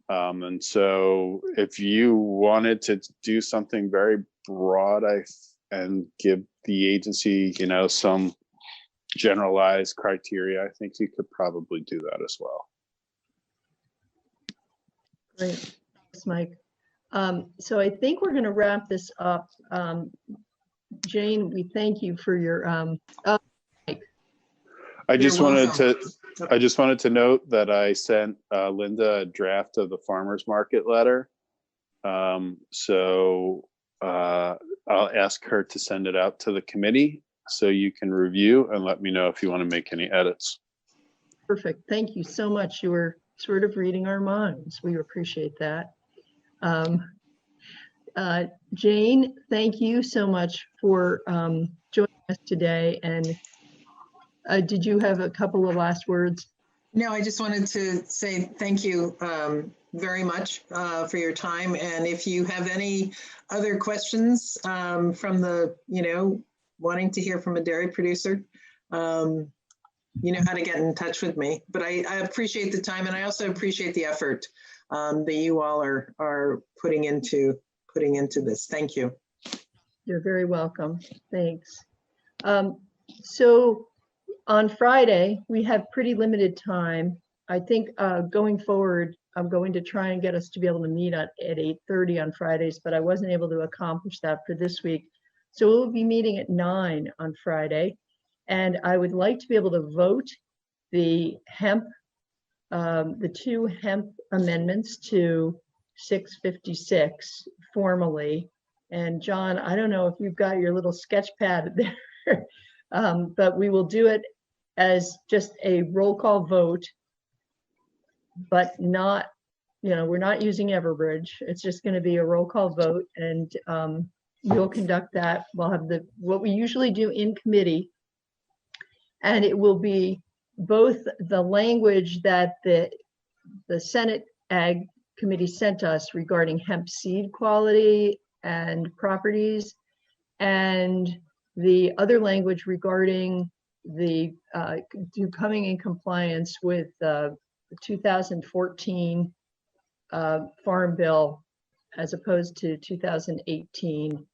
And so if you wanted to do something very broad and give the agency, some generalized criteria, I think you could probably do that as well. Great, thanks, Mike. So I think we're going to wrap this up. Jane, we thank you for your. I just wanted to note that I sent Linda a draft of the farmers market letter. So I'll ask her to send it out to the committee so you can review and let me know if you want to make any edits. Perfect. Thank you so much. You were sort of reading our minds. We appreciate that. Jane, thank you so much for joining us today. And did you have a couple of last words? No, I just wanted to say thank you very much for your time. And if you have any other questions from the, wanting to hear from a dairy producer, you know how to get in touch with me. But I appreciate the time, and I also appreciate the effort that you all are putting into this. Thank you. You're very welcome. Thanks. So on Friday, we have pretty limited time. I think going forward, I'm going to try and get us to be able to meet at 8:30 on Fridays, but I wasn't able to accomplish that for this week. So we'll be meeting at 9 on Friday. And I would like to be able to vote the two hemp amendments to 656 formally. And John, I don't know if you've got your little sketch pad there, but we will do it as just a roll call vote, but not, we're not using Everbridge. It's just going to be a roll call vote, and we'll conduct that. We'll have what we usually do in committee, and it will be both the language that the Senate Ag Committee sent us regarding hemp seed quality and properties, and the other language regarding the coming in compliance with the 2014 Farm Bill as opposed to 2018.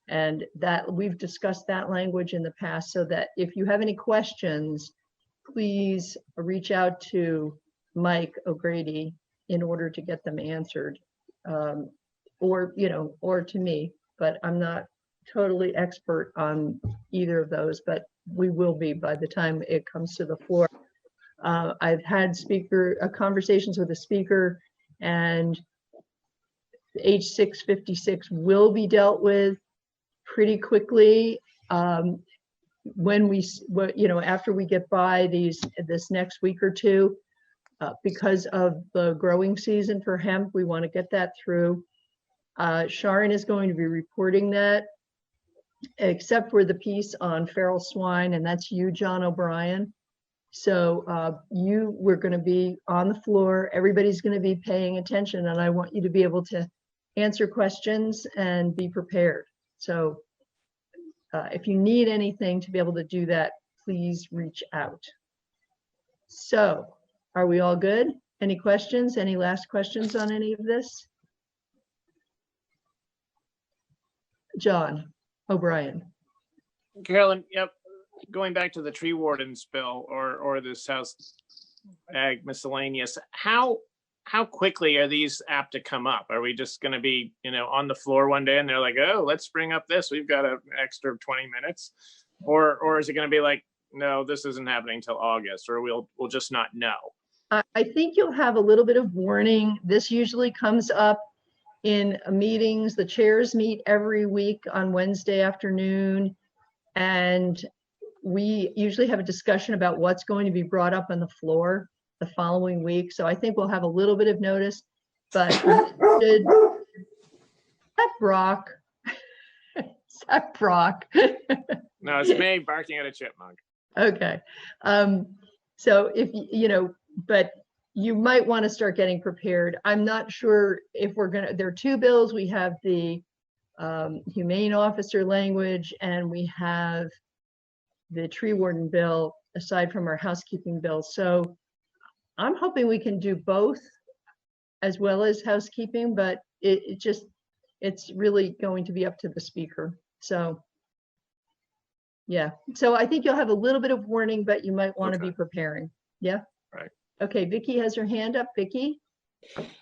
And that we've discussed that language in the past, so that if you have any questions, please reach out to Mike O'Grady in order to get them answered, or to me, but I'm not totally expert on either of those, but we will be by the time it comes to the floor. I've had conversations with the speaker, and H656 will be dealt with pretty quickly when after we get by this next week or two, because of the growing season for hemp. We want to get that through. Sharon is going to be reporting that, except for the piece on feral swine, and that's you, John O'Brien. So we're going to be on the floor. Everybody's going to be paying attention, and I want you to be able to answer questions and be prepared. So if you need anything to be able to do that, please reach out. So are we all good? Any questions? Any last questions on any of this? John O'Brien. Carolyn, yep. Going back to the tree warden's bill or this House Ag miscellaneous, how quickly are these apt to come up? Are we just going to be, on the floor one day and they're like, oh, let's bring up this. We've got an extra 20 minutes. Or is it going to be like, no, this isn't happening till August, or we'll just not know? I think you'll have a little bit of warning. This usually comes up in meetings. The chairs meet every week on Wednesday afternoon, and we usually have a discussion about what's going to be brought up on the floor the following week. So I think we'll have a little bit of notice, but should that Brock? Is that Brock? No, it's me barking at a chipmunk. Okay. So if but you might want to start getting prepared. I'm not sure if there are two bills. We have the humane officer language, and we have the tree warden bill, aside from our housekeeping bill. So I'm hoping we can do both as well as housekeeping, but it's really going to be up to the speaker. So yeah, so I think you'll have a little bit of warning, but you might want to be preparing. Yeah. Right. Okay, Vicky has her hand up. Vicky.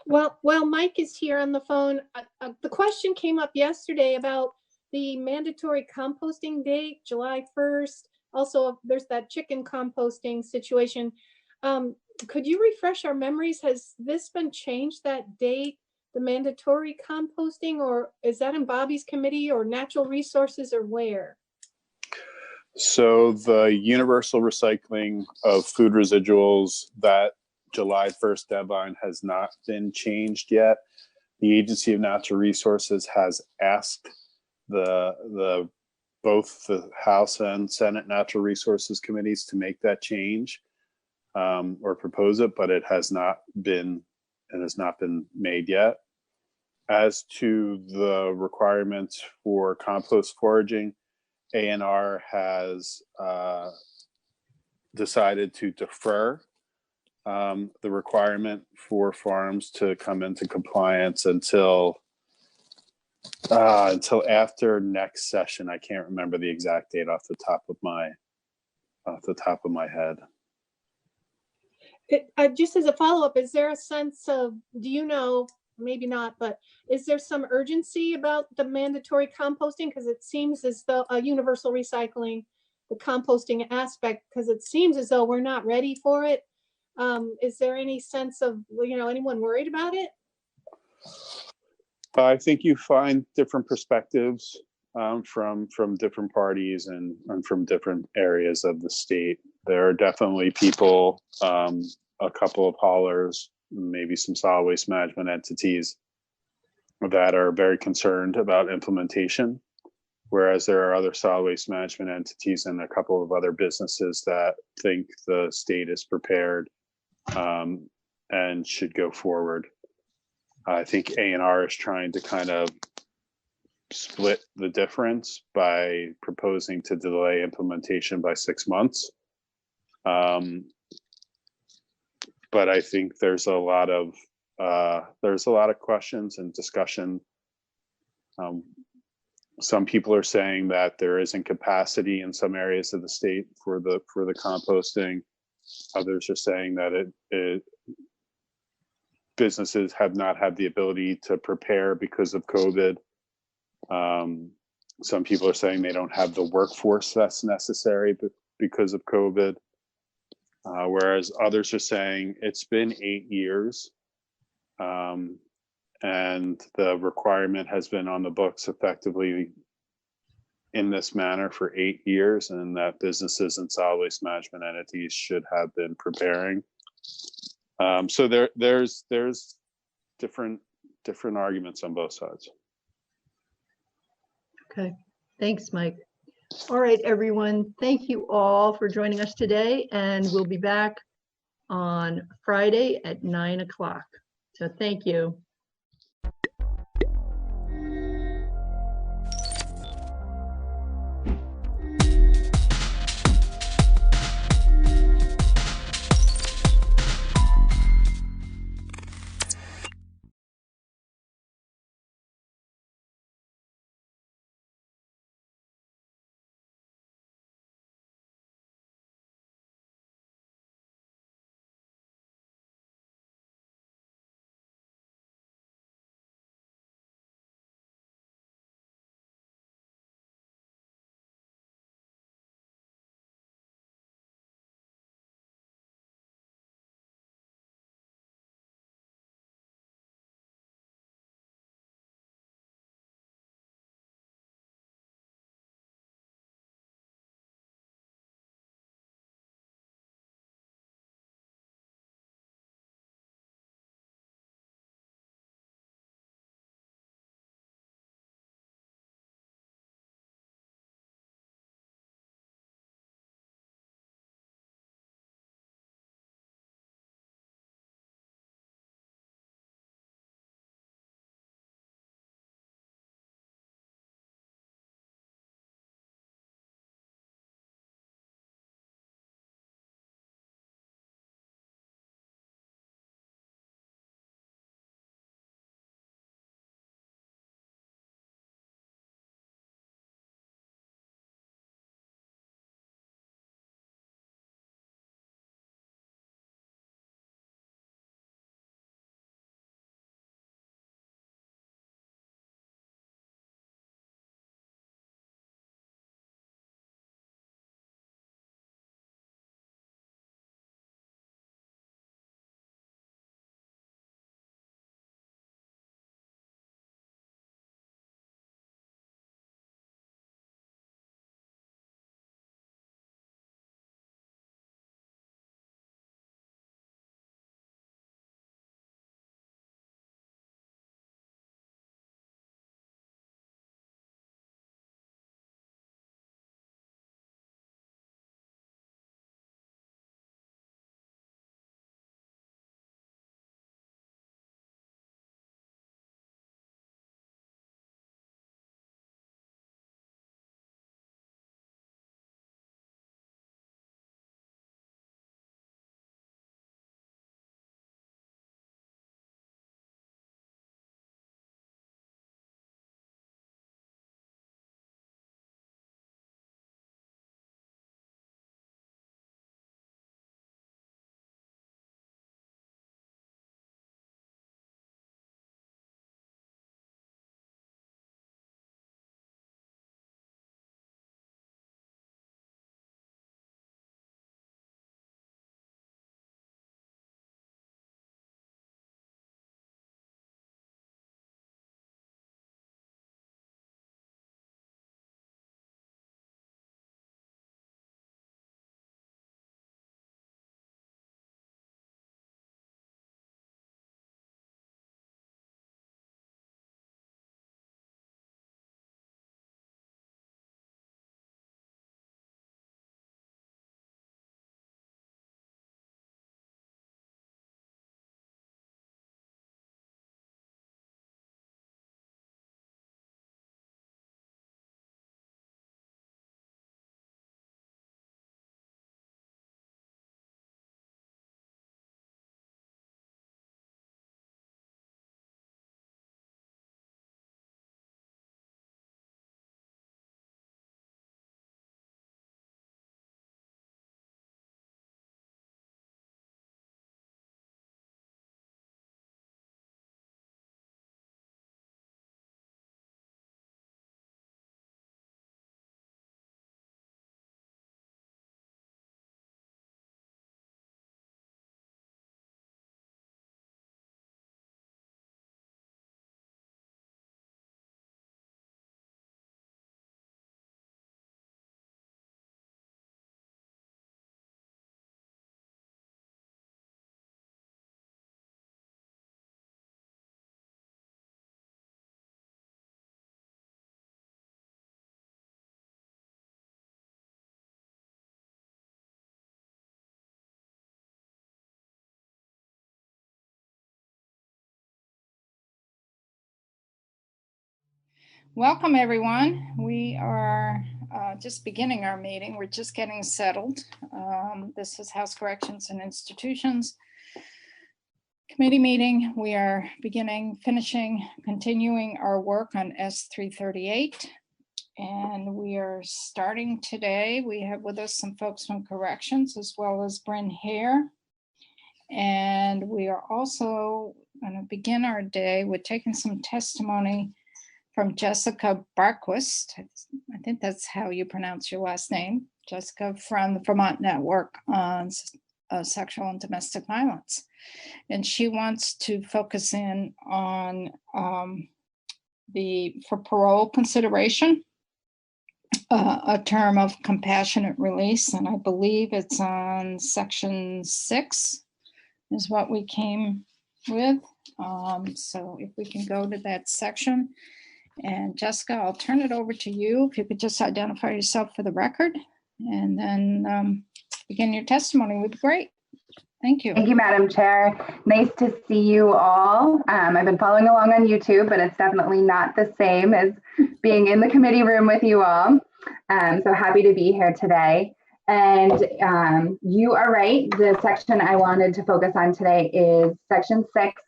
Well, Mike is here on the phone. The question came up yesterday about the mandatory composting date, July 1st. Also, there's that chicken composting situation. Could you refresh our memories? Has this been changed, that date, the mandatory composting, or is that in Bobby's committee or natural resources, or where? So the universal recycling of food residuals, that July 1st deadline has not been changed yet. The Agency of Natural Resources has asked both the House and Senate Natural Resources committees to make that change or propose it, but it has not been made yet. As to the requirements for compost foraging, ANR has decided to defer the requirement for farms to come into compliance until after next session. I can't remember the exact date off the top of my head. Just as a follow-up, is there a sense of, maybe not, but is there some urgency about the mandatory composting? Because it seems as though universal recycling, the composting aspect, because it seems as though we're not ready for it. Is there any sense of, anyone worried about it? I think you find different perspectives from different parties and from different areas of the state. There are definitely people, a couple of haulers, maybe some solid waste management entities that are very concerned about implementation, whereas there are other solid waste management entities and a couple of other businesses that think the state is prepared and should go forward. I think ANR is trying to kind of split the difference by proposing to delay implementation by 6 months. But I think there's a lot of questions and discussion. Some people are saying that there isn't capacity in some areas of the state for the composting. Others are saying that businesses have not had the ability to prepare because of COVID. Some people are saying they don't have the workforce that's necessary because of COVID. Whereas others are saying it's been 8 years and the requirement has been on the books effectively in this manner for 8 years, and that businesses and solid waste management entities should have been preparing. So there's different arguments on both sides. Okay, thanks, Mike. All right, everyone. Thank you all for joining us today, and we'll be back on Friday at 9 o'clock. So thank you. Welcome, everyone. We are just beginning our meeting. We're just getting settled. This is House Corrections and Institutions Committee meeting. We are continuing our work on S338. And we are starting today. We have with us some folks from Corrections as well as Bryn Hare. And we are also going to begin our day with taking some testimony from Jessica Barquist. I think that's how you pronounce your last name. Jessica from the Vermont Network on Sexual and Domestic Violence. And she wants to focus in on for parole consideration, a term of compassionate release. And I believe it's on section 6 is what we came with. So if we can go to that section. And Jessica, I'll turn it over to you. If you could just identify yourself for the record and then begin your testimony would be great. Thank you. Thank you, Madam Chair. Nice to see you all. I've been following along on YouTube, but it's definitely not the same as being in the committee room with you all. So happy to be here today. And you are right. The section I wanted to focus on today is section 6.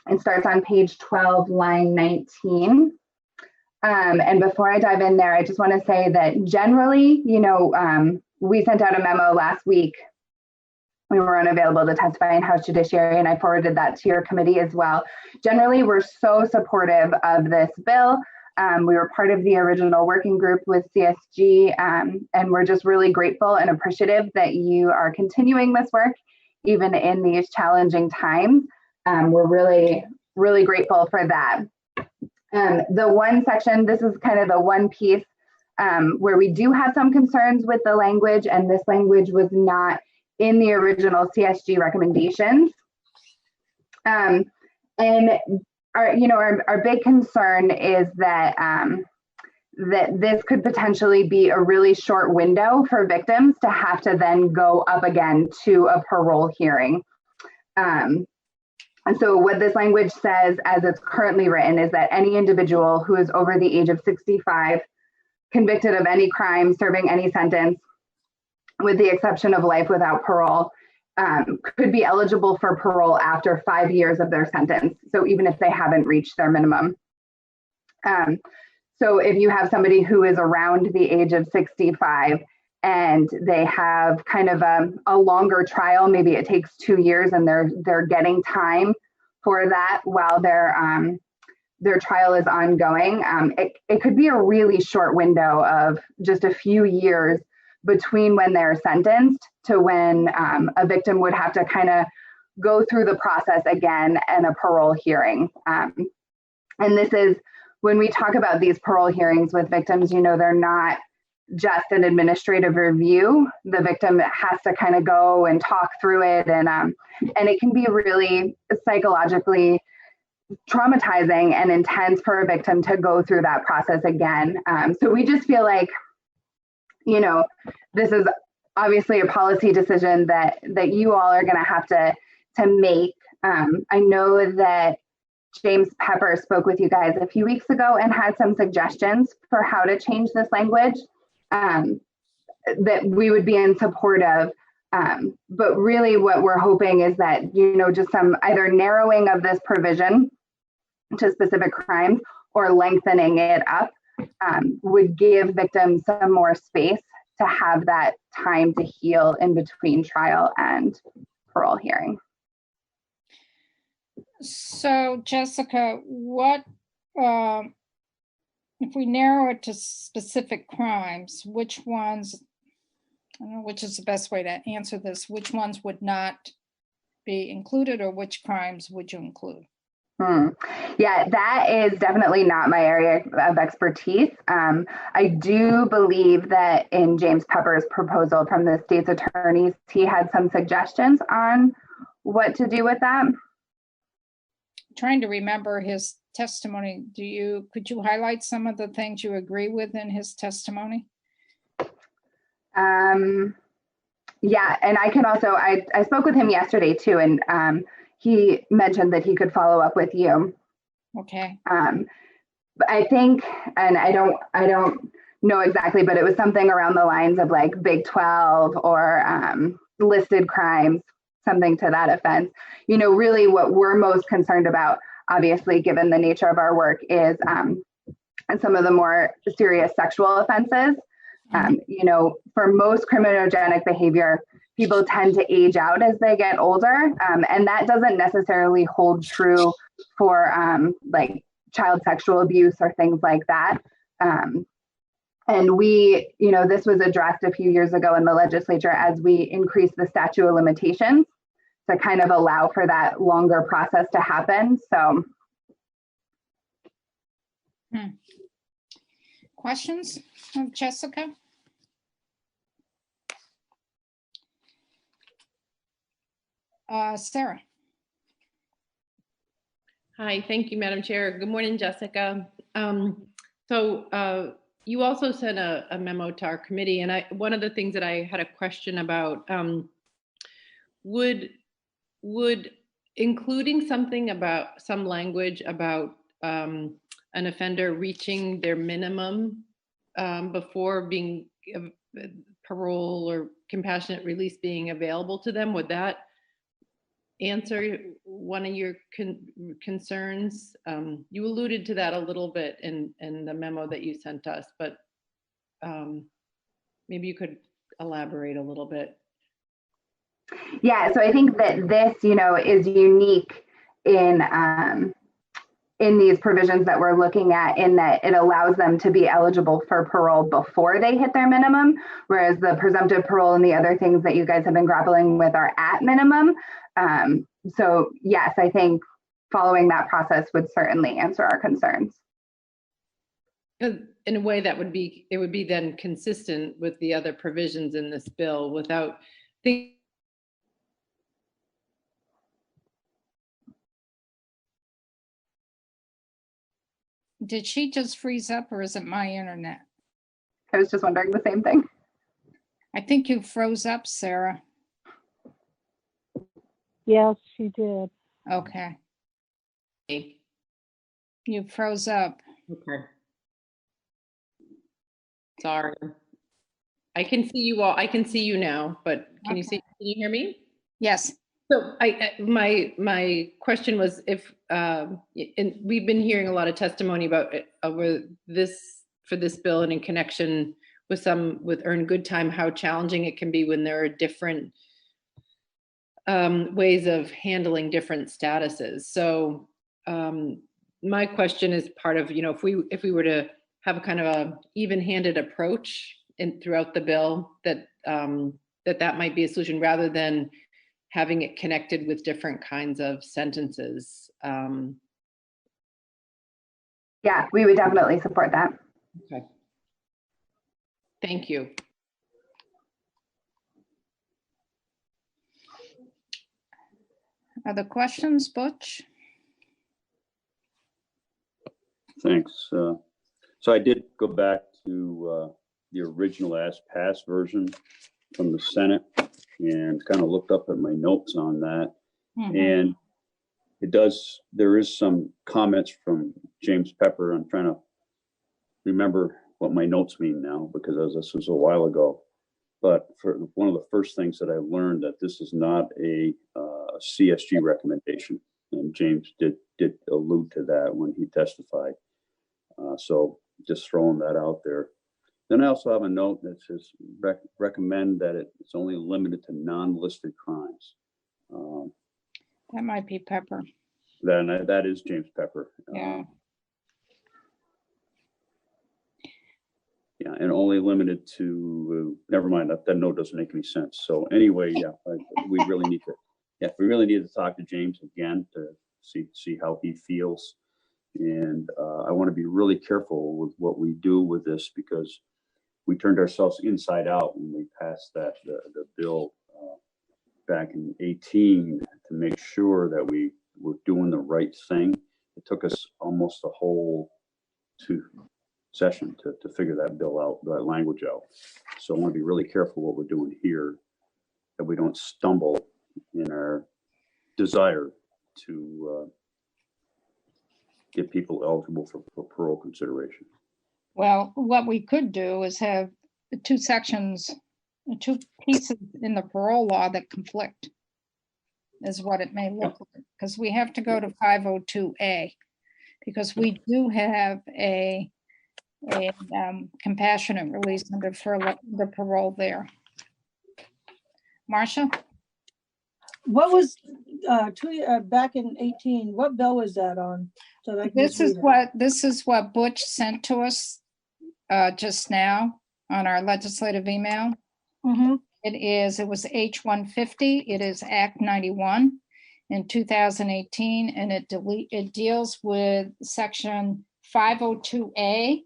It starts on page 12, line 19. And before I dive in there, I just want to say that generally, we sent out a memo last week. We were unavailable to testify in House Judiciary, and I forwarded that to your committee as well. Generally, we're so supportive of this bill. We were part of the original working group with CSG, and we're just really grateful and appreciative that you are continuing this work, even in these challenging times. We're really, really grateful for that. The one section, this is kind of the one piece where we do have some concerns with the language, and this language was not in the original CSG recommendations. And our big concern is that that this could potentially be a really short window for victims to have to then go up again to a parole hearing. And so what this language says, as it's currently written, is that any individual who is over the age of 65, convicted of any crime, serving any sentence, with the exception of life without parole, could be eligible for parole after 5 years of their sentence. So even if they haven't reached their minimum. So if you have somebody who is around the age of 65 and they have kind of a longer trial, maybe it takes 2 years and they're getting time for that while their trial is ongoing, it could be a really short window of just a few years between when they're sentenced to when a victim would have to kind of go through the process again and a parole hearing. And this is, when we talk about these parole hearings with victims, they're not just an administrative review. The victim has to kind of go and talk through it, and it can be really psychologically traumatizing and intense for a victim to go through that process again. So we just feel like, this is obviously a policy decision that you all are going to have to make. I know that James Pepper spoke with you guys a few weeks ago and had some suggestions for how to change this language that we would be in support of. But really what we're hoping is that, just some either narrowing of this provision to specific crimes or lengthening it up would give victims some more space to have that time to heal in between trial and parole hearing. So Jessica, what, if we narrow it to specific crimes, which ones, I don't know which is the best way to answer this, which ones would not be included, or which crimes would you include? Yeah, that is definitely not my area of expertise. I do believe that in James Pepper's proposal from the state's attorneys, he had some suggestions on what to do with that. Trying to remember his testimony. Could you highlight some of the things you agree with in his testimony? Yeah, and I can also, I spoke with him yesterday too, and he mentioned that he could follow up with you. Okay. I think, and I don't know exactly, but it was something around the lines of like Big 12 or listed crimes, something to that offense. You know, really what we're most concerned about, obviously, given the nature of our work, is some of the more serious sexual offenses. You know, for most criminogenic behavior, people tend to age out as they get older. And that doesn't necessarily hold true for like child sexual abuse or things like that. And we, you know, this was addressed a few years ago in the legislature as we increased the statute of limitations to kind of allow for that longer process to happen. So. Questions of Jessica? Sarah. Hi, thank you, Madam Chair. Good morning, Jessica. You also sent a memo to our committee, and one of the things that I had a question about, would including something about some language about an offender reaching their minimum before being parole or compassionate release being available to them, would that answer one of your concerns? You alluded to that a little bit in the memo that you sent us, but maybe you could elaborate a little bit. Yeah, so I think that this, you know, is unique in these provisions that we're looking at, in that it allows them to be eligible for parole before they hit their minimum, whereas the presumptive parole and the other things that you guys have been grappling with are at minimum. So yes, I think following that process would certainly answer our concerns. In a way that would be, it would be then consistent with the other provisions in this bill without thinking. Did she just freeze up, or is it my internet? I was just wondering the same thing. I think you froze up, Sarah. Yes, she did. Okay. You froze up. Okay. Sorry. I can see you all. I can see you now, but can you see? Can you hear me? Yes. So my question was if and we've been hearing a lot of testimony about over this for this bill and in connection with Earn Good Time, how challenging it can be when there are different ways of handling different statuses. So my question is part of, you know, if we were to have a kind of a even-handed approach throughout the bill, that that might be a solution rather than having it connected with different kinds of sentences. Yeah, we would definitely support that. Okay. Thank you. Other questions, Butch? Thanks. So I did go back to the original as passed version from the Senate and kind of looked up at my notes on that. And there is some comments from James Pepper. I'm trying to remember what my notes mean now, because this was a while ago. But for one of the first things that I learned, that this is not a CSG recommendation, and James did allude to that when he testified. So just throwing that out there. Then I also have a note that says recommend that it's only limited to non-listed crimes. That might be Pepper. Then that is James Pepper. Yeah. Yeah, and only limited to, never mind, that note doesn't make any sense. So anyway, yeah, we really need to talk to James again to see how he feels. And I want to be really careful with what we do with this, because we turned ourselves inside out when we passed the bill back in 2018 to make sure that we were doing the right thing. It took us almost a whole session to figure that bill out, that language out. So I want to be really careful what we're doing here, that we don't stumble in our desire to get people eligible for parole consideration. Well, what we could do is have the two sections, the two pieces in the parole law that conflict is what it may look like, because we have to go to 502A, because we do have a compassionate release under the parole there. Marcia? What was back in 18? What bill was that on? So that I can This just is read it. this is what Butch sent to us just now on our legislative email. Mm-hmm. It was H-150. It is Act 91 in 2018, and it deals with section 502A,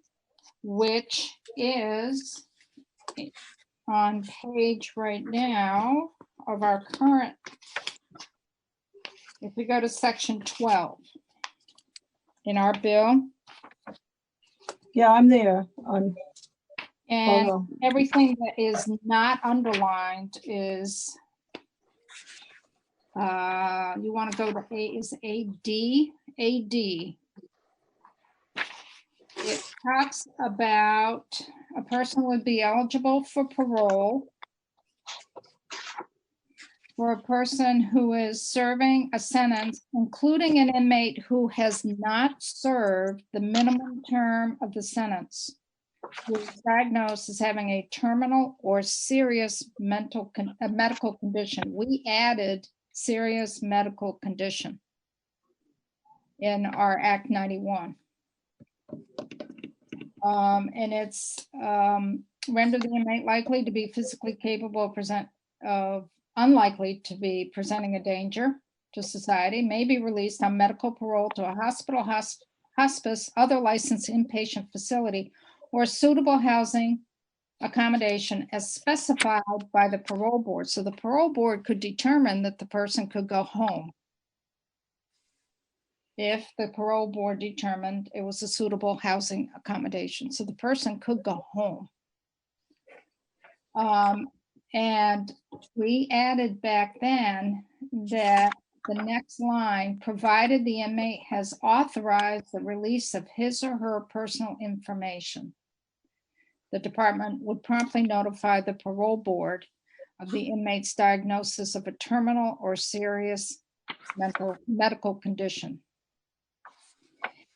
which is on page right now of our current. If we go to section 12 in our bill. Yeah, I'm there on. And Hold on. everything that is not underlined is, you want to go to AD. It talks about a person would be eligible for parole for a person who is serving a sentence, including an inmate who has not served the minimum term of the sentence, who is diagnosed as having a terminal or serious medical condition. We added serious medical condition in our Act 91. And it's render the inmate likely to be physically capable of unlikely to be presenting a danger to society, may be released on medical parole to a hospital, hospice, other licensed inpatient facility, or suitable housing accommodation as specified by the parole board. So the parole board could determine that the person could go home if the parole board determined it was a suitable housing accommodation. So the person could go home. And we added back then that the next line, provided the inmate has authorized the release of his or her personal information, the department would promptly notify the parole board of the inmate's diagnosis of a terminal or serious medical condition.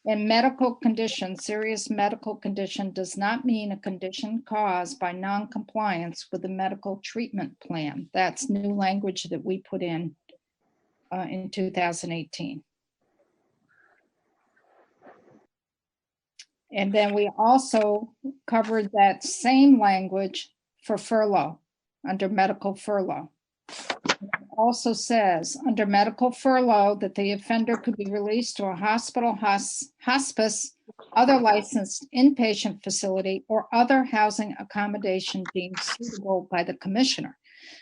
In medical condition, serious medical condition does not mean a condition caused by non-compliance with the medical treatment plan. That's new language that we put in 2018. And then we also covered that same language for furlough, under medical furlough. It also says under medical furlough that the offender could be released to a hospital, hospice, other licensed inpatient facility, or other housing accommodation deemed suitable by the commissioner.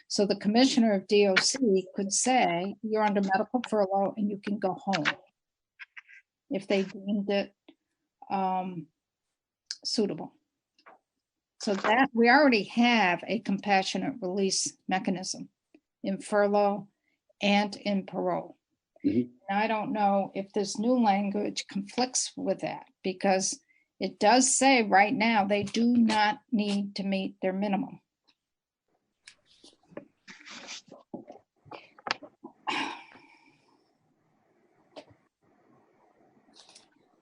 So the commissioner of DOC could say, you're under medical furlough and you can go home if they deemed it suitable. So that we already have a compassionate release mechanism in furlough and in parole. And I don't know if this new language conflicts with that, because it does say right now they do not need to meet their minimum.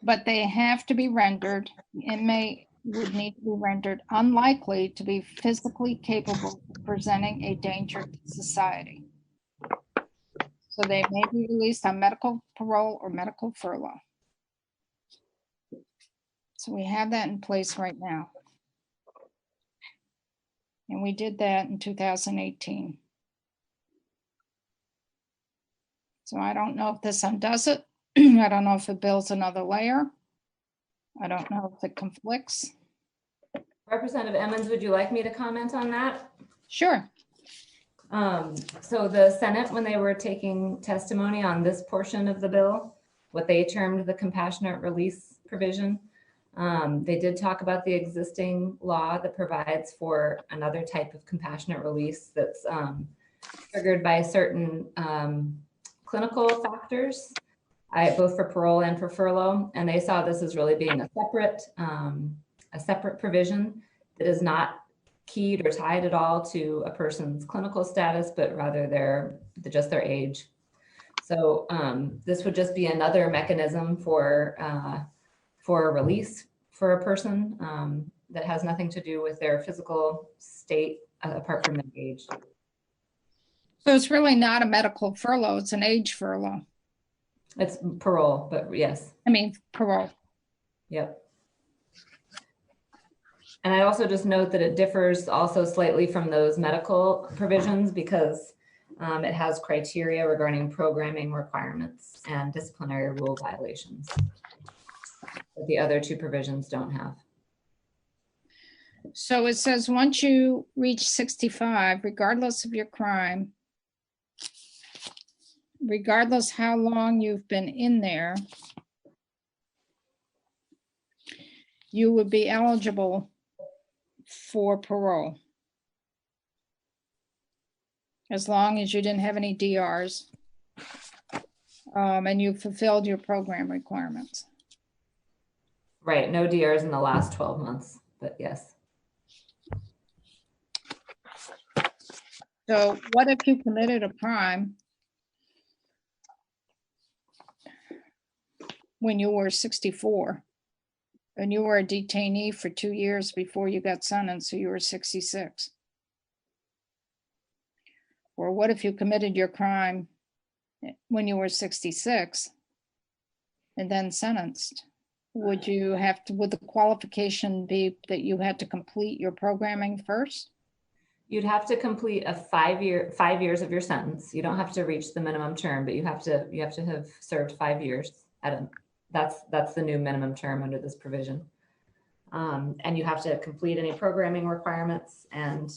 But they have to be rendered, the inmate would need to be rendered unlikely to be physically capable of presenting a danger to society. So they may be released on medical parole or medical furlough. So we have that in place right now. And we did that in 2018. So I don't know if this undoes it. I don't know if it builds another layer. I don't know if it conflicts. Representative Emmons, would you like me to comment on that? Sure. So the Senate, when they were taking testimony on this portion of the bill, what they termed the compassionate release provision, they did talk about the existing law that provides for another type of compassionate release that's triggered by certain clinical factors. both for parole and for furlough, and they saw this as really being a separate provision that is not keyed or tied at all to a person's clinical status, but rather just their age. So this would just be another mechanism for a release for a person that has nothing to do with their physical state apart from their age. So it's really not a medical furlough, it's an age furlough. It's parole, but yes. I mean, parole. Yep. And I also just note that it differs also slightly from those medical provisions because it has criteria regarding programming requirements and disciplinary rule violations that the other two provisions don't have. So it says, once you reach 65, regardless of your crime, regardless how long you've been in there, you would be eligible for parole. As long as you didn't have any DRs and you fulfilled your program requirements. Right, no DRs in the last 12 months, but yes. So what if you committed a crime when you were 64 and you were a detainee for 2 years before you got sentenced, so you were 66? Or what if you committed your crime when you were 66 and then sentenced? Would the qualification be that you had to complete your programming first? You'd have to complete a 5 years of your sentence. You don't have to reach the minimum term, but you have to have served 5 years that's the new minimum term under this provision. And you have to complete any programming requirements, and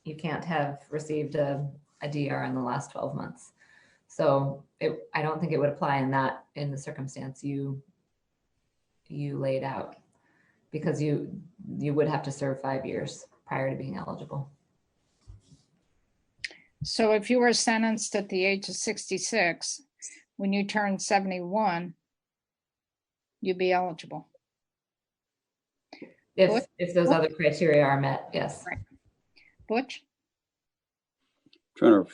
you can't have received a DR in the last 12 months. So I don't think it would apply in the circumstance you laid out, because you would have to serve 5 years prior to being eligible. So if you were sentenced at the age of 66, when you turn 71, you'd be eligible. If those other criteria are met, yes. Right. Butch? Trying to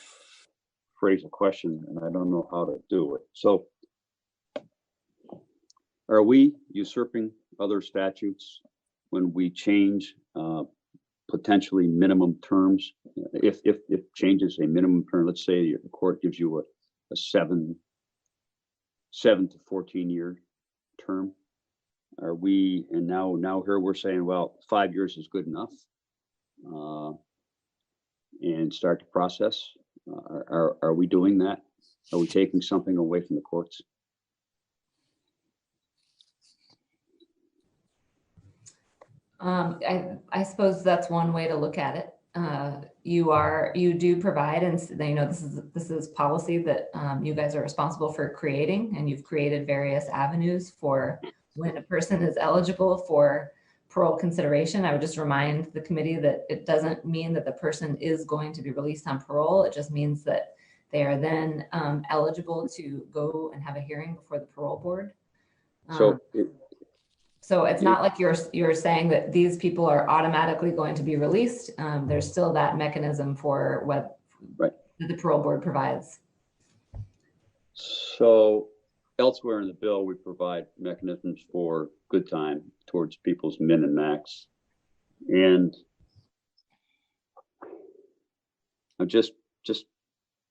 phrase a question and I don't know how to do it. So are we usurping other statutes when we change potentially minimum terms? If changes a minimum term, let's say the court gives you a 7 to 14 year term, are we, and now here we're saying, well, 5 years is good enough, and start the process? Are we doing that? Are we taking something away from the courts? I suppose that's one way to look at it. You do provide, and this is policy that you guys are responsible for creating, and you've created various avenues for when a person is eligible for parole consideration. I would just remind the committee that it doesn't mean that the person is going to be released on parole. It just means that they are then eligible to go and have a hearing before the parole board. So it's not like you're saying that these people are automatically going to be released. There's still that mechanism for what the parole board provides. So elsewhere in the bill, we provide mechanisms for good time towards people's min and max. And I'm just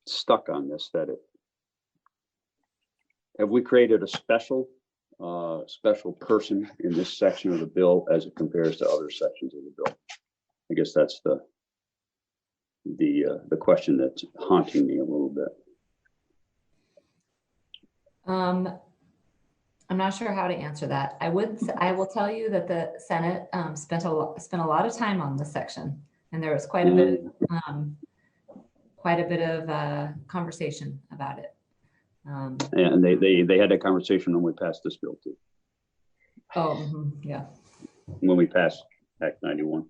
stuck on this, have we created a special person in this section of the bill as it compares to other sections of the bill? I guess that's the question that's haunting me a little bit. I'm not sure how to answer that. I will tell you that the Senate spent a lot of time on this section, and there was quite a bit of conversation about it. And they had that conversation when we passed this bill too. Oh, yeah. When we passed Act 91.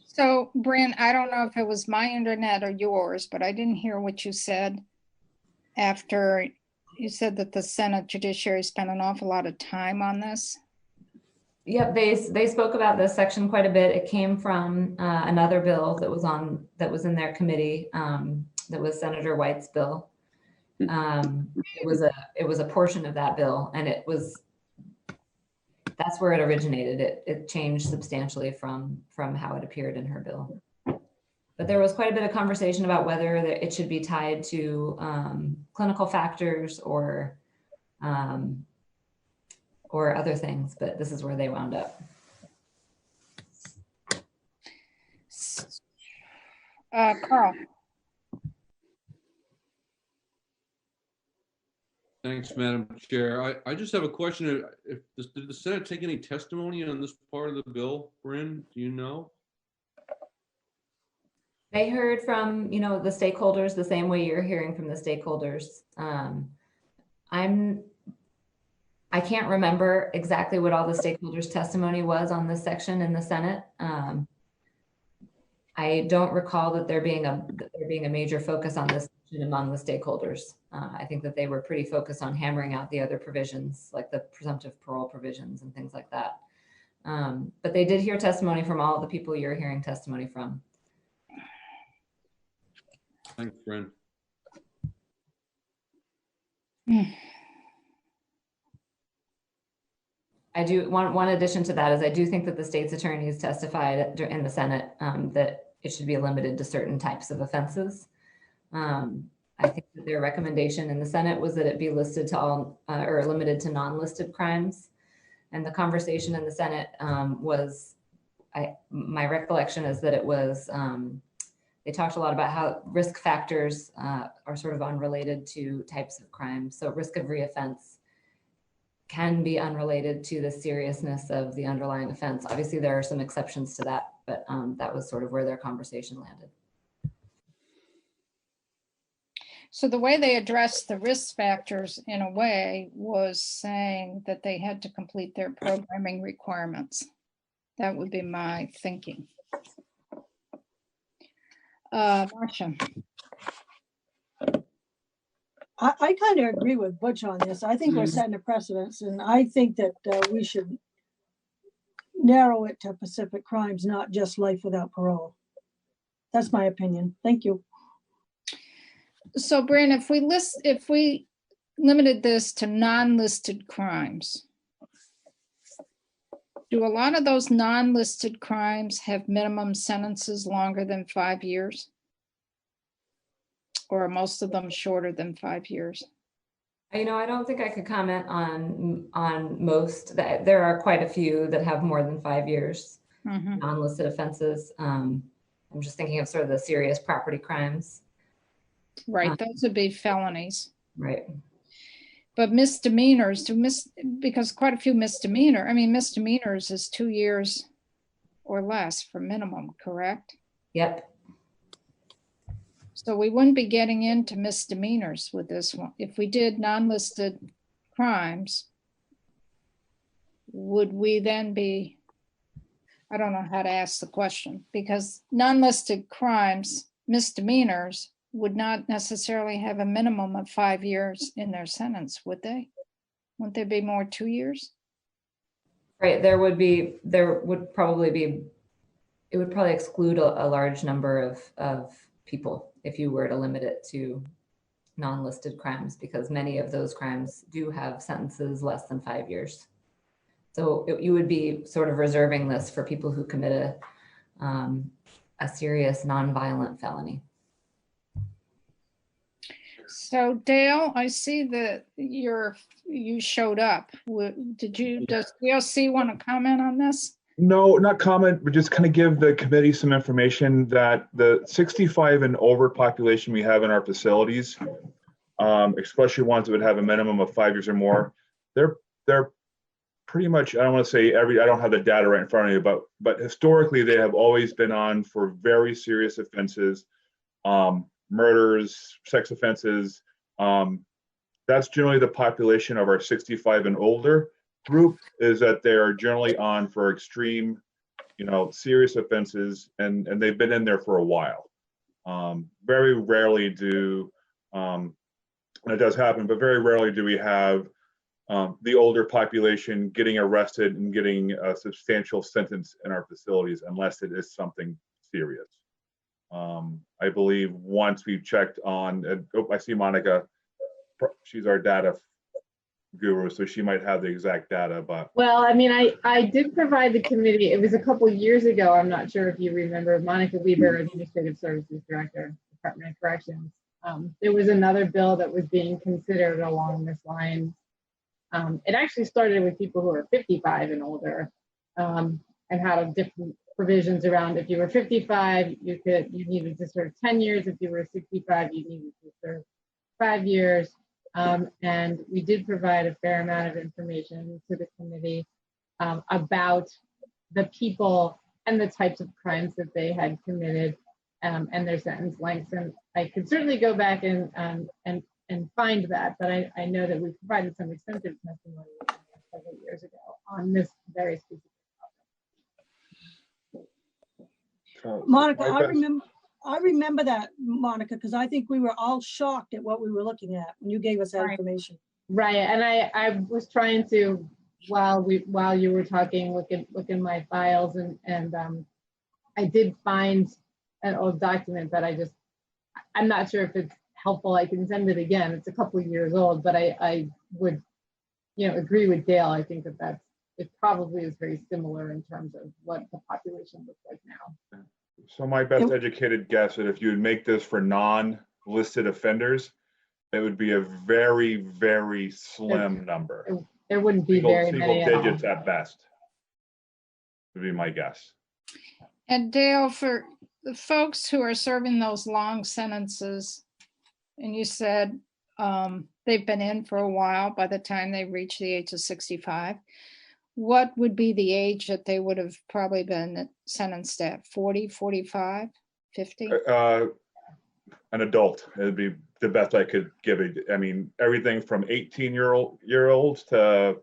So, Bryn, I don't know if it was my internet or yours, but I didn't hear what you said after You said that the Senate Judiciary spent an awful lot of time on this. Yep, they spoke about this section quite a bit. It came from another bill that was in their committee. That was Senator White's bill. It was a portion of that bill, and that's where it originated. It changed substantially from how it appeared in her bill. But there was quite a bit of conversation about whether it should be tied to clinical factors or other things, but this is where they wound up. Carl. Thanks, Madam Chair. I just have a question. Did the Senate take any testimony on this part of the bill, Bryn? Do you know? They heard from, the stakeholders the same way you're hearing from the stakeholders. I can't remember exactly what all the stakeholders' testimony was on this section in the Senate. I don't recall that there being a major focus on this section among the stakeholders. I think that they were pretty focused on hammering out the other provisions, like the presumptive parole provisions and things like that. But they did hear testimony from all of the people you're hearing testimony from. Thanks, Bryn. I do one addition to that is I do think that the state's attorneys testified in the Senate that it should be limited to certain types of offenses. I think that their recommendation in the Senate was that it be listed to all or limited to non-listed crimes. And the conversation in the Senate my recollection is that it was, they talked a lot about how risk factors are sort of unrelated to types of crimes. So risk of reoffense can be unrelated to the seriousness of the underlying offense. Obviously, there are some exceptions to that, but that was sort of where their conversation landed. So the way they addressed the risk factors in a way was saying that they had to complete their programming requirements. That would be my thinking. Marcia. I kind of agree with Butch on this. I think we're setting a precedence, and I think that we should narrow it to Pacific crimes, not just life without parole. That's my opinion. Thank you. So, Bryn, if we limited this to non-listed crimes, do a lot of those non-listed crimes have minimum sentences longer than 5 years? Or are most of them shorter than 5 years? I don't think I could comment on most. There are quite a few that have more than 5 years, non-listed offenses. I'm just thinking of sort of the serious property crimes. Right, those would be felonies. Right. But misdemeanors, because quite a few misdemeanors is 2 years or less for minimum, correct? Yep. So we wouldn't be getting into misdemeanors with this one. If we did non-listed crimes, would we then be, I don't know how to ask the question, because non-listed crimes, misdemeanors, would not necessarily have a minimum of 5 years in their sentence, would they? Wouldn't there be more 2 years? Right, it would probably exclude a large number of people if you were to limit it to non-listed crimes, because many of those crimes do have sentences less than 5 years. So you would be sort of reserving this for people who commit a serious non-violent felony. So Dale, I see that you showed up. Does DOC want to comment on this? No, not comment, but just kind of give the committee some information that the 65 and over population we have in our facilities, especially ones that would have a minimum of 5 years or more, they're pretty much, I don't want to say I don't have the data right in front of you, but historically they have always been on for very serious offenses, murders, sex offenses. That's generally the population of our 65 and older group, is that they are generally on for extreme, serious offenses, and they've been in there for a while. Very rarely do and it does happen, but very rarely do we have the older population getting arrested and getting a substantial sentence in our facilities unless it is something serious. I believe once we've checked on, oh, I see Monica, she's our data guru, so she might have the exact data, but. Well, I mean, I did provide the committee, it was a couple years ago, I'm not sure if you remember, Monica Weber, Administrative Services Director, Department of Corrections. There was another bill that was being considered along this line. It actually started with people who are 55 and older, and had different provisions around if you were 55, you needed to serve 10 years. If you were 65, you needed to serve 5 years. And we did provide a fair amount of information to the committee about the people and the types of crimes that they had committed and their sentence lengths. And I could certainly go back and find that, but I know that we provided some extensive testimony several years ago on this very specific topic. Monica, I remember that, Monica, because I think we were all shocked at what we were looking at when you gave us that information. Right, and I was trying to, while you were talking, look in my files, and I did find an old document that I'm not sure if it's helpful. I can send it again. It's a couple of years old, but I would, agree with Dale. I think that it probably is very similar in terms of what the population looks like now. So my best educated guess is if you would make this for non-listed offenders, it would be a very, very slim number. There wouldn't be very many single digits at best, would be my guess. And Dale, for the folks who are serving those long sentences, and you said they've been in for a while by the time they reach the age of 65, what would be the age that they would have probably been sentenced at? 40, 45, 50? An adult, it'd be the best I could give it. I mean, everything from 18-year-olds to,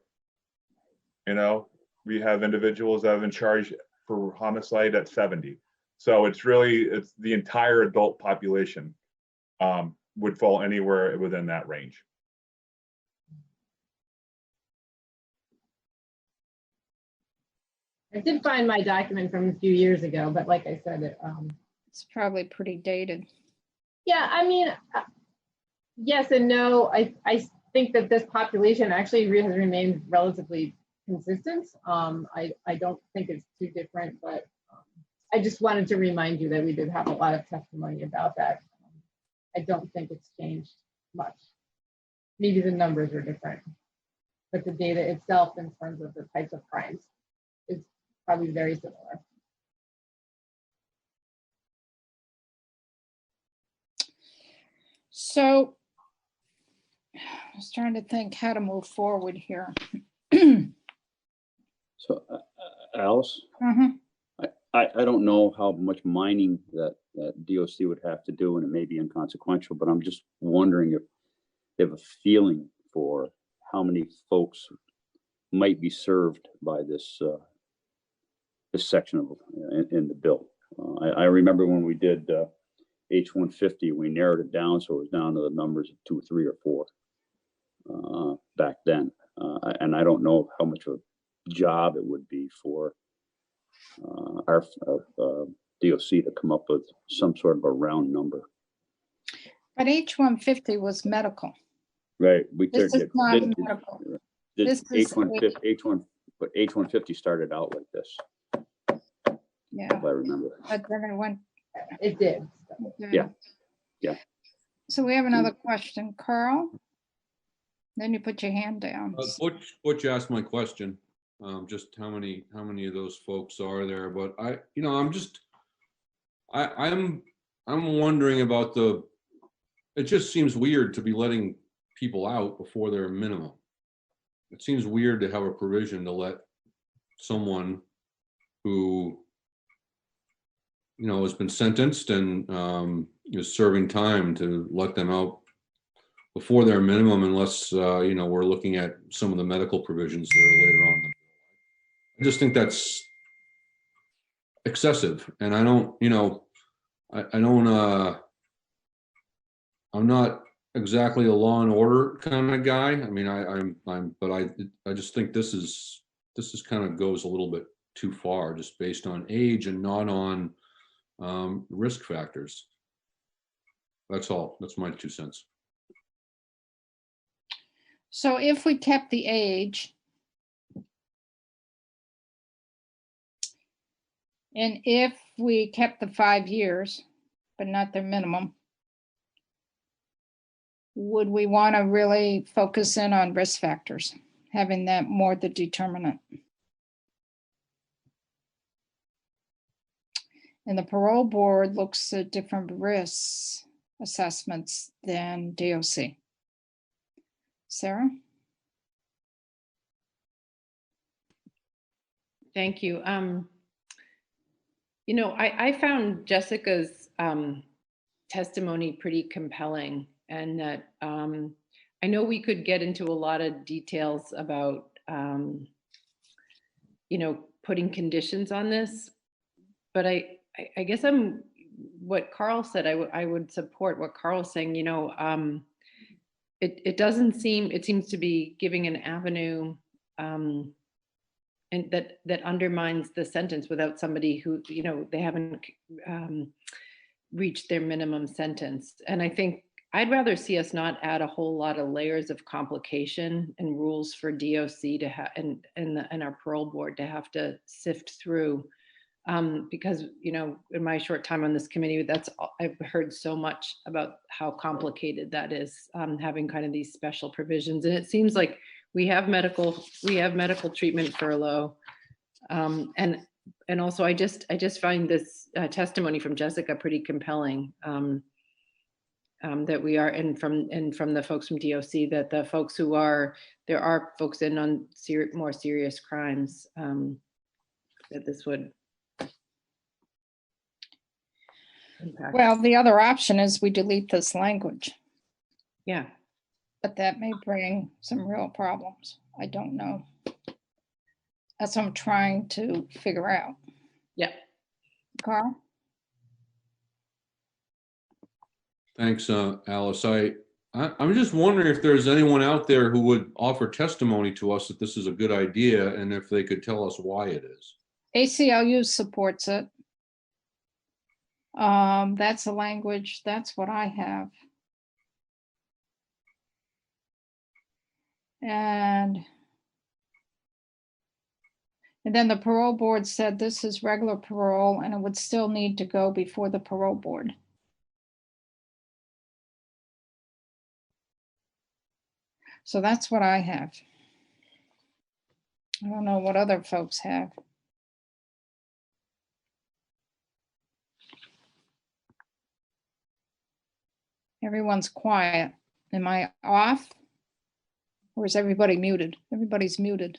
we have individuals that have been charged for homicide at 70. So it's the entire adult population would fall anywhere within that range. I did find my document from a few years ago, but like I said, it's probably pretty dated. Yeah, I mean, yes and no. I think that this population actually has remained relatively consistent. I don't think it's too different, but I just wanted to remind you that we did have a lot of testimony about that. I don't think it's changed much. Maybe the numbers are different, but the data itself in terms of the types of crimes is probably very similar. So I was trying to think how to move forward here. So Alice, I don't know how much mining that DOC would have to do, and it may be inconsequential, but I'm just wondering if they have a feeling for how many folks might be served by this this section of in the bill. I remember when we did H-150, we narrowed it down so it was down to the numbers of 2, 3, or 4 back then, and I don't know how much of a job it would be for our DOC to come up with some sort of a round number. But H-150 was medical. Right. This is not medical. This is but H-150 started out like this. Yeah. If I remember. But then it went. It did. Yeah. Yeah. So we have another question, Carl. Then you put your hand down. Butch asked my question. Just how many of those folks are there? But I'm wondering about it just seems weird to be letting people out before their minimum. It seems weird to have a provision to let someone who has been sentenced and is serving time to let them out before their minimum, unless we're looking at some of the medical provisions that are later on. I just think that's excessive, and I'm not exactly a law and order kind of guy. I mean, but I just think this is kind of goes a little bit too far, just based on age and not on risk factors. That's all. That's my 2 cents. So if we kept the age, and if we kept the 5 years, but not their minimum, would we want to really focus in on risk factors, having that more the determinant? And the parole board looks at different risks assessments than DOC. Sarah? Thank you. You know, I found Jessica's testimony pretty compelling, and that I know we could get into a lot of details about, you know, putting conditions on this, but I guess what Carl said, I would support what Carl's saying. You know, it seems to be giving an avenue and that undermines the sentence without somebody who, you know, they haven't reached their minimum sentence. And I think I'd rather see us not add a whole lot of layers of complication and rules for DOC to have and our parole board to have to sift through. Because, you know, in my short time on this committee, I've heard so much about how complicated that is, having kind of these special provisions. And it seems like we have medical treatment furlough. And also I just find this testimony from Jessica pretty compelling, that we are, and from the folks from DOC, that the folks there are folks in on more serious crimes, that this would impact. Well, the other option is we delete this language. Yeah. But that may bring some real problems. I don't know. That's what I'm trying to figure out. Yeah. Carl? Thanks, Alice. I'm just wondering if there's anyone out there who would offer testimony to us that this is a good idea, and if they could tell us why it is. ACLU supports it. That's a language, that's what I have. And then the parole board said this is regular parole and it would still need to go before the parole board. So that's what I have. I don't know what other folks have. Everyone's quiet. Am I off? Or is everybody muted? Everybody's muted.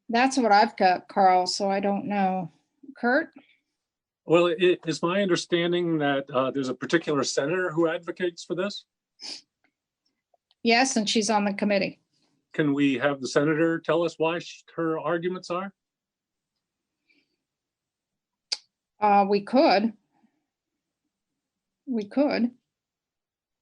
That's what I've got, Carl, so I don't know. Kurt? Well, it is my understanding that there's a particular senator who advocates for this. Yes, and she's on the committee. Can we have the senator tell us why her arguments are? We could. We could.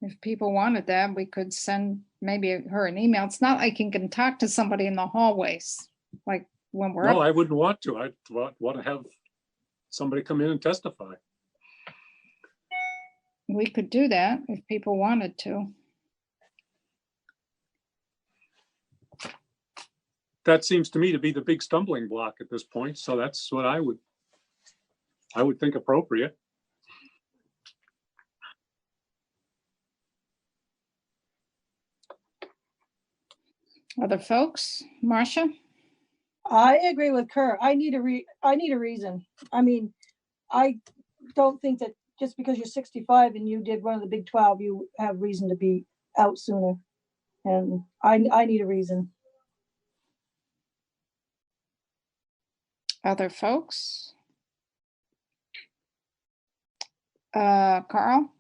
If people wanted that, we could send maybe her an email. It's not like you can talk to somebody in the hallways, like when we're No, up. I wouldn't want to. I'd want to have somebody come in and testify. We could do that if people wanted to. That seems to me to be the big stumbling block at this point. So that's what I would think appropriate. Other folks? Marcia? I agree with Kurt. I need a reason. I mean, I don't think that just because you're 65 and you did one of the big 12, you have reason to be out sooner. And I need a reason. Other folks? Carl?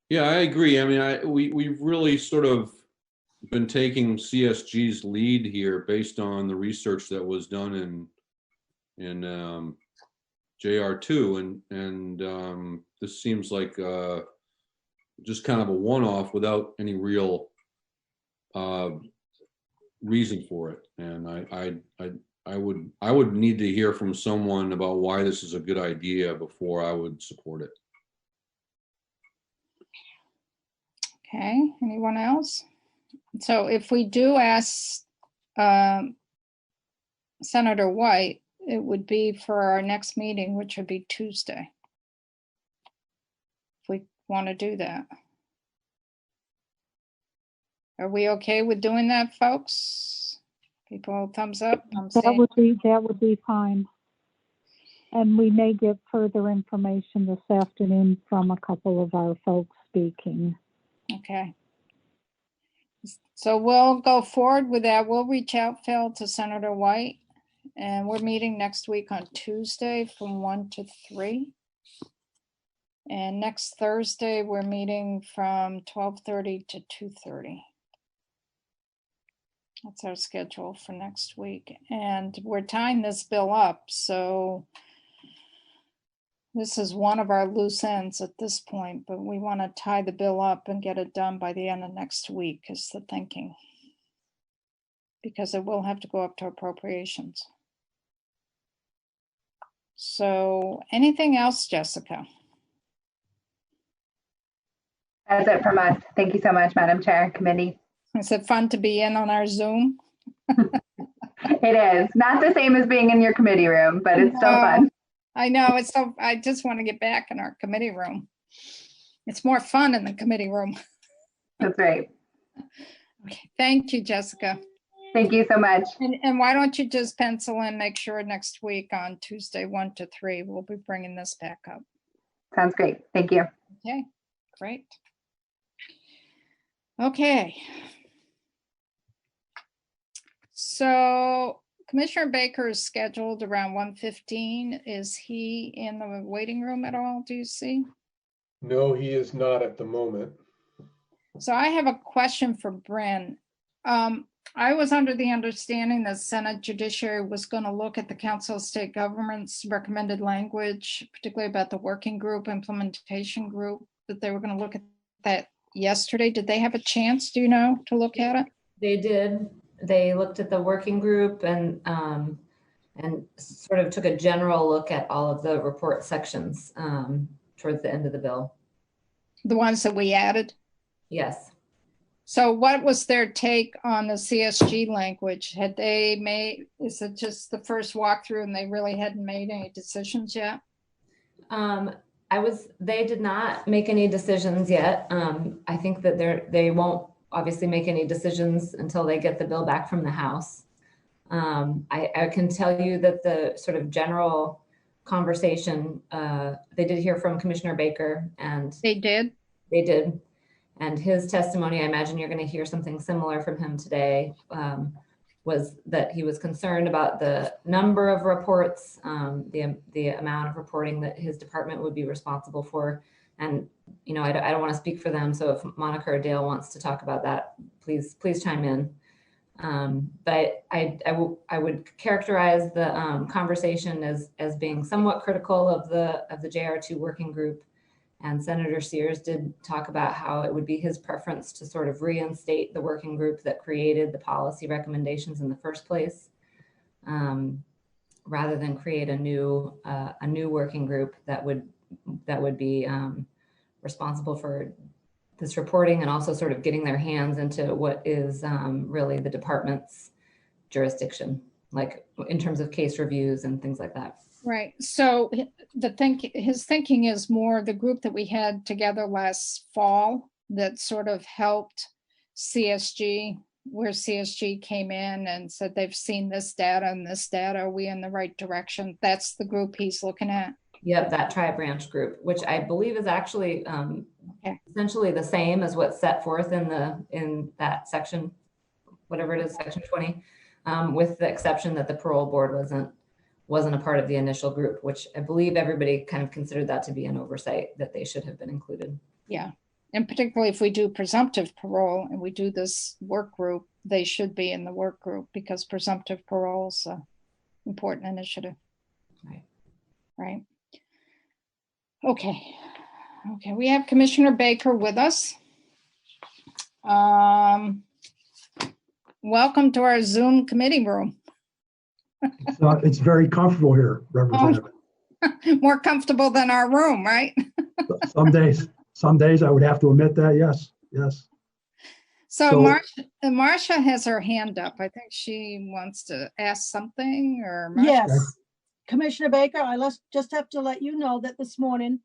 Yeah, I agree. I mean, we've really sort of been taking CSG's lead here based on the research that was done in JR2, and this seems like just kind of a one-off without any real reason for it. And I would need to hear from someone about why this is a good idea before I would support it. Okay, anyone else? So if we do ask Senator White, it would be for our next meeting, which would be Tuesday. If we want to do that. Are we okay with doing that, folks? People, thumbs up. That would be fine. And we may get further information this afternoon from a couple of our folks speaking. Okay. So we'll go forward with that. We'll reach out, Phil, to Senator White. And we're meeting next week on Tuesday from 1 to 3. And next Thursday, we're meeting from 12:30 to 2:30. That's our schedule for next week. And we're tying this bill up. So this is one of our loose ends at this point, but we want to tie the bill up and get it done by the end of next week is the thinking. Because it will have to go up to appropriations. So anything else, Jessica? That's it from us. Thank you so much, Madam Chair, committee. Is it fun to be in on our Zoom? It is. Not the same as being in your committee room, but it's still fun. I know. It's so. I just want to get back in our committee room. It's more fun in the committee room. That's right. Okay. Thank you, Jessica. Thank you so much. And why don't you just pencil in, make sure next week on Tuesday, 1 to 3, we'll be bringing this back up. Sounds great. Thank you. Okay, great. Okay. So Commissioner Baker is scheduled around 1:15. Is he in the waiting room at all? Do you see? No, he is not at the moment. So I have a question for Bryn. I was under the understanding that Senate Judiciary was going to look at the Council of State Governments recommended language, particularly about the working group, implementation group, that they were going to look at that yesterday. Did they have a chance, do you know, to look at it? They did. They looked at the working group and sort of took a general look at all of the report sections towards the end of the bill. The ones that we added? Yes. So what was their take on the CSG language? Had they made, is it just the first walkthrough and they really hadn't made any decisions yet? They did not make any decisions yet. I think that they won't obviously make any decisions until they get the bill back from the House. I can tell you that the sort of general conversation, they did hear from Commissioner Baker and they did. And his testimony, I imagine you're going to hear something similar from him today, was that he was concerned about the number of reports, the amount of reporting that his department would be responsible for. And, you know, I don't want to speak for them. So if Monica or Dale wants to talk about that, please chime in. But I would characterize the conversation as being somewhat critical of the JR2 working group. And Senator Sears did talk about how it would be his preference to sort of reinstate the working group that created the policy recommendations in the first place, rather than create a new working group that would be responsible for this reporting and also sort of getting their hands into what is really the department's jurisdiction, like in terms of case reviews and things like that. Right. So his thinking is more the group that we had together last fall that sort of helped CSG, where CSG came in and said they've seen this data and this data. Are we in the right direction? That's the group he's looking at. Yep, that tri-branch group, which I believe is actually essentially the same as what's set forth in that section, whatever it is, section 20, with the exception that the parole board wasn't a part of the initial group, which I believe everybody kind of considered that to be an oversight, that they should have been included. Yeah, and particularly if we do presumptive parole and we do this work group, they should be in the work group because presumptive parole is an important initiative. Right. Right. Okay. Okay, we have Commissioner Baker with us. Welcome to our Zoom committee room. It's very comfortable here, Representative. More comfortable than our room, right? Some days I would have to admit that, yes, yes. So Marcia has her hand up. I think she wants to ask something or. Marcia? Yes, Commissioner Baker, just have to let you know that this morning,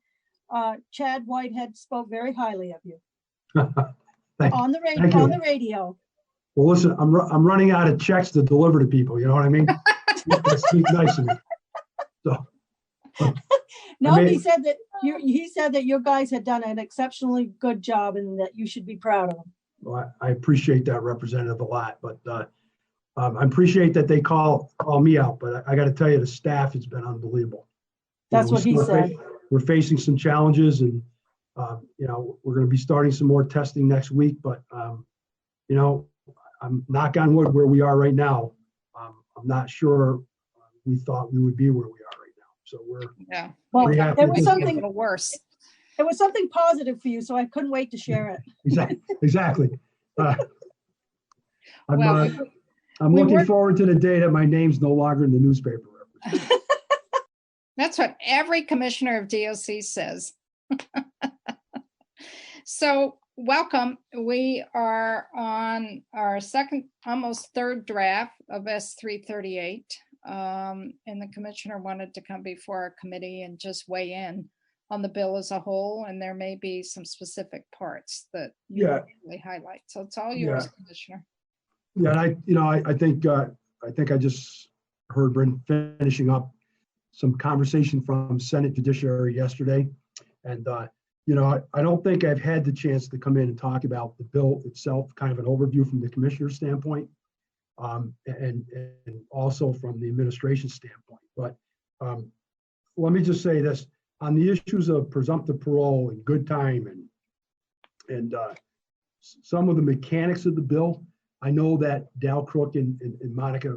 Chad Whitehead spoke very highly of you on the radio. Well, listen, I'm running out of checks to deliver to people. You know what I mean? They speak nice to me. So, no, he said that you guys had done an exceptionally good job and that you should be proud of them. Well, I appreciate that, Representative, a lot, but I appreciate that they call me out. But I got to tell you, the staff has been unbelievable. That's what he said. We're facing some challenges, and we're going to be starting some more testing next week. But I'm knock on wood where we are right now. I'm not sure we thought we would be where we are right now. So we're Well, it was something a little worse. It was something positive for you, so I couldn't wait to share it. Exactly. I'm looking forward to the day that my name's no longer in the newspaper. That's what every commissioner of DOC says. So welcome. We are on our second, almost third draft of S338. And the commissioner wanted to come before our committee and just weigh in on the bill as a whole. And there may be some specific parts that you really highlight. So it's all yours, Commissioner. Yeah, and I think I just heard Bryn finishing up some conversation from Senate Judiciary yesterday. And I don't think I've had the chance to come in and talk about the bill itself, kind of an overview from the commissioner's standpoint, and also from the administration standpoint. But let me just say this, on the issues of presumptive parole and good time and some of the mechanics of the bill, I know that Dal Crook and Monica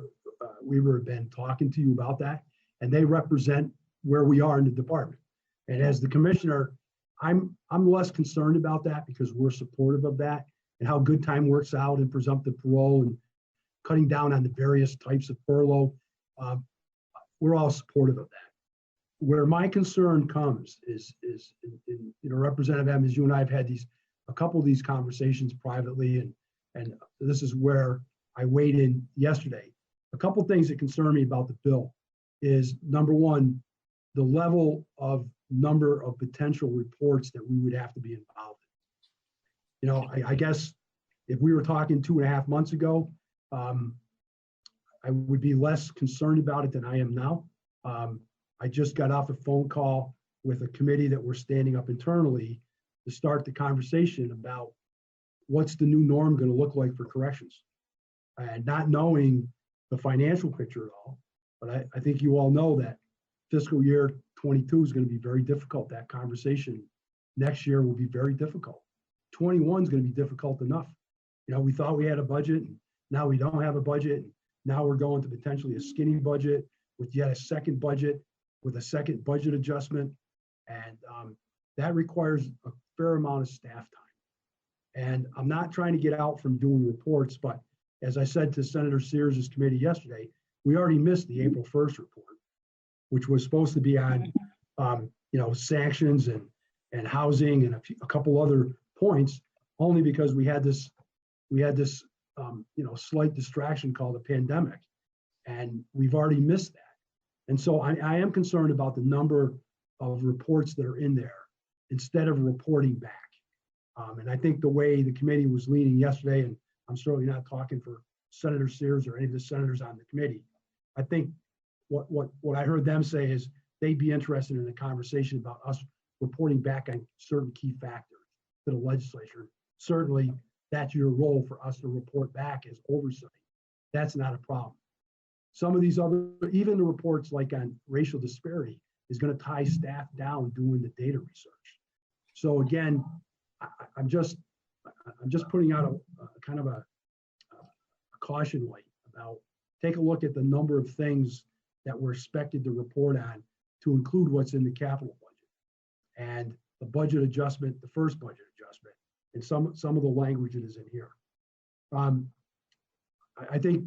Weaver have been talking to you about that, and they represent where we are in the department. And as the commissioner, I'm less concerned about that because we're supportive of that and how good time works out in presumptive parole and cutting down on the various types of furlough. We're all supportive of that. Where my concern comes is Representative Evans, you and I have had a couple of these conversations privately, and this is where I weighed in yesterday. A couple of things that concern me about the bill is, number one, the level of number of potential reports that we would have to be involved in. I guess if we were talking 2.5 months ago, I would be less concerned about it than I am now. I just got off a phone call with a committee that we're standing up internally to start the conversation about what's the new norm going to look like for corrections, and not knowing the financial picture at all. But I think you all know that fiscal year 22 is going to be very difficult. That conversation next year will be very difficult. 21 is going to be difficult enough. We thought we had a budget, and now we don't have a budget. Now we're going to potentially a skinny budget with yet a second budget with a second budget adjustment. And that requires a fair amount of staff time. And I'm not trying to get out from doing reports, but as I said to Senator Sears' committee yesterday, we already missed the April 1st report, which was supposed to be on, sanctions and housing and a couple other points, only because we had this slight distraction called the pandemic, and we've already missed that. And so I am concerned about the number of reports that are in there instead of reporting back. And I think the way the committee was leaning yesterday, and I'm certainly not talking for Senator Sears or any of the senators on the committee, I think what I heard them say is they'd be interested in a conversation about us reporting back on certain key factors to the legislature. Certainly, that's your role for us to report back as oversight. That's not a problem. Some of these other, even the reports like on racial disparity, is going to tie staff down doing the data research. So again, I'm just putting out a kind of a caution light about, take a look at the number of things that we're expected to report on to include what's in the capital budget. And the budget adjustment, the first budget adjustment, and some of the language that is in here. I think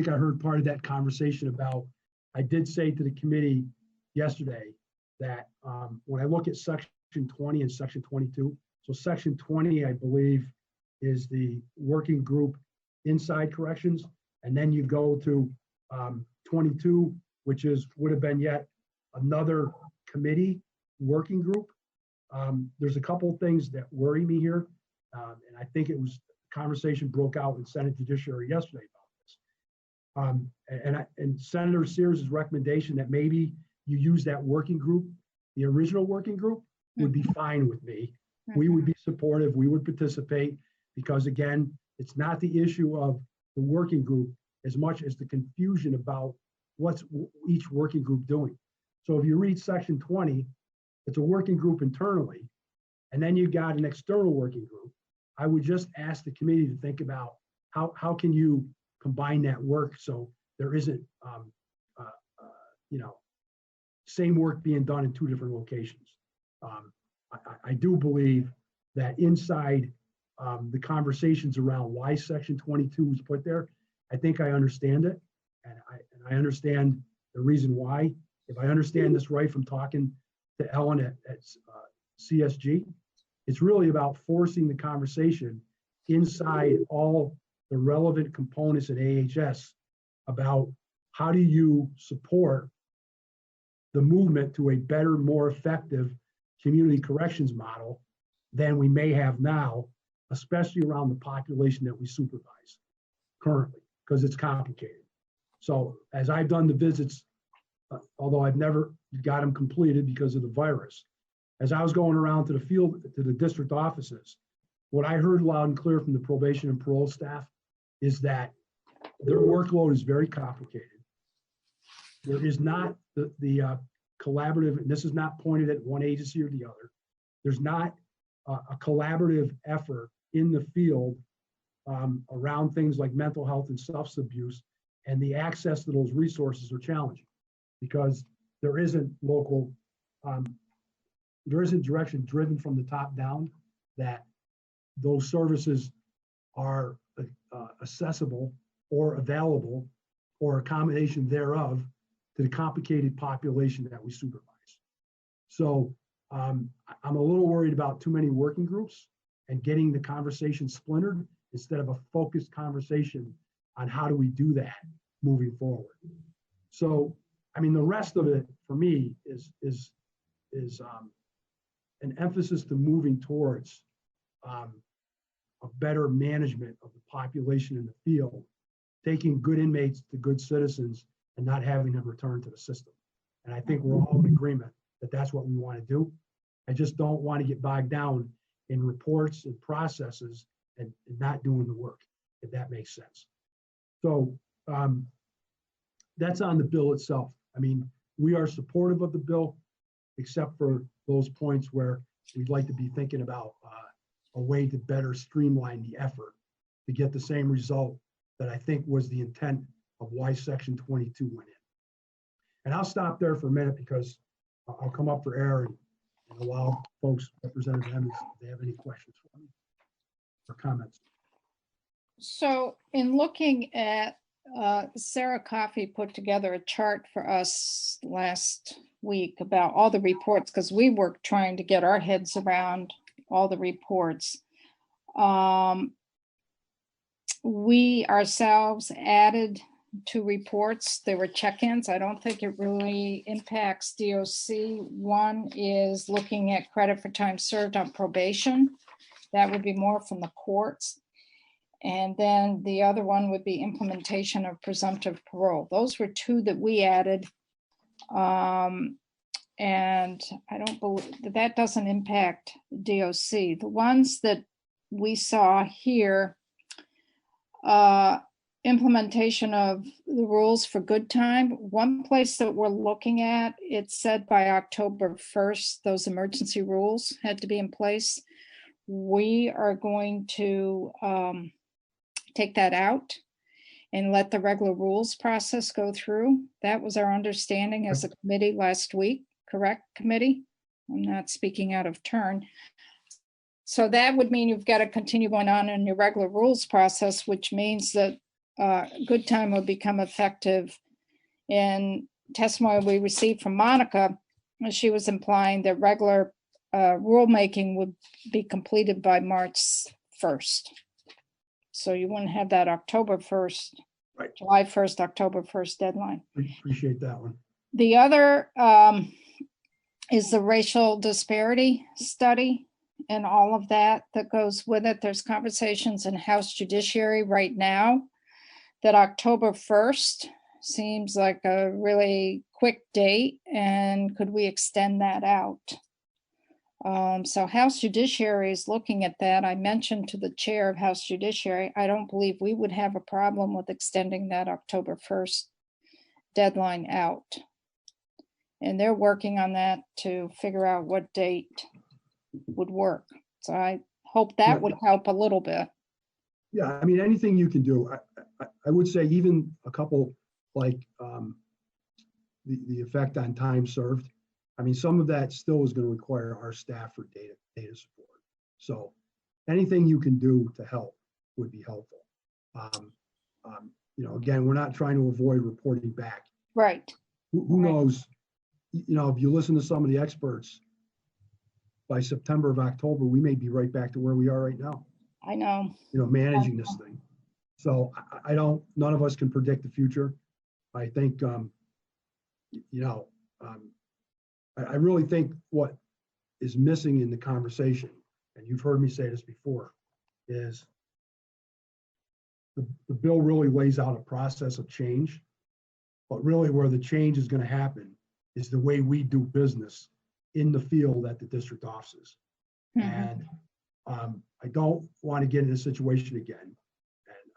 I heard part of that conversation about, I did say to the committee yesterday that when I look at section 20 and section 22, so section 20, I believe, is the working group inside corrections. And then you go to 22, which would have been yet another committee working group. There's a couple of things that worry me here. And I think it was, conversation broke out in Senate Judiciary yesterday about this. And Senator Sears' recommendation that maybe you use that working group, the original working group, would be fine with me. We would be supportive, we would participate, because again, it's not the issue of the working group as much as the confusion about what's each working group doing. So if you read section 20, it's a working group internally, and then you got an external working group. I would just ask the committee to think about how can you combine that work so there isn't, same work being done in two different locations. I do believe that inside the conversations around why section 22 was put there, I think I understand it, and I understand the reason why. If I understand this right from talking to Ellen at CSG, it's really about forcing the conversation inside all the relevant components at AHS about how do you support the movement to a better, more effective community corrections model than we may have now, especially around the population that we supervise currently, because it's complicated. So as I've done the visits, although I've never got them completed because of the virus, as I was going around to the field, to the district offices, what I heard loud and clear from the probation and parole staff is that their workload is very complicated. There is not the collaborative, and this is not pointed at one agency or the other. There's not a collaborative effort in the field around things like mental health and substance abuse, and the access to those resources are challenging because there isn't local, there isn't direction driven from the top down that those services are accessible or available or a combination thereof to the complicated population that we supervise. So I'm a little worried about too many working groups and getting the conversation splintered instead of a focused conversation on how do we do that moving forward. So, I mean, the rest of it for me is an emphasis to moving towards a better management of the population in the field, taking good inmates to good citizens and not having them return to the system. And I think we're all in agreement that that's what we want to do. I just don't want to get bogged down in reports and processes and not doing the work, if that makes sense. So that's on the bill itself. I mean, we are supportive of the bill, except for those points where we'd like to be thinking about a way to better streamline the effort to get the same result that I think was the intent of why section 22 went in. And I'll stop there for a minute because I'll come up for air and allow folks, Representative Emmons, if they have any questions for me or comments. So in looking at, Sarah Coffey put together a chart for us last week about all the reports, because we were trying to get our heads around all the reports. We ourselves added 2 reports. There were check-ins. I don't think it really impacts DOC. One is looking at credit for time served on probation. That would be more from the courts. And then the other one would be implementation of presumptive parole. Those were 2 that we added. And I don't believe that doesn't impact DOC. The ones that we saw here, implementation of the rules for good time. One place that we're looking at, it said by October 1st, those emergency rules had to be in place. We are going to take that out and let the regular rules process go through. That was our understanding as a committee last week, correct, committee? I'm not speaking out of turn. So that would mean you've got to continue going on in your regular rules process, which means that good time will become effective. In testimony we received from Monica, she was implying that regular rulemaking would be completed by March 1st. So you wouldn't have that October 1st, Right. July 1st, October 1st deadline. Appreciate that one. The other is the racial disparity study and all of that goes with it. There's conversations in House Judiciary right now that October 1st seems like a really quick date, and could we extend that out? So House Judiciary is looking at that. I mentioned to the chair of House Judiciary, I don't believe we would have a problem with extending that October 1st deadline out. And they're working on that to figure out what date would work. So I hope that would help a little bit. Yeah, I mean, anything you can do. I would say even a couple like the effect on time served. I mean, some of that still is going to require our staff for data support. So anything you can do to help would be helpful. You know, again, we're not trying to avoid reporting back. Right. Who knows? You know, if you listen to some of the experts, by September of October, we may be right back to where we are right now. I know. You know, managing this thing. So I don't, none of us can predict the future. I think, you know, I really think what is missing in the conversation, and you've heard me say this before, is the bill really lays out a process of change, but really where the change is going to happen is the way we do business in the field at the district offices. And I don't want to get in a situation again.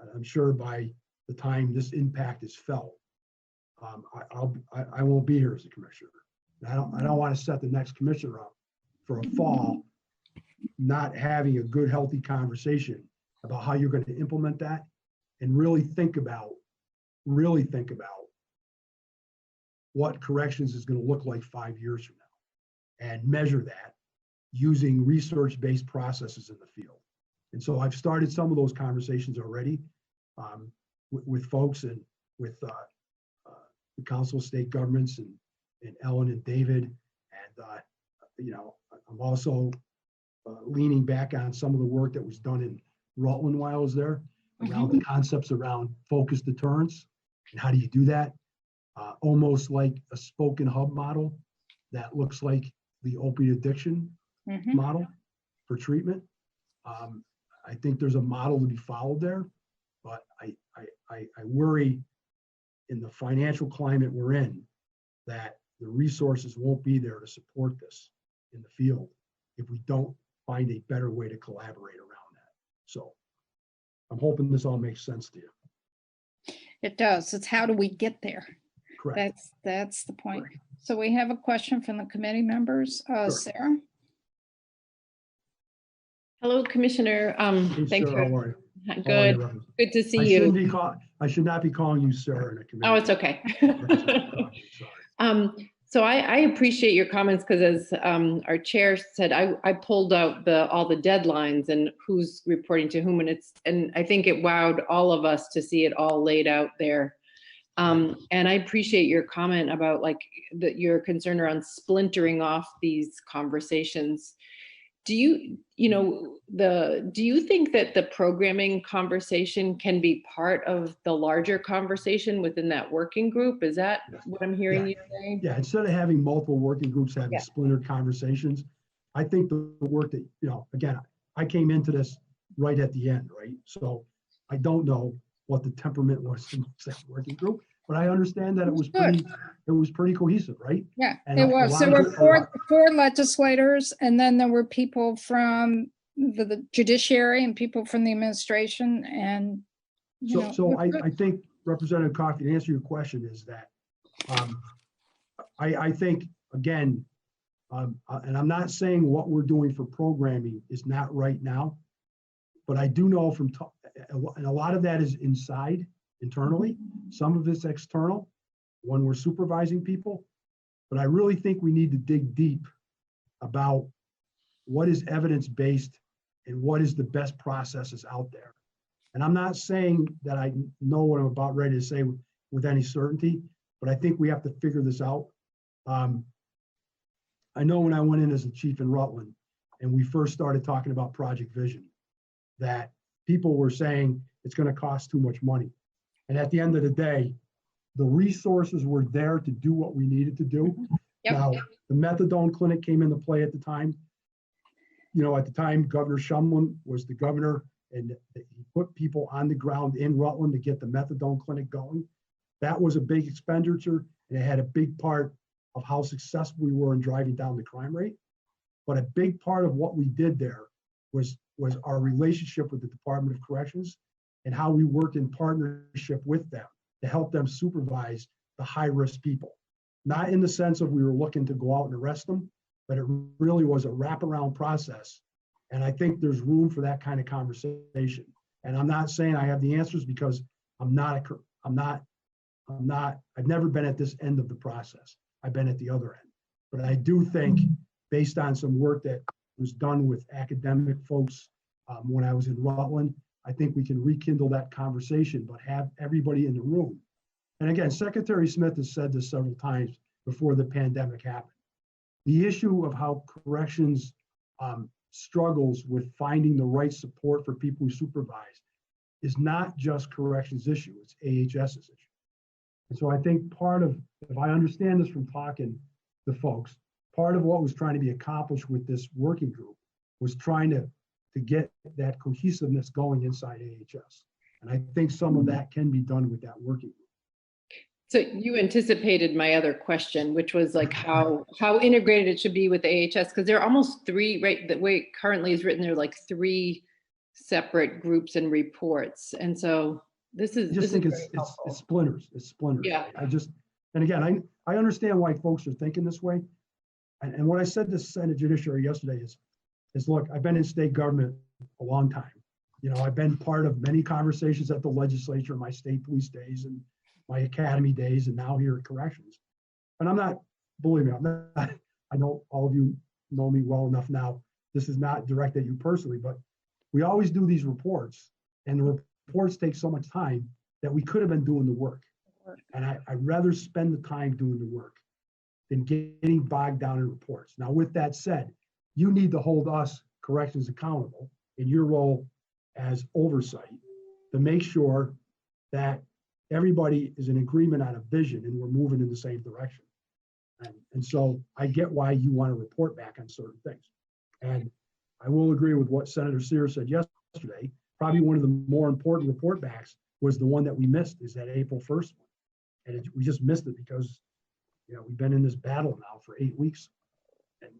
And I'm sure by the time this impact is felt, I won't be here as a commissioner. I don't want to set the next commissioner up for a fall, not having a good, healthy conversation about how you're going to implement that, and really think about what corrections is going to look like 5 years from now, and measure that using research-based processes in the field. And so I've started some of those conversations already with folks and with the Council of State Governments and Ellen and David. And, you know, I'm also leaning back on some of the work that was done in Rutland while I was there around the concepts around focused deterrence and how do you do that? Almost like a spoken hub model that looks like the opiate addiction model for treatment. I think there's a model to be followed there, but I worry in the financial climate we're in that the resources won't be there to support this in the field if we don't find a better way to collaborate around that. So I'm hoping this all makes sense to you. It does. It's how do we get there? Correct. That's the point. Correct. So we have a question from the committee members. Sure. Sarah? Hello, Commissioner. Hey, Thanks Sarah, for, how are you? good. Good to see I you. I should not be calling you Sarah in a committee. Oh, it's okay. So I appreciate your comments because as our chair said, I pulled out all the deadlines and who's reporting to whom, and I think it wowed all of us to see it all laid out there. And I appreciate your comment about like your concern around splintering off these conversations. Do you think that the programming conversation can be part of the larger conversation within that working group? Is that what I'm hearing you say? Yeah, instead of having multiple working groups having splintered conversations, I think the work that, you know, again, I came into this right at the end, right? So I don't know what the temperament was in the working group, but I understand that it was pretty cohesive, right? Yeah, and it was. There were four legislators, and then there were people from the judiciary and people from the administration, and so I think Representative Coffey, to answer your question, is that I think again, and I'm not saying what we're doing for programming is not right now, but I do know from and a lot of that is internally, some of it's external when we're supervising people, but I really think we need to dig deep about what is evidence-based and what is the best processes out there. And I'm not saying that I know what I'm about ready to say with any certainty, but I think we have to figure this out. I know when I went in as a chief in Rutland and we first started talking about Project Vision, that people were saying it's going to cost too much money. And at the end of the day, the resources were there to do what we needed to do. Yep. Now, the methadone clinic came into play at the time. You know, at the time, Governor Shumlin was the governor, and he put people on the ground in Rutland to get the methadone clinic going. That was a big expenditure, and it had a big part of how successful we were in driving down the crime rate. But a big part of what we did there was our relationship with the Department of Corrections and how we worked in partnership with them to help them supervise the high-risk people. Not in the sense of we were looking to go out and arrest them, but it really was a wraparound process. And I think there's room for that kind of conversation. And I'm not saying I have the answers, because I've never been at this end of the process. I've been at the other end. But I do think, based on some work that was done with academic folks when I was in Rutland, I think we can rekindle that conversation, but have everybody in the room. And again, Secretary Smith has said this several times before the pandemic happened. The issue of how corrections struggles with finding the right support for people who supervise is not just corrections issue, it's AHS's issue. And so I think part of, if I understand this from talking to folks, part of what was trying to be accomplished with this working group was trying to get that cohesiveness going inside AHS. And I think some of that can be done with that working group. So you anticipated my other question, which was like how integrated it should be with AHS, because there are almost three, right? The way it currently is written, there are like three separate groups and reports. And so this is. I just think it's splinters. It's splinters. Yeah. And again, I understand why folks are thinking this way. And what I said to Senate Judiciary yesterday is look, I've been in state government a long time. You know, I've been part of many conversations at the legislature, my state police days and my academy days, and now here at corrections. And I'm not, believe me, I know all of you know me well enough now. This is not directed at you personally, but we always do these reports, and the reports take so much time that we could have been doing the work. And I'd rather spend the time doing the work than getting bogged down in reports. Now, with that said, you need to hold us corrections accountable in your role as oversight to make sure that everybody is in agreement on a vision and we're moving in the same direction. And so I get why you want to report back on certain things. And I will agree with what Senator Sear said yesterday. Probably one of the more important report backs was the one that we missed, is that April 1st one. And we just missed it because, you know, we've been in this battle now for 8 weeks. And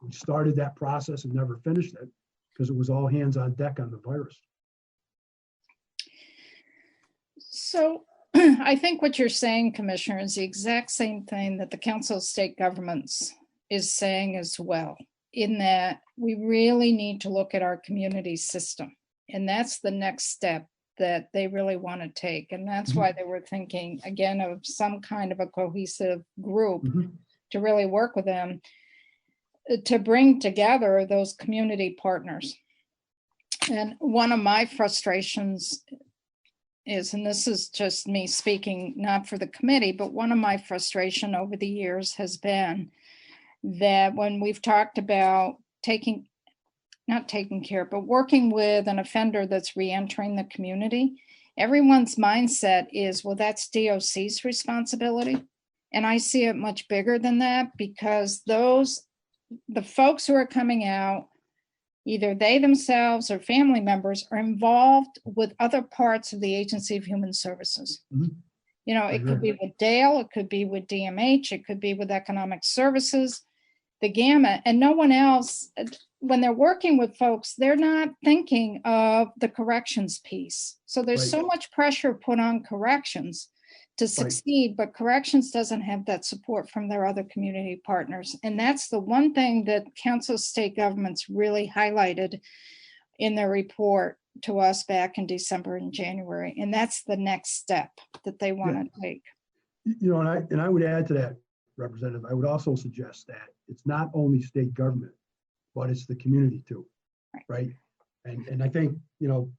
we started that process and never finished it because it was all hands on deck on the virus. So I think what you're saying, Commissioner, is the exact same thing that the Council of State Governments is saying as well, in that we really need to look at our community system. And that's the next step that they really want to take. And that's why they were thinking, again, of some kind of a cohesive group to really work with them to bring together those community partners. And one of my frustrations is, and this is just me speaking, not for the committee, but one of my frustration over the years has been that when we've talked about not taking care, but working with an offender that's reentering the community, everyone's mindset is, well, that's DOC's responsibility. And I see it much bigger than that, because the folks who are coming out, either they themselves or family members, are involved with other parts of the Agency of Human Services. You know, it could be with Dale, it could be with DMH, it could be with Economic Services, the gamut, and no one else. When they're working with folks, they're not thinking of the corrections piece. So there's so much pressure put on corrections to succeed, but corrections doesn't have that support from their other community partners. And that's the one thing that Council of State Governments really highlighted in their report to us back in December and January. And that's the next step that they want to take. You know, and I would add to that, Representative, I would also suggest that it's not only state government, but it's the community too, right? And I think, you know,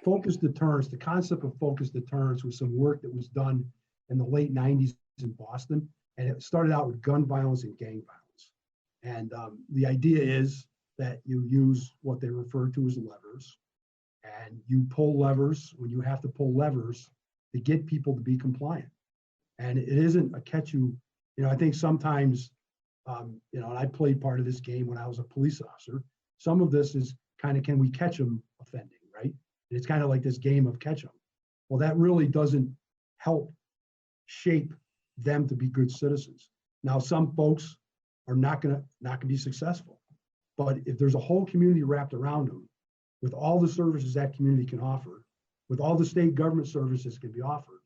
focused deterrence, the concept of focused deterrence was some work that was done in the late 90s in Boston. And it started out with gun violence and gang violence. And the idea is that you use what they refer to as levers, and you pull levers when you have to pull levers to get people to be compliant. And it isn't a catch you, you know, I think sometimes, you know, and I played part of this game when I was a police officer. Some of this is kind of, can we catch them offending, right? And it's kind of like this game of catch them. Well, that really doesn't help shape them to be good citizens. Now, some folks are not gonna be successful, but if there's a whole community wrapped around them with all the services that community can offer, with all the state government services can be offered,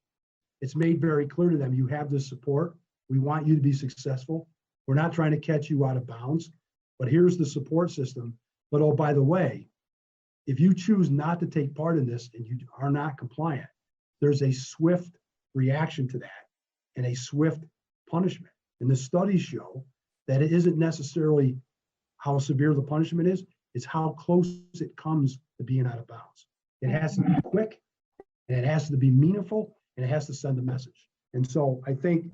it's made very clear to them, you have this support. We want you to be successful. We're not trying to catch you out of bounds, but here's the support system. But oh, by the way, if you choose not to take part in this and you are not compliant, there's a swift reaction to that and a swift punishment. And the studies show that it isn't necessarily how severe the punishment is, it's how close it comes to being out of bounds. It has to be quick, and it has to be meaningful, and it has to send a message. And so I think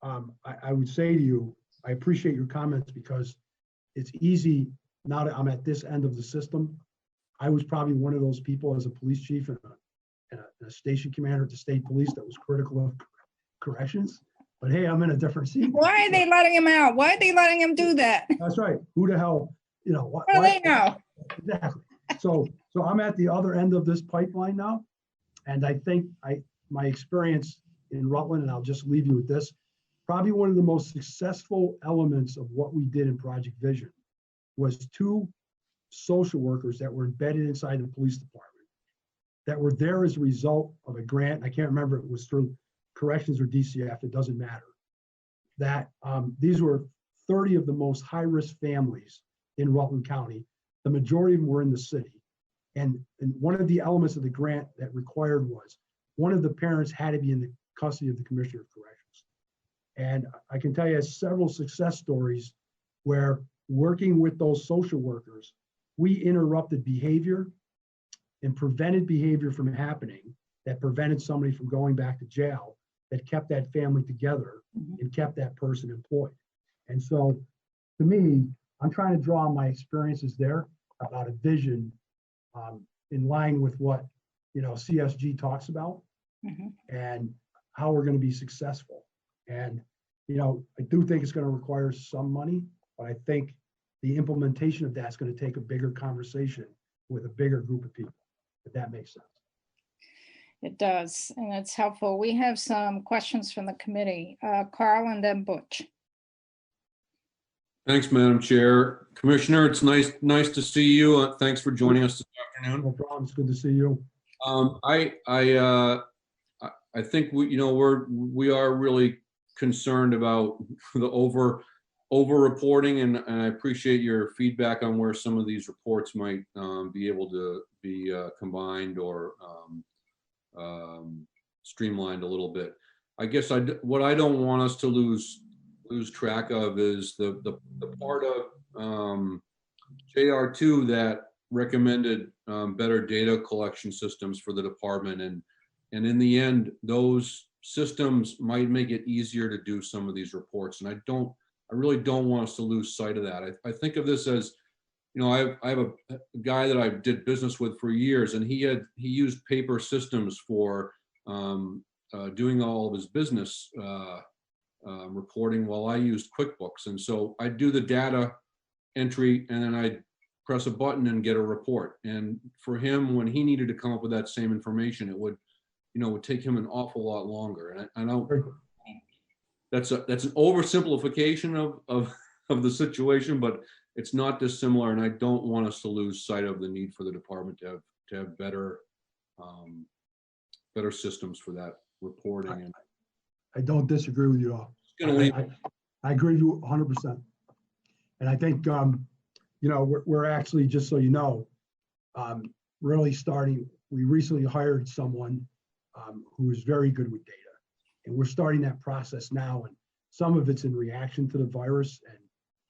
I would say to you, I appreciate your comments, because it's easy now that I'm at this end of the system. I was probably one of those people as a police chief and a station commander at the state police that was critical of corrections. But hey, I'm in a different seat. Why are they letting him out? Why are they letting him do that? That's right. Who the hell, you know, What do they know? Exactly. So I'm at the other end of this pipeline now. And I think my experience in Rutland, and I'll just leave you with this, probably one of the most successful elements of what we did in Project Vision was 2 social workers that were embedded inside the police department that were there as a result of a grant. I can't remember if it was through corrections or DCF, it doesn't matter. That these were 30 of the most high-risk families in Rutland County. The majority of them were in the city. And one of the elements of the grant that required was one of the parents had to be in the custody of the Commissioner of Corrections. And I can tell you several success stories where, working with those social workers, we interrupted behavior and prevented behavior from happening that prevented somebody from going back to jail, that kept that family together and kept that person employed. And so, to me, I'm trying to draw on my experiences there about a vision in line with what, you know, CSG talks about and how we're going to be successful. And, you know, I do think it's going to require some money, but I think the implementation of that's going to take a bigger conversation with a bigger group of people, if that makes sense. It does, and it's helpful. We have some questions from the committee. Carl and then Butch. Thanks, Madam Chair. Commissioner, it's nice to see you. Thanks for joining us this afternoon. No problem. It's good to see you. I think we are really concerned about the over reporting, and I appreciate your feedback on where some of these reports might be able to be combined or streamlined a little bit. I guess what I don't want us to lose track of is the part of JR2 that recommended better data collection systems for the department, and in the end, those systems might make it easier to do some of these reports. And I really don't want us to lose sight of that. I think of this as, you know, I have a guy that I did business with for years, and he used paper systems for doing all of his business reporting, while I used QuickBooks. And so I do the data entry, and then I press a button and get a report. And for him, when he needed to come up with that same information, it would take him an awful lot longer. And I know that's an oversimplification of the situation, but it's not dissimilar. And I don't want us to lose sight of the need for the department to have better systems for that reporting. And I don't disagree with you all. I agree with you 100%. And I think, you know, we're actually, just so you know, really starting, we recently hired someone who is very good with data. And we're starting that process now. And some of it's in reaction to the virus and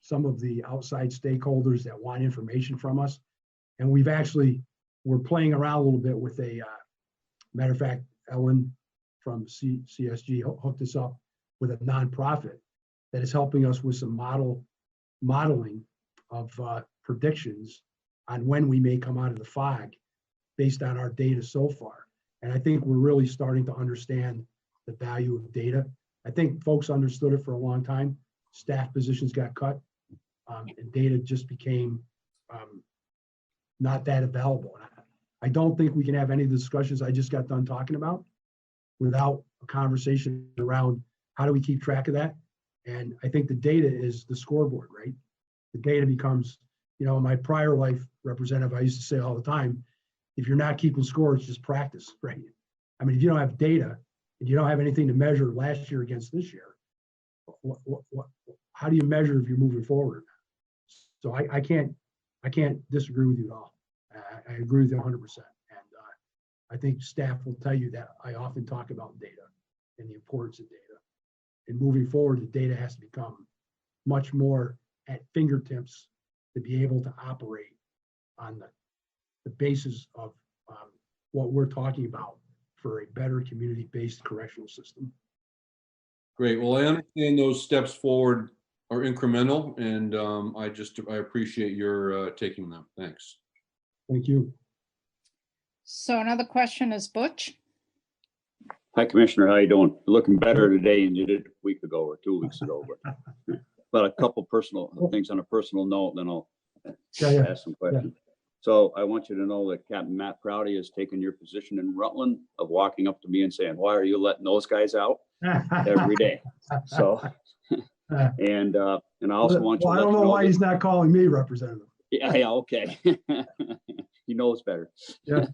some of the outside stakeholders that want information from us. And we're playing around a little bit with matter of fact, Ellen from CSG hooked us up with a nonprofit that is helping us with some modeling of predictions on when we may come out of the fog based on our data so far. And I think we're really starting to understand the value of data. I think folks understood it for a long time. Staff positions got cut, and data just became not that available. I don't think we can have any of the discussions I just got done talking about without a conversation around how do we keep track of that. And I think the data is the scoreboard, right? The data becomes, in my prior life representative, I used to say all the time, if you're not keeping score, it's just practice, right? I mean, if you don't have data and you don't have anything to measure last year against this year, how do you measure if you're moving forward? So I can't disagree with you at all. I agree with you 100%. And I think staff will tell you that I often talk about data and the importance of data. And moving forward, the data has to become much more at fingertips to be able to operate on the basis of what we're talking about for a better community-based correctional system. Great. Well, I understand those steps forward are incremental, and I appreciate your taking them. Thanks. Thank you. So another question is Butch. Hi, Commissioner. How you doing? You're looking better today than you did a week ago or 2 weeks ago. But a couple personal things on a personal note, then I'll ask some questions. So I want you to know that Captain Matt Prouty has taken your position in Rutland of walking up to me and saying, "Why are you letting those guys out?" every day. So, and I also want you to I don't know why he's not calling me representative. Yeah, okay. He knows better. Yeah.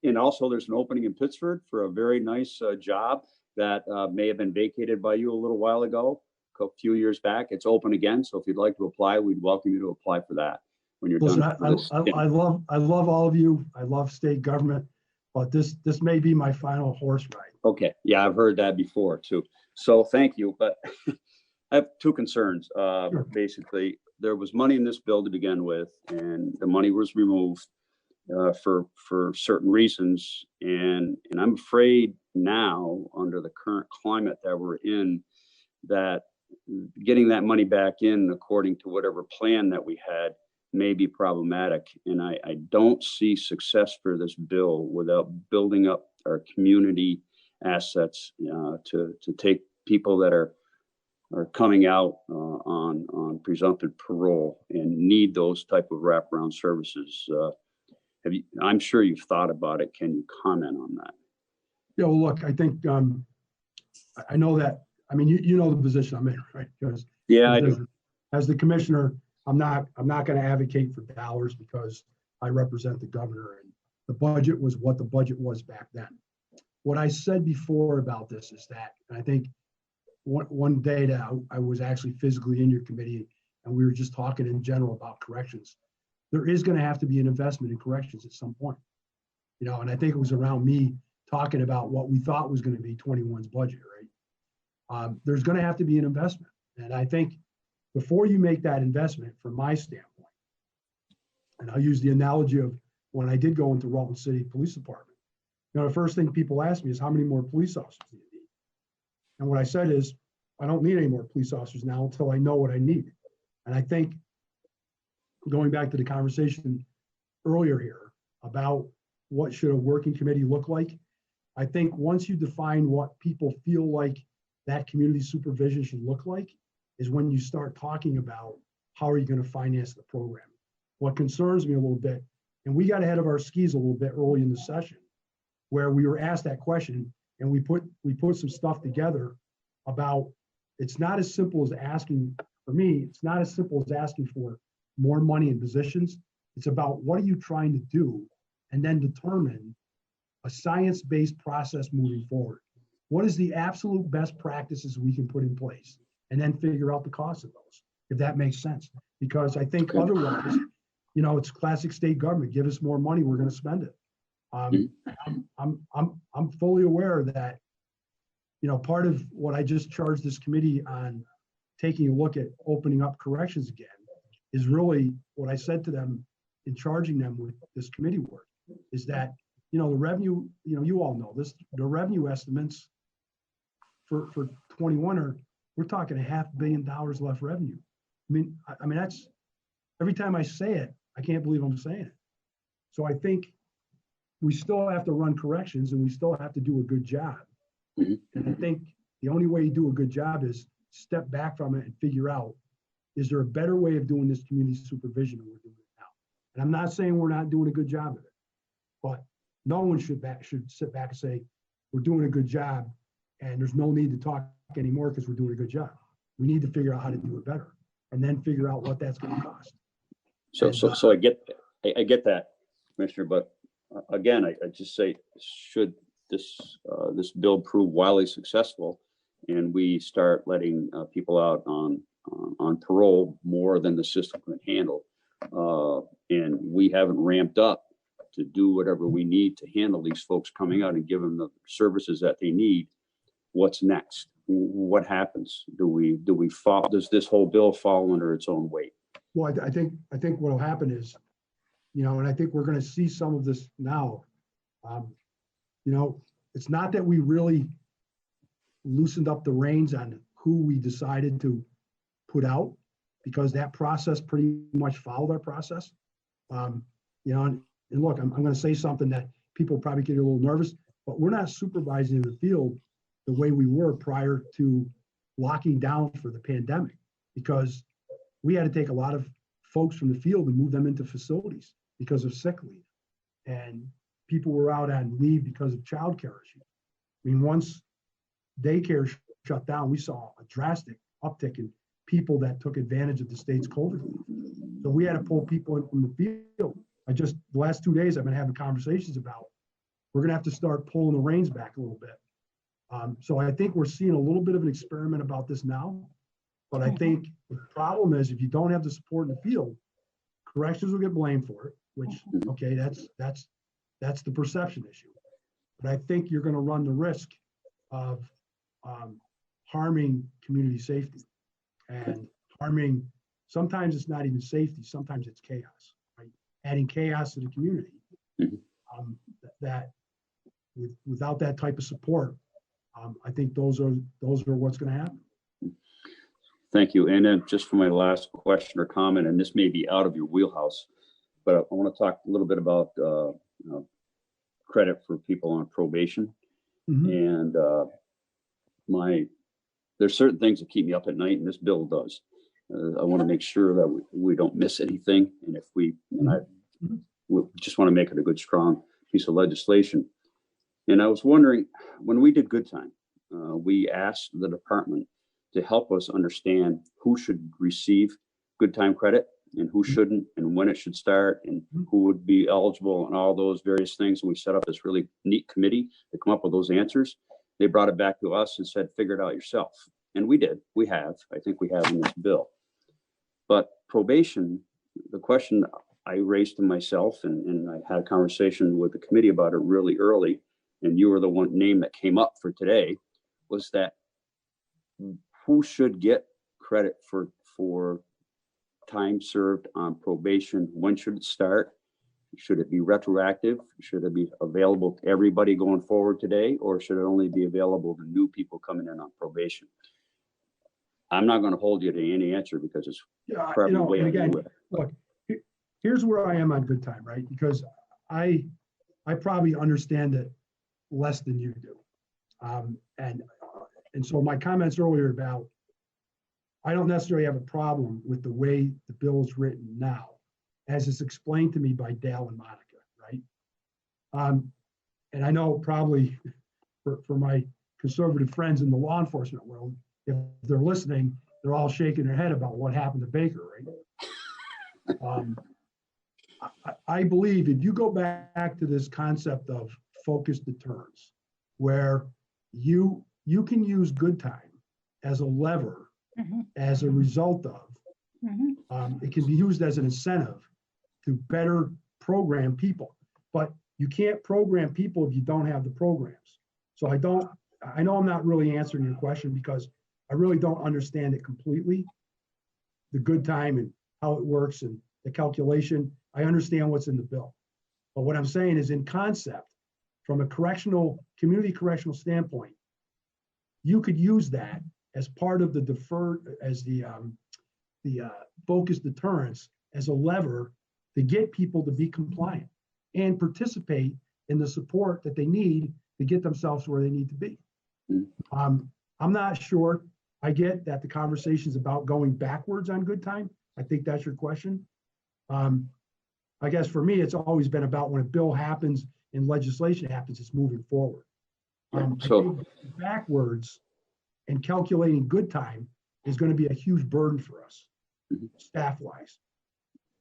And also there's an opening in Pittsford for a very nice job that may have been vacated by you a little while ago, a few years back. It's open again. So if you'd like to apply, we'd welcome you to apply for that when you're Listen, done. I love all of you. I love state government, but this may be my final horse ride. Okay. Yeah, I've heard that before too. So thank you. But I have two concerns. Sure. Basically, there was money in this bill to begin with, and the money was removed for certain reasons. And I'm afraid now, under the current climate that we're in, that getting that money back in according to whatever plan that we had may be problematic. And I don't see success for this bill without building up our community assets to take people that are coming out on presumptive parole and need those type of wraparound services. I'm sure you've thought about it. Can you comment on that? Yeah, well, look, I think I know that. I mean, you know the position I'm in, right? Because yeah, I do. As the commissioner, I'm not going to advocate for dollars because I represent the governor, and the budget was what the budget was back then. What I said before about this is that, and I think one day that I was actually physically in your committee, and we were just talking in general about corrections. There is going to have to be an investment in corrections at some point, and I think it was around me talking about what we thought was going to be 21's budget, right? There's going to have to be an investment. And I think before you make that investment, from my standpoint, and I'll use the analogy of when I did go into Rutland City Police Department, the first thing people ask me is, how many more police officers do you need? And what I said is, I don't need any more police officers now until I know what I need. And I think going back to the conversation earlier here about what should a working committee look like, I think once you define what people feel like that community supervision should look like, is when you start talking about how are you going to finance the program. What concerns me a little bit, and we got ahead of our skis a little bit early in the session, where we were asked that question, and we put some stuff together about, it's not as simple as asking, for me, it's not as simple as asking for more money in positions. It's about what are you trying to do, and then determine a science-based process moving forward. What is the absolute best practices we can put in place, and then figure out the cost of those, if that makes sense. Because I think otherwise, it's classic state government. Give us more money, we're going to spend it. I'm fully aware that part of what I just charged this committee on taking a look at opening up corrections again is really what I said to them in charging them with this committee work, is that, the revenue, you all know this, the revenue estimates for 21 we're talking $500 million left revenue. I mean, that's, every time I say it, I can't believe I'm saying it. So I think we still have to run corrections and we still have to do a good job. And I think the only way you do a good job is step back from it and figure out, is there a better way of doing this community supervision than we're doing it now? And I'm not saying we're not doing a good job of it, but no one should sit back and say, we're doing a good job and there's no need to talk anymore because we're doing a good job. We need to figure out how to do it better and then figure out what that's going to cost. So I get that, Commissioner, but again, I just say, should this bill prove wildly successful and we start letting people out on parole more than the system can handle, and we haven't ramped up to do whatever we need to handle these folks coming out and give them the services that they need, what's next? What happens? Do we fall? Does this whole bill fall under its own weight? Well, I think what will happen is, and I think we're going to see some of this now. It's not that we really loosened up the reins on who we decided to put out, because that process pretty much followed our process. And look, I'm going to say something that people probably get a little nervous, but we're not supervising in the field the way we were prior to locking down for the pandemic, because we had to take a lot of folks from the field and move them into facilities because of sick leave. And people were out on leave because of childcare issues. I mean, once daycare shut down, we saw a drastic uptick in people that took advantage of the state's COVID leave. So we had to pull people in from the field. The last 2 days I've been having conversations about, we're gonna have to start pulling the reins back a little bit. So I think we're seeing a little bit of an experiment about this now, but I think the problem is, if you don't have the support in the field, corrections will get blamed for it, which, okay, that's the perception issue. But I think you're gonna run the risk of harming community safety and harming, sometimes it's not even safety, sometimes it's chaos, right? Adding chaos to the community. That without that type of support, I think those are what's going to happen. Thank you. And then just for my last question or comment, and this may be out of your wheelhouse, but I want to talk a little bit about credit for people on probation. And there's certain things that keep me up at night, and this bill does. I want to make sure that we don't miss anything. And if we just want to make it a good, strong piece of legislation. And I was wondering, when we did good time, we asked the department to help us understand who should receive good time credit and who shouldn't, and when it should start, and who would be eligible, and all those various things. And we set up this really neat committee to come up with those answers. They brought it back to us and said, figure it out yourself. And we did. I think we have in this bill. But probation, the question I raised to myself, and I had a conversation with the committee about it really early, and you were the one name that came up for today, was that who should get credit for time served on probation? When should it start? Should it be retroactive? Should it be available to everybody going forward today, or should it only be available to new people coming in on probation? I'm not going to hold you to any answer because it's probably way again, look, here's where I am on good time, right? Because I probably understand it less than you do. And so my comments earlier about, I don't necessarily have a problem with the way the bill is written now, as it's explained to me by Dale and Monica, right? And I know probably for my conservative friends in the law enforcement world, if they're listening, they're all shaking their head about what happened to Baker, right? I believe if you go back to this concept of focused deterrence, where you can use good time as a lever, as a result of, it can be used as an incentive to better program people, but you can't program people if you don't have the programs. So I don't I know I'm not really answering your question because I really don't understand it completely. The good time and how it works and the calculation. I understand what's in the bill. But what I'm saying is in concept, from a community correctional standpoint, you could use that as part of the focused deterrence as a lever to get people to be compliant and participate in the support that they need to get themselves where they need to be. I'm not sure. I get that the conversation's about going backwards on good time. I think that's your question. I guess for me, it's always been about when a bill happens and legislation happens, it's moving forward. I think backwards and calculating good time is going to be a huge burden for us, staff-wise.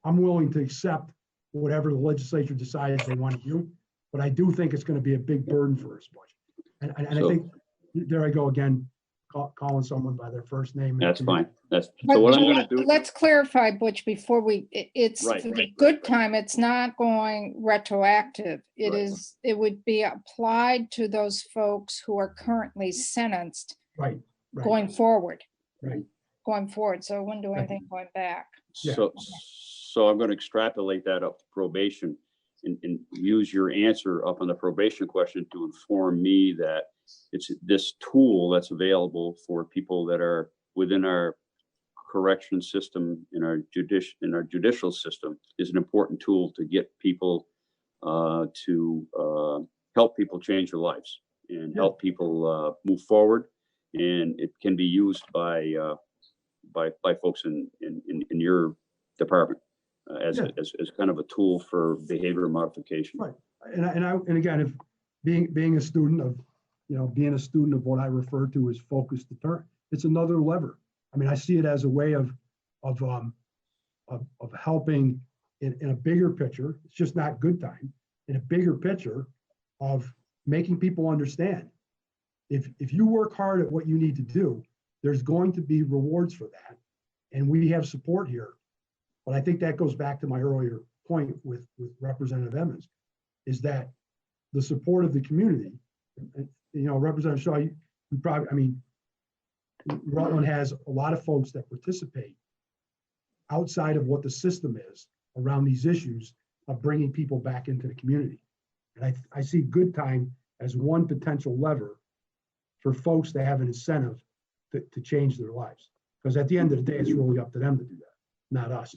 I'm willing to accept whatever the legislature decides they want to do, but I do think it's going to be a big burden for us, budget. And I think, there I go again, calling someone by their first name. That's fine. So But what I'm going to do. let's clarify, Butch, before it's Right, for the good time, it's not going retroactive. It would be applied to those folks who are currently sentenced going forward. Going forward, so it wouldn't do anything going back. So I'm going to extrapolate that up to probation and use your answer up on the probation question to inform me that it's this tool that's available for people that are within our correction system, in our judicial system, is an important tool to get people to help people change their lives and help people move forward. And it can be used by folks in your department as kind of a tool for behavior modification. Right. And again, if being a student of, being a student of what I refer to as focused deterrent, it's another lever. I mean, I see it as a way of helping in a bigger picture. It's just not good time. In a bigger picture of making people understand, if you work hard at what you need to do, there's going to be rewards for that, and we have support here. But I think that goes back to my earlier point with Representative Emmons, is that the support of the community. Representative Shaw, you probably, I mean, Rutland has a lot of folks that participate outside of what the system is around these issues of bringing people back into the community. And I see good time as one potential lever for folks to have an incentive to change their lives. Because at the end of the day, it's really up to them to do that, not us.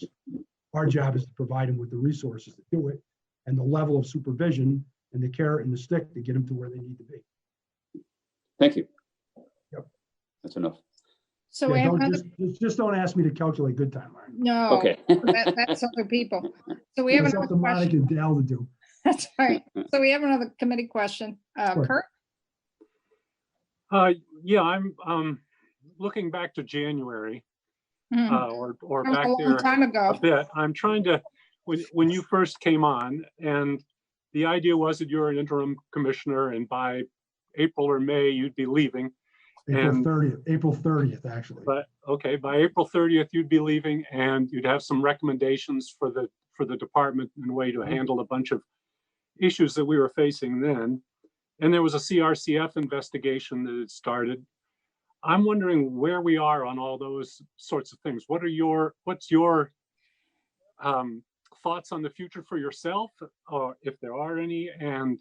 Our job is to provide them with the resources to do it and the level of supervision and the carrot and the stick to get them to where they need to be. Thank you. Yep. That's enough. So we have another. Just don't ask me to calculate good time, Mark. No. Okay. That's other people. So we have That's another up to Monica question. and Dale to do. That's right. So we have another committee question. Sure. Kurt? Yeah, I'm looking back to January or That was back a long there time ago. a bit. I'm trying to, when you first came on, and the idea was that you're an interim commissioner, and by April or May you'd be leaving. April 30th, actually. But okay, by April 30th you'd be leaving, and you'd have some recommendations for the department in a way to handle a bunch of issues that we were facing then. And there was a CRCF investigation that had started. I'm wondering where we are on all those sorts of things. What's your thoughts on the future for yourself, or if there are any, and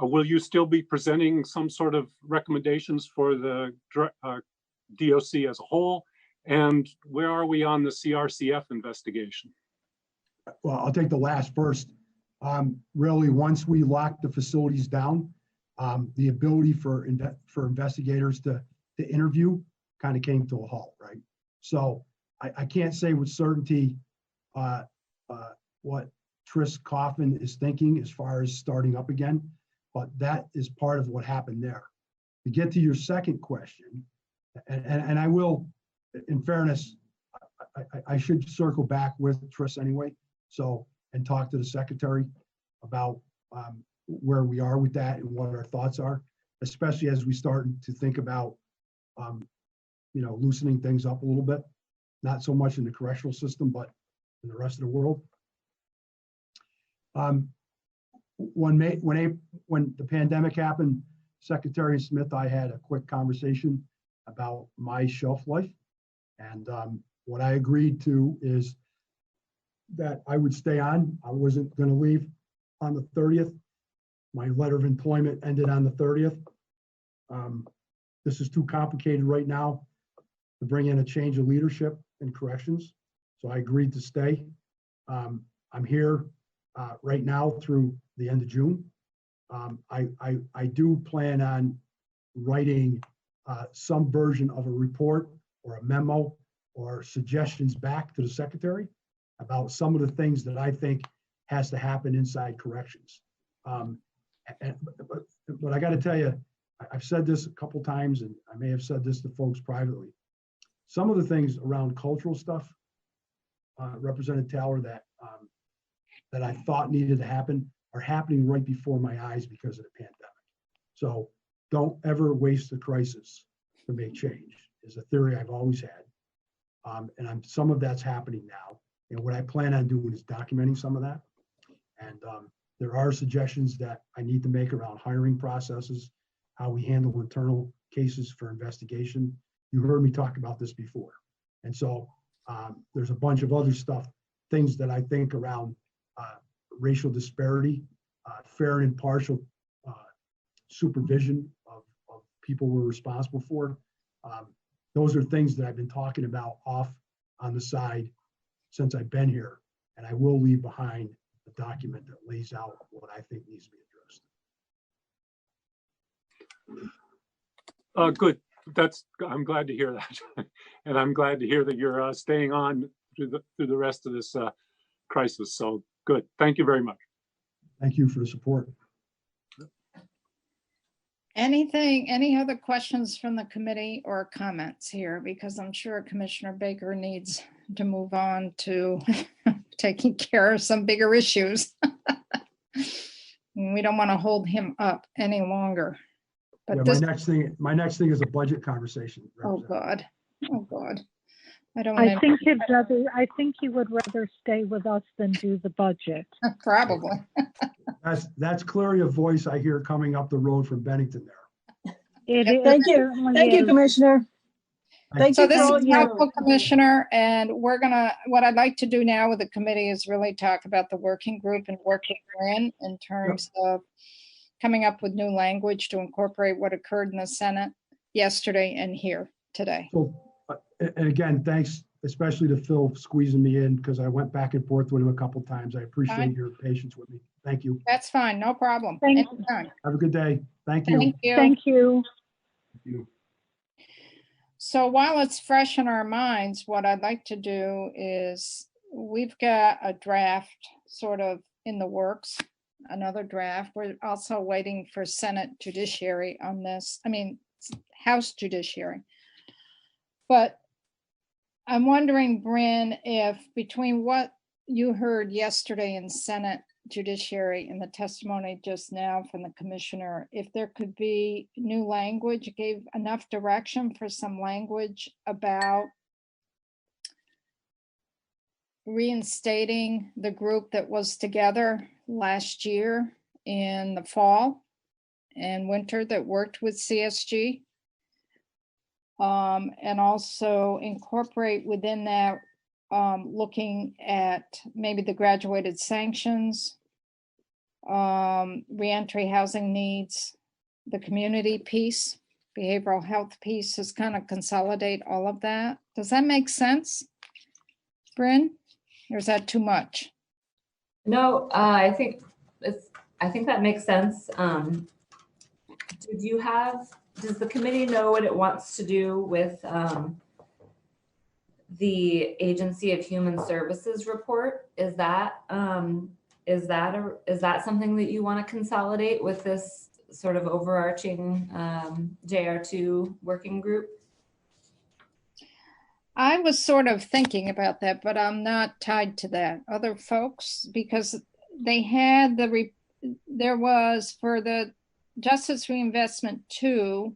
will you still be presenting some sort of recommendations for the DOC as a whole? And where are we on the CRCF investigation? Well, I'll take the last first. Really, once we locked the facilities down, the ability for investigators to interview kind of came to a halt, right? So I can't say with certainty what Tris Coffin is thinking as far as starting up again, but that is part of what happened there. To get to your second question, and I will, in fairness, I should circle back with Tris anyway, and talk to the secretary about where we are with that and what our thoughts are, especially as we start to think about loosening things up a little bit, not so much in the correctional system, but in the rest of the world. When the pandemic happened, Secretary Smith, I had a quick conversation about my shelf life. And what I agreed to is that I would stay on. I wasn't going to leave on the 30th. My letter of employment ended on the 30th. This is too complicated right now to bring in a change of leadership in corrections. So I agreed to stay. I'm here right now through the end of June. I do plan on writing some version of a report or a memo or suggestions back to the secretary about some of the things that I think has to happen inside corrections. But I got to tell you, I've said this a couple times, and I may have said this to folks privately. Some of the things around cultural stuff, Representative Taylor, that I thought needed to happen are happening right before my eyes because of the pandemic. So don't ever waste the crisis to make change is a theory I've always had. And some of that's happening now. And what I plan on doing is documenting some of that. And there are suggestions that I need to make around hiring processes, how we handle internal cases for investigation. You heard me talk about this before. And so there's a bunch of other stuff, things that I think around racial disparity, fair and impartial supervision of people we're responsible for. Those are things that I've been talking about off on the side since I've been here. And I will leave behind a document that lays out what I think needs to be addressed. Good. I'm glad to hear that. And I'm glad to hear that you're staying on through the rest of this crisis. So good. Thank you very much. Thank you for the support. Any other questions from the committee or comments here? Because I'm sure Commissioner Baker needs to move on to taking care of some bigger issues. We don't want to hold him up any longer. But yeah, my next thing is a budget conversation. Oh God. Oh God. I think he would rather stay with us than do the budget. Probably. That's clearly a voice I hear coming up the road from Bennington there. Thank you, Commissioner. So this is helpful, Commissioner, and what I'd like to do now with the committee is really talk about the working group and work with Bryn in terms of coming up with new language to incorporate what occurred in the Senate yesterday and here today. So, and again, thanks especially to Phil squeezing me in because I went back and forth with him a couple times. I appreciate your patience with me. Thank you. That's fine, no problem. Anytime. Have a good day. Thank you. Thank you. Thank you. Thank you. So while it's fresh in our minds, what I'd like to do is we've got a draft sort of in the works, another draft. We're also waiting for Senate Judiciary on this. I mean, House Judiciary. But I'm wondering, Bryn, if between what you heard yesterday in Senate Judiciary and the testimony just now from the commissioner, if there could be new language, gave enough direction for some language about reinstating the group that was together last year in the fall and winter that worked with CSG. And also incorporate within that looking at maybe the graduated sanctions, reentry housing needs, the community piece, behavioral health piece, is kind of consolidate all of that. Does that make sense, Bryn? Or is that too much? No, I think that makes sense. Does the committee know what it wants to do with the Agency of Human Services report? Is that something that you want to consolidate with this sort of overarching JR2 working group? I was sort of thinking about that, but I'm not tied to that. Other folks, because they had there was for the Justice Reinvestment 2,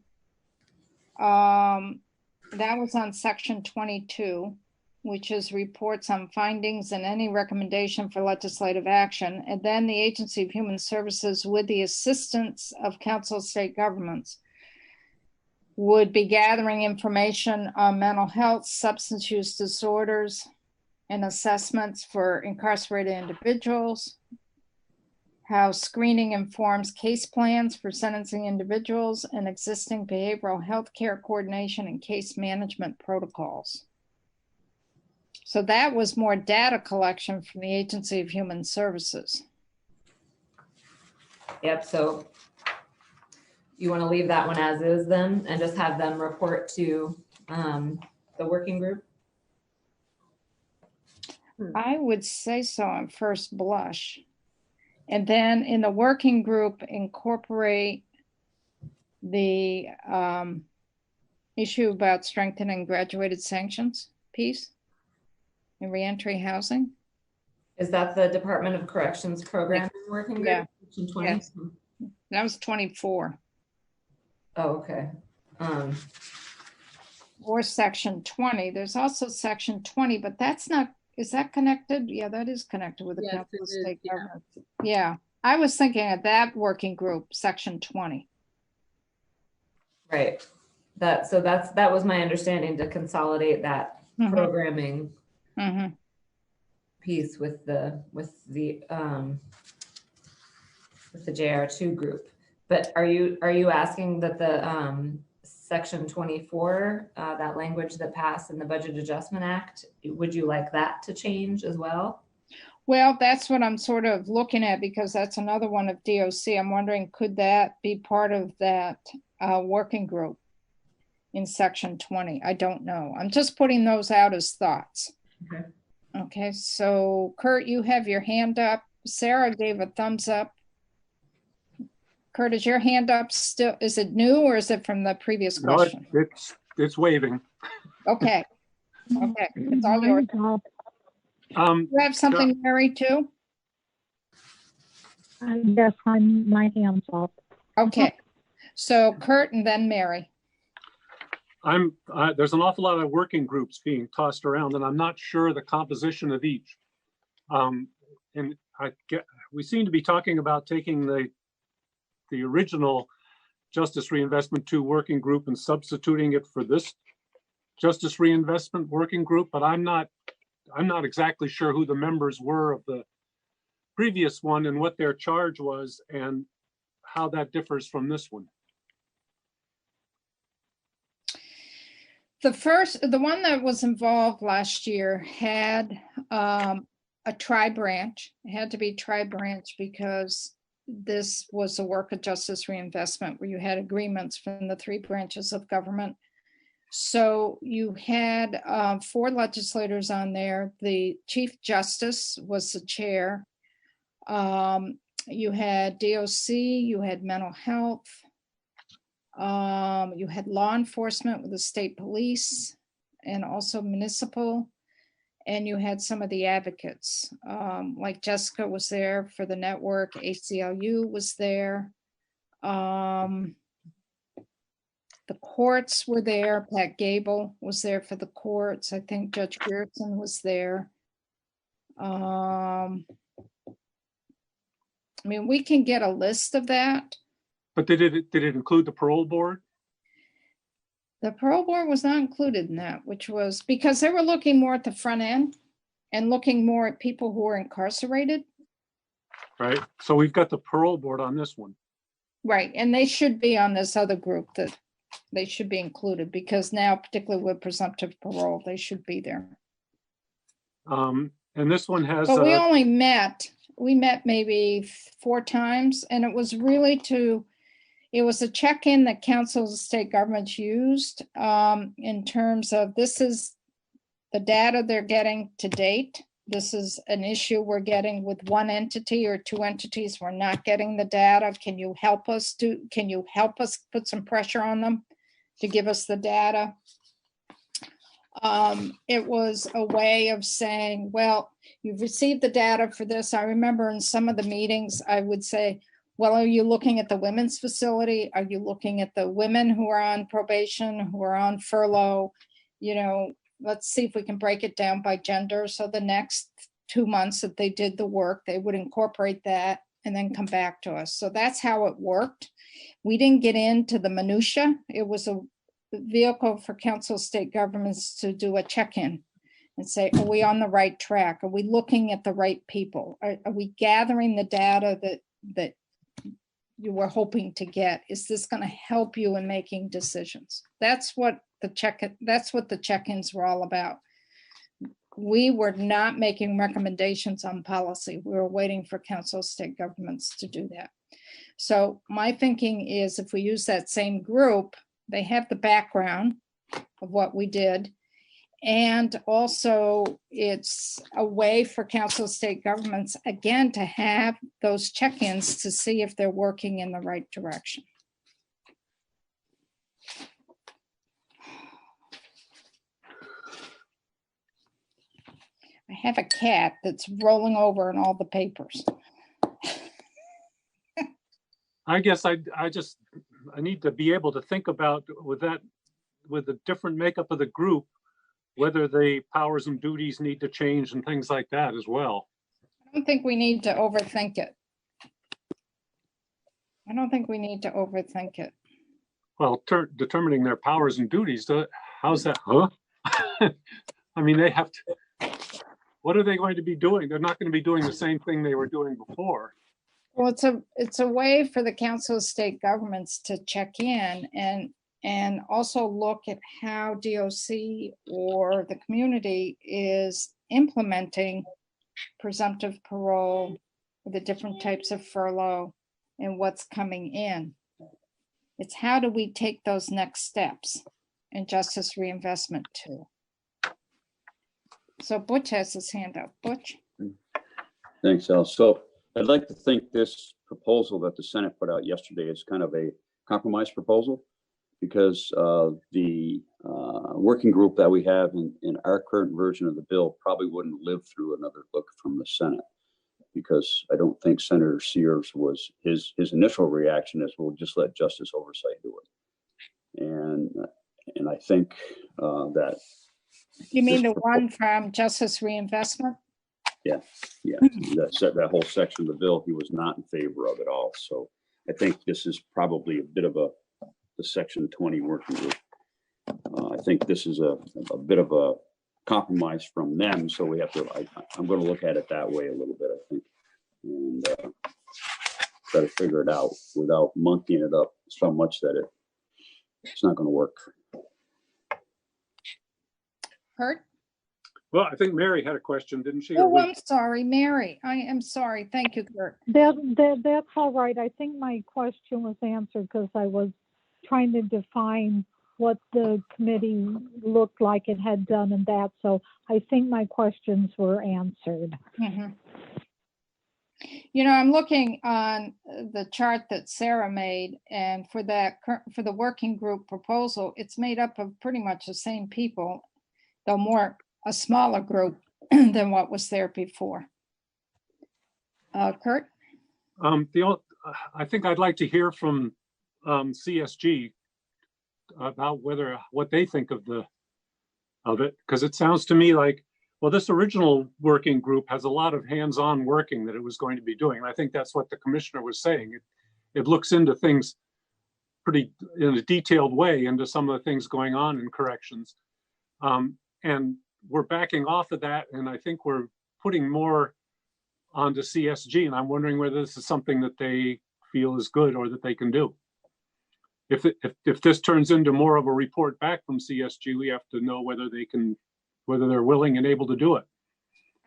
that was on section 22. which is reports on findings and any recommendation for legislative action. And then the Agency of Human Services, with the assistance of Council of State Governments, would be gathering information on mental health, substance use disorders, and assessments for incarcerated individuals, how screening informs case plans for sentencing individuals, and existing behavioral health care coordination and case management protocols. So that was more data collection from the Agency of Human Services. Yep, so you want to leave that one as is then and just have them report to the working group? I would say so on first blush. And then in the working group, incorporate the issue about strengthening graduated sanctions piece in reentry housing. Is that the Department of Corrections program working group? Yeah. Section 20? Yes. That was 24. Oh, okay. Or section 20. There's also section 20, but that's not, is that connected? Yeah, that is connected with the Yes, Council it of is, State yeah. Governments. Yeah, I was thinking of that working group, section 20. Right. That was my understanding, to consolidate that programming piece with the JR2 group. But are you asking that the section 24, that language that passed in the Budget Adjustment Act, would you like that to change as well? Well, that's what I'm sort of looking at, because that's another one of DOC. I'm wondering, could that be part of that working group in section 20? I don't know. I'm just putting those out as thoughts. Okay. Okay, so Kurt, you have your hand up. Sarah gave a thumbs up. Kurt, is your hand up still? Is it new or is it from the previous question? No, it's waving. Okay. Okay, it's all yours. You have something, Mary, too? Yes, my hand's up. Okay, so Kurt and then Mary. There's an awful lot of working groups being tossed around, and I'm not sure the composition of each. And we seem to be talking about taking the original Justice Reinvestment 2 working group and substituting it for this Justice Reinvestment working group, but I'm not exactly sure who the members were of the previous one and what their charge was and how that differs from this one. The one that was involved last year had a tri-branch. It had to be tri-branch because this was a work of justice reinvestment where you had agreements from the three branches of government. So you had 4 legislators on there. The Chief Justice was the chair. You had DOC, you had mental health. You had law enforcement with the state police and also municipal. And you had some of the advocates, like Jessica was there for the network, ACLU was there. The courts were there. Pat Gable was there for the courts. I think Judge Gerson was there. I mean, we can get a list of that. But did it include the parole board? The parole board was not included in that, which was because they were looking more at the front end and looking more at people who are incarcerated. Right. So we've got the parole board on this one. Right. And they should be on this other group, that they should be included, because now, particularly with presumptive parole, they should be there. And this one has. But we met maybe 4 times, and it was really it was a check-in that councils of state governments used in terms of, this is the data they're getting to date. This is an issue we're getting with one entity or 2 entities. We're not getting the data. Can you help us put some pressure on them to give us the data? It was a way of saying, well, you've received the data for this. I remember in some of the meetings, I would say, well, are you looking at the women's facility? Are you looking at the women who are on probation, who are on furlough? You know, let's see if we can break it down by gender. So the next 2 months that they did the work, they would incorporate that and then come back to us. So that's how it worked. We didn't get into the minutia. It was a vehicle for council of state governments to do a check-in and say, are we on the right track? Are we looking at the right people? Are we gathering the data that you were hoping to get? Is this going to help you in making decisions? That's what the check-ins were all about. We were not making recommendations on policy. We were waiting for council of state governments to do that. So my thinking is if we use that same group, they have the background of what we did. And also it's a way for council of state governments, again, to have those check-ins to see if they're working in the right direction. I have a cat that's rolling over in all the papers. I guess I need to be able to think about with the different makeup of the group, whether the powers and duties need to change and things like that as well. I don't think we need to overthink it. I don't think we need to overthink it. Well, determining their powers and duties, how's that? Huh? I mean, they have to, what are they going to be doing? They're not going to be doing the same thing they were doing before. Well, it's a way for the council of state governments to check in and also look at how DOC or the community is implementing presumptive parole, the different types of furlough and what's coming in. It's how do we take those next steps in justice reinvestment too. So Butch has his hand up. Butch? Thanks, Al. So I'd like to think this proposal that the Senate put out yesterday is kind of a compromise proposal, because the working group that we have in our current version of the bill probably wouldn't live through another look from the Senate, because I don't think Senator Sears was, his initial reaction is, we'll just let justice oversight do it. And I think that. You mean the one from Justice Reinvestment? Yeah, that whole section of the bill, he was not in favor of it all. So I think this is probably a bit of the Section 20 working group. I think this is a bit of a compromise from them. So we have to, I'm going to look at it that way a little bit, I think, and try to figure it out without monkeying it up so much that it's not going to work. Kurt? Well, I think Mary had a question, didn't she? Oh, I'm sorry, Mary. I am sorry. Thank you, Kurt. That's all right. I think my question was answered because I was trying to define what the committee looked like it had done and that. So I think my questions were answered. Mm-hmm. You know, I'm looking on the chart that Sarah made, and for the working group proposal, it's made up of pretty much the same people, though a smaller group than what was there before. Kurt? I think I'd like to hear from CSG about what they think of it, because it sounds to me like, well, this original working group has a lot of hands-on working that it was going to be doing. And I think that's what the commissioner was saying. It looks into things pretty in a detailed way, into some of the things going on in corrections. And we're backing off of that, and I think we're putting more onto CSG, and I'm wondering whether this is something that they feel is good or that they can do. If this turns into more of a report back from CSG, we have to know whether they're willing and able to do it.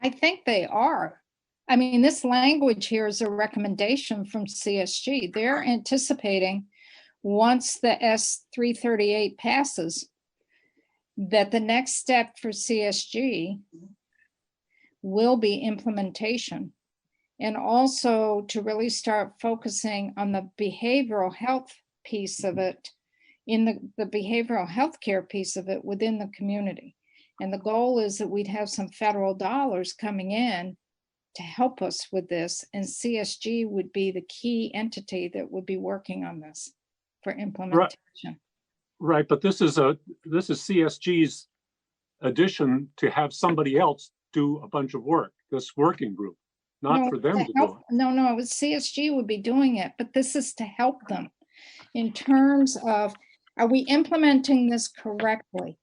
I think they are. I mean, this language here is a recommendation from CSG. They're anticipating once the S338 passes, that the next step for CSG will be implementation, and also to really start focusing on the behavioral health piece of it, in the behavioral health care piece of it within the community. And the goal is that we'd have some federal dollars coming in to help us with this, and CSG would be the key entity that would be working on this for implementation. Right, but this is CSG's addition to have somebody else do a bunch of work, this working group, not No, for them it's to to do help- it. No, it was CSG would be doing it, but this is to help them in terms of, are we implementing this correctly?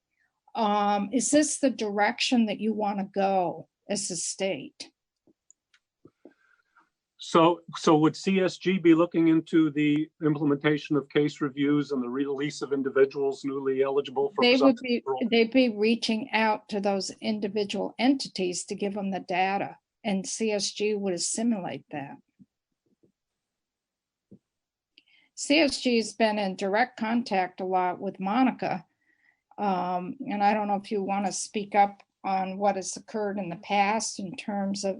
Is this the direction that you want to go as a state? So would CSG be looking into the implementation of case reviews and the release of individuals newly eligible for presumptive parole? They'd be reaching out to those individual entities to give them the data, and CSG would assimilate that. CSG has been in direct contact a lot with Monica. And I don't know if you want to speak up on what has occurred in the past in terms of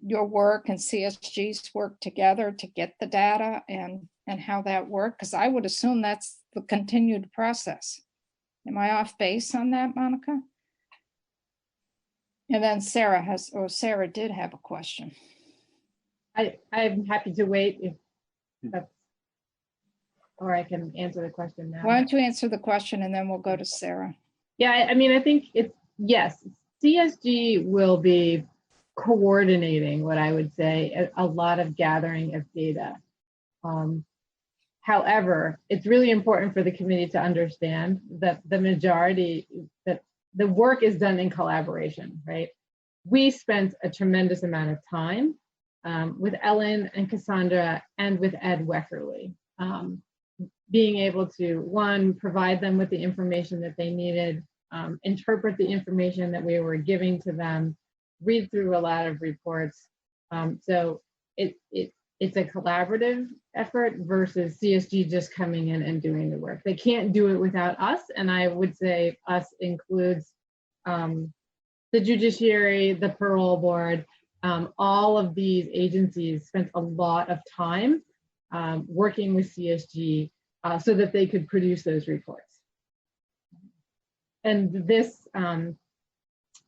your work and CSG's work together to get the data and how that worked, because I would assume that's the continued process. Am I off base on that, Monica? And then Sarah did have a question. I'm happy to wait if that's, or I can answer the question now. Why don't you answer the question and then we'll go to Sarah. Yeah, I mean, I think it's, yes, CSG will be coordinating what I would say a lot of gathering of data. However, it's really important for the committee to understand that the majority, that the work is done in collaboration, right? We spent a tremendous amount of time with Ellen and Cassandra and with Ed Weckerly, being able to, one, provide them with the information that they needed, interpret the information that we were giving to them, read through a lot of reports. So it's a collaborative effort versus CSG just coming in and doing the work. They can't do it without us, and I would say us includes the judiciary, the parole board, all of these agencies spent a lot of time working with CSG so that they could produce those reports. And this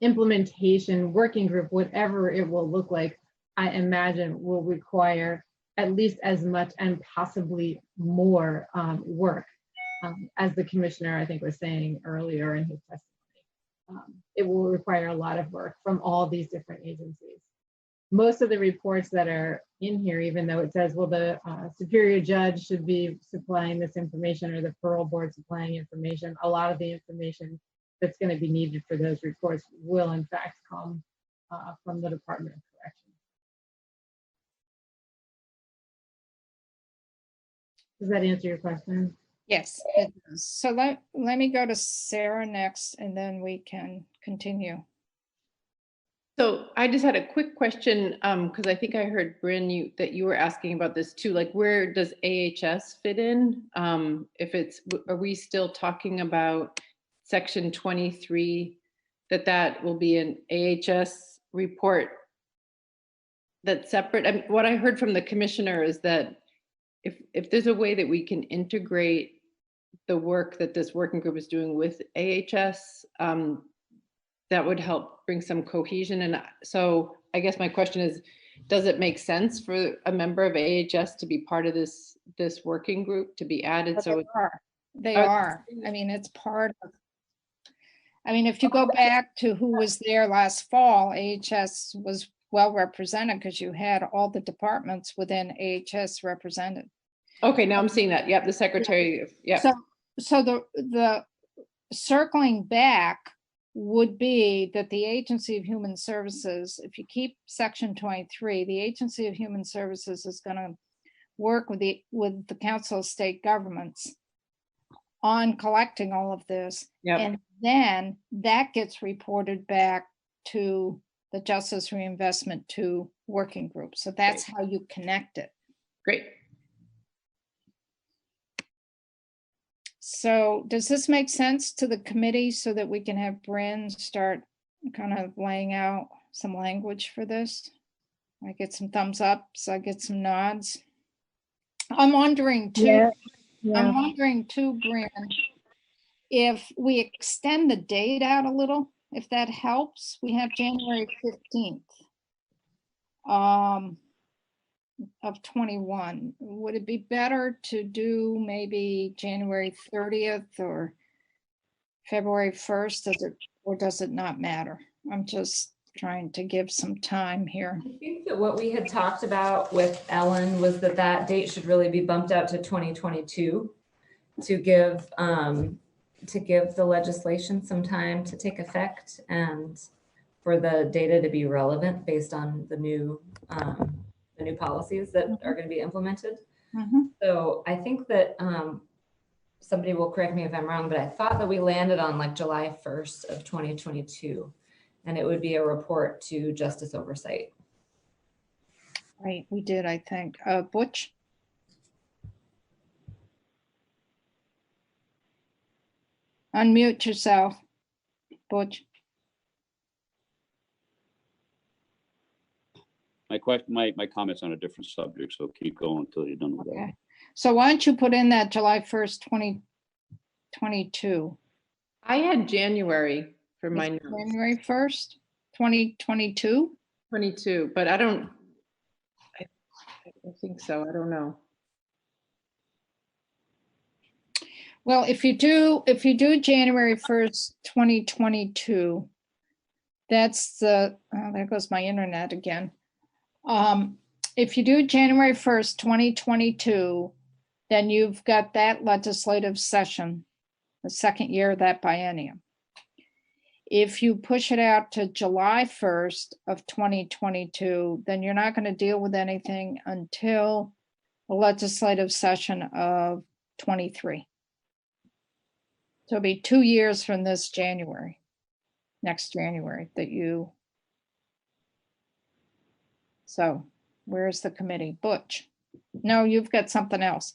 implementation working group, whatever it will look like, I imagine will require at least as much and possibly more work, as the commissioner, I think, was saying earlier in his testimony. It will require a lot of work from all these different agencies. Most of the reports that are in here, even though it says, well, the superior judge should be supplying this information or the parole board supplying information, a lot of the information that's going to be needed for those reports will in fact come from the Department of Corrections. Does that answer your question? Yes, it does. So let me go to Sarah next, and then we can continue. So I just had a quick question, because I think I heard, Bryn, that you were asking about this too. Like, where does AHS fit in? Are we still talking about Section 23, that will be an AHS report that's separate? And what I heard from the commissioner is that if there's a way that we can integrate the work that this working group is doing with AHS, that would help bring some cohesion. And so I guess my question is, does it make sense for a member of AHS to be part of this working group, to be added? So They are. I mean, it's part of, I mean, if you go back to who was there last fall, AHS was well represented because you had all the departments within AHS represented. Okay, now I'm seeing that. Yep, the secretary. Yeah. So the circling back would be that the Agency of Human Services, if you keep Section 23, the Agency of Human Services is going to work with the Council of State Governments on collecting all of this. Yep. And then that gets reported back to the Justice Reinvestment 2 working group. So that's how you connect it. Great. So does this make sense to the committee so that we can have Bryn start kind of laying out some language for this? I get some thumbs up, so I get some nods. I'm wondering too, I'm wondering too, Bryn, if we extend the date out a little, if that helps. We have January 15th of 21. Would it be better to do maybe January 30th or February 1st, or does it not matter? I'm just trying to give some time here. I think that what we had talked about with Ellen was that that date should really be bumped out to 2022 to give the legislation some time to take effect and for the data to be relevant based on the new policies that are going to be implemented. So I think that somebody will correct me if I'm wrong, but I thought that we landed on like July 1st of 2022, and it would be a report to Justice Oversight. Right, we did, I think. Butch? Unmute yourself, Butch. My comments on a different subject, so keep going until you're done with that. Okay. So why don't you put in that July 1st, 2022? I had January for my notes. January 1st, 2022? 22, but I don't think so. I don't know. Well, if you do January 1st, 2022, that's the, oh, there goes my internet again. If you do January 1st, 2022, then you've got that legislative session, the second year of that biennium. If you push it out to July 1st of 2022, then you're not going to deal with anything until the legislative session of 23. So it'll be 2 years from this January, next January that you. So where's the committee? Butch? No, you've got something else.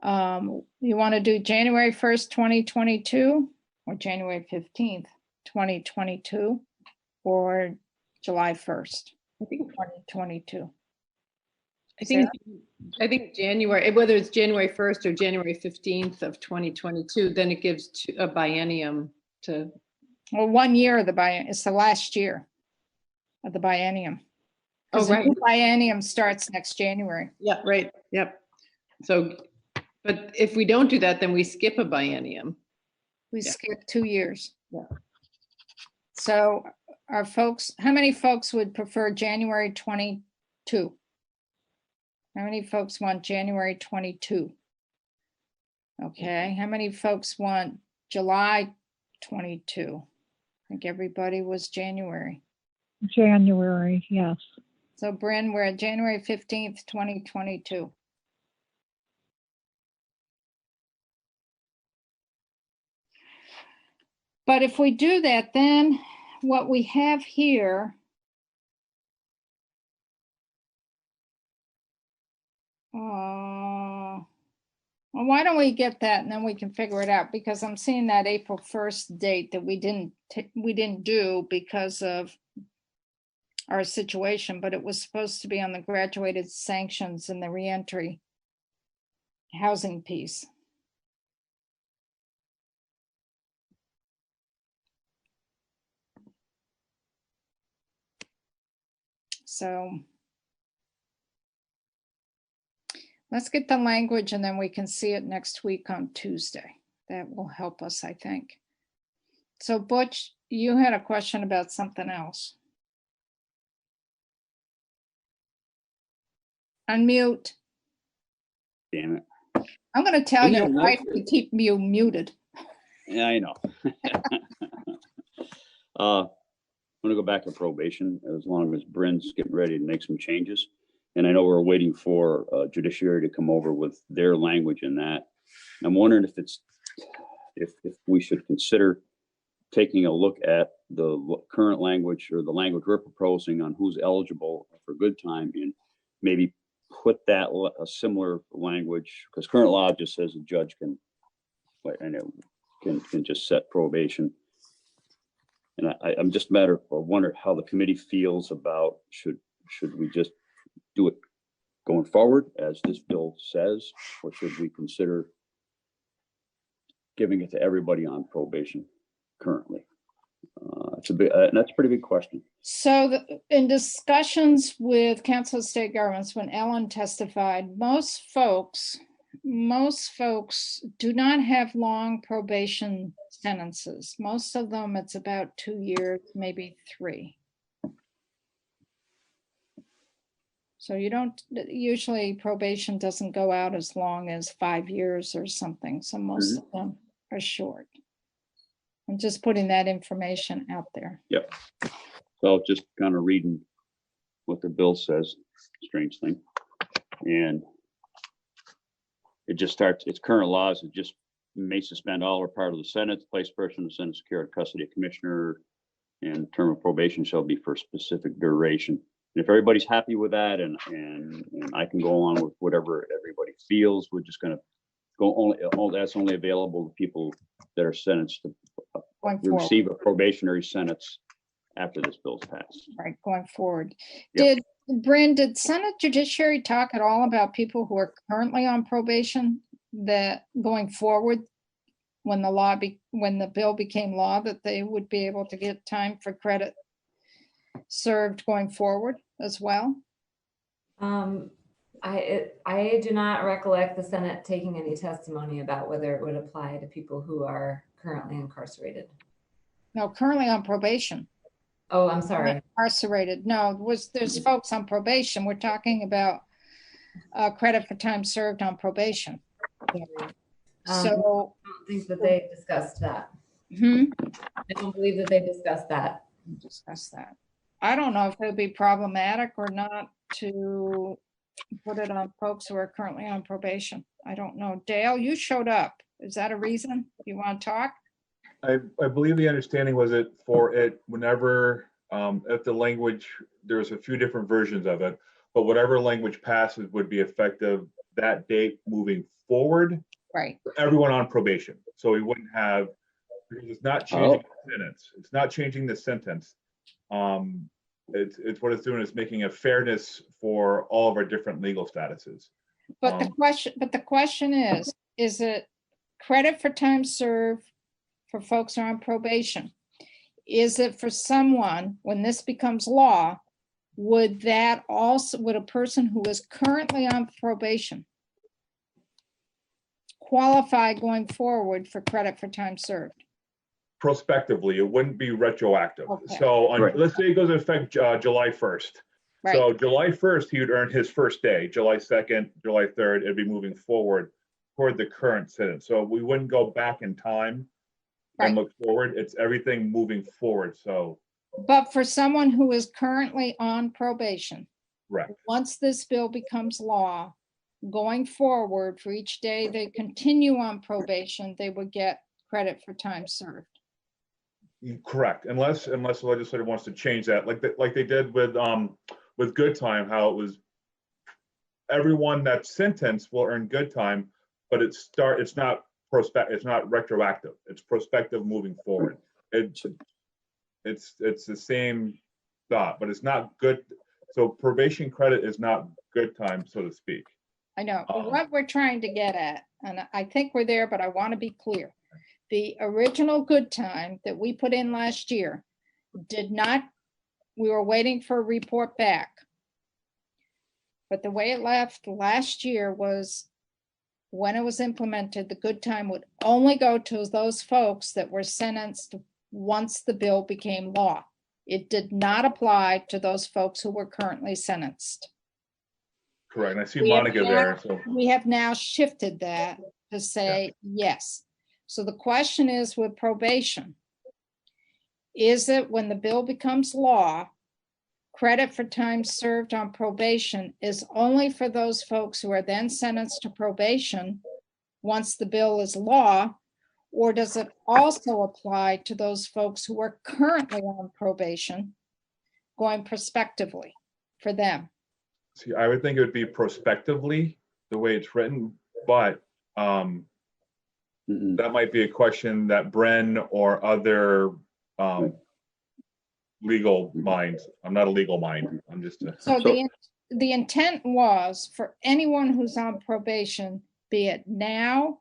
You want to do January 1st, 2022 or January 15th, 2022 or July 1st, I think 2022. I think January, whether it's January 1st or January 15th of 2022, then it gives a biennium to. Well, 1 year of the biennium, it's the last year of the biennium. Oh, right. The new biennium starts next January. Yeah, right. Yep. So, but if we don't do that, then we skip a biennium. We skip 2 years. Yeah. So our folks, how many folks would prefer January 22? How many folks want January 22? Okay, how many folks want July 22? I think everybody was January. January, yes. So Bryn, we're at January 15th, 2022. But if we do that, then what we have here well, why don't we get that and then we can figure it out, because I'm seeing that April 1st date that we didn't do because of our situation, but it was supposed to be on the graduated sanctions and the reentry housing piece. So let's get the language and then we can see it next week on Tuesday. That will help us, I think. So Butch, you had a question about something else. Unmute. Damn it. I'm going to tell Isn't your that wife nice? to keep you muted. Yeah, I know. I'm gonna go back to probation as long as Bryn's getting ready to make some changes. And I know we're waiting for judiciary to come over with their language in that. I'm wondering if we should consider taking a look at the current language or the language we're proposing on who's eligible for good time and maybe put that a similar language, because current law just says a judge can, like, I know, can just set probation. And I'm just wonder how the committee feels about should we just do it going forward as this bill says, or should we consider giving it to everybody on probation currently? That's a pretty big question. So in discussions with Council of State Governments, when Ellen testified, most folks most folks do not have long probation sentences. Most of them, it's about 2 years, maybe 3. So you don't, usually probation doesn't go out as long as 5 years or something. So most of them are short. I'm just putting that information out there. Yep. So just kind of reading what the bill says, strange thing. And it just starts, its current laws, it just may suspend all or part of the sentence, place person in the sentence, care, custody of commissioner, and term of probation shall be for a specific duration. And if everybody's happy with that, and I can go on with whatever everybody feels, we're just going to go only, that's only available to people that are sentenced to receive a probationary sentence after this bill's passed. Right, going forward. Yep. Did Senate Judiciary talk at all about people who are currently on probation that going forward, when the bill became law, that they would be able to get time for credit served going forward as well? I do not recollect the Senate taking any testimony about whether it would apply to people who are currently incarcerated. No, currently on probation. Oh, I'm sorry. Not incarcerated. No, there's folks on probation. We're talking about credit for time served on probation. I don't think that they discussed that. I don't believe that they discussed that. I don't know if it would be problematic or not to put it on folks who are currently on probation. I don't know. Dale, you showed up. Is that a reason you want to talk? I believe the understanding was it for it whenever, if the language, there's a few different versions of it, but whatever language passes would be effective that date moving forward. Right. For everyone on probation. So we wouldn't have, because it's not changing the sentence. It's not changing the sentence. It's what it's doing is making a fairness for all of our different legal statuses. But the question is it credit for time served for folks who are on probation? Is it for someone, when this becomes law, would a person who is currently on probation qualify going forward for credit for time served? Prospectively, it wouldn't be retroactive. Okay. So let's say it goes into effect July 1st. Right. So July 1st, he would earn his first day. July 2nd, July 3rd, it'd be moving forward toward the current sentence. So we wouldn't go back in time and look forward. It's everything moving forward. So. But for someone who is currently on probation, right. Once this bill becomes law, going forward for each day they continue on probation, they would get credit for time served. Correct, unless the legislature wants to change that, like they did with good time, how it was everyone that's sentenced will earn good time, but it's not retroactive. It's prospective moving forward. It's the same thought, but it's not good. So probation credit is not good time, so to speak. I know what we're trying to get at, and I think we're there, but I want to be clear. The original good time that we put in last year we were waiting for a report back. But the way it left last year was when it was implemented, the good time would only go to those folks that were sentenced once the bill became law. It did not apply to those folks who were currently sentenced. Correct. And I see Monica there. So. We have now shifted that to say yes. So the question is with probation, is it when the bill becomes law, credit for time served on probation is only for those folks who are then sentenced to probation once the bill is law, or does it also apply to those folks who are currently on probation going prospectively for them? See, I would think it would be prospectively the way it's written, but that might be a question that Bren or other legal minds. I'm not a legal mind. I'm just a. So the intent was for anyone who's on probation, be it now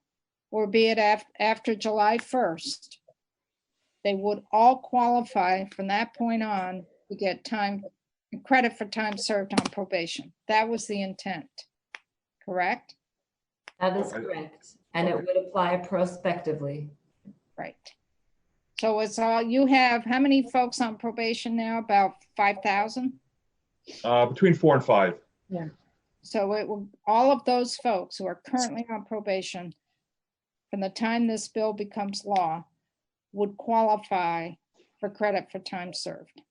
or be it after July 1st, they would all qualify from that point on to get credit for time served on probation. That was the intent, correct? That is correct. And it would apply prospectively. Right. So it's all, you have, how many folks on probation now? About 5,000? Between 4 and 5. Yeah. So it will, all of those folks who are currently on probation, from the time this bill becomes law, would qualify for credit for time served.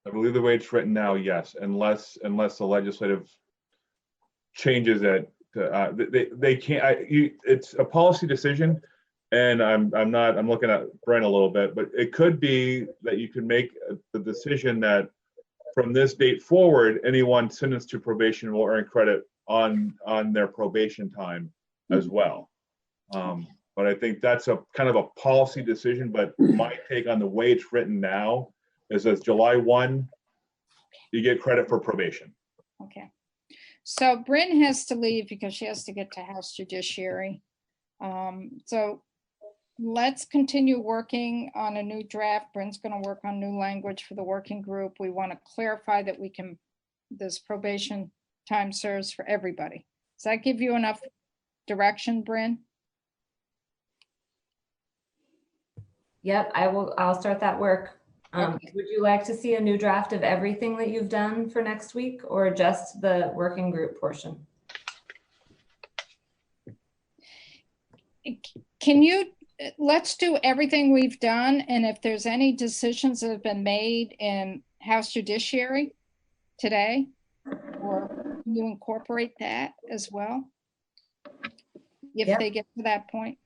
I believe the way it's written now, yes, unless the legislative changes it. They can't. It's a policy decision, and I'm looking at Brent a little bit, but it could be that you can make the decision that from this date forward, anyone sentenced to probation will earn credit on their probation time as well. But I think that's a kind of a policy decision. But my take on the way it's written now is as July 1, you get credit for probation. Okay. So Bryn has to leave because she has to get to House Judiciary. So let's continue working on a new draft. Bryn's going to work on new language for the working group. We want to clarify that we can, this probation time serves for everybody. Does that give you enough direction, Bryn? Yep, I'll start that work. Would you like to see a new draft of everything that you've done for next week, or just the working group portion? Can you, let's do everything we've done, and if there's any decisions that have been made in House Judiciary today, or you incorporate that as well, if they get to that point?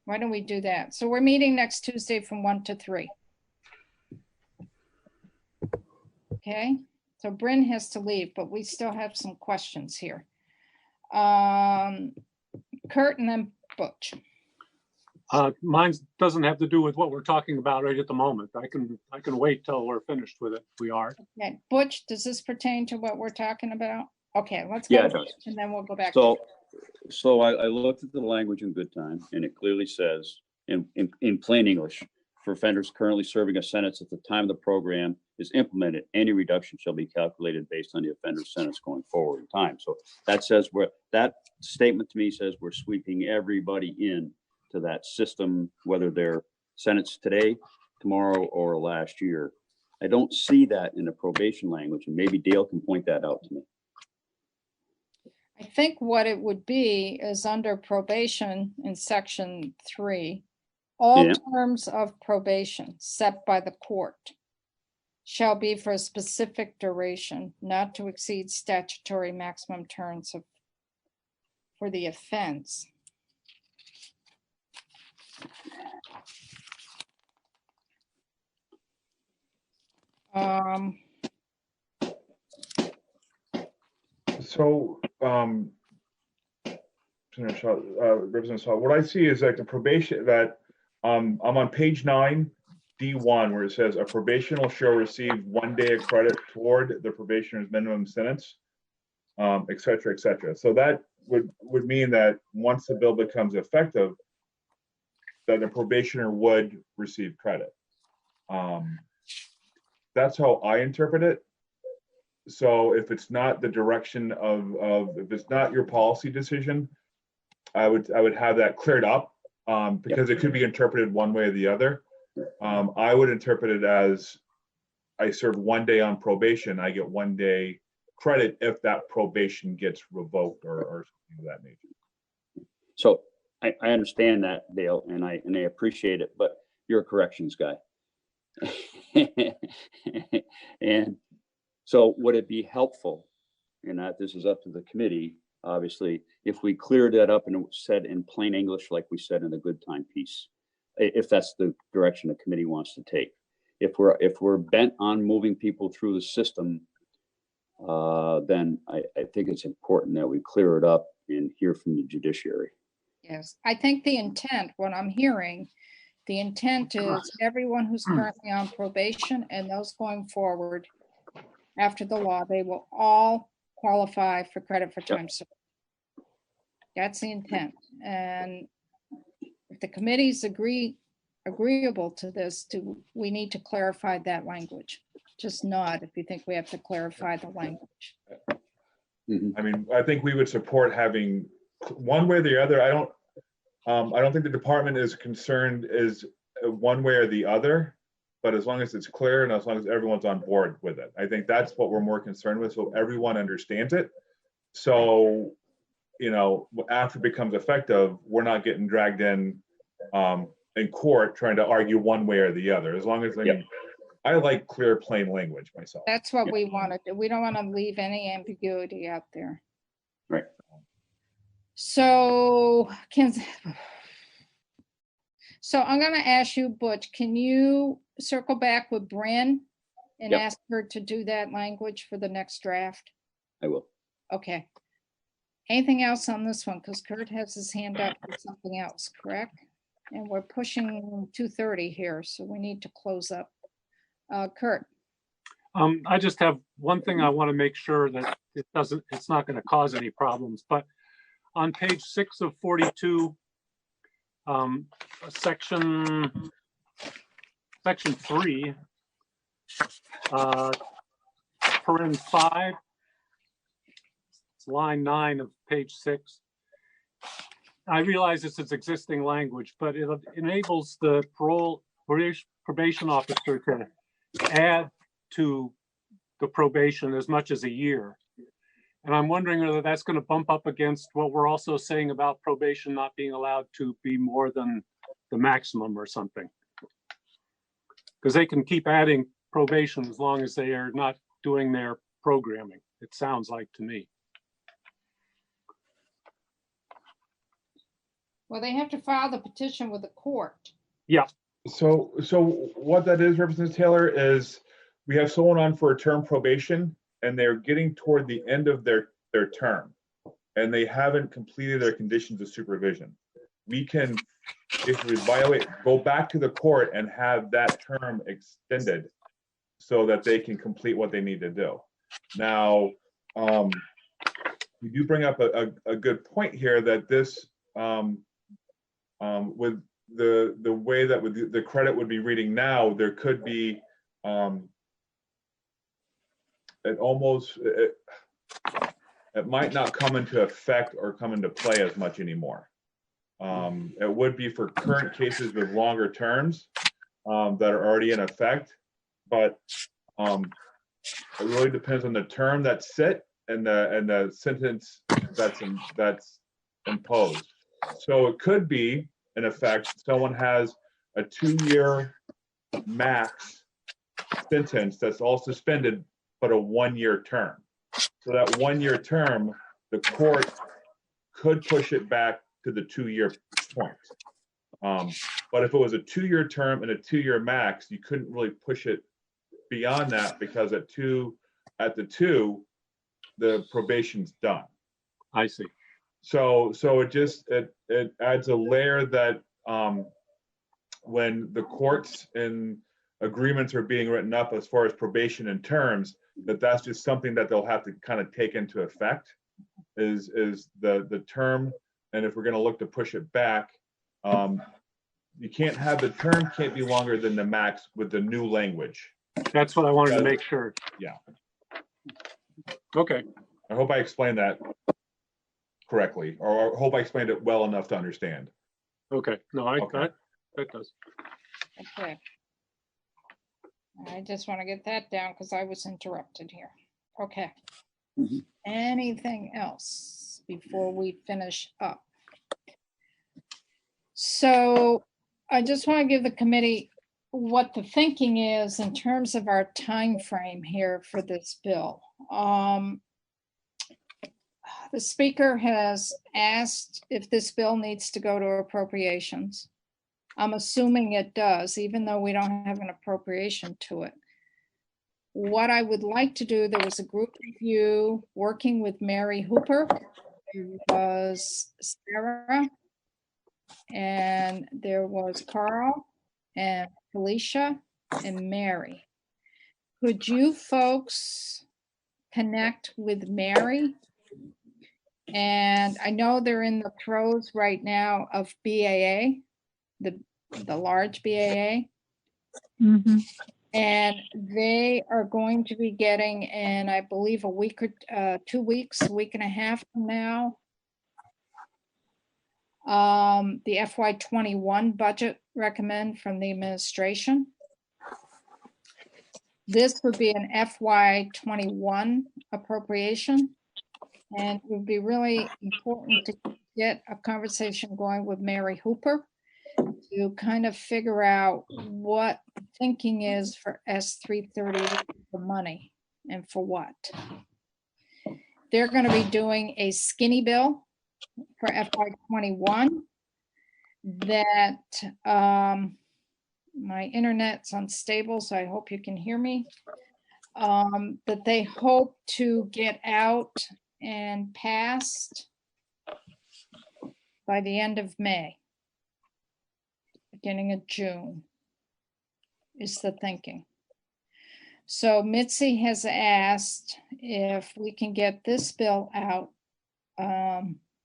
Why don't we do that? So we're meeting next Tuesday from 1 to 3. Okay, so Bryn has to leave, but we still have some questions here. Kurt and then Butch. Mine doesn't have to do with what we're talking about right at the moment. I can wait till we're finished with it. We are. Okay, Butch, does this pertain to what we're talking about? Okay, let's Yeah, go it does. and then we'll go back. So I looked at the language in good time, and it clearly says in plain English, for offenders currently serving a sentence at the time of the program is implemented, any reduction shall be calculated based on the offender's sentence going forward in time. So that says that statement to me says we're sweeping everybody in to that system, whether they're sentenced today, tomorrow, or last year. I don't see that in the probation language, and maybe Dale can point that out to me. I think what it would be is under probation in section 3, all terms of probation set by the court shall be for a specific duration, not to exceed statutory maximum terms for the offense. So, Representative Shaw, what I see is like the probation that I'm on page 9, D1, where it says a probationer shall receive 1 day of credit toward the probationer's minimum sentence, et cetera, et cetera. So that would mean that once the bill becomes effective, that the probationer would receive credit. That's how I interpret it. So if it's not the direction of if it's not your policy decision, I would have that cleared up because it could be interpreted one way or the other. I would interpret it as I serve 1 day on probation, I get 1 day credit if that probation gets revoked or something of that nature. So I understand that, Dale, and I appreciate it, but you're a corrections guy. And so would it be helpful, and that this is up to the committee, obviously, if we cleared that up and it was said in plain English, like we said in the good time piece, if that's the direction the committee wants to take. If we're bent on moving people through the system, then I think it's important that we clear it up and hear from the judiciary. Yes, I think the intent, what I'm hearing, the intent is everyone who's currently on probation and those going forward after the law, they will all qualify for credit for time served. That's the intent. And if the committees agreeable to this, we need to clarify that language. Just nod if you think we have to clarify the language. I mean, I think we would support having one way or the other. I don't think the department is concerned is one way or the other, but as long as it's clear and as long as everyone's on board with it, I think that's what we're more concerned with. So everyone understands it. So, you know, after it becomes effective, we're not getting dragged in court trying to argue one way or the other. As long as I like clear, plain language myself. That's what we want to do. We don't want to leave any ambiguity out there. Right. So I'm going to ask you, Butch, can you circle back with Bryn and Yep. ask her to do that language for the next draft? I will. Okay. Anything else on this one? Because Kurt has his hand up for something else, correct? And we're pushing 2:30 here, so we need to close up. Kurt. I just have one thing I want to make sure that it's not going to cause any problems, but on page 6 of 42, section 3, paren 5, it's line 9 of page 6. I realize this is existing language, but it enables the probation officer to add to the probation as much as a year. And I'm wondering whether that's going to bump up against what we're also saying about probation not being allowed to be more than the maximum or something. Because they can keep adding probation as long as they are not doing their programming, it sounds like to me. Well, they have to file the petition with the court. Yeah. So what that is, Representative Taylor, is we have someone on for a term probation and they're getting toward the end of their term and they haven't completed their conditions of supervision. We can, if we violate, go back to the court and have that term extended so that they can complete what they need to do. Now, you do bring up a good point here that this, with the way that with the credit would be reading now, there could be it might not come into effect or come into play as much anymore. It would be for current cases with longer terms that are already in effect, but it really depends on the term that's set and the sentence that's imposed. So it could be, in effect, someone has a 2-year max sentence that's all suspended, but a 1-year term. So that 1-year term, the court could push it back to the 2-year point. But if it was a 2-year term and a 2-year max, you couldn't really push it beyond that because at the 2, the probation's done. I see. So it adds a layer that when the courts and agreements are being written up as far as probation and terms, that's just something that they'll have to kind of take into effect is the term. And if we're going to look to push it back, you can't have the term can't be longer than the max with the new language. That's what I wanted to make sure. Yeah. Okay. I hope I explained that correctly, or I hope I explained it well enough to understand. Okay. No, that does. Okay. I just want to get that down because I was interrupted here. Okay. Mm-hmm. Anything else before we finish up? So I just want to give the committee what the thinking is in terms of our time frame here for this bill. The speaker has asked if this bill needs to go to appropriations. I'm assuming it does, even though we don't have an appropriation to it. What I would like to do, there was a group review working with Mary Hooper, there was Sarah, and there was Carl and Felicia and Mary. Could you folks connect with Mary? And I know they're in the throes right now of BAA, the large BAA. Mm-hmm. And they are going to be getting in, I believe, a week and a half from now, The FY21 budget recommend from the administration. This would be an FY21 appropriation. And it would be really important to get a conversation going with Mary Hooper to kind of figure out what the thinking is for S338 for money and for what. They're going to be doing a skinny bill for FY21 that my internet's unstable, so I hope you can hear me. That they hope to get out and passed by the end of May, beginning of June is the thinking. So Mitzi has asked if we can get this bill out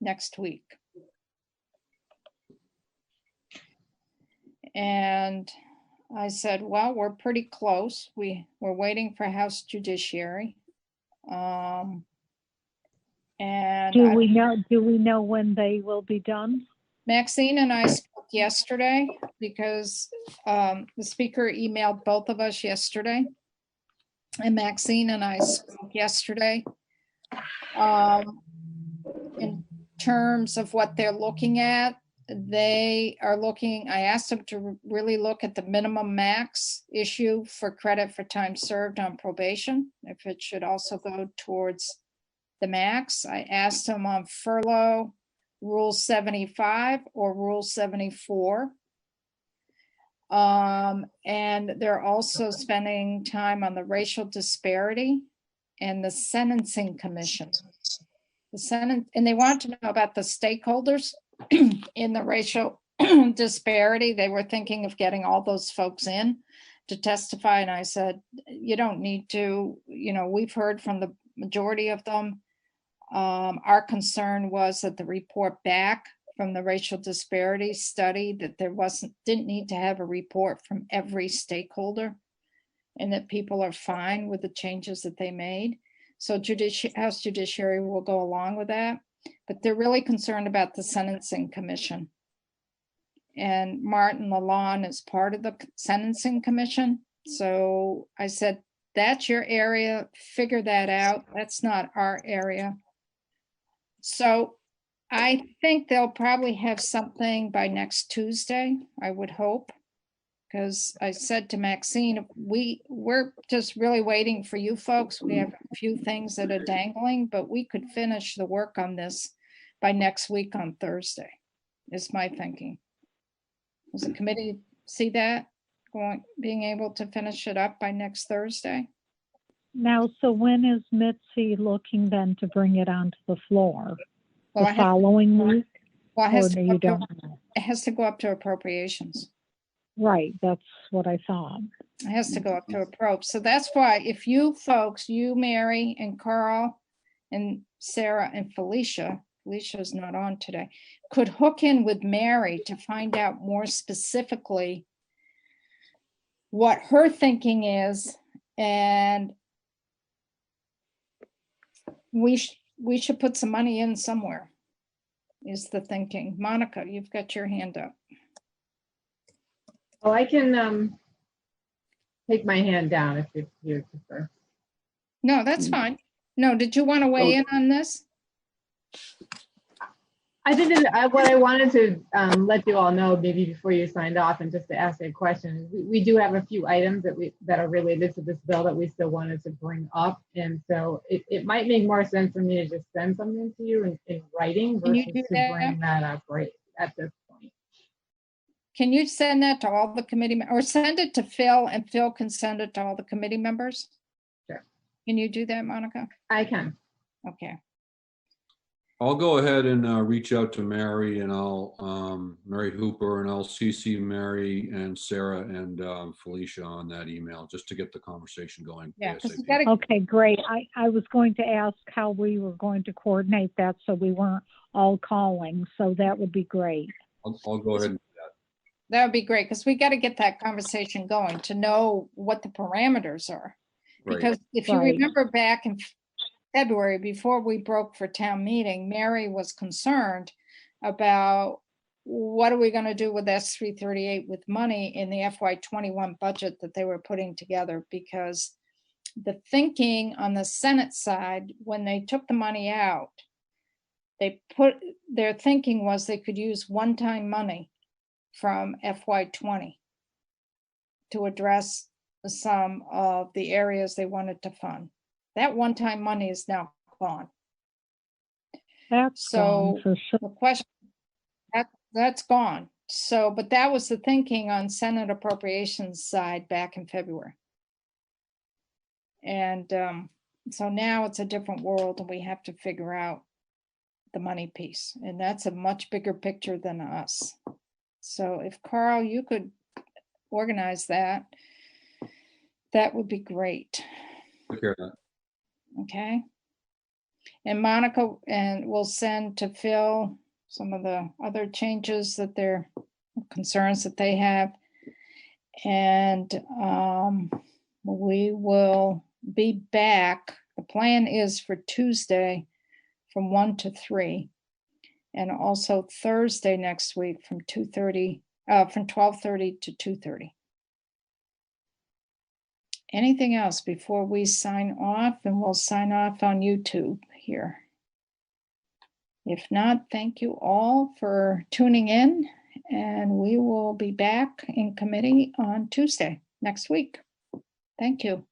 next week. And I said, well, we're pretty close. We're waiting for House Judiciary. And Do we know when they will be done? Maxine and I spoke yesterday because the speaker emailed both of us yesterday. And Maxine and I spoke yesterday in terms of what they're looking at. They are looking, I asked them to really look at the minimum max issue for credit for time served on probation, if it should also go towards the max. I asked them on furlough, Rule 75 or Rule 74. And they're also spending time on the racial disparity and the sentencing commission. And they want to know about the stakeholders in the racial disparity. They were thinking of getting all those folks in to testify. And I said, you don't need to, we've heard from the majority of them. Our concern was that the report back from the racial disparity study that didn't need to have a report from every stakeholder and that people are fine with the changes that they made. So House Judiciary will go along with that, but they're really concerned about the Sentencing Commission. And Martin Lalonde is part of the Sentencing Commission. So I said, that's your area, figure that out. That's not our area. So I think they'll probably have something by next Tuesday, I would hope. Because I said to Maxine, we're just really waiting for you folks. We have a few things that are dangling, but we could finish the work on this by next week on Thursday, is my thinking. Does the committee see that, being able to finish it up by next Thursday? Now, so when is Mitzi looking then to bring it onto the floor? Well, the following week? Well, it It has to go up to appropriations. Right, that's what I thought. It has to go up to approach. So that's why if you folks, you, Mary and Carl and Sarah and Felicia's not on today, could hook in with Mary to find out more specifically what her thinking is, and we should put some money in somewhere, is the thinking. Monica, you've got your hand up. Well, I can take my hand down if you prefer. No, that's fine. No, did you want to weigh in on this? I think that what I wanted to let you all know, maybe before you signed off, and just to ask a question, we do have a few items that are related to this bill that we still wanted to bring up, and so it might make more sense for me to just send something to you in writing versus to bring that up right at this point. Can you send that to all the committee, or send it to Phil, and Phil can send it to all the committee members? Sure. Can you do that, Monica? I can. Okay. I'll go ahead and reach out to Mary, and I'll Mary Hooper, and I'll CC Mary and Sarah and Felicia on that email just to get the conversation going. Yeah. Okay, great. I was going to ask how we were going to coordinate that so we weren't all calling. So that would be great. I'll go ahead and do that. That would be great, because we got to get that conversation going to know what the parameters are. Right. Because if you remember back in February, before we broke for town meeting, Mary was concerned about what are we going to do with S338 with money in the FY21 budget that they were putting together? Because the thinking on the Senate side, when they took the money out, their thinking was they could use one-time money from FY20 to address some of the areas they wanted to fund. That one-time money is now gone. That's gone for sure. The question, that's gone. So, but that was the thinking on Senate appropriations side back in February. And so now it's a different world and we have to figure out the money piece. And that's a much bigger picture than us. So if Carl, you could organize that, that would be great. Take care of that. Okay. And Monica, and we'll send to Phil some of the other changes that they're concerns that they have. And we will be back. The plan is for Tuesday from 1 to 3, and also Thursday next week from 2:30, from 12:30 to 2:30. Anything else before we sign off? And we'll sign off on YouTube here. If not, thank you all for tuning in, and we will be back in committee on Tuesday next week. Thank you.